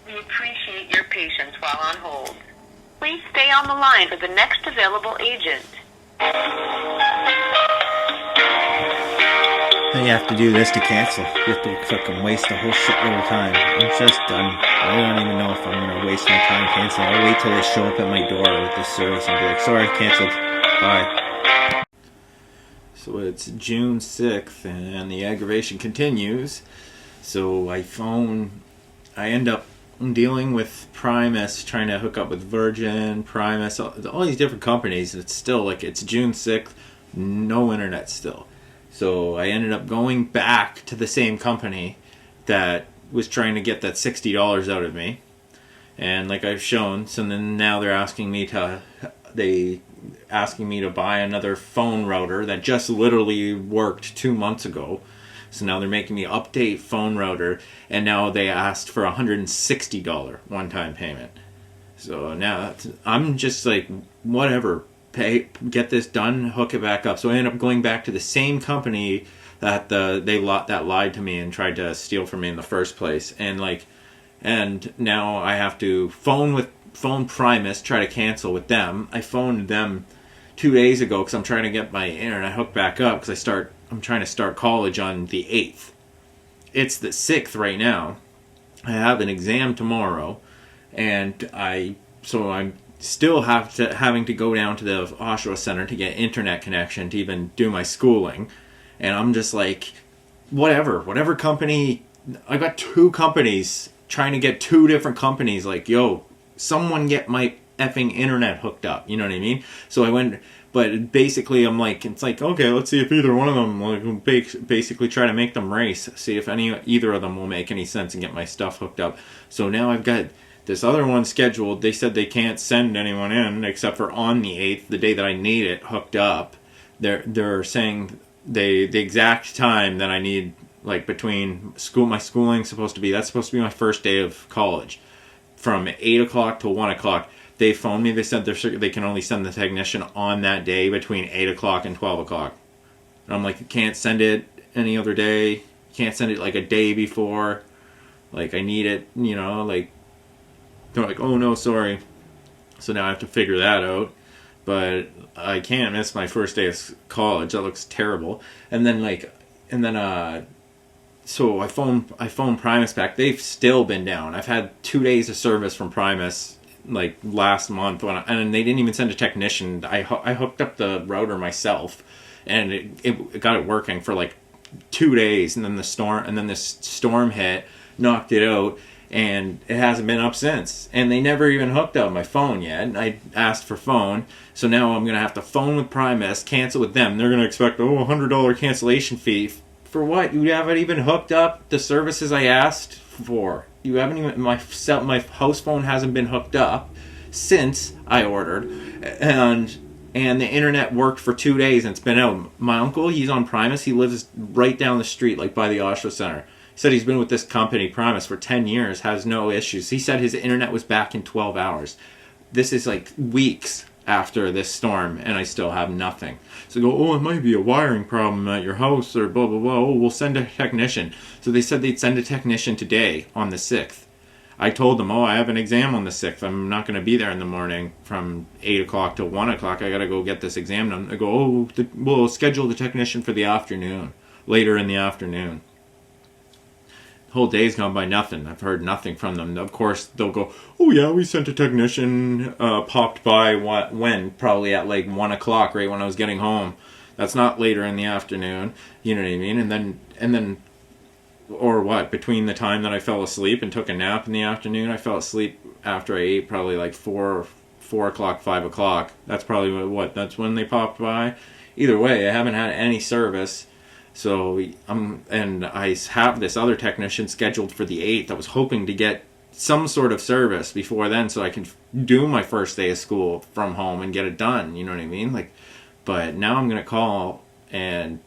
We appreciate your patience while on hold. Please stay on the line for the next available agent. You have to do this to cancel. You have to fucking waste a whole shitload of time. I'm just done. I don't even know if I'm gonna waste my time canceling. I'll wait till they show up at my door with this service and be like, sorry, canceled. Bye. So it's June 6th and the aggravation continues. So I end up dealing with Primus, trying to hook up with Virgin, Primus, all these different companies. It's still like, it's June 6th, no internet still. So I ended up going back to the same company that was trying to get that $60 out of me. And like I've shown, so then now they're asking me to buy another phone router that just literally worked 2 months ago. So now they're making me update phone router, and now they asked for $160 one-time payment. So now I'm just like, whatever, get this done, hook it back up. So I ended up going back to the same company that that lied to me and tried to steal from me in the first place, and now I have to phone Primus, try to cancel with them. I phoned them 2 days ago because I'm trying to get my internet hooked back up because I'm trying to start college on the 8th. It's the 6th right now. I have an exam tomorrow, and I'm still having to go down to the Oshawa Center to get internet connection to even do my schooling. And I'm just like, whatever company. I got 2 companies trying to get 2 different companies. Like, yo, someone get my effing internet hooked up. You know what I mean? So I went. But basically, I'm like, it's like, okay, let's see if either one of them, like, basically try to make them race, see if either of them will make any sense and get my stuff hooked up. So now I've got this other one scheduled. They said they can't send anyone in except for on the 8th, the day that I need it hooked up. They're saying the exact time that I need, like, between my schooling's supposed to be my first day of college, from 8 o'clock to 1 o'clock. They phoned me. They said they can only send the technician on that day between 8 o'clock and 12 o'clock. And I'm like, you can't send it any other day. You can't send it like a day before. Like, I need it, like, they're like, oh no, sorry. So now I have to figure that out. But I can't miss my first day of college. That looks terrible. And then so I phoned Primus back. They've still been down. I've had 2 days of service from Primus, like, last month, and they didn't even send a technician. I hooked up the router myself, and it got it working for like 2 days, and then this storm hit, knocked it out, and it hasn't been up since. And they never even hooked up my phone yet. And I asked for phone, so now I'm gonna have to phone with Primus, cancel with them. They're gonna expect $100 cancellation fee for what? You haven't even hooked up the services I asked for. You haven't even, my house phone hasn't been hooked up since I ordered, and the internet worked for 2 days and it's been out. My uncle, he's on Primus. He lives right down the street, like by the Oshawa Center. He said he's been with this company, Primus, for 10 years, has no issues. He said his internet was back in 12 hours. This is like weeks after this storm, and I still have nothing. So they go, it might be a wiring problem at your house, or blah, blah, blah. We'll send a technician. So they said they'd send a technician today on the 6th. I told them, oh, I have an exam on the 6th. I'm not going to be there in the morning from 8 o'clock till 1 o'clock. I got to go get this exam done. I go, oh, we'll schedule the technician for the afternoon, later in the afternoon. The whole day's gone by nothing. I've heard nothing from them. Of course, they'll go, oh, yeah, we sent a technician, popped by when? Probably at like 1 o'clock, right when I was getting home. That's not later in the afternoon. You know what I mean? And then or what, between the time that I fell asleep and took a nap in the afternoon, I fell asleep after I ate probably like 4 o'clock, 5 o'clock. That's probably that's when they popped by. Either way, I haven't had any service. So and I have this other technician scheduled for the 8th. I was hoping to get some sort of service before then so I can do my first day of school from home and get it done. You know what I mean? Like, but now I'm going to call and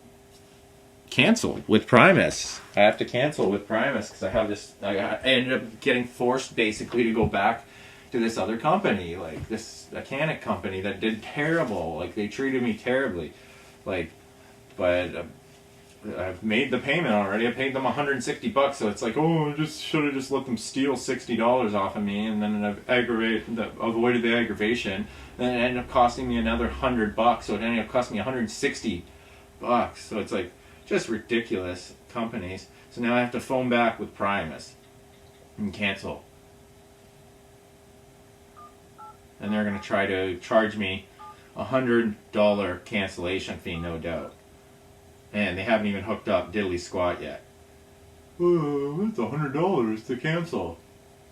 cancel with Primus. I have to cancel with Primus because I have this. I ended up getting forced basically to go back to this other company, like this mechanic company that did terrible. Like they treated me terribly. Like, but I've made the payment already. I paid them $160, so it's like, oh, I just should have just let them steal $60 off of me, and then I've avoided the aggravation. Then it ended up costing me another $100, so it ended up costing me $160. So it's like just ridiculous companies. So now I have to phone back with Primus and cancel. And they're going to try to charge me $100 cancellation fee, no doubt. And they haven't even hooked up diddly squat yet. Oh, it's $100 to cancel.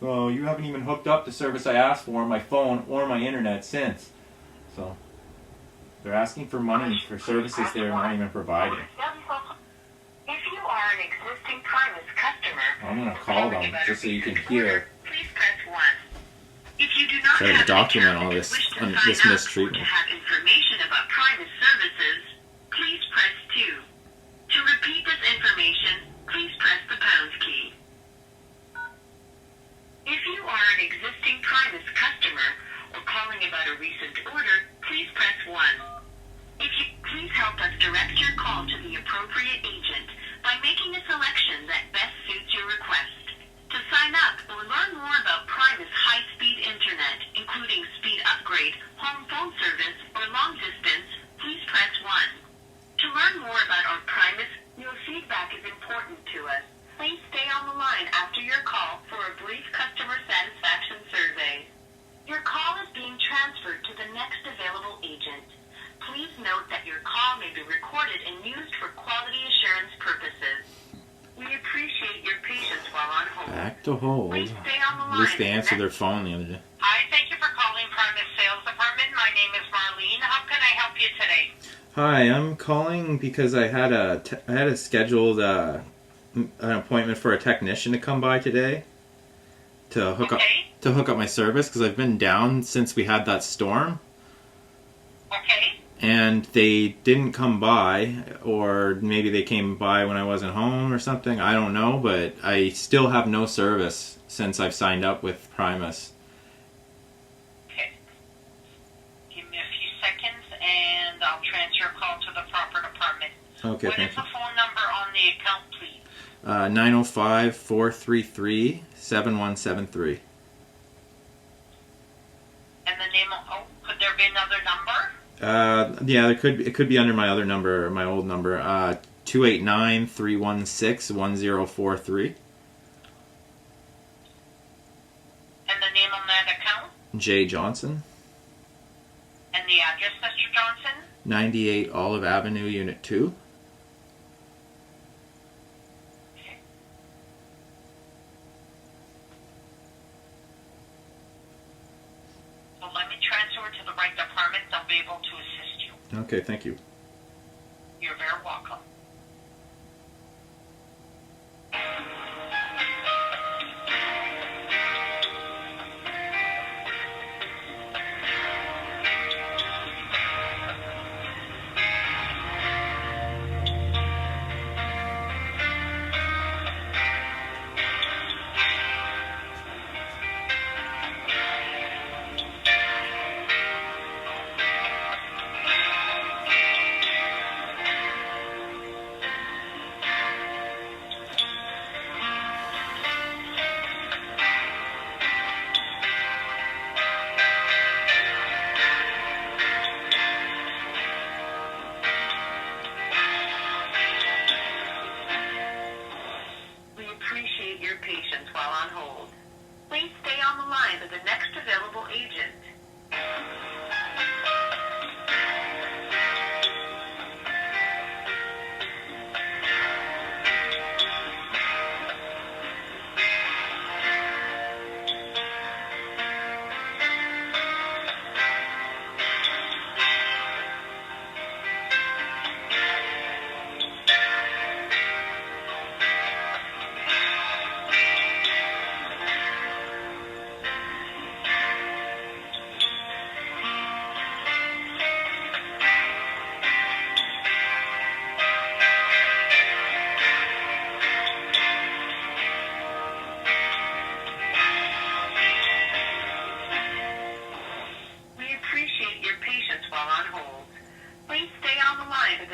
Oh, you haven't even hooked up the service I asked for on my phone or my internet since. So they're asking for money for services they're not even providing. If you are an existing Primus customer, I'm gonna call them just so you can hear. Please press 1. If you do not Try to have document an all account this and wish to sign this up or mistreatment. to have information about Primus services, please press 2. To repeat this information, please press the pound key. If you are an existing Primus customer or calling about a recent order, please press 1. If you please help us direct your call to the appropriate agent by making a selection that best suits your request. To sign up or learn more about Primus high-speed internet, including speed upgrade, home phone service, or long distance, please press 1. To learn more about our Primus, your feedback is important to us. Please stay on the line after your call for a brief customer satisfaction survey. Your call is being transferred to the next available agent. Please note that your call may be recorded and used for quality assurance purposes. We appreciate your patience while on hold. Back to hold. Please stay on the At line. least they answered their phone the other day. Hi, thank you for calling Primus Sales Department. My name is Marlene. How can I help you today? Hi, I'm calling because I had a scheduled an appointment for a technician to come by today to hook up my service because I've been down since we had that storm. Okay. And they didn't come by, or maybe they came by when I wasn't home or something. I don't know, but I still have no service since I've signed up with Primus. Okay. Give me a few seconds, and I'll transfer your call to the proper department. Okay, What thank is you. the phone number on the account, please? 905-433-7173. And the name of, could there be another number? Yeah, it could be under my other number, my old number, 289-316-1043. And the name on that account? J. Johnson, And the address, Mr. Johnson? 98 Olive Avenue, Unit 2. Okay. So let me transfer to the right department. They'll be able to assist you. Okay, thank you. You're very welcome.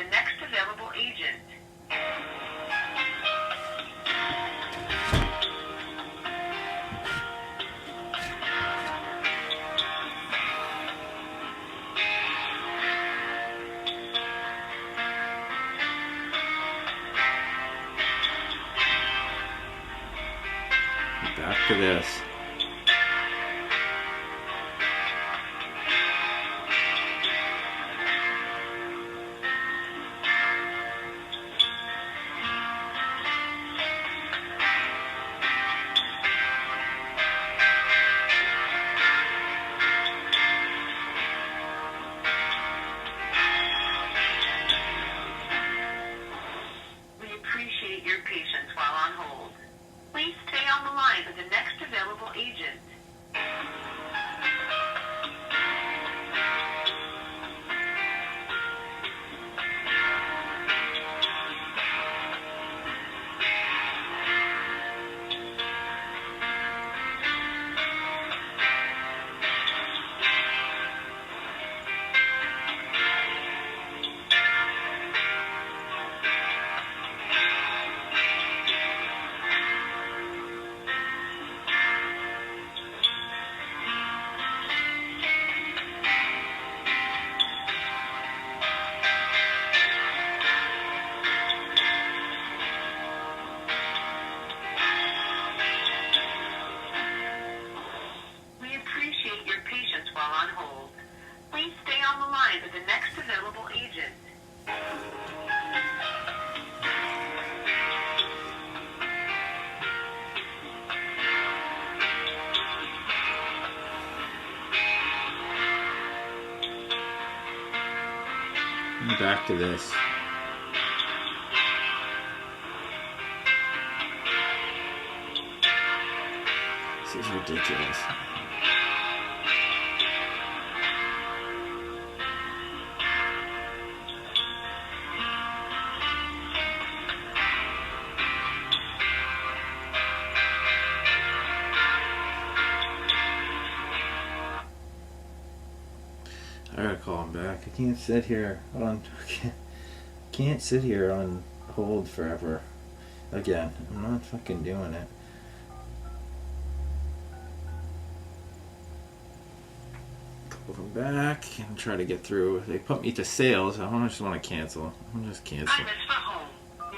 the next available agent. Back to this. We appreciate your patience while on hold. Please stay on the line for the next available agent. We appreciate your patience while on hold. Please stay on the line for the next available agent. Back to this. This is ridiculous. I gotta call him back. I can't sit here on can't sit here on hold forever. Again, I'm not fucking doing it. Call them back and try to get through. They put me to sales. I don't just want to cancel. I'm just canceling. Primus for home.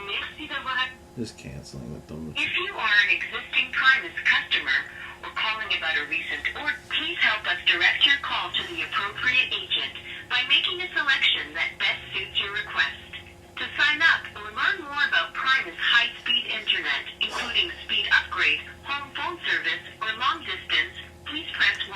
Merci d'avoir. Just canceling with them. If you are an existing Primus customer or calling about a recent order, please help us direct your call to the appropriate agent by making a selection that best suits your request. To sign up or learn more about Primus high-speed internet, including speed upgrade, home phone service, or long distance, please press 1.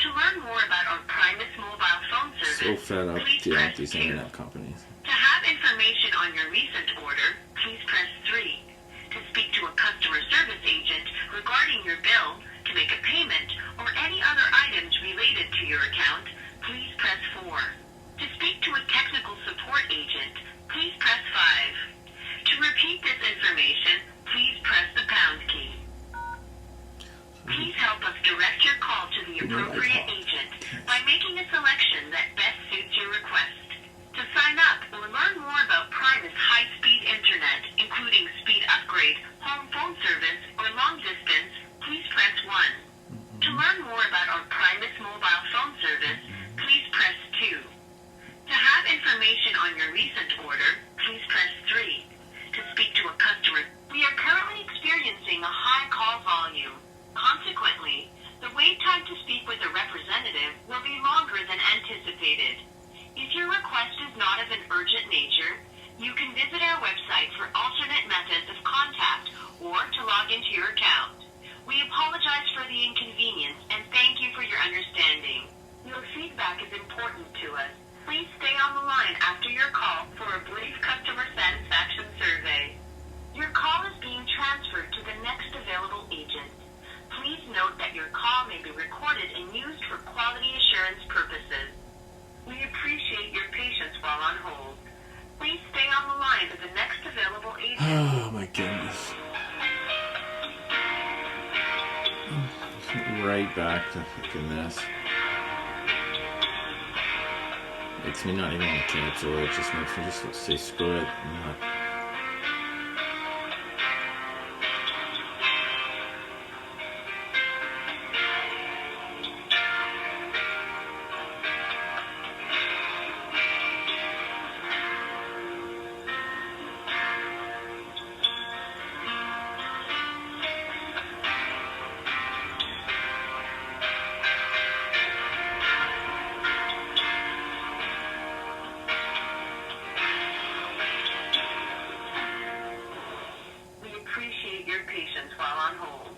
To learn more about our Primus mobile phone So service, fed up please dealing press with these 2. internet companies. To have information on your recent order, please press 3. To speak to a customer service agent regarding your bill, to make a payment, or any other items related to your account, please press 4. To speak to a technical support agent, please press 5. To repeat this information, please press the pound key. Please help us direct your call to the appropriate agent by making a selection that best suits your request. To sign up or learn more about Primus high-speed internet, including speed upgrade, home phone service, or long distance, please press 1. To learn more about our Primus mobile phone service, please press 2. To have information on your recent order, please press 3. To speak to a customer, we are currently experiencing a high call volume. Consequently, the wait time to speak with a representative will be longer than anticipated. If your request is not of an urgent nature, you can visit our website for alternate methods of contact or to log into your account. We apologize for the inconvenience and thank you for your understanding. Your feedback is important to us. Please stay on the line after your call for a brief customer satisfaction survey. Your call is being transferred to the next available agent. Please note that your call may be recorded and used for quality assurance purposes. We appreciate your patience while on hold. Please stay on the line for the next available agent. Oh my goodness. Right back to fucking this. makes me not even want to cancel. It just makes me just say screw it. I'm not. We appreciate your patience while on hold.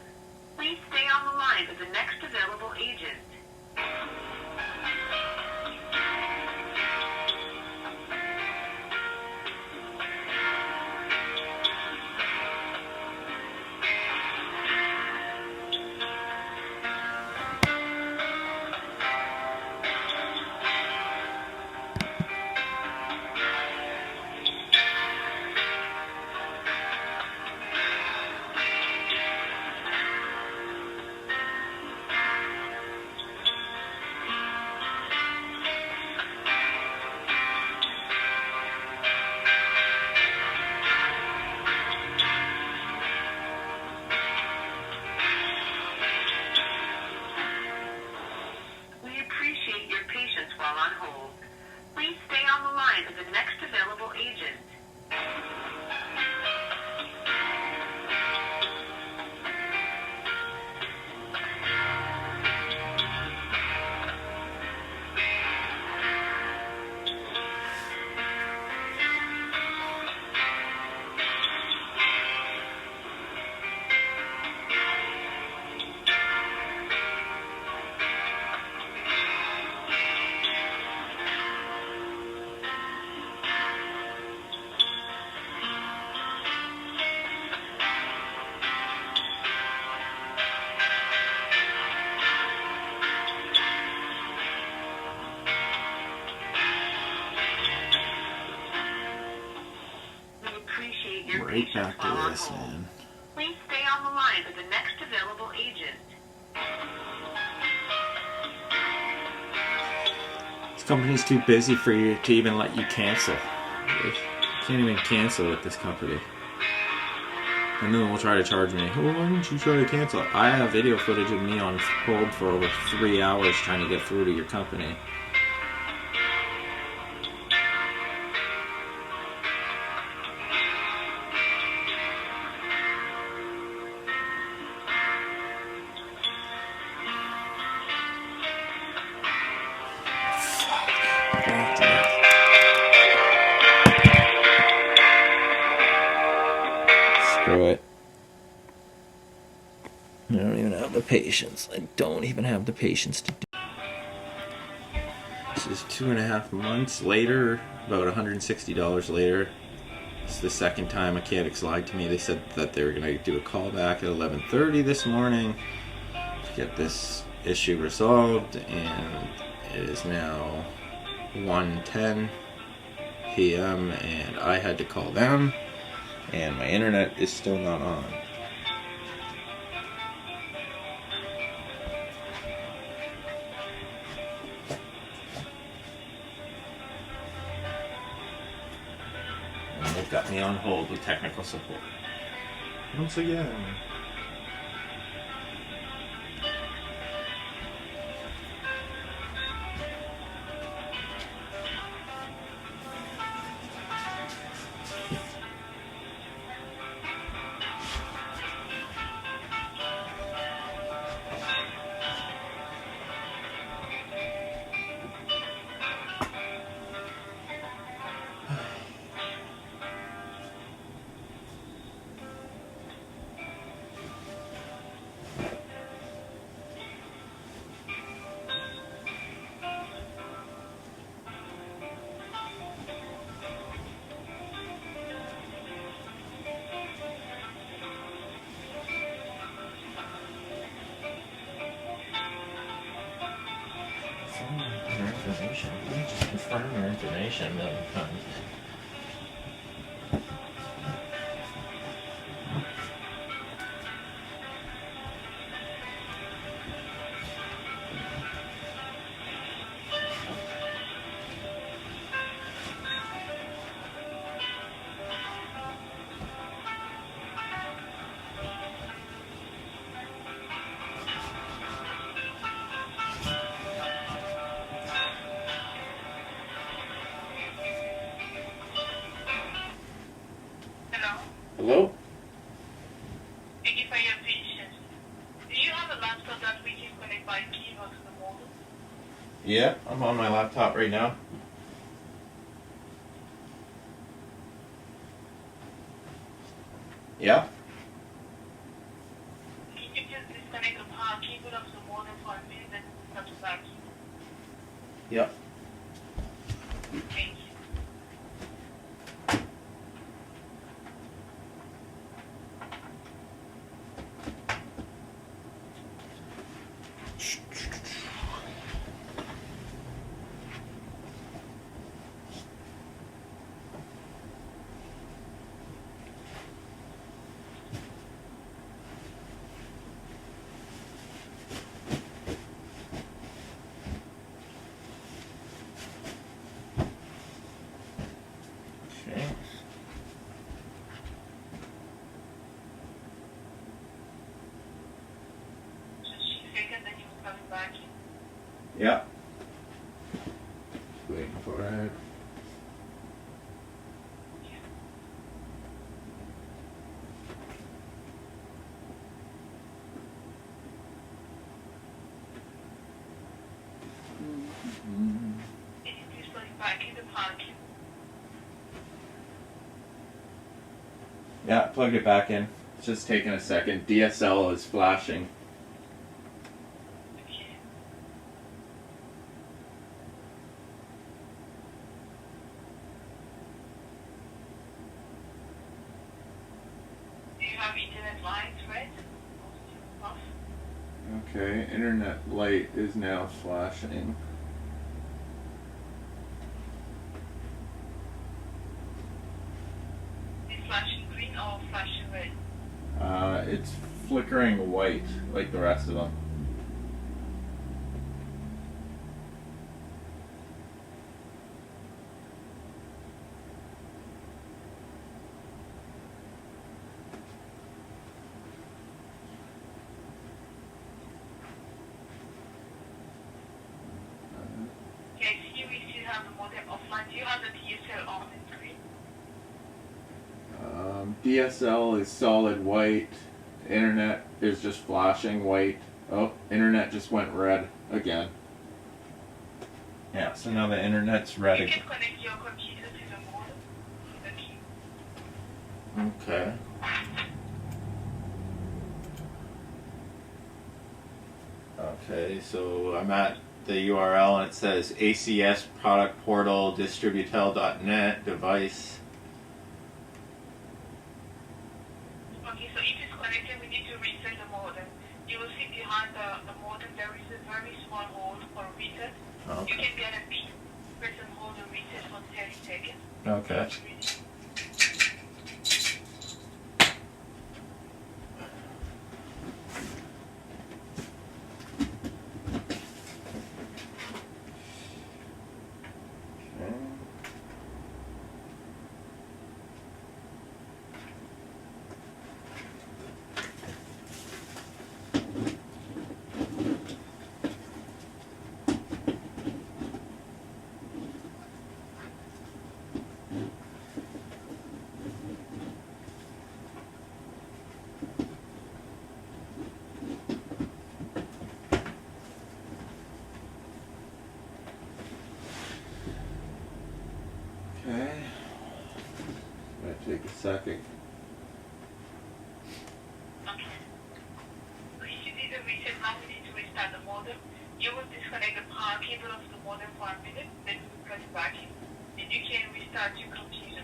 Please stay on the line with the next available agent. We appreciate your patience while on hold. Please stay on the line with the next available agent. We appreciate your Right patience back while to on this, hold. man. Please stay on the line with the next available agent. This company's too busy for you to even let you cancel. You can't even cancel with this company. And then they'll try to charge me. Oh, why didn't you try to cancel? I have video footage of me on hold for over 3 hours trying to get through to your company. Screw it. I don't even have the patience. I don't even have the patience to do. This is 2.5 months later, about $160 later. This is the second time mechanics lied to me. They said that they were going to do a callback at 11:30 this morning to get this issue resolved, and it is now 1:10 p.m. and I had to call them, and my internet is still not on. And they've got me on hold with technical support. Once again. Your information. You just confirm your information a million times. Hello? Thank you for your patience. Do you have a laptop that we can connect by keyboard to the modem? Yeah, I'm on my laptop right now. Yeah? Can you just disconnect the power cable of the modem for a minute and come back? Yep. Thank you. Okay. Just a second, then you're coming back. Yeah. Waiting for it. Can you please put it back in the power cable? Yeah, plugged it back in. It's just taking a second. DSL is flashing. Okay. Do you have internet lines, right? Off? Okay, internet light is now flashing. Is flashing green or flashing red? It's flickering white like the rest of them. Okay, see we still have the modem offline. Do you have the DSL on the screen? DSL is solid white. Internet is just flashing white. Oh, internet just went red again. Yeah, so now the internet's red You again. can connect your computer to the modem. The key. Okay. Okay, so I'm at the URL and it says ACS product portal distributel.net device. Okay, so if it's connected, we need to reset the modem. You will see behind the modem there is a very small hole for reset. You Okay. can get a pin, press and hold the reset for 30 seconds. Okay. Okay. Might take a second. Okay. So if you did the reset, now we need to restart the modem. You will disconnect the power cable of the modem for a minute, then you will press back in. Then you can restart your computer.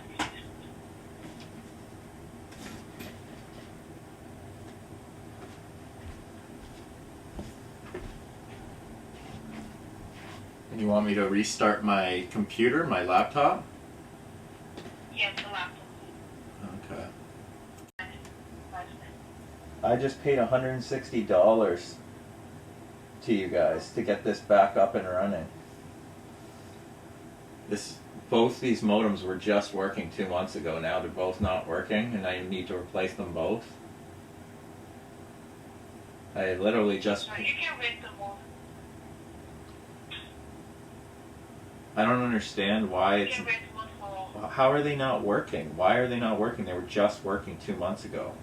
And you want me to restart my computer, my laptop? Yes, the laptop. Okay. 5 minutes. I just paid $160 to you guys to get this back up and running. Both these modems were just working 2 months ago. Now they're both not working, and I need to replace them both. I literally just. So you can rent the modem. I don't understand why You it's. can rent one for How are they not working? Why are they not working? They were just working 2 months ago.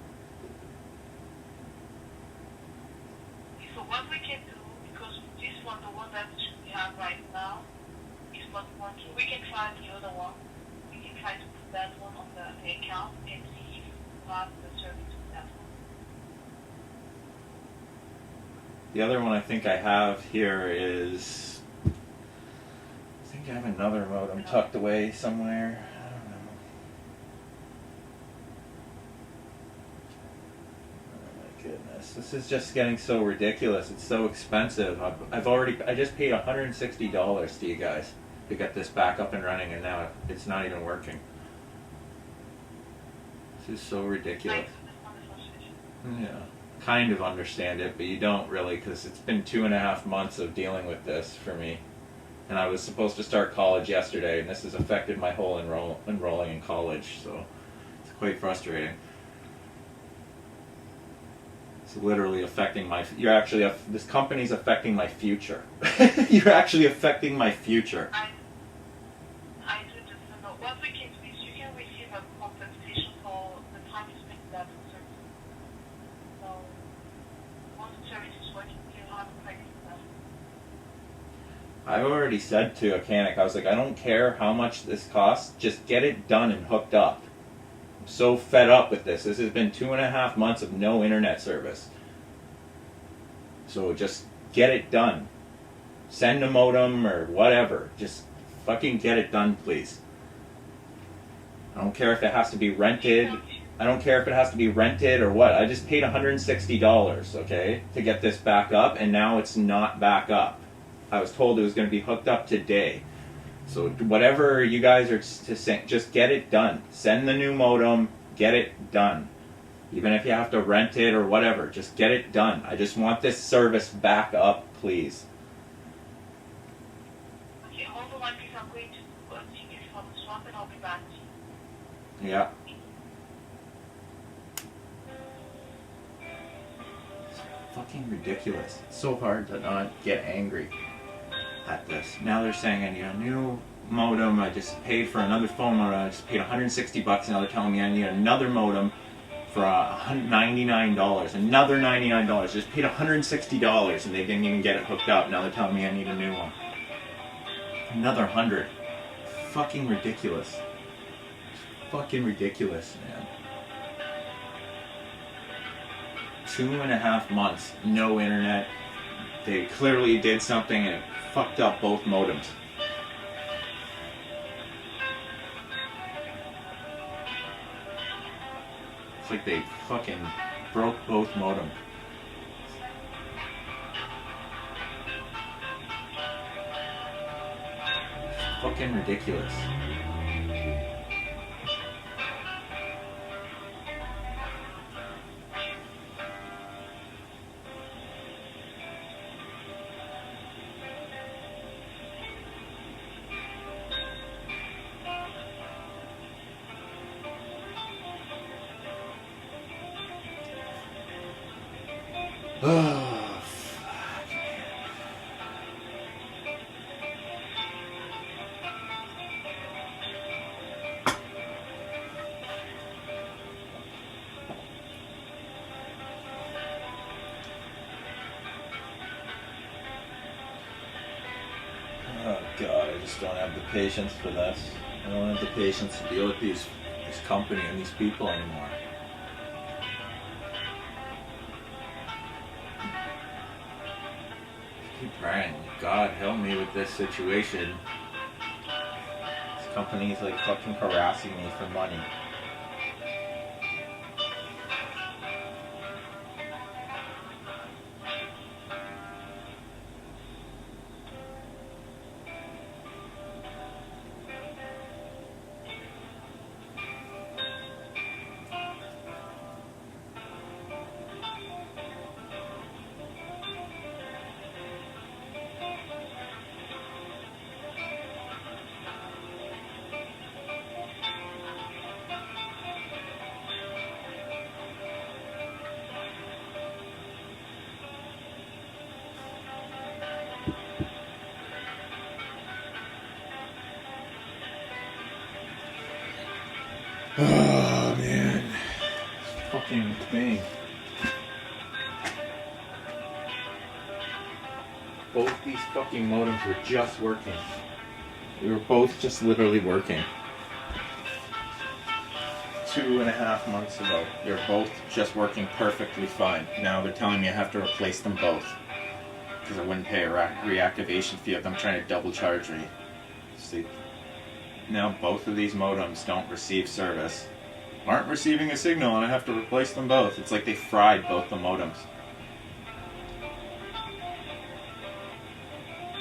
So what we can do, because this one, the one that we have right now, is not working. We can try the other one. We can try to put that one on the account and see if we have the service with that one. The other one I think I have here is... I think I have another modem tucked away somewhere. I don't know. Oh my goodness. This is just getting so ridiculous. It's so expensive. I just paid $160 to you guys to get this back up and running, and now it's not even working. This is so ridiculous. Yeah. Kind of understand it, but you don't really, because it's been 2.5 months of dealing with this for me. And I was supposed to start college yesterday, and this has affected my whole enrolling in college, so it's quite frustrating. It's literally affecting my... this company's affecting my future. You're actually affecting my future. I do just don't know. What we can do is you can receive a compensation for the time you spent in that service. So once the service is working, you'll have a credit for that. I already said to a mechanic, I was like, I don't care how much this costs, just get it done and hooked up. I'm so fed up with this. This has been 2.5 months of no internet service. So just get it done. Send a modem or whatever. Just fucking get it done, please. I don't care if it has to be rented. I don't care if it has to be rented or what. I just paid $160, okay, to get this back up, and now it's not back up. I was told it was going to be hooked up today. So whatever you guys are to say, just get it done. Send the new modem, get it done. Even if you have to rent it or whatever, just get it done. I just want this service back up, please. Okay, hold on one please. I'm going to see this for the swap and I'll be back to you. Yeah. It's fucking ridiculous. It's so hard to not get angry at this. Now they're saying I need a new modem. I just paid for another phone modem. I just paid $160. Now they're telling me I need another modem for $99. Another $99. Just paid $160 and they didn't even get it hooked up. Now they're telling me I need a new one. Another $100. Fucking ridiculous. Fucking ridiculous, man. 2.5 months, no internet. They clearly did something and it fucked up both modems. It's like they fucking broke both modems. Fucking ridiculous. Oh, fuck. Oh God, I just don't have the patience for this. I don't have the patience to deal with this company and these people anymore. Keep praying. God, help me with this situation. This company is like fucking harassing me for money. Oh man, this fucking thing. Both these fucking modems were just working. They were both just literally working. 2.5 months ago, they were both just working perfectly fine. Now they're telling me I have to replace them both because I wouldn't pay a reactivation fee of them trying to double charge me. See, now both of these modems don't receive service, aren't receiving a signal, and I have to replace them both. It's like they fried both the modems.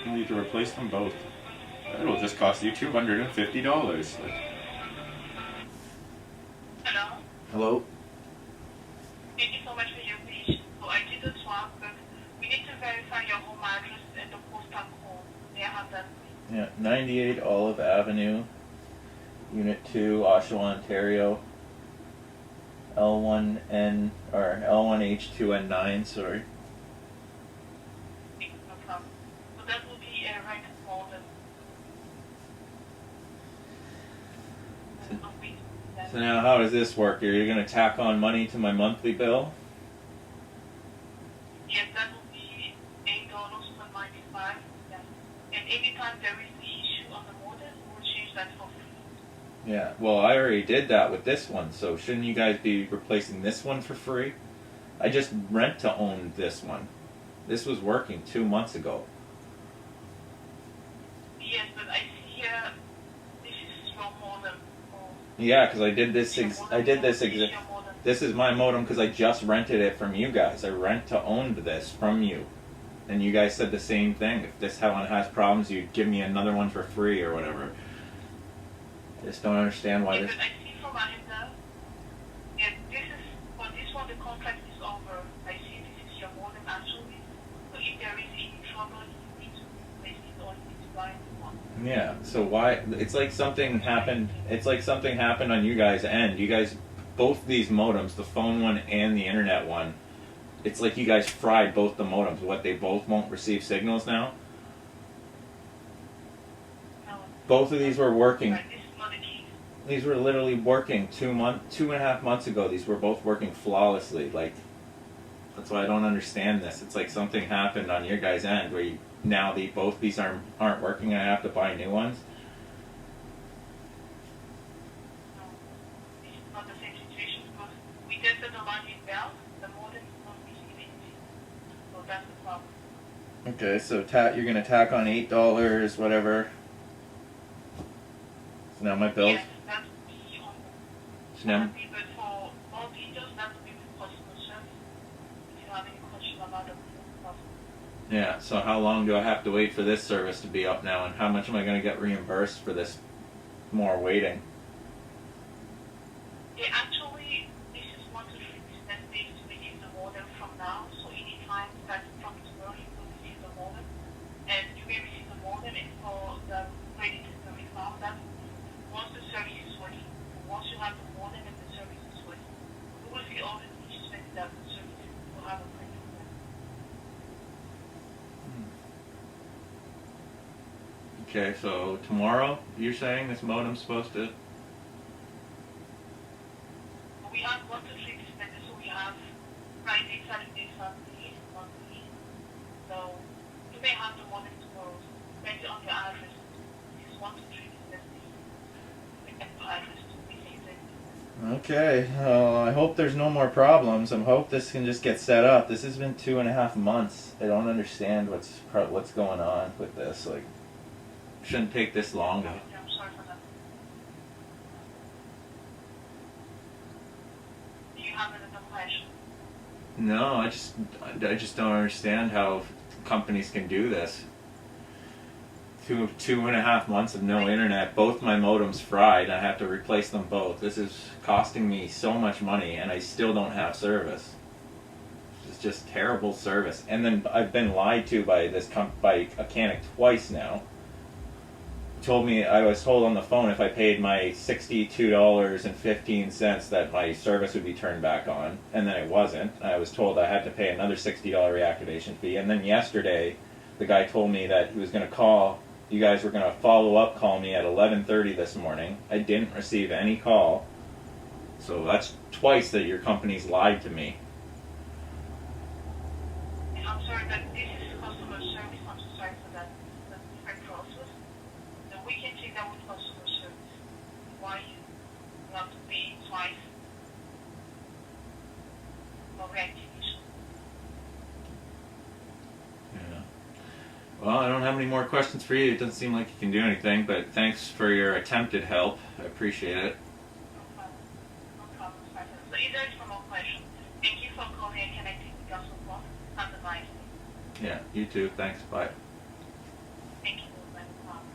You need to replace them both. It'll just cost you $250. Hello? Hello? Thank you so much for your patience. So I did the swap, but we need to verify your home address and the postal code. May I have that, please? Yeah, 98 Olive Avenue, Unit 2, Oshawa, Ontario. L1N, or L1H2N9, sorry. No problem. So that will be a right modem. So now how does this work? Are you going to tack on money to my monthly bill? Yes, that will be $8.95. Yes. And anytime there is the issue on the modem, we'll change that for free. Yeah, well I already did that with this one, so shouldn't you guys be replacing this one for free? I just rent to own this one. This was working 2 months ago. Yes, but I see here this is your modem. Yeah, because I did this. Your modem. This is my modem because I just rented it from you guys. I rent to own this from you, and you guys said the same thing. If this one has problems, you'd give me another one for free or whatever. I just don't understand why Yes, this. but I see from Ahinda, yes, this is, for this one the contract is over. I see this is your modem actually. So if there is any trouble, you need to replace it or you need to buy a new one. Yeah. So why? It's like something happened. It's like something happened on you guys' end. You guys, both these modems, the phone one and the internet one. It's like you guys fried both the modems. What, they both won't receive signals now? No. Both of these were working. Right, this is not the case. These were literally working 2.5 months ago. These were both working flawlessly. Like, that's why I don't understand this. It's like something happened on your guys' end where now both these aren't working and I have to buy new ones. No. This is not the same situation because we tested the line in Bell, the modem is not receiving anything. So that's the problem. Okay, so you're gonna tack on $8, whatever. So now my bills. Yes, that would be on So now, but for all details, that would be with customer service. If you have any question about the problem. yeah. So how long do I have to wait for this service to be up now, and how much am I gonna get reimbursed for this more waiting? Yeah, actually, this is 1 to 3 business days to receive the modem from now. So anytime starting from tomorrow, you will receive the modem. And you may receive the modem and for the credit to be refund, that will be once the service is working. Once you have the modem and the service is working, we will see all the issues that the service will have a credit for that. Okay, so tomorrow you're saying this modem's supposed to. We have 1 to 3 business days, so we have Friday, Saturday, Sunday, Monday. So you may have the modem tomorrow, depending on your address. This is 1 to 3 business days. And your address to receive it. Okay, I hope there's no more problems. I hope this can just get set up. This has been 2.5 months. I don't understand what's going on with this. Like, shouldn't take this long. I'm sorry for that. Do you have another question? No, I just don't understand how companies can do this. 2.5 months of no internet, both my modems fried, I have to replace them both. This is costing me so much money and I still don't have service. It's just terrible service. And then I've been lied to by by Mechanic twice now. I was told on the phone if I paid my $62.15 that my service would be turned back on, and then it wasn't. I was told I had to pay another $60 reactivation fee, and then yesterday the guy told me that he was going to call. You guys were going to follow up call me at 11:30 this morning. I didn't receive any call. So that's twice that your company's lied to me. I'm sorry, but this is customer service. I'm so sorry for that. That's a different process. So we can take that with customer service. Why you have to pay twice for reactivation? Yeah. Well, I don't have any more questions for you. It doesn't seem like you can do anything, but thanks for your attempted help. I appreciate it. No problem. No problem. So is there some more questions? Thank you for calling and connecting with us with us. Have a nice day. Yeah, you too. Thanks. Bye. Thank you. No problem.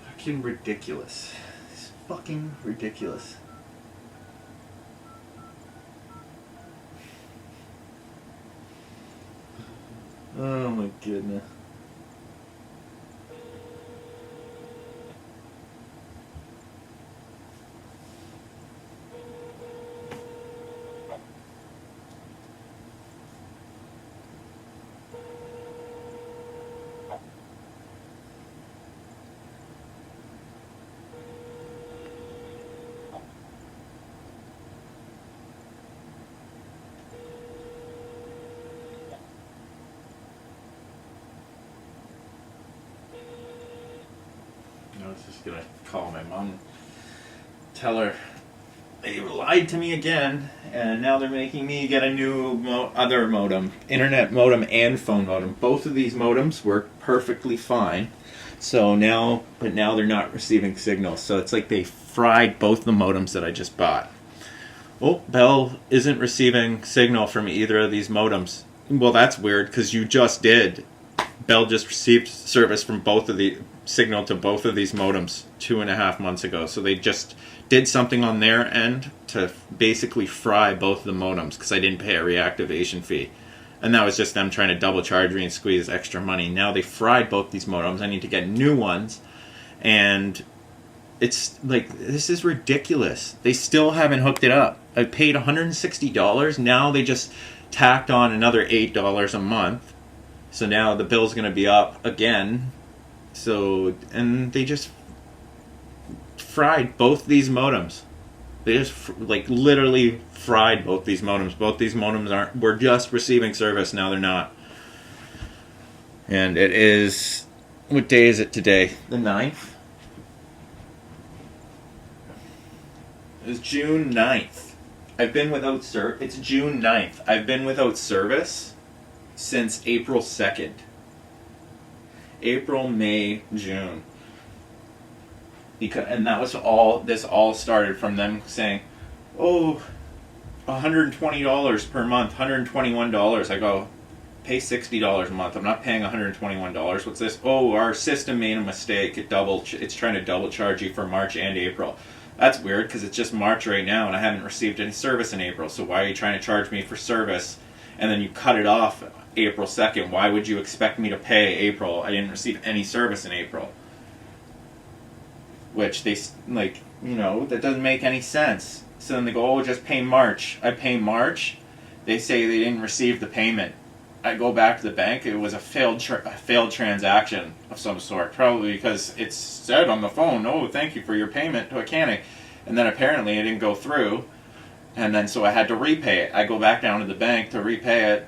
Fucking ridiculous. It's fucking ridiculous. Oh my goodness. I was just gonna call my mom, tell her they lied to me again, and now they're making me get a new other modem, internet modem and phone modem. Both of these modems work perfectly fine. So now they're not receiving signals. So it's like they fried both the modems that I just bought. Oh, Bell isn't receiving signal from either of these modems. Well, that's weird because you just did. Bell just received service from both of the signal to both of these modems 2.5 months ago. So they just did something on their end to basically fry both of the modems because I didn't pay a reactivation fee. And that was just them trying to double charge me and squeeze extra money. Now they fried both these modems. I need to get new ones. And it's like, this is ridiculous. They still haven't hooked it up. I paid $160. Now they just tacked on another $8 a month. So now the bill's going to be up again. So, and they just fried both these modems. They just like literally fried both these modems. Both these modems were just receiving service. Now they're not. And it is, what day is it today? The 9th? It's June 9th. I've been without it's June 9th. I've been without service since April 2nd. April, May, June. And that was all, this all started from them saying, oh, $120 per month, $121. I go, pay $60 a month. I'm not paying $121. What's this? Oh, our system made a mistake. It's trying to double charge you for March and April. That's weird because it's just March right now and I haven't received any service in April. So why are you trying to charge me for service and then you cut it off April 2nd? Why would you expect me to pay April? I didn't receive any service in April. Which they, like, you know, that doesn't make any sense. So then they go, oh, just pay March. I pay March. They say they didn't receive the payment. I go back to the bank. It was a failed transaction of some sort. Probably because it said on the phone, oh, thank you for your payment to a mechanic. And then apparently it didn't go through. And then so I had to repay it. I go back down to the bank to repay it.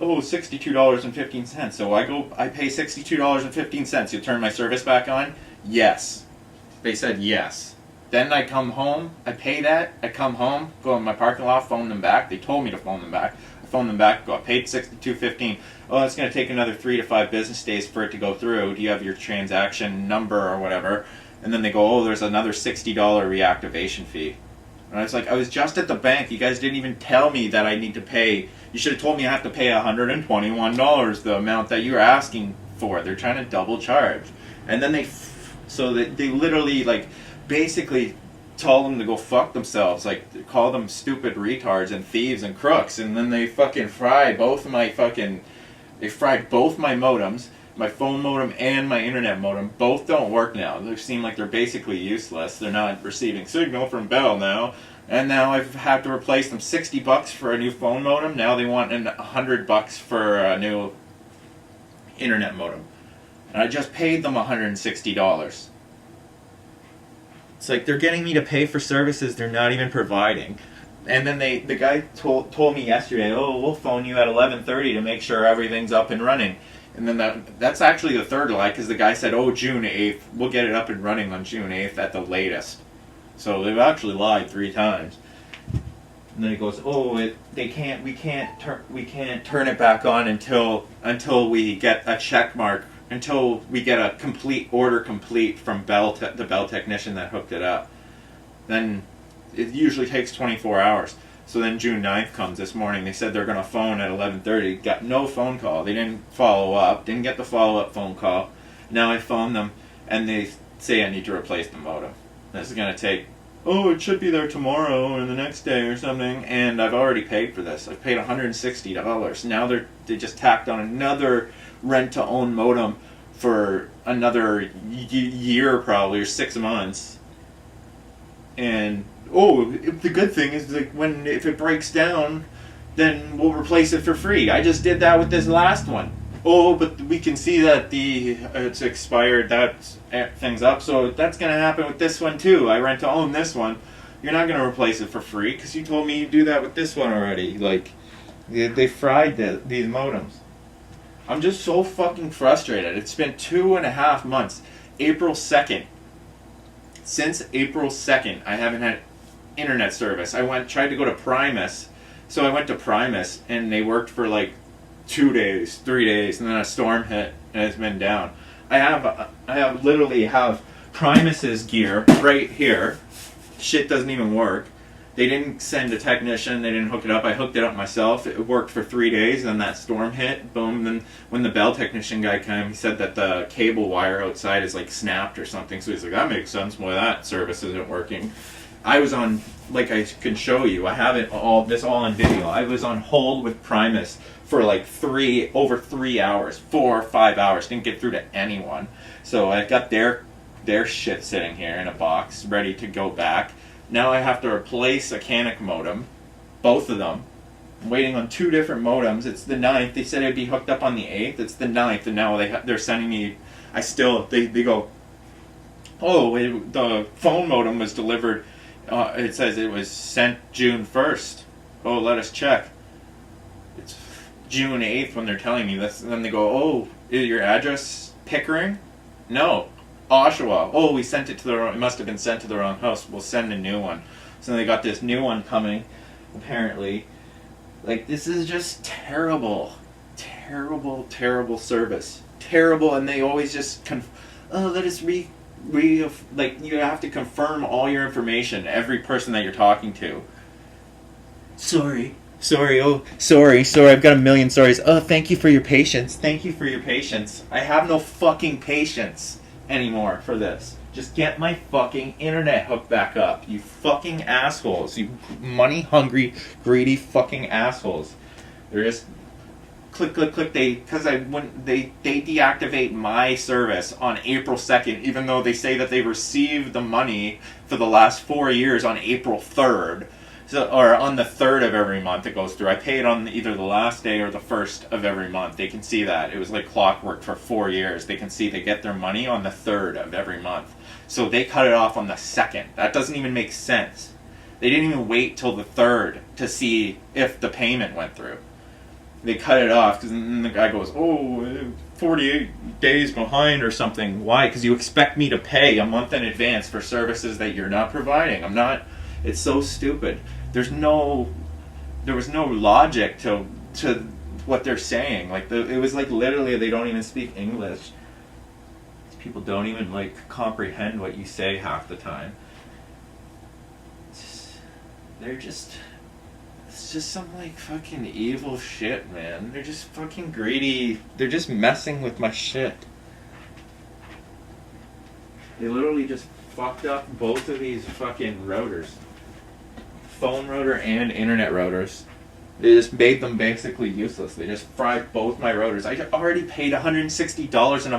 Oh, $62.15. So I pay $62.15. You'll turn my service back on? Yes. They said yes. Then I come home, I pay that, I come home, go in my parking lot, phone them back. They told me to phone them back. I phoned them back, I paid $62.15. Oh, it's going to take another 3 to 5 business days for it to go through. Do you have your transaction number or whatever? And then they go, oh, there's another $60 reactivation fee. And I was like, I was just at the bank. You guys didn't even tell me that I need to pay. You should have told me I have to pay $121, the amount that you're asking for. They're trying to double charge. And then they literally, like, basically told them to go fuck themselves. Like, call them stupid retards and thieves and crooks. And then they fucking fried both my modems, my phone modem and my internet modem. Both don't work now. They seem like they're basically useless. They're not receiving signal from Bell now. And now I've had to replace them $60 for a new phone modem. Now they want $100 for a new internet modem. And I just paid them $160. It's like they're getting me to pay for services they're not even providing. And then the guy told me yesterday, oh, we'll phone you at 11:30 to make sure everything's up and running. And then that's actually the third lie, because the guy said, oh, June 8th, we'll get it up and running on June 8th at the latest. So they've actually lied 3 times. And then he goes, oh, we can't turn it back on until we get a check mark, until we get a complete order complete from the Bell technician that hooked it up. Then it usually takes 24 hours. So then June 9th comes this morning. They said they're going to phone at 11:30. Got no phone call. They didn't follow up. Didn't get the follow-up phone call. Now I phone them, and they say I need to replace the modem. This is going to take, oh, it should be there tomorrow or the next day or something. And I've already paid for this. I've paid $160. Now they just tacked on another rent-to-own modem for another year probably, or 6 months. And the good thing is that if it breaks down, then we'll replace it for free. I just did that with this last one. Oh, but we can see that it's expired. That thing's up, so that's gonna happen with this one too. I rent to own this one. You're not gonna replace it for free because you told me you'd do that with this one already. Like, they fried these modems. I'm just so fucking frustrated. It's been 2.5 months. April 2nd. Since April 2nd, I haven't had internet service. I tried to go to Primus. So I went to Primus, and they worked for like 2 days, 3 days, and then a storm hit, and it's been down. I literally have Primus's gear right here. Shit doesn't even work. They didn't send a technician. They didn't hook it up. I hooked it up myself. It worked for 3 days, and then that storm hit. Boom. Then when the Bell technician guy came, he said that the cable wire outside is like snapped or something. So he's like, that makes sense why that service isn't working. I was on, like I can show you, I have it all on video. I was on hold with Primus for like over 3 hours, 4 or 5 hours. Didn't get through to anyone. So I got their shit sitting here in a box, ready to go back. Now I have to replace a Canic modem, both of them. I'm waiting on 2 different modems. It's the 9th. They said it'd be hooked up on the 8th. It's the 9th, and now they're sending me. They go, oh, the phone modem was delivered. It says it was sent June 1st. Oh, let us check. It's June 8th when they're telling me this. And then they go, oh, is your address Pickering? No. Oshawa. Oh, we sent it to the wrong. It must have been sent to the wrong house. We'll send a new one. So they got this new one coming, apparently. Like, this is just terrible. Terrible service. Terrible, and they always just let us like, you have to confirm all your information, every person that you're talking to. Sorry, I've got a million sorries. Oh, thank you for your patience. I have no fucking patience anymore for this. Just get my fucking internet hooked back up, you fucking assholes. You money-hungry, greedy fucking assholes. They're just click. They deactivate my service on April 2nd, even though they say that they received the money for the last 4 years on April 3rd. Or on the 3rd of every month it goes through. I pay it on either the last day or the 1st of every month. They can see that. It was like clockwork for 4 years. They can see they get their money on the 3rd of every month. So they cut it off on the 2nd. That doesn't even make sense. They didn't even wait till the 3rd to see if the payment went through. They cut it off, because then the guy goes, 48 days behind or something. Why? Because you expect me to pay a month in advance for services that you're not providing. I'm not. It's so stupid. There was no logic to what they're saying. Like, it was like literally they don't even speak English. These people don't even like comprehend what you say half the time. It's just some like fucking evil shit, man. They're just fucking greedy. They're just messing with my shit. They literally just fucked up both of these fucking routers. Phone router and internet routers. They just made them basically useless. They just fried both my routers. I already paid $160 and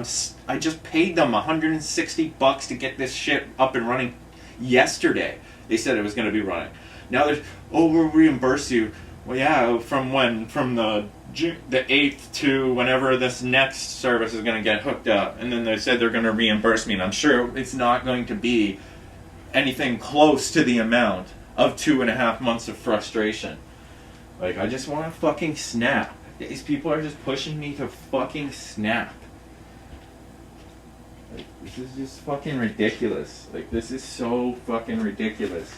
I just paid them $160 to get this shit up and running yesterday. They said it was going to be running. Now there's, we'll reimburse you. Well, yeah, from when? From the 8th to whenever this next service is going to get hooked up. And then they said they're going to reimburse me. And I'm sure it's not going to be anything close to the amount of 2.5 months of frustration. Like, I just want to fucking snap. These people are just pushing me to fucking snap. Like, this is just fucking ridiculous. Like, this is so fucking ridiculous.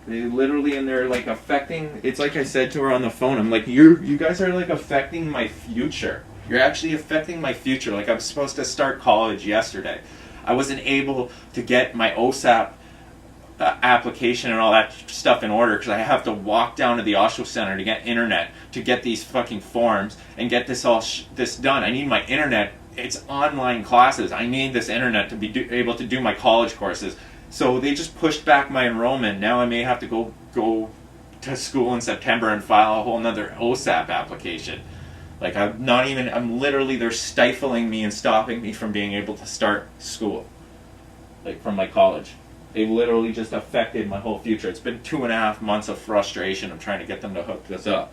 They literally, and they're like affecting, it's like I said to her on the phone, I'm like, you guys are like affecting my future. You're actually affecting my future. Like, I was supposed to start college yesterday. I wasn't able to get my OSAP application and all that stuff in order because I have to walk down to the Oshawa Center to get internet, to get these fucking forms and get this all this done. I need my internet. It's online classes. I need this internet to be able to do my college courses. So they just pushed back my enrollment. Now I may have to go to school in September and file a whole nother OSAP application. Like, I'm literally, they're stifling me and stopping me from being able to start school. Like, from my college. They literally just affected my whole future. It's been 2.5 months of frustration of trying to get them to hook this up.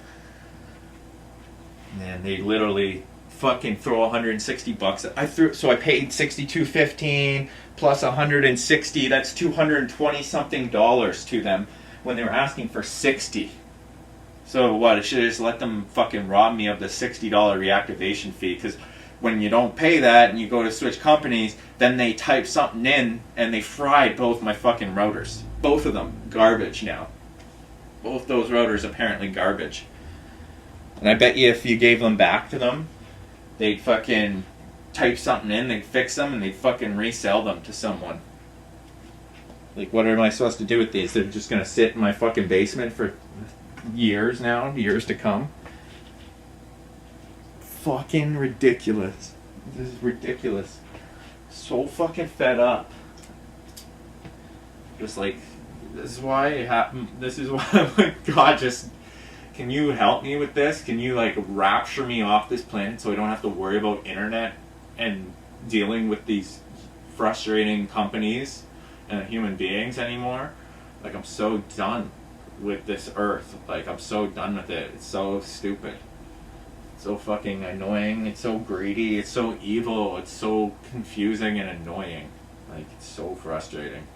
And they literally fucking throw $160. So I paid $62.15 plus $160. That's $220 something to them when they were asking for $60. So what? I should have just let them fucking rob me of the $60 reactivation fee, because when you don't pay that and you go to switch companies, then they type something in and they fried both my fucking routers. Both of them garbage now. Both those routers apparently garbage. And I bet you if you gave them back to them, they'd fucking type something in, they'd fix them, and they'd fucking resell them to someone. Like, what am I supposed to do with these? They're just gonna sit in my fucking basement for years now, years to come. Fucking ridiculous. This is ridiculous. So fucking fed up. Just like, this is why it happened. This is why I'm like, God, just, can you help me with this? Can you like rapture me off this planet so I don't have to worry about internet and dealing with these frustrating companies and human beings anymore? Like, I'm so done with this earth. Like, I'm so done with it. It's so stupid. So fucking annoying. It's so greedy. It's so evil. It's so confusing and annoying. Like, it's so frustrating.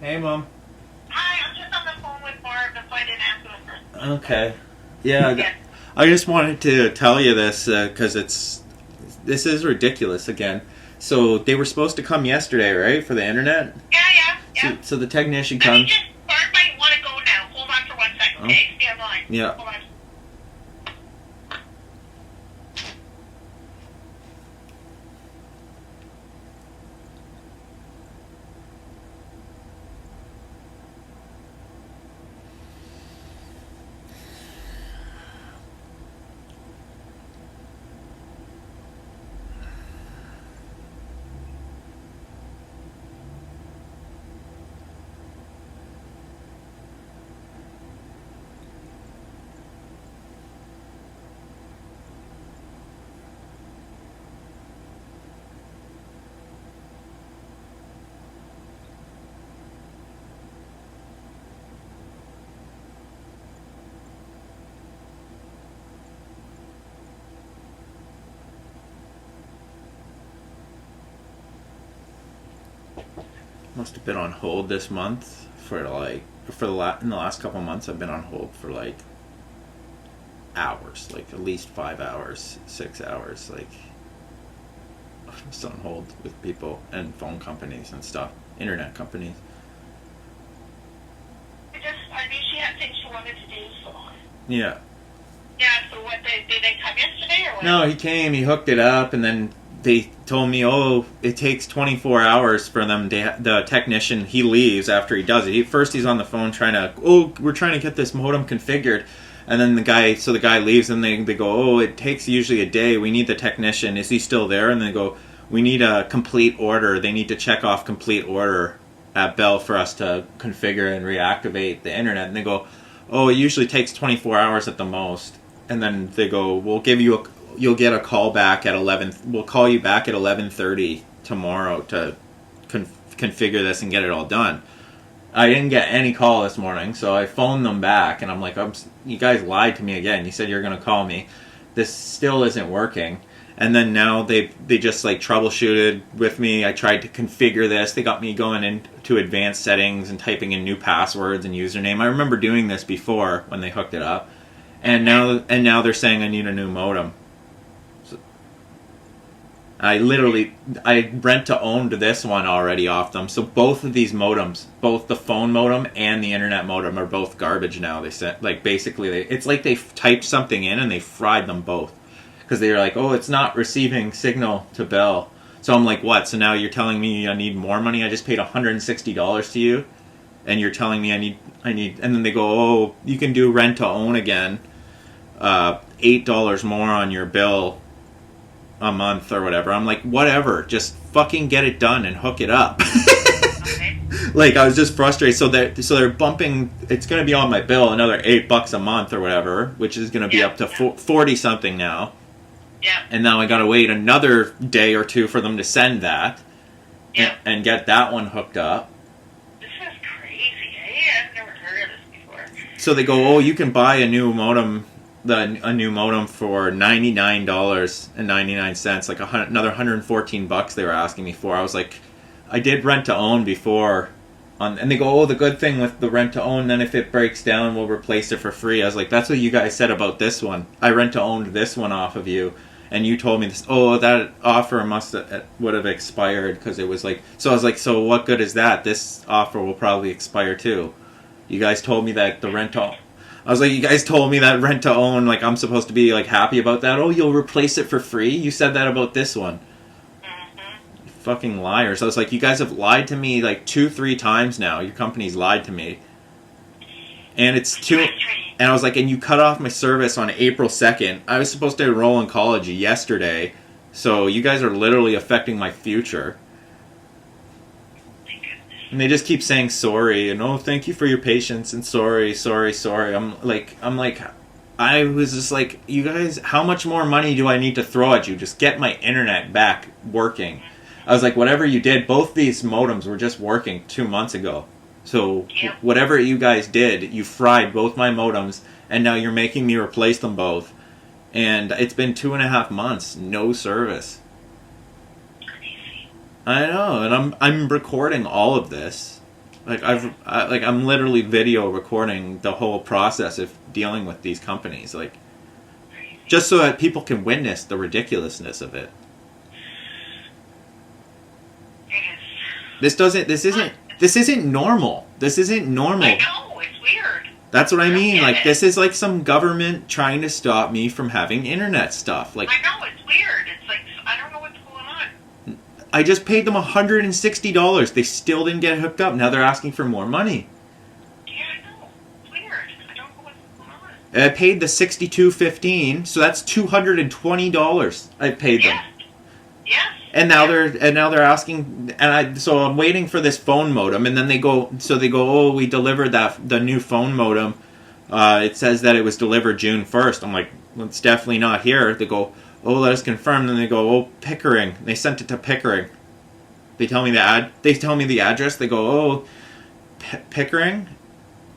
Hey, Mom. Hi, I'm just on the phone with Barb. That's why I didn't answer the first. Okay. Yeah, I just wanted to tell you this because this is ridiculous again. So they were supposed to come yesterday, right, for the internet? Yeah. So the technician Let me comes. just, Barb might want to go now. Hold on for 1 second, okay? Stay on the line. Yeah. Hold on. Must have been on hold this month for like in the last couple of months. I've been on hold for like hours, like at least 5 hours, 6 hours. Like, I'm just on hold with people and phone companies and stuff, internet companies. I knew she had things she wanted to do, so. Yeah. Yeah, so what, did they come yesterday or what? No, he came, he hooked it up, and then they told me, oh, it takes 24 hours for them. The technician, he leaves after he does it. First he's on the phone we're trying to get this modem configured. And then the guy leaves, and they go, oh, it takes usually a day. We need the technician. Is he still there? And they go, we need a complete order. They need to check off complete order at Bell for us to configure and reactivate the internet. And they go, oh, it usually takes 24 hours at the most. And then they go, you'll get a call back at 11. We'll call you back at 11:30 tomorrow to configure this and get it all done. I didn't get any call this morning, so I phoned them back, and I'm like, you guys lied to me again. You said you're going to call me. This still isn't working. And then now they just like troubleshooted with me. I tried to configure this. They got me going into advanced settings and typing in new passwords and username. I remember doing this before when they hooked it up. And now they're saying I need a new modem. I rent to owned this one already off them. So both of these modems, both the phone modem and the internet modem, are both garbage now. They said, like, basically, it's like they typed something in and they fried them both. Because they were like, oh, it's not receiving signal to Bell. So I'm like, what? So now you're telling me I need more money? I just paid $160 to you, and you're telling me I need, and then they go, oh, you can do rent to own again, $8 more on your bill a month or whatever. I'm like, whatever, just fucking get it done and hook it up. Like, I was just frustrated. So they're bumping. It's going to be on my bill another $8 a month or whatever, which is going to be up to 40 something now. Yeah. And now I got to wait another day or two for them to send that, and get that one hooked up. This is crazy. Hey, I've never heard of this before. So they go, oh, you can buy a new modem. A new modem for $99.99, like another $114 they were asking me for. I was like, I did rent to own before, and they go, oh, the good thing with the rent to own, then if it breaks down, we'll replace it for free. I was like, that's what you guys said about this one. I rent to owned this one off of you, and you told me this. Oh, that offer would have expired because it was like. So I was like, so what good is that? This offer will probably expire too. You guys told me that the rent to. I was like, you guys told me that rent to own, like, I'm supposed to be, like, happy about that. Oh, you'll replace it for free? You said that about this one. Mm-hmm. You fucking liars. I was like, you guys have lied to me, like, 2-3 times now. Your company's lied to me. And it's and I was like, and you cut off my service on April 2nd. I was supposed to enroll in college yesterday. So you guys are literally affecting my future. And they just keep saying sorry and, oh, thank you for your patience and sorry. I'm like, I was just like, you guys, how much more money do I need to throw at you? Just get my internet back working. I was like, whatever you did, both these modems were just working 2 months ago. So whatever you guys did, you fried both my modems, and now you're making me replace them both. And it's been 2.5 months, no service. I know, and I'm recording all of this. Like I'm literally video recording the whole process of dealing with these companies, like, just so that people can witness the ridiculousness of it. This isn't normal. This isn't normal. I know, it's weird. That's what I mean. Like, this is like some government trying to stop me from having internet stuff. Like, I know, it's weird. It's like, I don't know what's going on. I just paid them $160. They still didn't get hooked up. Now they're asking for more money. Yeah, I know. It's weird. I don't know what's going on. And I paid the $62.15, so that's $220. I paid them. Yes. And now they're asking, so I'm waiting for this phone modem, and then they go, oh, we delivered the new phone modem. It says that it was delivered June 1st. I'm like, well, it's definitely not here. They go, oh, let us confirm. Then they go, oh, Pickering. They sent it to Pickering. They tell me the address. They go, oh, Pickering?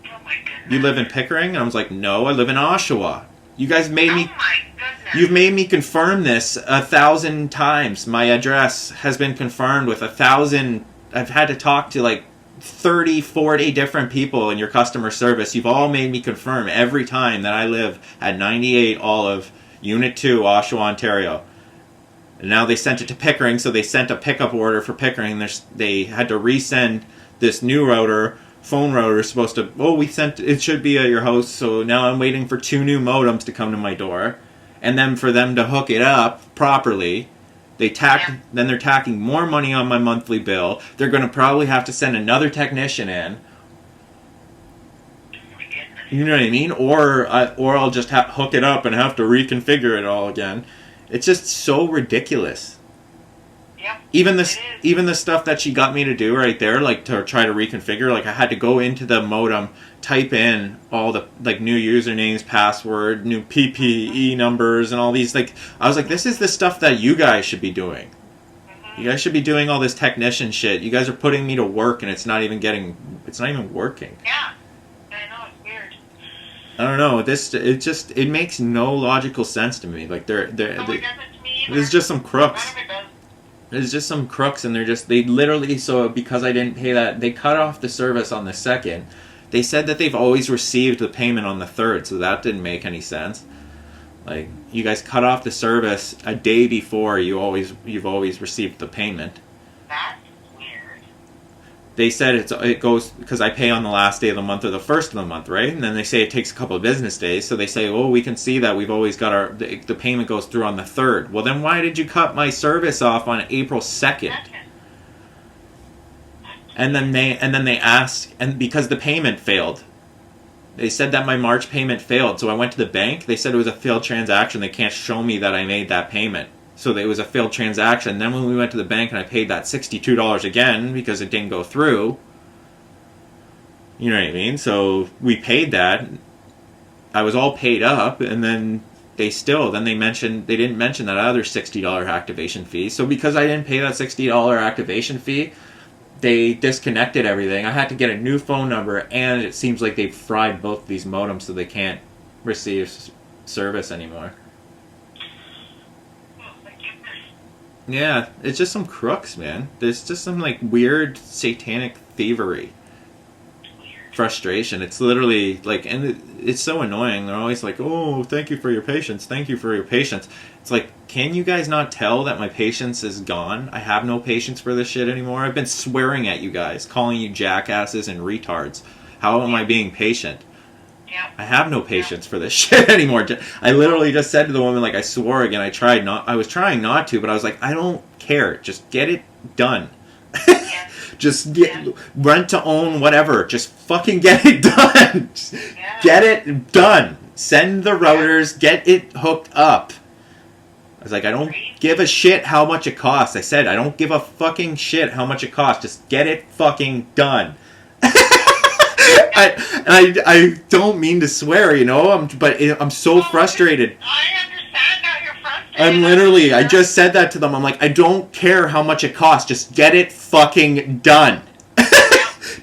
Oh my goodness. You live in Pickering? And I was like, no, I live in Oshawa. You guys made me. Oh my goodness. You've made me confirm this 1,000 times. My address has been confirmed with 1,000. I've had to talk to like 30, 40 different people in your customer service. You've all made me confirm every time that I live at 98 Olive, Unit 2, Oshawa, Ontario. And now they sent it to Pickering, so they sent a pickup order for Pickering. They had to resend this new router. Phone router is supposed to, it should be at your house, so now I'm waiting for 2 new modems to come to my door. And then for them to hook it up properly, then they're tacking more money on my monthly bill. They're going to probably have to send another technician in. You know what I mean? Or I'll just hook it up and have to reconfigure it all again. It's just so ridiculous. Yep. Even it is. the stuff that she got me to do right there, like to try to reconfigure, like I had to go into the modem, type in all the like new usernames, password, new PPE numbers, and all these like. I was like, this is the stuff that you guys should be doing. You guys should be doing all this technician shit. You guys are putting me to work, and it's not even working. Yeah. I know, it's weird. I don't know. It makes no logical sense to me. Like Nobody does it to me either. there's just some crooks. None of it does. There's just some crooks, and they literally, so because I didn't pay that, they cut off the service on the 2nd. They said that they've always received the payment on the 3rd, so that didn't make any sense. Like, you guys cut off the service a day before you've always received the payment. That's weird. They said it goes, because I pay on the last day of the month or the first of the month, right? And then they say it takes a couple of business days, so they say, oh, we can see that we've always got the payment goes through on the 3rd. Well, then why did you cut my service off on April 2nd? And then they asked, and because the payment failed, they said that my March payment failed. So I went to the bank. They said it was a failed transaction. They can't show me that I made that payment. So it was a failed transaction. Then when we went to the bank and I paid that $62 again because it didn't go through. You know what I mean? So we paid that. I was all paid up, and then they didn't mention that other $60 activation fee. So because I didn't pay that $60 activation fee, they disconnected everything. I had to get a new phone number, and it seems like they've fried both of these modems so they can't receive service anymore. Yeah, it's just some crooks, man. There's just some like weird satanic thievery. Frustration. It's literally like, and it's so annoying. They're always like, oh, thank you for your patience. Thank you for your patience. It's like, can you guys not tell that my patience is gone? I have no patience for this shit anymore. I've been swearing at you guys, calling you jackasses and retards. How am I being patient? Yeah. I have no patience for this shit anymore. I literally just said to the woman, like, I swore again. I was trying not to, but I was like, I don't care. Just get it done. Yeah. Just rent to own, whatever. Just fucking get it done. Get it done. Send the routers. Get it hooked up. I was like, I don't give a shit how much it costs. I said, I don't give a fucking shit how much it costs. Just get it fucking done. I don't mean to swear, you know, but I'm so frustrated. I understand how you're frustrated. I just said that to them. I'm like, I don't care how much it costs. Just get it fucking done.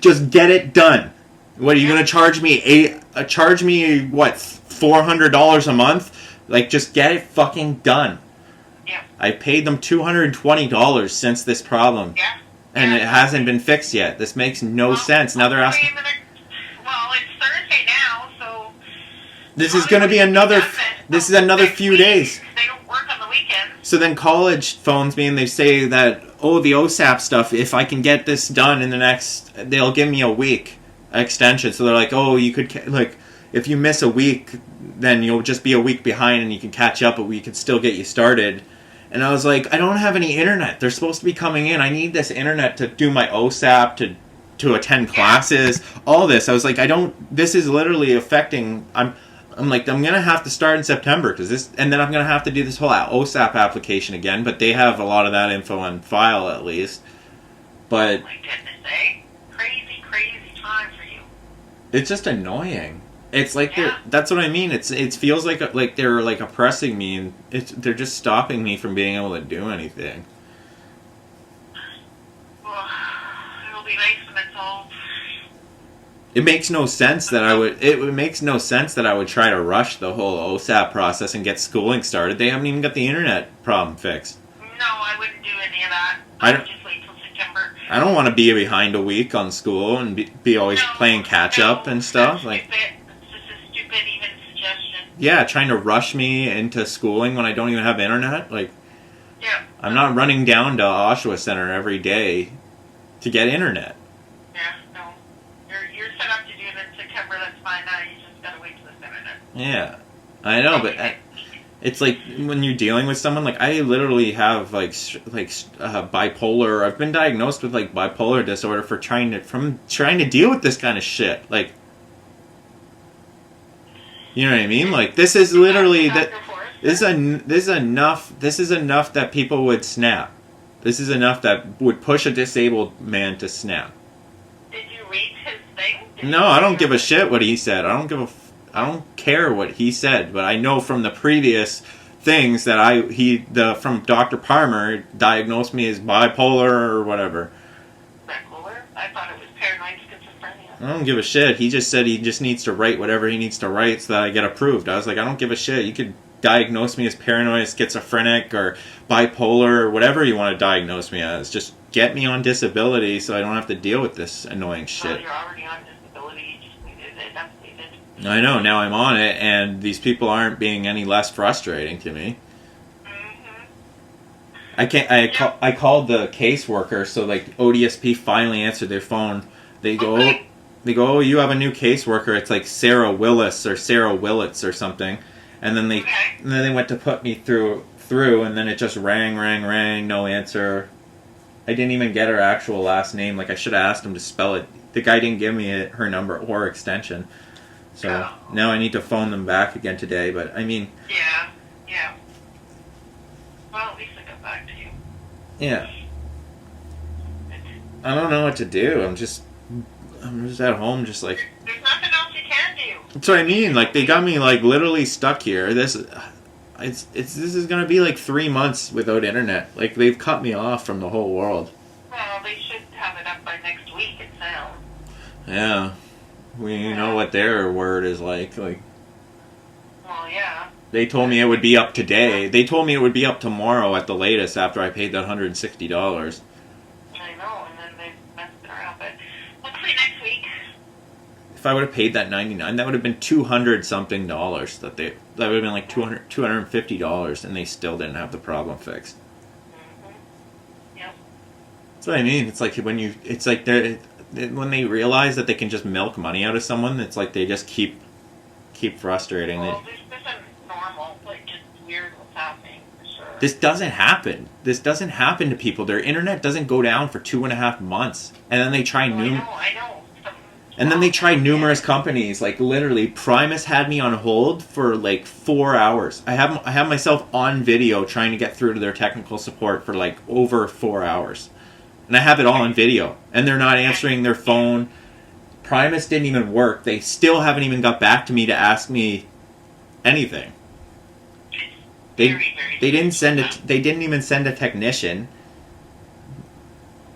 Just get it done. What, are you going to charge me $400 a month? Like, just get it fucking done. Yeah. I paid them $220 since this problem. Yeah. And it hasn't been fixed yet. This makes no sense. Now they're asking. Well, it's Thursday now, so. This is going to be another few days. They don't work on the weekends. So then college phones me and they say that, oh, the OSAP stuff, if I can get this done in they'll give me a week extension. So they're like, oh, you could, like, if you miss a week, then you'll just be a week behind and you can catch up, but we can still get you started. And I was like, I don't have any internet. They're supposed to be coming in. I need this internet to do my OSAP, to attend classes, all this. I was like, this is literally affecting, I'm like, I'm going to have to start in September, and then I'm going to have to do this whole OSAP application again, but they have a lot of that info on file at least. But oh my goodness, eh? Crazy time for you. It's just annoying. It's like that's what I mean. It feels like they're like oppressing me, and they're just stopping me from being able to do anything. Well, it'll be nice when it's all. It makes no sense that I would. It makes no sense that I would try to rush the whole OSAP process and get schooling started. They haven't even got the internet problem fixed. No, I wouldn't do any of that. I would just wait till September. I don't want to be behind a week on school and be always playing catch up and stuff. Like. Even suggestion. Yeah, trying to rush me into schooling when I don't even have internet. Like, yeah. I'm not running down to Oshawa Center every day to get internet. Yeah, no. You're set up to do it in September, that's fine. Now you just gotta wait till the internet. Yeah, I know, but it's like when you're dealing with someone, like, I literally have bipolar. I've been diagnosed with like bipolar disorder from trying to deal with this kind of shit. Like, You know what I mean? Like, this is literally that. Dr. Forrest? This is enough. This is enough that people would snap. This is enough that would push a disabled man to snap. Did you read his thing? No, I don't give a shit what he said. I don't care what he said. But I know from the previous things that from Dr. Palmer diagnosed me as bipolar or whatever. Bipolar? I thought it was paranoid schizophrenia. I don't give a shit. He just said he just needs to write whatever he needs to write so that I get approved. I was like, I don't give a shit. You could diagnose me as paranoid, schizophrenic, or bipolar, or whatever you want to diagnose me as. Just get me on disability so I don't have to deal with this annoying Well, shit. you're already on disability. You just needed it updated. I know, now I'm on it, and these people aren't being any less frustrating to me. Mm-hmm. I called the caseworker, so like ODSP finally answered their phone. They go, oh, you have a new caseworker. It's like Sarah Willis or Sarah Willits or something. And then they went to put me through, and then it just rang, no answer. I didn't even get her actual last name. Like, I should have asked him to spell it. The guy didn't give me her number or extension. So now I need to phone them back again today. But I mean, Yeah. Well, at least I got back to you. yeah. I don't know what to do. I'm just at home, just like. There's nothing else you can do. That's what I mean. Like, they got me like literally stuck here. This is gonna be like 3 months without internet. Like, they've cut me off from the whole world. Well, they should have it up by next week, it sounds. Yeah, we know what their word is like. Like, Well, yeah. they told me it would be up today. They told me it would be up tomorrow at the latest after I paid that $160. I know, and then they messed it around, but hopefully next week. If I would have paid that $99, that would have been $200 something dollars. That would have been like $250, and they still didn't have the problem fixed. Mm-hmm. Yep. That's what I mean. It's like when they realize that they can just milk money out of someone, it's like they just keep frustrating it. Well, this isn't normal, like, just weird what's happening, for sure. This doesn't happen. This doesn't happen to people. Their internet doesn't go down for 2.5 months, and then they try I know. And then they try numerous companies. Like, literally, Primus had me on hold for like 4 hours. I have myself on video trying to get through to their technical support for like over 4 hours, and I have it all on video. And they're not answering their phone. Primus didn't even work. They still haven't even got back to me to ask me anything. They didn't send it. They didn't even send a technician.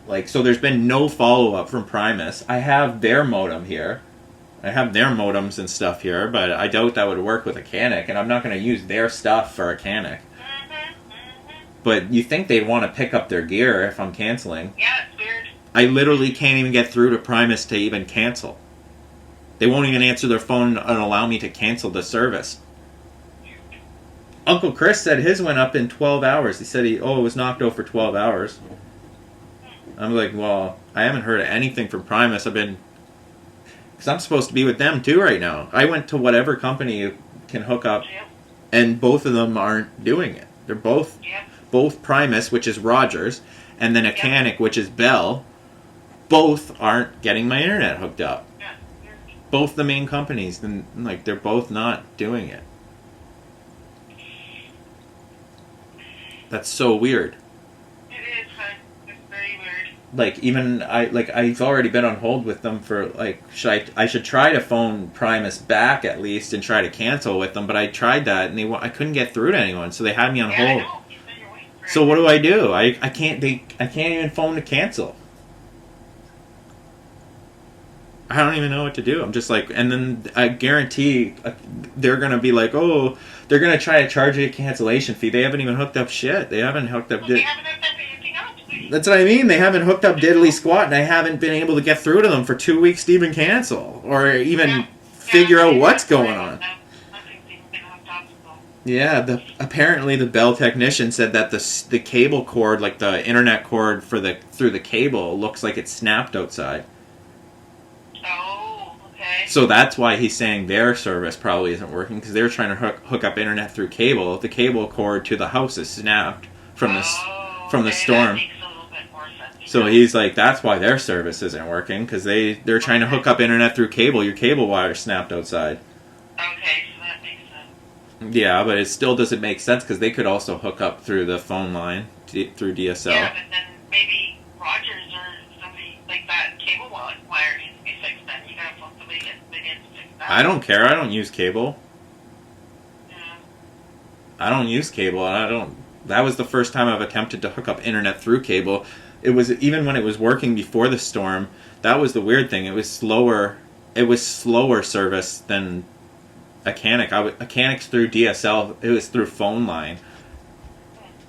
Like, so there's been no follow-up from Primus. I have their modem here. I have their modems and stuff here, but I doubt that would work with a Canic, and I'm not going to use their stuff for a Canic. But you think they'd want to pick up their gear if I'm canceling. Yeah, it's weird. I literally can't even get through to Primus to even cancel. They won't even answer their phone and allow me to cancel the service. Uncle Chris said his went up in 12 hours. He said it was knocked out for 12 hours. I'm like, well, I haven't heard anything from Primus. Because I'm supposed to be with them too right now. I went to whatever company can hook up, and both of them aren't doing it. They're both Primus, which is Rogers, and then a Canic, which is Bell. Both aren't getting my internet hooked up. Both the main companies, and like, they're both not doing it. That's so weird. It is, but it's very weird. Like, even I've already been on hold with them for like, I should try to phone Primus back at least and try to cancel with them, but I tried that and I couldn't get through to anyone, so they had me on hold. I know. You said you're waiting for So what do I do? I can't even phone to cancel. I don't even know what to do. I'm just like, and then I guarantee they're going to be like, oh, they're going to try to charge you a cancellation fee. They haven't even hooked up shit. They haven't hooked up... They haven't hooked up anything else. That's what I mean. They haven't hooked up diddly squat, and I haven't been able to get through to them for 2 weeks to even cancel or even figure out what's going on. Yeah, apparently the Bell technician said that the cable cord, like the internet cord through the cable, looks like it's snapped outside. Oh, okay. So that's why he's saying their service probably isn't working, because they're trying to hook up internet through cable. The cable cord to the house is snapped from the storm. That makes a little bit more sense. So he's like, that's why their service isn't working, because they're trying to hook up internet through cable. Your cable wire snapped outside. Okay, so Yeah, but it still doesn't make sense because they could also hook up through the phone line through DSL. Yeah, but then maybe Rogers or somebody like that cable wire needs to be fixed. Then you gotta phone somebody in to fix that. I don't care. I don't use cable. Yeah. I don't use cable. And I don't. That was the first time I've attempted to hook up internet through cable. It was even when it was working before the storm. That was the weird thing. It was slower. It was slower service than Acanic. Acanic's through DSL. It was through phone line,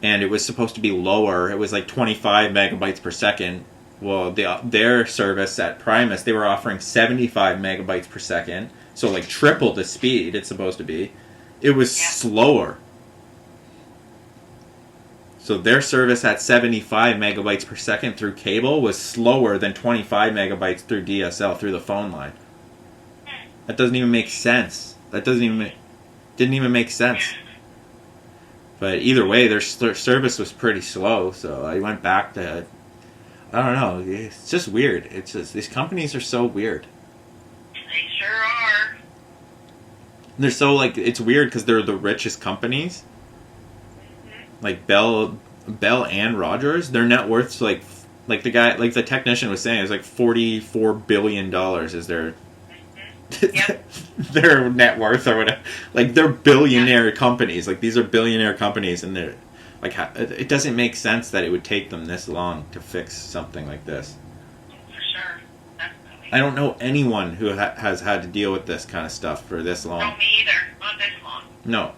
and it was supposed to be lower. It was like 25 megabytes per second. Well, their service at Primus, they were offering 75 megabytes per second, so like triple the speed it's supposed to be. It was slower. So their service at 75 megabytes per second through cable was slower than 25 megabytes through DSL through the phone line. That doesn't even make sense. Didn't even make sense. But either way, their service was pretty slow, so I went back to, I don't know, it's just weird. It's just, these companies are so weird. They sure are. They're so, like, it's weird because they're the richest companies. Like Bell and Rogers, their net worth's like the guy, like the technician was saying, it's like $44 billion is their their net worth or whatever. Like they're billionaire companies. Like these are billionaire companies, and they're like, it doesn't make sense that it would take them this long to fix something like this. For sure. Definitely. I don't know anyone who has had to deal with this kind of stuff for this long. No, me either. Not this long. No.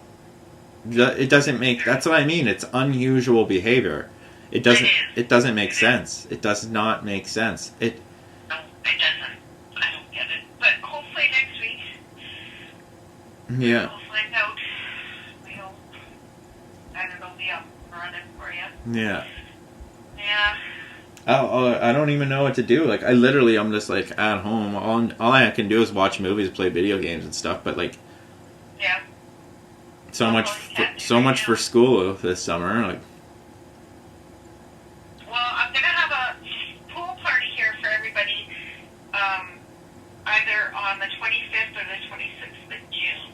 It doesn't make. That's what I mean. It's unusual behavior. It doesn't make sense. It does not make sense. No, it doesn't. I don't get it. But hopefully next week. Yeah. We'll find out. We'll be up and running for you. Yeah. Yeah. I don't even know what to do. Like I'm just like at home. All I can do is watch movies, play video games and stuff. But like. Yeah. So much for school this summer. Like. Well, I'm gonna have a pool party here for everybody, either on the 25th or the 26th of June.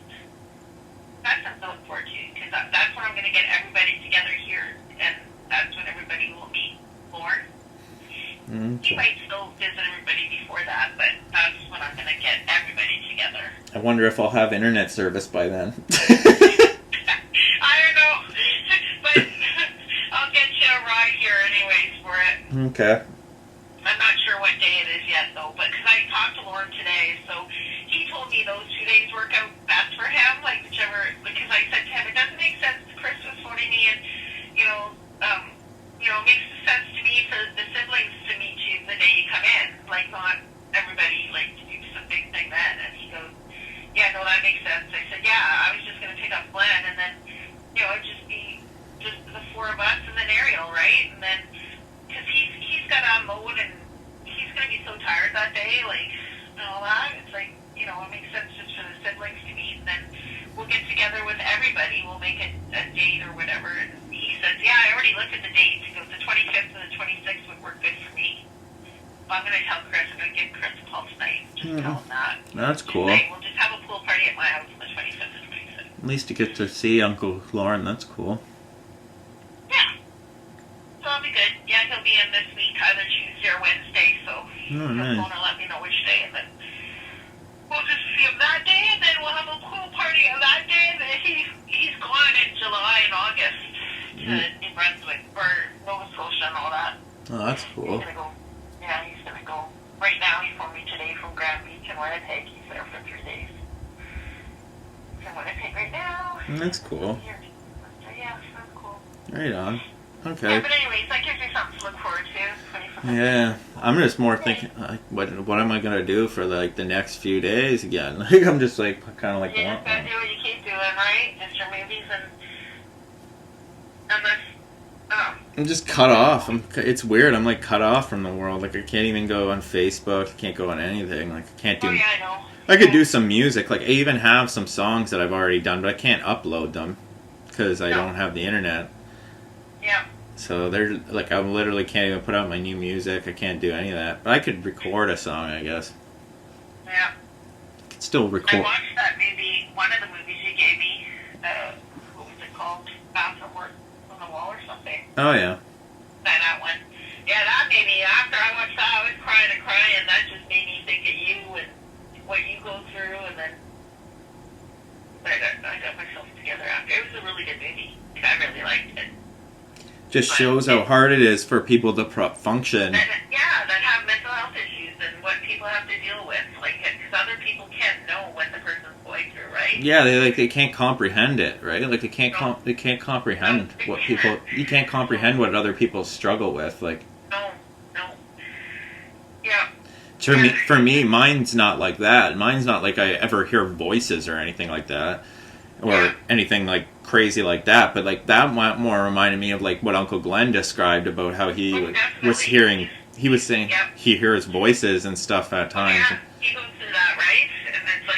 That's something to look forward to, because that's when I'm gonna get everybody together here, and that's when everybody will meet Lord. He might still visit everybody before that, but that's when I'm gonna get everybody together. I wonder if I'll have internet service by then. I don't know, but I'll get you a ride here anyways for it. Okay. I'm not sure what day it is yet, though, but because I talked to Lauren today, so he told me those 2 days work out best for him, like whichever, because I said to him, it doesn't make sense, Chris was phoning me, and, it makes sense to me for the siblings to meet you the day you come in, like not everybody, like, to do some big thing then, and he goes, yeah, no, that makes sense. I said, yeah, I was just going to pick up Glenn, and then, it'd just be just the four of us and then Ariel, right? And then, because he's got to unload, and he's going to be so tired that day, like, and all that. It's like, it makes sense just for the siblings to meet, and then we'll get together with everybody. We'll make a date or whatever. And he says, yeah, I already looked at the dates. He goes, the 25th and the 26th would work good for me. Well, I'm going to tell Chris. I'm going to give Chris a call tonight. Just tell him that. That's cool. Tonight, we'll just have a pool party at my house on the 25th and 26th. At least you get to see Uncle Lauren. That's cool. Yeah. So it'll be good. Yeah, he'll be in this week, either Tuesday or Wednesday, so he'll nice. phone and let me know which day, and then we'll just see him that day, and then we'll have a pool party on that day, and then he's gone in July and August to New Brunswick, or Nova Scotia and all that. Oh, that's cool. He's gonna go. Right now, he phoned me today from Grand Beach in Winnipeg. He's there for 3 days. He's in Winnipeg right now. That's cool. So yeah, that's cool. Right on. Okay. Yeah, but anyways, that gives me something to look forward to. Yeah, I'm just more thinking, like, what am I gonna do for like the next few days again? Like, I'm just like kind of like. You just gotta do what you keep doing, right? Just your movies and unless. I'm just cut off. It's weird. I'm like cut off from the world. Like I can't even go on Facebook. I can't go on anything. Like I can't do. Oh yeah, I know. I could do some music. Like I even have some songs that I've already done, but I can't upload them because I don't have the internet. Yeah. So they're like I literally can't even put out my new music. I can't do any of that. But I could record a song, I guess. Yeah. I could still record. I watched that movie. One of the movies you gave me. what was it called? Found some work on the wall or something. Oh yeah. That one. Yeah, that made me, after I watched that, I was crying and crying, and that just made me think of you and what you go through, and then I got myself together after. It was a really good movie. I really liked it. Just shows how hard it is for people to function. That have mental health issues and what people have to deal with. Like, because other people can't know what the person's going through, right? Yeah, they can't comprehend it, right? Like they can't comprehend what people. You can't comprehend what other people struggle with. Like No. Yeah. for me, mine's not like that. Mine's not like I ever hear voices or anything like that, or anything like crazy like that. But like that more reminded me of like what Uncle Glenn described about how he was hearing. He was saying he hears voices and stuff at times. Yeah, he goes through that, right? And it's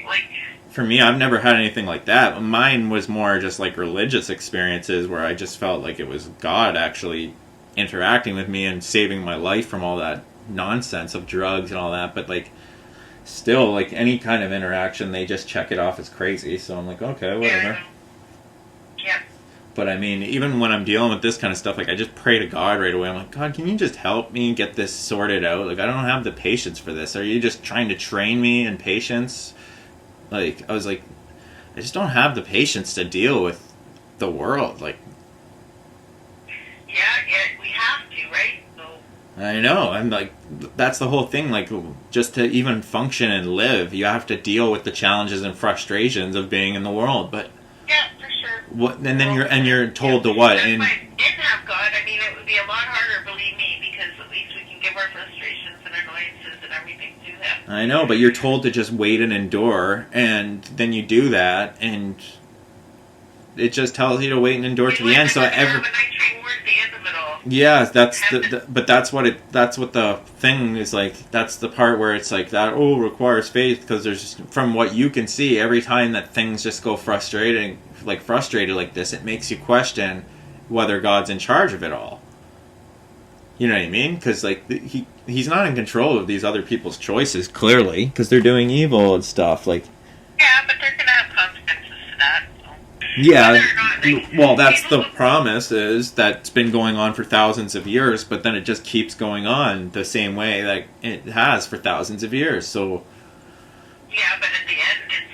like For me, I've never had anything like that. Mine was more just like religious experiences where I just felt like it was God actually interacting with me and saving my life from all that nonsense of drugs and all that. But like still, like any kind of interaction, they just check it off as crazy. So I'm like, okay, whatever. Yeah. But I mean, even when I'm dealing with this kind of stuff, like I just pray to God right away. I'm like, God, can you just help me get this sorted out? Like I don't have the patience for this. Are you just trying to train me in patience? Like I was like, I just don't have the patience to deal with the world. Like, Yeah, we have to, right? So, I know. I'm like, that's the whole thing. Like, just to even function and live, you have to deal with the challenges and frustrations of being in the world. But yeah, for sure. what? And then you're told to what? That's And why I didn't have God. I mean, it would be a lot harder, believe me, because at least we can give our frustrations and annoyances and everything to Him. I know, but you're told to just wait and endure, and then you do that, and it just tells you to wait and endure to the end. So every yeah, that's but that's what the thing is like. That's the part where it's like that. Oh, requires faith, because there's from what you can see, every time that things just go frustrated like this, it makes you question whether God's in charge of it all. You know what I mean? Because like he's not in control of these other people's choices, clearly, because they're doing evil and stuff. Like yeah, but they're gonna have consequences to that. So. Yeah, well, that's the promise is that's been going on for thousands of years, but then it just keeps going on the same way that it has for thousands of years. So yeah, but at the end, it's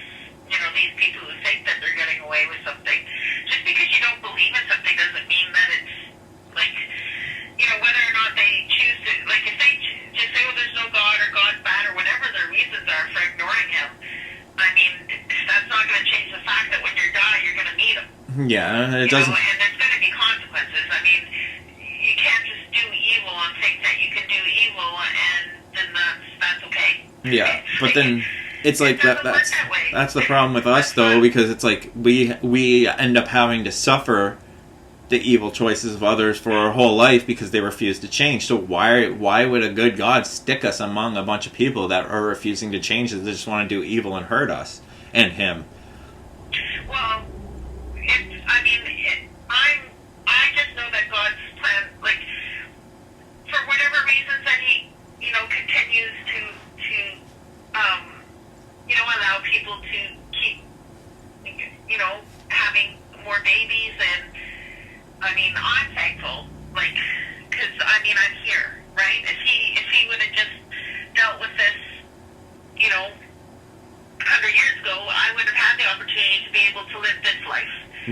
these people who think that they're getting away with something. Just because you don't believe in something doesn't mean that it's like. Whether or not they choose to, like, if they just say, well, there's no God or God's bad or whatever their reasons are for ignoring Him, I mean, that's not going to change the fact that when you die, you're going to meet Him. Yeah, it doesn't. And there's going to be consequences. I mean, you can't just do evil and think that you can do evil and then that's okay. Yeah, but then it's like that's the problem with us though, because it's like we end up having to suffer the evil choices of others for our whole life because they refuse to change. So why would a good God stick us among a bunch of people that are refusing to change? They just want to do evil and hurt us and Him. Well, I just know that God's plan, like, for whatever reasons that He, continues to allow people to keep, having more babies, and I mean, I'm thankful, like, because I'm here, right? If he would have just dealt with this, 100 years ago, I would have had the opportunity to be able to live this life.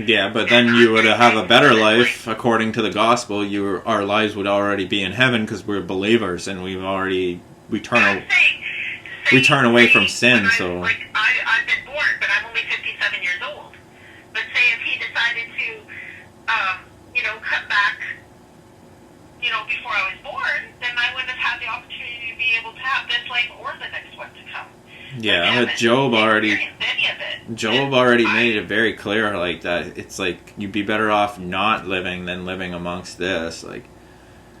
Yeah, but then you would have a better life according to the gospel. Our lives would already be in heaven because we're believers and we turn away from sin. So I've been born, but I'm only 57 years old. But say if He decided to, cut back, before I was born, then I wouldn't have had the opportunity to be able to have this life or the next one to come. yeah, but Job already made it very clear, like, that it's like you'd be better off not living than living amongst this. Like,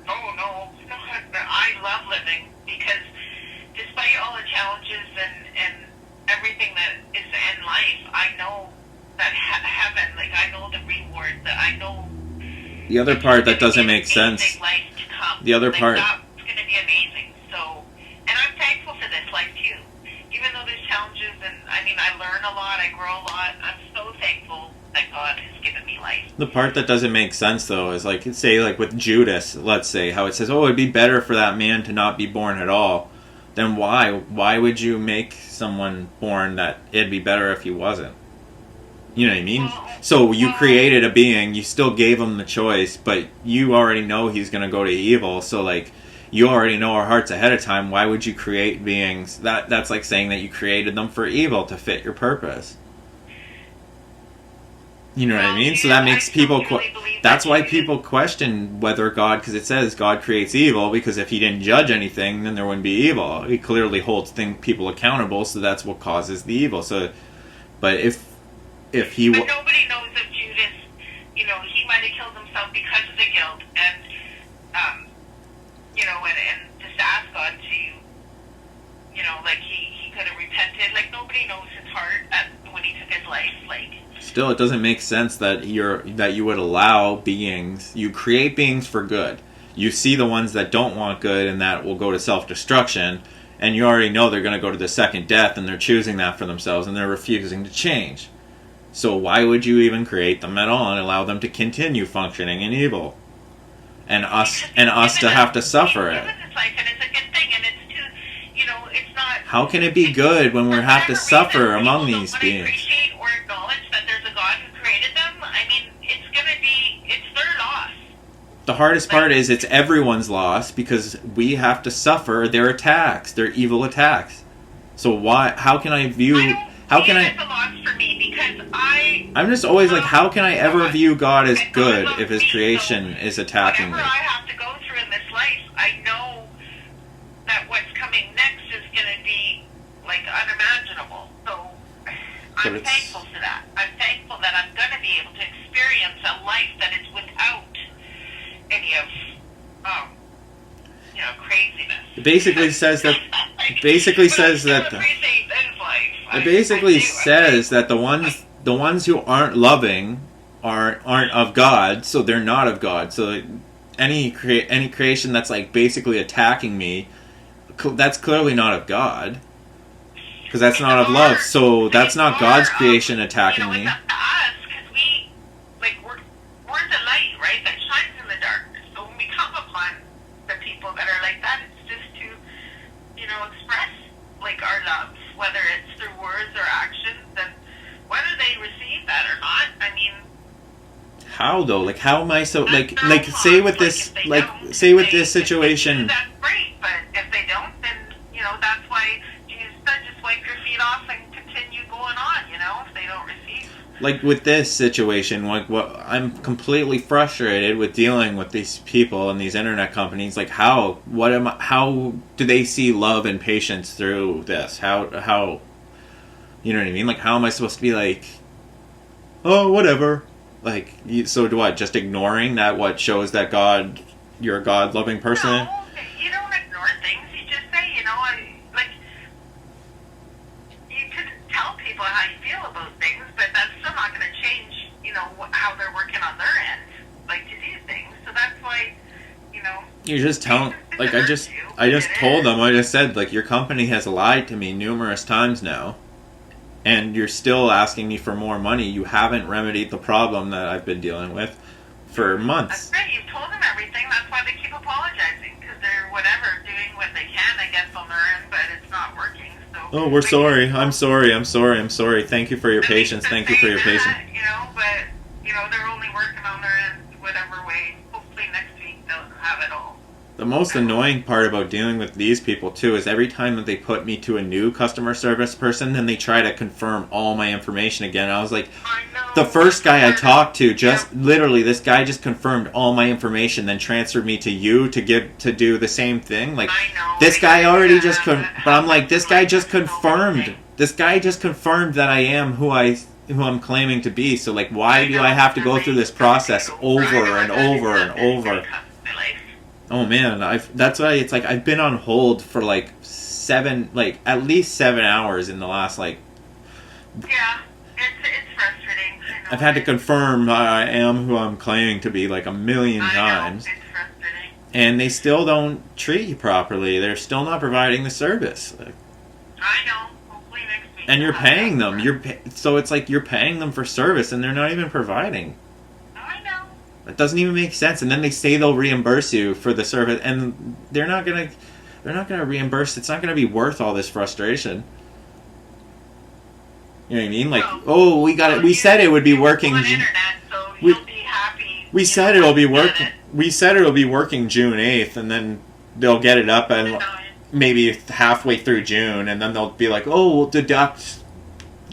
oh no, I love living because despite all the challenges and everything that is in life, I know that heaven, like, I know the reward, that I know. The other part that doesn't make sense. The other part. That's going to be amazing. So, and I'm thankful for this life too. Even though there's challenges, and I mean, I learn a lot, I grow a lot. I'm so thankful that God has given me life. The part that doesn't make sense though is like, say like with Judas, let's say, how it says, oh, it'd be better for that man to not be born at all. Then why would you make someone born that it'd be better if he wasn't? You know what I mean? So you created a being, you still gave him the choice, but you already know he's going to go to evil. So like, you already know our hearts ahead of time. Why would you create beings? That's like saying that you created them for evil to fit your purpose. You know what I mean? So that makes people... That's why people question whether God... Because it says God creates evil, because if he didn't judge anything, then there wouldn't be evil. He clearly holds people accountable, so that's what causes the evil. So, but if he... But nobody knows if Judas, you know, he might have killed himself because of the guilt, and, you know, and just ask God to, you know, like, he could have repented. Like, nobody knows his heart when he took his life, like... Still, it doesn't make sense that you would allow beings... You create beings for good. You see the ones that don't want good and that will go to self-destruction, and you already know they're going to go to the second death, and they're choosing that for themselves, and they're refusing to change. So why would you even create them at all and allow them to continue functioning in evil? And us to have to suffer it. How can it be good when we have to suffer among these beings? The hardest part is it's everyone's loss because we have to suffer their attacks, their evil attacks. So how can I view... I'm just always like, how can I ever view God as good if his creation is attacking me? Whatever I have to go through in this life, I know that what's coming next is going to be, like, unimaginable. So I'm thankful for that. I'm thankful that I'm going to be able to experience a life that is without any of, you know, craziness. It basically says that... It basically says that the ones who aren't loving aren't of God, so they're not of God. So any creation that's like basically attacking me, that's clearly not of God, because that's not of love. So that's not God's creation attacking me. We're the light, right, that shines in the darkness. So when we come upon the people that are like that, it's just to, you know, express like our love, whether it's through words or actions, and whether they receive that or not. I mean, how though? Like, how am I so like say with this situation? That's great, but if they don't, then you know that's why Jesus said just wipe your feet off and continue going on. You know, if they don't receive. Like with this situation, like I'm completely frustrated with dealing with these people and these internet companies. Like how do they see love and patience through this? How you know what I mean? Like how am I supposed to be like, oh whatever? Like so do what? Just ignoring that what shows that you're a God loving person? No, you don't ignore things. You just say, you know, you could tell people how you feel about things, but that's still not going to change, you know, how they're working on their end, like to do things. So that's why, you know. You just tell, like I just told them, I just said, like your company has lied to me numerous times now, and you're still asking me for more money. You haven't remedied the problem that I've been dealing with for months. That's right. You've told them everything. That's why they keep apologizing, because they're doing what they can, I guess, on their end, but it's not working. So. Oh, we're sorry. I'm sorry. Thank you for your patience. Thank you for your patience. You know, but, you know, they're only working on their end, whatever way. Hopefully next week they'll have it all. The most annoying part about dealing with these people, too, is every time that they put me to a new customer service person, then they try to confirm all my information again. I was like, the first guy I talked to, literally, this guy just confirmed all my information, then transferred me to you to do the same thing. Like, this guy already but I'm like, this guy just confirmed that I am who I'm claiming to be. So, like, why do I have to go through this process over and over and over? Oh man, that's why it's like I've been on hold for like at least 7 hours in the last Yeah, it's frustrating. I've had to confirm I am who I'm claiming to be like a million times. It's frustrating. And they still don't treat you properly. They're still not providing the service. I know. Hopefully next And you're paying them. So it's like you're paying them for service, and they're not even providing. I know. It doesn't even make sense. And then they say they'll reimburse you for the service, and they're not gonna reimburse. It's not gonna be worth all this frustration. You know what I mean? Like, oh, we got it. We said it would be working. On internet, so We- you'll be happy. We said it'll be working. We said it'll be working June 8th, and then they'll get it up and maybe halfway through June, and then they'll be like, "Oh, we'll deduct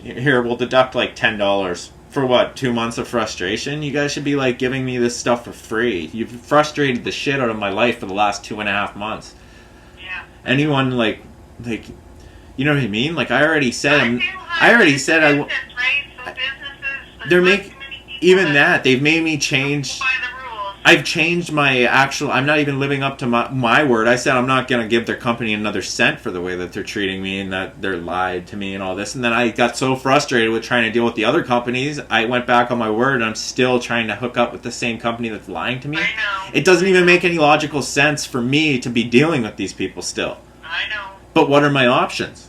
like $10 for what? 2 months of frustration. You guys should be like giving me this stuff for free. You've frustrated the shit out of my life for the last 2.5 months. Yeah. Anyone like, you know what I mean? Like I already said, They're making even that. They've made me change. I've changed my actual. I'm not even living up to my word. I said I'm not going to give their company another cent for the way that they're treating me and that they're lied to me and all this. And then I got so frustrated with trying to deal with the other companies, I went back on my word, and I'm still trying to hook up with the same company that's lying to me. I know. It doesn't even make any logical sense for me to be dealing with these people still. I know. But what are my options?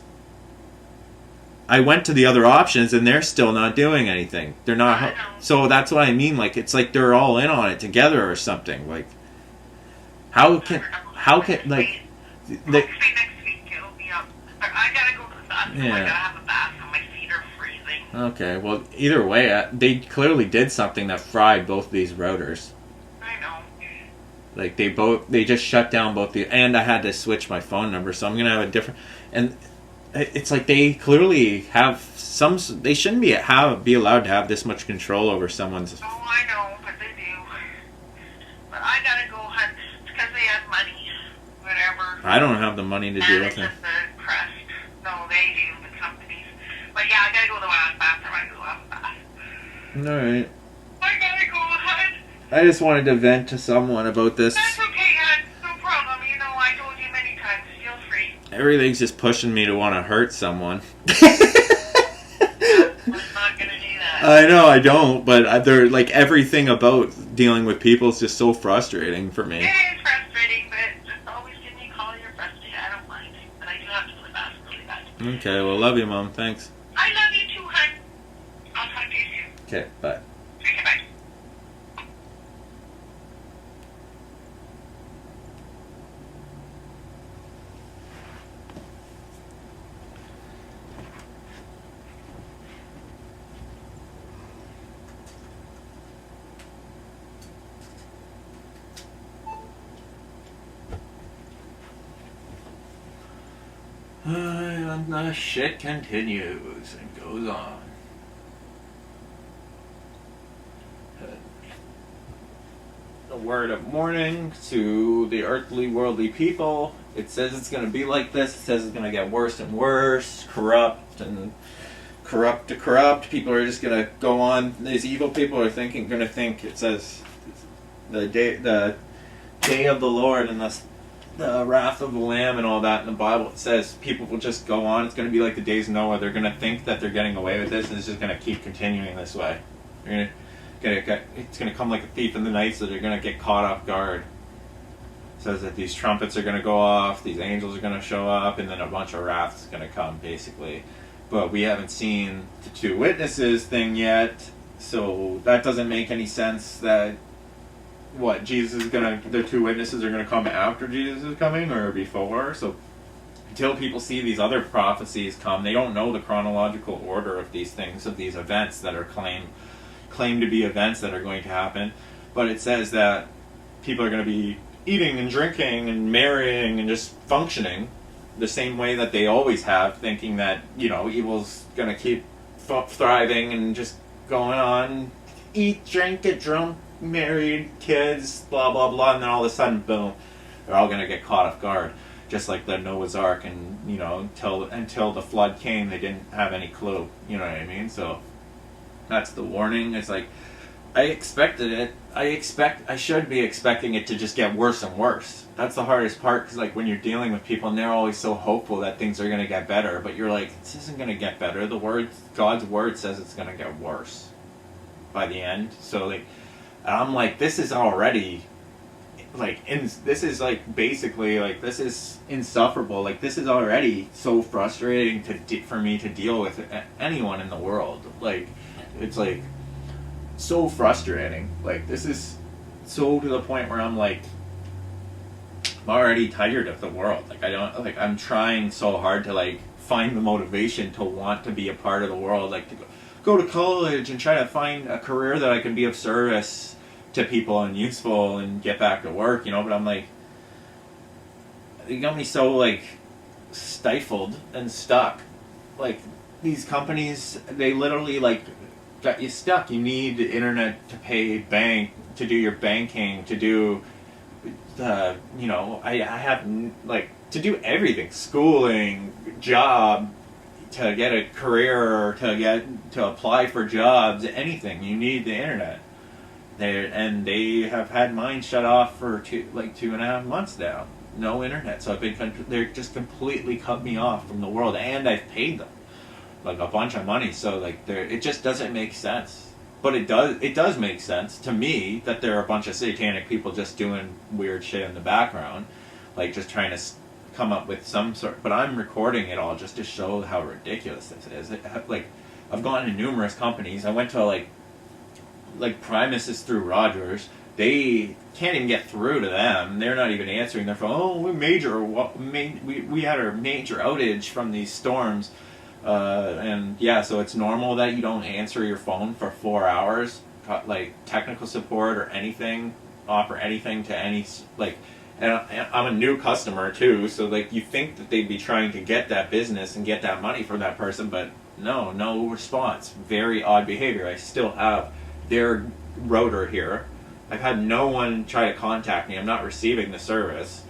I went to the other options, and they're still not doing anything. They're not. I know. So that's what I mean. Like it's like they're all in on it together or something. Like how can like Hopefully next week it'll be up. But I gotta go to the bathroom. Yeah. I gotta have a bath, and my feet are freezing. okay? Well, either way, they clearly did something that fried both these routers. I know. Like they just shut down both and I had to switch my phone number, so I'm gonna have a different. And it's like they clearly have some. They shouldn't be allowed to have this much control over someone's. Oh, I know, but they do. But I gotta go, hun. It's because they have money. Whatever. I don't have the money to deal with it. Management, the crest. No, they do, the companies. But yeah, I gotta go to the bathroom. I gotta go have a bath. All right. I gotta go, hun. I just wanted to vent to someone about this. That's okay, hun. No problem. You know, I told you many times. Feel free. Everything's just pushing me to want to hurt someone. I'm not gonna do that. I know I don't, but they're like everything about dealing with people is just so frustrating for me. It is frustrating, but just always give me a call. You're frustrated. I don't mind. But I do have to go to the bathroom really bad. Okay, well, love you, Mom. Thanks. I love you too, hun. I'll talk to you soon. Okay, bye. Okay, bye. And the shit continues and goes on. A word of warning to the earthly, worldly people. It says it's going to be like this. It says it's going to get worse and worse, corrupt and corrupt to corrupt. People are just going to go on. These evil people are going to think. It says the day of the Lord and the wrath of the Lamb and all that in the Bible. It says people will just go on. It's going to be like the days of Noah. They're going to think that they're getting away with this, and it's just going to keep continuing this way. It's going to come like a thief in the night, so they're going to get caught off guard. It says that these trumpets are going to go off, these angels are going to show up, and then a bunch of wrath is going to come, basically. But we haven't seen the two witnesses thing yet, so that doesn't make any sense that the two witnesses are going to come after Jesus is coming or before. So until people see these other prophecies come, they don't know the chronological order of these things, of these events that are claimed to be events that are going to happen. But it says that people are going to be eating and drinking and marrying and just functioning the same way that they always have, thinking that, evil's going to keep thriving and just going on, eat, drink, get drunk, married, kids, blah, blah, blah, and then all of a sudden, boom, they're all going to get caught off guard. Just like the Noah's Ark, and, until the flood came, they didn't have any clue, you know what I mean? So that's the warning. It's like, I expected it. I should be expecting it to just get worse and worse. That's the hardest part, because like when you're dealing with people and they're always so hopeful that things are going to get better, but you're like, this isn't going to get better. God's word says it's going to get worse by the end. So like, I'm like, this is already this is like basically like this is insufferable. Like this is already so frustrating for me to deal with anyone in the world. Like it's like so frustrating. Like this is so to the point where I'm like I'm already tired of the world. Like I'm trying so hard to like find the motivation to want to be a part of the world, like to go to college and try to find a career that I can be of service to people and useful and get back to work, you know, but I'm like, it got me so like stifled and stuck. Like these companies, they literally like got you stuck. You need the internet to pay bank, to do your banking, to do you know, I have like to do everything, schooling, job, to get a career, to apply for jobs, anything. You need the internet. They have had mine shut off for 2.5 months now. No internet, so they're just completely cut me off from the world, and I've paid them like a bunch of money. So like it just doesn't make sense. But it does make sense to me that there are a bunch of satanic people just doing weird shit in the background, like just trying to come up with some sort. But I'm recording it all just to show how ridiculous this is. Like I've gone to numerous companies. I went to like Primus is through Rogers. They can't even get through to them. They're not even answering their phone. Oh, we had our major outage from these storms. And yeah, so it's normal that you don't answer your phone for 4 hours, like technical support or anything, offer anything to any, like, and I'm a new customer too, so like you think that they'd be trying to get that business and get that money from that person, but no response. Very odd behavior. I still have their router here. I've had no one try to contact me. I'm not receiving the service.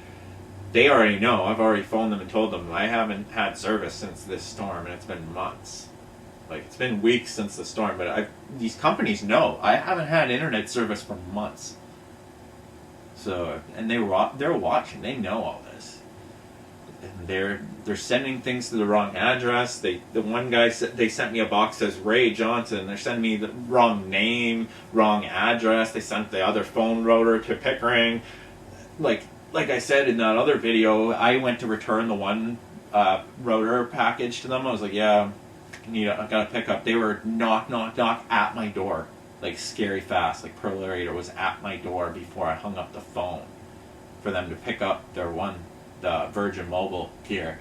They already know. I've already phoned them and told them I haven't had service since this storm, and it's been months. Like, it's been weeks since the storm, but these companies know. I haven't had internet service for months. So, and they're watching. They know all this. And they're sending things to the wrong address. The one guy said they sent me a box that says Ray Johnson. They're sending me the wrong name, wrong address. They sent the other phone router to Pickering. Like I said in that other video, I went to return the one router package to them. I was like, yeah, I got to pick up. They were knock at my door, like scary fast. Like Pearl Orator was at my door before I hung up the phone for them to pick up the Virgin Mobile gear.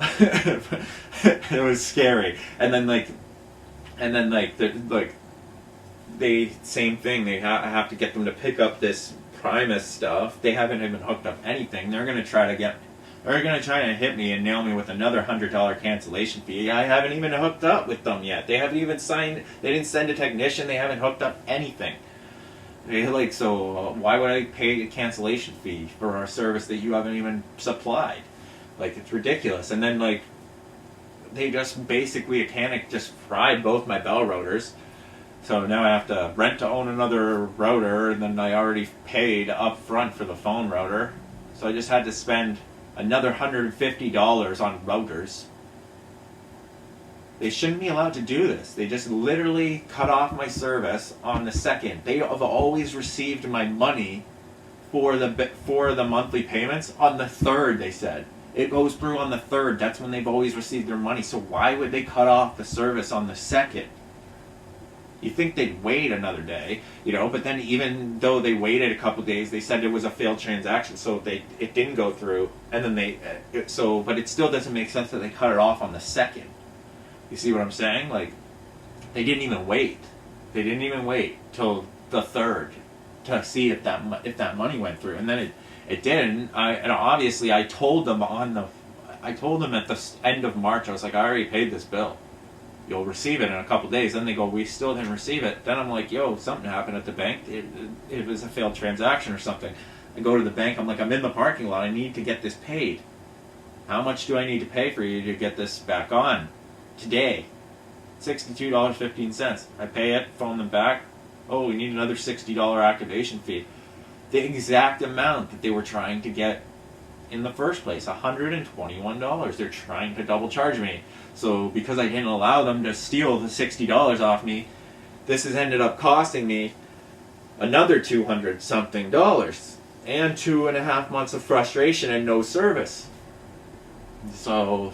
It was scary. And then they same thing. I have to get them to pick up this Primus stuff. They haven't even hooked up anything. They're gonna try to hit me and nail me with another $100 cancellation fee. I haven't even hooked up with them yet. They haven't even signed. They didn't send a technician. They haven't hooked up anything. So why would I pay a cancellation fee for a service that you haven't even supplied? Like, it's ridiculous. And then like they just basically just fried both my Bell routers. So now I have to rent to own another router, and then I already paid up front for the phone router. So I just had to spend another $150 on routers. They shouldn't be allowed to do this. They just literally cut off my service on the 2nd. They have always received my money for the monthly payments on the 3rd, they said. It goes through on the 3rd. That's when they've always received their money. So why would they cut off the service on the 2nd? You think they'd wait another day, but then even though they waited a couple days, they said it was a failed transaction, so it didn't go through, and then but it still doesn't make sense that they cut it off on the 2nd. You see what I'm saying? Like, they didn't even wait. They didn't even wait till the 3rd to see if that money went through, and then it didn't. And obviously I told them at the end of March, I was like, I already paid this bill. You'll receive it in a couple days. Then they go, we still didn't receive it. Then I'm like, yo, something happened at the bank. It was a failed transaction or something. I go to the bank. I'm like, I'm in the parking lot. I need to get this paid. How much do I need to pay for you to get this back on? Today. $62.15. I pay it, phone them back. Oh, we need another $60 activation fee. The exact amount that they were trying to get in the first place, $121. They're trying to double charge me. So because I didn't allow them to steal the $60 off me, this has ended up costing me another $200 something. and 2.5 months of frustration and no service. So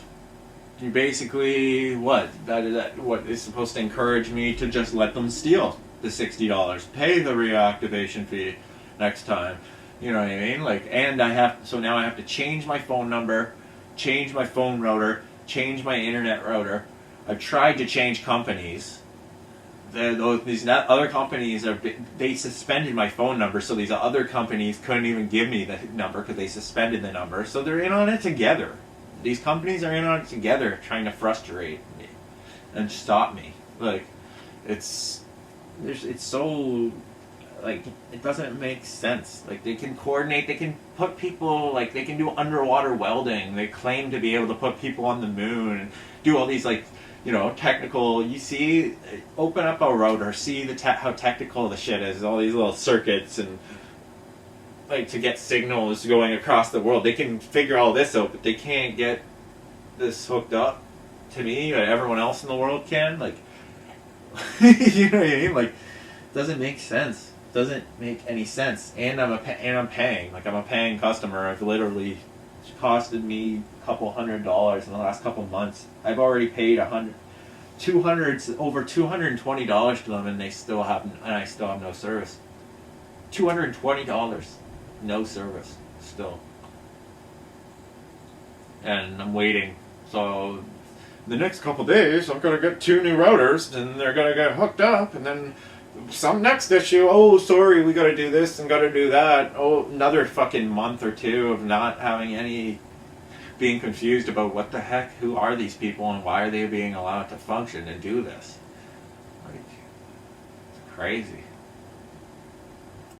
you basically what is supposed to encourage me to just let them steal the $60, pay the reactivation fee next time. You know what I mean? Like, and now I have to change my phone number, change my phone router, change my internet router. I've tried to change companies. These other companies they suspended my phone number, so these other companies couldn't even give me the number because they suspended the number. So they're in on it together. These companies are in on it together, trying to frustrate me and stop me. Like, it's so, like, it doesn't make sense. Like, they can coordinate, they can put people, like, they can do underwater welding. They claim to be able to put people on the moon and do all these, like, you know, technical. You see, open up a router, see how technical the shit is. All these little circuits and, like, to get signals going across the world. They can figure all this out, but they can't get this hooked up to me, but everyone else in the world can. Like, you know what I mean? Like, it doesn't make sense. It doesn't make any sense. And I'm paying. Like, I'm a paying customer. I've literally, it's costed me $200 in the last couple months. I've already paid over $220 to them, and I still have no service. $220, no service still. And I'm waiting. So the next couple days, I'm gonna get 2 new routers, and they're gonna get hooked up, and then some next issue. Oh, sorry, we gotta do this and gotta do that. Oh, another fucking month or 2 of not having any. Being confused about what the heck, who are these people and why are they being allowed to function and do this? Like, it's crazy.